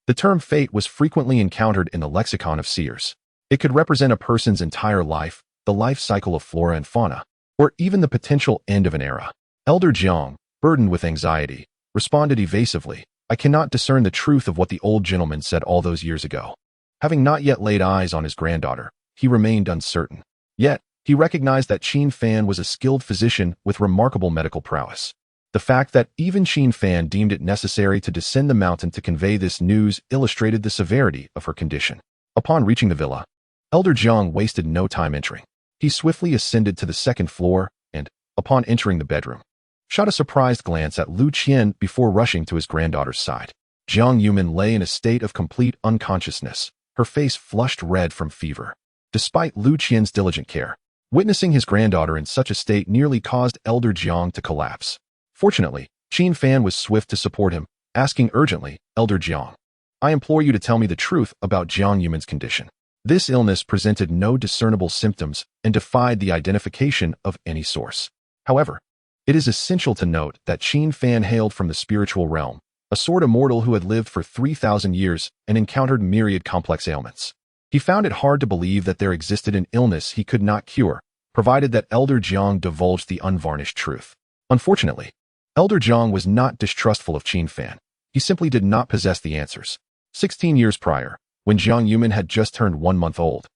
The term fate was frequently encountered in the lexicon of seers. It could represent a person's entire life, the life cycle of flora and fauna, or even the potential end of an era. Elder Jiang, burdened with anxiety, responded evasively, "I cannot discern the truth of what the old gentleman said all those years ago." Having not yet laid eyes on his granddaughter, he remained uncertain. Yet, he recognized that Qin Fan was a skilled physician with remarkable medical prowess. The fact that even Qin Fan deemed it necessary to descend the mountain to convey this news illustrated the severity of her condition. Upon reaching the villa, Elder Jiang wasted no time entering. He swiftly ascended to the second floor and, upon entering the bedroom, shot a surprised glance at Lu Qian before rushing to his granddaughter's side. Jiang Yuman lay in a state of complete unconsciousness, her face flushed red from fever. Despite Lu Qian's diligent care, witnessing his granddaughter in such a state nearly caused Elder Jiang to collapse. Fortunately, Qin Fan was swift to support him, asking urgently, "Elder Jiang, I implore you to tell me the truth about Jiang Yuman's condition." This illness presented no discernible symptoms and defied the identification of any source. However, it is essential to note that Qin Fan hailed from the spiritual realm, a sword immortal who had lived for 3,000 years and encountered myriad complex ailments. He found it hard to believe that there existed an illness he could not cure, provided that Elder Jiang divulged the unvarnished truth. Unfortunately, Elder Jiang was not distrustful of Qin Fan. He simply did not possess the answers. 16 years prior, when Jiang Yuman had just turned 1 month old,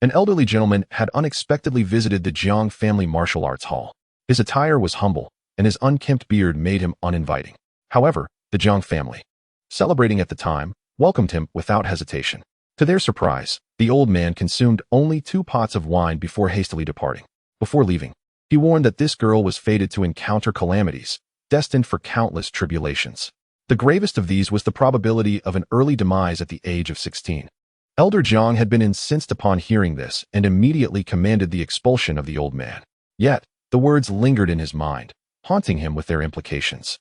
an elderly gentleman had unexpectedly visited the Jiang family martial arts hall. His attire was humble, and his unkempt beard made him uninviting. However, the Jiang family, celebrating at the time, welcomed him without hesitation. To their surprise, the old man consumed only 2 pots of wine before hastily departing. Before leaving, he warned that this girl was fated to encounter calamities, destined for countless tribulations. The gravest of these was the probability of an early demise at the age of 16. Elder Jiang had been incensed upon hearing this and immediately commanded the expulsion of the old man. Yet, the words lingered in his mind, haunting him with their implications.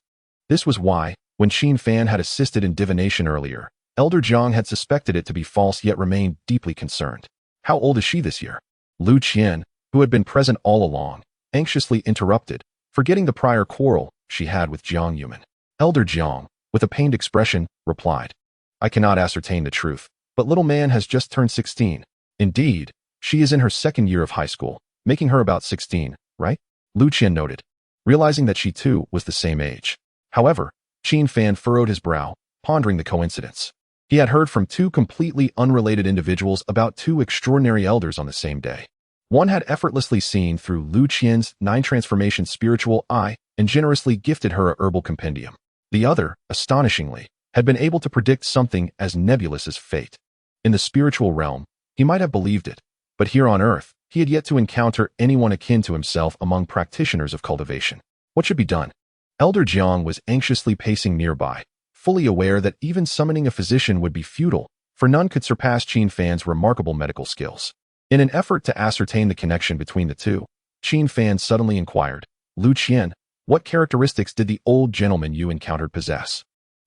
This was why, when Qin Fan had assisted in divination earlier, Elder Jiang had suspected it to be false yet remained deeply concerned. "How old is she this year?" Lu Qian, who had been present all along, anxiously interrupted, forgetting the prior quarrel she had with Jiang Yuman. Elder Jiang, with a pained expression, replied, "I cannot ascertain the truth, but little man has just turned 16. Indeed, she is in her 2nd year of high school, making her about 16, right?" Lu Qian noted, realizing that she too was the same age. However, Qin Fan furrowed his brow, pondering the coincidence. He had heard from 2 completely unrelated individuals about 2 extraordinary elders on the same day. One had effortlessly seen through Lu Qian's 9 transformation spiritual eye and generously gifted her a herbal compendium. The other, astonishingly, had been able to predict something as nebulous as fate. In the spiritual realm, he might have believed it, but here on Earth, he had yet to encounter anyone akin to himself among practitioners of cultivation. What should be done? Elder Jiang was anxiously pacing nearby, fully aware that even summoning a physician would be futile, for none could surpass Qin Fan's remarkable medical skills. In an effort to ascertain the connection between the two, Qin Fan suddenly inquired, "Lu Qian, what characteristics did the old gentleman you encountered possess?"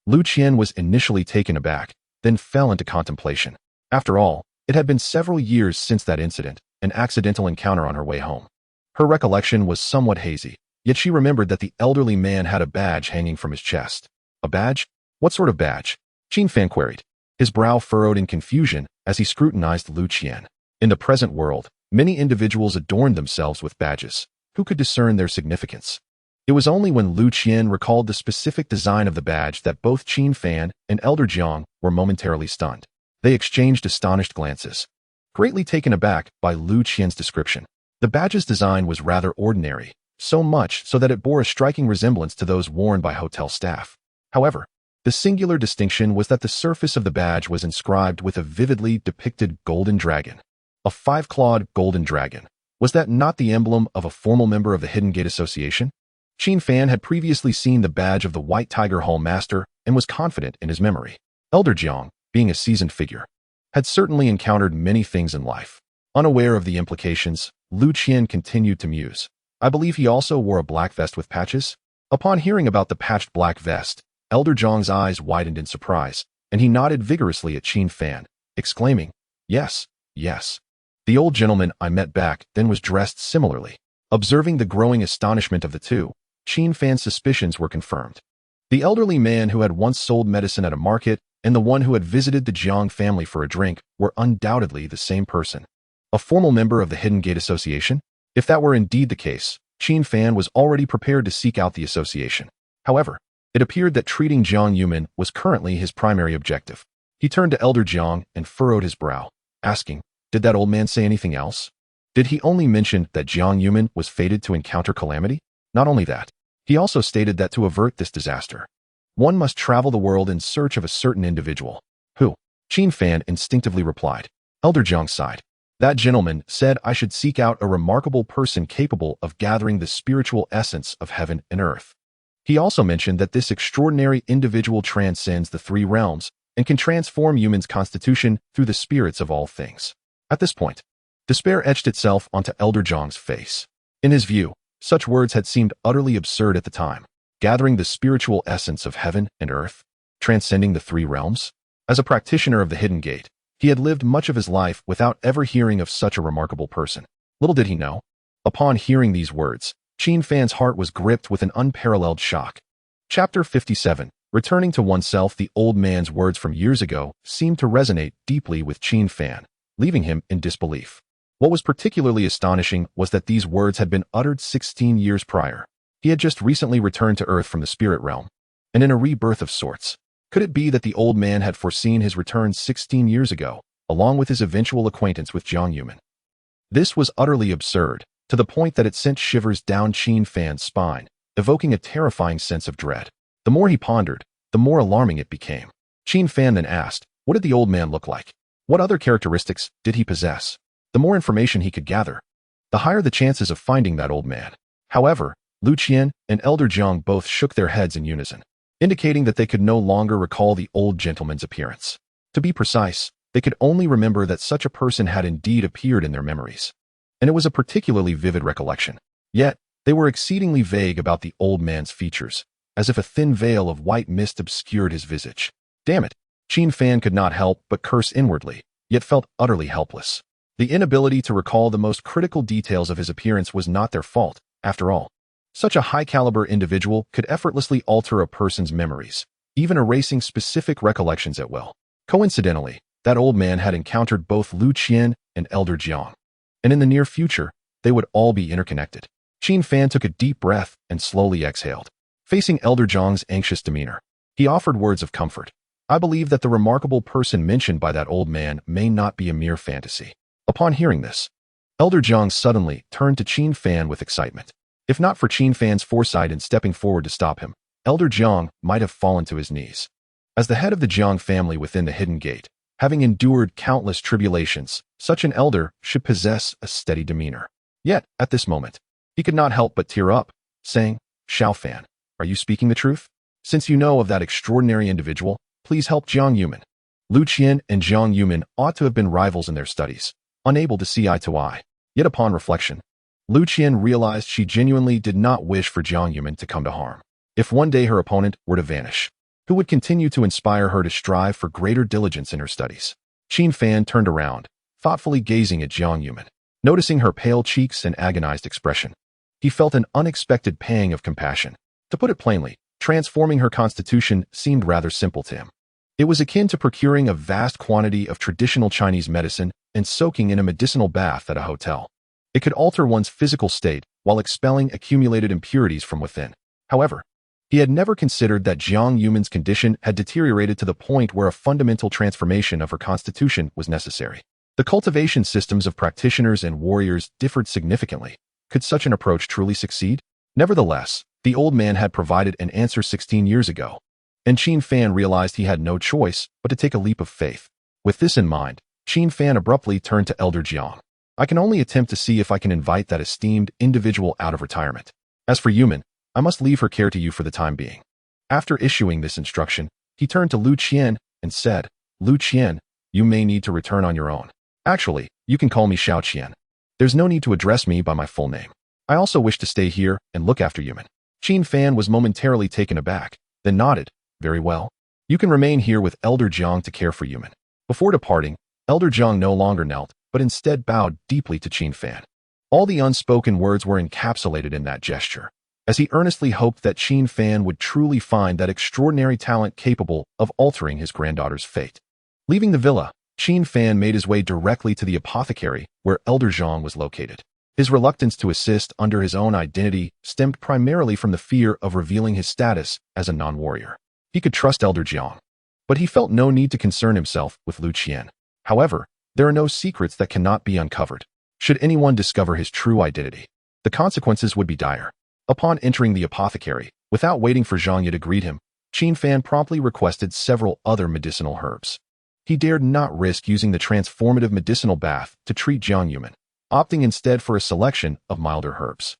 Lu Qian was initially taken aback, then fell into contemplation. After all, it had been several years since that incident, an accidental encounter on her way home. Her recollection was somewhat hazy, yet she remembered that the elderly man had a badge hanging from his chest. A badge? What sort of badge? Qin Fan queried, his brow furrowed in confusion as he scrutinized Lu Qian. In the present world, many individuals adorned themselves with badges. Who could discern their significance? It was only when Lu Qian recalled the specific design of the badge that both Qin Fan and Elder Jiang were momentarily stunned. They exchanged astonished glances, greatly taken aback by Lu Qian's description. The badge's design was rather ordinary, so much so that it bore a striking resemblance to those worn by hotel staff. However, the singular distinction was that the surface of the badge was inscribed with a vividly depicted golden dragon. A five-clawed golden dragon. Was that not the emblem of a formal member of the Hidden Gate Association? Qin Fan had previously seen the badge of the White Tiger Hall Master and was confident in his memory. Elder Jiang, being a seasoned figure, had certainly encountered many things in life. Unaware of the implications, Lu Qian continued to muse. I believe he also wore a black vest with patches. Upon hearing about the patched black vest, Elder Jiang's eyes widened in surprise, and he nodded vigorously at Qin Fan, exclaiming, "Yes, yes." The old gentleman I met back then was dressed similarly. Observing the growing astonishment of the two, Qin Fan's suspicions were confirmed. The elderly man who had once sold medicine at a market and the one who had visited the Jiang family for a drink were undoubtedly the same person. A formal member of the Hidden Gate Association? If that were indeed the case, Qin Fan was already prepared to seek out the association. However, it appeared that treating Jiang Yumin was currently his primary objective. He turned to Elder Jiang and furrowed his brow, asking, "Did that old man say anything else? Did he only mention that Jiang Yumin was fated to encounter calamity? Not only that, he also stated that to avert this disaster, one must travel the world in search of a certain individual." "Who?" Qin Fan instinctively replied. Elder Jiang sighed. "That gentleman said I should seek out a remarkable person capable of gathering the spiritual essence of heaven and earth. He also mentioned that this extraordinary individual transcends the three realms and can transform humans' constitution through the spirits of all things." At this point, despair etched itself onto Elder Jiang's face. In his view, such words had seemed utterly absurd at the time. Gathering the spiritual essence of heaven and earth, transcending the three realms? As a practitioner of the Hidden Gate, he had lived much of his life without ever hearing of such a remarkable person. Little did he know. Upon hearing these words, Qin Fan's heart was gripped with an unparalleled shock. Chapter 57. Returning to oneself. The old man's words from years ago seemed to resonate deeply with Qin Fan, leaving him in disbelief. What was particularly astonishing was that these words had been uttered 16 years prior. He had just recently returned to Earth from the spirit realm, and in a rebirth of sorts. Could it be that the old man had foreseen his return 16 years ago, along with his eventual acquaintance with Jiang Yumin? This was utterly absurd, to the point that it sent shivers down Qin Fan's spine, evoking a terrifying sense of dread. The more he pondered, the more alarming it became. Qin Fan then asked, what did the old man look like? What other characteristics did he possess? The more information he could gather, the higher the chances of finding that old man. However, Lu Qian and Elder Jiang both shook their heads in unison, indicating that they could no longer recall the old gentleman's appearance. To be precise, they could only remember that such a person had indeed appeared in their memories, and it was a particularly vivid recollection. Yet, they were exceedingly vague about the old man's features, as if a thin veil of white mist obscured his visage. Damn it! Qin Fan could not help but curse inwardly, yet felt utterly helpless. The inability to recall the most critical details of his appearance was not their fault, after all. Such a high-caliber individual could effortlessly alter a person's memories, even erasing specific recollections at will. Coincidentally, that old man had encountered both Lu Qian and Elder Jiang, and in the near future, they would all be interconnected. Qin Fan took a deep breath and slowly exhaled. Facing Elder Jiang's anxious demeanor, he offered words of comfort. I believe that the remarkable person mentioned by that old man may not be a mere fantasy. Upon hearing this, Elder Jiang suddenly turned to Qin Fan with excitement. If not for Qin Fan's foresight in stepping forward to stop him, Elder Jiang might have fallen to his knees. As the head of the Jiang family within the Hidden Gate, having endured countless tribulations, such an elder should possess a steady demeanor. Yet, at this moment, he could not help but tear up, saying, Xiao Fan, are you speaking the truth? Since you know of that extraordinary individual, please help Jiang Yumin. Lu Qian and Jiang Yumin ought to have been rivals in their studies, unable to see eye to eye. Yet upon reflection, Lu Qian realized she genuinely did not wish for Jiang Yumin to come to harm. If one day her opponent were to vanish, who would continue to inspire her to strive for greater diligence in her studies? Qin Fan turned around, thoughtfully gazing at Jiang Yumin. Noticing her pale cheeks and agonized expression, he felt an unexpected pang of compassion. To put it plainly, transforming her constitution seemed rather simple to him. It was akin to procuring a vast quantity of traditional Chinese medicine and soaking in a medicinal bath at a hotel. It could alter one's physical state while expelling accumulated impurities from within. However, He had never considered that Jiang Yuman's condition had deteriorated to the point where a fundamental transformation of her constitution was necessary. The cultivation systems of practitioners and warriors differed significantly. Could such an approach truly succeed? Nevertheless, the old man had provided an answer 16 years ago, and Qin Fan realized he had no choice but to take a leap of faith. With this in mind, Qin Fan abruptly turned to Elder Jiang. I can only attempt to see if I can invite that esteemed individual out of retirement. As for Yuman, I must leave her care to you for the time being. After issuing this instruction, he turned to Lu Qian and said, Lu Qian, you may need to return on your own. Actually, you can call me Xiao Qian. There's no need to address me by my full name. I also wish to stay here and look after Yuman. Qin Fan was momentarily taken aback, then nodded. Very well. You can remain here with Elder Jiang to care for Yuman. Before departing, Elder Jiang no longer knelt, but instead bowed deeply to Qin Fan. All the unspoken words were encapsulated in that gesture, as he earnestly hoped that Qin Fan would truly find that extraordinary talent capable of altering his granddaughter's fate. Leaving the villa, Qin Fan made his way directly to the apothecary where Elder Jiang was located. His reluctance to assist under his own identity stemmed primarily from the fear of revealing his status as a non-warrior. He could trust Elder Jiang, but he felt no need to concern himself with Lu Qian. However, there are no secrets that cannot be uncovered. Should anyone discover his true identity, the consequences would be dire. Upon entering the apothecary, without waiting for Zhang Ye to greet him, Qin Fan promptly requested several other medicinal herbs. He dared not risk using the transformative medicinal bath to treat Jiang Yuman, opting instead for a selection of milder herbs.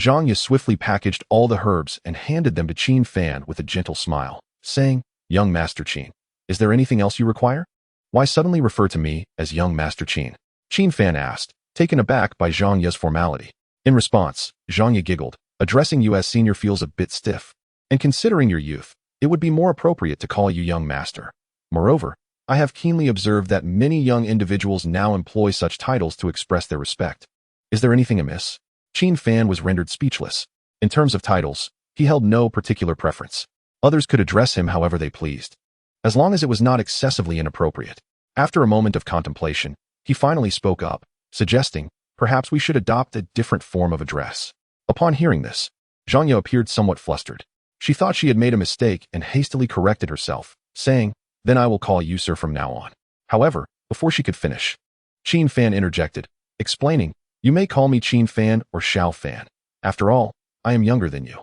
Zhang Ye swiftly packaged all the herbs and handed them to Qin Fan with a gentle smile, saying, Young Master Qin, is there anything else you require? Why suddenly refer to me as Young Master Qin? Qin Fan asked, taken aback by Zhang Ye's formality. In response, Zhang Ye giggled. Addressing you as senior feels a bit stiff, and considering your youth, it would be more appropriate to call you young master. Moreover, I have keenly observed that many young individuals now employ such titles to express their respect. Is there anything amiss? Qin Fan was rendered speechless. In terms of titles, he held no particular preference. Others could address him however they pleased, as long as it was not excessively inappropriate. After a moment of contemplation, he finally spoke up, suggesting, perhaps we should adopt a different form of address. Upon hearing this, Zhang Ye appeared somewhat flustered. She thought she had made a mistake and hastily corrected herself, saying, Then I will call you sir from now on. However, before she could finish, Qin Fan interjected, explaining, You may call me Qin Fan or Xiao Fan. After all, I am younger than you.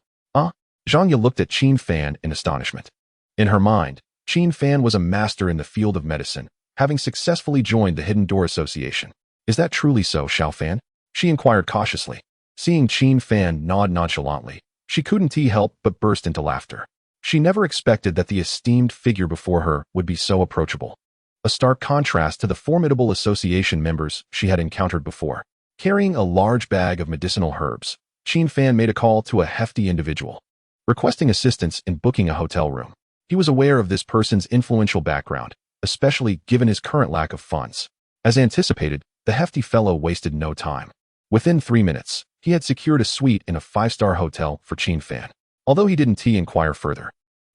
Zhang Ye looked at Qin Fan in astonishment. In her mind, Qin Fan was a master in the field of medicine, having successfully joined the Hidden Door Association. Is that truly so, Xiao Fan? She inquired cautiously. Seeing Qin Fan nod nonchalantly, she couldn't help but burst into laughter. She never expected that the esteemed figure before her would be so approachable. A stark contrast to the formidable association members she had encountered before. Carrying a large bag of medicinal herbs, Qin Fan made a call to a hefty individual, requesting assistance in booking a hotel room. He was aware of this person's influential background, especially given his current lack of funds. As anticipated, the hefty fellow wasted no time. Within 3 minutes, he had secured a suite in a 5-star hotel for Qin Fan. Although he didn't inquire further,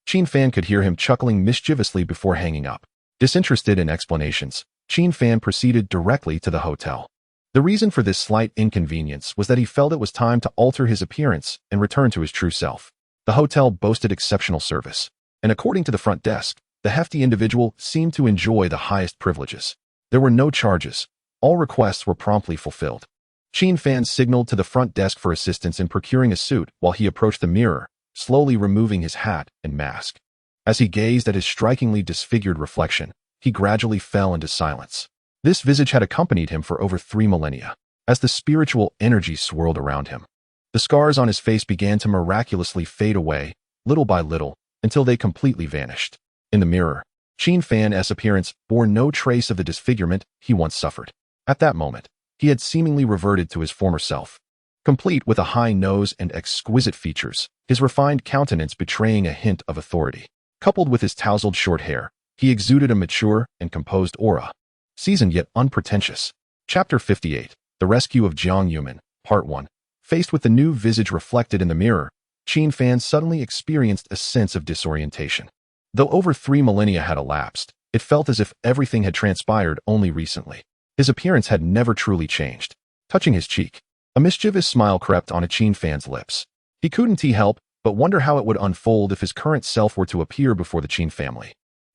Qin Fan could hear him chuckling mischievously before hanging up. Disinterested in explanations, Qin Fan proceeded directly to the hotel. The reason for this slight inconvenience was that he felt it was time to alter his appearance and return to his true self. The hotel boasted exceptional service, and according to the front desk, the hefty individual seemed to enjoy the highest privileges. There were no charges. All requests were promptly fulfilled. Qin Fan signaled to the front desk for assistance in procuring a suit while he approached the mirror, slowly removing his hat and mask. As he gazed at his strikingly disfigured reflection, he gradually fell into silence. This visage had accompanied him for over 3 millennia. As the spiritual energy swirled around him, the scars on his face began to miraculously fade away, little by little, until they completely vanished. In the mirror, Qin Fan's appearance bore no trace of the disfigurement he once suffered. At that moment, he had seemingly reverted to his former self. Complete with a high nose and exquisite features, his refined countenance betraying a hint of authority. Coupled with his tousled short hair, he exuded a mature and composed aura. Seasoned yet unpretentious. Chapter 58, The Rescue of Jiang Yuman, Part 1. Faced with the new visage reflected in the mirror, Qin Fan suddenly experienced a sense of disorientation. Though over 3 millennia had elapsed, it felt as if everything had transpired only recently. His appearance had never truly changed. Touching his cheek, a mischievous smile crept onto Qin Fan's lips. He couldn't help but wonder how it would unfold if his current self were to appear before the Qin family.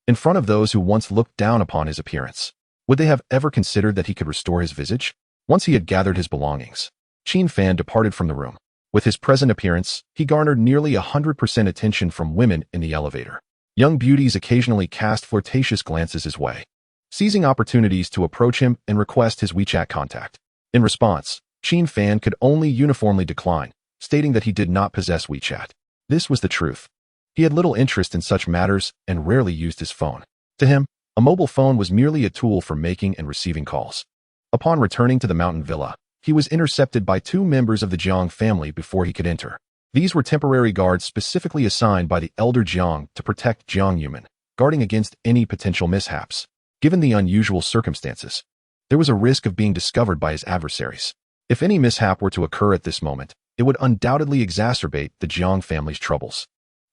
In front of those who once looked down upon his appearance, would they have ever considered that he could restore his visage? Once he had gathered his belongings, Qin Fan departed from the room. With his present appearance, he garnered nearly 100% attention from women in the elevator. Young beauties occasionally cast flirtatious glances his way, seizing opportunities to approach him and request his WeChat contact. In response, Qin Fan could only uniformly decline, stating that he did not possess WeChat. This was the truth. He had little interest in such matters and rarely used his phone. To him, a mobile phone was merely a tool for making and receiving calls. Upon returning to the mountain villa, he was intercepted by 2 members of the Jiang family before he could enter. These were temporary guards specifically assigned by the elder Jiang to protect Jiang Yuman, guarding against any potential mishaps. Given the unusual circumstances, there was a risk of being discovered by his adversaries. If any mishap were to occur at this moment, it would undoubtedly exacerbate the Jiang family's troubles.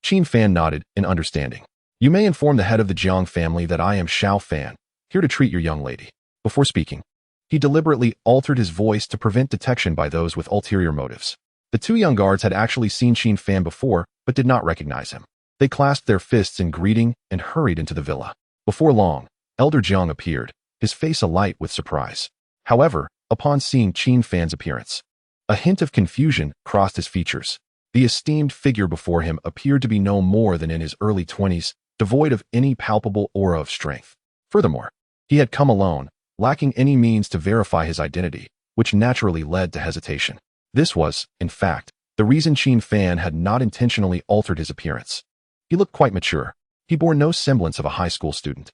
Qin Fan nodded in understanding. You may inform the head of the Jiang family that I am Xiao Fan, here to treat your young lady. Before speaking, he deliberately altered his voice to prevent detection by those with ulterior motives. The 2 young guards had actually seen Qin Fan before, but did not recognize him. They clasped their fists in greeting and hurried into the villa. Before long, Elder Jiang appeared, his face alight with surprise. However, upon seeing Qin Fan's appearance, a hint of confusion crossed his features. The esteemed figure before him appeared to be no more than in his early 20s, devoid of any palpable aura of strength. Furthermore, he had come alone, lacking any means to verify his identity, which naturally led to hesitation. This was, in fact, the reason Qin Fan had not intentionally altered his appearance. He looked quite mature. He bore no semblance of a high school student,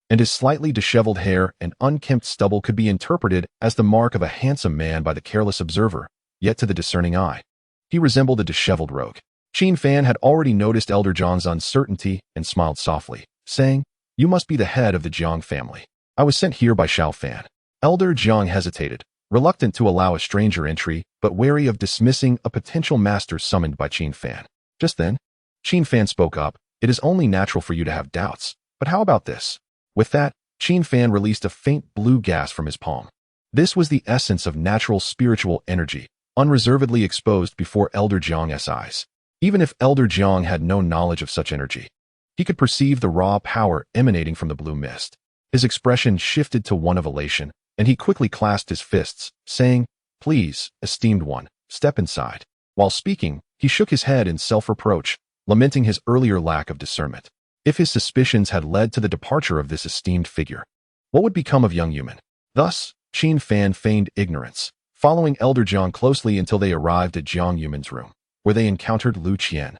and his slightly disheveled hair and unkempt stubble could be interpreted as the mark of a handsome man by the careless observer, yet to the discerning eye, he resembled a disheveled rogue. Qin Fan had already noticed Elder Jiang's uncertainty and smiled softly, saying, "You must be the head of the Jiang family. I was sent here by Xiao Fan." Elder Jiang hesitated, reluctant to allow a stranger entry, but wary of dismissing a potential master summoned by Qin Fan. Just then, Qin Fan spoke up, "It is only natural for you to have doubts, but how about this?" With that, Qin Fan released a faint blue gas from his palm. This was the essence of natural spiritual energy, unreservedly exposed before Elder Jiang's eyes. Even if Elder Jiang had no knowledge of such energy, he could perceive the raw power emanating from the blue mist. His expression shifted to one of elation, and he quickly clasped his fists, saying, "Please, esteemed one, step inside." While speaking, he shook his head in self-reproach, lamenting his earlier lack of discernment. If his suspicions had led to the departure of this esteemed figure, what would become of young Yuman? Thus, Qin Fan feigned ignorance, following Elder Jiang closely until they arrived at Jiang Yuman's room, where they encountered Lu Qian,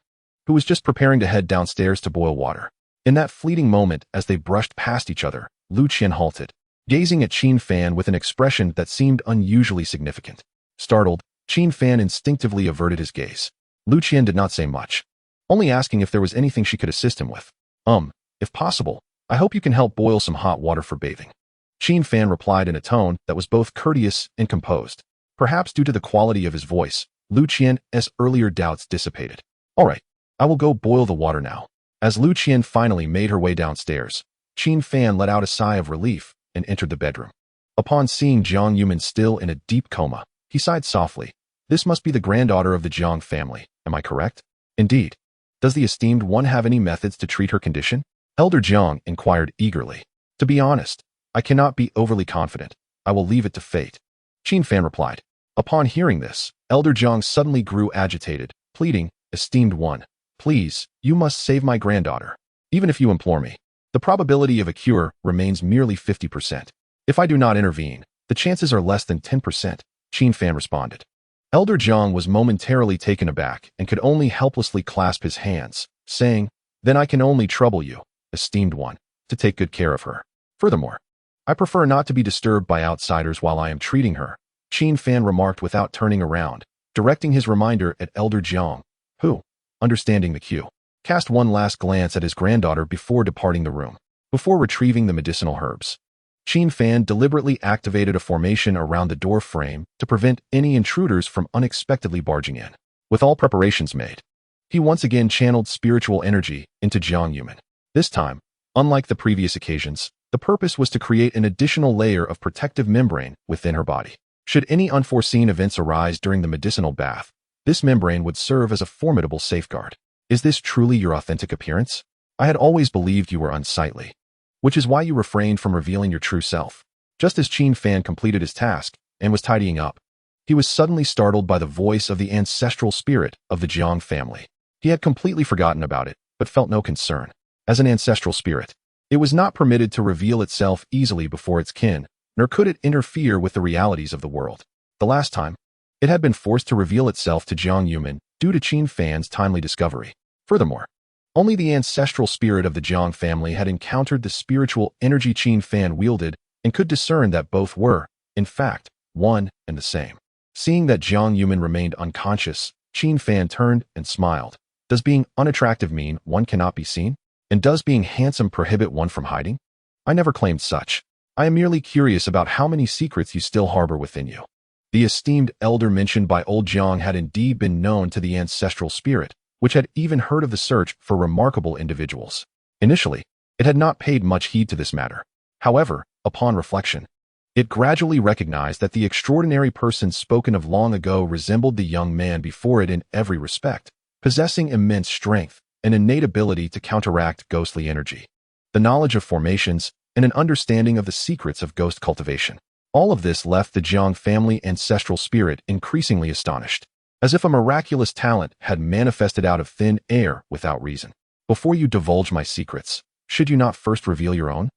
who was just preparing to head downstairs to boil water. In that fleeting moment, as they brushed past each other, Lu Qian halted, gazing at Qin Fan with an expression that seemed unusually significant. Startled, Qin Fan instinctively averted his gaze. Lu Qian did not say much, only asking if there was anything she could assist him with. If possible, I hope you can help boil some hot water for bathing." Qin Fan replied in a tone that was both courteous and composed. Perhaps due to the quality of his voice, Lu Qian's earlier doubts dissipated. "All right, I will go boil the water now." As Lu Qian finally made her way downstairs, Qin Fan let out a sigh of relief and entered the bedroom. Upon seeing Jiang Yuman still in a deep coma, he sighed softly. "This must be the granddaughter of the Jiang family, am I correct?" "Indeed. Does the esteemed one have any methods to treat her condition?" Elder Jiang inquired eagerly. "To be honest, I cannot be overly confident. I will leave it to fate," Qin Fan replied. Upon hearing this, Elder Jiang suddenly grew agitated, pleading, "Esteemed one, please, you must save my granddaughter. Even if you implore me, the probability of a cure remains merely 50%. If I do not intervene, the chances are less than 10%, Qin Fan responded. Elder Jiang was momentarily taken aback and could only helplessly clasp his hands, saying, "Then I can only trouble you, esteemed one, to take good care of her. Furthermore, I prefer not to be disturbed by outsiders while I am treating her," Qin Fan remarked without turning around, directing his reminder at Elder Jiang, who, understanding the cue, cast one last glance at his granddaughter before departing the room. Before retrieving the medicinal herbs, Qin Fan deliberately activated a formation around the door frame to prevent any intruders from unexpectedly barging in. With all preparations made, he once again channeled spiritual energy into Jiang Yuman. This time, unlike the previous occasions, the purpose was to create an additional layer of protective membrane within her body. Should any unforeseen events arise during the medicinal bath, This membrane would serve as a formidable safeguard. Is this truly your authentic appearance? I had always believed you were unsightly, which is why you refrained from revealing your true self. Just as Qin Fan completed his task and was tidying up, he was suddenly startled by the voice of the ancestral spirit of the Jiang family. He had completely forgotten about it, but felt no concern. As an ancestral spirit, it was not permitted to reveal itself easily before its kin, nor could it interfere with the realities of the world. The last time, it had been forced to reveal itself to Jiang Yumin due to Qin Fan's timely discovery. Furthermore, only the ancestral spirit of the Jiang family had encountered the spiritual energy Qin Fan wielded and could discern that both were, in fact, one and the same. Seeing that Jiang Yumin remained unconscious, Qin Fan turned and smiled. Does being unattractive mean one cannot be seen? And does being handsome prohibit one from hiding? I never claimed such. I am merely curious about how many secrets you still harbor within you. The esteemed elder mentioned by old Jiang had indeed been known to the ancestral spirit, which had even heard of the search for remarkable individuals. Initially, it had not paid much heed to this matter. However, upon reflection, it gradually recognized that the extraordinary person spoken of long ago resembled the young man before it in every respect, possessing immense strength, an innate ability to counteract ghostly energy, the knowledge of formations, and an understanding of the secrets of ghost cultivation. All of this left the Jiang family ancestral spirit increasingly astonished, as if a miraculous talent had manifested out of thin air without reason. Before you divulge my secrets, should you not first reveal your own?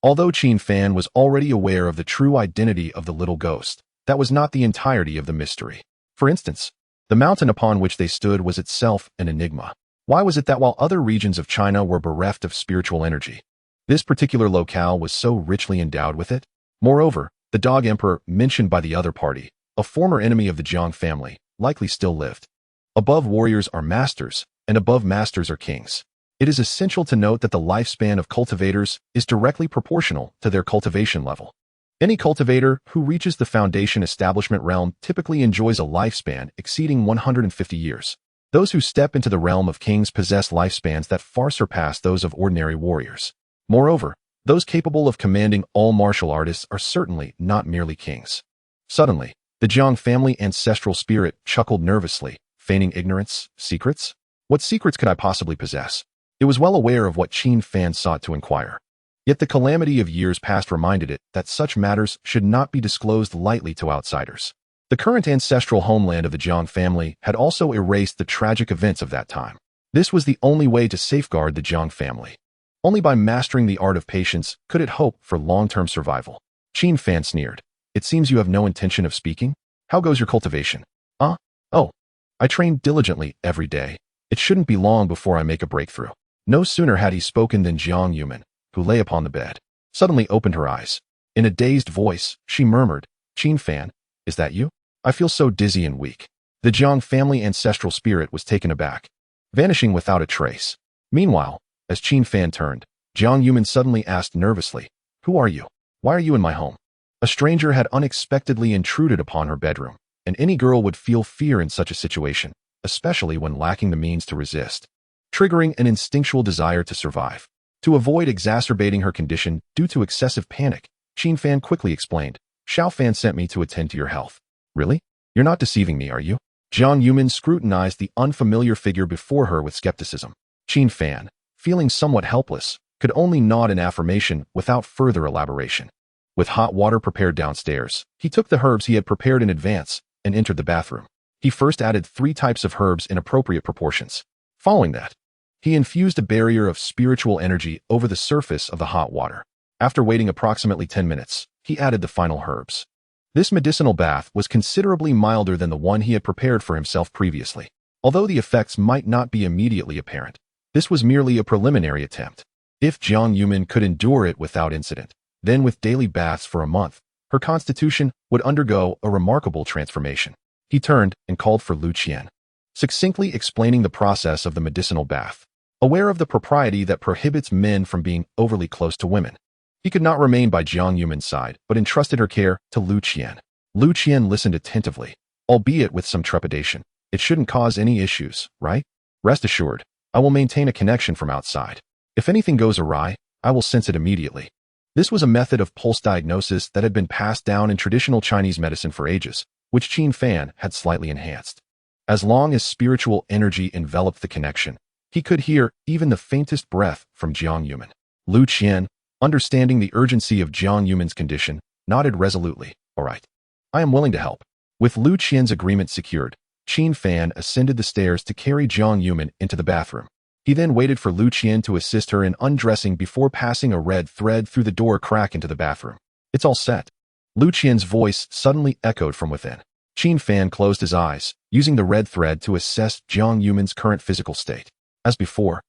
Although Qin Fan was already aware of the true identity of the little ghost, that was not the entirety of the mystery. For instance, the mountain upon which they stood was itself an enigma. Why was it that while other regions of China were bereft of spiritual energy, this particular locale was so richly endowed with it? Moreover, the Dog Emperor mentioned by the other party, a former enemy of the Jiang family, likely still lived. Above warriors are masters, and above masters are kings. It is essential to note that the lifespan of cultivators is directly proportional to their cultivation level. Any cultivator who reaches the foundation establishment realm typically enjoys a lifespan exceeding 150 years. Those who step into the realm of kings possess lifespans that far surpass those of ordinary warriors. Moreover, those capable of commanding all martial artists are certainly not merely kings. Suddenly, the Jiang family ancestral spirit chuckled nervously, feigning ignorance. Secrets? What secrets could I possibly possess? It was well aware of what Qin Fan sought to inquire. Yet the calamity of years past reminded it that such matters should not be disclosed lightly to outsiders. The current ancestral homeland of the Jiang family had also erased the tragic events of that time. This was the only way to safeguard the Jiang family. Only by mastering the art of patience could it hope for long-term survival. Qin Fan sneered. It seems you have no intention of speaking? How goes your cultivation? Oh, I train diligently every day. It shouldn't be long before I make a breakthrough. No sooner had he spoken than Jiang Yumin, who lay upon the bed, suddenly opened her eyes. In a dazed voice, she murmured, Qin Fan, is that you? I feel so dizzy and weak. The Jiang family ancestral spirit was taken aback, vanishing without a trace. Meanwhile, as Qin Fan turned, Jiang Yumin suddenly asked nervously, Who are you? Why are you in my home? A stranger had unexpectedly intruded upon her bedroom, and any girl would feel fear in such a situation, especially when lacking the means to resist, triggering an instinctual desire to survive. To avoid exacerbating her condition due to excessive panic, Qin Fan quickly explained, Xiao Fan sent me to attend to your health. Really? You're not deceiving me, are you? Jiang Yumin scrutinized the unfamiliar figure before her with skepticism. Qin Fan, feeling somewhat helpless, could only nod in affirmation without further elaboration. With hot water prepared downstairs, he took the herbs he had prepared in advance and entered the bathroom. He first added 3 types of herbs in appropriate proportions. Following that, he infused a barrier of spiritual energy over the surface of the hot water. After waiting approximately 10 minutes, he added the final herbs. This medicinal bath was considerably milder than the one he had prepared for himself previously. Although the effects might not be immediately apparent, this was merely a preliminary attempt. If Jiang Yumin could endure it without incident, then with daily baths for a month, her constitution would undergo a remarkable transformation. He turned and called for Lu Qian, succinctly explaining the process of the medicinal bath. Aware of the propriety that prohibits men from being overly close to women, he could not remain by Jiang Yumin's side, but entrusted her care to Lu Qian. Lu Qian listened attentively, albeit with some trepidation. It shouldn't cause any issues, right? Rest assured, I will maintain a connection from outside. If anything goes awry, I will sense it immediately. This was a method of pulse diagnosis that had been passed down in traditional Chinese medicine for ages, which Qin Fan had slightly enhanced. As long as spiritual energy enveloped the connection, he could hear even the faintest breath from Jiang Yuman. Lu Qian, understanding the urgency of Jiang Yuman's condition, nodded resolutely. All right. I am willing to help. With Lu Qian's agreement secured, Qin Fan ascended the stairs to carry Jiang Yuman into the bathroom. He then waited for Lu Qian to assist her in undressing before passing a red thread through the door crack into the bathroom. It's all set. Lu Qian's voice suddenly echoed from within. Qin Fan closed his eyes, using the red thread to assess Jiang Yuman's current physical state. As before,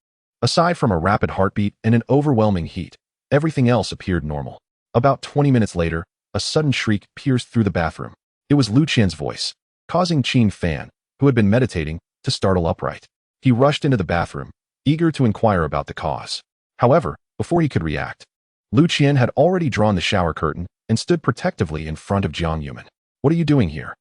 aside from a rapid heartbeat and an overwhelming heat, everything else appeared normal. About 20 minutes later, a sudden shriek pierced through the bathroom. It was Lu Qian's voice, causing Qin Fan, who had been meditating, to startle upright. He rushed into the bathroom, eager to inquire about the cause. However, before he could react, Lu Qian had already drawn the shower curtain and stood protectively in front of Jiang Yuman. What are you doing here?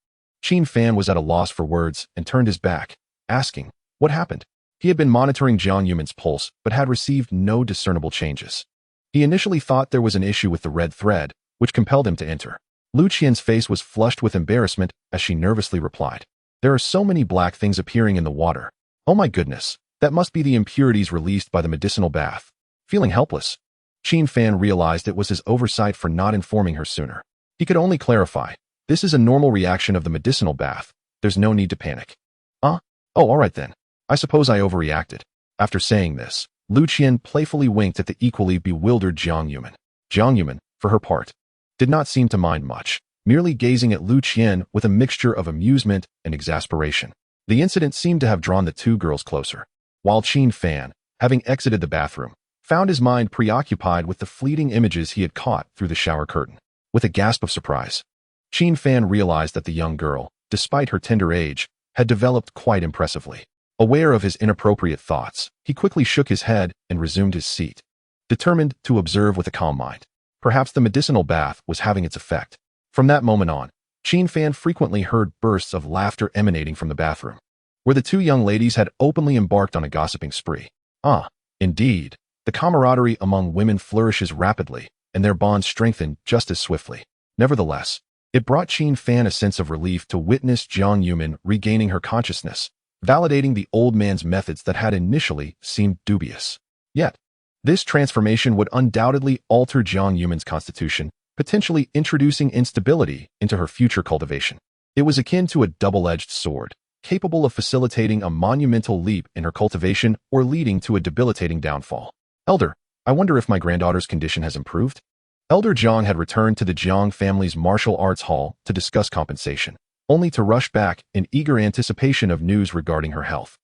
Qin Fan was at a loss for words and turned his back, asking, what happened? He had been monitoring Jiang Yuman's pulse but had received no discernible changes. He initially thought there was an issue with the red thread, which compelled him to enter. Lu Qian's face was flushed with embarrassment as she nervously replied, there are so many black things appearing in the water. Oh my goodness, that must be the impurities released by the medicinal bath. Feeling helpless, Qin Fan realized it was his oversight for not informing her sooner. He could only clarify, this is a normal reaction of the medicinal bath. There's no need to panic. Oh, all right then. I suppose I overreacted. After saying this, Lu Qian playfully winked at the equally bewildered Jiang Yuman. Jiang Yuman, for her part, did not seem to mind much, merely gazing at Lu Qian with a mixture of amusement and exasperation. The incident seemed to have drawn the two girls closer, while Qin Fan, having exited the bathroom, found his mind preoccupied with the fleeting images he had caught through the shower curtain. With a gasp of surprise, Qin Fan realized that the young girl, despite her tender age, had developed quite impressively. Aware of his inappropriate thoughts, he quickly shook his head and resumed his seat, determined to observe with a calm mind. Perhaps the medicinal bath was having its effect. From that moment on, Qin Fan frequently heard bursts of laughter emanating from the bathroom, where the two young ladies had openly embarked on a gossiping spree. Indeed, the camaraderie among women flourishes rapidly, and their bonds strengthen just as swiftly. Nevertheless, it brought Qin Fan a sense of relief to witness Jiang Yuman regaining her consciousness, validating the old man's methods that had initially seemed dubious. Yet, this transformation would undoubtedly alter Jiang Yuman's constitution, potentially introducing instability into her future cultivation. It was akin to a double-edged sword, capable of facilitating a monumental leap in her cultivation or leading to a debilitating downfall. Elder, I wonder if my granddaughter's condition has improved? Elder Jiang had returned to the Jiang family's martial arts hall to discuss compensation, only to rush back in eager anticipation of news regarding her health.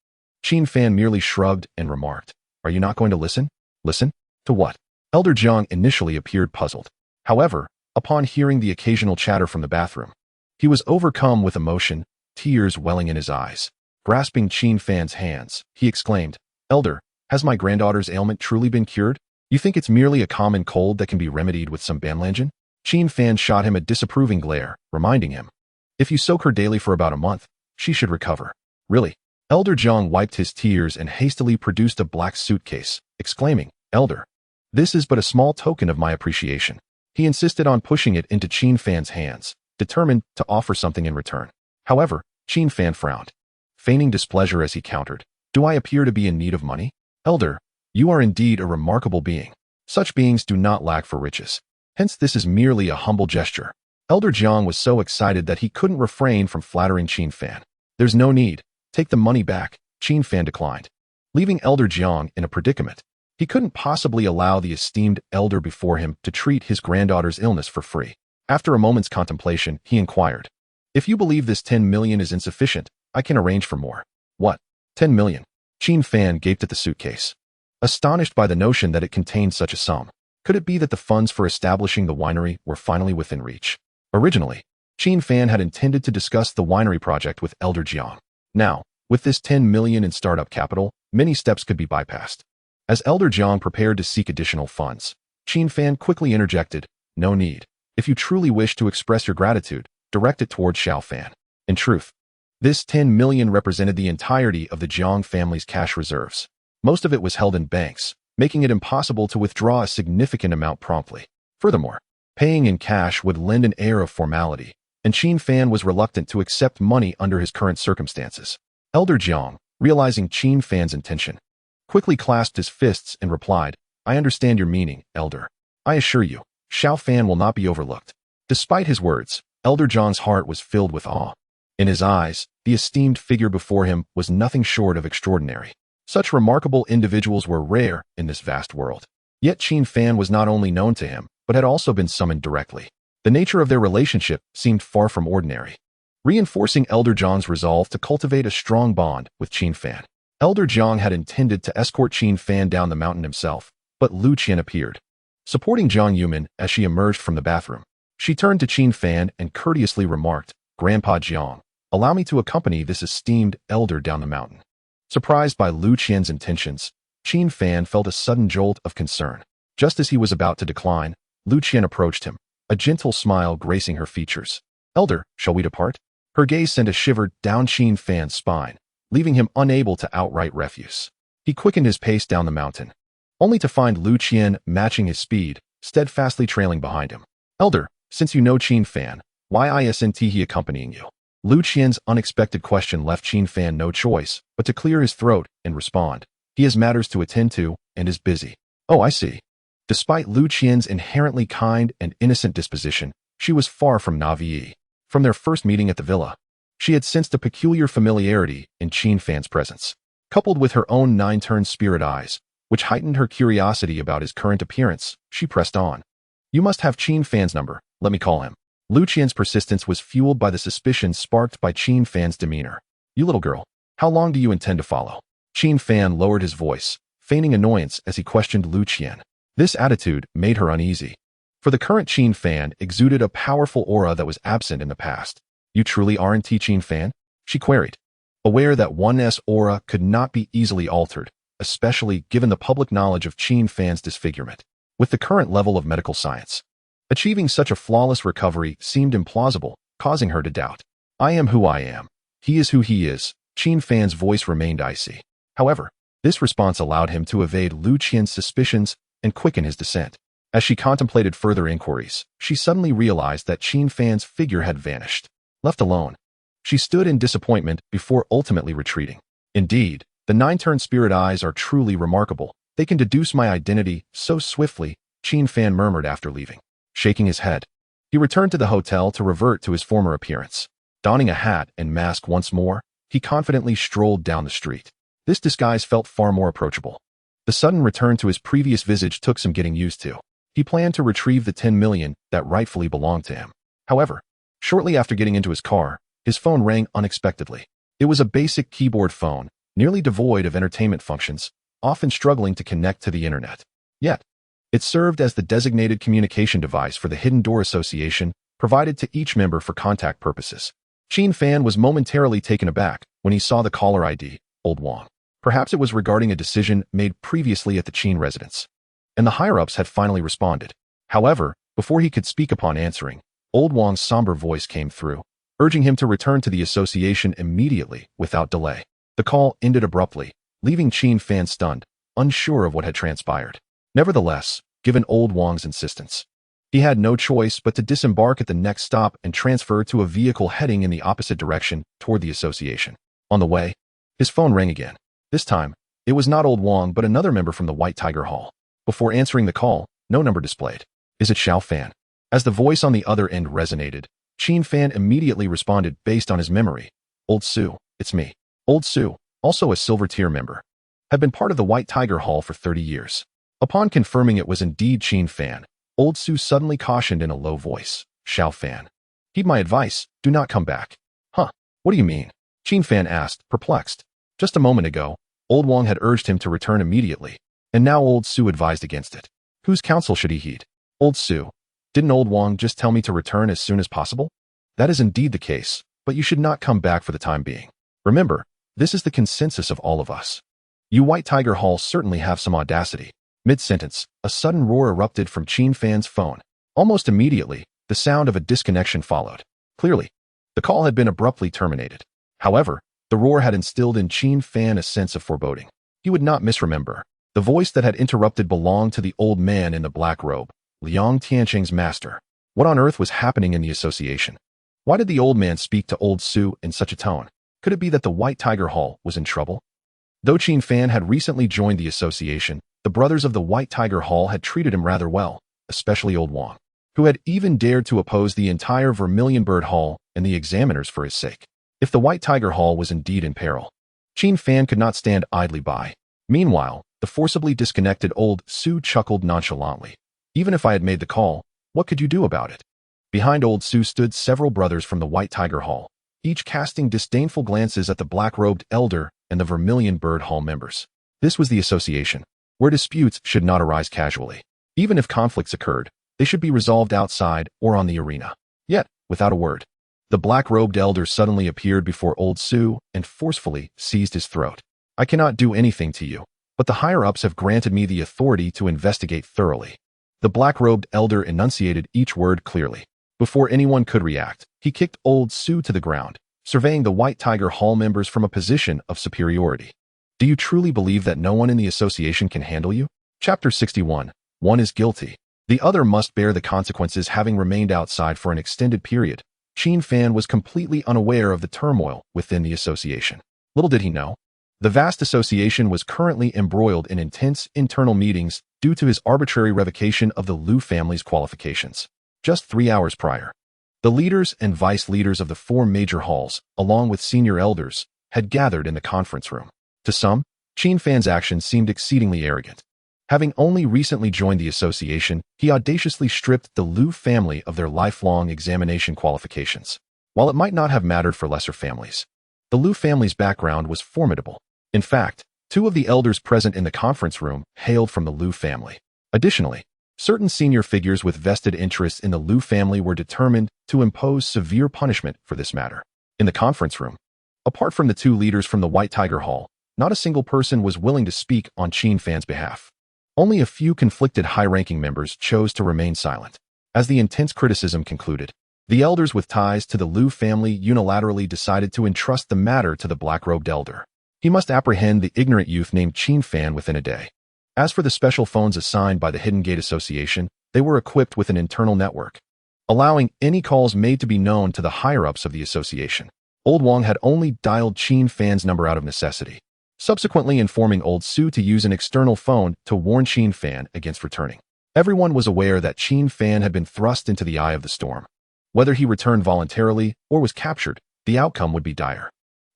Qin Fan merely shrugged and remarked, are you not going to listen? Listen? To what? Elder Jiang initially appeared puzzled. However, upon hearing the occasional chatter from the bathroom, he was overcome with emotion, tears welling in his eyes. Grasping Qin Fan's hands, he exclaimed, Elder, has my granddaughter's ailment truly been cured? You think it's merely a common cold that can be remedied with some banlangen? Qin Fan shot him a disapproving glare, reminding him, if you soak her daily for about a month, she should recover. Really? Elder Jiang wiped his tears and hastily produced a black suitcase, exclaiming, Elder, this is but a small token of my appreciation. He insisted on pushing it into Qin Fan's hands, determined to offer something in return. However, Qin Fan frowned, feigning displeasure as he countered, do I appear to be in need of money? Elder, you are indeed a remarkable being. Such beings do not lack for riches. Hence this is merely a humble gesture. Elder Jiang was so excited that he couldn't refrain from flattering Qin Fan. There's no need. Take the money back, Qin Fan declined, leaving Elder Jiang in a predicament. He couldn't possibly allow the esteemed elder before him to treat his granddaughter's illness for free. After a moment's contemplation, he inquired, if you believe this 10 million is insufficient, I can arrange for more. What? 10 million? Qin Fan gaped at the suitcase, astonished by the notion that it contained such a sum. Could it be that the funds for establishing the winery were finally within reach? Originally, Qin Fan had intended to discuss the winery project with Elder Jiang. Now, with this 10 million in startup capital, many steps could be bypassed. As Elder Jiang prepared to seek additional funds, Qin Fan quickly interjected, no need. If you truly wish to express your gratitude, direct it towards Xiao Fan. In truth, this 10 million represented the entirety of the Jiang family's cash reserves. Most of it was held in banks, making it impossible to withdraw a significant amount promptly. Furthermore, paying in cash would lend an air of formality, and Qin Fan was reluctant to accept money under his current circumstances. Elder Jiang, realizing Qin Fan's intention, quickly clasped his fists and replied, "I understand your meaning, Elder. I assure you, Xiao Fan will not be overlooked." Despite his words, Elder Jiang's heart was filled with awe. In his eyes, the esteemed figure before him was nothing short of extraordinary. Such remarkable individuals were rare in this vast world. Yet Qin Fan was not only known to him, but had also been summoned directly. The nature of their relationship seemed far from ordinary, reinforcing Elder Jiang's resolve to cultivate a strong bond with Qin Fan. Elder Jiang had intended to escort Qin Fan down the mountain himself, but Lu Qian appeared, supporting Jiang Yuman as she emerged from the bathroom. She turned to Qin Fan and courteously remarked, "Grandpa Jiang, allow me to accompany this esteemed elder down the mountain." Surprised by Lu Qian's intentions, Qin Fan felt a sudden jolt of concern. Just as he was about to decline, Lu Qian approached him, a gentle smile gracing her features. "Elder, shall we depart?" Her gaze sent a shiver down Qin Fan's spine, leaving him unable to outright refuse. He quickened his pace down the mountain, only to find Lu Qian matching his speed, steadfastly trailing behind him. "Elder, since you know Qin Fan, why isn't he accompanying you?" Lu Qian's unexpected question left Qin Fan no choice but to clear his throat and respond. "He has matters to attend to and is busy." "Oh, I see." Despite Lu Qian's inherently kind and innocent disposition, she was far from naïve. From their first meeting at the villa, she had sensed a peculiar familiarity in Qin Fan's presence, coupled with her own nine-turned spirit eyes, which heightened her curiosity about his current appearance. She pressed on. "You must have Qin Fan's number. Let me call him." Lu Qian's persistence was fueled by the suspicion sparked by Qin Fan's demeanor. "You little girl, how long do you intend to follow?" Qin Fan lowered his voice, feigning annoyance as he questioned Lu Qian. This attitude made her uneasy, for the current Qin Fan exuded a powerful aura that was absent in the past. "You truly aren't Qin Fan?" she queried, aware that one's aura could not be easily altered, especially given the public knowledge of Qin Fan's disfigurement. With the current level of medical science, achieving such a flawless recovery seemed implausible, causing her to doubt. "I am who I am. He is who he is." Qin Fan's voice remained icy. However, this response allowed him to evade Lu Qian's suspicions and quicken his descent. As she contemplated further inquiries, she suddenly realized that Qin Fan's figure had vanished. Left alone, she stood in disappointment before ultimately retreating. "Indeed, the nine-turned spirit eyes are truly remarkable. They can deduce my identity so swiftly," Qin Fan murmured after leaving. Shaking his head, he returned to the hotel to revert to his former appearance. Donning a hat and mask once more, he confidently strolled down the street. This disguise felt far more approachable. The sudden return to his previous visage took some getting used to. He planned to retrieve the 10 million that rightfully belonged to him. However, shortly after getting into his car, his phone rang unexpectedly. It was a basic keyboard phone, nearly devoid of entertainment functions, often struggling to connect to the internet. Yet, it served as the designated communication device for the Hidden Door Association, provided to each member for contact purposes. Qin Fan was momentarily taken aback when he saw the caller ID, Old Wang. Perhaps it was regarding a decision made previously at the Qin residence, and the higher-ups had finally responded. However, before he could speak upon answering, Old Wang's somber voice came through, urging him to return to the association immediately without delay. The call ended abruptly, leaving Qin Fan stunned, unsure of what had transpired. Nevertheless, given Old Wang's insistence, he had no choice but to disembark at the next stop and transfer to a vehicle heading in the opposite direction toward the association. On the way, his phone rang again. This time, it was not Old Wang but another member from the White Tiger Hall. Before answering the call, no number displayed. "Is it Xiao Fan?" As the voice on the other end resonated, Qin Fan immediately responded based on his memory. "Old Su, it's me." Old Su, also a Silver Tier member, had been part of the White Tiger Hall for 30 years. Upon confirming it was indeed Qin Fan, Old Su suddenly cautioned in a low voice, "Xiao Fan, heed my advice, do not come back." "Huh, what do you mean?" Qin Fan asked, perplexed. Just a moment ago, Old Wang had urged him to return immediately, and now Old Su advised against it. Whose counsel should he heed? "Old Su, didn't Old Wang just tell me to return as soon as possible?" "That is indeed the case, but you should not come back for the time being. Remember, this is the consensus of all of us. You White Tiger Hall certainly have some audacity." Mid-sentence, a sudden roar erupted from Qin Fan's phone. Almost immediately, the sound of a disconnection followed. Clearly, the call had been abruptly terminated. However, the roar had instilled in Qin Fan a sense of foreboding. He would not misremember. The voice that had interrupted belonged to the old man in the black robe, Liang Tianqing's master. What on earth was happening in the association? Why did the old man speak to old Su in such a tone? Could it be that the White Tiger Hall was in trouble? Though Qin Fan had recently joined the association, the brothers of the White Tiger Hall had treated him rather well, especially old Wang, who had even dared to oppose the entire Vermilion Bird Hall and the examiners for his sake. If the White Tiger Hall was indeed in peril, Qin Fan could not stand idly by. Meanwhile, the forcibly disconnected old Su chuckled nonchalantly. Even if I had made the call, what could you do about it? Behind old Su stood several brothers from the White Tiger Hall, each casting disdainful glances at the black-robed elder and the Vermilion Bird Hall members. This was the association, where disputes should not arise casually. Even if conflicts occurred, they should be resolved outside or on the arena. Yet, without a word, the black-robed elder suddenly appeared before old Su and forcefully seized his throat. I cannot do anything to you, but the higher-ups have granted me the authority to investigate thoroughly. The black-robed elder enunciated each word clearly. Before anyone could react, he kicked old Su to the ground, surveying the White Tiger Hall members from a position of superiority. Do you truly believe that no one in the association can handle you? Chapter 61. One is guilty. The other must bear the consequences. Having remained outside for an extended period, Qin Fan was completely unaware of the turmoil within the association. Little did he know, the vast association was currently embroiled in intense internal meetings due to his arbitrary revocation of the Liu family's qualifications. Just 3 hours prior, the leaders and vice leaders of the 4 major halls, along with senior elders, had gathered in the conference room. To some, Qin Fan's actions seemed exceedingly arrogant. Having only recently joined the association, he audaciously stripped the Liu family of their lifelong examination qualifications. While it might not have mattered for lesser families, the Liu family's background was formidable. In fact, 2 of the elders present in the conference room hailed from the Liu family. Additionally, certain senior figures with vested interests in the Liu family were determined to impose severe punishment for this matter. In the conference room, apart from the 2 leaders from the White Tiger Hall, not a single person was willing to speak on Qin Fan's behalf. Only a few conflicted high-ranking members chose to remain silent. As the intense criticism concluded, the elders with ties to the Liu family unilaterally decided to entrust the matter to the black-robed elder. He must apprehend the ignorant youth named Qin Fan within a day. As for the special phones assigned by the Hidden Gate Association, they were equipped with an internal network, allowing any calls made to be known to the higher-ups of the association. Old Wang had only dialed Qin Fan's number out of necessity, subsequently informing old Su to use an external phone to warn Qin Fan against returning. Everyone was aware that Qin Fan had been thrust into the eye of the storm. Whether he returned voluntarily or was captured, the outcome would be dire.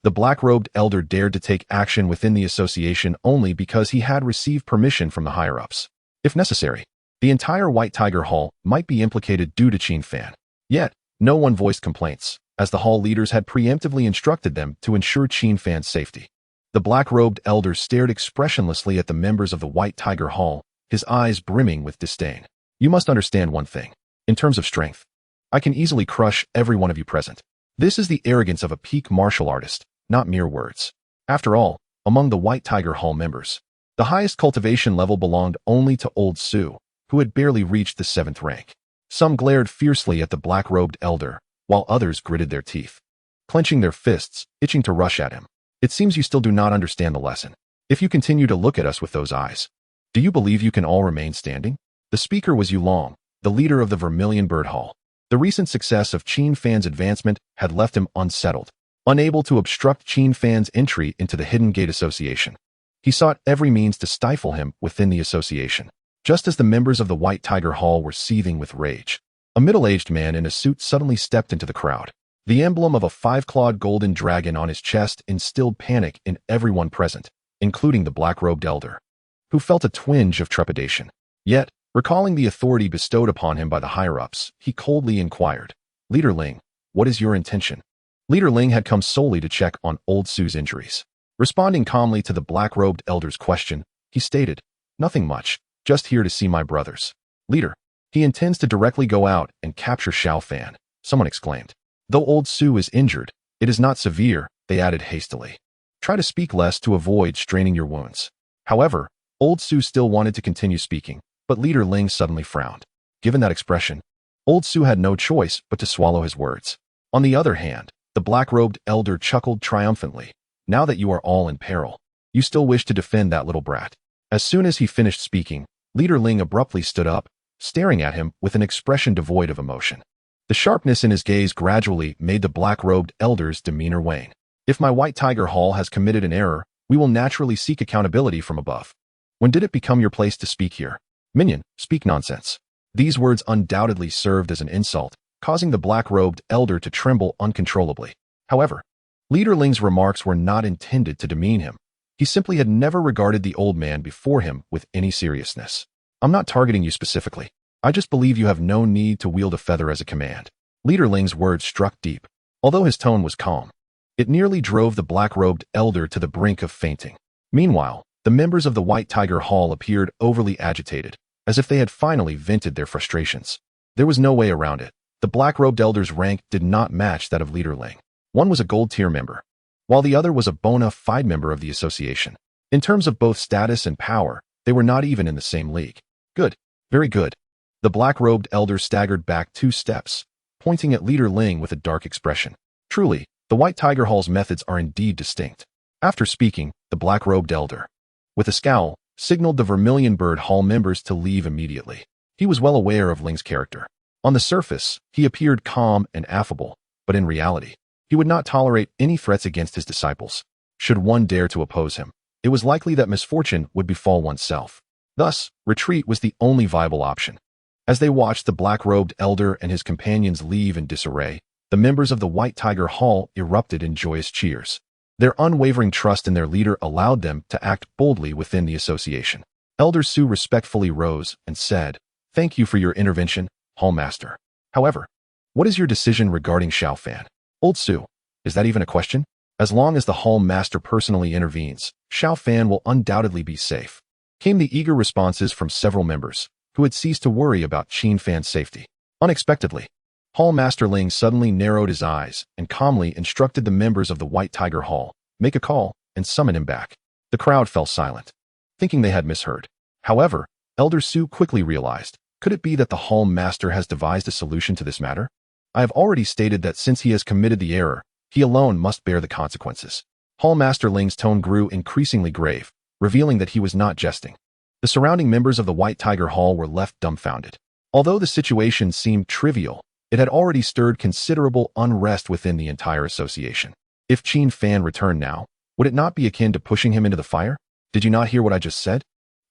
The black-robed elder dared to take action within the association only because he had received permission from the higher-ups. If necessary, the entire White Tiger Hall might be implicated due to Qin Fan. Yet, no one voiced complaints, as the hall leaders had preemptively instructed them to ensure Qin Fan's safety. The black-robed elder stared expressionlessly at the members of the White Tiger Hall, his eyes brimming with disdain. You must understand one thing. In terms of strength, I can easily crush every one of you present. This is the arrogance of a peak martial artist, not mere words. After all, among the White Tiger Hall members, the highest cultivation level belonged only to old Su, who had barely reached the 7th rank. Some glared fiercely at the black-robed elder, while others gritted their teeth, clenching their fists, itching to rush at him. It seems you still do not understand the lesson. If you continue to look at us with those eyes, do you believe you can all remain standing? The speaker was Yulong, the leader of the Vermilion Bird Hall. The recent success of Qin Fan's advancement had left him unsettled, unable to obstruct Qin Fan's entry into the Hidden Gate Association. He sought every means to stifle him within the association. Just as the members of the White Tiger Hall were seething with rage, a middle-aged man in a suit suddenly stepped into the crowd. The emblem of a 5-clawed golden dragon on his chest instilled panic in everyone present, including the black-robed elder, who felt a twinge of trepidation. Yet, recalling the authority bestowed upon him by the higher-ups, he coldly inquired, "Leader Ling, what is your intention?" Leader Ling had come solely to check on old Su's injuries. Responding calmly to the black-robed elder's question, he stated, "Nothing much, just here to see my brothers." "Leader, he intends to directly go out and capture Xiao Fan," someone exclaimed. "Though old Su is injured, it is not severe," they added hastily. "Try to speak less to avoid straining your wounds." However, old Su still wanted to continue speaking, but Leader Ling suddenly frowned. Given that expression, old Su had no choice but to swallow his words. On the other hand, the black-robed elder chuckled triumphantly. "Now that you are all in peril, you still wish to defend that little brat." As soon as he finished speaking, Leader Ling abruptly stood up, staring at him with an expression devoid of emotion. The sharpness in his gaze gradually made the black-robed elder's demeanor wane. If my White Tiger Hall has committed an error, we will naturally seek accountability from above. When did it become your place to speak here? Minion, speak nonsense. These words undoubtedly served as an insult, causing the black-robed elder to tremble uncontrollably. However, Leader Ling's remarks were not intended to demean him. He simply had never regarded the old man before him with any seriousness. I'm not targeting you specifically. I just believe you have no need to wield a feather as a command. Leader Ling's words struck deep. Although his tone was calm, it nearly drove the black-robed elder to the brink of fainting. Meanwhile, the members of the White Tiger Hall appeared overly agitated, as if they had finally vented their frustrations. There was no way around it. The black-robed elder's rank did not match that of Leader Ling. One was a gold-tier member, while the other was a bona fide member of the association. In terms of both status and power, they were not even in the same league. Good. Very good. The black-robed elder staggered back 2 steps, pointing at Leader Ling with a dark expression. Truly, the White Tiger Hall's methods are indeed distinct. After speaking, the black-robed elder, with a scowl, signaled the Vermilion Bird Hall members to leave immediately. He was well aware of Ling's character. On the surface, he appeared calm and affable, but in reality, he would not tolerate any threats against his disciples. Should one dare to oppose him, it was likely that misfortune would befall oneself. Thus, retreat was the only viable option. As they watched the black-robed elder and his companions leave in disarray, the members of the White Tiger Hall erupted in joyous cheers. Their unwavering trust in their leader allowed them to act boldly within the association. Elder Su respectfully rose and said, "Thank you for your intervention, Hallmaster. However, what is your decision regarding Xiao Fan?" "Old Su, is that even a question? As long as the Hallmaster personally intervenes, Xiao Fan will undoubtedly be safe," came the eager responses from several members, who had ceased to worry about Qin Fan's safety. Unexpectedly, Hallmaster Ling suddenly narrowed his eyes and calmly instructed the members of the White Tiger Hall, "Make a call and summon him back." The crowd fell silent, thinking they had misheard. However, Elder Su quickly realized, could it be that the Hallmaster has devised a solution to this matter? I have already stated that since he has committed the error, he alone must bear the consequences. Hallmaster Ling's tone grew increasingly grave, revealing that he was not jesting. The surrounding members of the White Tiger Hall were left dumbfounded. Although the situation seemed trivial, it had already stirred considerable unrest within the entire association. If Qin Fan returned now, would it not be akin to pushing him into the fire? Did you not hear what I just said?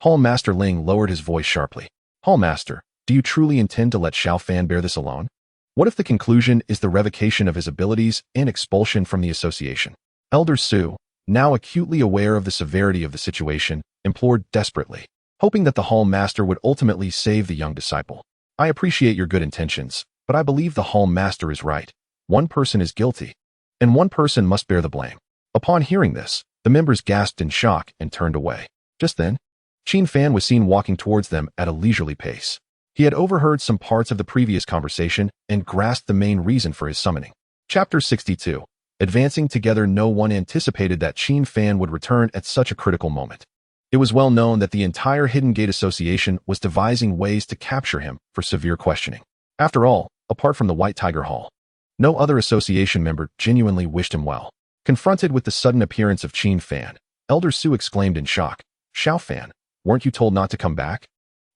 Hallmaster Ling lowered his voice sharply. Hallmaster, do you truly intend to let Xiao Fan bear this alone? What if the conclusion is the revocation of his abilities and expulsion from the association? Elder Su, now acutely aware of the severity of the situation, implored desperately, hoping that the Hallmaster would ultimately save the young disciple. I appreciate your good intentions, but I believe the Hallmaster is right. One person is guilty, and one person must bear the blame. Upon hearing this, the members gasped in shock and turned away. Just then, Qin Fan was seen walking towards them at a leisurely pace. He had overheard some parts of the previous conversation and grasped the main reason for his summoning. Chapter 62. Advancing together. No one anticipated that Qin Fan would return at such a critical moment. It was well known that the entire Hidden Gate Association was devising ways to capture him for severe questioning. After all, apart from the White Tiger Hall, no other association member genuinely wished him well. Confronted with the sudden appearance of Qin Fan, Elder Su exclaimed in shock, "Xiao Fan, weren't you told not to come back?"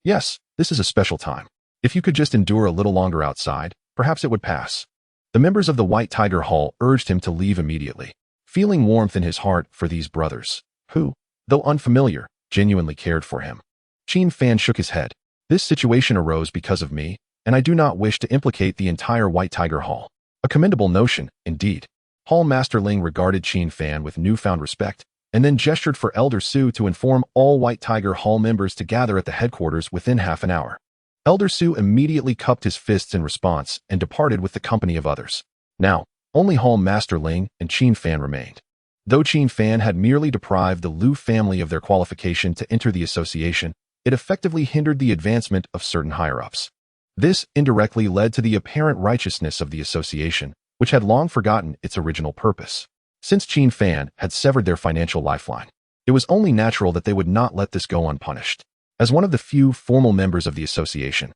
"Yes, this is a special time. If you could just endure a little longer outside, perhaps it would pass." The members of the White Tiger Hall urged him to leave immediately, feeling warmth in his heart for these brothers, who, though unfamiliar, genuinely cared for him. Qin Fan shook his head. "This situation arose because of me, and I do not wish to implicate the entire White Tiger Hall." A commendable notion, indeed. Hallmaster Ling regarded Qin Fan with newfound respect, and then gestured for Elder Su to inform all White Tiger Hall members to gather at the headquarters within half an hour. Elder Su immediately cupped his fists in response and departed with the company of others. Now, only Hallmaster Ling and Qin Fan remained. Though Qin Fan had merely deprived the Lu family of their qualification to enter the association, it effectively hindered the advancement of certain higher-ups. This indirectly led to the apparent righteousness of the association, which had long forgotten its original purpose. Since Qin Fan had severed their financial lifeline, it was only natural that they would not let this go unpunished. As one of the few formal members of the association,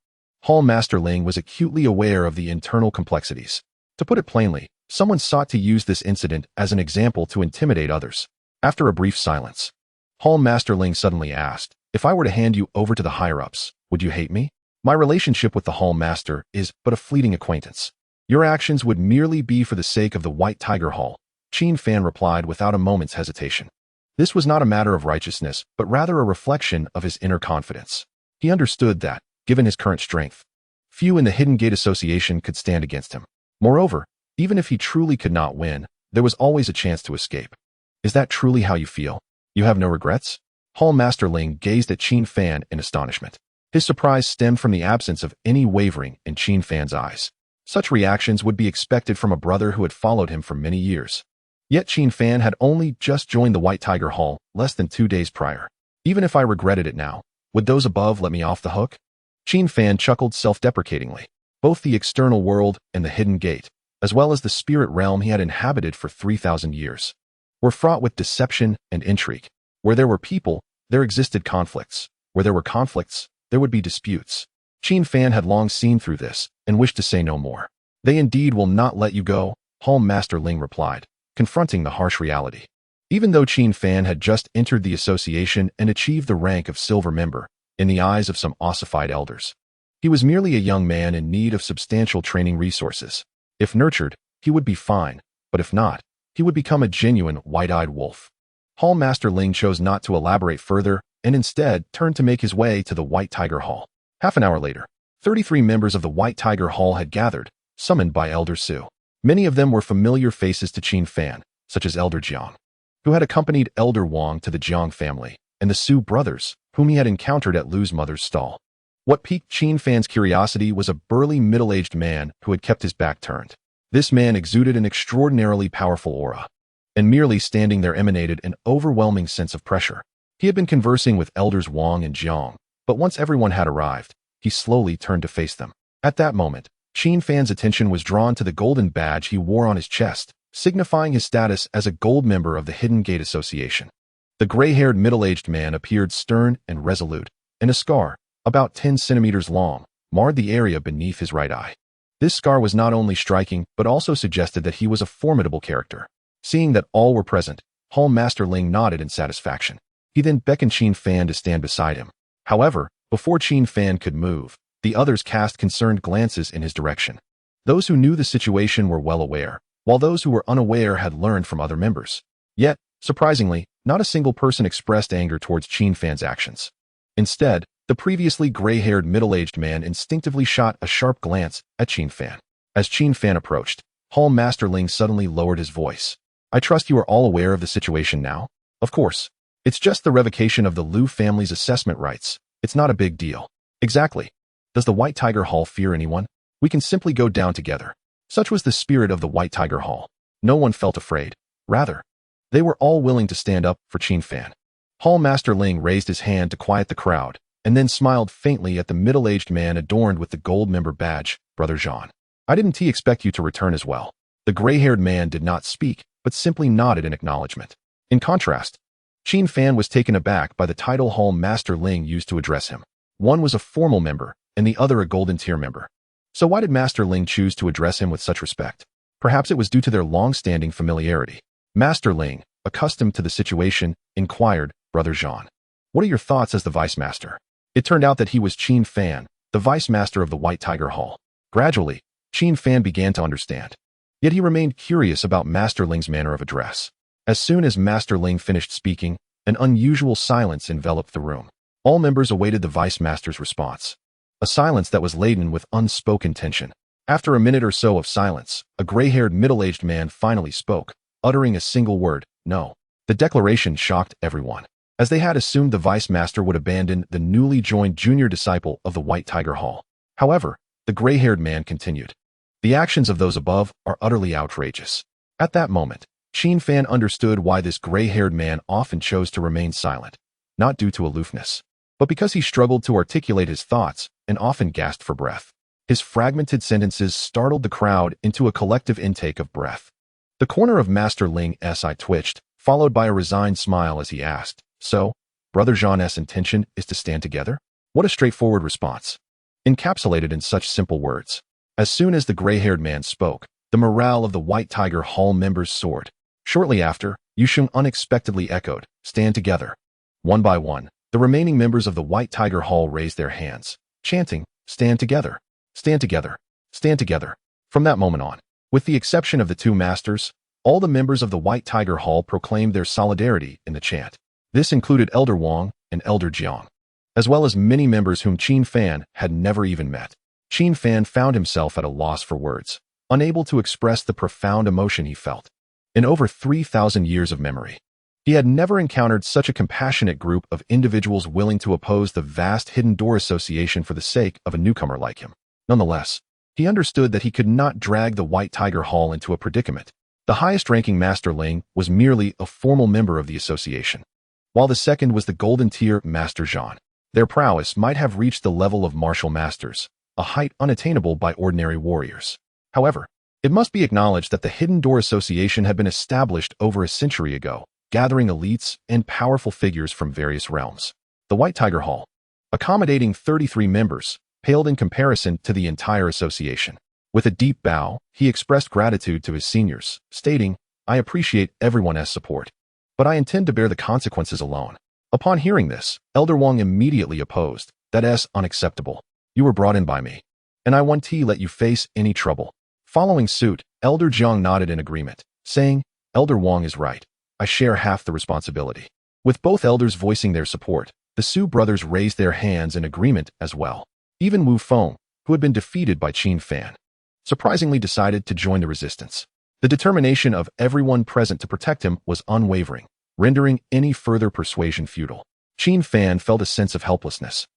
Hallmaster Ling was acutely aware of the internal complexities. To put it plainly, someone sought to use this incident as an example to intimidate others. After a brief silence, Hallmaster Ling suddenly asked, "If I were to hand you over to the higher-ups, would you hate me?" My relationship with the Hall Master is but a fleeting acquaintance. Your actions would merely be for the sake of the White Tiger Hall, Qin Fan replied without a moment's hesitation. This was not a matter of righteousness, but rather a reflection of his inner confidence. He understood that, given his current strength, few in the Hidden Gate Association could stand against him. Moreover, even if he truly could not win, there was always a chance to escape. Is that truly how you feel? You have no regrets? Hall Master Ling gazed at Qin Fan in astonishment. His surprise stemmed from the absence of any wavering in Qin Fan's eyes. Such reactions would be expected from a brother who had followed him for many years. Yet Qin Fan had only just joined the White Tiger Hall less than 2 days prior. Even if I regretted it now, would those above let me off the hook? Qin Fan chuckled self-deprecatingly. Both the external world and the Hidden Gate, as well as the spirit realm he had inhabited for 3,000 years, were fraught with deception and intrigue. Where there were people, there existed conflicts. Where there were conflicts, there would be disputes. Qin Fan had long seen through this and wished to say no more. They indeed will not let you go, Hall Master Ling replied, confronting the harsh reality. Even though Qin Fan had just entered the association and achieved the rank of silver member, in the eyes of some ossified elders, he was merely a young man in need of substantial training resources. If nurtured, he would be fine, but if not, he would become a genuine white-eyed wolf. Hall Master Ling chose not to elaborate further and instead turned to make his way to the White Tiger Hall. Half an hour later, 33 members of the White Tiger Hall had gathered, summoned by Elder Su. Many of them were familiar faces to Qin Fan, such as Elder Jiang, who had accompanied Elder Wang to the Jiang family, and the Su brothers, whom he had encountered at Lu's mother's stall. What piqued Qin Fan's curiosity was a burly middle-aged man who had kept his back turned. This man exuded an extraordinarily powerful aura, and merely standing there emanated an overwhelming sense of pressure. He had been conversing with Elders Wang and Jiang, but once everyone had arrived, he slowly turned to face them. At that moment, Qin Fan's attention was drawn to the golden badge he wore on his chest, signifying his status as a gold member of the Hidden Gate Association. The gray-haired middle-aged man appeared stern and resolute, and a scar, about 10 centimeters long, marred the area beneath his right eye. This scar was not only striking, but also suggested that he was a formidable character. Seeing that all were present, Hall Master Ling nodded in satisfaction. He then beckoned Qin Fan to stand beside him. However, before Qin Fan could move, the others cast concerned glances in his direction. Those who knew the situation were well aware, while those who were unaware had learned from other members. Yet, surprisingly, not a single person expressed anger towards Qin Fan's actions. Instead, the previously gray-haired middle-aged man instinctively shot a sharp glance at Qin Fan. As Qin Fan approached, Hall Master Ling suddenly lowered his voice. I trust you are all aware of the situation now? Of course. It's just the revocation of the Lu family's assessment rights. It's not a big deal. Exactly. Does the White Tiger Hall fear anyone? We can simply go down together. Such was the spirit of the White Tiger Hall. No one felt afraid. Rather, they were all willing to stand up for Qin Fan. Hall Master Ling raised his hand to quiet the crowd, and then smiled faintly at the middle-aged man adorned with the gold member badge, Brother Jean. I didn't expect you to return as well. The gray-haired man did not speak, but simply nodded in acknowledgement. In contrast, Qin Fan was taken aback by the title Hall Master Ling used to address him. One was a formal member, and the other a golden tier member. So why did Master Ling choose to address him with such respect? Perhaps it was due to their long-standing familiarity. Master Ling, accustomed to the situation, inquired, Brother Jean. What are your thoughts as the Vice Master? It turned out that he was Qin Fan, the Vice Master of the White Tiger Hall. Gradually, Qin Fan began to understand. Yet he remained curious about Master Ling's manner of address. As soon as Master Ling finished speaking, an unusual silence enveloped the room. All members awaited the Vice Master's response. A silence that was laden with unspoken tension. After a minute or so of silence, a gray-haired middle-aged man finally spoke, uttering a single word, no. The declaration shocked everyone, as they had assumed the Vice Master would abandon the newly joined junior disciple of the White Tiger Hall. However, the gray-haired man continued. The actions of those above are utterly outrageous. At that moment, Qin Fan understood why this gray-haired man often chose to remain silent, not due to aloofness, but because he struggled to articulate his thoughts and often gasped for breath. His fragmented sentences startled the crowd into a collective intake of breath. The corner of Master Ling's eye twitched, followed by a resigned smile as he asked, So, Brother Jean's intention is to stand together? What a straightforward response, encapsulated in such simple words. As soon as the gray-haired man spoke, the morale of the White Tiger Hall members soared. Shortly after, Yusheng unexpectedly echoed, stand together. One by one, the remaining members of the White Tiger Hall raised their hands, chanting, stand together, stand together, stand together. From that moment on, with the exception of the two masters, all the members of the White Tiger Hall proclaimed their solidarity in the chant. This included Elder Wang and Elder Jiang, as well as many members whom Qin Fan had never even met. Qin Fan found himself at a loss for words, unable to express the profound emotion he felt. In over 3,000 years of memory, he had never encountered such a compassionate group of individuals willing to oppose the vast Hidden Door Association for the sake of a newcomer like him. Nonetheless, he understood that he could not drag the White Tiger Hall into a predicament. The highest-ranking Master Ling was merely a formal member of the association, while the second was the golden-tier Master Zhan. Their prowess might have reached the level of martial masters, a height unattainable by ordinary warriors. However, it must be acknowledged that the Hidden Door Association had been established over a century ago, gathering elites and powerful figures from various realms. The White Tiger Hall, accommodating 33 members, paled in comparison to the entire association. With a deep bow, he expressed gratitude to his seniors, stating, "I appreciate everyone's support, but I intend to bear the consequences alone." Upon hearing this, Elder Wang immediately opposed. "That is unacceptable. You were brought in by me, and I won't let you face any trouble." Following suit, Elder Jiang nodded in agreement, saying, "Elder Wang is right. I share half the responsibility." With both elders voicing their support, the Su brothers raised their hands in agreement as well. Even Wu Feng, who had been defeated by Qin Fan, surprisingly decided to join the resistance. The determination of everyone present to protect him was unwavering, rendering any further persuasion futile. Qin Fan felt a sense of helplessness.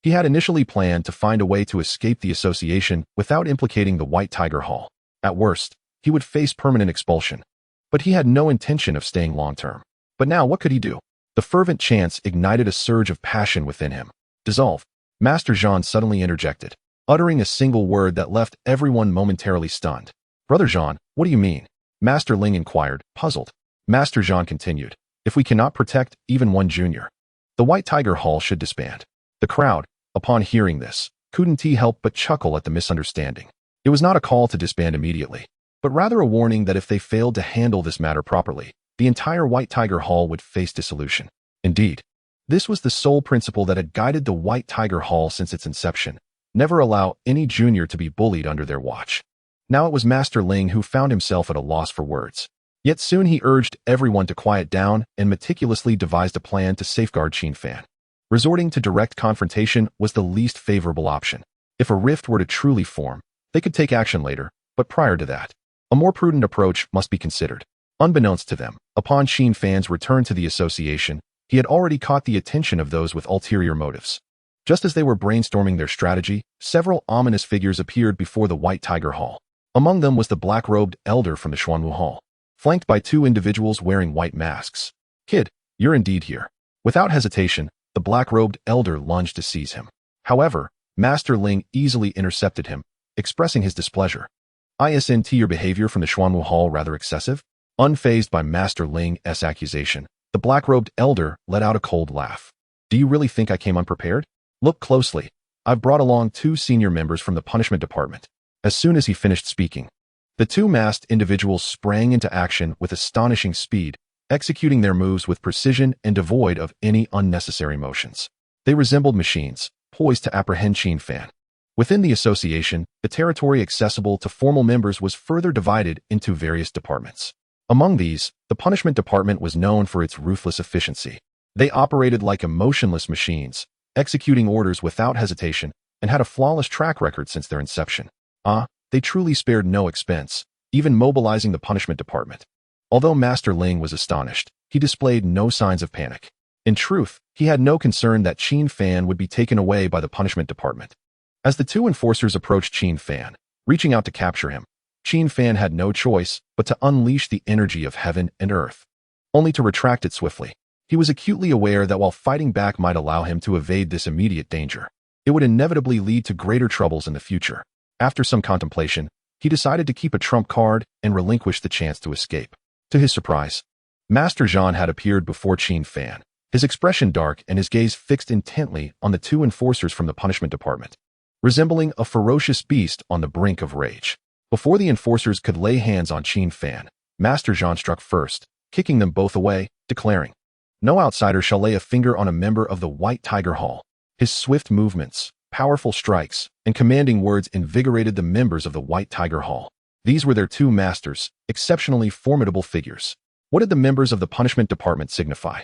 He had initially planned to find a way to escape the association without implicating the White Tiger Hall. At worst, he would face permanent expulsion, but he had no intention of staying long-term. But now what could he do? The fervent chants ignited a surge of passion within him. "Dissolve." Master Zhan suddenly interjected, uttering a single word that left everyone momentarily stunned. "Brother Zhan, what do you mean?" Master Ling inquired, puzzled. Master Zhan continued, "If we cannot protect even one junior, the White Tiger Hall should disband." The crowd, upon hearing this, couldn't help but chuckle at the misunderstanding. It was not a call to disband immediately, but rather a warning that if they failed to handle this matter properly, the entire White Tiger Hall would face dissolution. Indeed, this was the sole principle that had guided the White Tiger Hall since its inception: never allow any junior to be bullied under their watch. Now it was Master Ling who found himself at a loss for words. Yet soon he urged everyone to quiet down and meticulously devised a plan to safeguard Qin Fan. Resorting to direct confrontation was the least favorable option. If a rift were to truly form, they could take action later, but prior to that, a more prudent approach must be considered. Unbeknownst to them, upon Qin Fan's return to the association, he had already caught the attention of those with ulterior motives. Just as they were brainstorming their strategy, several ominous figures appeared before the White Tiger Hall. Among them was the black-robed elder from the Xuanwu Hall, flanked by two individuals wearing white masks. "Kid, you're indeed here." Without hesitation, the black-robed elder lunged to seize him. However, Master Ling easily intercepted him, expressing his displeasure. "Isn't your behavior from the Xuanwu Hall rather excessive?" Unfazed by Master Ling's accusation, the black-robed elder let out a cold laugh. "Do you really think I came unprepared? Look closely. I've brought along 2 senior members from the punishment department." As soon as he finished speaking, the 2 masked individuals sprang into action with astonishing speed, executing their moves with precision and devoid of any unnecessary motions. They resembled machines, poised to apprehend Qin Fan. Within the association, the territory accessible to formal members was further divided into various departments. Among these, the punishment department was known for its ruthless efficiency. They operated like emotionless machines, executing orders without hesitation, and had a flawless track record since their inception. They truly spared no expense, even mobilizing the punishment department. Although Master Ling was astonished, he displayed no signs of panic. In truth, he had no concern that Qin Fan would be taken away by the punishment department. As the 2 enforcers approached Qin Fan, reaching out to capture him, Qin Fan had no choice but to unleash the energy of heaven and earth, only to retract it swiftly. He was acutely aware that while fighting back might allow him to evade this immediate danger, it would inevitably lead to greater troubles in the future. After some contemplation, he decided to keep a trump card and relinquish the chance to escape. To his surprise, Master Zhan had appeared before Qin Fan, his expression dark and his gaze fixed intently on the 2 enforcers from the punishment department, resembling a ferocious beast on the brink of rage. Before the enforcers could lay hands on Qin Fan, Master Zhan struck first, kicking them both away, declaring, "No outsider shall lay a finger on a member of the White Tiger Hall." His swift movements, powerful strikes and commanding words invigorated the members of the White Tiger Hall. These were their two masters, exceptionally formidable figures. What did the members of the punishment department signify?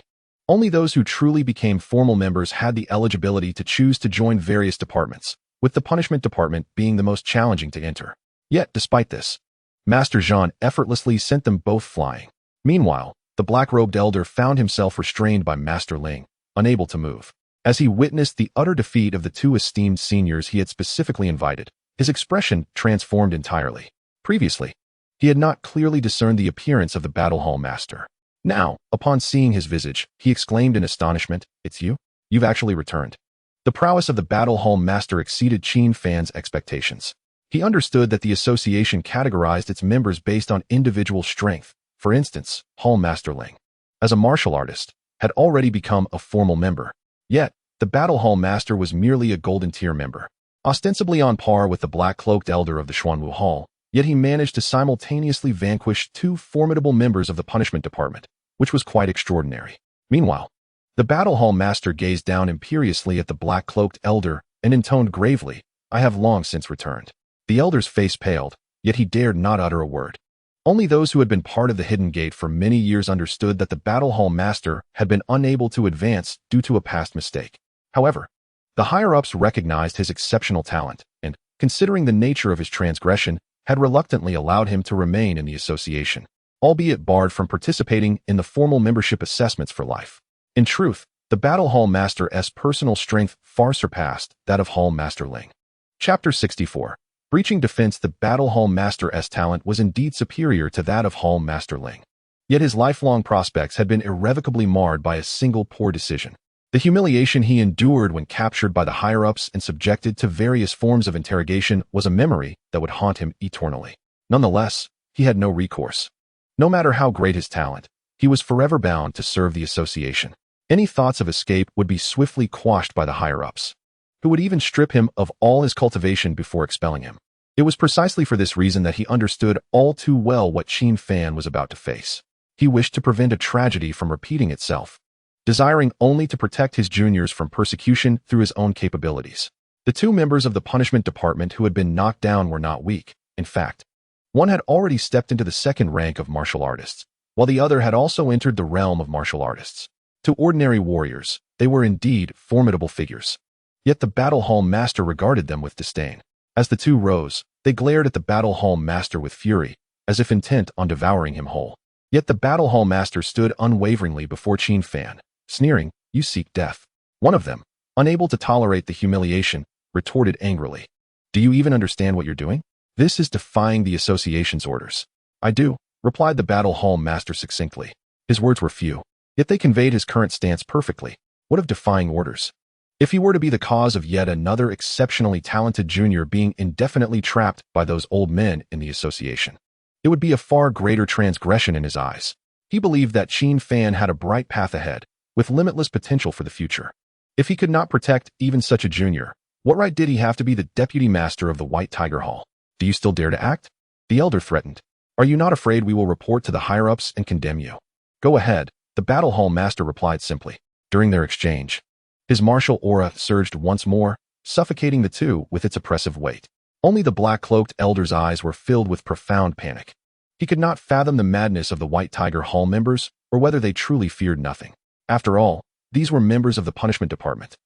Only those who truly became formal members had the eligibility to choose to join various departments, with the punishment department being the most challenging to enter. Yet, despite this, Master Zhan effortlessly sent them both flying. Meanwhile, the black-robed elder found himself restrained by Master Ling, unable to move. As he witnessed the utter defeat of the two esteemed seniors he had specifically invited, his expression transformed entirely. Previously, he had not clearly discerned the appearance of the Battle Hall Master. Now, upon seeing his visage, he exclaimed in astonishment, "It's you? You've actually returned." The prowess of the Battle Hall Master exceeded Qin Fan's expectations. He understood that the association categorized its members based on individual strength. For instance, Hall Master Ling, as a martial artist, had already become a formal member. Yet, the Battle Hall Master was merely a golden tier member, ostensibly on par with the black-cloaked elder of the Xuanwu Hall, yet he managed to simultaneously vanquish two formidable members of the punishment department, which was quite extraordinary. Meanwhile, the Battle Hall Master gazed down imperiously at the black-cloaked elder and intoned gravely, "I have long since returned." The elder's face paled, yet he dared not utter a word. Only those who had been part of the Hidden Gate for many years understood that the Battle Hall Master had been unable to advance due to a past mistake. However, the higher-ups recognized his exceptional talent and, considering the nature of his transgression, had reluctantly allowed him to remain in the association, albeit barred from participating in the formal membership assessments for life. In truth, the Battle Hall Master's personal strength far surpassed that of Hall Master Ling. Chapter 64. Breaching defense. The Battle Hall Master's talent was indeed superior to that of Hall Master Ling. Yet his lifelong prospects had been irrevocably marred by a single poor decision. The humiliation he endured when captured by the higher-ups and subjected to various forms of interrogation was a memory that would haunt him eternally. Nonetheless, he had no recourse. No matter how great his talent, he was forever bound to serve the association. Any thoughts of escape would be swiftly quashed by the higher-ups, who would even strip him of all his cultivation before expelling him. It was precisely for this reason that he understood all too well what Qin Fan was about to face. He wished to prevent a tragedy from repeating itself, desiring only to protect his juniors from persecution through his own capabilities. The two members of the punishment department who had been knocked down were not weak. In fact, one had already stepped into the second rank of martial artists, while the other had also entered the realm of martial artists. To ordinary warriors, they were indeed formidable figures. Yet the Battle Hall Master regarded them with disdain. As the two rose, they glared at the Battle Hall Master with fury, as if intent on devouring him whole. Yet the Battle Hall Master stood unwaveringly before Qin Fan, sneering, "You seek death." One of them, unable to tolerate the humiliation, retorted angrily, "Do you even understand what you're doing? This is defying the association's orders." "I do," replied the Battle Hall Master succinctly. His words were few, yet they conveyed his current stance perfectly. What of defying orders? If he were to be the cause of yet another exceptionally talented junior being indefinitely trapped by those old men in the association, it would be a far greater transgression in his eyes. He believed that Qin Fan had a bright path ahead, with limitless potential for the future. If he could not protect even such a junior, what right did he have to be the deputy master of the White Tiger Hall? "Do you still dare to act?" the elder threatened. "Are you not afraid we will report to the higher-ups and condemn you?" "Go ahead," the Battle Hall Master replied simply. During their exchange, his martial aura surged once more, suffocating the two with its oppressive weight. Only the black-cloaked elder's eyes were filled with profound panic. He could not fathom the madness of the White Tiger Hall members, or whether they truly feared nothing. After all, these were members of the punishment department,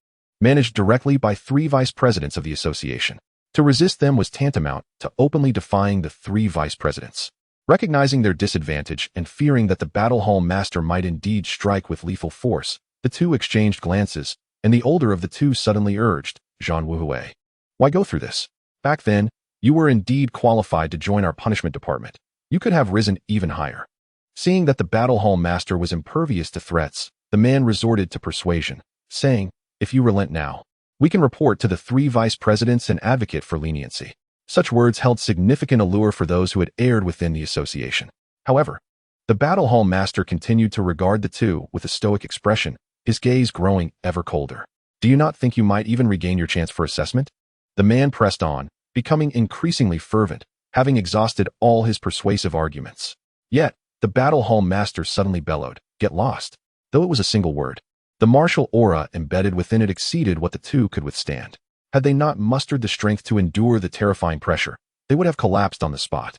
managed directly by 3 vice presidents of the association. To resist them was tantamount to openly defying the 3 vice presidents. Recognizing their disadvantage and fearing that the Battle Hall Master might indeed strike with lethal force, the two exchanged glances, and the older of the two suddenly urged, "Zhan Wuhui, why go through this? Back then, you were indeed qualified to join our punishment department. You could have risen even higher." Seeing that the Battle Hall Master was impervious to threats, the man resorted to persuasion, saying, "If you relent now, we can report to the 3 vice presidents and advocate for leniency." Such words held significant allure for those who had erred within the association. However, the Battle Hall Master continued to regard the two with a stoic expression, his gaze growing ever colder. "Do you not think you might even regain your chance for assessment?" The man pressed on, becoming increasingly fervent, having exhausted all his persuasive arguments. Yet, the Battle Hall Master suddenly bellowed, "Get lost." Though it was a single word, the martial aura embedded within it exceeded what the two could withstand. Had they not mustered the strength to endure the terrifying pressure, they would have collapsed on the spot.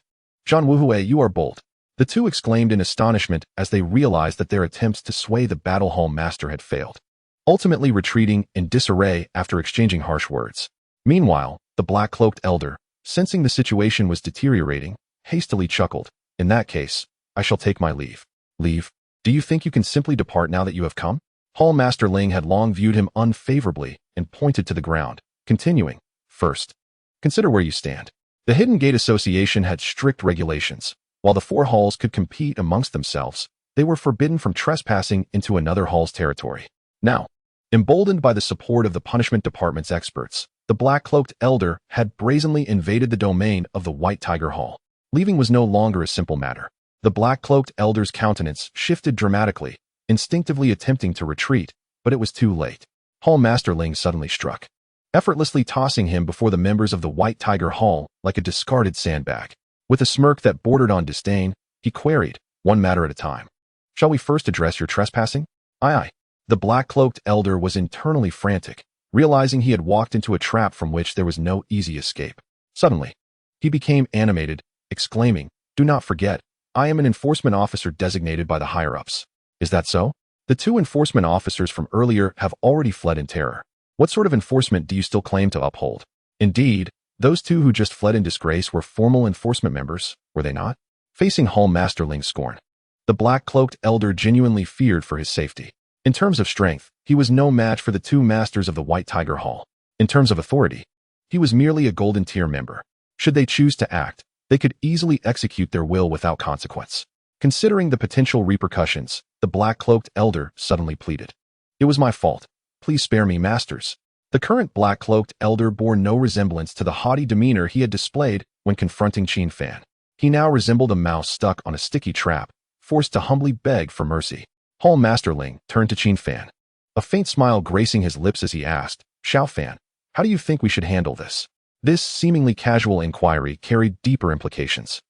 Zhan Wuhui, you are bold. The two exclaimed in astonishment as they realized that their attempts to sway the battle hall master had failed, ultimately retreating in disarray after exchanging harsh words. Meanwhile, the black-cloaked elder, sensing the situation was deteriorating, hastily chuckled. In that case, I shall take my leave. Leave? Do you think you can simply depart now that you have come? Hall Master Ling had long viewed him unfavorably and pointed to the ground, continuing, first, consider where you stand. The Hidden Gate Association had strict regulations. While the four halls could compete amongst themselves, they were forbidden from trespassing into another hall's territory. Now, emboldened by the support of the Punishment Department's experts, the black-cloaked elder had brazenly invaded the domain of the White Tiger Hall. Leaving was no longer a simple matter. The black-cloaked elder's countenance shifted dramatically, instinctively attempting to retreat, but it was too late. Hall Master Ling suddenly struck, effortlessly tossing him before the members of the White Tiger Hall like a discarded sandbag. With a smirk that bordered on disdain, he queried, one matter at a time. Shall we first address your trespassing? Aye, aye. The black-cloaked elder was internally frantic, realizing he had walked into a trap from which there was no easy escape. Suddenly, he became animated, exclaiming, do not forget, I am an enforcement officer designated by the higher-ups. Is that so? The two enforcement officers from earlier have already fled in terror. What sort of enforcement do you still claim to uphold? Indeed, those two who just fled in disgrace were formal enforcement members, were they not? Facing Hall Master Ling's scorn, the black-cloaked elder genuinely feared for his safety. In terms of strength, he was no match for the two masters of the White Tiger Hall. In terms of authority, he was merely a golden tier member. Should they choose to act, they could easily execute their will without consequence. Considering the potential repercussions, the black-cloaked elder suddenly pleaded. It was my fault. Please spare me, masters. The current black-cloaked elder bore no resemblance to the haughty demeanor he had displayed when confronting Qin Fan. He now resembled a mouse stuck on a sticky trap, forced to humbly beg for mercy. Hall Master Ling turned to Qin Fan, a faint smile gracing his lips as he asked, Xiao Fan, how do you think we should handle this? This seemingly casual inquiry carried deeper implications.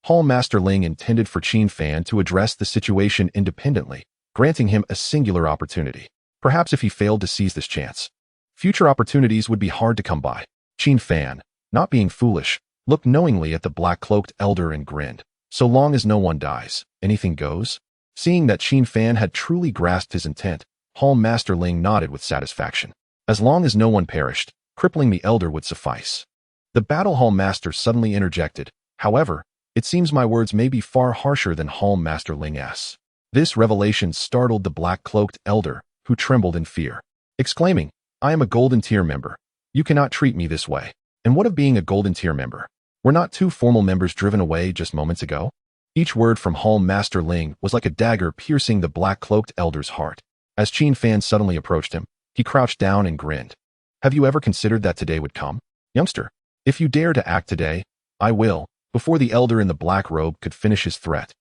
Hall Master Ling intended for Qin Fan to address the situation independently, granting him a singular opportunity. Perhaps if he failed to seize this chance, future opportunities would be hard to come by. Qin Fan, not being foolish, looked knowingly at the black-cloaked elder and grinned. So long as no one dies, anything goes? Seeing that Qin Fan had truly grasped his intent, Hall Master Ling nodded with satisfaction. As long as no one perished, crippling the elder would suffice. The Battle Hall Master suddenly interjected, however, it seems my words may be far harsher than Hall Master Ling's. This revelation startled the black-cloaked elder, who trembled in fear, exclaiming, I am a golden tier member. You cannot treat me this way. And what of being a golden tier member? Were not two formal members driven away just moments ago? Each word from Hall Master Ling was like a dagger piercing the black-cloaked elder's heart. As Qin Fan suddenly approached him, he crouched down and grinned. Have you ever considered that today would come? Youngster, if you dare to act today, I will. Before the elder in the black robe could finish his threat,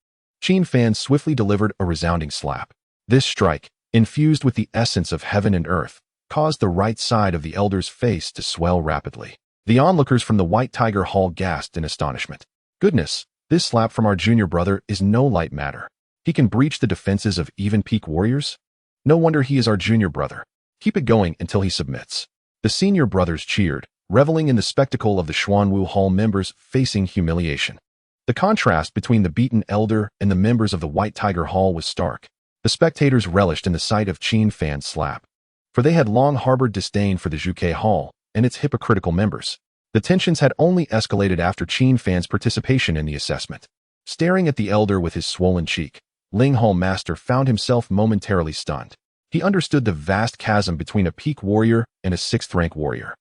Qin Fan swiftly delivered a resounding slap. This strike, infused with the essence of heaven and earth, caused the right side of the elder's face to swell rapidly. The onlookers from the White Tiger Hall gasped in astonishment. Goodness, this slap from our junior brother is no light matter. He can breach the defenses of even peak warriors? No wonder he is our junior brother. Keep it going until he submits. The senior brothers cheered, reveling in the spectacle of the Xuanwu Hall members facing humiliation. The contrast between the beaten elder and the members of the White Tiger Hall was stark. The spectators relished in the sight of Qin Fan's slap, for they had long harbored disdain for the Zhuke Hall and its hypocritical members. The tensions had only escalated after Qin Fan's participation in the assessment. Staring at the elder with his swollen cheek, Ling Hall Master found himself momentarily stunned. He understood the vast chasm between a peak warrior and a sixth-rank warrior.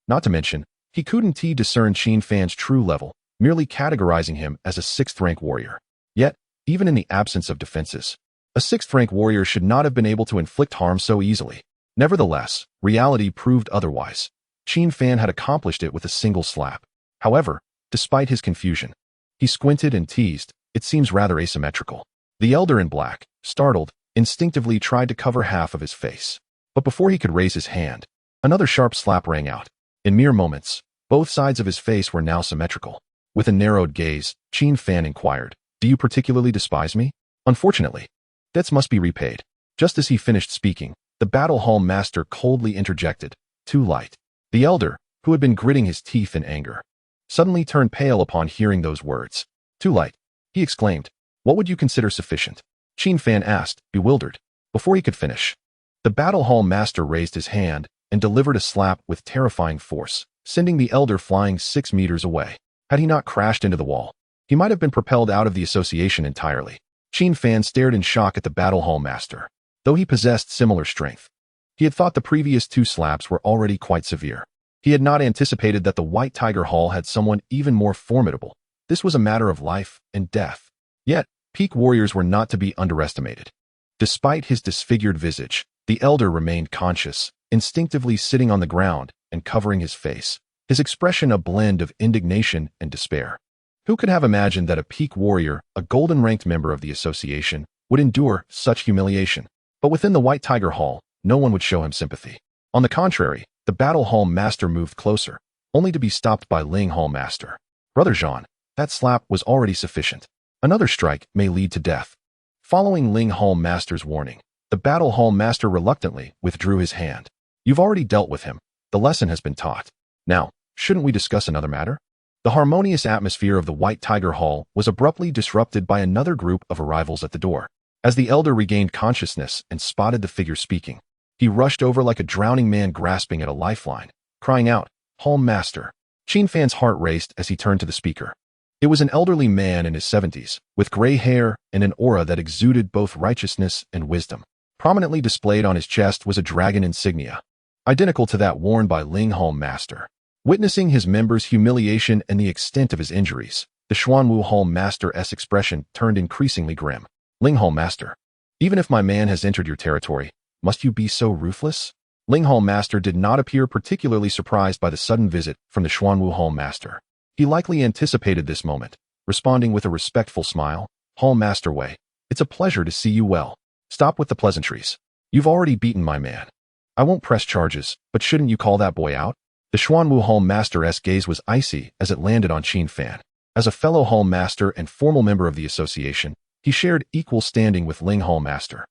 Not to mention, he couldn't discern Qin Fan's true level, merely categorizing him as a sixth-rank warrior. Yet, even in the absence of defenses, a sixth-rank warrior should not have been able to inflict harm so easily. Nevertheless, reality proved otherwise. Qin Fan had accomplished it with a single slap. However, despite his confusion, he squinted and teased, it seems rather asymmetrical. The elder in black, startled, instinctively tried to cover half of his face. But before he could raise his hand, another sharp slap rang out. In mere moments, both sides of his face were now symmetrical. With a narrowed gaze, Qin Fan inquired, do you particularly despise me? Unfortunately, debts must be repaid. Just as he finished speaking, the Battle Hall Master coldly interjected, too light. The elder, who had been gritting his teeth in anger, suddenly turned pale upon hearing those words. Too light, he exclaimed. What would you consider sufficient? Qin Fan asked, bewildered. Before he could finish, the battle hall master raised his hand and delivered a slap with terrifying force, sending the elder flying 6 meters away. Had he not crashed into the wall, he might have been propelled out of the association entirely. Qin Fan stared in shock at the battle hall master. Though he possessed similar strength, he had thought the previous 2 slaps were already quite severe. He had not anticipated that the White Tiger Hall had someone even more formidable. This was a matter of life and death. Yet, peak warriors were not to be underestimated. Despite his disfigured visage, the elder remained conscious, instinctively sitting on the ground and covering his face, his expression a blend of indignation and despair. Who could have imagined that a peak warrior, a golden-ranked member of the association, would endure such humiliation? But within the White Tiger Hall, no one would show him sympathy. On the contrary, the battle hall master moved closer, only to be stopped by Ling Hall Master. Brother Jean, that slap was already sufficient. Another strike may lead to death. Following Ling Hall Master's warning, the battle hall master reluctantly withdrew his hand. You've already dealt with him. The lesson has been taught. Now, shouldn't we discuss another matter? The harmonious atmosphere of the White Tiger Hall was abruptly disrupted by another group of arrivals at the door. As the elder regained consciousness and spotted the figure speaking, he rushed over like a drowning man grasping at a lifeline, crying out, Hall Master. Qin Fan's heart raced as he turned to the speaker. It was an elderly man in his 70s, with gray hair and an aura that exuded both righteousness and wisdom. Prominently displayed on his chest was a dragon insignia, identical to that worn by Ling Hall Master. Witnessing his members' humiliation and the extent of his injuries, the Xuanwu Hall Master's expression turned increasingly grim. Ling Hall Master, even if my man has entered your territory, must you be so ruthless? Ling Hall Master did not appear particularly surprised by the sudden visit from the Xuanwu Hall Master. He likely anticipated this moment, responding with a respectful smile. Hall Master Wei, it's a pleasure to see you well. Stop with the pleasantries. You've already beaten my man. I won't press charges, but shouldn't you call that boy out? The Xuanwu Hall Master's gaze was icy as it landed on Qin Fan. As a fellow Hall Master and formal member of the association, he shared equal standing with Ling Hall Master,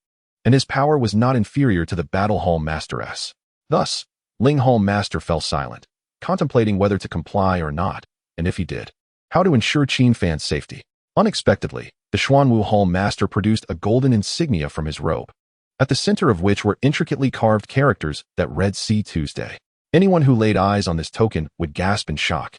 and his power was not inferior to the Battle Hall Master's. Thus, Ling Hall Master fell silent, contemplating whether to comply or not, and if he did, how to ensure Qin Fan's safety. Unexpectedly, the Xuanwu Hall Master produced a golden insignia from his robe, at the center of which were intricately carved characters that read See Tuesday. Anyone who laid eyes on this token would gasp in shock.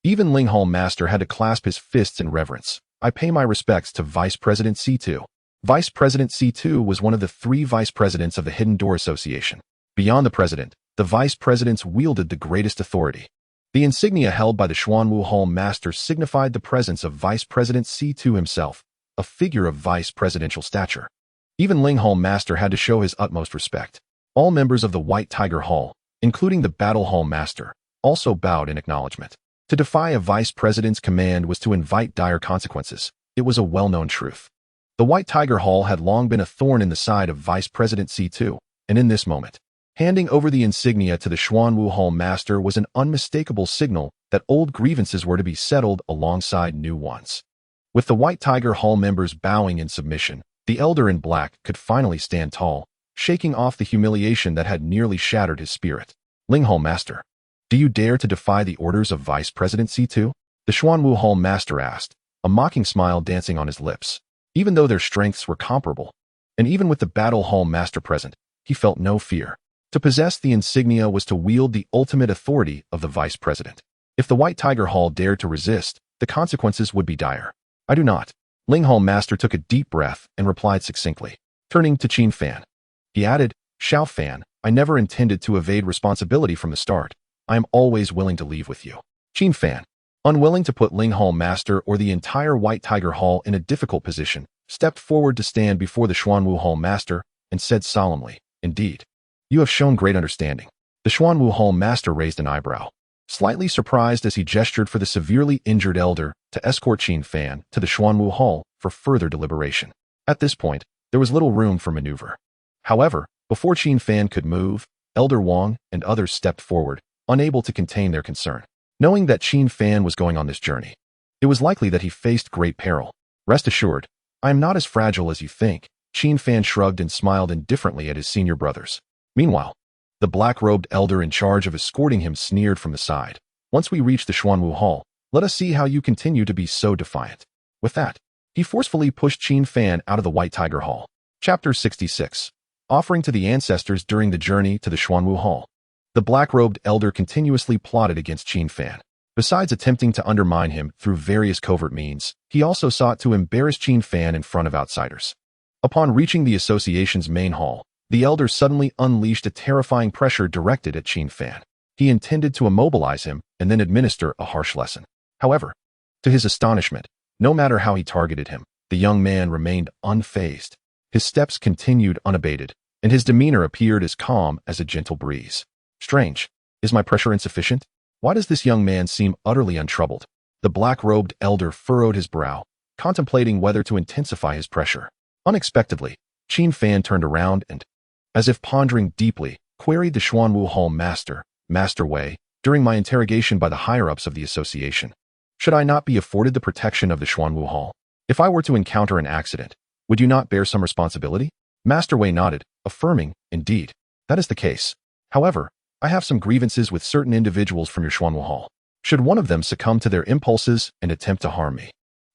Even Ling Hall Master had to clasp his fists in reverence. I pay my respects to Vice President C2. Vice President C2 was one of the 3 vice presidents of the Hidden Door Association. Beyond the president, the vice presidents wielded the greatest authority. The insignia held by the Xuanwu Hall Master signified the presence of Vice President C2 himself, a figure of vice presidential stature. Even Ling Hall Master had to show his utmost respect. All members of the White Tiger Hall, including the Battle Hall Master, also bowed in acknowledgement. To defy a vice president's command was to invite dire consequences. It was a well-known truth. The White Tiger Hall had long been a thorn in the side of Vice President C2, and in this moment, handing over the insignia to the Xuanwu Hall Master was an unmistakable signal that old grievances were to be settled alongside new ones. With the White Tiger Hall members bowing in submission, the elder in black could finally stand tall, shaking off the humiliation that had nearly shattered his spirit. Ling Hall Master, do you dare to defy the orders of Vice President C2? The Xuanwu Hall Master asked, a mocking smile dancing on his lips. Even though their strengths were comparable, and even with the Battle Hall Master present, he felt no fear. To possess the insignia was to wield the ultimate authority of the Vice President. If the White Tiger Hall dared to resist, the consequences would be dire. I do not. Ling Hall Master took a deep breath and replied succinctly. Turning to Qin Fan, he added, Xiao Fan, I never intended to evade responsibility from the start. I am always willing to leave with you. Qin Fan, unwilling to put Ling Hall Master or the entire White Tiger Hall in a difficult position, stepped forward to stand before the Xuanwu Hall Master and said solemnly, Indeed, you have shown great understanding. The Xuanwu Hall Master raised an eyebrow, slightly surprised as he gestured for the severely injured elder to escort Qin Fan to the Xuanwu Hall for further deliberation. At this point, there was little room for maneuver. However, before Qin Fan could move, Elder Wang and others stepped forward, unable to contain their concern. Knowing that Qin Fan was going on this journey, it was likely that he faced great peril. Rest assured, I am not as fragile as you think. Qin Fan shrugged and smiled indifferently at his senior brothers. Meanwhile, The black-robed elder in charge of escorting him sneered from the side. Once we reach the Xuanwu Hall, let us see how you continue to be so defiant. With that, he forcefully pushed Qin Fan out of the White Tiger Hall. Chapter 66. Offering to the ancestors during the journey to the Xuanwu Hall. The black-robed elder continuously plotted against Qin Fan. Besides attempting to undermine him through various covert means, he also sought to embarrass Qin Fan in front of outsiders. Upon reaching the association's main hall, the elder suddenly unleashed a terrifying pressure directed at Qin Fan. He intended to immobilize him and then administer a harsh lesson. However, to his astonishment, no matter how he targeted him, the young man remained unfazed. His steps continued unabated, and his demeanor appeared as calm as a gentle breeze. Strange. Is my pressure insufficient? Why does this young man seem utterly untroubled? The black-robed elder furrowed his brow, contemplating whether to intensify his pressure. Unexpectedly, Qin Fan turned around and, as if pondering deeply, queried the Xuanwu Hall Master Wei, during my interrogation by the higher-ups of the association. Should I not be afforded the protection of the Xuanwu Hall? If I were to encounter an accident, would you not bear some responsibility? Master Wei nodded, affirming, indeed, that is the case. However, I have some grievances with certain individuals from your Xuanwu Hall. Should one of them succumb to their impulses and attempt to harm me?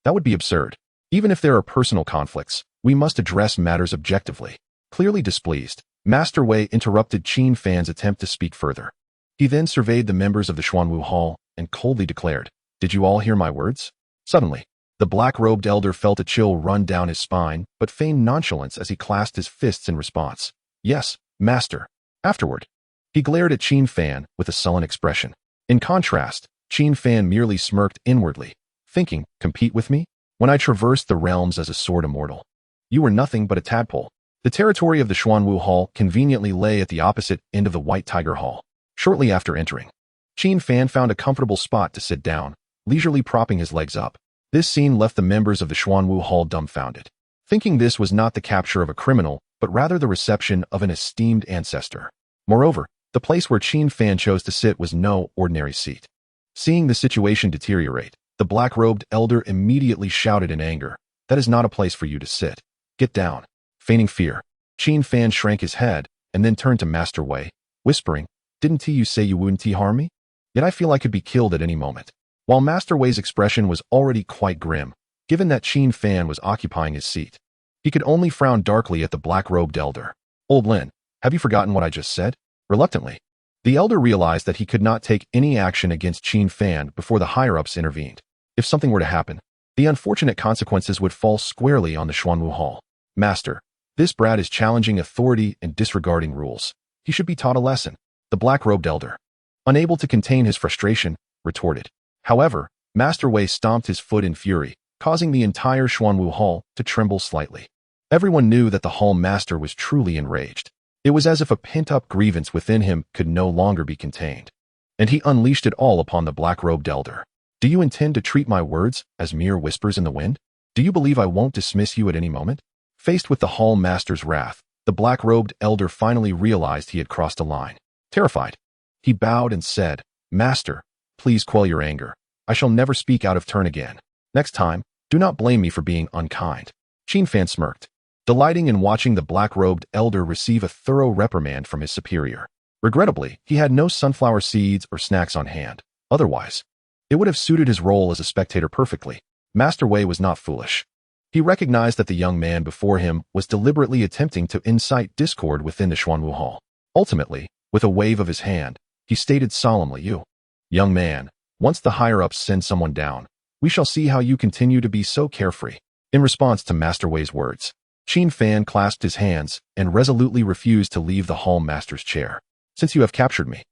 That would be absurd. Even if there are personal conflicts, we must address matters objectively. Clearly displeased, Master Wei interrupted Qin Fan's attempt to speak further. He then surveyed the members of the Xuanwu Hall and coldly declared, "Did you all hear my words?" Suddenly, the black-robed elder felt a chill run down his spine, but feigned nonchalance as he clasped his fists in response. "Yes, master." Afterward, he glared at Qin Fan with a sullen expression. In contrast, Qin Fan merely smirked inwardly, thinking, compete with me? When I traversed the realms as a sword immortal, you were nothing but a tadpole. The territory of the Xuanwu Hall conveniently lay at the opposite end of the White Tiger Hall. Shortly after entering, Qin Fan found a comfortable spot to sit down, leisurely propping his legs up. This scene left the members of the Xuanwu Hall dumbfounded, thinking this was not the capture of a criminal, but rather the reception of an esteemed ancestor. Moreover, the place where Qin Fan chose to sit was no ordinary seat. Seeing the situation deteriorate, the black-robed elder immediately shouted in anger, "That is not a place for you to sit. Get down." Feigning fear, Qin Fan shrank his head and then turned to Master Wei, whispering, "Didn't you say you wouldn't harm me? Yet I feel I could be killed at any moment." While Master Wei's expression was already quite grim, given that Qin Fan was occupying his seat, he could only frown darkly at the black-robed elder. "Old Lin, have you forgotten what I just said?" Reluctantly, the elder realized that he could not take any action against Qin Fan before the higher-ups intervened. If something were to happen, the unfortunate consequences would fall squarely on the Xuanwu Hall. "Master, this brat is challenging authority and disregarding rules. He should be taught a lesson," the black-robed elder, unable to contain his frustration, retorted. However, Master Wei stomped his foot in fury, causing the entire Xuanwu Hall to tremble slightly. Everyone knew that the Hall Master was truly enraged. It was as if a pent-up grievance within him could no longer be contained, and he unleashed it all upon the black-robed elder. "Do you intend to treat my words as mere whispers in the wind? Do you believe I won't dismiss you at any moment?" Faced with the Hall Master's wrath, the black-robed elder finally realized he had crossed a line. Terrified, he bowed and said, "Master, please quell your anger. I shall never speak out of turn again. Next time, do not blame me for being unkind." Qin Fan smirked, delighting in watching the black-robed elder receive a thorough reprimand from his superior. Regrettably, he had no sunflower seeds or snacks on hand. Otherwise, it would have suited his role as a spectator perfectly. Master Wei was not foolish. He recognized that the young man before him was deliberately attempting to incite discord within the Xuanwu Hall. Ultimately, with a wave of his hand, he stated solemnly, "You, young man, once the higher-ups send someone down, we shall see how you continue to be so carefree." In response to Master Wei's words, Qin Fan clasped his hands and resolutely refused to leave the Hall Master's chair. "Since you have captured me,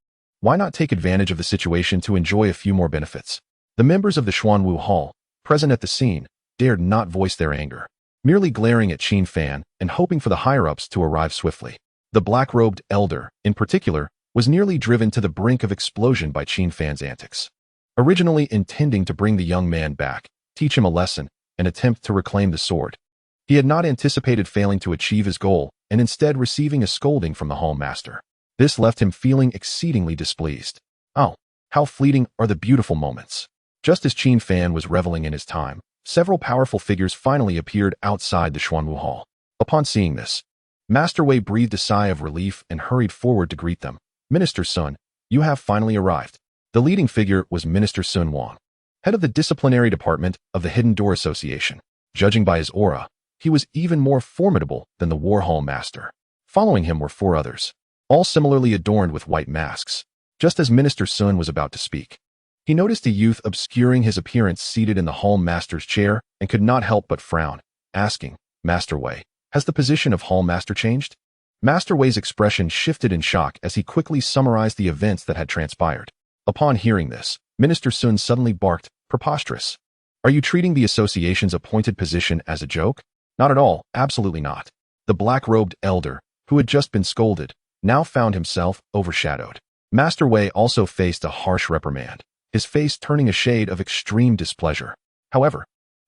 why not take advantage of the situation to enjoy a few more benefits?" The members of the Xuanwu Hall, present at the scene, dared not voice their anger, merely glaring at Qin Fan and hoping for the higher-ups to arrive swiftly. The black-robed elder, in particular, was nearly driven to the brink of explosion by Qin Fan's antics. Originally intending to bring the young man back, teach him a lesson, and attempt to reclaim the sword, he had not anticipated failing to achieve his goal and instead receiving a scolding from the Hall Master. This left him feeling exceedingly displeased. Oh, how fleeting are the beautiful moments. Just as Qin Fan was reveling in his time, several powerful figures finally appeared outside the Xuanwu Hall. Upon seeing this, Master Wei breathed a sigh of relief and hurried forward to greet them. Minister Sun, you have finally arrived. The leading figure was Minister Sun Wang, head of the disciplinary department of the Hidden Door Association. Judging by his aura, he was even more formidable than the War Hall Master. Following him were 4 others, all similarly adorned with white masks. Just as Minister Sun was about to speak, he noticed a youth obscuring his appearance seated in the Hall Master's chair and could not help but frown, asking, Master Wei, has the position of Hall Master changed? Master Wei's expression shifted in shock as he quickly summarized the events that had transpired. Upon hearing this, Minister Sun suddenly barked, preposterous. Are you treating the association's appointed position as a joke? Not at all, absolutely not. The black-robed elder, who had just been scolded, now found himself overshadowed. Master Wei also faced a harsh reprimand, his face turning a shade of extreme displeasure. However,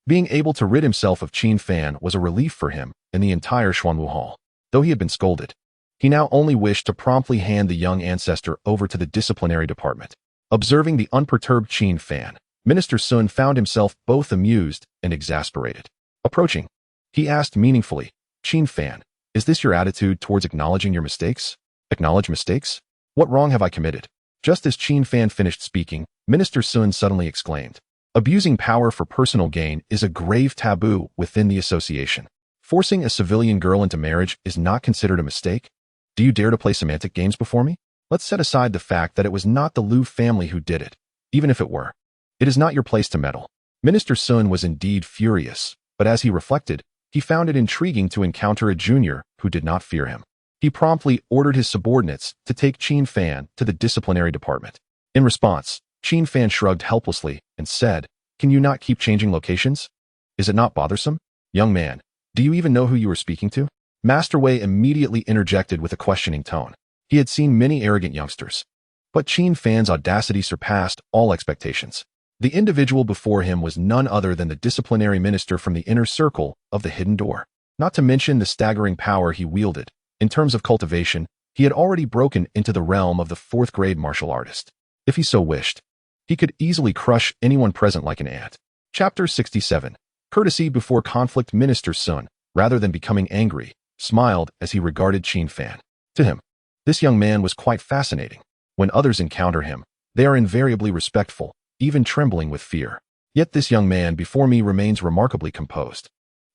being able to rid himself of Qin Fan was a relief for him and the entire Xuanwu Hall. Though he had been scolded, he now only wished to promptly hand the young ancestor over to the disciplinary department. Observing the unperturbed Qin Fan, Minister Sun found himself both amused and exasperated. Approaching, he asked meaningfully, Qin Fan, is this your attitude towards acknowledging your mistakes? Acknowledge mistakes? What wrong have I committed? Just as Qin Fan finished speaking, Minister Sun suddenly exclaimed, abusing power for personal gain is a grave taboo within the association. Forcing a civilian girl into marriage is not considered a mistake? Do you dare to play semantic games before me? Let's set aside the fact that it was not the Liu family who did it. Even if it were, it is not your place to meddle. Minister Sun was indeed furious, but as he reflected, he found it intriguing to encounter a junior who did not fear him. He promptly ordered his subordinates to take Qin Fan to the disciplinary department. In response, Qin Fan shrugged helplessly and said, can you not keep changing locations? Is it not bothersome? Young man, do you even know who you are speaking to? Master Wei immediately interjected with a questioning tone. He had seen many arrogant youngsters, but Qin Fan's audacity surpassed all expectations. The individual before him was none other than the disciplinary minister from the inner circle of the Hidden Door. Not to mention the staggering power he wielded. In terms of cultivation, he had already broken into the realm of the 4th-grade martial artist. If he so wished, he could easily crush anyone present like an ant. Chapter 67. Courtesy before conflict. Minister Sun, rather than becoming angry, smiled as he regarded Qin Fan. To him, this young man was quite fascinating. When others encounter him, they are invariably respectful, even trembling with fear. Yet this young man before me remains remarkably composed.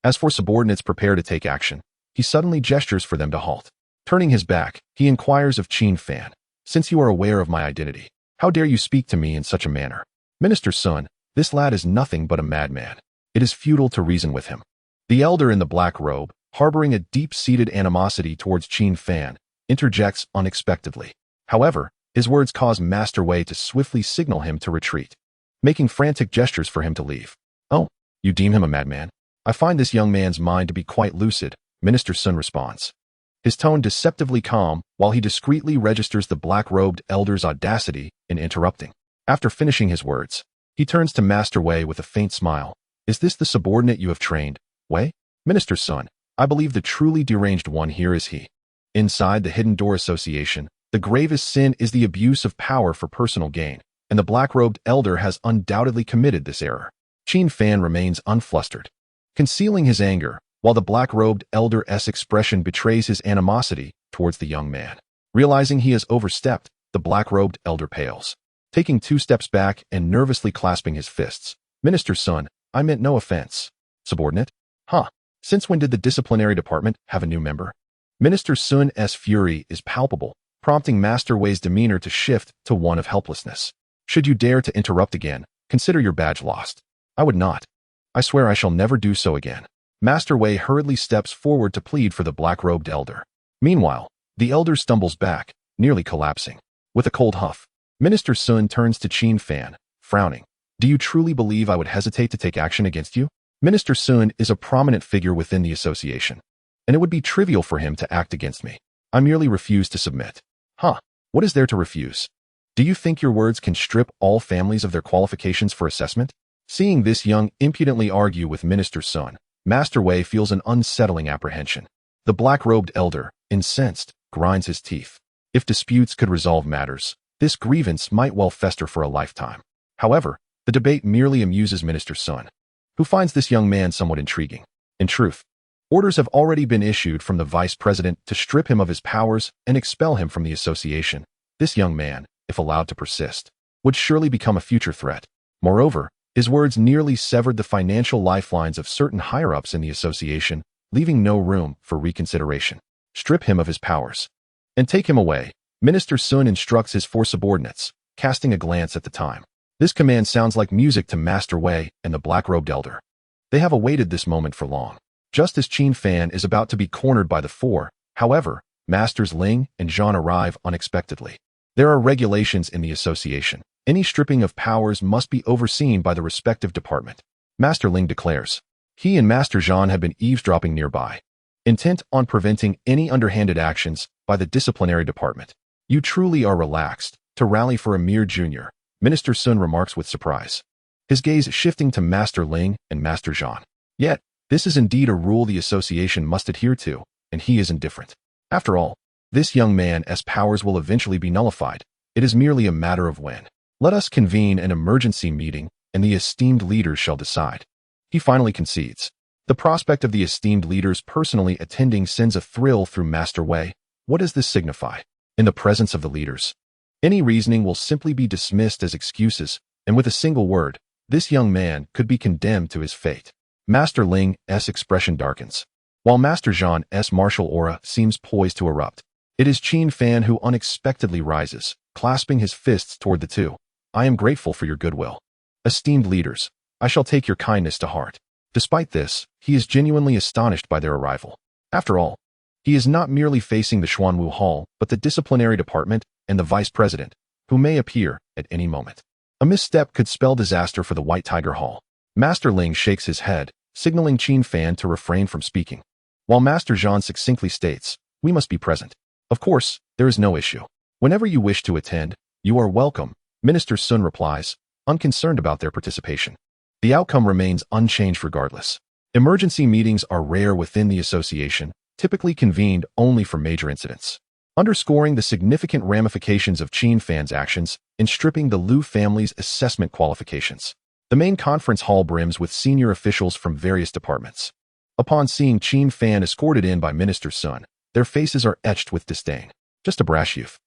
As for subordinates prepared to take action, he suddenly gestures for them to halt. Turning his back, he inquires of Qin Fan, since you are aware of my identity, how dare you speak to me in such a manner? Minister Sun, this lad is nothing but a madman. It is futile to reason with him. The elder in the black robe, harboring a deep-seated animosity towards Qin Fan, interjects unexpectedly. However, his words cause Master Wei to swiftly signal him to retreat, making frantic gestures for him to leave. Oh, you deem him a madman? I find this young man's mind to be quite lucid, Minister Sun responds, his tone deceptively calm while he discreetly registers the black-robed elder's audacity in interrupting. After finishing his words, he turns to Master Wei with a faint smile. Is this the subordinate you have trained, Wei? Minister Sun, I believe the truly deranged one here is he. Inside the Hidden Door Association, the gravest sin is the abuse of power for personal gain, and the black-robed elder has undoubtedly committed this error. Qin Fan remains unflustered, concealing his anger, while the black-robed elder's expression betrays his animosity towards the young man. Realizing he has overstepped, the black-robed elder pales, taking 2 steps back and nervously clasping his fists. Minister Sun, I meant no offense. Subordinate? Huh. Since when did the disciplinary department have a new member? Minister Sun's fury is palpable, prompting Master Wei's demeanor to shift to one of helplessness. Should you dare to interrupt again, consider your badge lost. I would not. I swear I shall never do so again. Master Wei hurriedly steps forward to plead for the black-robed elder. Meanwhile, the elder stumbles back, nearly collapsing. With a cold huff, Minister Sun turns to Qin Fan, frowning. Do you truly believe I would hesitate to take action against you? Minister Sun is a prominent figure within the association, and it would be trivial for him to act against me. I merely refuse to submit. Huh, what is there to refuse? Do you think your words can strip all families of their qualifications for assessment? Seeing this young impudently argue with Minister Sun, Master Wei feels an unsettling apprehension. The black-robed elder, incensed, grinds his teeth. If disputes could resolve matters, this grievance might well fester for a lifetime. However, the debate merely amuses Minister Sun, who finds this young man somewhat intriguing. In truth, Orders have already been issued from the vice president to strip him of his powers and expel him from the association. This young man, if allowed to persist, would surely become a future threat. Moreover, his words nearly severed the financial lifelines of certain higher-ups in the association, leaving no room for reconsideration. Strip him of his powers and take him away. Minister Sun instructs his four subordinates, casting a glance at the time. This command sounds like music to Master Wei and the black-robed elder. They have awaited this moment for long. Just as Qin Fan is about to be cornered by the four, however, Masters Ling and Zhan arrive unexpectedly. There are regulations in the association. Any stripping of powers must be overseen by the respective department. Master Ling declares. He and Master Zhan have been eavesdropping nearby, intent on preventing any underhanded actions by the disciplinary department. You truly are relaxed to rally for a mere junior, Minister Sun remarks with surprise, his gaze shifting to Master Ling and Master Zhan. Yet, this is indeed a rule the association must adhere to, and he is indifferent. After all, this young man's powers will eventually be nullified. It is merely a matter of when. Let us convene an emergency meeting, and the esteemed leaders shall decide. He finally concedes. The prospect of the esteemed leaders personally attending sends a thrill through Master Wei. What does this signify? In the presence of the leaders, any reasoning will simply be dismissed as excuses, and with a single word, this young man could be condemned to his fate. Master Ling's expression darkens, while Master Zhan's martial aura seems poised to erupt. It is Qin Fan who unexpectedly rises, clasping his fists toward the two. I am grateful for your goodwill. Esteemed leaders, I shall take your kindness to heart. Despite this, he is genuinely astonished by their arrival. After all, he is not merely facing the Xuanwu Hall, but the disciplinary department and the vice president, who may appear at any moment. A misstep could spell disaster for the White Tiger Hall. Master Ling shakes his head, signaling Qin Fan to refrain from speaking, while Master Zhan succinctly states, we must be present. Of course, there is no issue. Whenever you wish to attend, you are welcome, Minister Sun replies, unconcerned about their participation. The outcome remains unchanged regardless. Emergency meetings are rare within the association, typically convened only for major incidents. Underscoring the significant ramifications of Qin Fan's actions in stripping the Lu family's assessment qualifications. The main conference hall brims with senior officials from various departments. Upon seeing Qin Fan escorted in by Minister Sun, their faces are etched with disdain. Just a brash youth.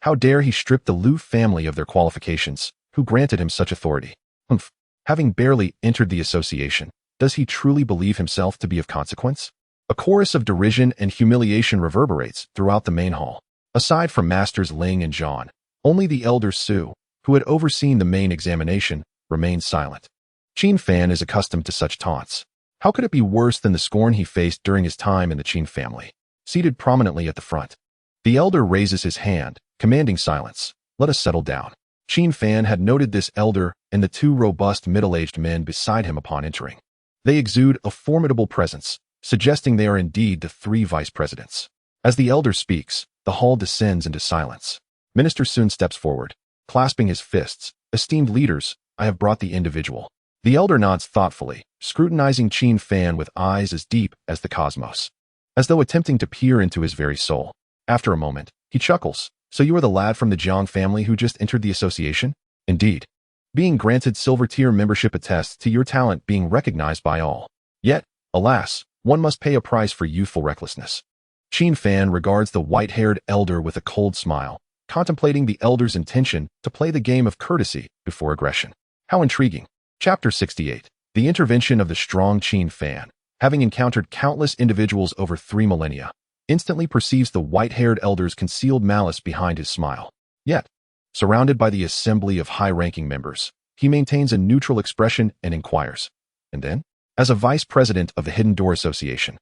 How dare he strip the Lu family of their qualifications? Who granted him such authority? Humph. Having barely entered the association, does he truly believe himself to be of consequence? A chorus of derision and humiliation reverberates throughout the main hall. Aside from Masters Ling and Zhan, only the elder Su, who had overseen the main examination, remained silent. Qin Fan is accustomed to such taunts. How could it be worse than the scorn he faced during his time in the Qin family? Seated prominently at the front, the elder raises his hand, commanding silence. Let us settle down. Qin Fan had noted this elder and the two robust middle-aged men beside him upon entering. They exude a formidable presence, suggesting they are indeed the three vice presidents. As the elder speaks, the hall descends into silence. Minister Sun steps forward, clasping his fists. Esteemed leaders, I have brought the individual. The elder nods thoughtfully, scrutinizing Qin Fan with eyes as deep as the cosmos, as though attempting to peer into his very soul. After a moment, he chuckles. So you are the lad from the Jiang family who just entered the association? Indeed. Being granted silver tier membership attests to your talent being recognized by all. Yet, alas, one must pay a price for youthful recklessness. Qin Fan regards the white-haired elder with a cold smile, contemplating the elder's intention to play the game of courtesy before aggression. How intriguing. Chapter 68. The intervention of the strong Qin Fan, having encountered countless individuals over 3 millennia, instantly perceives the white-haired elder's concealed malice behind his smile. Yet, surrounded by the assembly of high-ranking members, he maintains a neutral expression and inquires. And then, as a vice president of the Hidden Door Association,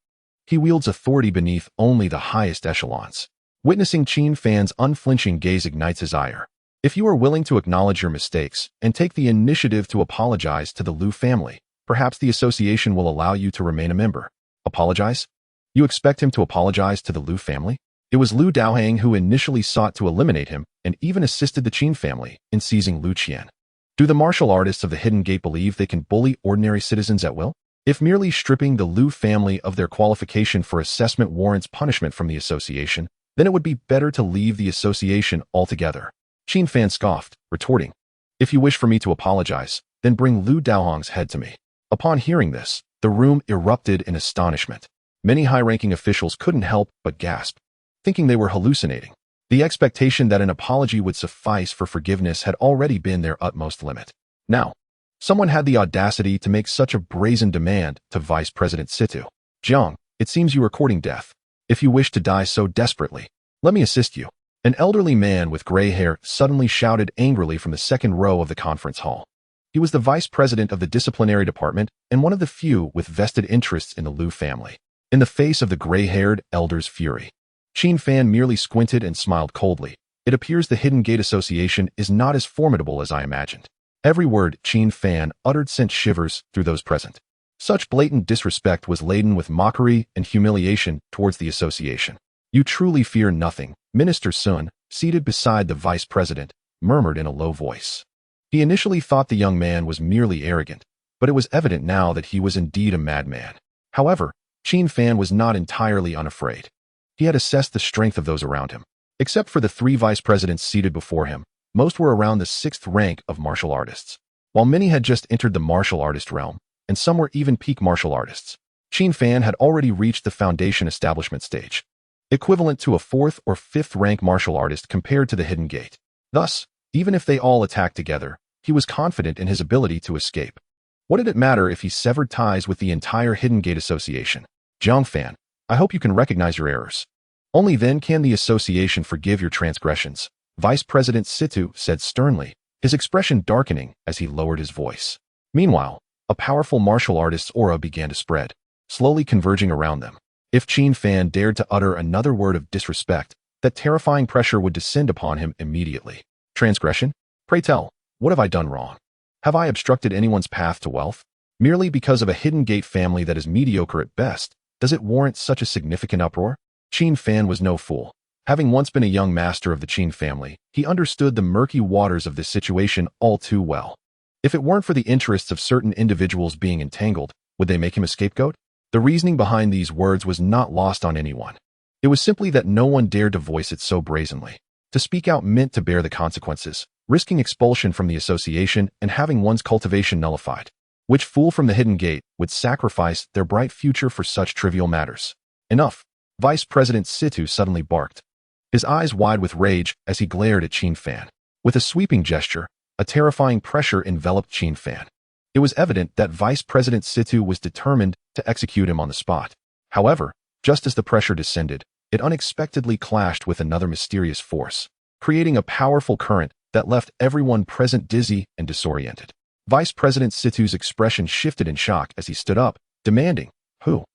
he wields authority beneath only the highest echelons. Witnessing Qin Fan's unflinching gaze ignites his ire. If you are willing to acknowledge your mistakes and take the initiative to apologize to the Lu family, perhaps the association will allow you to remain a member. Apologize? You expect him to apologize to the Lu family? It was Lu Daohang who initially sought to eliminate him and even assisted the Qin family in seizing Lu Qian. Do the martial artists of the Hidden Gate believe they can bully ordinary citizens at will? If merely stripping the Lu family of their qualification for assessment warrants punishment from the association, then it would be better to leave the association altogether. Qin Fan scoffed, retorting, If you wish for me to apologize, then bring Lu Daohang's head to me. Upon hearing this, the room erupted in astonishment. Many high-ranking officials couldn't help but gasp, thinking they were hallucinating. The expectation that an apology would suffice for forgiveness had already been their utmost limit. Now, someone had the audacity to make such a brazen demand to Vice President Situ. Jiang, it seems you are courting death. If you wish to die so desperately, let me assist you. An elderly man with gray hair suddenly shouted angrily from the second row of the conference hall. He was the vice president of the disciplinary department and one of the few with vested interests in the Liu family. In the face of the gray-haired elder's fury, Qin Fan merely squinted and smiled coldly. It appears the Hidden Gate Association is not as formidable as I imagined. Every word Qin Fan uttered sent shivers through those present. Such blatant disrespect was laden with mockery and humiliation towards the association. You truly fear nothing, Minister Sun, seated beside the vice president, murmured in a low voice. He initially thought the young man was merely arrogant, but it was evident now that he was indeed a madman. However, Qin Fan was not entirely unafraid. He had assessed the strength of those around him. Except for the three vice presidents seated before him, most were around the 6th rank of martial artists. While many had just entered the martial artist realm, and some were even peak martial artists, Qin Fan had already reached the foundation establishment stage, equivalent to a 4th or 5th rank martial artist compared to the Hidden Gate. Thus, even if they all attacked together, he was confident in his ability to escape. What did it matter if he severed ties with the entire Hidden Gate Association? Jiang Fan, I hope you can recognize your errors. Only then can the association forgive your transgressions, Vice President Situ said sternly, his expression darkening as he lowered his voice. Meanwhile, a powerful martial artist's aura began to spread, slowly converging around them. If Qin Fan dared to utter another word of disrespect, that terrifying pressure would descend upon him immediately. Transgression? Pray tell, what have I done wrong? Have I obstructed anyone's path to wealth? Merely because of a Hidden Gate family that is mediocre at best, does it warrant such a significant uproar? Qin Fan was no fool. Having once been a young master of the Qin family, he understood the murky waters of this situation all too well. If it weren't for the interests of certain individuals being entangled, would they make him a scapegoat? The reasoning behind these words was not lost on anyone. It was simply that no one dared to voice it so brazenly. To speak out meant to bear the consequences, risking expulsion from the association and having one's cultivation nullified. Which fool from the Hidden Gate would sacrifice their bright future for such trivial matters? Enough! Vice President Situ suddenly barked, his eyes wide with rage as he glared at Qin Fan. With a sweeping gesture, a terrifying pressure enveloped Qin Fan. It was evident that Vice President Situ was determined to execute him on the spot. However, just as the pressure descended, it unexpectedly clashed with another mysterious force, creating a powerful current that left everyone present dizzy and disoriented. Vice President Situ's expression shifted in shock as he stood up, demanding, "Who?"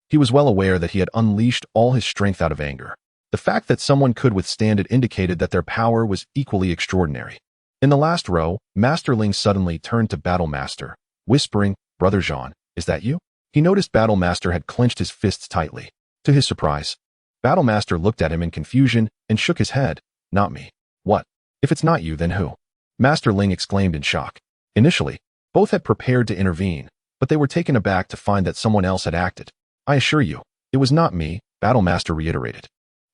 He was well aware that he had unleashed all his strength out of anger. The fact that someone could withstand it indicated that their power was equally extraordinary. In the last row, Master Ling suddenly turned to Battle Master, whispering, "Brother Jean, is that you?" He noticed Battle Master had clenched his fists tightly. To his surprise, Battle Master looked at him in confusion and shook his head. "Not me." "What? If it's not you, then who?" Master Ling exclaimed in shock. Initially, both had prepared to intervene, but they were taken aback to find that someone else had acted. "I assure you, it was not me," Battle Master reiterated.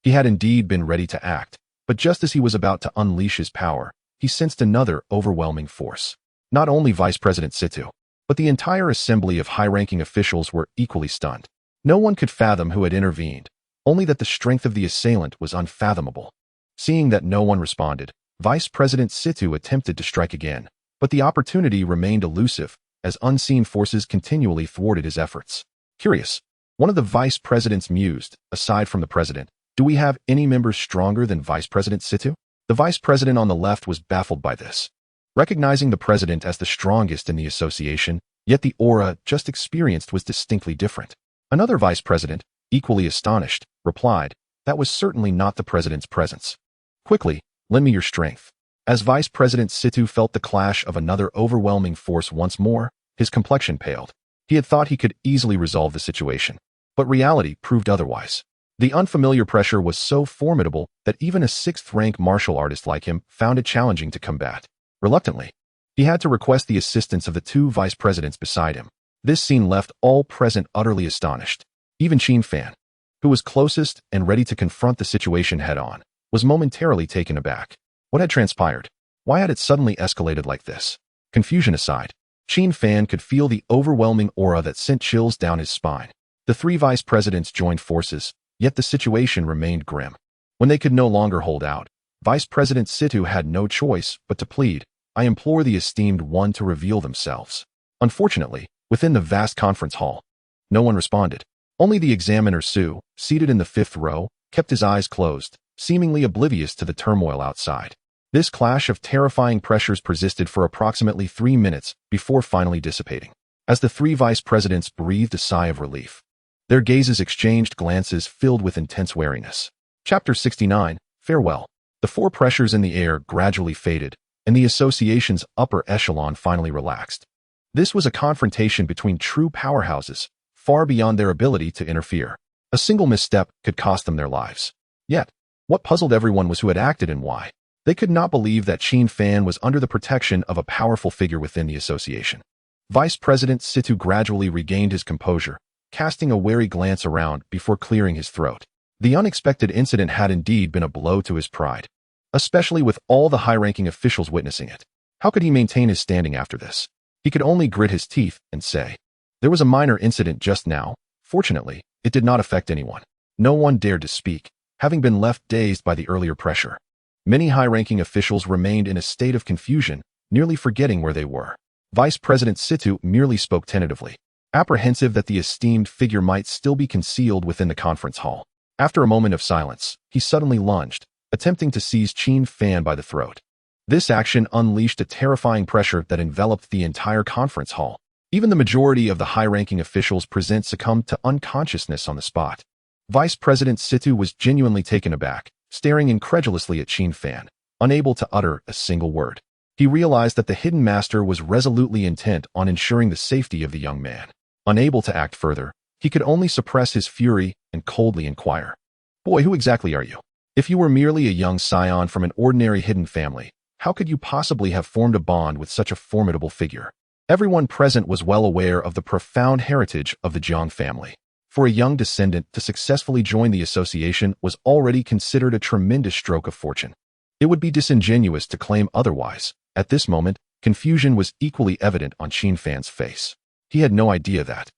He had indeed been ready to act, but just as he was about to unleash his power, he sensed another overwhelming force. Not only Vice President Situ, but the entire assembly of high-ranking officials were equally stunned. No one could fathom who had intervened, only that the strength of the assailant was unfathomable. Seeing that no one responded, Vice President Situ attempted to strike again, but the opportunity remained elusive as unseen forces continually thwarted his efforts. Curious, one of the vice presidents mused, aside from the president, do we have any members stronger than Vice President Situ? The vice president on the left was baffled by this, recognizing the president as the strongest in the association, yet the aura just experienced was distinctly different. Another vice president, equally astonished, replied, "That was certainly not the president's presence. Quickly, lend me your strength." As Vice President Situ felt the clash of another overwhelming force once more, his complexion paled. He had thought he could easily resolve the situation, but reality proved otherwise. The unfamiliar pressure was so formidable that even a 6th-rank martial artist like him found it challenging to combat. Reluctantly, he had to request the assistance of the two vice presidents beside him. This scene left all present utterly astonished. Even Qin Fan, who was closest and ready to confront the situation head-on, was momentarily taken aback. What had transpired? Why had it suddenly escalated like this? Confusion aside, Qin Fan could feel the overwhelming aura that sent chills down his spine. The three vice presidents joined forces, yet the situation remained grim. When they could no longer hold out, Vice President Situ had no choice but to plead, "I implore the esteemed one to reveal themselves." Unfortunately, within the vast conference hall, no one responded. Only the examiner Su, seated in the fifth row, kept his eyes closed, seemingly oblivious to the turmoil outside. This clash of terrifying pressures persisted for approximately 3 minutes before finally dissipating. As the three vice presidents breathed a sigh of relief, their gazes exchanged glances filled with intense wariness. Chapter 69, Farewell. The four pressures in the air gradually faded, and the association's upper echelon finally relaxed. This was a confrontation between true powerhouses, far beyond their ability to interfere. A single misstep could cost them their lives. Yet, what puzzled everyone was who had acted and why. They could not believe that Qin Fan was under the protection of a powerful figure within the association. Vice President Situ gradually regained his composure, casting a wary glance around before clearing his throat. The unexpected incident had indeed been a blow to his pride, especially with all the high-ranking officials witnessing it. How could he maintain his standing after this? He could only grit his teeth and say, "There was a minor incident just now. Fortunately, it did not affect anyone." No one dared to speak, having been left dazed by the earlier pressure. Many high-ranking officials remained in a state of confusion, nearly forgetting where they were. Vice President Situ merely spoke tentatively, apprehensive that the esteemed figure might still be concealed within the conference hall. After a moment of silence, he suddenly lunged, attempting to seize Qin Fan by the throat. This action unleashed a terrifying pressure that enveloped the entire conference hall. Even the majority of the high-ranking officials present succumbed to unconsciousness on the spot. Vice President Situ was genuinely taken aback, staring incredulously at Qin Fan, unable to utter a single word. He realized that the hidden master was resolutely intent on ensuring the safety of the young man. Unable to act further, he could only suppress his fury and coldly inquire, "Boy, who exactly are you? If you were merely a young scion from an ordinary hidden family, how could you possibly have formed a bond with such a formidable figure?" Everyone present was well aware of the profound heritage of the Jiang family. For a young descendant to successfully join the association was already considered a tremendous stroke of fortune. It would be disingenuous to claim otherwise. At this moment, confusion was equally evident on Qin Fan's face. He had no idea that,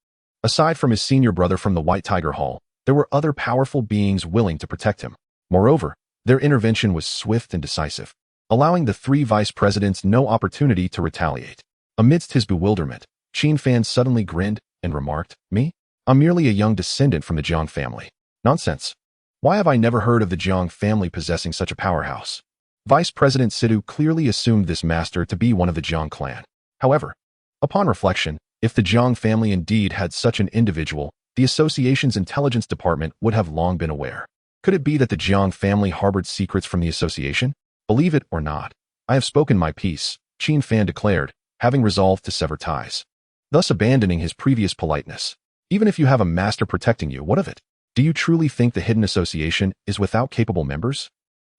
aside from his senior brother from the White Tiger Hall, there were other powerful beings willing to protect him. Moreover, their intervention was swift and decisive, allowing the three vice presidents no opportunity to retaliate. Amidst his bewilderment, Qin Fan suddenly grinned and remarked, "Me? I'm merely a young descendant from the Jiang family. Nonsense. Why have I never heard of the Jiang family possessing such a powerhouse?" Vice President Situ clearly assumed this master to be one of the Jiang clan. However, upon reflection, if the Jiang family indeed had such an individual, the association's intelligence department would have long been aware. Could it be that the Jiang family harbored secrets from the association? Believe it or not, I have spoken my piece, Qin Fan declared, having resolved to sever ties, thus abandoning his previous politeness. Even if you have a master protecting you, what of it? Do you truly think the hidden association is without capable members?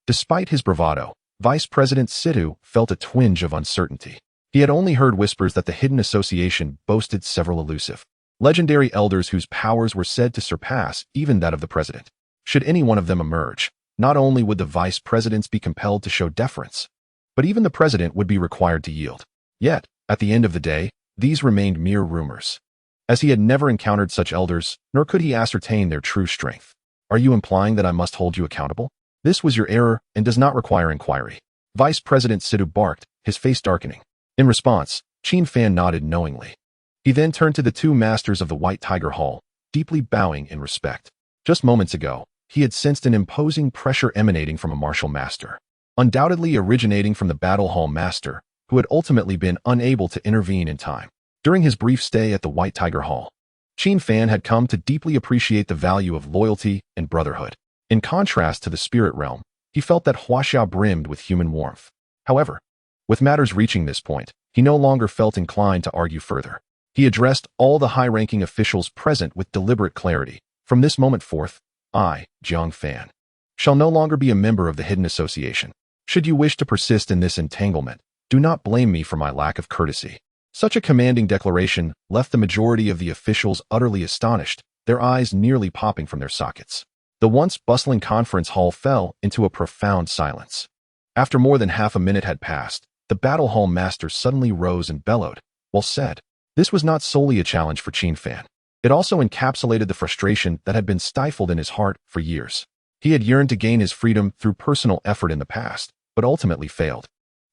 Despite his bravado, Vice President Situ felt a twinge of uncertainty. He had only heard whispers that the hidden association boasted several elusive, legendary elders whose powers were said to surpass even that of the president. Should any one of them emerge, not only would the vice presidents be compelled to show deference, but even the president would be required to yield. Yet, at the end of the day, these remained mere rumors, as he had never encountered such elders, nor could he ascertain their true strength. "Are you implying that I must hold you accountable? This was your error and does not require inquiry." Vice President Situ barked, his face darkening. In response, Qin Fan nodded knowingly. He then turned to the two masters of the White Tiger Hall, deeply bowing in respect. Just moments ago, he had sensed an imposing pressure emanating from a martial master, undoubtedly originating from the Battle Hall master, who had ultimately been unable to intervene in time. During his brief stay at the White Tiger Hall, Qin Fan had come to deeply appreciate the value of loyalty and brotherhood. In contrast to the spirit realm, he felt that Huaxia brimmed with human warmth. However, with matters reaching this point, he no longer felt inclined to argue further. He addressed all the high-ranking officials present with deliberate clarity. "From this moment forth, I, Jiang Fan, shall no longer be a member of the Hidden Association. Should you wish to persist in this entanglement, do not blame me for my lack of courtesy." Such a commanding declaration left the majority of the officials utterly astonished, their eyes nearly popping from their sockets. The once bustling conference hall fell into a profound silence. After more than half a minute had passed, the Battle Hall master suddenly rose and bellowed, "Well said." This was not solely a challenge for Qin Fan. It also encapsulated the frustration that had been stifled in his heart for years. He had yearned to gain his freedom through personal effort in the past, but ultimately failed,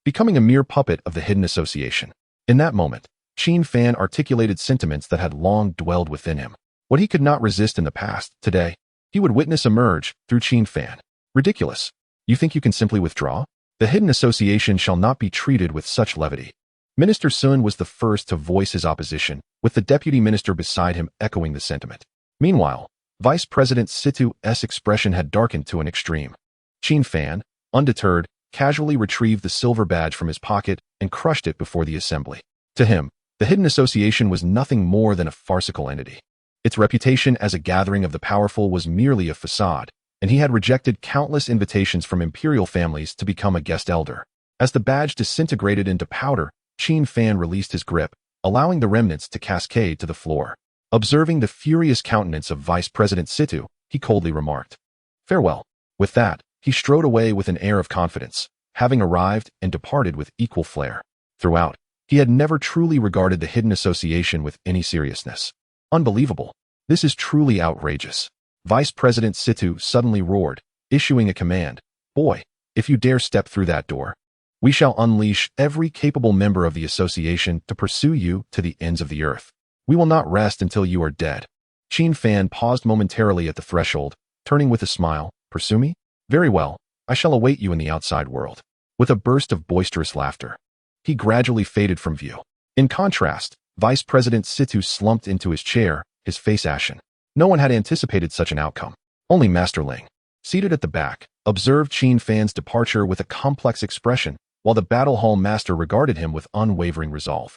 becoming a mere puppet of the hidden association. In that moment, Qin Fan articulated sentiments that had long dwelled within him. What he could not resist in the past, today, he would witness emerge through Qin Fan. Ridiculous. You think you can simply withdraw? The hidden association shall not be treated with such levity. Minister Sun was the first to voice his opposition, with the deputy minister beside him echoing the sentiment. Meanwhile, Vice President Situ's expression had darkened to an extreme. Qin Fan, undeterred, casually retrieved the silver badge from his pocket and crushed it before the assembly. To him, the hidden association was nothing more than a farcical entity. Its reputation as a gathering of the powerful was merely a facade, and he had rejected countless invitations from imperial families to become a guest elder. As the badge disintegrated into powder, Qin Fan released his grip, allowing the remnants to cascade to the floor. Observing the furious countenance of Vice President Situ, he coldly remarked, "Farewell." With that, he strode away with an air of confidence, having arrived and departed with equal flair. Throughout, he had never truly regarded the hidden association with any seriousness. Unbelievable. This is truly outrageous. Vice President Situ suddenly roared, issuing a command. "Boy, if you dare step through that door, we shall unleash every capable member of the association to pursue you to the ends of the earth. We will not rest until you are dead." Qin Fan paused momentarily at the threshold, turning with a smile. "Pursue me? Very well, I shall await you in the outside world." With a burst of boisterous laughter, he gradually faded from view. In contrast, Vice President Situ slumped into his chair, his face ashen. No one had anticipated such an outcome. Only Master Ling, seated at the back, observed Qin Fan's departure with a complex expression, while the battle hall master regarded him with unwavering resolve.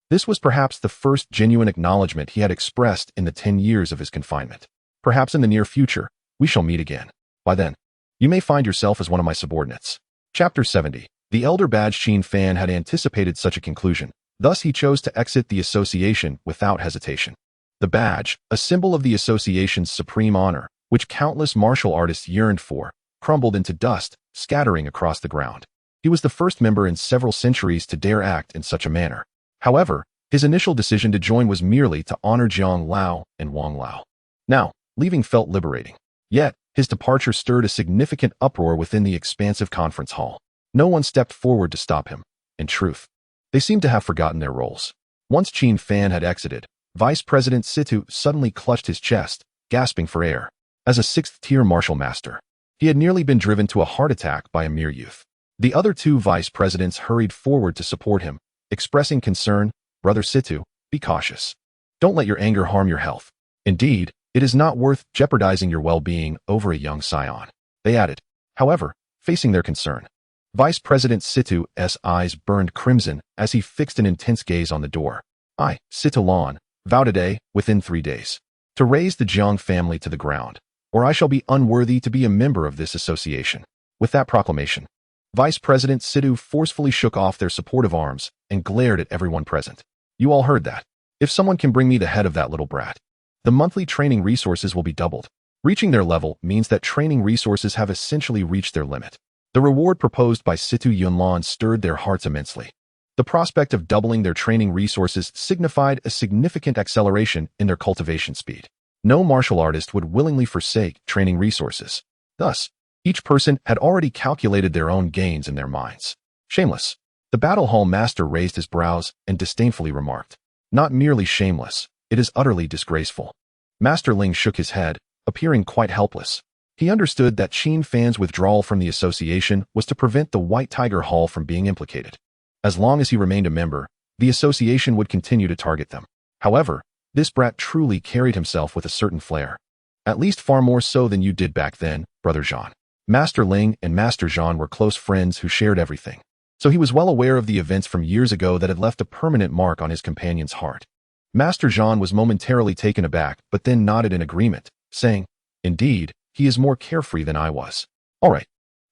This was perhaps the first genuine acknowledgement he had expressed in the 10 years of his confinement. "Perhaps in the near future, we shall meet again. By then, you may find yourself as one of my subordinates." Chapter 70. The Elder Badge. Qin Fan had anticipated such a conclusion, thus he chose to exit the association without hesitation. The badge, a symbol of the association's supreme honor, which countless martial artists yearned for, crumbled into dust, scattering across the ground. He was the first member in several centuries to dare act in such a manner. However, his initial decision to join was merely to honor Jiang Lao and Wang Lao. Now, leaving felt liberating. Yet, his departure stirred a significant uproar within the expansive conference hall. No one stepped forward to stop him. In truth, they seemed to have forgotten their roles. Once Qin Fan had exited, Vice President Situ suddenly clutched his chest, gasping for air. As a sixth-tier martial master, he had nearly been driven to a heart attack by a mere youth. The other two vice presidents hurried forward to support him, expressing concern. "Brother Situ, be cautious. Don't let your anger harm your health. Indeed, it is not worth jeopardizing your well-being over a young scion," they added. However, facing their concern, Vice President Situ's eyes burned crimson as he fixed an intense gaze on the door. "I, Situ Lan, vow today, within 3 days, to raise the Jiang family to the ground, or I shall be unworthy to be a member of this association." With that proclamation, Vice President Situ forcefully shook off their supportive arms and glared at everyone present. "You all heard that. If someone can bring me the head of that little brat, the monthly training resources will be doubled." Reaching their level means that training resources have essentially reached their limit. The reward proposed by Situ Yunlan stirred their hearts immensely. The prospect of doubling their training resources signified a significant acceleration in their cultivation speed. No martial artist would willingly forsake training resources. Thus, each person had already calculated their own gains in their minds. Shameless. The battle hall master raised his brows and disdainfully remarked, "Not merely shameless, it is utterly disgraceful." Master Ling shook his head, appearing quite helpless. He understood that Qin Fan's withdrawal from the association was to prevent the White Tiger Hall from being implicated. As long as he remained a member, the association would continue to target them. However, this brat truly carried himself with a certain flair. "At least far more so than you did back then, Brother Jean." Master Ling and Master Jean were close friends who shared everything, so he was well aware of the events from years ago that had left a permanent mark on his companion's heart. Master Jean was momentarily taken aback, but then nodded in agreement, saying, "Indeed, he is more carefree than I was. All right,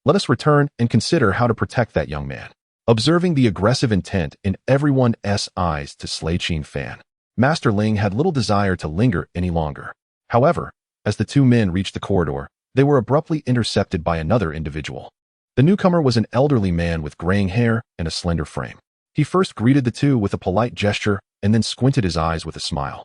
let us return and consider how to protect that young man." Observing the aggressive intent in everyone's eyes to slay Qin Fan, Master Ling had little desire to linger any longer. However, as the two men reached the corridor, they were abruptly intercepted by another individual. The newcomer was an elderly man with graying hair and a slender frame. He first greeted the two with a polite gesture and then squinted his eyes with a smile,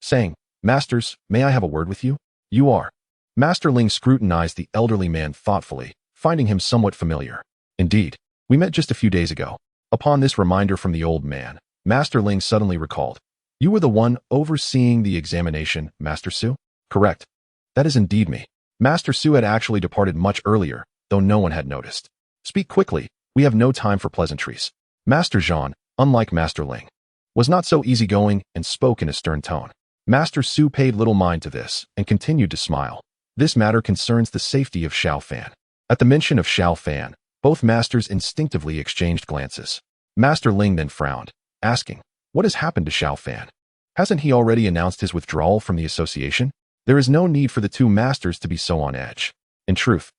saying, Masters, may I have a word with you? You are. Master Ling scrutinized the elderly man thoughtfully, finding him somewhat familiar. Indeed, we met just a few days ago. Upon this reminder from the old man, Master Ling suddenly recalled. You were the one overseeing the examination, Master Su? Correct. That is indeed me. Master Su had actually departed much earlier, though no one had noticed. Speak quickly, we have no time for pleasantries. Master Zhan, unlike Master Ling, was not so easygoing and spoke in a stern tone. Master Su paid little mind to this and continued to smile. This matter concerns the safety of Xiao Fan. At the mention of Xiao Fan, both masters instinctively exchanged glances. Master Ling then frowned, asking, what has happened to Xiao Fan? Hasn't he already announced his withdrawal from the association? There is no need for the two masters to be so on edge. In truth,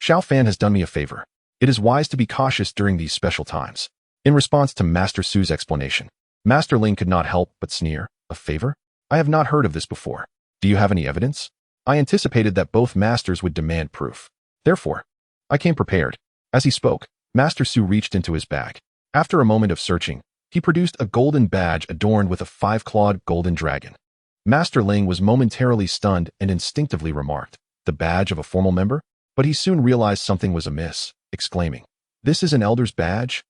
Xiao Fan has done me a favor. It is wise to be cautious during these special times. In response to Master Su's explanation, Master Ling could not help but sneer. A favor? I have not heard of this before. Do you have any evidence? I anticipated that both masters would demand proof. Therefore, I came prepared. As he spoke, Master Su reached into his bag. After a moment of searching, he produced a golden badge adorned with a 5-clawed golden dragon. Master Ling was momentarily stunned and instinctively remarked, the badge of a formal member? But he soon realized something was amiss, exclaiming, this is an elder's badge?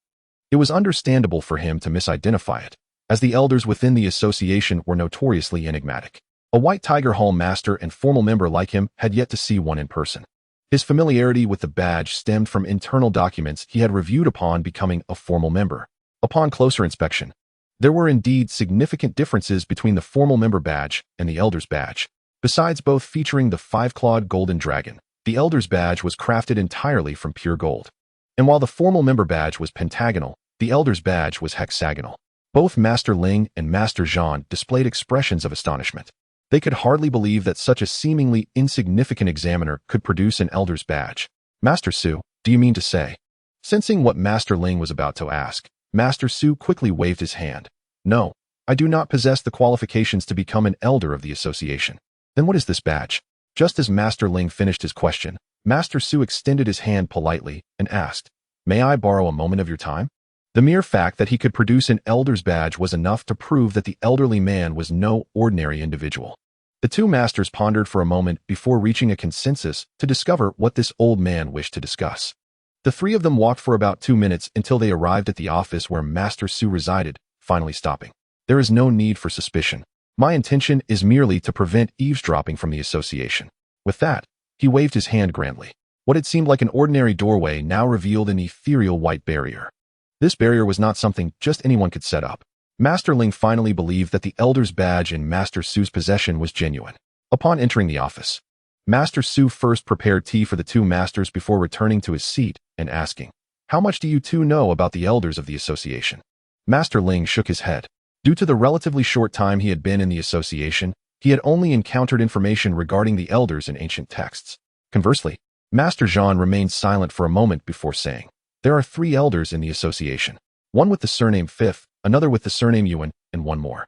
It was understandable for him to misidentify it, as the elders within the association were notoriously enigmatic. A White Tiger Hall master and formal member like him had yet to see one in person. His familiarity with the badge stemmed from internal documents he had reviewed upon becoming a formal member. Upon closer inspection, there were indeed significant differences between the formal member badge and the elder's badge. Besides both featuring the 5-clawed golden dragon, the elder's badge was crafted entirely from pure gold. And while the formal member badge was pentagonal, the elder's badge was hexagonal. Both Master Ling and Master Zhan displayed expressions of astonishment. They could hardly believe that such a seemingly insignificant examiner could produce an elder's badge. Master Su, do you mean to say? Sensing what Master Ling was about to ask, Master Su quickly waved his hand. No, I do not possess the qualifications to become an elder of the association. Then what is this badge? Just as Master Ling finished his question, Master Su extended his hand politely and asked, may I borrow a moment of your time? The mere fact that he could produce an elder's badge was enough to prove that the elderly man was no ordinary individual. The two masters pondered for a moment before reaching a consensus to discover what this old man wished to discuss. The three of them walked for about 2 minutes until they arrived at the office where Master Su resided, finally stopping. There is no need for suspicion. My intention is merely to prevent eavesdropping from the association. With that, he waved his hand grandly. What had seemed like an ordinary doorway now revealed an ethereal white barrier. This barrier was not something just anyone could set up. Master Ling finally believed that the elder's badge in Master Su's possession was genuine. Upon entering the office, Master Su first prepared tea for the two masters before returning to his seat and asking, how much do you two know about the elders of the association? Master Ling shook his head. Due to the relatively short time he had been in the association, he had only encountered information regarding the elders in ancient texts. Conversely, Master Zhan remained silent for a moment before saying, there are 3 elders in the association, one with the surname Fifth, another with the surname Yuan, and one more.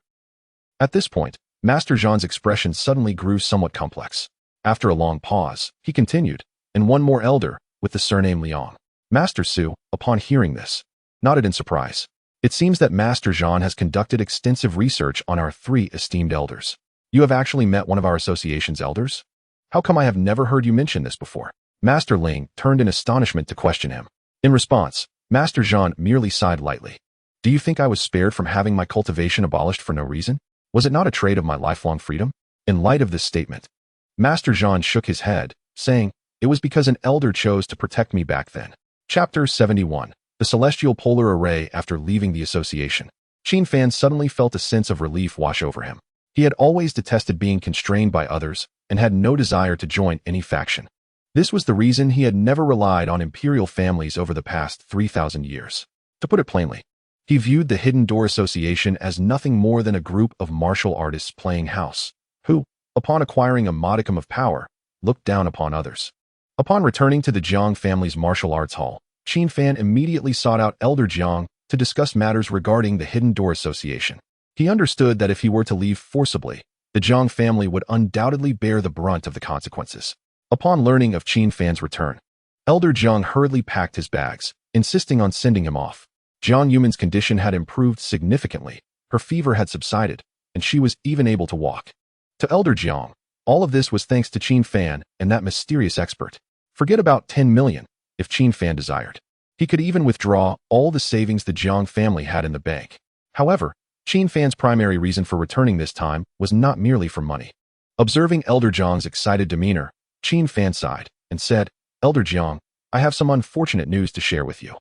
At this point, Master Zhan's expression suddenly grew somewhat complex. After a long pause, he continued, and one more elder, with the surname Liang. Master Su, upon hearing this, nodded in surprise. It seems that Master Zhan has conducted extensive research on our 3 esteemed elders. You have actually met one of our association's elders? How come I have never heard you mention this before? Master Ling turned in astonishment to question him. In response, Master Zhan merely sighed lightly. Do you think I was spared from having my cultivation abolished for no reason? Was it not a trade of my lifelong freedom? In light of this statement, Master Zhan shook his head, saying, it was because an elder chose to protect me back then. Chapter 71. The Celestial Polar Array. After leaving the association, Qin Fan suddenly felt a sense of relief wash over him. He had always detested being constrained by others and had no desire to join any faction. This was the reason he had never relied on imperial families over the past 3,000 years. To put it plainly, he viewed the Hidden Door Association as nothing more than a group of martial artists playing house, who, upon acquiring a modicum of power, looked down upon others. Upon returning to the Jiang family's martial arts hall, Qin Fan immediately sought out Elder Jiang to discuss matters regarding the Hidden Door Association. He understood that if he were to leave forcibly, the Jiang family would undoubtedly bear the brunt of the consequences. Upon learning of Qin Fan's return, Elder Jiang hurriedly packed his bags, insisting on sending him off. Jiang Yuman's condition had improved significantly, her fever had subsided, and she was even able to walk. To Elder Jiang, all of this was thanks to Qin Fan and that mysterious expert. Forget about 10 million, if Qin Fan desired. He could even withdraw all the savings the Jiang family had in the bank. However, Qin Fan's primary reason for returning this time was not merely for money. Observing Elder Jiang's excited demeanor, Qin Fan sighed and said, Elder Jiang, I have some unfortunate news to share with you.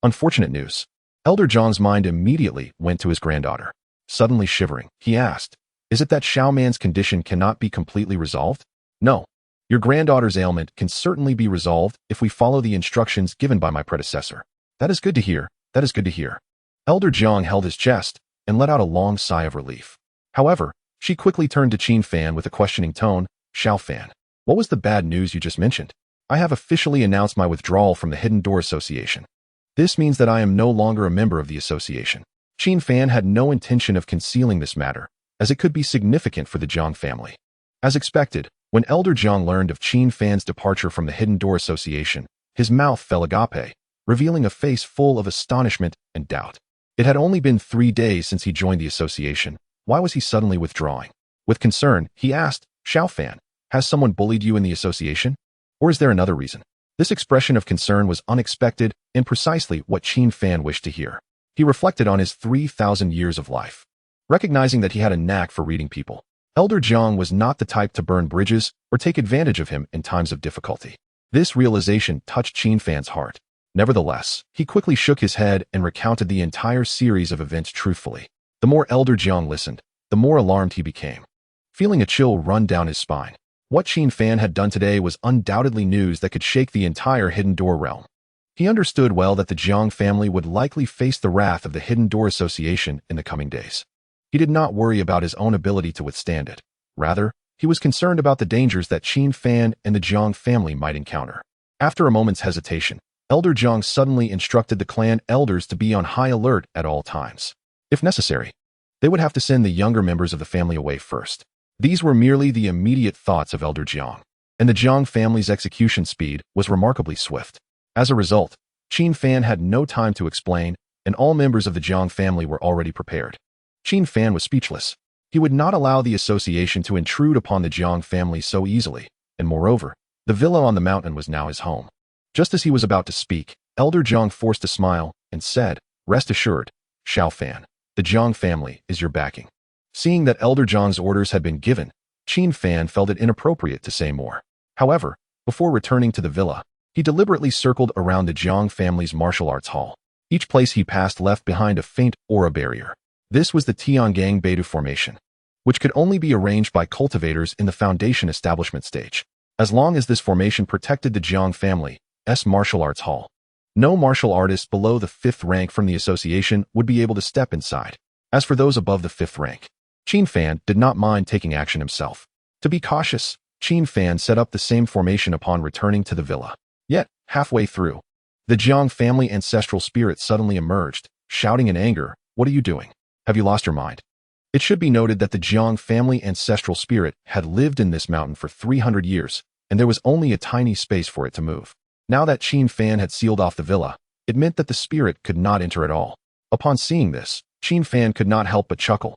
Unfortunate news. Elder Jiang's mind immediately went to his granddaughter. Suddenly shivering, he asked, is it that Xiao Man's condition cannot be completely resolved? No. Your granddaughter's ailment can certainly be resolved if we follow the instructions given by my predecessor. That is good to hear. That is good to hear. Elder Jiang held his chest and let out a long sigh of relief. However, she quickly turned to Qin Fan with a questioning tone. Xiao Fan, what was the bad news you just mentioned? I have officially announced my withdrawal from the Hidden Door Association. This means that I am no longer a member of the association. Qin Fan had no intention of concealing this matter, as it could be significant for the Jiang family. As expected, when Elder Jiang learned of Qin Fan's departure from the Hidden Door Association, his mouth fell agape, revealing a face full of astonishment and doubt. It had only been 3 days since he joined the association. Why was he suddenly withdrawing? With concern, he asked, Xiao Fan, has someone bullied you in the association? Or is there another reason? This expression of concern was unexpected and precisely what Qin Fan wished to hear. He reflected on his 3,000 years of life. Recognizing that he had a knack for reading people, Elder Jiang was not the type to burn bridges or take advantage of him in times of difficulty. This realization touched Qin Fan's heart. Nevertheless, he quickly shook his head and recounted the entire series of events truthfully. The more Elder Jiang listened, the more alarmed he became, feeling a chill run down his spine. What Qin Fan had done today was undoubtedly news that could shake the entire Hidden Door realm. He understood well that the Jiang family would likely face the wrath of the Hidden Door Association in the coming days. He did not worry about his own ability to withstand it. Rather, he was concerned about the dangers that Qin Fan and the Jiang family might encounter. After a moment's hesitation, Elder Jiang suddenly instructed the clan elders to be on high alert at all times. If necessary, they would have to send the younger members of the family away first. These were merely the immediate thoughts of Elder Jiang, and the Jiang family's execution speed was remarkably swift. As a result, Qin Fan had no time to explain, and all members of the Jiang family were already prepared. Qin Fan was speechless. He would not allow the association to intrude upon the Jiang family so easily, and moreover, the villa on the mountain was now his home. Just as he was about to speak, Elder Jiang forced a smile and said, Rest assured, Xiao Fan, the Jiang family is your backing. Seeing that Elder Jiang's orders had been given, Qin Fan felt it inappropriate to say more. However, before returning to the villa, he deliberately circled around the Jiang family's martial arts hall. Each place he passed left behind a faint aura barrier. This was the Tiangang Beidu formation, which could only be arranged by cultivators in the foundation establishment stage. As long as this formation protected the Jiang family's martial arts hall, no martial artist below the 5th rank from the association would be able to step inside. As for those above the 5th rank, Qin Fan did not mind taking action himself. To be cautious, Qin Fan set up the same formation upon returning to the villa. Yet, halfway through, the Jiang family ancestral spirit suddenly emerged, shouting in anger, What are you doing? Have you lost your mind? It should be noted that the Jiang family ancestral spirit had lived in this mountain for 300 years, and there was only a tiny space for it to move. Now that Qin Fan had sealed off the villa, it meant that the spirit could not enter at all. Upon seeing this, Qin Fan could not help but chuckle.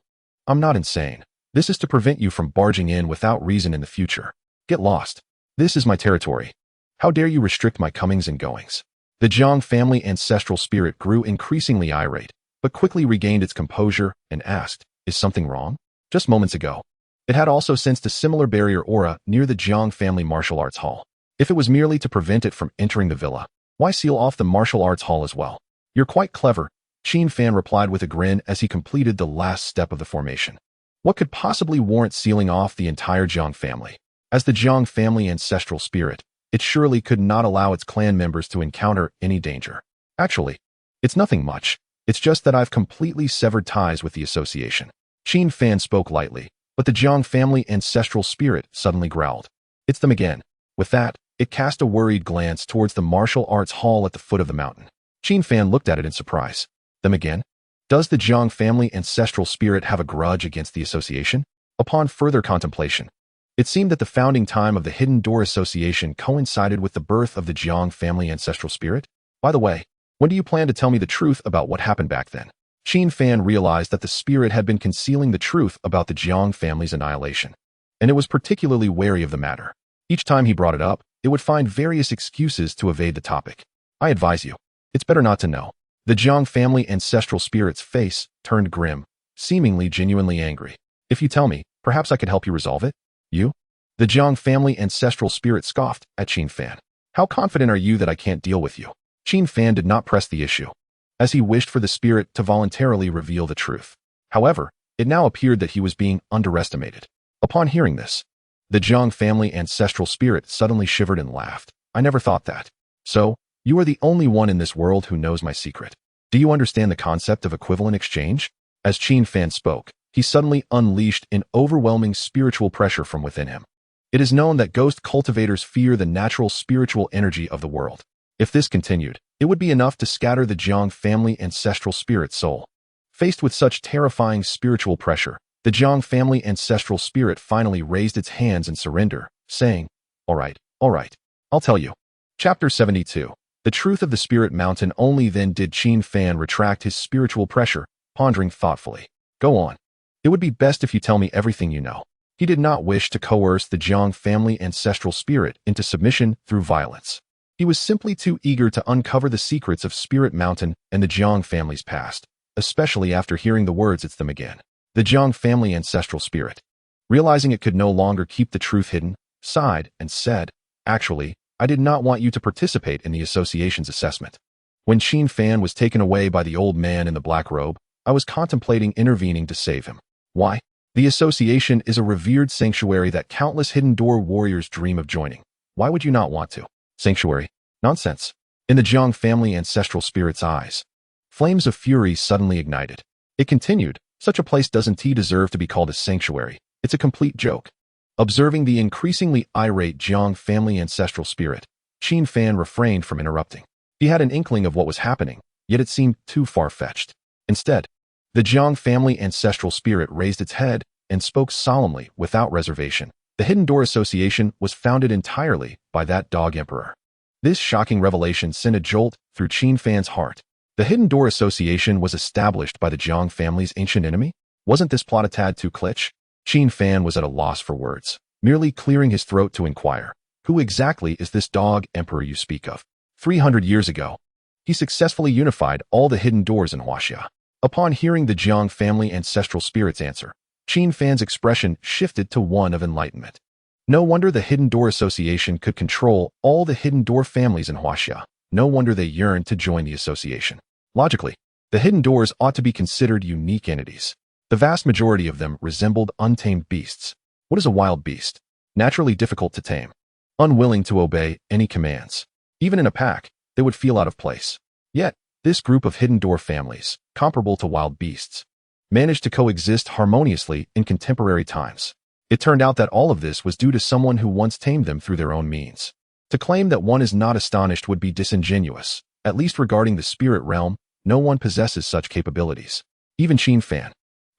I'm not insane. This is to prevent you from barging in without reason in the future. Get lost. This is my territory. How dare you restrict my comings and goings? The Jiang family ancestral spirit grew increasingly irate, but quickly regained its composure and asked, Is something wrong? Just moments ago, it had also sensed a similar barrier aura near the Jiang family martial arts hall. If it was merely to prevent it from entering the villa, why seal off the martial arts hall as well? You're quite clever, Qin Fan replied with a grin as he completed the last step of the formation. What could possibly warrant sealing off the entire Jiang family? As the Jiang family ancestral spirit, it surely could not allow its clan members to encounter any danger. Actually, it's nothing much. It's just that I've completely severed ties with the association. Qin Fan spoke lightly, but the Jiang family ancestral spirit suddenly growled. It's them again. With that, it cast a worried glance towards the martial arts hall at the foot of the mountain. Qin Fan looked at it in surprise. Them again? Does the Jiang family ancestral spirit have a grudge against the association? Upon further contemplation, it seemed that the founding time of the Hidden Door Association coincided with the birth of the Jiang family ancestral spirit. By the way, when do you plan to tell me the truth about what happened back then? Qin Fan realized that the spirit had been concealing the truth about the Jiang family's annihilation, and it was particularly wary of the matter. Each time he brought it up, it would find various excuses to evade the topic. I advise you, it's better not to know. The Jiang family ancestral spirit's face turned grim, seemingly genuinely angry. If you tell me, perhaps I could help you resolve it? You? The Jiang family ancestral spirit scoffed at Qin Fan. How confident are you that I can't deal with you? Qin Fan did not press the issue, as he wished for the spirit to voluntarily reveal the truth. However, it now appeared that he was being underestimated. Upon hearing this, the Jiang family ancestral spirit suddenly shivered and laughed. I never thought that. So, you are the only one in this world who knows my secret. Do you understand the concept of equivalent exchange? As Qin Fan spoke, he suddenly unleashed an overwhelming spiritual pressure from within him. It is known that ghost cultivators fear the natural spiritual energy of the world. If this continued, it would be enough to scatter the Jiang family ancestral spirit soul. Faced with such terrifying spiritual pressure, the Jiang family ancestral spirit finally raised its hands in surrender, saying, all right, I'll tell you. Chapter 72. The Truth of the Spirit Mountain. Only then did Qin Fan retract his spiritual pressure, pondering thoughtfully. Go on. It would be best if you tell me everything you know. He did not wish to coerce the Jiang family ancestral spirit into submission through violence. He was simply too eager to uncover the secrets of Spirit Mountain and the Jiang family's past, especially after hearing the words "it's them again." The Jiang family ancestral spirit, realizing it could no longer keep the truth hidden, sighed and said, actually, I did not want you to participate in the association's assessment. When Qin Fan was taken away by the old man in the black robe, I was contemplating intervening to save him. Why? The association is a revered sanctuary that countless hidden door warriors dream of joining. Why would you not want to? Sanctuary? Nonsense. In the Jiang family ancestral spirit's eyes, flames of fury suddenly ignited. It continued, such a place doesn't deserve to be called a sanctuary. It's a complete joke. Observing the increasingly irate Jiang family ancestral spirit, Qin Fan refrained from interrupting. He had an inkling of what was happening, yet it seemed too far-fetched. Instead, the Jiang family ancestral spirit raised its head and spoke solemnly without reservation. The Hidden Door Association was founded entirely by that dog emperor. This shocking revelation sent a jolt through Qin Fan's heart. The Hidden Door Association was established by the Jiang family's ancient enemy? Wasn't this plot a tad too kitsch? Qin Fan was at a loss for words, merely clearing his throat to inquire, who exactly is this dog emperor you speak of? 300 years ago, he successfully unified all the hidden doors in Huaxia. Upon hearing the Jiang family ancestral spirit's answer, Qin Fan's expression shifted to one of enlightenment. No wonder the Hidden Door Association could control all the hidden door families in Huaxia. No wonder they yearned to join the association. Logically, the hidden doors ought to be considered unique entities. The vast majority of them resembled untamed beasts. What is a wild beast? Naturally difficult to tame, unwilling to obey any commands. Even in a pack, they would feel out of place. Yet, this group of hidden door families, comparable to wild beasts, managed to coexist harmoniously in contemporary times. It turned out that all of this was due to someone who once tamed them through their own means. To claim that one is not astonished would be disingenuous. At least regarding the spirit realm, no one possesses such capabilities. Even Qin Fan,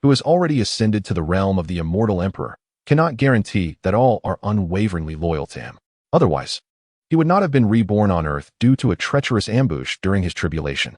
who has already ascended to the realm of the Immortal Emperor, cannot guarantee that all are unwaveringly loyal to him. Otherwise, he would not have been reborn on Earth due to a treacherous ambush during his tribulation.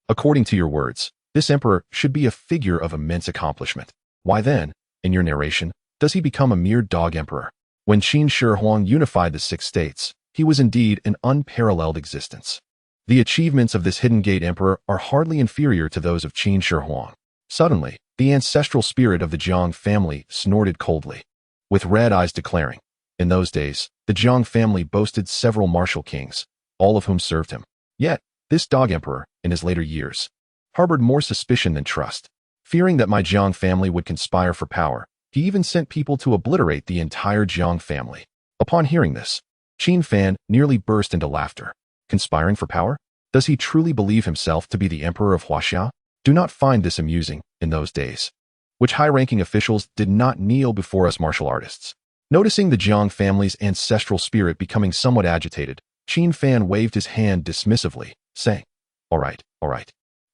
According to your words, this emperor should be a figure of immense accomplishment. Why then, in your narration, does he become a mere dog emperor? When Qin Shi Huang unified the 6 states, he was indeed an unparalleled existence. The achievements of this Hidden Gate Emperor are hardly inferior to those of Qin Shi Huang. Suddenly, the ancestral spirit of the Jiang family snorted coldly, with red eyes declaring, in those days, the Jiang family boasted several martial kings, all of whom served him. Yet, this dog emperor, in his later years, harbored more suspicion than trust. Fearing that my Jiang family would conspire for power, he even sent people to obliterate the entire Jiang family. Upon hearing this, Qin Fan nearly burst into laughter. Conspiring for power? Does he truly believe himself to be the emperor of Huaxia? Do not find this amusing, in those days, which high-ranking officials did not kneel before us martial artists. Noticing the Jiang family's ancestral spirit becoming somewhat agitated, Qin Fan waved his hand dismissively, saying, All right.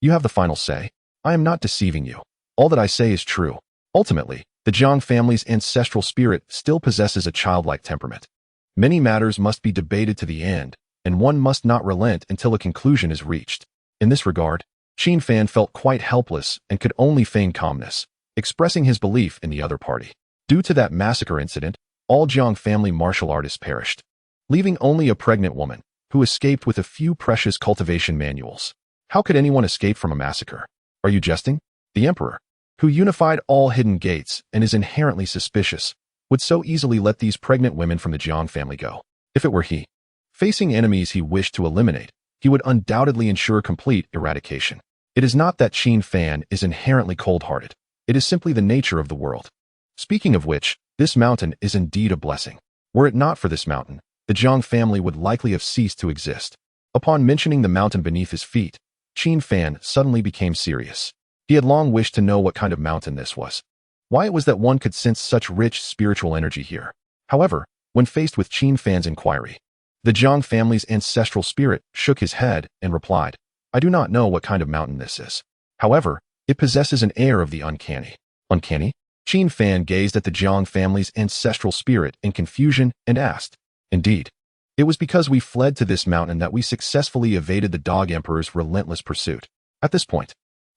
You have the final say. I am not deceiving you. All that I say is true. Ultimately, the Jiang family's ancestral spirit still possesses a childlike temperament. Many matters must be debated to the end, and one must not relent until a conclusion is reached. In this regard, Qin Fan felt quite helpless and could only feign calmness, expressing his belief in the other party. Due to that massacre incident, all Jiang family martial artists perished, leaving only a pregnant woman, who escaped with a few precious cultivation manuals. How could anyone escape from a massacre? Are you jesting? The emperor, who unified all hidden gates and is inherently suspicious, would so easily let these pregnant women from the Jiang family go. If it were he, facing enemies he wished to eliminate, he would undoubtedly ensure complete eradication. It is not that Qin Fan is inherently cold-hearted. It is simply the nature of the world. Speaking of which, this mountain is indeed a blessing. Were it not for this mountain, the Jiang family would likely have ceased to exist. Upon mentioning the mountain beneath his feet, Qin Fan suddenly became serious. He had long wished to know what kind of mountain this was. Why it was that one could sense such rich spiritual energy here. However, when faced with Qin Fan's inquiry, the Jiang family's ancestral spirit shook his head and replied, I do not know what kind of mountain this is. However, it possesses an air of the uncanny. Uncanny? Qin Fan gazed at the Jiang family's ancestral spirit in confusion and asked, Indeed. It was because we fled to this mountain that we successfully evaded the Dog Emperor's relentless pursuit. At this point,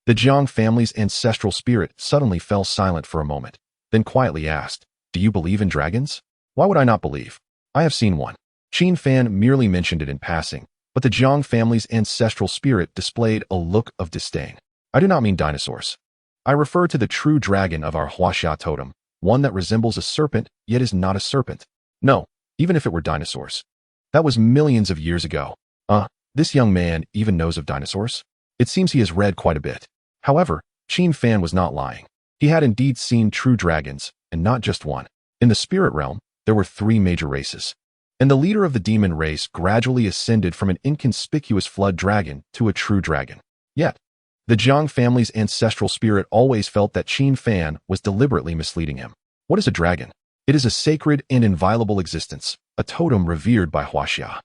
the Jiang family's ancestral spirit suddenly fell silent for a moment, then quietly asked, Do you believe in dragons? Why would I not believe? I have seen one. Qin Fan merely mentioned it in passing, but the Jiang family's ancestral spirit displayed a look of disdain. I do not mean dinosaurs. I refer to the true dragon of our Huaxia totem, one that resembles a serpent, yet is not a serpent. No, even if it were dinosaurs. That was millions of years ago. This young man even knows of dinosaurs? It seems he has read quite a bit. However, Qin Fan was not lying. He had indeed seen true dragons, and not just one. In the spirit realm, there were 3 major races. And the leader of the demon race gradually ascended from an inconspicuous flood dragon to a true dragon. Yet, the Jiang family's ancestral spirit always felt that Qin Fan was deliberately misleading him. What is a dragon? It is a sacred and inviolable existence, a totem revered by Huaxia.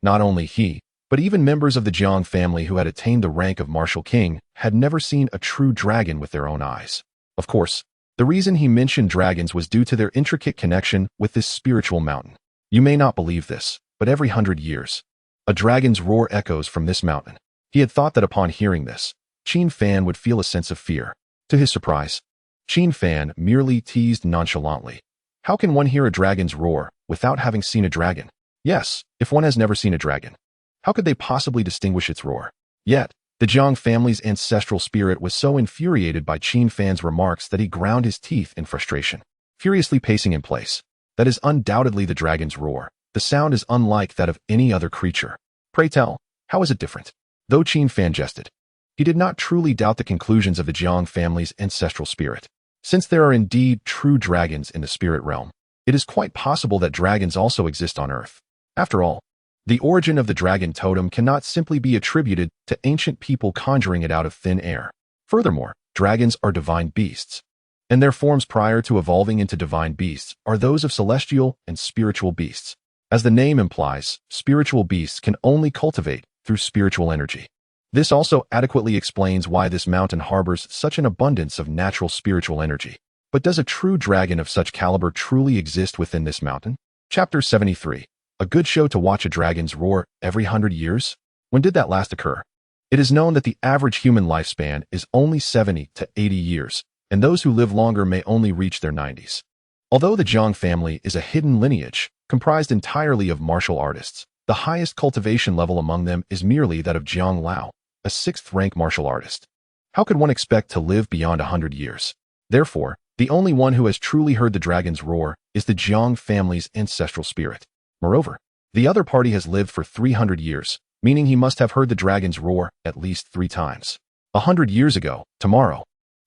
Not only he, but even members of the Jiang family who had attained the rank of martial king had never seen a true dragon with their own eyes. Of course, the reason he mentioned dragons was due to their intricate connection with this spiritual mountain. You may not believe this, but every 100 years, a dragon's roar echoes from this mountain. He had thought that upon hearing this, Qin Fan would feel a sense of fear. To his surprise, Qin Fan merely teased nonchalantly. How can one hear a dragon's roar without having seen a dragon? Yes, if one has never seen a dragon, how could they possibly distinguish its roar? Yet, the Jiang family's ancestral spirit was so infuriated by Qin Fan's remarks that he ground his teeth in frustration, furiously pacing in place. That is undoubtedly the dragon's roar. The sound is unlike that of any other creature. Pray tell, how is it different? Though Qin Fan jested, he did not truly doubt the conclusions of the Jiang family's ancestral spirit. Since there are indeed true dragons in the spirit realm, it is quite possible that dragons also exist on Earth. After all, the origin of the dragon totem cannot simply be attributed to ancient people conjuring it out of thin air. Furthermore, dragons are divine beasts, and their forms prior to evolving into divine beasts are those of celestial and spiritual beasts. As the name implies, spiritual beasts can only cultivate through spiritual energy. This also adequately explains why this mountain harbors such an abundance of natural spiritual energy. But does a true dragon of such caliber truly exist within this mountain? Chapter 73. A good show to watch a dragon's roar every 100 years? When did that last occur? It is known that the average human lifespan is only 70 to 80 years, and those who live longer may only reach their 90s. Although the Jiang family is a hidden lineage, comprised entirely of martial artists, the highest cultivation level among them is merely that of Jiang Lao, a 6th-rank martial artist. How could one expect to live beyond 100 years? Therefore, the only one who has truly heard the dragon's roar is the Jiang family's ancestral spirit. Moreover, the other party has lived for 300 years, meaning he must have heard the dragon's roar at least 3 times. 100 years ago, tomorrow.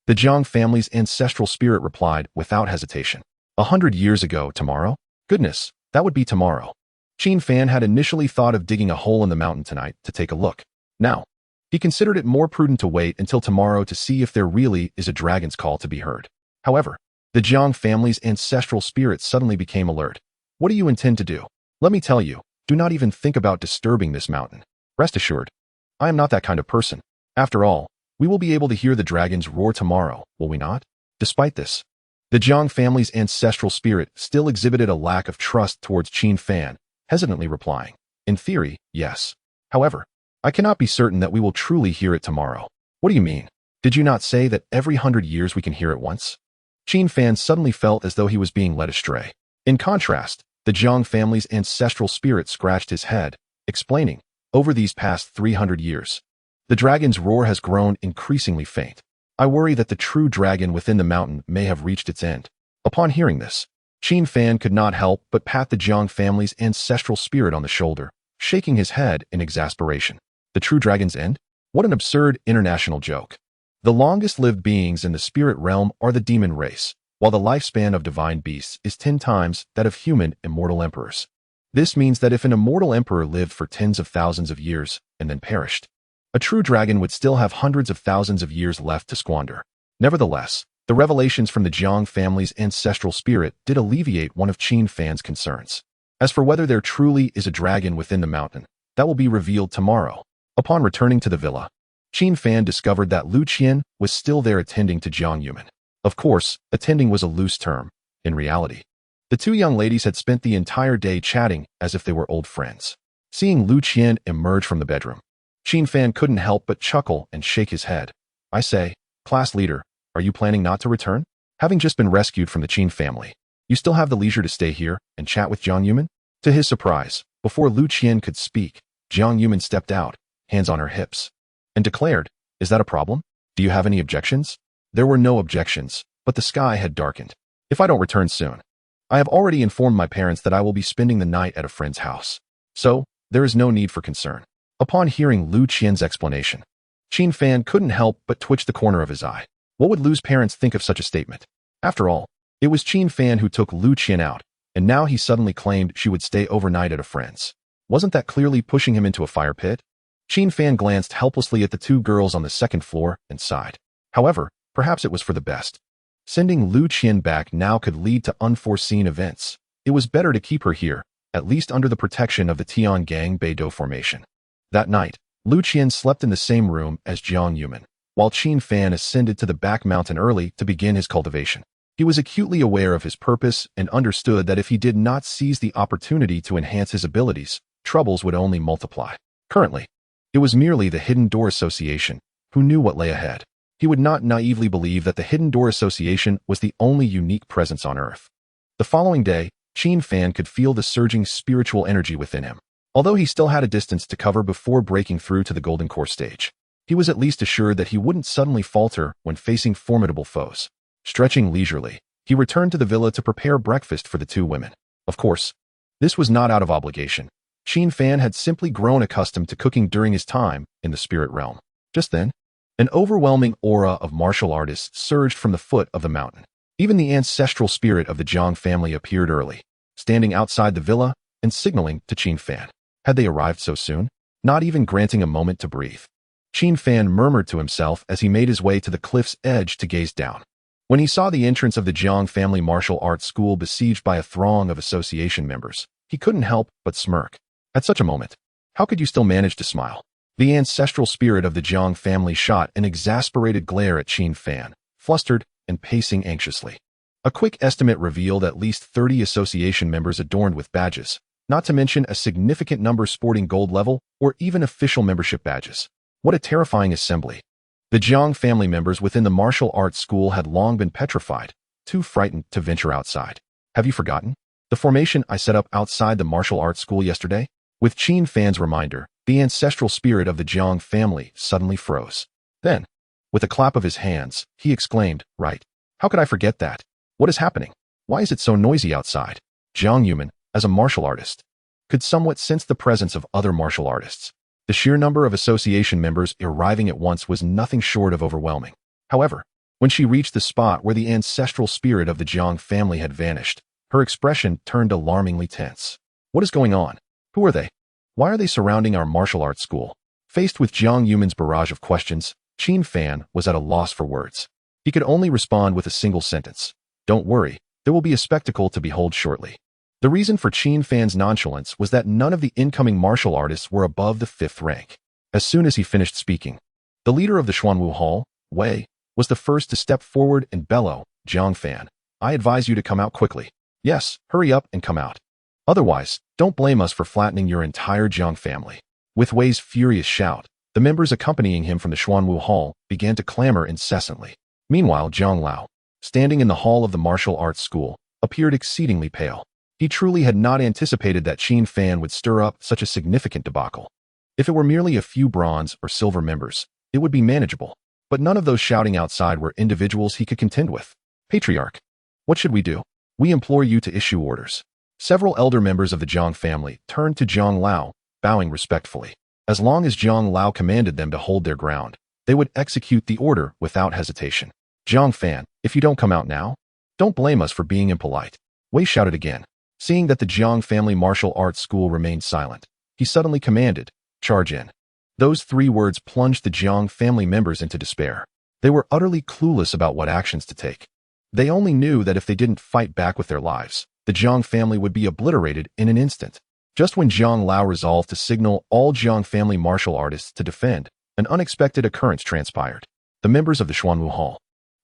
The Jiang family's ancestral spirit replied without hesitation. 100 years ago, tomorrow? Goodness, that would be tomorrow. Qin Fan had initially thought of digging a hole in the mountain tonight to take a look. Now, he considered it more prudent to wait until tomorrow to see if there really is a dragon's call to be heard. However, the Jiang family's ancestral spirit suddenly became alert. What do you intend to do? Let me tell you, do not even think about disturbing this mountain. Rest assured, I am not that kind of person. After all, we will be able to hear the dragon's roar tomorrow, will we not? Despite this, the Jiang family's ancestral spirit still exhibited a lack of trust towards Qin Fan, hesitantly replying, In theory, yes. However, I cannot be certain that we will truly hear it tomorrow. What do you mean? Did you not say that every 100 years we can hear it once? Qin Fan suddenly felt as though he was being led astray. In contrast, the Jiang family's ancestral spirit scratched his head, explaining, over these past 300 years, the dragon's roar has grown increasingly faint. I worry that the true dragon within the mountain may have reached its end. Upon hearing this, Qin Fan could not help but pat the Jiang family's ancestral spirit on the shoulder, shaking his head in exasperation. The true dragon's end? What an absurd international joke. The longest-lived beings in the spirit realm are the demon race, while the lifespan of divine beasts is 10 times that of human immortal emperors. This means that if an immortal emperor lived for tens of thousands of years and then perished, a true dragon would still have hundreds of thousands of years left to squander. Nevertheless, the revelations from the Jiang family's ancestral spirit did alleviate one of Qin Fan's concerns. As for whether there truly is a dragon within the mountain, that will be revealed tomorrow. Upon returning to the villa, Qin Fan discovered that Lu Qian was still there attending to Jiang Yuman. Of course, attending was a loose term. In reality, the two young ladies had spent the entire day chatting as if they were old friends. Seeing Lu Qian emerge from the bedroom, Qin Fan couldn't help but chuckle and shake his head. I say, class leader, are you planning not to return? Having just been rescued from the Qin family, you still have the leisure to stay here and chat with Jiang Yuman? To his surprise, before Lu Qian could speak, Jiang Yuman stepped out, hands on her hips, and declared, is that a problem? Do you have any objections? There were no objections, but the sky had darkened. If I don't return soon, I have already informed my parents that I will be spending the night at a friend's house. So, there is no need for concern. Upon hearing Lu Qian's explanation, Qin Fan couldn't help but twitch the corner of his eye. What would Lu's parents think of such a statement? After all, it was Qin Fan who took Lu Qian out, and now he suddenly claimed she would stay overnight at a friend's. Wasn't that clearly pushing him into a fire pit? Qin Fan glanced helplessly at the two girls on the second floor and sighed. However, perhaps it was for the best. Sending Lu Qian back now could lead to unforeseen events. It was better to keep her here, at least under the protection of the Tiangang Beidou formation. That night, Lu Qian slept in the same room as Jiang Yuman, while Qin Fan ascended to the back mountain early to begin his cultivation. He was acutely aware of his purpose and understood that if he did not seize the opportunity to enhance his abilities, troubles would only multiply. Currently, it was merely the Hidden Door Association who knew what lay ahead. He would not naively believe that the Hidden Door Association was the only unique presence on Earth. The following day, Qin Fan could feel the surging spiritual energy within him. Although he still had a distance to cover before breaking through to the Golden Core stage, he was at least assured that he wouldn't suddenly falter when facing formidable foes. Stretching leisurely, he returned to the villa to prepare breakfast for the two women. Of course, this was not out of obligation. Qin Fan had simply grown accustomed to cooking during his time in the spirit realm. Just then, an overwhelming aura of martial artists surged from the foot of the mountain. Even the ancestral spirit of the Jiang family appeared early, standing outside the villa and signaling to Qin Fan. Had they arrived so soon? Not even granting a moment to breathe. Qin Fan murmured to himself as he made his way to the cliff's edge to gaze down. When he saw the entrance of the Jiang family martial arts school besieged by a throng of association members, he couldn't help but smirk. At such a moment, how could you still manage to smile? The ancestral spirit of the Jiang family shot an exasperated glare at Qin Fan, flustered and pacing anxiously. A quick estimate revealed at least 30 association members adorned with badges, not to mention a significant number sporting gold level or even official membership badges. What a terrifying assembly. The Jiang family members within the martial arts school had long been petrified, too frightened to venture outside. Have you forgotten the formation I set up outside the martial arts school yesterday? With Qin Fan's reminder, the ancestral spirit of the Jiang family suddenly froze. Then, with a clap of his hands, he exclaimed, right. How could I forget that? What is happening? Why is it so noisy outside? Jiang Yuman, as a martial artist, could somewhat sense the presence of other martial artists. The sheer number of association members arriving at once was nothing short of overwhelming. However, when she reached the spot where the ancestral spirit of the Jiang family had vanished, her expression turned alarmingly tense. What is going on? Who are they? Why are they surrounding our martial arts school? Faced with Jiang Yuman's barrage of questions, Qin Fan was at a loss for words. He could only respond with a single sentence. Don't worry, there will be a spectacle to behold shortly. The reason for Qin Fan's nonchalance was that none of the incoming martial artists were above the 5th rank. As soon as he finished speaking, the leader of the Xuanwu Hall, Wei, was the first to step forward and bellow, Jiang Fan, I advise you to come out quickly. Yes, hurry up and come out. Otherwise, don't blame us for flattening your entire Jiang family. With Wei's furious shout, The members accompanying him from the Xuanwu Hall began to clamor incessantly. Meanwhile, Zhang Lao, standing in the hall of the martial arts school, appeared exceedingly pale. He truly had not anticipated that Qin Fan would stir up such a significant debacle. If it were merely a few bronze or silver members, it would be manageable. But none of those shouting outside were individuals he could contend with. Patriarch, what should we do? We implore you to issue orders. Several elder members of the Zhang family turned to Zhang Lao, bowing respectfully. As long as Zhang Lao commanded them to hold their ground, they would execute the order without hesitation. Zhang Fan, if you don't come out now, don't blame us for being impolite. Wei shouted again. Seeing that the Zhang family martial arts school remained silent, he suddenly commanded, charge in. Those 3 words plunged the Zhang family members into despair. They were utterly clueless about what actions to take. They only knew that if they didn't fight back with their lives, the Zhang family would be obliterated in an instant. Just when Zhang Lao resolved to signal all Zhang family martial artists to defend, an unexpected occurrence transpired. The members of the Xuanwu Hall,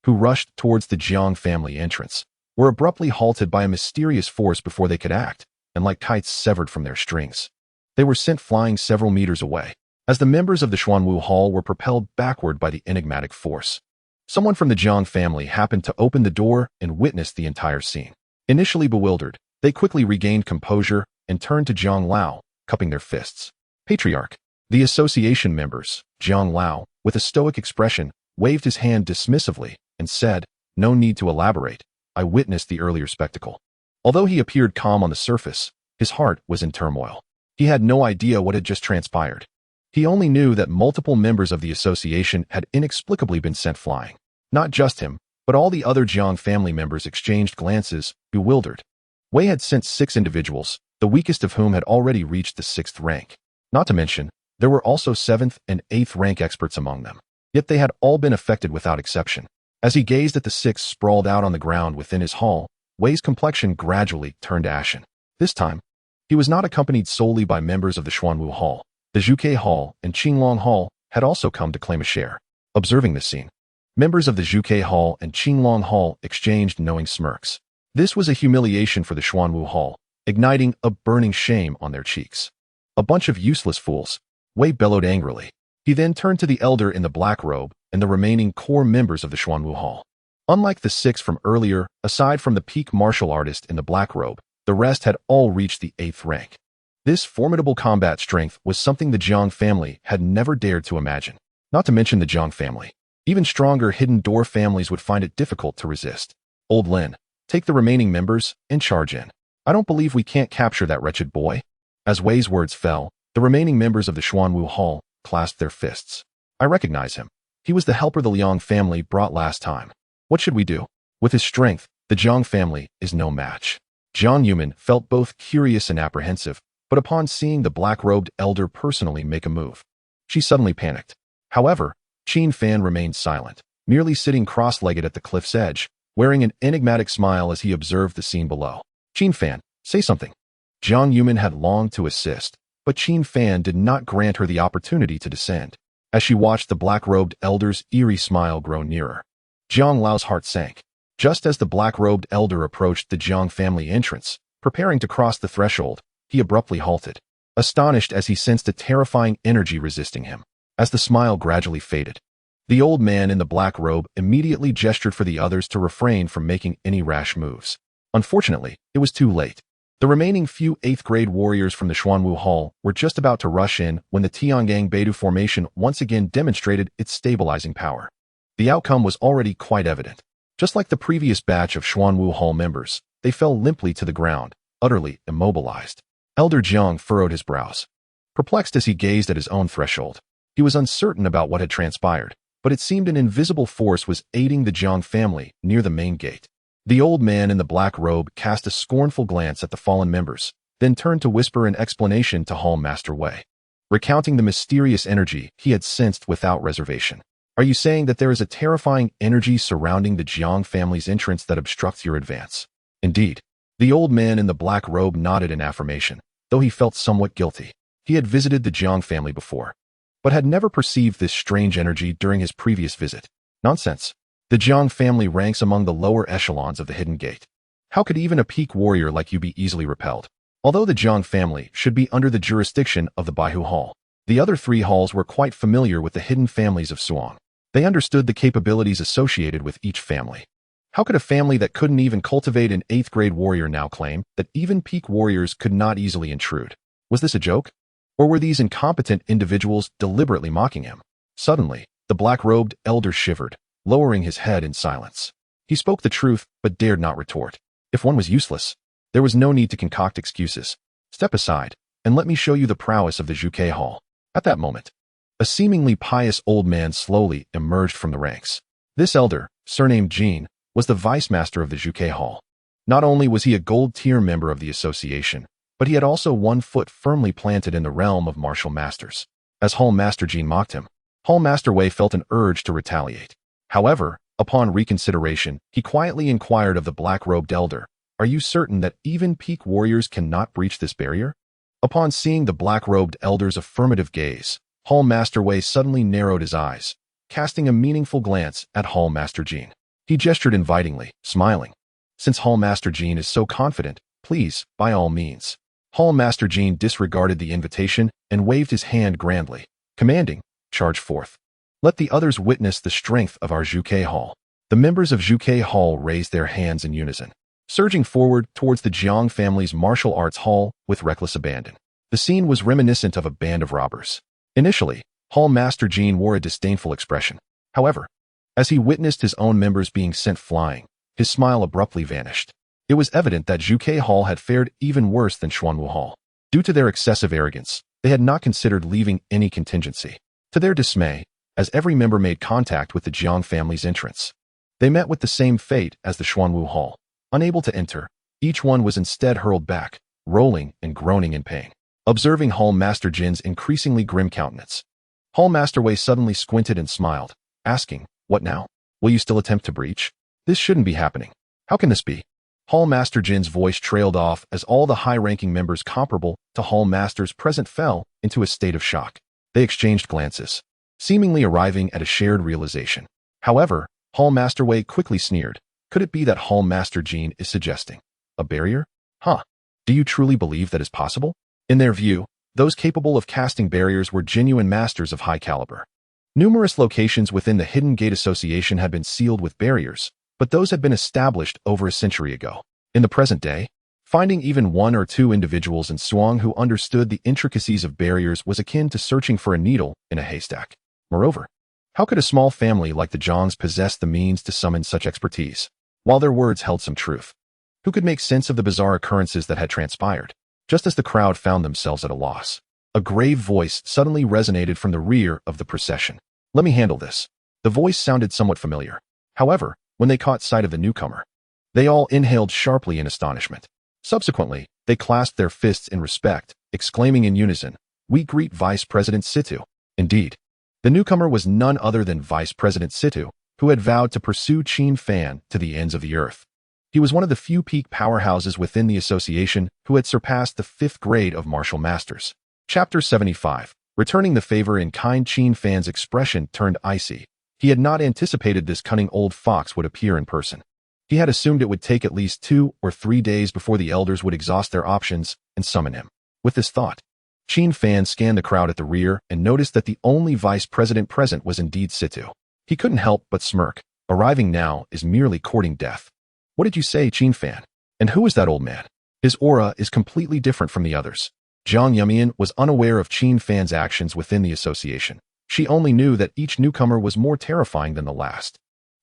who rushed towards the Zhang family entrance, were abruptly halted by a mysterious force before they could act, and like kites severed from their strings. They were sent flying several meters away, as the members of the Xuanwu Hall were propelled backward by the enigmatic force. Someone from the Zhang family happened to open the door and witnessed the entire scene. Initially bewildered, they quickly regained composure and turned to Zhang Lao, cupping their fists. Patriarch, the association members, Zhang Lao, with a stoic expression, waved his hand dismissively and said, no need to elaborate. I witnessed the earlier spectacle. Although he appeared calm on the surface, his heart was in turmoil. He had no idea what had just transpired. He only knew that multiple members of the association had inexplicably been sent flying. Not just him, but all the other Zhang family members exchanged glances, bewildered. Wei had sent 6 individuals, the weakest of whom had already reached the 6th rank. Not to mention, there were also 7th and 8th rank experts among them. Yet they had all been affected without exception. As he gazed at the 6 sprawled out on the ground within his hall, Wei's complexion gradually turned ashen. This time, he was not accompanied solely by members of the Xuanwu Hall. The Zhuke Hall and Qinglong Hall had also come to claim a share. Observing this scene, members of the Zhuke Hall and Qinglong Hall exchanged knowing smirks. This was a humiliation for the Xuanwu Hall, igniting a burning shame on their cheeks. A bunch of useless fools, Wei bellowed angrily. He then turned to the elder in the black robe and the remaining core members of the Xuanwu Hall. Unlike the 6 from earlier, aside from the peak martial artist in the black robe, the rest had all reached the 8th rank. This formidable combat strength was something the Zhang family had never dared to imagine. Not to mention the Zhang family. Even stronger hidden door families would find it difficult to resist. Old Lin, take the remaining members and charge in. I don't believe we can't capture that wretched boy. As Wei's words fell, the remaining members of the Xuanwu Hall clasped their fists. I recognize him. He was the helper the Liang family brought last time. What should we do? With his strength, the Zhang family is no match. Zhang Yuman felt both curious and apprehensive, but upon seeing the black-robed elder personally make a move, she suddenly panicked. However, Qin Fan remained silent, merely sitting cross-legged at the cliff's edge, wearing an enigmatic smile as he observed the scene below. Qin Fan, say something. Zhang Yuman had longed to assist, but Qin Fan did not grant her the opportunity to descend. As she watched the black-robed elder's eerie smile grow nearer, Zhang Lao's heart sank. Just as the black-robed elder approached the Zhang family entrance, preparing to cross the threshold, he abruptly halted, astonished as he sensed a terrifying energy resisting him. As the smile gradually faded, the old man in the black robe immediately gestured for the others to refrain from making any rash moves. Unfortunately, it was too late. The remaining few 8th-grade warriors from the Xuanwu Hall were just about to rush in when the Tiangang Beidu formation once again demonstrated its stabilizing power. The outcome was already quite evident. Just like the previous batch of Xuanwu Hall members, they fell limply to the ground, utterly immobilized. Elder Jiang furrowed his brows, perplexed as he gazed at his own threshold. He was uncertain about what had transpired, but it seemed an invisible force was aiding the Jiang family near the main gate. The old man in the black robe cast a scornful glance at the fallen members, then turned to whisper an explanation to Hall Master Wei, recounting the mysterious energy he had sensed without reservation. Are you saying that there is a terrifying energy surrounding the Jiang family's entrance that obstructs your advance? Indeed. The old man in the black robe nodded in affirmation, though he felt somewhat guilty. He had visited the Jiang family before, but had never perceived this strange energy during his previous visit. Nonsense. The Jiang family ranks among the lower echelons of the Hidden Gate. How could even a peak warrior like you be easily repelled? Although the Jiang family should be under the jurisdiction of the Baihu Hall, The other 3 halls were quite familiar with the hidden families of Suhang. They understood the capabilities associated with each family. How could a family that couldn't even cultivate an 8th-grade warrior now claim that even peak warriors could not easily intrude? Was this a joke? Or were these incompetent individuals deliberately mocking him? Suddenly, the black-robed elder shivered, lowering his head in silence. He spoke the truth, but dared not retort. If one was useless, there was no need to concoct excuses. Step aside, and let me show you the prowess of the Zhuge Hall. At that moment, a seemingly pious old man slowly emerged from the ranks. This elder, surnamed Qin, was the vice-master of the Zhuge Hall. Not only was he a gold-tier member of the association, but he had also one foot firmly planted in the realm of martial masters. As Hall Master Qin mocked him, Hall Master Wei felt an urge to retaliate. However, upon reconsideration, he quietly inquired of the black-robed elder, "Are you certain that even peak warriors cannot breach this barrier?" Upon seeing the black-robed elder's affirmative gaze, Hall Master Wei suddenly narrowed his eyes, casting a meaningful glance at Hall Master Qin. He gestured invitingly, smiling. "Since Hall Master Qin is so confident, please, by all means." Hall Master Qin disregarded the invitation and waved his hand grandly, commanding, "Charge forth. Let the others witness the strength of our Zhuge Hall." The members of Zhuge Hall raised their hands in unison, surging forward towards the Jiang family's martial arts hall with reckless abandon. The scene was reminiscent of a band of robbers. Initially, Hall Master Qin wore a disdainful expression. However, as he witnessed his own members being sent flying, his smile abruptly vanished. It was evident that Zhuge Hall had fared even worse than Xuanwu Hall. Due to their excessive arrogance, they had not considered leaving any contingency. To their dismay, as every member made contact with the Jiang family's entrance, they met with the same fate as the Xuanwu Hall. Unable to enter, each one was instead hurled back, rolling and groaning in pain. Observing Hall Master Jin's increasingly grim countenance, Hall Master Wei suddenly squinted and smiled, asking, "What now? Will you still attempt to breach? This shouldn't be happening. How can this be?" Hall Master Jin's voice trailed off as all the high-ranking members comparable to Hall Masters present fell into a state of shock. They exchanged glances, seemingly arriving at a shared realization. However, Hall Master Wei quickly sneered. Could it be that Hall Master Qin is suggesting a barrier? Huh. Do you truly believe that is possible? In their view, those capable of casting barriers were genuine masters of high caliber. Numerous locations within the Hidden Gate Association had been sealed with barriers, but those had been established over a century ago. In the present day, finding even 1 or 2 individuals in Suhang who understood the intricacies of barriers was akin to searching for a needle in a haystack. Moreover, how could a small family like the Zhangs possess the means to summon such expertise? While their words held some truth, who could make sense of the bizarre occurrences that had transpired? Just as the crowd found themselves at a loss, a grave voice suddenly resonated from the rear of the procession. "Let me handle this." The voice sounded somewhat familiar. However, when they caught sight of the newcomer, they all inhaled sharply in astonishment. Subsequently, they clasped their fists in respect, exclaiming in unison, "We greet Vice President Situ." Indeed, the newcomer was none other than Vice President Situ, who had vowed to pursue Qin Fan to the ends of the earth. He was one of the few peak powerhouses within the association who had surpassed the 5th grade of martial masters. Chapter 75. Returning the favor in kind. Qin Fan's expression turned icy. He had not anticipated this cunning old fox would appear in person. He had assumed it would take at least 2 or 3 days before the elders would exhaust their options and summon him. With this thought, Qin Fan scanned the crowd at the rear and noticed that the only vice president present was indeed Situ. He couldn't help but smirk. Arriving now is merely courting death. "What did you say, Qin Fan? And who is that old man? His aura is completely different from the others." Jiang Yumian was unaware of Qin Fan's actions within the association. She only knew that each newcomer was more terrifying than the last.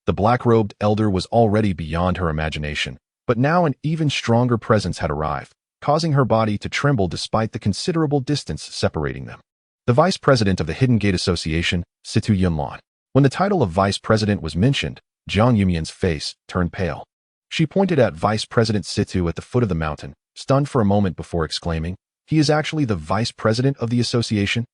The black-robed elder was already beyond her imagination, but now an even stronger presence had arrived, causing her body to tremble despite the considerable distance separating them. The vice president of the Hidden Gate Association, Situ Yunlan. When the title of vice president was mentioned, Jiang Yumian's face turned pale. She pointed at Vice President Situ at the foot of the mountain, stunned for a moment before exclaiming, "He is actually the vice president of the association?"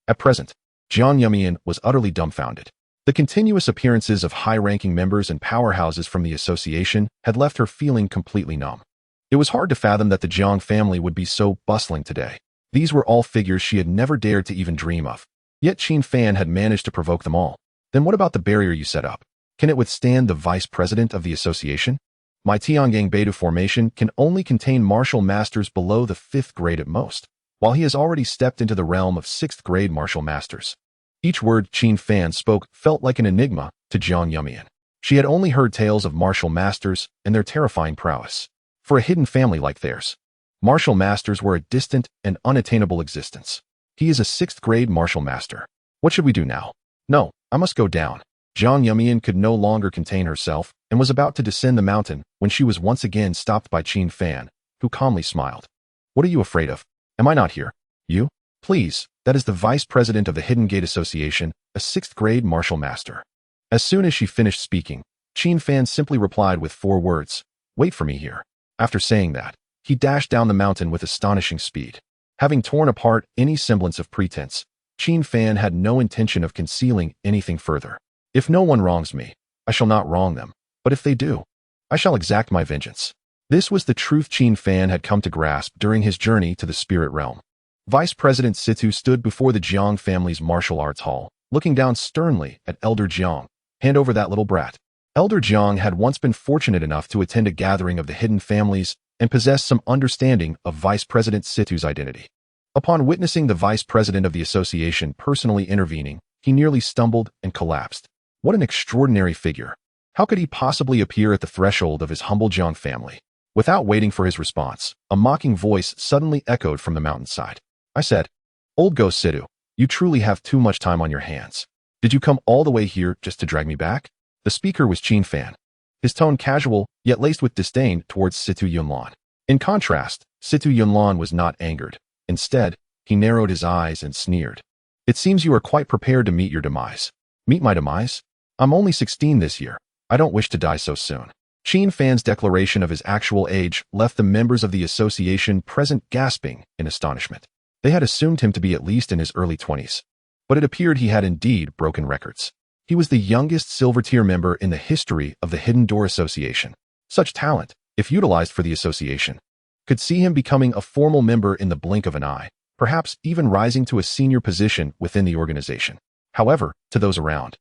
At present, Jiang Yumian was utterly dumbfounded. The continuous appearances of high-ranking members and powerhouses from the association had left her feeling completely numb. It was hard to fathom that the Jiang family would be so bustling today. These were all figures she had never dared to even dream of. Yet Qin Fan had managed to provoke them all. Then what about the barrier you set up? Can it withstand the vice president of the association? My Tiangang Beidu formation can only contain martial masters below the 5th grade at most. while he has already stepped into the realm of 6th-grade martial masters. Each word Qin Fan spoke felt like an enigma to Jiang Yumian. She had only heard tales of martial masters and their terrifying prowess. For a hidden family like theirs, martial masters were a distant and unattainable existence. He is a 6th-grade martial master. What should we do now? No, I must go down. Jiang Yumian could no longer contain herself and was about to descend the mountain when she was once again stopped by Qin Fan, who calmly smiled. What are you afraid of? Am I not here? You? Please, that is the vice president of the Hidden Gate Association, a 6th-grade martial master. As soon as she finished speaking, Qin Fan simply replied with 4 words, wait for me here. After saying that, he dashed down the mountain with astonishing speed. Having torn apart any semblance of pretense, Qin Fan had no intention of concealing anything further. If no one wrongs me, I shall not wrong them, but if they do, I shall exact my vengeance. This was the truth Qin Fan had come to grasp during his journey to the spirit realm. Vice President Situ stood before the Jiang family's martial arts hall, looking down sternly at Elder Jiang. Hand over that little brat. Elder Jiang had once been fortunate enough to attend a gathering of the hidden families and possessed some understanding of Vice President Situ's identity. Upon witnessing the Vice President of the association personally intervening, he nearly stumbled and collapsed. What an extraordinary figure. How could he possibly appear at the threshold of his humble Jiang family? Without waiting for his response, a mocking voice suddenly echoed from the mountainside. I said, Old Ghost Situ, you truly have too much time on your hands. Did you come all the way here just to drag me back? The speaker was Qin Fan, his tone casual, yet laced with disdain towards Situ Yunlan. In contrast, Situ Yunlan was not angered. Instead, he narrowed his eyes and sneered. It seems you are quite prepared to meet your demise. Meet my demise? I'm only 16 this year. I don't wish to die so soon. Qin Fan's declaration of his actual age left the members of the association present gasping in astonishment. They had assumed him to be at least in his early 20s. But it appeared he had indeed broken records. He was the youngest silver-tier member in the history of the Hidden Door Association. Such talent, if utilized for the association, could see him becoming a formal member in the blink of an eye, perhaps even rising to a senior position within the organization. However, to those around,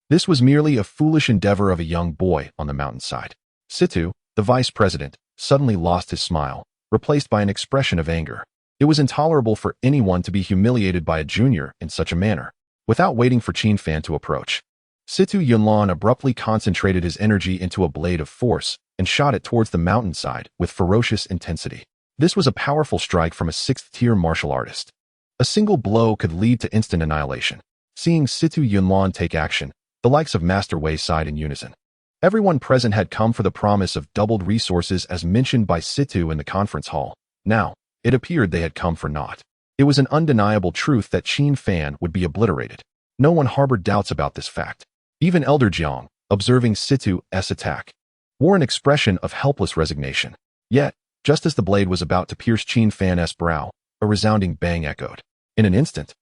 this was merely a foolish endeavor of a young boy on the mountainside. Situ, the vice president, suddenly lost his smile, replaced by an expression of anger. It was intolerable for anyone to be humiliated by a junior in such a manner. Without waiting for Qin Fan to approach, Situ Yunlan abruptly concentrated his energy into a blade of force and shot it towards the mountainside with ferocious intensity. This was a powerful strike from a 6th-tier martial artist. A single blow could lead to instant annihilation. Seeing Situ Yunlan take action, the likes of Master Wei sighed in unison. Everyone present had come for the promise of doubled resources as mentioned by Situ in the conference hall. Now, it appeared they had come for naught. It was an undeniable truth that Qin Fan would be obliterated. No one harbored doubts about this fact. Even Elder Jiang, observing Situ's attack, wore an expression of helpless resignation. Yet, just as the blade was about to pierce Qin Fan's brow, a resounding bang echoed. In an instant,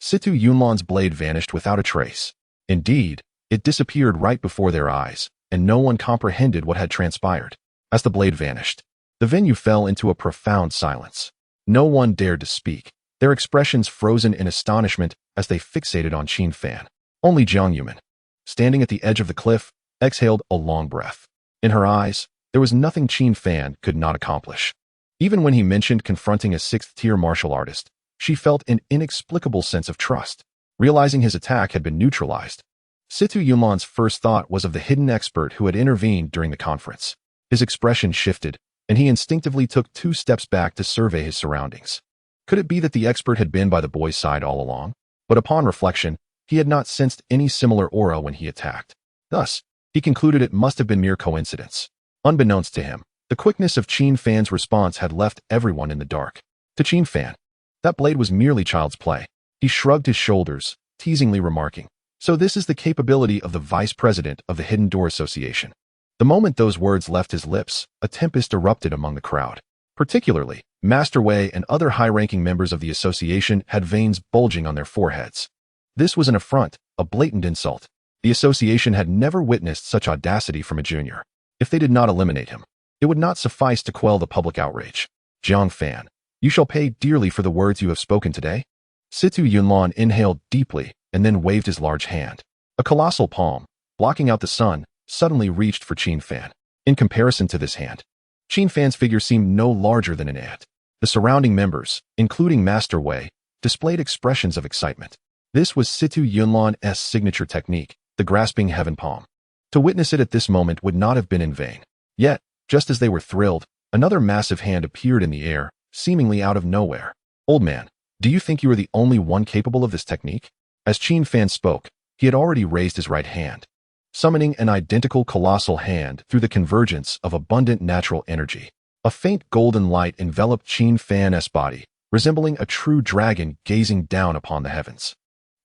Situ Yunlan's blade vanished without a trace. Indeed, it disappeared right before their eyes, and no one comprehended what had transpired. As the blade vanished, the venue fell into a profound silence. No one dared to speak, their expressions frozen in astonishment as they fixated on Qin Fan. Only Jiang Yuman, standing at the edge of the cliff, exhaled a long breath. In her eyes, there was nothing Qin Fan could not accomplish. Even when he mentioned confronting a 6th-tier martial artist, she felt an inexplicable sense of trust. Realizing his attack had been neutralized, Situ Yunlan's first thought was of the hidden expert who had intervened during the conference. His expression shifted, and he instinctively took 2 steps back to survey his surroundings. Could it be that the expert had been by the boy's side all along? But upon reflection, he had not sensed any similar aura when he attacked. Thus, he concluded it must have been mere coincidence. Unbeknownst to him, the quickness of Qin Fan's response had left everyone in the dark. To Qin Fan, that blade was merely child's play. He shrugged his shoulders, teasingly remarking, "So this is the capability of the vice president of the Hidden Door Association." The moment those words left his lips, a tempest erupted among the crowd. Particularly, Master Wei and other high-ranking members of the association had veins bulging on their foreheads. This was an affront, a blatant insult. The association had never witnessed such audacity from a junior. If they did not eliminate him, it would not suffice to quell the public outrage. Jiang Fan, you shall pay dearly for the words you have spoken today. Situ Yunlan inhaled deeply and then waved his large hand. A colossal palm, blocking out the sun, suddenly reached for Qin Fan. In comparison to this hand, Qin Fan's figure seemed no larger than an ant. The The surrounding members, including Master Wei, displayed expressions of excitement. This was Situ Yunlan's signature technique, the grasping heaven palm. To witness it at this moment would not have been in vain. Yet, just as they were thrilled, another massive hand appeared in the air, seemingly out of nowhere. Old man, do you think you are the only one capable of this technique? As Qin Fan spoke, he had already raised his right hand, summoning an identical colossal hand through the convergence of abundant natural energy. A faint golden light enveloped Qin Fan's body, resembling a true dragon gazing down upon the heavens.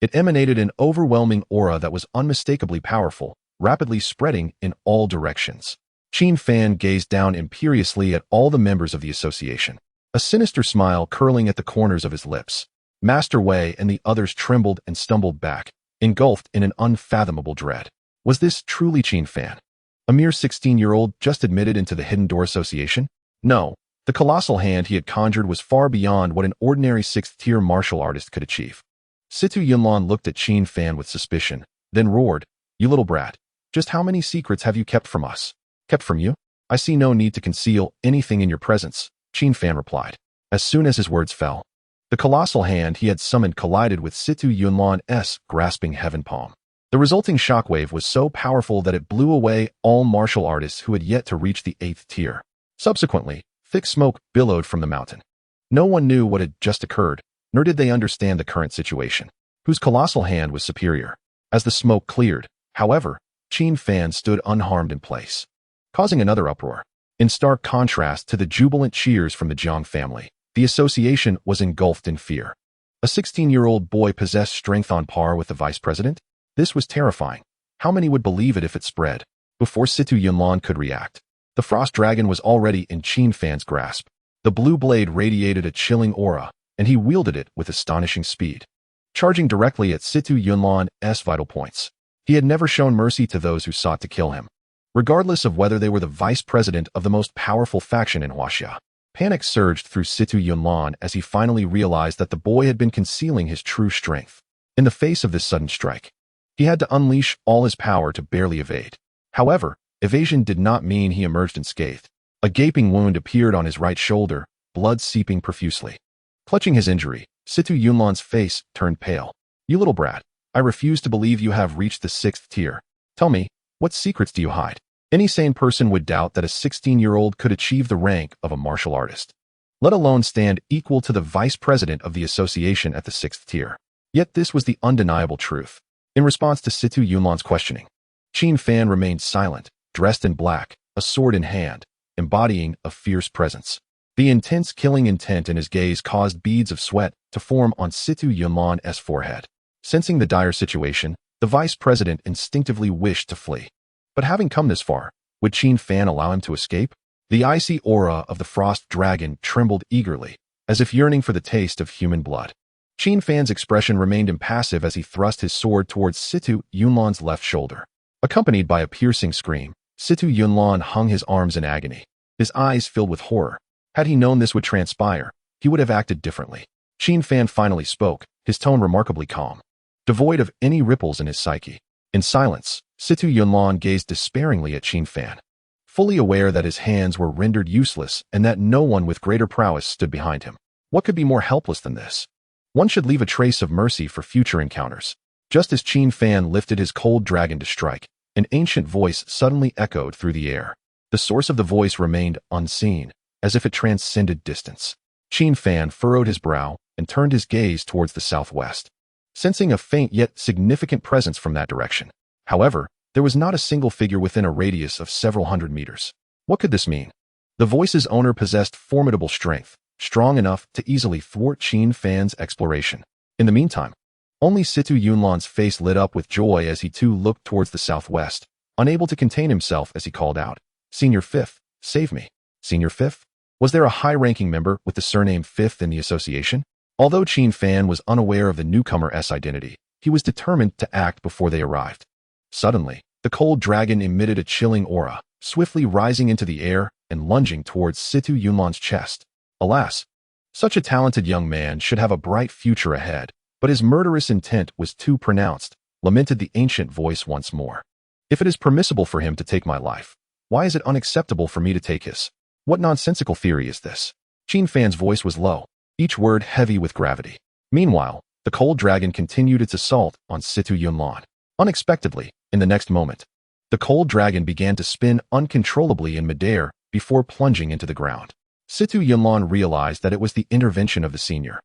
It emanated an overwhelming aura that was unmistakably powerful, rapidly spreading in all directions. Qin Fan gazed down imperiously at all the members of the association, a sinister smile curling at the corners of his lips. Master Wei and the others trembled and stumbled back, engulfed in an unfathomable dread. Was this truly Qin Fan? A mere 16-year-old just admitted into the Hidden Door Association? No, the colossal hand he had conjured was far beyond what an ordinary 6th-tier martial artist could achieve. Situ Yunlan looked at Qin Fan with suspicion, then roared, "You little brat, just how many secrets have you kept from us?" "Kept from you? I see no need to conceal anything in your presence," Qin Fan replied. As soon as his words fell, the colossal hand he had summoned collided with Situ Yunlan's grasping heaven palm. The resulting shockwave was so powerful that it blew away all martial artists who had yet to reach the 8th tier. Subsequently, thick smoke billowed from the mountain. No one knew what had just occurred, nor did they understand the current situation. Whose colossal hand was superior? As the smoke cleared, however, Qin Fan stood unharmed in place, causing another uproar. In stark contrast to the jubilant cheers from the Jiang family, the association was engulfed in fear. A 16-year-old boy possessed strength on par with the vice president? This was terrifying. How many would believe it if it spread? Before Situ Yunlan could react, the frost dragon was already in Qin Fan's grasp. The blue blade radiated a chilling aura, and he wielded it with astonishing speed, charging directly at Situ Yunlan's vital points. He had never shown mercy to those who sought to kill him, regardless of whether they were the vice president of the most powerful faction in Huaxia. Panic surged through Situ Yunlan as he finally realized that the boy had been concealing his true strength. In the face of this sudden strike, he had to unleash all his power to barely evade. However, evasion did not mean he emerged unscathed. A gaping wound appeared on his right shoulder, blood seeping profusely. Clutching his injury, Situ Yunlan's face turned pale. "You little brat, I refuse to believe you have reached the 6th tier. Tell me, what secrets do you hide?" Any sane person would doubt that a 16-year-old could achieve the rank of a martial artist, let alone stand equal to the vice president of the association at the 6th tier. Yet this was the undeniable truth. In response to Situ Yunlan's questioning, Qin Fan remained silent, dressed in black, a sword in hand, embodying a fierce presence. The intense killing intent in his gaze caused beads of sweat to form on Situ Yunlan's forehead. Sensing the dire situation, the vice president instinctively wished to flee. But having come this far, would Qin Fan allow him to escape? The icy aura of the frost dragon trembled eagerly, as if yearning for the taste of human blood. Qin Fan's expression remained impassive as he thrust his sword towards Situ Yunlan's left shoulder. Accompanied by a piercing scream, Situ Yunlan hung his arms in agony, his eyes filled with horror. Had he known this would transpire, he would have acted differently. Qin Fan finally spoke, his tone remarkably calm, devoid of any ripples in his psyche. In silence, Situ Yunlan gazed despairingly at Qin Fan, fully aware that his hands were rendered useless and that no one with greater prowess stood behind him. What could be more helpless than this? One should leave a trace of mercy for future encounters. Just as Qin Fan lifted his cold dragon to strike, an ancient voice suddenly echoed through the air. The source of the voice remained unseen, as if it transcended distance. Qin Fan furrowed his brow and turned his gaze towards the southwest, sensing a faint yet significant presence from that direction. However, there was not a single figure within a radius of several hundred meters. What could this mean? The voice's owner possessed formidable strength, strong enough to easily thwart Qin Fan's exploration. In the meantime, only Situ Yunlan's face lit up with joy as he too looked towards the southwest, unable to contain himself as he called out, "Senior Fifth, save me." Senior Fifth? Was there a high-ranking member with the surname Fifth in the association? Although Qin Fan was unaware of the newcomer's identity, he was determined to act before they arrived. Suddenly, the cold dragon emitted a chilling aura, swiftly rising into the air and lunging towards Situ Yunlan's chest. Alas, such a talented young man should have a bright future ahead, but his murderous intent was too pronounced, lamented the ancient voice once more. If it is permissible for him to take my life, why is it unacceptable for me to take his? What nonsensical theory is this? Qin Fan's voice was low, each word heavy with gravity. Meanwhile, the cold dragon continued its assault on Situ Yunlan. Unexpectedly, in the next moment, the cold dragon began to spin uncontrollably in midair before plunging into the ground. Situ Yunlan realized that it was the intervention of the senior,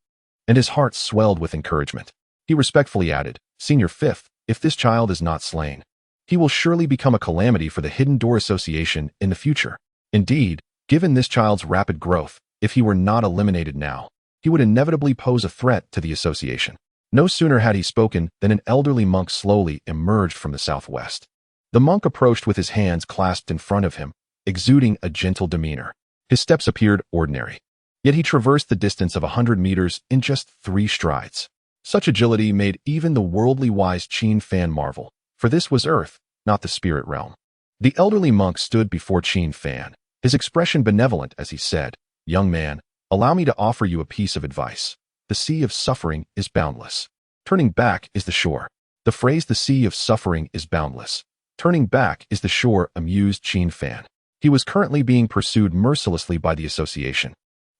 and his heart swelled with encouragement. He respectfully added, "Senior Fifth, if this child is not slain, he will surely become a calamity for the Hidden Door Association in the future. Indeed, given this child's rapid growth, if he were not eliminated now, he would inevitably pose a threat to the association." No sooner had he spoken than an elderly monk slowly emerged from the southwest. The monk approached with his hands clasped in front of him, exuding a gentle demeanor. His steps appeared ordinary, yet he traversed the distance of 100 meters in just 3 strides. Such agility made even the worldly wise Qin Fan marvel, for this was Earth, not the spirit realm. The elderly monk stood before Qin Fan, his expression benevolent as he said, "Young man, allow me to offer you a piece of advice. The sea of suffering is boundless. Turning back is the shore." The phrase "the sea of suffering is boundless. Turning back is the shore" amused Qin Fan. He was currently being pursued mercilessly by the association,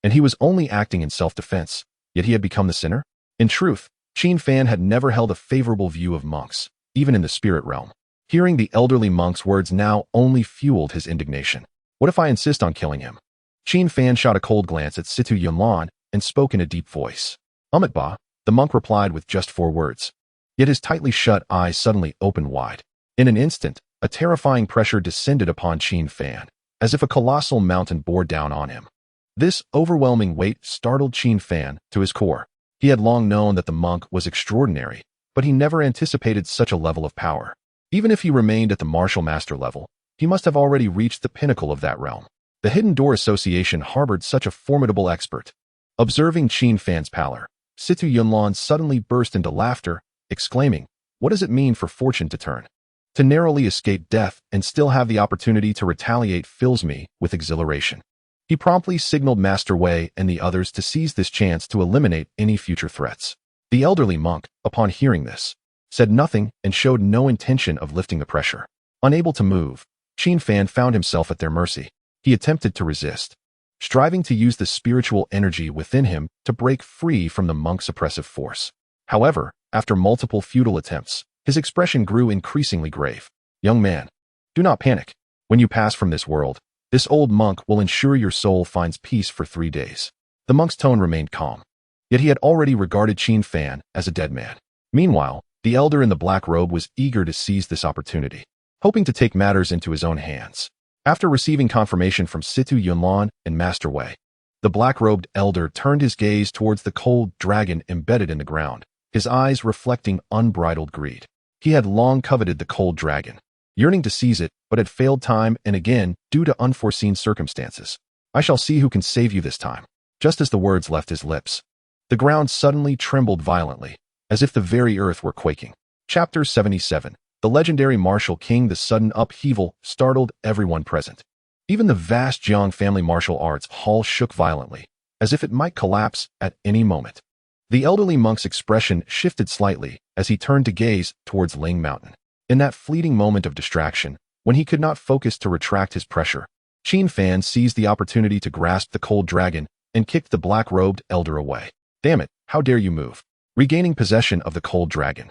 and he was only acting in self-defense, yet he had become the sinner? In truth, Qin Fan had never held a favorable view of monks, even in the spirit realm. Hearing the elderly monk's words now only fueled his indignation. What if I insist on killing him? Qin Fan shot a cold glance at Situ Yunlan and spoke in a deep voice. "Ba," the monk replied with just 4 words. Yet his tightly shut eyes suddenly opened wide. In an instant, a terrifying pressure descended upon Qin Fan, as if a colossal mountain bore down on him. This overwhelming weight startled Qin Fan to his core. He had long known that the monk was extraordinary, but he never anticipated such a level of power. Even if he remained at the martial master level, he must have already reached the pinnacle of that realm. The Hidden Door Association harbored such a formidable expert. Observing Qin Fan's pallor, Situ Yunlan suddenly burst into laughter, exclaiming, "What does it mean for fortune to turn? To narrowly escape death and still have the opportunity to retaliate fills me with exhilaration." He promptly signaled Master Wei and the others to seize this chance to eliminate any future threats. The elderly monk, upon hearing this, said nothing and showed no intention of lifting the pressure. Unable to move, Qin Fan found himself at their mercy. He attempted to resist, striving to use the spiritual energy within him to break free from the monk's oppressive force. However, after multiple futile attempts, his expression grew increasingly grave. "Young man, do not panic. When you pass from this world, this old monk will ensure your soul finds peace for 3 days." The monk's tone remained calm, yet he had already regarded Qin Fan as a dead man. Meanwhile, the elder in the black robe was eager to seize this opportunity, hoping to take matters into his own hands. After receiving confirmation from Situ Yunlan and Master Wei, the black-robed elder turned his gaze towards the cold dragon embedded in the ground, his eyes reflecting unbridled greed. He had long coveted the cold dragon, yearning to seize it, but had failed time and again due to unforeseen circumstances. "I shall see who can save you this time." Just as the words left his lips, the ground suddenly trembled violently, as if the very earth were quaking. Chapter 77. The legendary martial king. The sudden upheaval startled everyone present. Even the vast Jiang family martial arts hall shook violently, as if it might collapse at any moment. The elderly monk's expression shifted slightly as he turned to gaze towards Ling Mountain. In that fleeting moment of distraction, when he could not focus to retract his pressure, Qin Fan seized the opportunity to grasp the cold dragon and kicked the black-robed elder away. "Damn it, how dare you move?" Regaining possession of the cold dragon,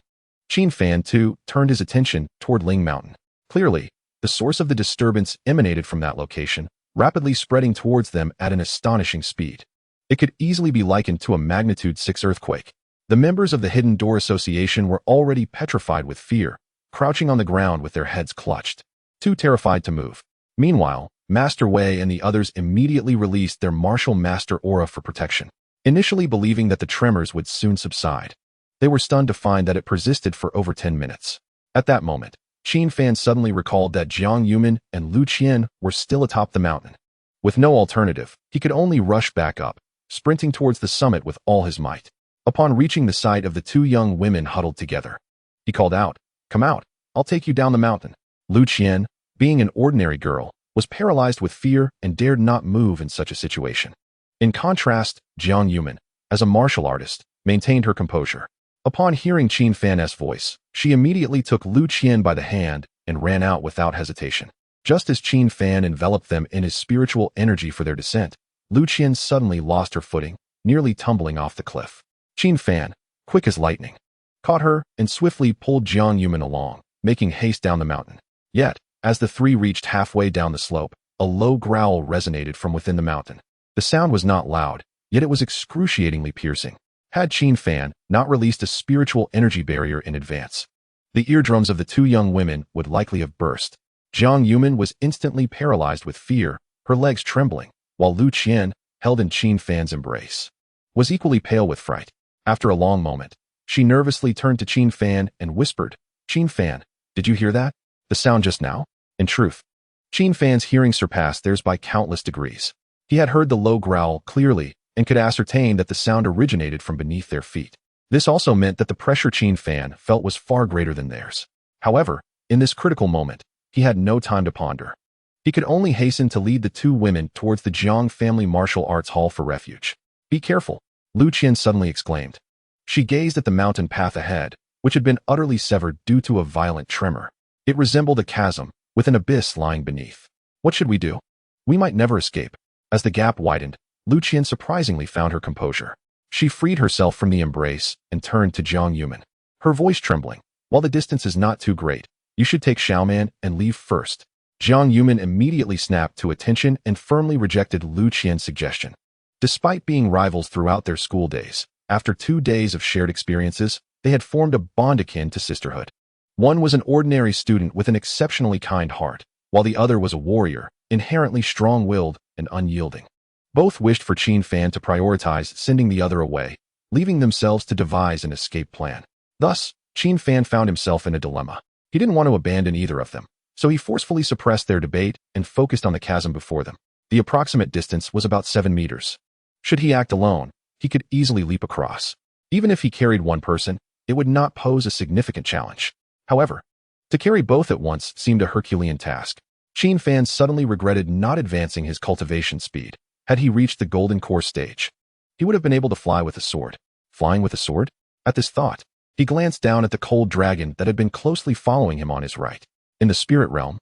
Qin Fan, too, turned his attention toward Ling Mountain. Clearly, the source of the disturbance emanated from that location, rapidly spreading towards them at an astonishing speed. It could easily be likened to a magnitude 6 earthquake. The members of the Hidden Door Association were already petrified with fear, crouching on the ground with their heads clutched, too terrified to move. Meanwhile, Master Wei and the others immediately released their martial master aura for protection, initially believing that the tremors would soon subside. They were stunned to find that it persisted for over 10 minutes. At that moment, Qin Fan suddenly recalled that Jiang Yumin and Lu Qian were still atop the mountain. With no alternative, he could only rush back up, sprinting towards the summit with all his might. Upon reaching the sight of the 2 young women huddled together, he called out, "Come out, I'll take you down the mountain." Lu Qian, being an ordinary girl, was paralyzed with fear and dared not move in such a situation. In contrast, Jiang Yumin, as a martial artist, maintained her composure. Upon hearing Qin Fan's voice, she immediately took Lu Qian by the hand and ran out without hesitation. Just as Qin Fan enveloped them in his spiritual energy for their descent, Lu Qian suddenly lost her footing, nearly tumbling off the cliff. Qin Fan, quick as lightning, caught her and swiftly pulled Jiang Yumin along, making haste down the mountain. Yet, as the three reached halfway down the slope, a low growl resonated from within the mountain. The sound was not loud, yet it was excruciatingly piercing. Had Qin Fan not released a spiritual energy barrier in advance, the eardrums of the two young women would likely have burst. Jiang Yumin was instantly paralyzed with fear, her legs trembling, while Lu Qian, held in Qin Fan's embrace, was equally pale with fright. After a long moment, she nervously turned to Qin Fan and whispered, "Qin Fan, did you hear that? The sound just now?" In truth, Qin Fan's hearing surpassed theirs by countless degrees. He had heard the low growl clearly and could ascertain that the sound originated from beneath their feet. This also meant that the pressure Qin Fan felt was far greater than theirs. However, in this critical moment, he had no time to ponder. He could only hasten to lead the two women towards the Jiang family martial arts hall for refuge. "Be careful," Lu Qian suddenly exclaimed. She gazed at the mountain path ahead, which had been utterly severed due to a violent tremor. It resembled a chasm, with an abyss lying beneath. "What should we do? We might never escape." As the gap widened, Lu Qian surprisingly found her composure. She freed herself from the embrace and turned to Jiang Yumin, her voice trembling. "While the distance is not too great, you should take Xiaoman and leave first." Jiang Yumin immediately snapped to attention and firmly rejected Lu Qian's suggestion. Despite being rivals throughout their school days, after 2 days of shared experiences, they had formed a bond akin to sisterhood. One was an ordinary student with an exceptionally kind heart, while the other was a warrior, inherently strong-willed and unyielding. Both wished for Qin Fan to prioritize sending the other away, leaving themselves to devise an escape plan. Thus, Qin Fan found himself in a dilemma. He didn't want to abandon either of them, so he forcefully suppressed their debate and focused on the chasm before them. The approximate distance was about 7 meters. Should he act alone, he could easily leap across. Even if he carried one person, it would not pose a significant challenge. However, to carry both at once seemed a Herculean task. Qin Fan suddenly regretted not advancing his cultivation speed. Had he reached the golden core stage, he would have been able to fly with a sword. Flying with a sword? At this thought, he glanced down at the cold dragon that had been closely following him on his right. In the spirit realm,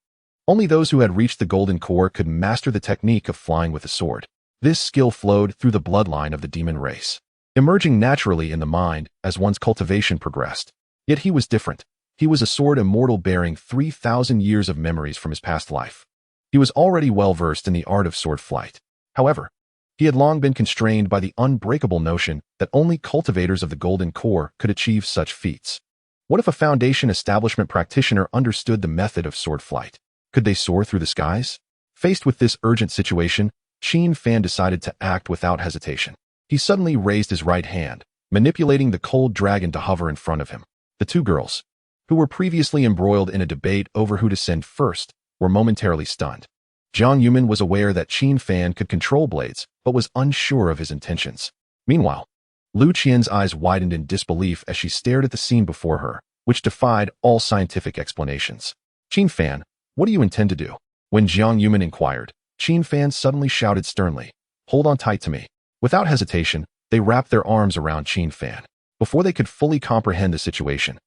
only those who had reached the golden core could master the technique of flying with a sword. This skill flowed through the bloodline of the demon race, emerging naturally in the mind as one's cultivation progressed. Yet he was different. He was a sword immortal bearing 3,000 years of memories from his past life. He was already well versed in the art of sword flight. However, he had long been constrained by the unbreakable notion that only cultivators of the golden core could achieve such feats. What if a Foundation establishment practitioner understood the method of sword flight? Could they soar through the skies? Faced with this urgent situation, Qin Fan decided to act without hesitation. He suddenly raised his right hand, manipulating the cold dragon to hover in front of him. The two girls, who were previously embroiled in a debate over who to send first, were momentarily stunned. Jiang Yumin was aware that Qin Fan could control blades, but was unsure of his intentions. Meanwhile, Lu Qian's eyes widened in disbelief as she stared at the scene before her, which defied all scientific explanations. "Qin Fan, what do you intend to do?" When Jiang Yumin inquired, Qin Fan suddenly shouted sternly, "Hold on tight to me." Without hesitation, they wrapped their arms around Qin Fan. Before they could fully comprehend the situation,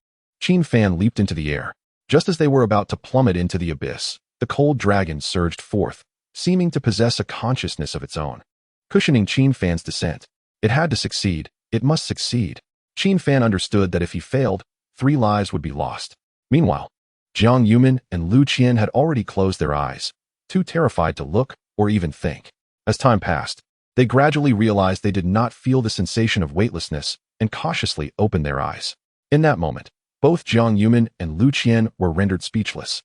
Qin Fan leaped into the air. Just as they were about to plummet into the abyss, the cold dragon surged forth, seeming to possess a consciousness of its own, cushioning Qin Fan's descent. It had to succeed. It must succeed. Qin Fan understood that if he failed, 3 lives would be lost. Meanwhile, Jiang Yumin and Lu Qian had already closed their eyes, too terrified to look or even think. As time passed, they gradually realized they did not feel the sensation of weightlessness and cautiously opened their eyes. In that moment, both Jiang Yumin and Lu Qian were rendered speechless.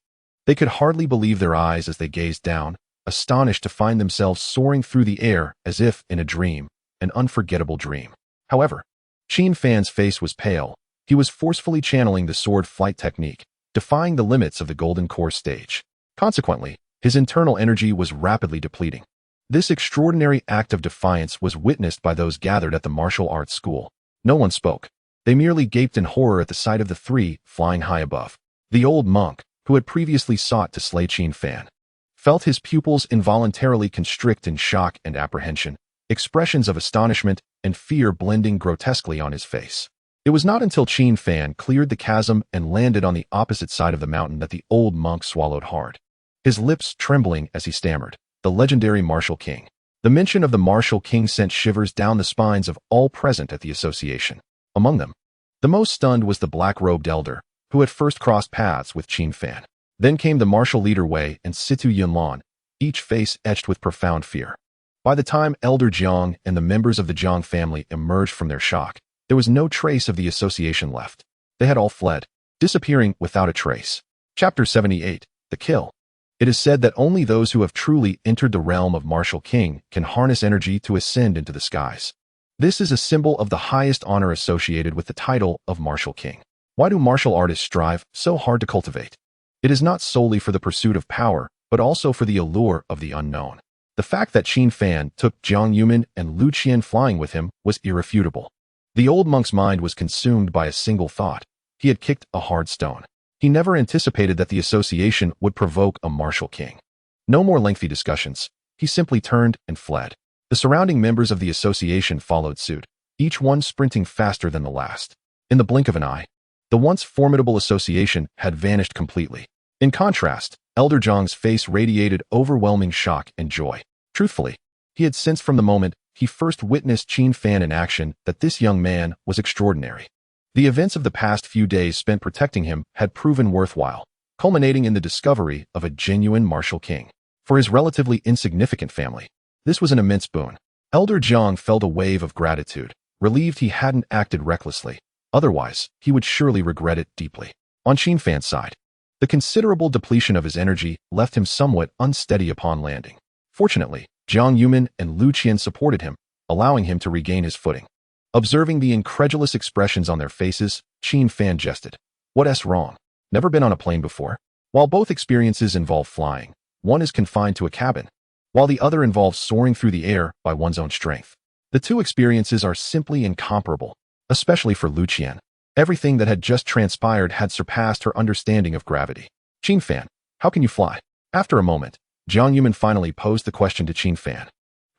They could hardly believe their eyes as they gazed down, astonished to find themselves soaring through the air as if in a dream, an unforgettable dream. However, Qin Fan's face was pale. He was forcefully channeling the sword flight technique, defying the limits of the golden core stage. Consequently, his internal energy was rapidly depleting. This extraordinary act of defiance was witnessed by those gathered at the martial arts school. No one spoke. They merely gaped in horror at the sight of the three flying high above. The old monk, who had previously sought to slay Qin Fan, felt his pupils involuntarily constrict in shock and apprehension, expressions of astonishment and fear blending grotesquely on his face. It was not until Qin Fan cleared the chasm and landed on the opposite side of the mountain that the old monk swallowed hard, his lips trembling as he stammered, "The legendary martial king." The mention of the martial king sent shivers down the spines of all present at the association. Among them, the most stunned was the black-robed elder, who had first crossed paths with Qin Fan. Then came the martial leader Wei and Situ Yunlan, each face etched with profound fear. By the time Elder Jiang and the members of the Jiang family emerged from their shock, there was no trace of the association left. They had all fled, disappearing without a trace. Chapter 78, The Kill. It is said that only those who have truly entered the realm of Martial King can harness energy to ascend into the skies. This is a symbol of the highest honor associated with the title of Martial King. Why do martial artists strive so hard to cultivate? It is not solely for the pursuit of power, but also for the allure of the unknown. The fact that Qin Fan took Jiang Yumin and Lu Qian flying with him was irrefutable. The old monk's mind was consumed by a single thought. He had kicked a hard stone. He never anticipated that the association would provoke a martial king. No more lengthy discussions. He simply turned and fled. The surrounding members of the association followed suit, each one sprinting faster than the last. In the blink of an eye, the once formidable association had vanished completely. In contrast, Elder Jiang's face radiated overwhelming shock and joy. Truthfully, he had sensed from the moment he first witnessed Qin Fan in action that this young man was extraordinary. The events of the past few days spent protecting him had proven worthwhile, culminating in the discovery of a genuine martial king. For his relatively insignificant family, this was an immense boon. Elder Jiang felt a wave of gratitude, relieved he hadn't acted recklessly. Otherwise, he would surely regret it deeply. On Qin Fan's side, the considerable depletion of his energy left him somewhat unsteady upon landing. Fortunately, Jiang Yumin and Lu Qian supported him, allowing him to regain his footing. Observing the incredulous expressions on their faces, Qin Fan jested. What's wrong? Never been on a plane before? While both experiences involve flying, one is confined to a cabin, while the other involves soaring through the air by one's own strength. The two experiences are simply incomparable, especially for Lu Qian. Everything that had just transpired had surpassed her understanding of gravity. Qin Fan, how can you fly? After a moment, Jiang Yumin finally posed the question to Qin Fan,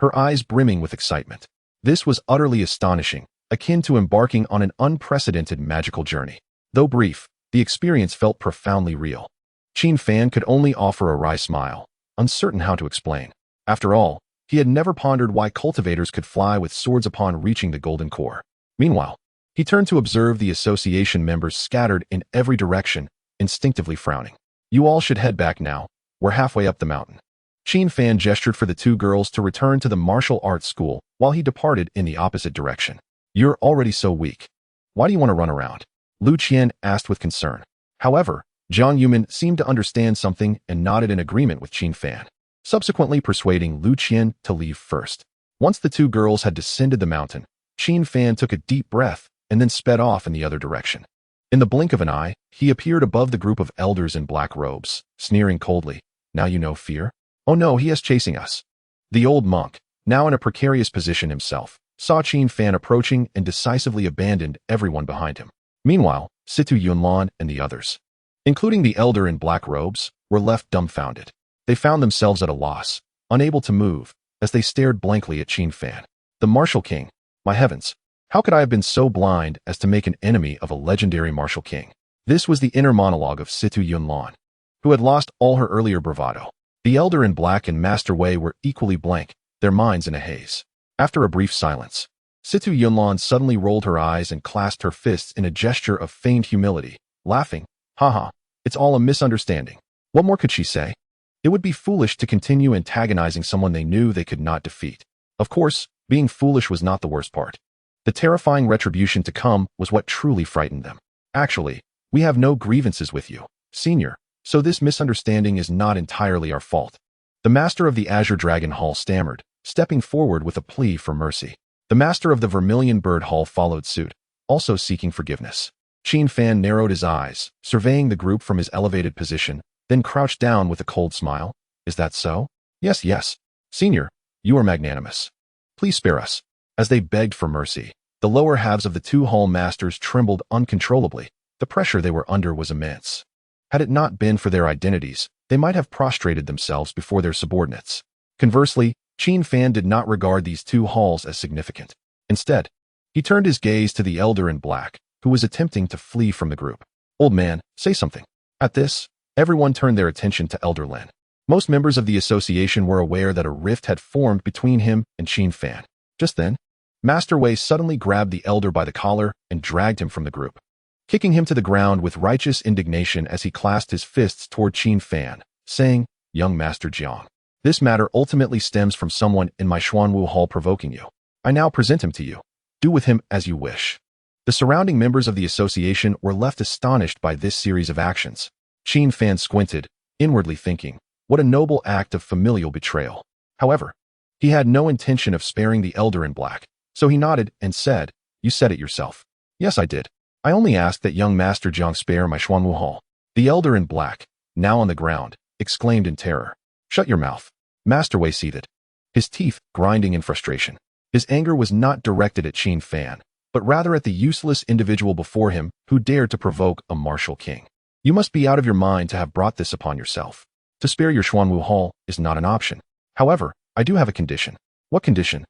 her eyes brimming with excitement. This was utterly astonishing, akin to embarking on an unprecedented magical journey. Though brief, the experience felt profoundly real. Qin Fan could only offer a wry smile, uncertain how to explain. After all, he had never pondered why cultivators could fly with swords upon reaching the golden core. Meanwhile, he turned to observe the association members scattered in every direction, instinctively frowning. You all should head back now. We're halfway up the mountain. Qin Fan gestured for the two girls to return to the martial arts school while he departed in the opposite direction. You're already so weak. Why do you want to run around? Lu Qian asked with concern. However, Jiang Yumin seemed to understand something and nodded in agreement with Qin Fan, subsequently persuading Lu Qian to leave first. Once the two girls had descended the mountain, Qin Fan took a deep breath and then sped off in the other direction. In the blink of an eye, he appeared above the group of elders in black robes, sneering coldly. Now you know fear? Oh no, he is chasing us. The old monk, now in a precarious position himself, saw Qin Fan approaching and decisively abandoned everyone behind him. Meanwhile, Situ Yunlan and the others, including the elder in black robes, were left dumbfounded. They found themselves at a loss, unable to move, as they stared blankly at Qin Fan. The martial king. My heavens, how could I have been so blind as to make an enemy of a legendary martial king? This was the inner monologue of Situ Yunlan, who had lost all her earlier bravado. The elder in black and Master Wei were equally blank, their minds in a haze. After a brief silence, Situ Yunlan suddenly rolled her eyes and clasped her fists in a gesture of feigned humility, laughing. Haha, it's all a misunderstanding. What more could she say? It would be foolish to continue antagonizing someone they knew they could not defeat. Of course, being foolish was not the worst part. The terrifying retribution to come was what truly frightened them. Actually, we have no grievances with you, Senior, so this misunderstanding is not entirely our fault. The master of the Azure Dragon Hall stammered, stepping forward with a plea for mercy. The master of the Vermilion Bird Hall followed suit, also seeking forgiveness. Qin Fan narrowed his eyes, surveying the group from his elevated position, then crouched down with a cold smile. Is that so? Yes. Senior, you are magnanimous. Please spare us. As they begged for mercy, the lower halves of the two hall masters trembled uncontrollably. The pressure they were under was immense. Had it not been for their identities, they might have prostrated themselves before their subordinates. Conversely, Qin Fan did not regard these two halls as significant. Instead, he turned his gaze to the elder in black, who was attempting to flee from the group. Old man, say something. At this, everyone turned their attention to Elder Lin. Most members of the association were aware that a rift had formed between him and Qin Fan. Just then, Master Wei suddenly grabbed the elder by the collar and dragged him from the group, kicking him to the ground with righteous indignation as he clasped his fists toward Qin Fan, saying, "Young Master Jiang, this matter ultimately stems from someone in my Xuanwu Hall provoking you. I now present him to you. Do with him as you wish." The surrounding members of the association were left astonished by this series of actions. Qin Fan squinted, inwardly thinking, what a noble act of familial betrayal. However, he had no intention of sparing the elder in black, so he nodded and said, "You said it yourself." "Yes, I did. I only asked that young Master Jiang spare my Xuanwu Hall." The elder in black, now on the ground, exclaimed in terror. "Shut your mouth." Master Wei seethed, his teeth grinding in frustration. His anger was not directed at Qin Fan, but rather at the useless individual before him who dared to provoke a martial king. "You must be out of your mind to have brought this upon yourself. To spare your Xuanwu Hall is not an option. However, I do have a condition." "What condition?"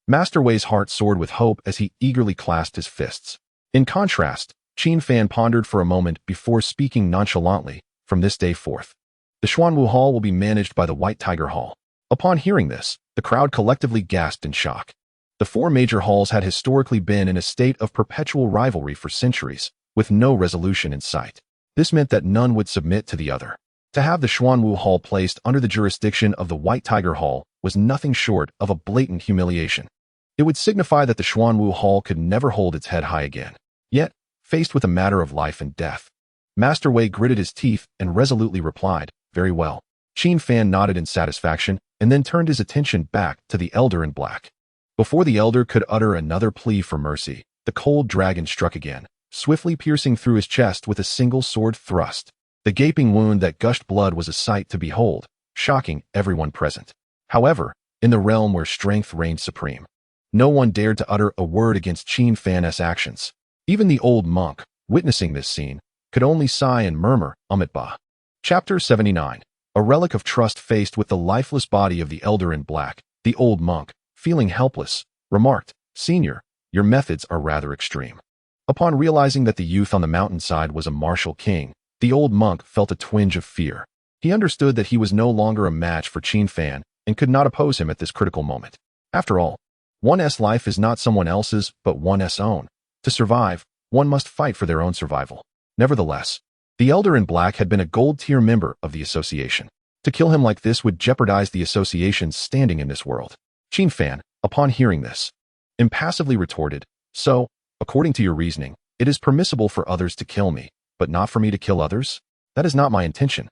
Master Wei's heart soared with hope as he eagerly clasped his fists. In contrast, Qin Fan pondered for a moment before speaking nonchalantly, "From this day forth, the Xuanwu Hall will be managed by the White Tiger Hall." Upon hearing this, the crowd collectively gasped in shock. The four major halls had historically been in a state of perpetual rivalry for centuries, with no resolution in sight. This meant that none would submit to the other. To have the Xuanwu Hall placed under the jurisdiction of the White Tiger Hall was nothing short of a blatant humiliation. It would signify that the Xuanwu Hall could never hold its head high again. Yet, faced with a matter of life and death, Master Wei gritted his teeth and resolutely replied, "Very well." Qin Fan nodded in satisfaction and then turned his attention back to the elder in black. Before the elder could utter another plea for mercy, the cold dragon struck again, swiftly piercing through his chest with a single sword thrust. The gaping wound that gushed blood was a sight to behold, shocking everyone present. However, in the realm where strength reigned supreme, no one dared to utter a word against Qin Fan's actions. Even the old monk, witnessing this scene, could only sigh and murmur, Amitabha. Chapter 79. A relic of trust. Faced with the lifeless body of the elder in black, the old monk, feeling helpless, remarked, "Senior, your methods are rather extreme." Upon realizing that the youth on the mountainside was a martial king, the old monk felt a twinge of fear. He understood that he was no longer a match for Qin Fan and could not oppose him at this critical moment. After all, one's life is not someone else's but one's own. To survive, one must fight for their own survival. Nevertheless, the elder in black had been a gold-tier member of the association. To kill him like this would jeopardize the association's standing in this world. Qin Fan, upon hearing this, impassively retorted, "So, according to your reasoning, it is permissible for others to kill me, but not for me to kill others? That is not my intention.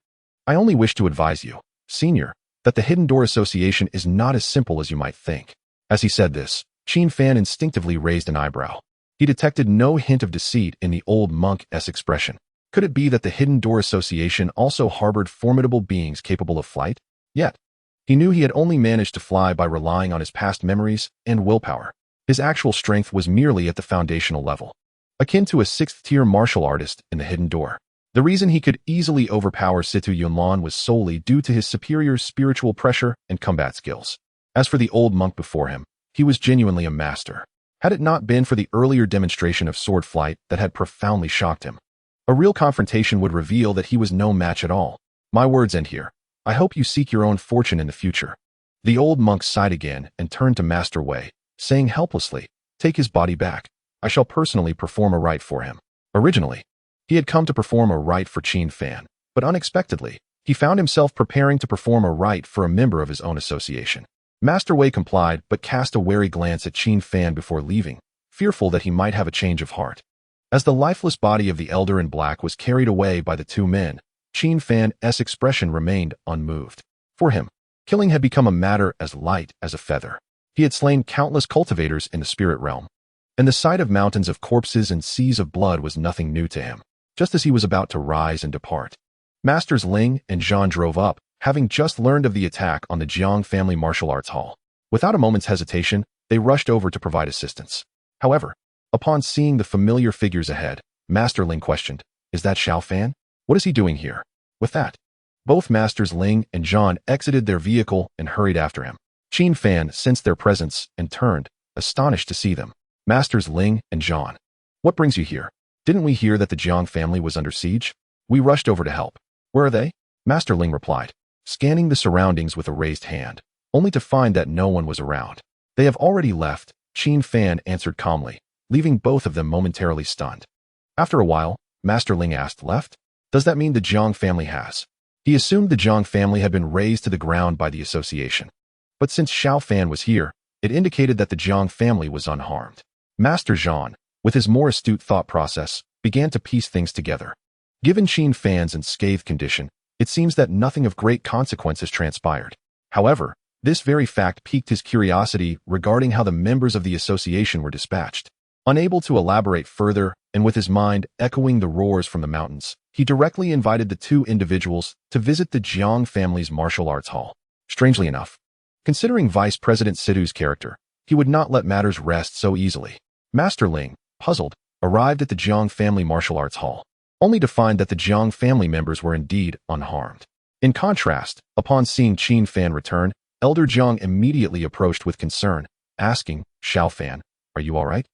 I only wish to advise you, Senior, that the Hidden Door Association is not as simple as you might think." As he said this, Qin Fan instinctively raised an eyebrow. He detected no hint of deceit in the old monk's expression. Could it be that the Hidden Door Association also harbored formidable beings capable of flight? Yet, he knew he had only managed to fly by relying on his past memories and willpower. His actual strength was merely at the foundational level, akin to a sixth-tier martial artist in the Hidden Door. The reason he could easily overpower Situ Yunlan was solely due to his superior spiritual pressure and combat skills. As for the old monk before him, he was genuinely a master. Had it not been for the earlier demonstration of sword flight that had profoundly shocked him, a real confrontation would reveal that he was no match at all. My words end here. I hope you seek your own fortune in the future. The old monk sighed again and turned to Master Wei, saying helplessly, "Take his body back. I shall personally perform a rite for him." Originally, he had come to perform a rite for Qin Fan, but unexpectedly, he found himself preparing to perform a rite for a member of his own association. Master Wei complied but cast a wary glance at Qin Fan before leaving, fearful that he might have a change of heart. As the lifeless body of the elder in black was carried away by the two men, Qin Fan's expression remained unmoved. For him, killing had become a matter as light as a feather. He had slain countless cultivators in the spirit realm, and the sight of mountains of corpses and seas of blood was nothing new to him. Just as he was about to rise and depart, Masters Ling and Zhan drove up, having just learned of the attack on the Jiang family martial arts hall. Without a moment's hesitation, they rushed over to provide assistance. However, upon seeing the familiar figures ahead, Master Ling questioned, "Is that Xiao Fan? What is he doing here?" With that, both Masters Ling and Zhan exited their vehicle and hurried after him. Qin Fan sensed their presence and turned, astonished to see them. "Masters Ling and Zhan, what brings you here? Didn't we hear that the Jiang family was under siege? We rushed over to help." "Where are they?" Master Ling replied. scanning the surroundings with a raised hand, only to find that no one was around. They have already left, Qin Fan answered calmly, leaving both of them momentarily stunned. After a while, Master Ling asked, left? Does that mean the Jiang family has? He assumed the Jiang family had been razed to the ground by the association. But since Xiao Fan was here, it indicated that the Jiang family was unharmed. Master Zhan, with his more astute thought process, began to piece things together. Given Qin Fan's unscathed condition, it seems that nothing of great consequence has transpired. However, this very fact piqued his curiosity regarding how the members of the association were dispatched. Unable to elaborate further, and with his mind echoing the roars from the mountains, he directly invited the two individuals to visit the Jiang family's martial arts hall. Strangely enough, considering Vice President Situ's character, he would not let matters rest so easily. Master Ling, puzzled, arrived at the Jiang family martial arts hall, only to find that the Jiang family members were indeed unharmed. In contrast, upon seeing Qin Fan return, Elder Jiang immediately approached with concern, asking, Xiao Fan, are you all right?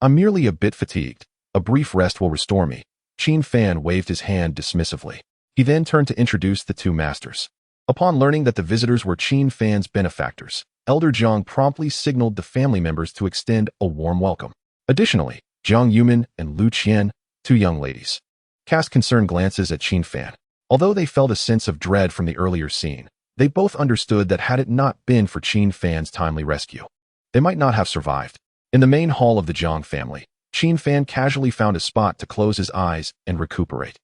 I'm merely a bit fatigued. A brief rest will restore me. Qin Fan waved his hand dismissively. He then turned to introduce the two masters. Upon learning that the visitors were Qin Fan's benefactors, Elder Jiang promptly signaled the family members to extend a warm welcome. Additionally, Jiang Yumin and Lu Qian, two young ladies, cast concerned glances at Qin Fan. Although they felt a sense of dread from the earlier scene, they both understood that had it not been for Qin Fan's timely rescue, they might not have survived. In the main hall of the Jiang family, Qin Fan casually found a spot to close his eyes and recuperate.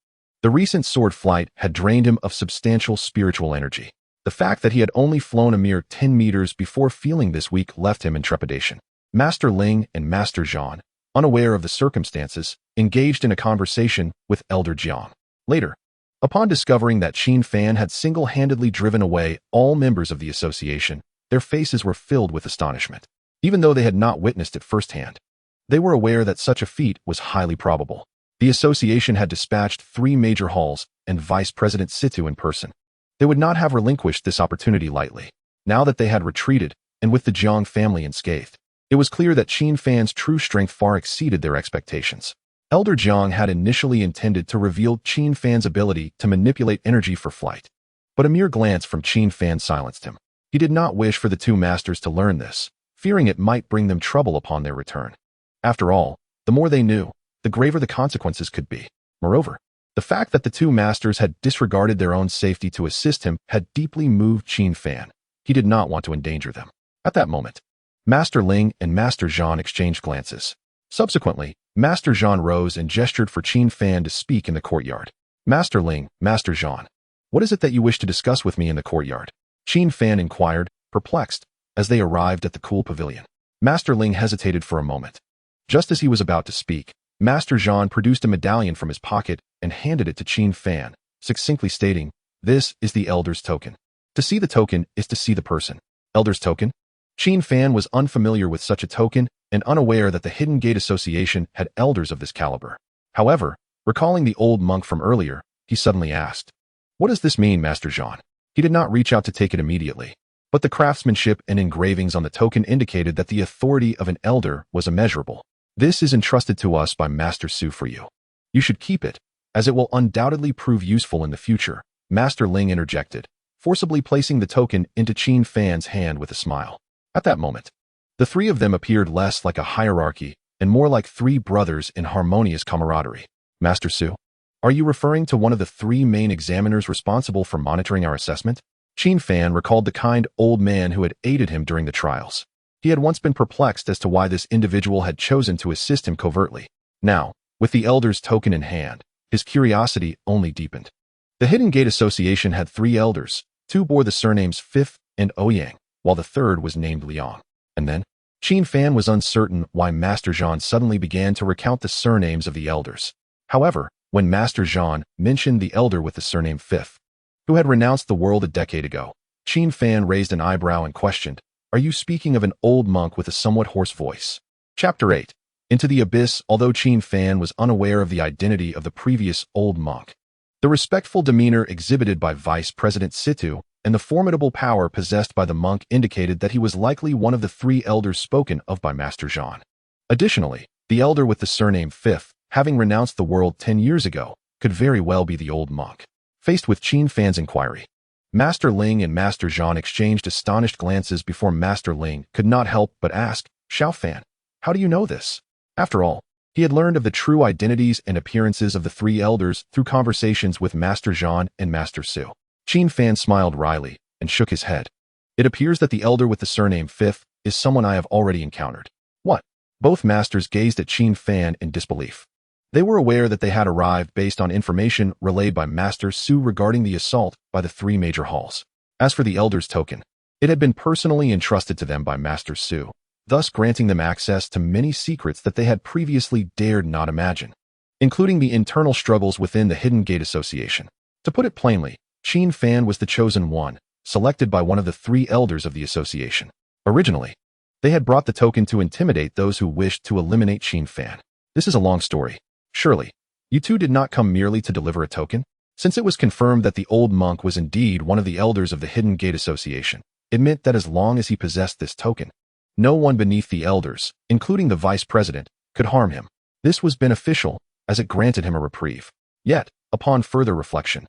The recent sword flight had drained him of substantial spiritual energy. The fact that he had only flown a mere 10 meters before feeling this weak left him in trepidation. Master Ling and Master Zhan, unaware of the circumstances, engaged in a conversation with Elder Jiang. Later, upon discovering that Qin Fan had single-handedly driven away all members of the association, their faces were filled with astonishment. Even though they had not witnessed it firsthand, they were aware that such a feat was highly probable. The association had dispatched 3 major halls and Vice President Situ in person. They would not have relinquished this opportunity lightly. Now that they had retreated, and with the Jiang family unscathed, it was clear that Qin Fan's true strength far exceeded their expectations. Elder Jiang had initially intended to reveal Qin Fan's ability to manipulate energy for flight, but a mere glance from Qin Fan silenced him. He did not wish for the two masters to learn this, fearing it might bring them trouble upon their return. After all, the more they knew, the graver the consequences could be. Moreover, the fact that the two masters had disregarded their own safety to assist him had deeply moved Qin Fan. He did not want to endanger them. At that moment, Master Ling and Master Zhan exchanged glances. Subsequently, Master Zhan rose and gestured for Qin Fan to speak in the courtyard. Master Ling, Master Zhan, what is it that you wish to discuss with me in the courtyard? Qin Fan inquired, perplexed, as they arrived at the cool pavilion. Master Ling hesitated for a moment. Just as he was about to speak, Master Zhan produced a medallion from his pocket and handed it to Qin Fan, succinctly stating, "This is the Elder's token. To see the token is to see the person." Elder's token? Qin Fan was unfamiliar with such a token and unaware that the Hidden Gate Association had elders of this caliber. However, recalling the old monk from earlier, he suddenly asked, "What does this mean, Master Zhan?" He did not reach out to take it immediately, but the craftsmanship and engravings on the token indicated that the authority of an elder was immeasurable. "This is entrusted to us by Master Su for you. You should keep it, as it will undoubtedly prove useful in the future," Master Ling interjected, forcibly placing the token into Qin Fan's hand with a smile. At that moment, the three of them appeared less like a hierarchy and more like 3 brothers in harmonious camaraderie. "Master Su, are you referring to one of the 3 main examiners responsible for monitoring our assessment?" Qin Fan recalled the kind old man who had aided him during the trials. He had once been perplexed as to why this individual had chosen to assist him covertly. Now, with the Elder's token in hand, his curiosity only deepened. The Hidden Gate Association had 3 elders. 2 bore the surnames Fifth and Ouyang, while the 3rd was named Liang. And then, Qin Fan was uncertain why Master Zhan suddenly began to recount the surnames of the elders. However, when Master Zhan mentioned the elder with the surname Fifth, who had renounced the world a decade ago, Qin Fan raised an eyebrow and questioned, "Are you speaking of an old monk with a somewhat hoarse voice?" Chapter 8. Into the Abyss. Although Qin Fan was unaware of the identity of the previous old monk, the respectful demeanor exhibited by Vice President Situ and the formidable power possessed by the monk indicated that he was likely one of the 3 elders spoken of by Master Zhan. Additionally, the elder with the surname Fifth, having renounced the world 10 years ago, could very well be the old monk. Faced with Qin Fan's inquiry, Master Ling and Master Zhan exchanged astonished glances before Master Ling could not help but ask, Xiao Fan, how do you know this? After all, he had learned of the true identities and appearances of the three elders through conversations with Master Zhan and Master Su. Qin Fan smiled wryly and shook his head. It appears that the elder with the surname Fifth is someone I have already encountered. What? Both masters gazed at Qin Fan in disbelief. They were aware that they had arrived based on information relayed by Master Su regarding the assault by the three major halls. As for the elder's token, it had been personally entrusted to them by Master Su, thus granting them access to many secrets that they had previously dared not imagine, including the internal struggles within the Hidden Gate Association. To put it plainly, Qin Fan was the chosen one, selected by one of the three elders of the association. Originally, they had brought the token to intimidate those who wished to eliminate Qin Fan. This is a long story. Surely, you two did not come merely to deliver a token? Since it was confirmed that the old monk was indeed one of the elders of the Hidden Gate Association, it meant that as long as he possessed this token, no one beneath the elders, including the vice president, could harm him. This was beneficial, as it granted him a reprieve. Yet, upon further reflection,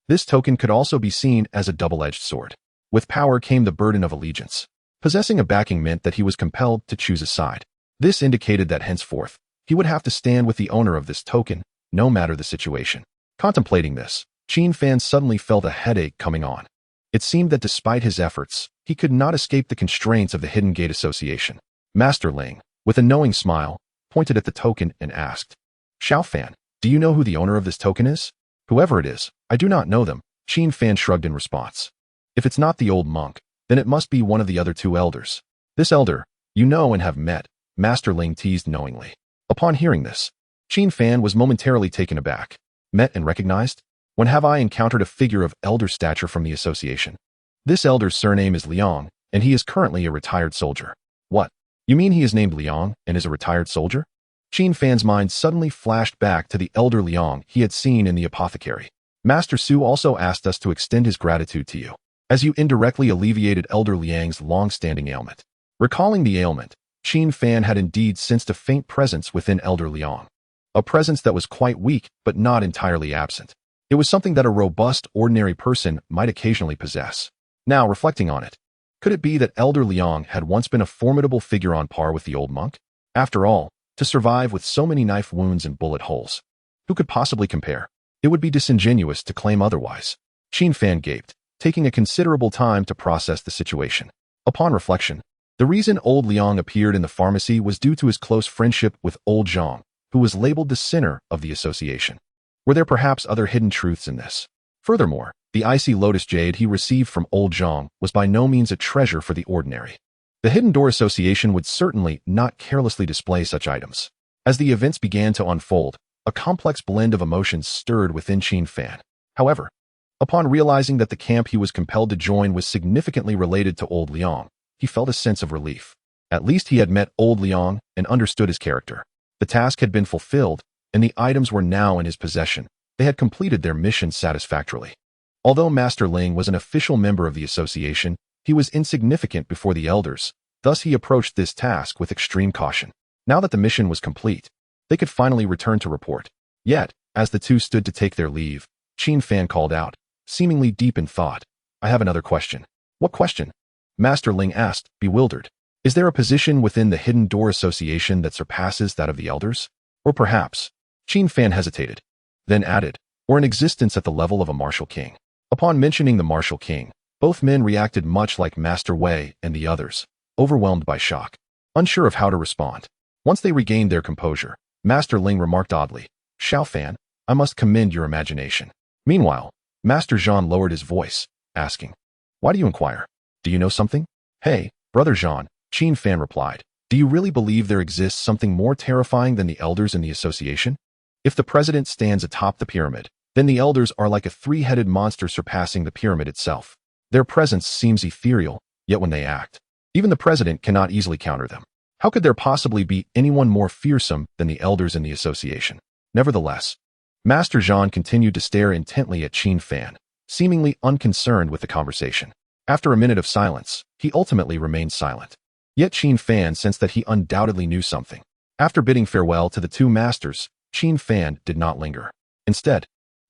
this token could also be seen as a double-edged sword. With power came the burden of allegiance. Possessing a backing meant that he was compelled to choose a side. This indicated that henceforth, he would have to stand with the owner of this token, no matter the situation. Contemplating this, Qin Fan suddenly felt a headache coming on. It seemed that despite his efforts, he could not escape the constraints of the Hidden Gate Association. Master Ling, with a knowing smile, pointed at the token and asked, Xiao Fan, do you know who the owner of this token is? Whoever it is, I do not know them, Qin Fan shrugged in response. If it's not the old monk, then it must be one of the other two elders. This elder, you know and have met, Master Ling teased knowingly. Upon hearing this, Qin Fan was momentarily taken aback. Met and recognized? When have I encountered a figure of elder stature from the association? This elder's surname is Liang, and he is currently a retired soldier. What? You mean he is named Liang and is a retired soldier? Qin Fan's mind suddenly flashed back to the elder Liang he had seen in the apothecary. Master Su also asked us to extend his gratitude to you, as you indirectly alleviated Elder Liang's long-standing ailment. Recalling the ailment, Qin Fan had indeed sensed a faint presence within Elder Liang. A presence that was quite weak, but not entirely absent. It was something that a robust, ordinary person might occasionally possess. Now, reflecting on it, could it be that Elder Liang had once been a formidable figure on par with the old monk? After all, to survive with so many knife wounds and bullet holes, who could possibly compare? It would be disingenuous to claim otherwise. Qin Fan gaped, taking a considerable time to process the situation. Upon reflection, the reason old Liang appeared in the pharmacy was due to his close friendship with old Zhang, who was labeled the sinner of the association. Were there perhaps other hidden truths in this? Furthermore, the icy lotus jade he received from old Zhang was by no means a treasure for the ordinary. The Hidden Door Association would certainly not carelessly display such items. As the events began to unfold, a complex blend of emotions stirred within Qin Fan. However, upon realizing that the camp he was compelled to join was significantly related to old Liang, he felt a sense of relief. At least he had met old Liang and understood his character. The task had been fulfilled, and the items were now in his possession. They had completed their mission satisfactorily. Although Master Ling was an official member of the association, he was insignificant before the elders, thus he approached this task with extreme caution. Now that the mission was complete, they could finally return to report. Yet, as the two stood to take their leave, Qin Fan called out, seemingly deep in thought, I have another question. What question? Master Ling asked, bewildered. Is there a position within the Hidden Door Association that surpasses that of the elders? Or perhaps, Qin Fan hesitated, then added, or an existence at the level of a martial king. Upon mentioning the martial king, both men reacted much like Master Wei and the others, overwhelmed by shock, unsure of how to respond. Once they regained their composure, Master Ling remarked oddly, Xiao Fan, I must commend your imagination. Meanwhile, Master Zhan lowered his voice, asking, why do you inquire? Do you know something? Hey, Brother Zhan, Qin Fan replied, do you really believe there exists something more terrifying than the elders in the association? If the president stands atop the pyramid, then the elders are like a three-headed monster surpassing the pyramid itself. Their presence seems ethereal, yet when they act, even the president cannot easily counter them. How could there possibly be anyone more fearsome than the elders in the association? Nevertheless, Master Zhan continued to stare intently at Qin Fan, seemingly unconcerned with the conversation. After a minute of silence, he ultimately remained silent. Yet Qin Fan sensed that he undoubtedly knew something. After bidding farewell to the two masters, Qin Fan did not linger. Instead,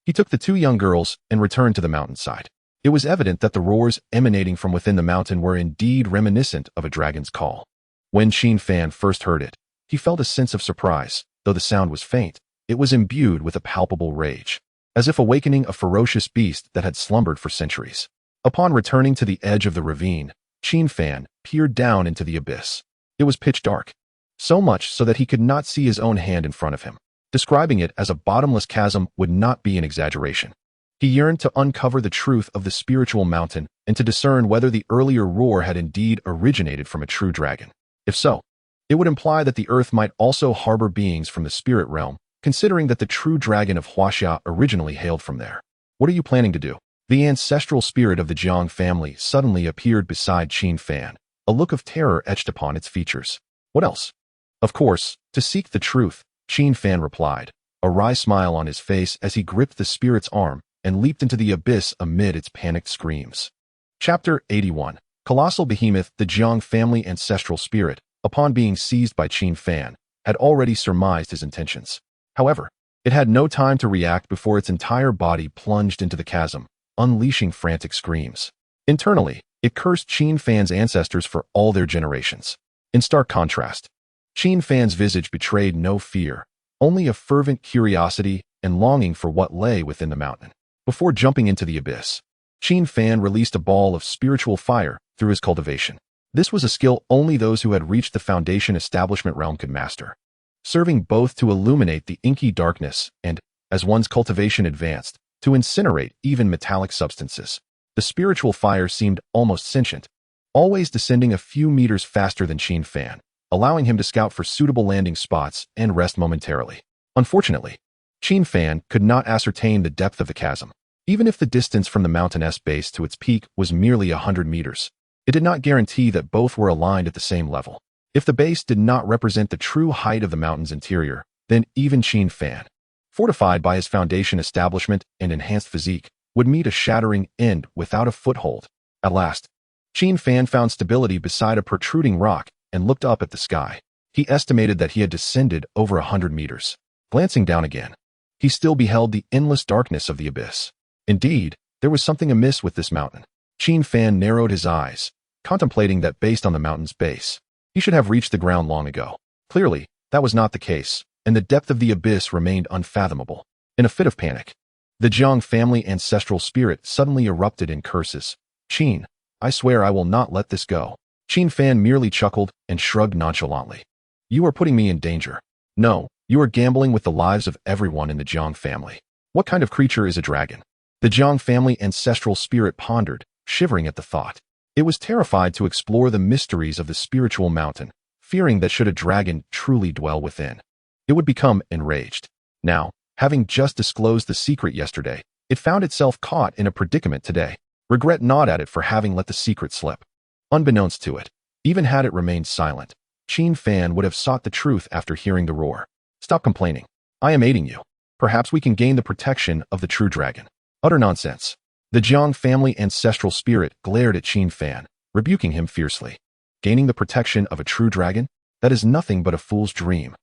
he took the two young girls and returned to the mountainside. It was evident that the roars emanating from within the mountain were indeed reminiscent of a dragon's call. When Qin Fan first heard it, he felt a sense of surprise. Though the sound was faint, it was imbued with a palpable rage, as if awakening a ferocious beast that had slumbered for centuries. Upon returning to the edge of the ravine, Qin Fan peered down into the abyss. It was pitch dark, so much so that he could not see his own hand in front of him. Describing it as a bottomless chasm would not be an exaggeration. He yearned to uncover the truth of the spiritual mountain and to discern whether the earlier roar had indeed originated from a true dragon. If so, it would imply that the earth might also harbor beings from the spirit realm, considering that the true dragon of Huaxia originally hailed from there. What are you planning to do? The ancestral spirit of the Jiang family suddenly appeared beside Qin Fan, a look of terror etched upon its features. What else? Of course, to seek the truth, Qin Fan replied, a wry smile on his face as he gripped the spirit's arm and leaped into the abyss amid its panicked screams. Chapter 81. Colossal Behemoth. The Jiang family ancestral spirit, upon being seized by Qin Fan, had already surmised his intentions. However, it had no time to react before its entire body plunged into the chasm, unleashing frantic screams. Internally, it cursed Qin Fan's ancestors for all their generations. In stark contrast, Qin Fan's visage betrayed no fear, only a fervent curiosity and longing for what lay within the mountain. Before jumping into the abyss, Qin Fan released a ball of spiritual fire through his cultivation. This was a skill only those who had reached the foundation establishment realm could master, serving both to illuminate the inky darkness and, as one's cultivation advanced, to incinerate even metallic substances. The spiritual fire seemed almost sentient, always descending a few meters faster than Qin Fan, allowing him to scout for suitable landing spots and rest momentarily. Unfortunately, Qin Fan could not ascertain the depth of the chasm. Even if the distance from the mountain's base to its peak was merely 100 meters, it did not guarantee that both were aligned at the same level. If the base did not represent the true height of the mountain's interior, then even Qin Fan, fortified by his foundation establishment and enhanced physique, would meet a shattering end without a foothold. At last, Qin Fan found stability beside a protruding rock and looked up at the sky. He estimated that he had descended over 100 meters. Glancing down again, he still beheld the endless darkness of the abyss. Indeed, there was something amiss with this mountain. Qin Fan narrowed his eyes, contemplating that based on the mountain's base, he should have reached the ground long ago. Clearly, that was not the case, and the depth of the abyss remained unfathomable. In a fit of panic, the Jiang family ancestral spirit suddenly erupted in curses. Qin, I swear I will not let this go. Qin Fan merely chuckled and shrugged nonchalantly. You are putting me in danger. No, you are gambling with the lives of everyone in the Jiang family. What kind of creature is a dragon? The Jiang family ancestral spirit pondered, shivering at the thought. It was terrified to explore the mysteries of the spiritual mountain, fearing that should a dragon truly dwell within, it would become enraged. Now, having just disclosed the secret yesterday, it found itself caught in a predicament today. Regret gnawed at it for having let the secret slip. Unbeknownst to it, even had it remained silent, Qin Fan would have sought the truth after hearing the roar. Stop complaining. I am aiding you. Perhaps we can gain the protection of the true dragon. Utter nonsense. The Jiang family ancestral spirit glared at Qin Fan, rebuking him fiercely. Gaining the protection of a true dragon? That is nothing but a fool's dream.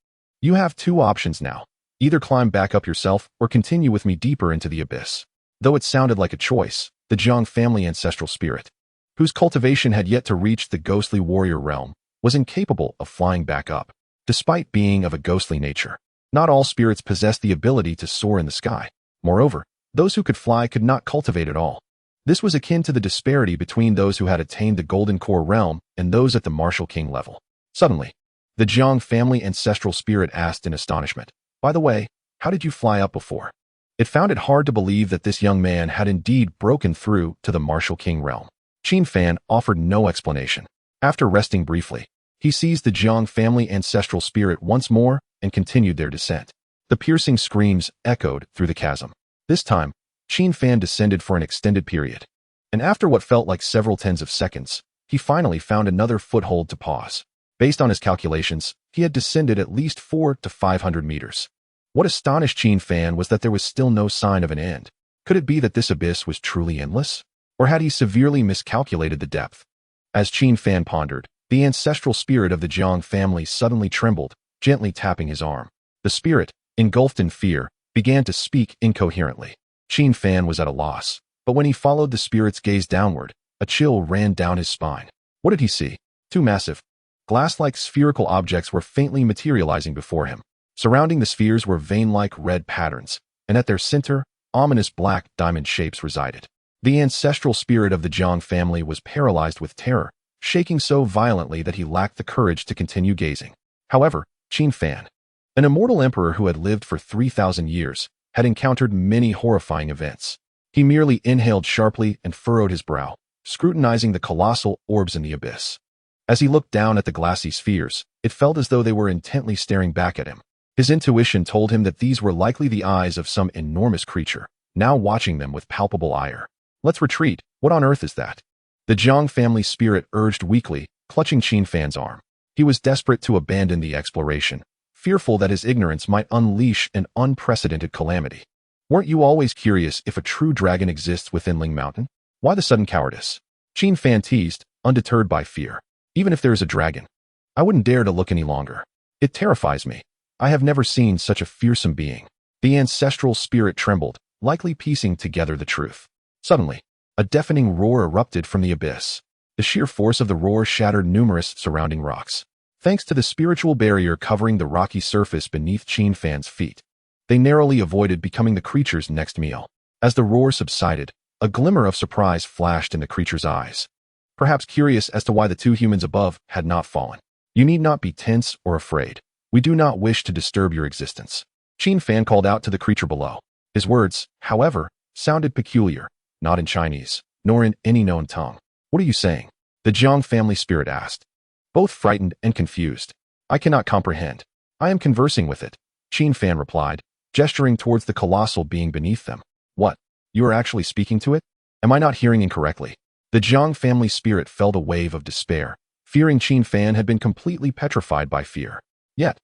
You have two options now. Either climb back up yourself or continue with me deeper into the abyss. Though it sounded like a choice, the Jiang family ancestral spirit, whose cultivation had yet to reach the ghostly warrior realm, was incapable of flying back up. Despite being of a ghostly nature, not all spirits possess the ability to soar in the sky. Moreover, those who could fly could not cultivate at all. This was akin to the disparity between those who had attained the Golden Core realm and those at the Martial King level. Suddenly, the Jiang family ancestral spirit asked in astonishment, by the way, how did you fly up before? It found it hard to believe that this young man had indeed broken through to the Martial King realm. Qin Fan offered no explanation. After resting briefly, he seized the Jiang family ancestral spirit once more and continued their descent. The piercing screams echoed through the chasm. This time, Qin Fan descended for an extended period, and after what felt like several tens of seconds, he finally found another foothold to pause. Based on his calculations, he had descended at least 400 to 500 meters. What astonished Qin Fan was that there was still no sign of an end. Could it be that this abyss was truly endless? Or had he severely miscalculated the depth? As Qin Fan pondered, the ancestral spirit of the Jiang family suddenly trembled, gently tapping his arm. The spirit, engulfed in fear, began to speak incoherently. Qin Fan was at a loss. But when he followed the spirit's gaze downward, a chill ran down his spine. What did he see? Two massive, glass-like spherical objects were faintly materializing before him. Surrounding the spheres were vein-like red patterns, and at their center, ominous black diamond shapes resided. The ancestral spirit of the Jiang family was paralyzed with terror, shaking so violently that he lacked the courage to continue gazing. However, Qin Fan, an immortal emperor who had lived for 3,000 years, had encountered many horrifying events. He merely inhaled sharply and furrowed his brow, scrutinizing the colossal orbs in the abyss. As he looked down at the glassy spheres, it felt as though they were intently staring back at him. His intuition told him that these were likely the eyes of some enormous creature, now watching them with palpable ire. Let's retreat. What on earth is that? The Jiang family spirit urged weakly, clutching Qin Fan's arm. He was desperate to abandon the exploration, fearful that his ignorance might unleash an unprecedented calamity. Weren't you always curious if a true dragon exists within Ling Mountain? Why the sudden cowardice? Qin Fan teased, undeterred by fear. Even if there is a dragon, I wouldn't dare to look any longer. It terrifies me. I have never seen such a fearsome being. The ancestral spirit trembled, likely piecing together the truth. Suddenly, a deafening roar erupted from the abyss. The sheer force of the roar shattered numerous surrounding rocks. Thanks to the spiritual barrier covering the rocky surface beneath Qin Fan's feet, they narrowly avoided becoming the creature's next meal. As the roar subsided, a glimmer of surprise flashed in the creature's eyes. Perhaps curious as to why the two humans above had not fallen. You need not be tense or afraid. We do not wish to disturb your existence. Qin Fan called out to the creature below. His words, however, sounded peculiar, not in Chinese, nor in any known tongue. What are you saying? The Jiang family spirit asked, both frightened and confused. I cannot comprehend. I am conversing with it, Qin Fan replied, gesturing towards the colossal being beneath them. What? You are actually speaking to it? Am I not hearing incorrectly? The Jiang family spirit felt a wave of despair, fearing Qin Fan had been completely petrified by fear. Yet,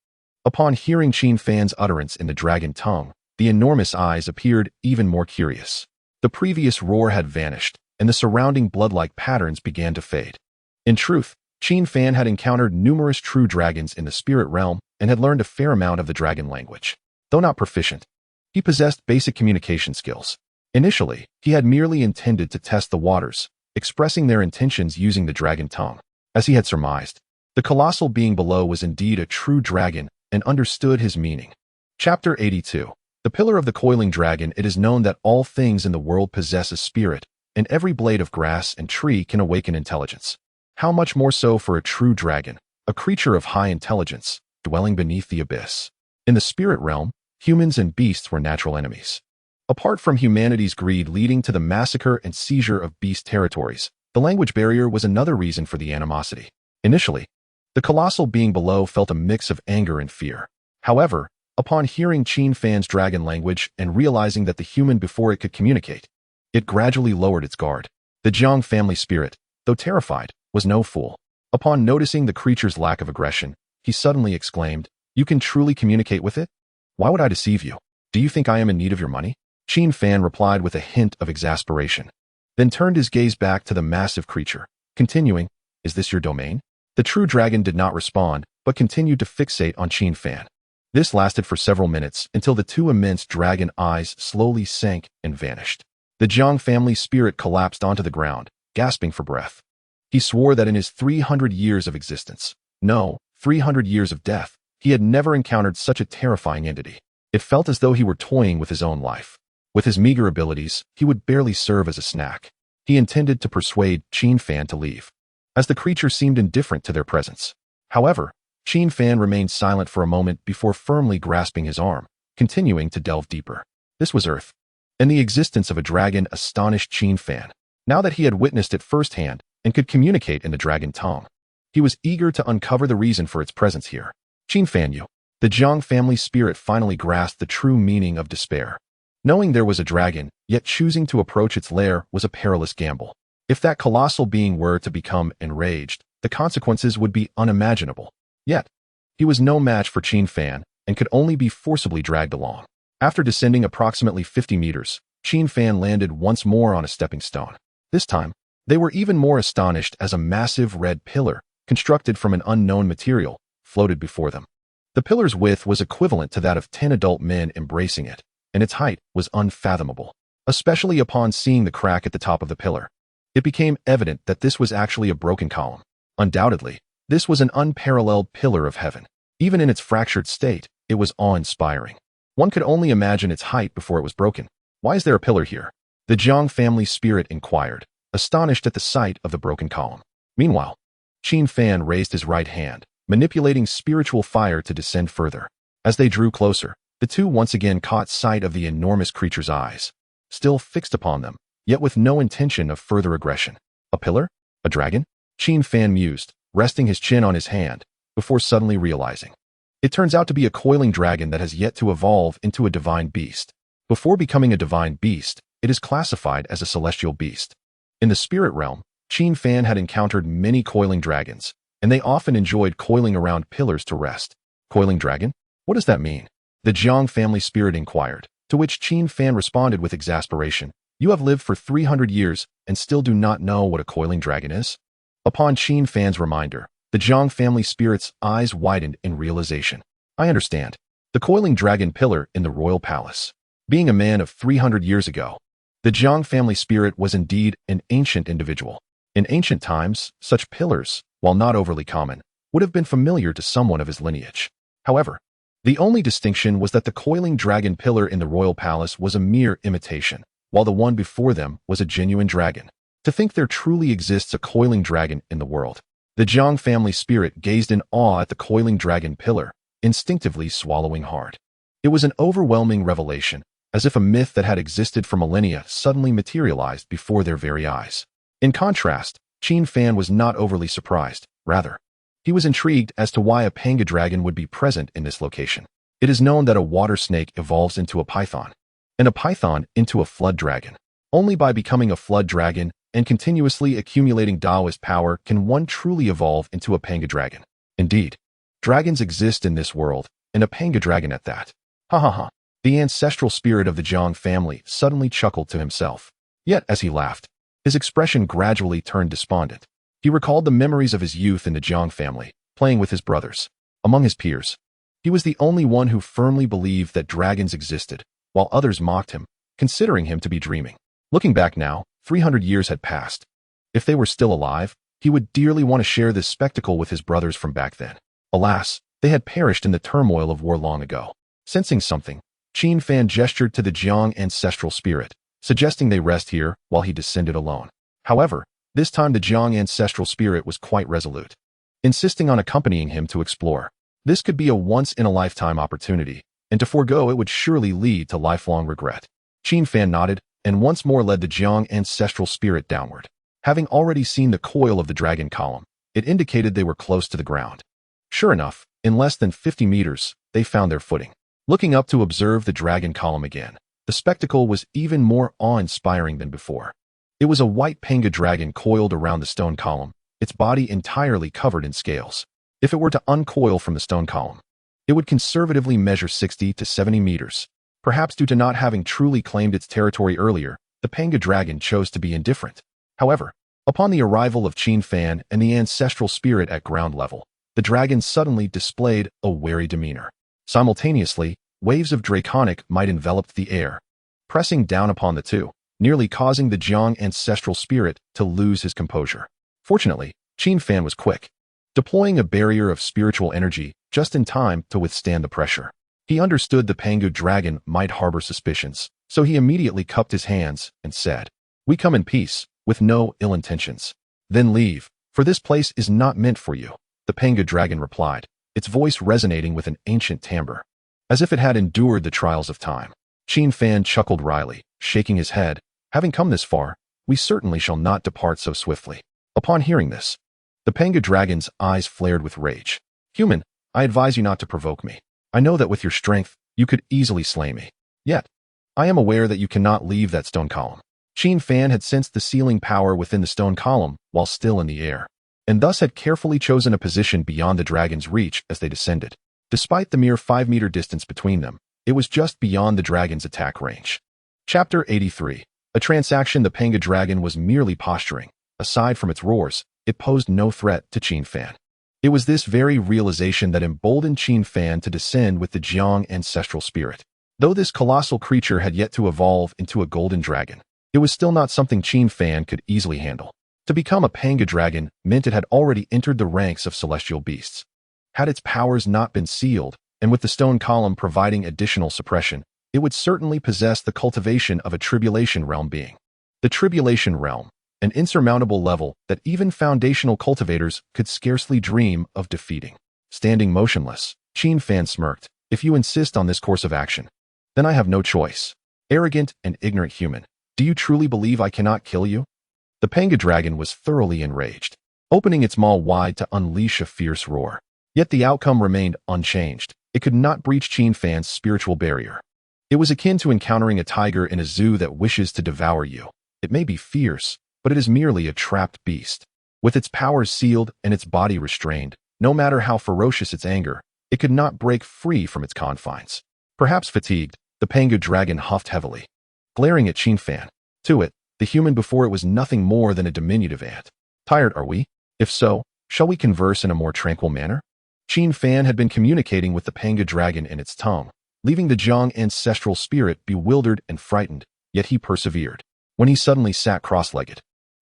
upon hearing Qin Fan's utterance in the dragon tongue, the enormous eyes appeared even more curious. The previous roar had vanished, and the surrounding blood-like patterns began to fade. In truth, Qin Fan had encountered numerous true dragons in the spirit realm and had learned a fair amount of the dragon language. Though not proficient, he possessed basic communication skills. Initially, he had merely intended to test the waters, expressing their intentions using the dragon tongue. As he had surmised, the colossal being below was indeed a true dragon and understood his meaning. Chapter 82. The pillar of the coiling dragon. It is known that all things in the world possess a spirit, and every blade of grass and tree can awaken intelligence. How much more so for a true dragon, a creature of high intelligence, dwelling beneath the abyss. In the spirit realm, humans and beasts were natural enemies. Apart from humanity's greed leading to the massacre and seizure of beast territories, the language barrier was another reason for the animosity. Initially, the colossal being below felt a mix of anger and fear. However, upon hearing Qin Fan's dragon language and realizing that the human before it could communicate, it gradually lowered its guard. The Jiang family spirit, though terrified, was no fool. Upon noticing the creature's lack of aggression, he suddenly exclaimed, "You can truly communicate with it? Why would I deceive you? Do you think I am in need of your money?" Qin Fan replied with a hint of exasperation, then turned his gaze back to the massive creature, continuing, "Is this your domain?" The true dragon did not respond, but continued to fixate on Qin Fan. This lasted for several minutes until the two immense dragon eyes slowly sank and vanished. The Jiang family spirit collapsed onto the ground, gasping for breath. He swore that in his 300 years of existence, no, 300 years of death, he had never encountered such a terrifying entity. It felt as though he were toying with his own life. With his meager abilities, he would barely serve as a snack. He intended to persuade Qin Fan to leave, as the creature seemed indifferent to their presence. However, Qin Fan remained silent for a moment before firmly grasping his arm, continuing to delve deeper. This was Earth, and the existence of a dragon astonished Qin Fan. Now that he had witnessed it firsthand and could communicate in the dragon tongue, he was eager to uncover the reason for its presence here. Qin Fan, you. The Jiang family spirit finally grasped the true meaning of despair. Knowing there was a dragon, yet choosing to approach its lair was a perilous gamble. If that colossal being were to become enraged, the consequences would be unimaginable. Yet, he was no match for Qin Fan and could only be forcibly dragged along. After descending approximately 50 meters, Qin Fan landed once more on a stepping stone. This time, they were even more astonished as a massive red pillar, constructed from an unknown material, floated before them. The pillar's width was equivalent to that of 10 adult men embracing it, and its height was unfathomable. especially upon seeing the crack at the top of the pillar. It became evident that this was actually a broken column. Undoubtedly, this was an unparalleled pillar of heaven. Even in its fractured state, it was awe-inspiring. One could only imagine its height before it was broken. Why is there a pillar here? The Jiang family spirit inquired, astonished at the sight of the broken column. Meanwhile, Qin Fan raised his right hand, manipulating spiritual fire to descend further. As they drew closer, the two once again caught sight of the enormous creature's eyes, still fixed upon them, yet with no intention of further aggression. A pillar? A dragon? Qin Fan mused, resting his chin on his hand, before suddenly realizing. It turns out to be a coiling dragon that has yet to evolve into a divine beast. Before becoming a divine beast, it is classified as a celestial beast. In the spirit realm, Qin Fan had encountered many coiling dragons, and they often enjoyed coiling around pillars to rest. Coiling dragon? What does that mean? The Jiang family spirit inquired, to which Qin Fan responded with exasperation. You have lived for 300 years and still do not know what a coiling dragon is? Upon Qin Fan's reminder, the Jiang family spirit's eyes widened in realization. I understand. The coiling dragon pillar in the royal palace. Being a man of 300 years ago, the Jiang family spirit was indeed an ancient individual. In ancient times, such pillars, while not overly common, would have been familiar to someone of his lineage. However, the only distinction was that the coiling dragon pillar in the royal palace was a mere imitation, while the one before them was a genuine dragon. To think there truly exists a coiling dragon in the world. The Jiang family spirit gazed in awe at the coiling dragon pillar, instinctively swallowing hard. It was an overwhelming revelation, as if a myth that had existed for millennia suddenly materialized before their very eyes. In contrast, Qin Fan was not overly surprised. Rather, he was intrigued as to why a panga dragon would be present in this location. It is known that a water snake evolves into a python, and a python into a flood dragon. Only by becoming a flood dragon and continuously accumulating Taoist power can one truly evolve into a panga dragon. Indeed, dragons exist in this world, and a panga dragon at that. Ha ha ha. The ancestral spirit of the Jiang family suddenly chuckled to himself. Yet, as he laughed, his expression gradually turned despondent. He recalled the memories of his youth in the Jiang family, playing with his brothers. Among his peers, he was the only one who firmly believed that dragons existed, while others mocked him, considering him to be dreaming. Looking back now, 300 years had passed. If they were still alive, he would dearly want to share this spectacle with his brothers from back then. Alas, they had perished in the turmoil of war long ago. Sensing something, Qin Fan gestured to the Jiang ancestral spirit, suggesting they rest here while he descended alone. However, this time the Jiang ancestral spirit was quite resolute, insisting on accompanying him to explore. This could be a once-in-a-lifetime opportunity, and to forego it would surely lead to lifelong regret. Qin Fan nodded, and once more led the Jiang ancestral spirit downward. Having already seen the coil of the dragon column, it indicated they were close to the ground. Sure enough, in less than 50 meters, they found their footing. Looking up to observe the dragon column again, the spectacle was even more awe-inspiring than before. It was a white panga dragon coiled around the stone column, its body entirely covered in scales. If it were to uncoil from the stone column, it would conservatively measure 60 to 70 meters. Perhaps due to not having truly claimed its territory earlier, the panga dragon chose to be indifferent. However, upon the arrival of Qin Fan and the ancestral spirit at ground level, the dragon suddenly displayed a wary demeanor. Simultaneously, waves of draconic might enveloped the air, pressing down upon the two, nearly causing the Jiang ancestral spirit to lose his composure. Fortunately, Qin Fan was quick, deploying a barrier of spiritual energy just in time to withstand the pressure. He understood the panga dragon might harbor suspicions, so he immediately cupped his hands and said, "We come in peace, with no ill intentions. Then leave, for this place is not meant for you," the panga dragon replied, its voice resonating with an ancient timbre, as if it had endured the trials of time. Qin Fan chuckled wryly, shaking his head. Having come this far, we certainly shall not depart so swiftly. Upon hearing this, the panga dragon's eyes flared with rage. Human, I advise you not to provoke me. I know that with your strength, you could easily slay me. Yet, I am aware that you cannot leave that stone column. Qin Fan had sensed the sealing power within the stone column while still in the air, and thus had carefully chosen a position beyond the dragon's reach as they descended. Despite the mere 5-meter distance between them, it was just beyond the dragon's attack range. Chapter 83. A transaction. The panga dragon was merely posturing. Aside from its roars, it posed no threat to Qin Fan. It was this very realization that emboldened Qin Fan to descend with the Jiang ancestral spirit. Though this colossal creature had yet to evolve into a golden dragon, it was still not something Qin Fan could easily handle. To become a Panga dragon meant it had already entered the ranks of celestial beasts. Had its powers not been sealed, and with the stone column providing additional suppression, it would certainly possess the cultivation of a tribulation realm being. The tribulation realm, an insurmountable level that even foundational cultivators could scarcely dream of defeating. Standing motionless, Qin Fan smirked. If you insist on this course of action, then I have no choice. Arrogant and ignorant human, do you truly believe I cannot kill you? The Panga dragon was thoroughly enraged, opening its maw wide to unleash a fierce roar. Yet the outcome remained unchanged. It could not breach Qin Fan's spiritual barrier. It was akin to encountering a tiger in a zoo that wishes to devour you. It may be fierce, but it is merely a trapped beast. With its powers sealed and its body restrained, no matter how ferocious its anger, it could not break free from its confines. Perhaps fatigued, the Panga dragon huffed heavily, glaring at Qin Fan. To it, the human before it was nothing more than a diminutive ant. Tired, are we? If so, shall we converse in a more tranquil manner? Qin Fan had been communicating with the Panga dragon in its tongue, leaving the Zhang ancestral spirit bewildered and frightened, yet he persevered. When he suddenly sat cross-legged,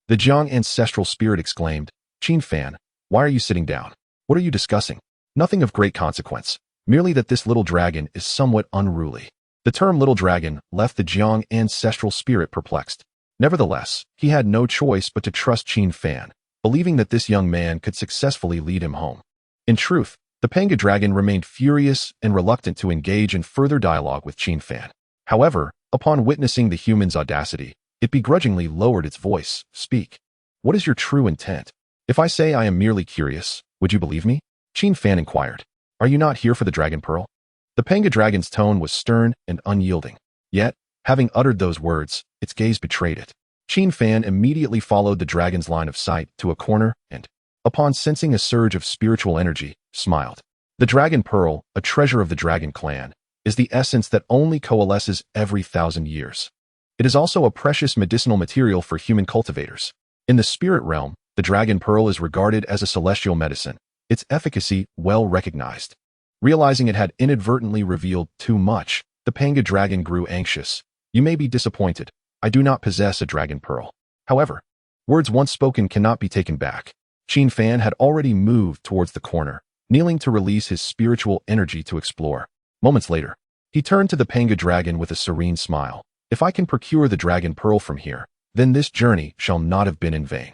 the Zhang ancestral spirit exclaimed, Qin Fan, why are you sitting down? What are you discussing? Nothing of great consequence, merely that this little dragon is somewhat unruly. The term little dragon left the Zhang ancestral spirit perplexed. Nevertheless, he had no choice but to trust Qin Fan, believing that this young man could successfully lead him home. In truth, the Panga dragon remained furious and reluctant to engage in further dialogue with Qin Fan. However, upon witnessing the human's audacity, it begrudgingly lowered its voice. Speak. What is your true intent? If I say I am merely curious, would you believe me? Qin Fan inquired. Are you not here for the dragon pearl? The Panga dragon's tone was stern and unyielding. Yet, having uttered those words, its gaze betrayed it. Qin Fan immediately followed the dragon's line of sight to a corner and, upon sensing a surge of spiritual energy, smiled. The dragon pearl, a treasure of the dragon clan, is the essence that only coalesces every 1,000 years. It is also a precious medicinal material for human cultivators. In the spirit realm, the dragon pearl is regarded as a celestial medicine, its efficacy well recognized. Realizing it had inadvertently revealed too much, the Panga dragon grew anxious. You may be disappointed. I do not possess a dragon pearl. However, words once spoken cannot be taken back. Qin Fan had already moved towards the corner, kneeling to release his spiritual energy to explore. Moments later, he turned to the Panga dragon with a serene smile. If I can procure the dragon pearl from here, then this journey shall not have been in vain.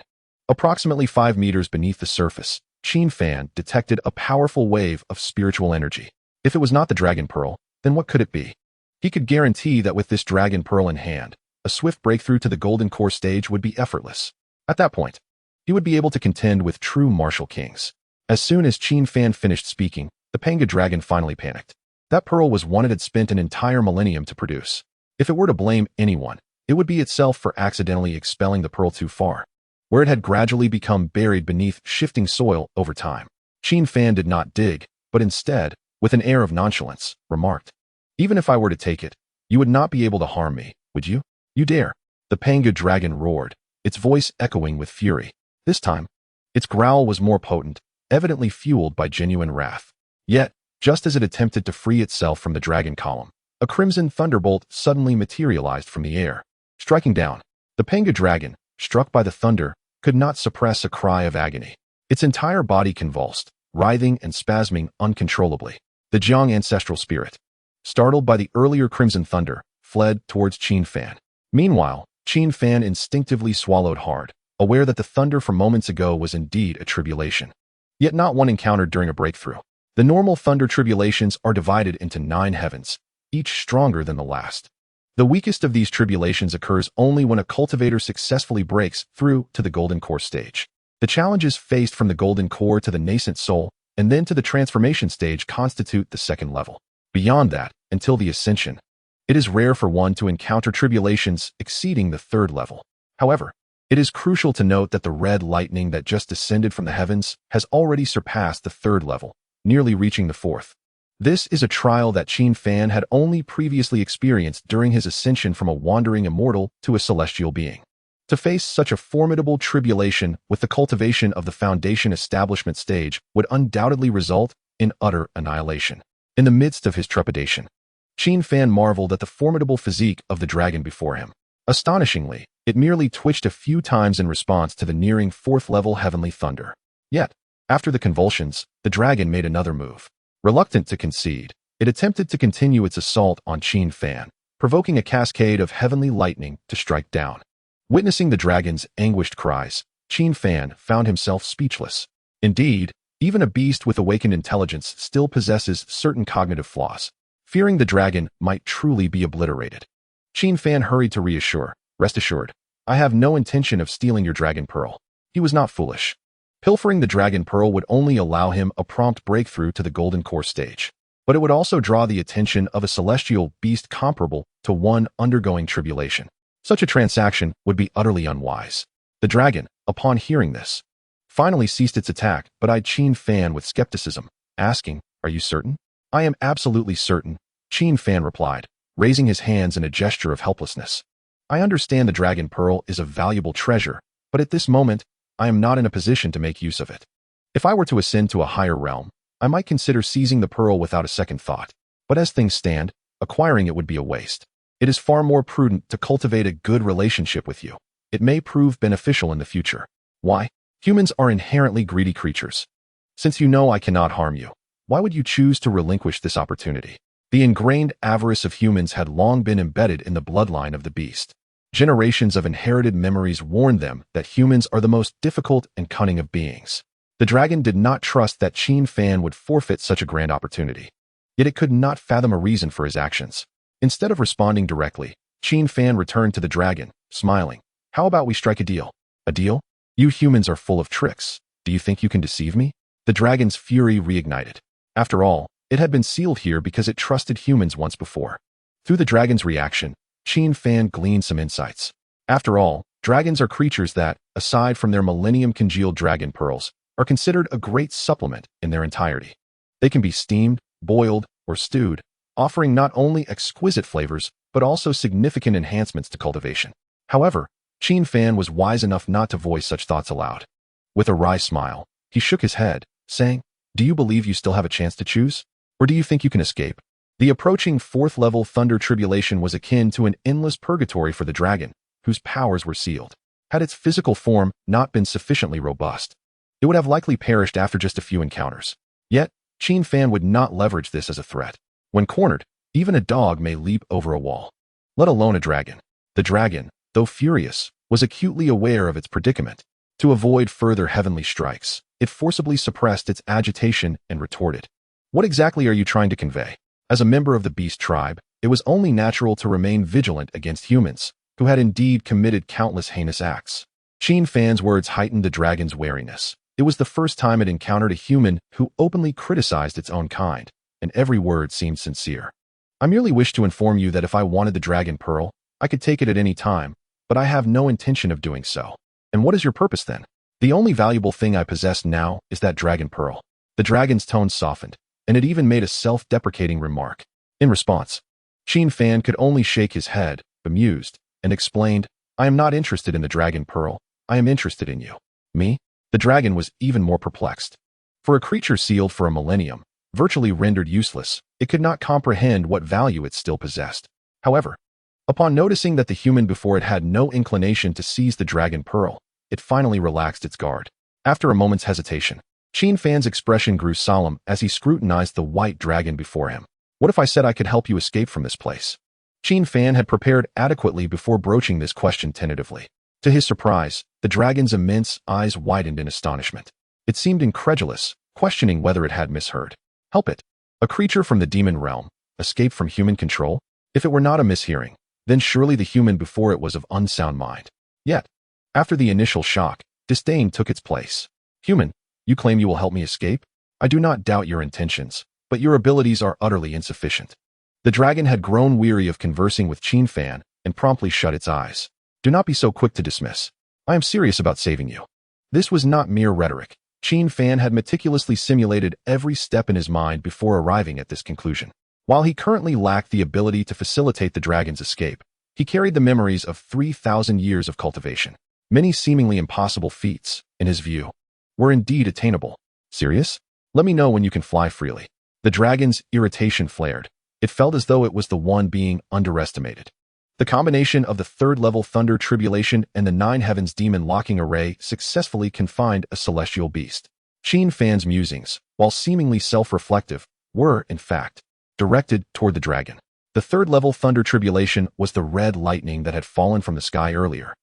Approximately 5 meters beneath the surface, Qin Fan detected a powerful wave of spiritual energy. If it was not the dragon pearl, then what could it be? He could guarantee that with this dragon pearl in hand, a swift breakthrough to the golden core stage would be effortless. At that point, he would be able to contend with true martial kings. As soon as Qin Fan finished speaking, the Panga dragon finally panicked. That pearl was one it had spent an entire millennium to produce. If it were to blame anyone, it would be itself for accidentally expelling the pearl too far, where it had gradually become buried beneath shifting soil over time. Qin Fan did not dig, but instead, with an air of nonchalance, remarked, even if I were to take it, you would not be able to harm me, would you? You dare. The Panga dragon roared, its voice echoing with fury. This time, its growl was more potent, evidently fueled by genuine wrath. Yet, just as it attempted to free itself from the dragon column, a crimson thunderbolt suddenly materialized from the air, striking down. The Panga dragon, struck by the thunder, could not suppress a cry of agony. Its entire body convulsed, writhing and spasming uncontrollably. The Zhang ancestral spirit, startled by the earlier crimson thunder, fled towards Qin Fan. Meanwhile, Qin Fan instinctively swallowed hard, aware that the thunder from moments ago was indeed a tribulation, yet not one encountered during a breakthrough. The normal thunder tribulations are divided into 9 heavens, each stronger than the last. The weakest of these tribulations occurs only when a cultivator successfully breaks through to the golden core stage. The challenges faced from the golden core to the nascent soul, and then to the transformation stage constitute the second level. Beyond that, until the ascension, it is rare for one to encounter tribulations exceeding the 3rd level. However, it is crucial to note that the red lightning that just descended from the heavens has already surpassed the 3rd level, nearly reaching the 4th. This is a trial that Qin Fan had only previously experienced during his ascension from a wandering immortal to a celestial being. To face such a formidable tribulation with the cultivation of the foundation establishment stage would undoubtedly result in utter annihilation. In the midst of his trepidation, Qin Fan marveled at the formidable physique of the dragon before him. Astonishingly, it merely twitched a few times in response to the nearing fourth-level heavenly thunder. Yet, after the convulsions, the dragon made another move. Reluctant to concede, it attempted to continue its assault on Qin Fan, provoking a cascade of heavenly lightning to strike down. Witnessing the dragon's anguished cries, Qin Fan found himself speechless. Indeed, even a beast with awakened intelligence still possesses certain cognitive flaws. Fearing the dragon might truly be obliterated. Qin Fan hurried to reassure, "Rest assured, I have no intention of stealing your dragon pearl." He was not foolish. Pilfering the dragon pearl would only allow him a prompt breakthrough to the golden core stage, but it would also draw the attention of a celestial beast comparable to one undergoing tribulation. Such a transaction would be utterly unwise. The dragon, upon hearing this, finally ceased its attack but eyed Qin Fan with skepticism, asking, "Are you certain?" "I am absolutely certain," Qin Fan replied, raising his hands in a gesture of helplessness. "I understand the dragon pearl is a valuable treasure, but at this moment, I am not in a position to make use of it. If I were to ascend to a higher realm, I might consider seizing the pearl without a second thought, but as things stand, acquiring it would be a waste. It is far more prudent to cultivate a good relationship with you. It may prove beneficial in the future." "Why? Humans are inherently greedy creatures. Since you know I cannot harm you, why would you choose to relinquish this opportunity?" The ingrained avarice of humans had long been embedded in the bloodline of the beast. Generations of inherited memories warned them that humans are the most difficult and cunning of beings. The dragon did not trust that Qin Fan would forfeit such a grand opportunity. Yet it could not fathom a reason for his actions. Instead of responding directly, Qin Fan returned to the dragon, smiling. "How about we strike a deal?" "A deal? You humans are full of tricks. Do you think you can deceive me?" The dragon's fury reignited. After all, it had been sealed here because it trusted humans once before. Through the dragon's reaction, Qin Fan gleaned some insights. After all, dragons are creatures that, aside from their millennium-congealed dragon pearls, are considered a great supplement in their entirety. They can be steamed, boiled, or stewed, offering not only exquisite flavors, but also significant enhancements to cultivation. However, Qin Fan was wise enough not to voice such thoughts aloud. With a wry smile, he shook his head, saying, "Do you believe you still have a chance to choose? Or do you think you can escape?" The approaching fourth-level thunder tribulation was akin to an endless purgatory for the dragon, whose powers were sealed. Had its physical form not been sufficiently robust, it would have likely perished after just a few encounters. Yet, Qin Fan would not leverage this as a threat. When cornered, even a dog may leap over a wall, let alone a dragon. The dragon, though furious, was acutely aware of its predicament. To avoid further heavenly strikes, it forcibly suppressed its agitation and retorted, "What exactly are you trying to convey?" As a member of the beast tribe, it was only natural to remain vigilant against humans, who had indeed committed countless heinous acts. Qin Fan's words heightened the dragon's wariness. It was the first time it encountered a human who openly criticized its own kind, and every word seemed sincere. "I merely wish to inform you that if I wanted the dragon pearl, I could take it at any time, but I have no intention of doing so." "And what is your purpose then?" "The only valuable thing I possess now is that dragon pearl." The dragon's tone softened, and it even made a self-deprecating remark. In response, Qin Fan could only shake his head, bemused, and explained, "I am not interested in the dragon pearl. I am interested in you." "Me?" The dragon was even more perplexed. For a creature sealed for a millennium, virtually rendered useless, it could not comprehend what value it still possessed. However, upon noticing that the human before it had no inclination to seize the dragon pearl, it finally relaxed its guard. After a moment's hesitation, Qin Fan's expression grew solemn as he scrutinized the white dragon before him. "What if I said I could help you escape from this place?" Qin Fan had prepared adequately before broaching this question tentatively. To his surprise, the dragon's immense eyes widened in astonishment. It seemed incredulous, questioning whether it had misheard. Help it? A creature from the demon realm, escape from human control? If it were not a mishearing, then surely the human before it was of unsound mind. Yet, after the initial shock, disdain took its place. "Human, you claim you will help me escape? I do not doubt your intentions, but your abilities are utterly insufficient." The dragon had grown weary of conversing with Qin Fan and promptly shut its eyes. "Do not be so quick to dismiss. I am serious about saving you." This was not mere rhetoric. Qin Fan had meticulously simulated every step in his mind before arriving at this conclusion. While he currently lacked the ability to facilitate the dragon's escape, he carried the memories of 3,000 years of cultivation. Many seemingly impossible feats, in his view, were indeed attainable. "Serious? Let me know when you can fly freely." The dragon's irritation flared, It felt as though it was the one being underestimated. The combination of the third-level thunder tribulation and the nine heavens demon locking array successfully confined a celestial beast. Qin Fan's musings, while seemingly self-reflective, were, in fact, directed toward the dragon. The third-level thunder tribulation was the red lightning that had fallen from the sky earlier,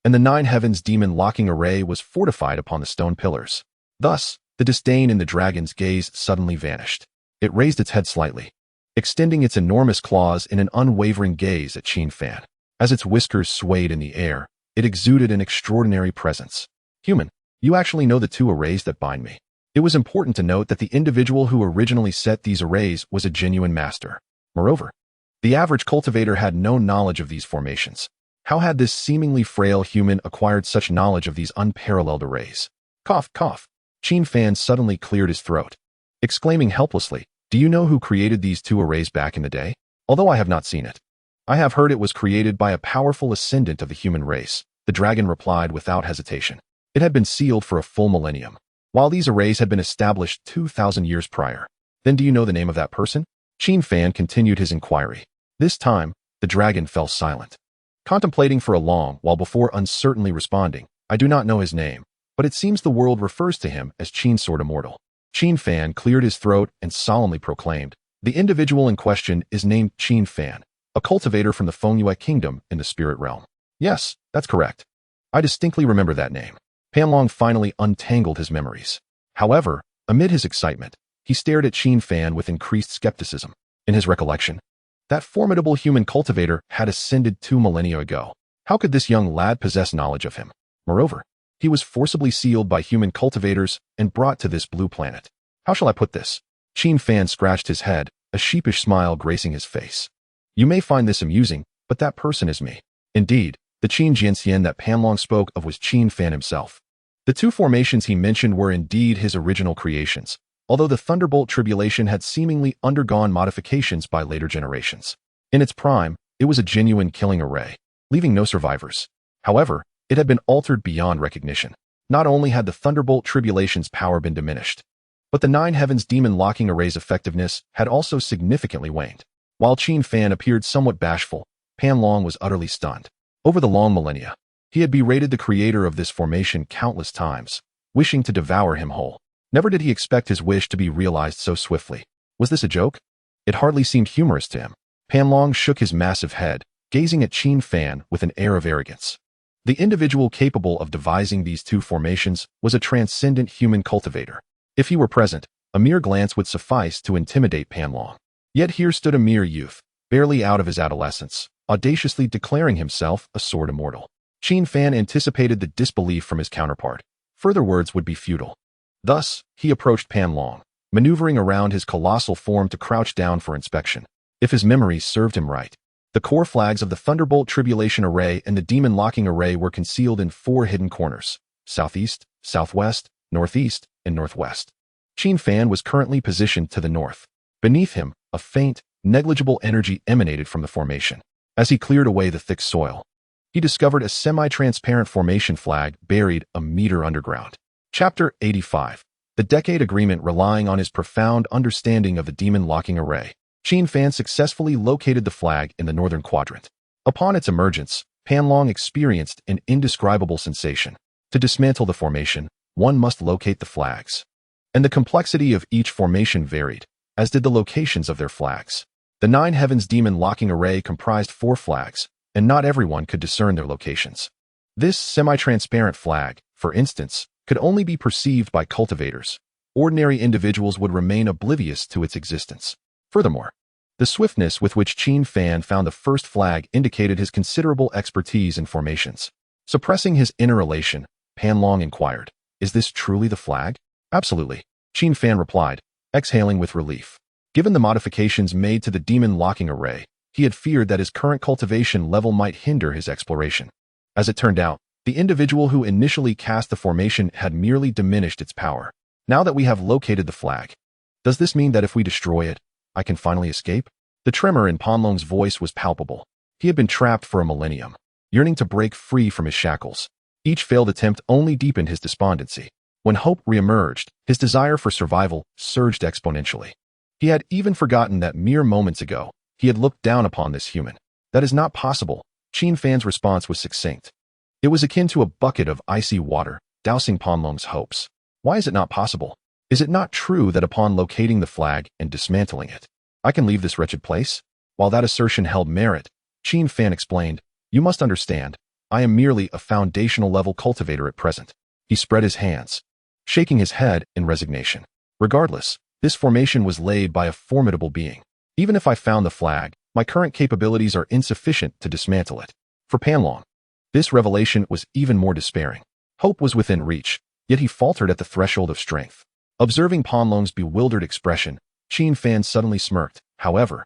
and the nine heavens demon locking array was fortified upon the stone pillars. Thus, the disdain in the dragon's gaze suddenly vanished. It raised its head slightly, extending its enormous claws in an unwavering gaze at Qin Fan. As its whiskers swayed in the air, it exuded an extraordinary presence. Human, you actually know the two arrays that bind me. It was important to note that the individual who originally set these arrays was a genuine master. Moreover, the average cultivator had no knowledge of these formations. How had this seemingly frail human acquired such knowledge of these unparalleled arrays? Cough, cough. Qin Fan suddenly cleared his throat, exclaiming helplessly, "Do you know who created these two arrays back in the day? Although I have not seen it, I have heard it was created by a powerful ascendant of the human race," the dragon replied without hesitation. It had been sealed for a full millennium, while these arrays had been established 2,000 years prior. Then do you know the name of that person? Qin Fan continued his inquiry. This time, the dragon fell silent, contemplating for a long while before uncertainly responding, "I do not know his name, but it seems the world refers to him as Qin Sword Immortal." Qin Fan cleared his throat and solemnly proclaimed, "The individual in question is named Qin Fan, a cultivator from the Fengyue Kingdom in the spirit realm." "Yes, that's correct. I distinctly remember that name." Panlong finally untangled his memories. However, amid his excitement, he stared at Qin Fan with increased skepticism. In his recollection, that formidable human cultivator had ascended 2 millennia ago. How could this young lad possess knowledge of him? Moreover, he was forcibly sealed by human cultivators and brought to this blue planet. How shall I put this? Qin Fan scratched his head, a sheepish smile gracing his face. "You may find this amusing, but that person is me." Indeed, the Qin Jianxian that Panlong spoke of was Qin Fan himself. The two formations he mentioned were indeed his original creations, although the Thunderbolt Tribulation had seemingly undergone modifications by later generations. In its prime, it was a genuine killing array, leaving no survivors. However, it had been altered beyond recognition. Not only had the Thunderbolt Tribulation's power been diminished, but the Nine Heavens Demon Locking Array's effectiveness had also significantly waned. While Qin Fan appeared somewhat bashful, Panlong was utterly stunned. Over the long millennia, he had berated the creator of this formation countless times, wishing to devour him whole. Never did he expect his wish to be realized so swiftly. Was this a joke? It hardly seemed humorous to him. Panlong shook his massive head, gazing at Qin Fan with an air of arrogance. The individual capable of devising these two formations was a transcendent human cultivator. If he were present, a mere glance would suffice to intimidate Panlong. Yet here stood a mere youth, barely out of his adolescence, audaciously declaring himself a sword immortal. Qin Fan anticipated the disbelief from his counterpart. Further words would be futile. Thus, he approached Panlong, maneuvering around his colossal form to crouch down for inspection. If his memory served him right, the core flags of the Thunderbolt Tribulation Array and the Demon Locking Array were concealed in 4 hidden corners: southeast, southwest, northeast, and northwest. Qin Fan was currently positioned to the north. Beneath him, a faint, negligible energy emanated from the formation. As he cleared away the thick soil, he discovered a semi-transparent formation flag buried a meter underground. Chapter 85. The Decade Agreement. Relying on his profound understanding of the Demon Locking Array, Qin Fan successfully located the flag in the northern quadrant. Upon its emergence, Panlong experienced an indescribable sensation. To dismantle the formation, one must locate the flags. And the complexity of each formation varied, as did the locations of their flags. The Nine Heavens Demon Locking Array comprised 4 flags, and not everyone could discern their locations. This semi-transparent flag, for instance, could only be perceived by cultivators. Ordinary individuals would remain oblivious to its existence. Furthermore, the swiftness with which Qin Fan found the first flag indicated his considerable expertise in formations. Suppressing his inner elation, Panlong inquired, "Is this truly the flag?" "Absolutely," Qin Fan replied, exhaling with relief. Given the modifications made to the Demon Locking Array, he had feared that his current cultivation level might hinder his exploration. As it turned out, the individual who initially cast the formation had merely diminished its power. "Now that we have located the flag, does this mean that if we destroy it, I can finally escape?" The tremor in Panlong's voice was palpable. He had been trapped for a millennium, yearning to break free from his shackles. Each failed attempt only deepened his despondency. When hope reemerged, his desire for survival surged exponentially. He had even forgotten that mere moments ago, he had looked down upon this human. That is not possible. Qin Fan's response was succinct. It was akin to a bucket of icy water, dousing Pan Long's hopes. Why is it not possible? Is it not true that upon locating the flag and dismantling it, I can leave this wretched place? While that assertion held merit, Qin Fan explained, you must understand, I am merely a foundational level cultivator at present. He spread his hands, shaking his head in resignation. Regardless, this formation was laid by a formidable being. Even if I found the flag, my current capabilities are insufficient to dismantle it. For Pan Long, this revelation was even more despairing. Hope was within reach, yet he faltered at the threshold of strength. Observing Pan Long's bewildered expression, Qin Fan suddenly smirked. However,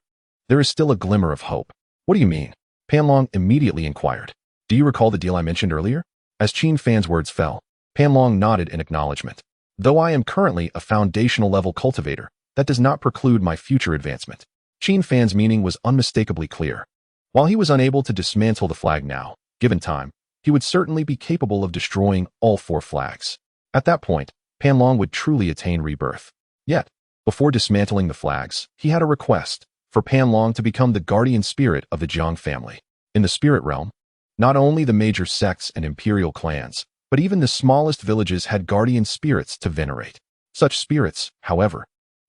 there is still a glimmer of hope. What do you mean? Pan Long immediately inquired. Do you recall the deal I mentioned earlier? As Qin Fan's words fell, Pan Long nodded in acknowledgement. Though I am currently a foundational level cultivator, that does not preclude my future advancement. Qin Fan's meaning was unmistakably clear. While he was unable to dismantle the flag now, given time, he would certainly be capable of destroying all 4 flags. At that point, Pan Long would truly attain rebirth. Yet, before dismantling the flags, he had a request for Pan Long to become the guardian spirit of the Jiang family. In the spirit realm, not only the major sects and imperial clans, but even the smallest villages had guardian spirits to venerate. Such spirits, however,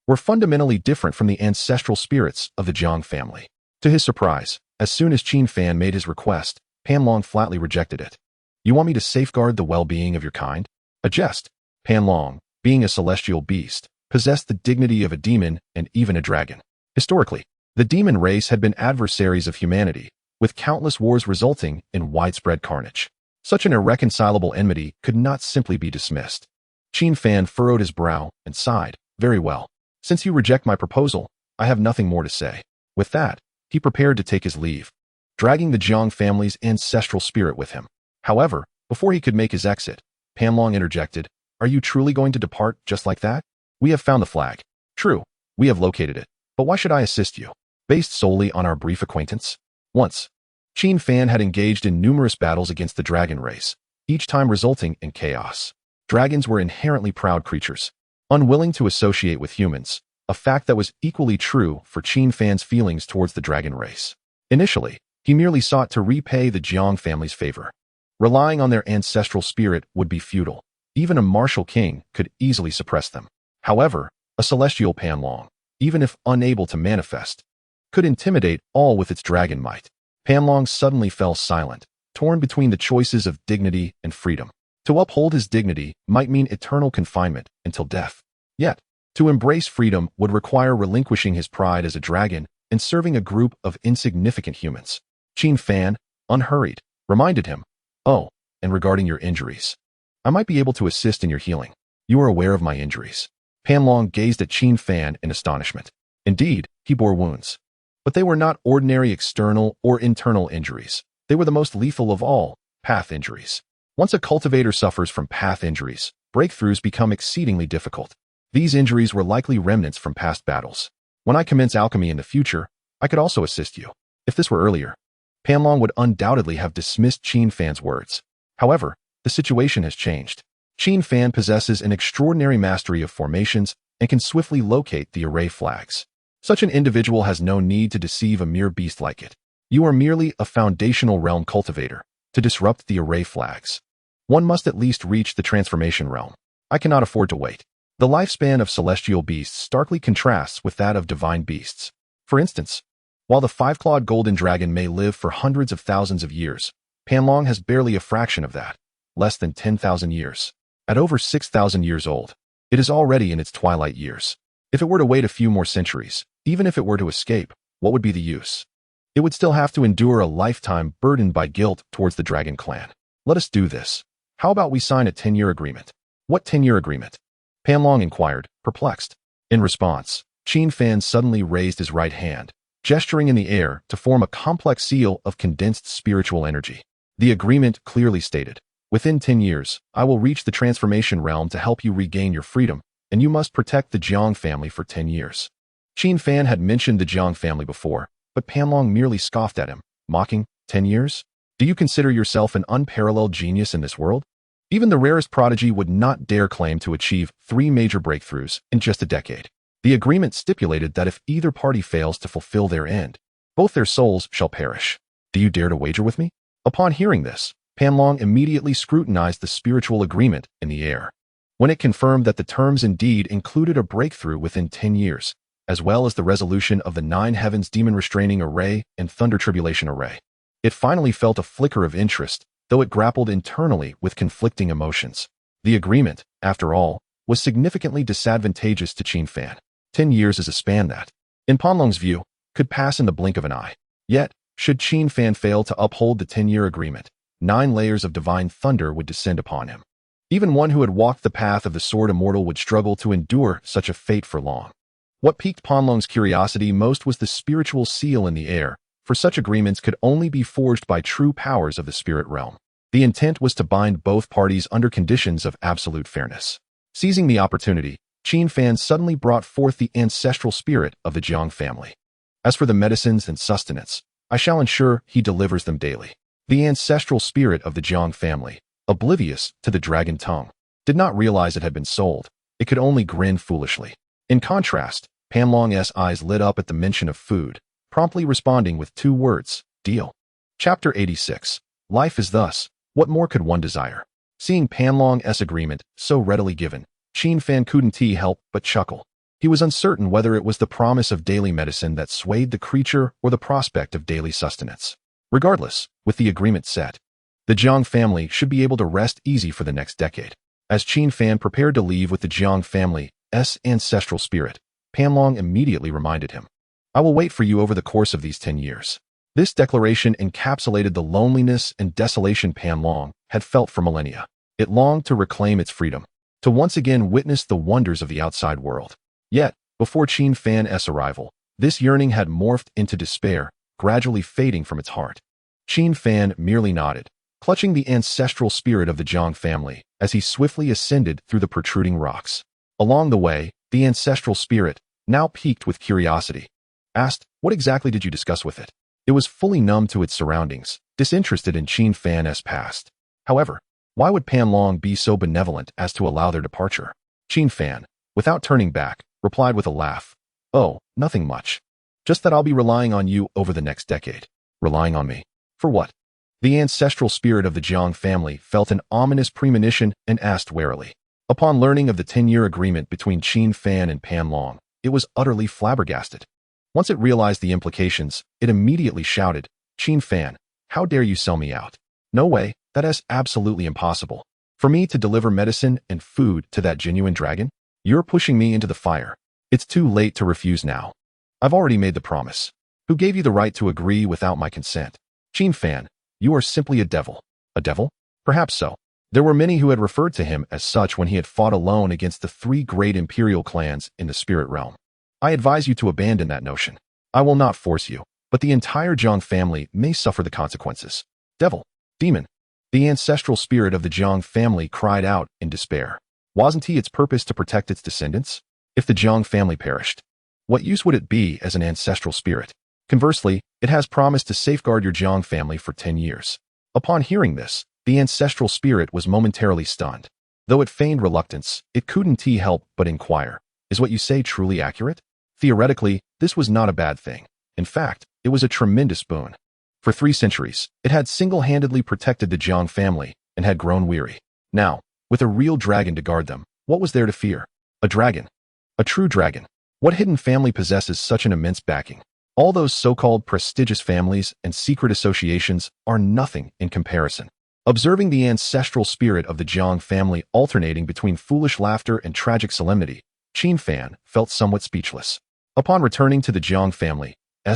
were fundamentally different from the ancestral spirits of the Jiang family. To his surprise, as soon as Qin Fan made his request, Pan Long flatly rejected it. You want me to safeguard the well-being of your kind? A jest. Pan Long, being a celestial beast, possessed the dignity of a demon and even a dragon. Historically, the demon race had been adversaries of humanity, with countless wars resulting in widespread carnage. Such an irreconcilable enmity could not simply be dismissed. Qin Fan furrowed his brow and sighed. Very well. Since you reject my proposal, I have nothing more to say. With that, he prepared to take his leave, dragging the Jiang family's ancestral spirit with him. However, before he could make his exit, Pan Long interjected, Are you truly going to depart just like that? We have found the flag. True, we have located it. But why should I assist you? Based solely on our brief acquaintance? Once, Qin Fan had engaged in numerous battles against the dragon race, each time resulting in chaos. Dragons were inherently proud creatures, unwilling to associate with humans, a fact that was equally true for Qin Fan's feelings towards the dragon race. Initially, he merely sought to repay the Jiang family's favor. Relying on their ancestral spirit would be futile. Even a martial king could easily suppress them. However, a celestial Pan Long, even if unable to manifest, could intimidate all with its dragon might. Pan Long suddenly fell silent, torn between the choices of dignity and freedom. To uphold his dignity might mean eternal confinement until death. Yet, to embrace freedom would require relinquishing his pride as a dragon and serving a group of insignificant humans. Qin Fan, unhurried, reminded him, Oh, and regarding your injuries, I might be able to assist in your healing. You are aware of my injuries. Pan Long gazed at Qin Fan in astonishment. Indeed, he bore wounds. But they were not ordinary external or internal injuries. They were the most lethal of all, path injuries. Once a cultivator suffers from path injuries, breakthroughs become exceedingly difficult. These injuries were likely remnants from past battles. When I commence alchemy in the future, I could also assist you. If this were earlier, Pan Long would undoubtedly have dismissed Qin Fan's words. However, the situation has changed. Qin Fan possesses an extraordinary mastery of formations and can swiftly locate the array flags. Such an individual has no need to deceive a mere beast like it. You are merely a foundational realm cultivator. To disrupt the array flags, one must at least reach the transformation realm. I cannot afford to wait. The lifespan of celestial beasts starkly contrasts with that of divine beasts. For instance, while the 5-clawed golden dragon may live for hundreds of thousands of years, Pan Long has barely a fraction of that, less than 10,000 years. At over 6,000 years old, it is already in its twilight years. If it were to wait a few more centuries, even if it were to escape, what would be the use? It would still have to endure a lifetime burdened by guilt towards the dragon clan. Let us do this. How about we sign a 10-year agreement? What 10-year agreement? Pan Long inquired, perplexed. In response, Qin Fan suddenly raised his right hand, gesturing in the air to form a complex seal of condensed spiritual energy. The agreement clearly stated, within 10 years, I will reach the transformation realm to help you regain your freedom, and you must protect the Jiang family for 10 years. Qin Fan had mentioned the Jiang family before, but Pan Long merely scoffed at him, mocking, 10 years? Do you consider yourself an unparalleled genius in this world? Even the rarest prodigy would not dare claim to achieve 3 major breakthroughs in just a decade. The agreement stipulated that if either party fails to fulfill their end, both their souls shall perish. Do you dare to wager with me? Upon hearing this, Panlong immediately scrutinized the spiritual agreement in the air. When it confirmed that the terms indeed included a breakthrough within 10 years, as well as the resolution of the 9 heavens demon restraining array and thunder tribulation array, it finally felt a flicker of interest, though it grappled internally with conflicting emotions. The agreement, after all, was significantly disadvantageous to Qin Fan. 10 years is a span that, in Panlong's view, could pass in the blink of an eye. Yet, should Qin Fan fail to uphold the 10-year agreement, 9 layers of divine thunder would descend upon him. Even one who had walked the path of the sword immortal would struggle to endure such a fate for long. What piqued Panlong's curiosity most was the spiritual seal in the air, for such agreements could only be forged by true powers of the spirit realm. The intent was to bind both parties under conditions of absolute fairness. Seizing the opportunity, Qin Fan suddenly brought forth the ancestral spirit of the Jiang family. As for the medicines and sustenance, I shall ensure he delivers them daily. The ancestral spirit of the Jiang family, oblivious to the dragon tongue, did not realize it had been sold. It could only grin foolishly. In contrast, Panlong's eyes lit up at the mention of food, promptly responding with 2 words, deal. Chapter 86. Life is thus, what more could one desire? Seeing Panlong's agreement so readily given, Qin Fan couldn't help but chuckle. He was uncertain whether it was the promise of daily medicine that swayed the creature or the prospect of daily sustenance. Regardless, with the agreement set, the Jiang family should be able to rest easy for the next decade. As Qin Fan prepared to leave with the Jiang family's ancestral spirit, Panlong immediately reminded him, I will wait for you over the course of these 10 years. This declaration encapsulated the loneliness and desolation Panlong had felt for millennia. It longed to reclaim its freedom, to once again witness the wonders of the outside world. Yet, before Qin Fan's arrival, this yearning had morphed into despair, gradually fading from its heart. Qin Fan merely nodded, clutching the ancestral spirit of the Jiang family as he swiftly ascended through the protruding rocks. Along the way, the ancestral spirit, now piqued with curiosity, asked, what exactly did you discuss with it? It was fully numb to its surroundings, disinterested in Qin Fan's past. However, why would Panlong be so benevolent as to allow their departure? Qin Fan, without turning back, replied with a laugh, oh, nothing much. Just that I'll be relying on you over the next decade. Relying on me? For what? The ancestral spirit of the Jiang family felt an ominous premonition and asked warily. Upon learning of the 10-year agreement between Qin Fan and Panlong, it was utterly flabbergasted. Once it realized the implications, it immediately shouted, Qin Fan, how dare you sell me out? No way, that is absolutely impossible. For me to deliver medicine and food to that genuine dragon? You're pushing me into the fire. It's too late to refuse now. I've already made the promise. Who gave you the right to agree without my consent? Qin Fan, you are simply a devil. A devil? Perhaps so. There were many who had referred to him as such when he had fought alone against the 3 great imperial clans in the spirit realm. I advise you to abandon that notion. I will not force you, but the entire Jiang family may suffer the consequences. Devil. Demon. The ancestral spirit of the Jiang family cried out in despair. Wasn't he its purpose to protect its descendants? If the Jiang family perished, what use would it be as an ancestral spirit? Conversely, it has promised to safeguard your Jiang family for 10 years. Upon hearing this, the ancestral spirit was momentarily stunned. Though it feigned reluctance, it couldn't help but inquire, is what you say truly accurate? Theoretically, this was not a bad thing. In fact, it was a tremendous boon. For 3 centuries, it had single-handedly protected the Jiang family and had grown weary. Now, with a real dragon to guard them, what was there to fear? A dragon. A true dragon. What hidden family possesses such an immense backing? All those so-called prestigious families and secret associations are nothing in comparison. Observing the ancestral spirit of the Jiang family alternating between foolish laughter and tragic solemnity, Qin Fan felt somewhat speechless. Upon returning to the Jiang family's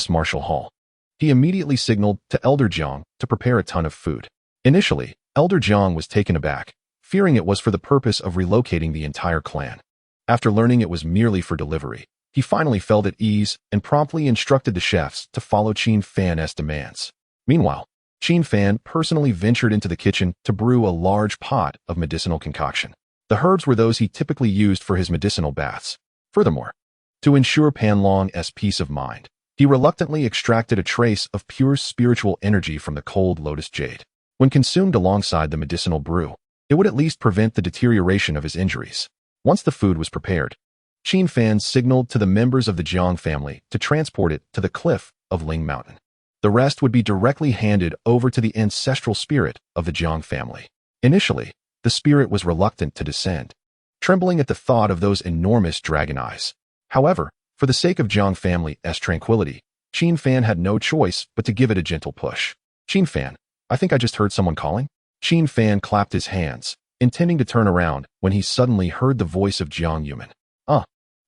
martial hall, he immediately signaled to Elder Jiang to prepare a ton of food. Initially, Elder Jiang was taken aback, fearing it was for the purpose of relocating the entire clan. After learning it was merely for delivery, he finally felt at ease and promptly instructed the chefs to follow Qin Fan's demands. Meanwhile, Qin Fan personally ventured into the kitchen to brew a large pot of medicinal concoction. The herbs were those he typically used for his medicinal baths. Furthermore, to ensure Panlong's peace of mind, he reluctantly extracted a trace of pure spiritual energy from the cold lotus jade. When consumed alongside the medicinal brew, it would at least prevent the deterioration of his injuries. Once the food was prepared, Qin Fan signaled to the members of the Jiang family to transport it to the cliff of Ling Mountain. The rest would be directly handed over to the ancestral spirit of the Jiang family. Initially, the spirit was reluctant to descend, trembling at the thought of those enormous dragon eyes. However, for the sake of Jiang family's tranquility, Qin Fan had no choice but to give it a gentle push. Qin Fan, I think I just heard someone calling. Qin Fan clapped his hands, intending to turn around when he suddenly heard the voice of Jiang Yuman.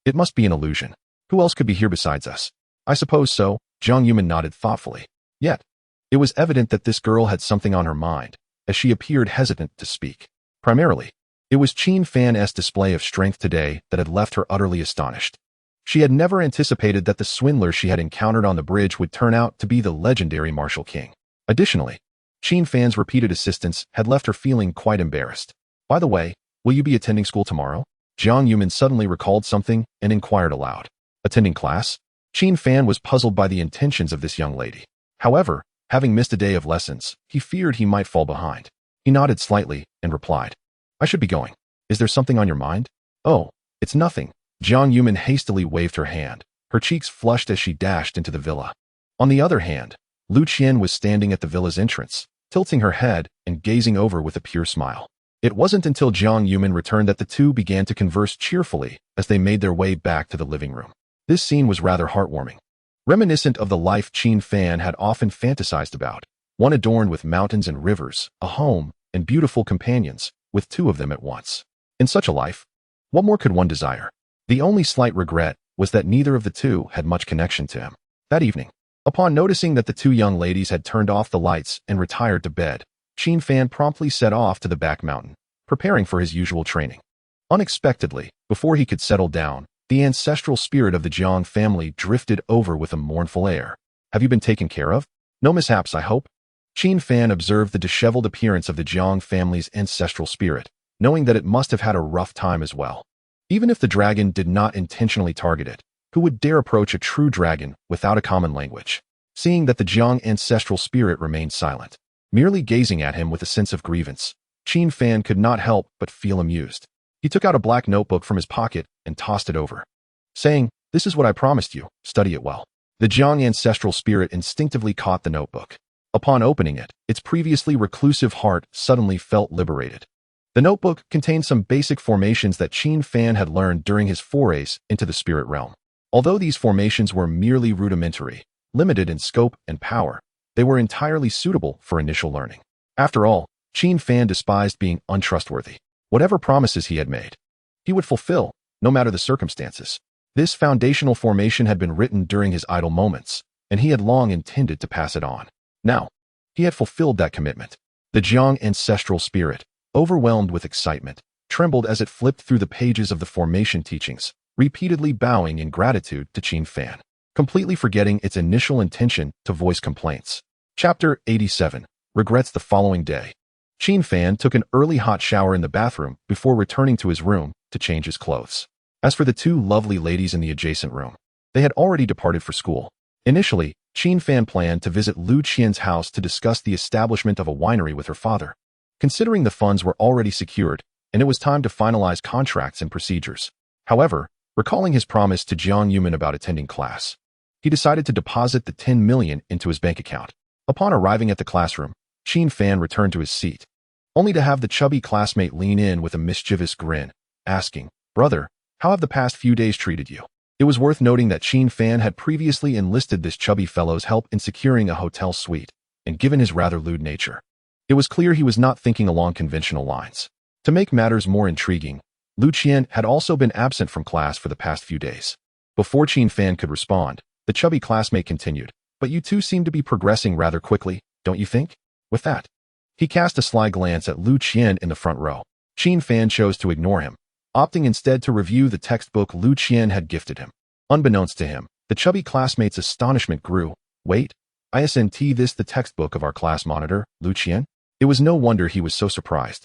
It must be an illusion. Who else could be here besides us? I suppose so, Jiang Yuman nodded thoughtfully. Yet, it was evident that this girl had something on her mind, as she appeared hesitant to speak. Primarily, it was Qin Fan's display of strength today that had left her utterly astonished. She had never anticipated that the swindler she had encountered on the bridge would turn out to be the legendary martial king. Additionally, Qin Fan's repeated assistance had left her feeling quite embarrassed. By the way, will you be attending school tomorrow? Jiang Yuman suddenly recalled something and inquired aloud. Attending class? Qin Fan was puzzled by the intentions of this young lady. However, having missed a day of lessons, he feared he might fall behind. He nodded slightly and replied, I should be going. Is there something on your mind? Oh, it's nothing. Jiang Yuman hastily waved her hand, her cheeks flushed as she dashed into the villa. On the other hand, Lu Qian was standing at the villa's entrance, tilting her head and gazing over with a pure smile. It wasn't until Jiang Yuman returned that the two began to converse cheerfully as they made their way back to the living room. This scene was rather heartwarming, reminiscent of the life Qin Fan had often fantasized about, one adorned with mountains and rivers, a home, and beautiful companions, with two of them at once. In such a life, what more could one desire? The only slight regret was that neither of the two had much connection to him. That evening, upon noticing that the two young ladies had turned off the lights and retired to bed, Qin Fan promptly set off to the back mountain, preparing for his usual training. Unexpectedly, before he could settle down, the ancestral spirit of the Jiang family drifted over with a mournful air. Have you been taken care of? No mishaps, I hope? Qin Fan observed the disheveled appearance of the Jiang family's ancestral spirit, knowing that it must have had a rough time as well. Even if the dragon did not intentionally target it, who would dare approach a true dragon without a common language? Seeing that the Jiang ancestral spirit remained silent, merely gazing at him with a sense of grievance, Qin Fan could not help but feel amused. He took out a black notebook from his pocket and tossed it over, saying, This is what I promised you, study it well. The Jiang ancestral spirit instinctively caught the notebook. Upon opening it, its previously reclusive heart suddenly felt liberated. The notebook contained some basic formations that Qin Fan had learned during his forays into the spirit realm. Although these formations were merely rudimentary, limited in scope and power, they were entirely suitable for initial learning. After all, Qin Fan despised being untrustworthy. Whatever promises he had made, he would fulfill, no matter the circumstances. This foundational formation had been written during his idle moments, and he had long intended to pass it on. Now, he had fulfilled that commitment. The Jiang ancestral spirit, overwhelmed with excitement, trembled as it flipped through the pages of the formation teachings, repeatedly bowing in gratitude to Qin Fan, completely forgetting its initial intention to voice complaints. Chapter 87. Regrets the following day. Qin Fan took an early hot shower in the bathroom before returning to his room to change his clothes. As for the two lovely ladies in the adjacent room, they had already departed for school. Initially, Qin Fan planned to visit Lu Qian's house to discuss the establishment of a winery with her father. Considering the funds were already secured, and it was time to finalize contracts and procedures. However, recalling his promise to Jiang Yuman about attending class, he decided to deposit the 10 million into his bank account. Upon arriving at the classroom, Qin Fan returned to his seat, only to have the chubby classmate lean in with a mischievous grin, asking, Brother, how have the past few days treated you? It was worth noting that Qin Fan had previously enlisted this chubby fellow's help in securing a hotel suite, and given his rather lewd nature, it was clear he was not thinking along conventional lines. To make matters more intriguing, Lu Qian had also been absent from class for the past few days. Before Qin Fan could respond, the chubby classmate continued, But you two seem to be progressing rather quickly, don't you think? With that, he cast a sly glance at Lu Qian in the front row. Qin Fan chose to ignore him, opting instead to review the textbook Lu Qian had gifted him. Unbeknownst to him, the chubby classmate's astonishment grew. Wait, isn't this the textbook of our class monitor, Lu Qian? It was no wonder he was so surprised.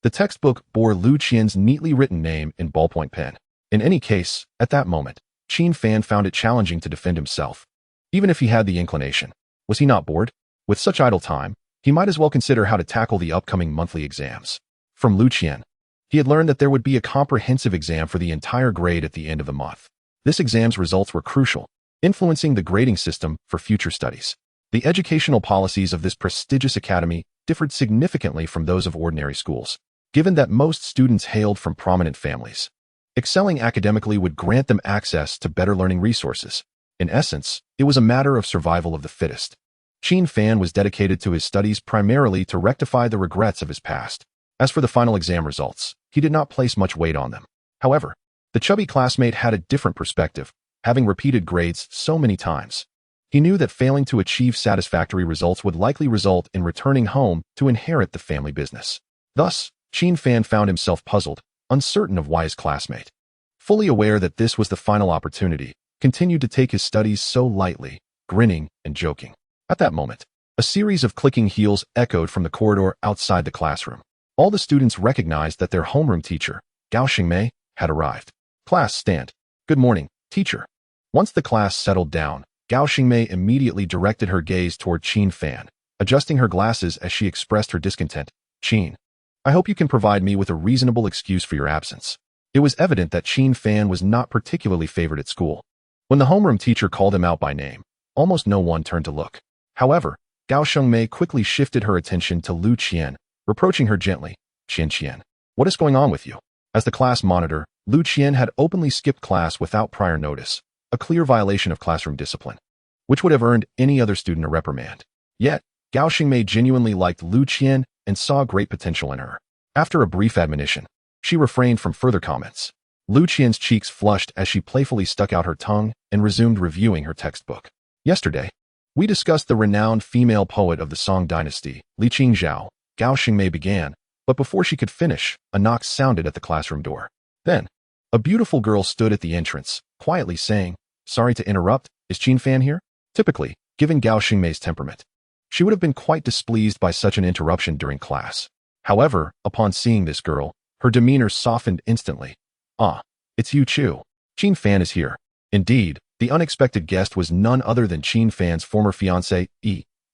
The textbook bore Lu Qian's neatly written name in ballpoint pen. In any case, at that moment, Qin Fan found it challenging to defend himself. Even if he had the inclination, was he not bored? With such idle time, he might as well consider how to tackle the upcoming monthly exams. From Lu Qian, He had learned that there would be a comprehensive exam for the entire grade at the end of the month. This exam's results were crucial, influencing the grading system for future studies. The educational policies of this prestigious academy differed significantly from those of ordinary schools, given that most students hailed from prominent families. Excelling academically would grant them access to better learning resources. In essence, it was a matter of survival of the fittest. Qin Fan was dedicated to his studies primarily to rectify the regrets of his past. As for the final exam results, he did not place much weight on them. However, the chubby classmate had a different perspective, having repeated grades so many times. He knew that failing to achieve satisfactory results would likely result in returning home to inherit the family business. Thus, Qin Fan found himself puzzled, uncertain of why his classmate, fully aware that this was the final opportunity, continued to take his studies so lightly, grinning and joking. At that moment, a series of clicking heels echoed from the corridor outside the classroom. All the students recognized that their homeroom teacher, Gao Xingmei, had arrived. Class, stand. Good morning, teacher. Once the class settled down, Gao Xingmei immediately directed her gaze toward Qin Fan, adjusting her glasses as she expressed her discontent. Qin, I hope you can provide me with a reasonable excuse for your absence. It was evident that Qin Fan was not particularly favored at school. When the homeroom teacher called him out by name, almost no one turned to look. However, Gao Xingmei quickly shifted her attention to Lu Qian, reproaching her gently. Qian, what is going on with you? As the class monitor, Lu Qian had openly skipped class without prior notice, a clear violation of classroom discipline, which would have earned any other student a reprimand. Yet, Gao Xingmei genuinely liked Lu Qian and saw great potential in her. After a brief admonition, she refrained from further comments. Lu Qian's cheeks flushed as she playfully stuck out her tongue and resumed reviewing her textbook. Yesterday, we discussed the renowned female poet of the Song dynasty, Li Qingzhao. Gao Xingmei began, but before she could finish, a knock sounded at the classroom door. Then, a beautiful girl stood at the entrance, quietly saying, Sorry to interrupt, is Qin Fan here? Typically, given Gao Xingmei's temperament, she would have been quite displeased by such an interruption during class. However, upon seeing this girl, her demeanor softened instantly. Ah, it's you Chu. Qin Fan is here. Indeed, the unexpected guest was none other than Qin Fan's former fiancée,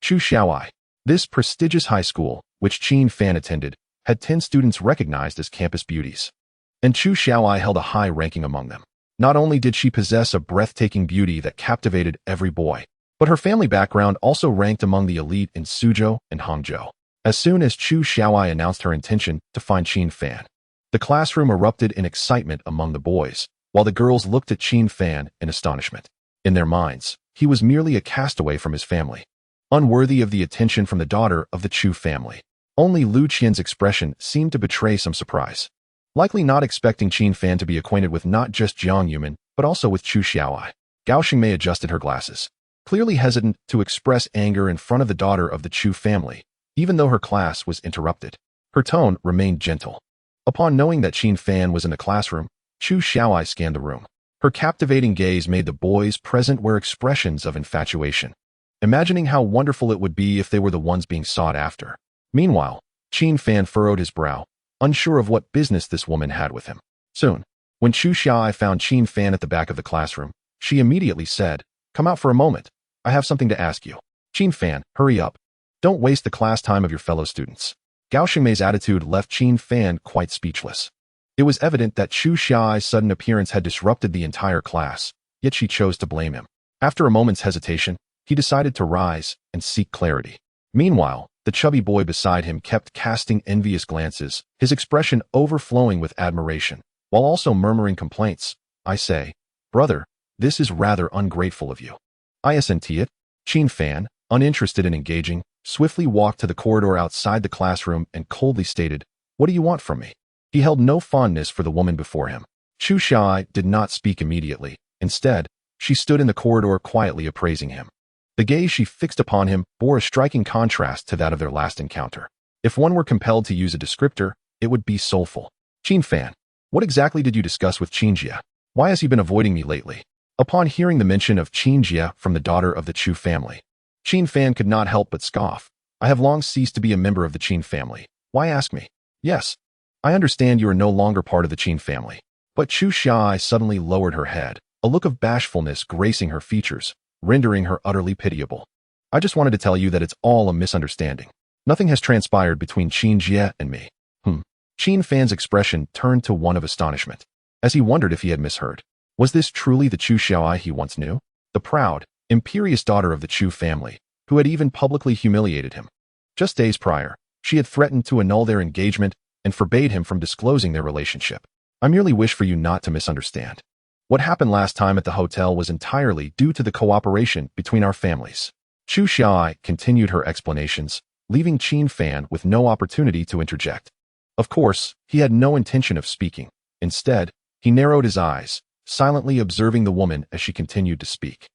Chu Xiaoai. This prestigious high school, which Qin Fan attended, had 10 students recognized as campus beauties. And Chu Xiaoai held a high ranking among them. Not only did she possess a breathtaking beauty that captivated every boy, but her family background also ranked among the elite in Suzhou and Hangzhou. As soon as Chu Xiaoai announced her intention to find Qin Fan, the classroom erupted in excitement among the boys, while the girls looked at Qin Fan in astonishment. In their minds, he was merely a castaway from his family, unworthy of the attention from the daughter of the Chu family. Only Lu Qian's expression seemed to betray some surprise, likely not expecting Qin Fan to be acquainted with not just Jiang Yuman, but also with Chu Xiaoai. Gao Xingmei adjusted her glasses, clearly hesitant to express anger in front of the daughter of the Chu family, even though her class was interrupted. Her tone remained gentle. Upon knowing that Qin Fan was in the classroom, Chu Xiaoai scanned the room. Her captivating gaze made the boys present wear expressions of infatuation, imagining how wonderful it would be if they were the ones being sought after. Meanwhile, Qin Fan furrowed his brow, unsure of what business this woman had with him. Soon, when Chu Xiaoai found Qin Fan at the back of the classroom, she immediately said, Come out for a moment. I have something to ask you. Qin Fan, hurry up. Don't waste the class time of your fellow students. Gao Xingmei's attitude left Qin Fan quite speechless. It was evident that Chu Xiaoai's sudden appearance had disrupted the entire class, yet she chose to blame him. After a moment's hesitation, he decided to rise and seek clarity. Meanwhile, the chubby boy beside him kept casting envious glances, his expression overflowing with admiration, while also murmuring complaints. I say, brother, this is rather ungrateful of you. I assent to it. Qin Fan, uninterested in engaging, swiftly walked to the corridor outside the classroom and coldly stated, What do you want from me? He held no fondness for the woman before him. Chu Xiaoai did not speak immediately. Instead, she stood in the corridor quietly appraising him. The gaze she fixed upon him bore a striking contrast to that of their last encounter. If one were compelled to use a descriptor, it would be soulful. Qin Fan, what exactly did you discuss with Qinjia? Why has he been avoiding me lately? Upon hearing the mention of Qinjia from the daughter of the Chu family, Qin Fan could not help but scoff. I have long ceased to be a member of the Qin family. Why ask me? Yes, I understand you are no longer part of the Qin family. But Chu Xiaoai suddenly lowered her head, a look of bashfulness gracing her features, rendering her utterly pitiable. I just wanted to tell you that it's all a misunderstanding. Nothing has transpired between Qinjia and me. Qin Fan's expression turned to one of astonishment, as he wondered if he had misheard. Was this truly the Chu Xiaoai he once knew? The proud, imperious daughter of the Chu family, who had even publicly humiliated him. Just days prior, she had threatened to annul their engagement and forbade him from disclosing their relationship. I merely wish for you not to misunderstand. What happened last time at the hotel was entirely due to the cooperation between our families. Chu Xiaoai continued her explanations, leaving Qin Fan with no opportunity to interject. Of course, he had no intention of speaking. Instead, he narrowed his eyes, silently observing the woman as she continued to speak.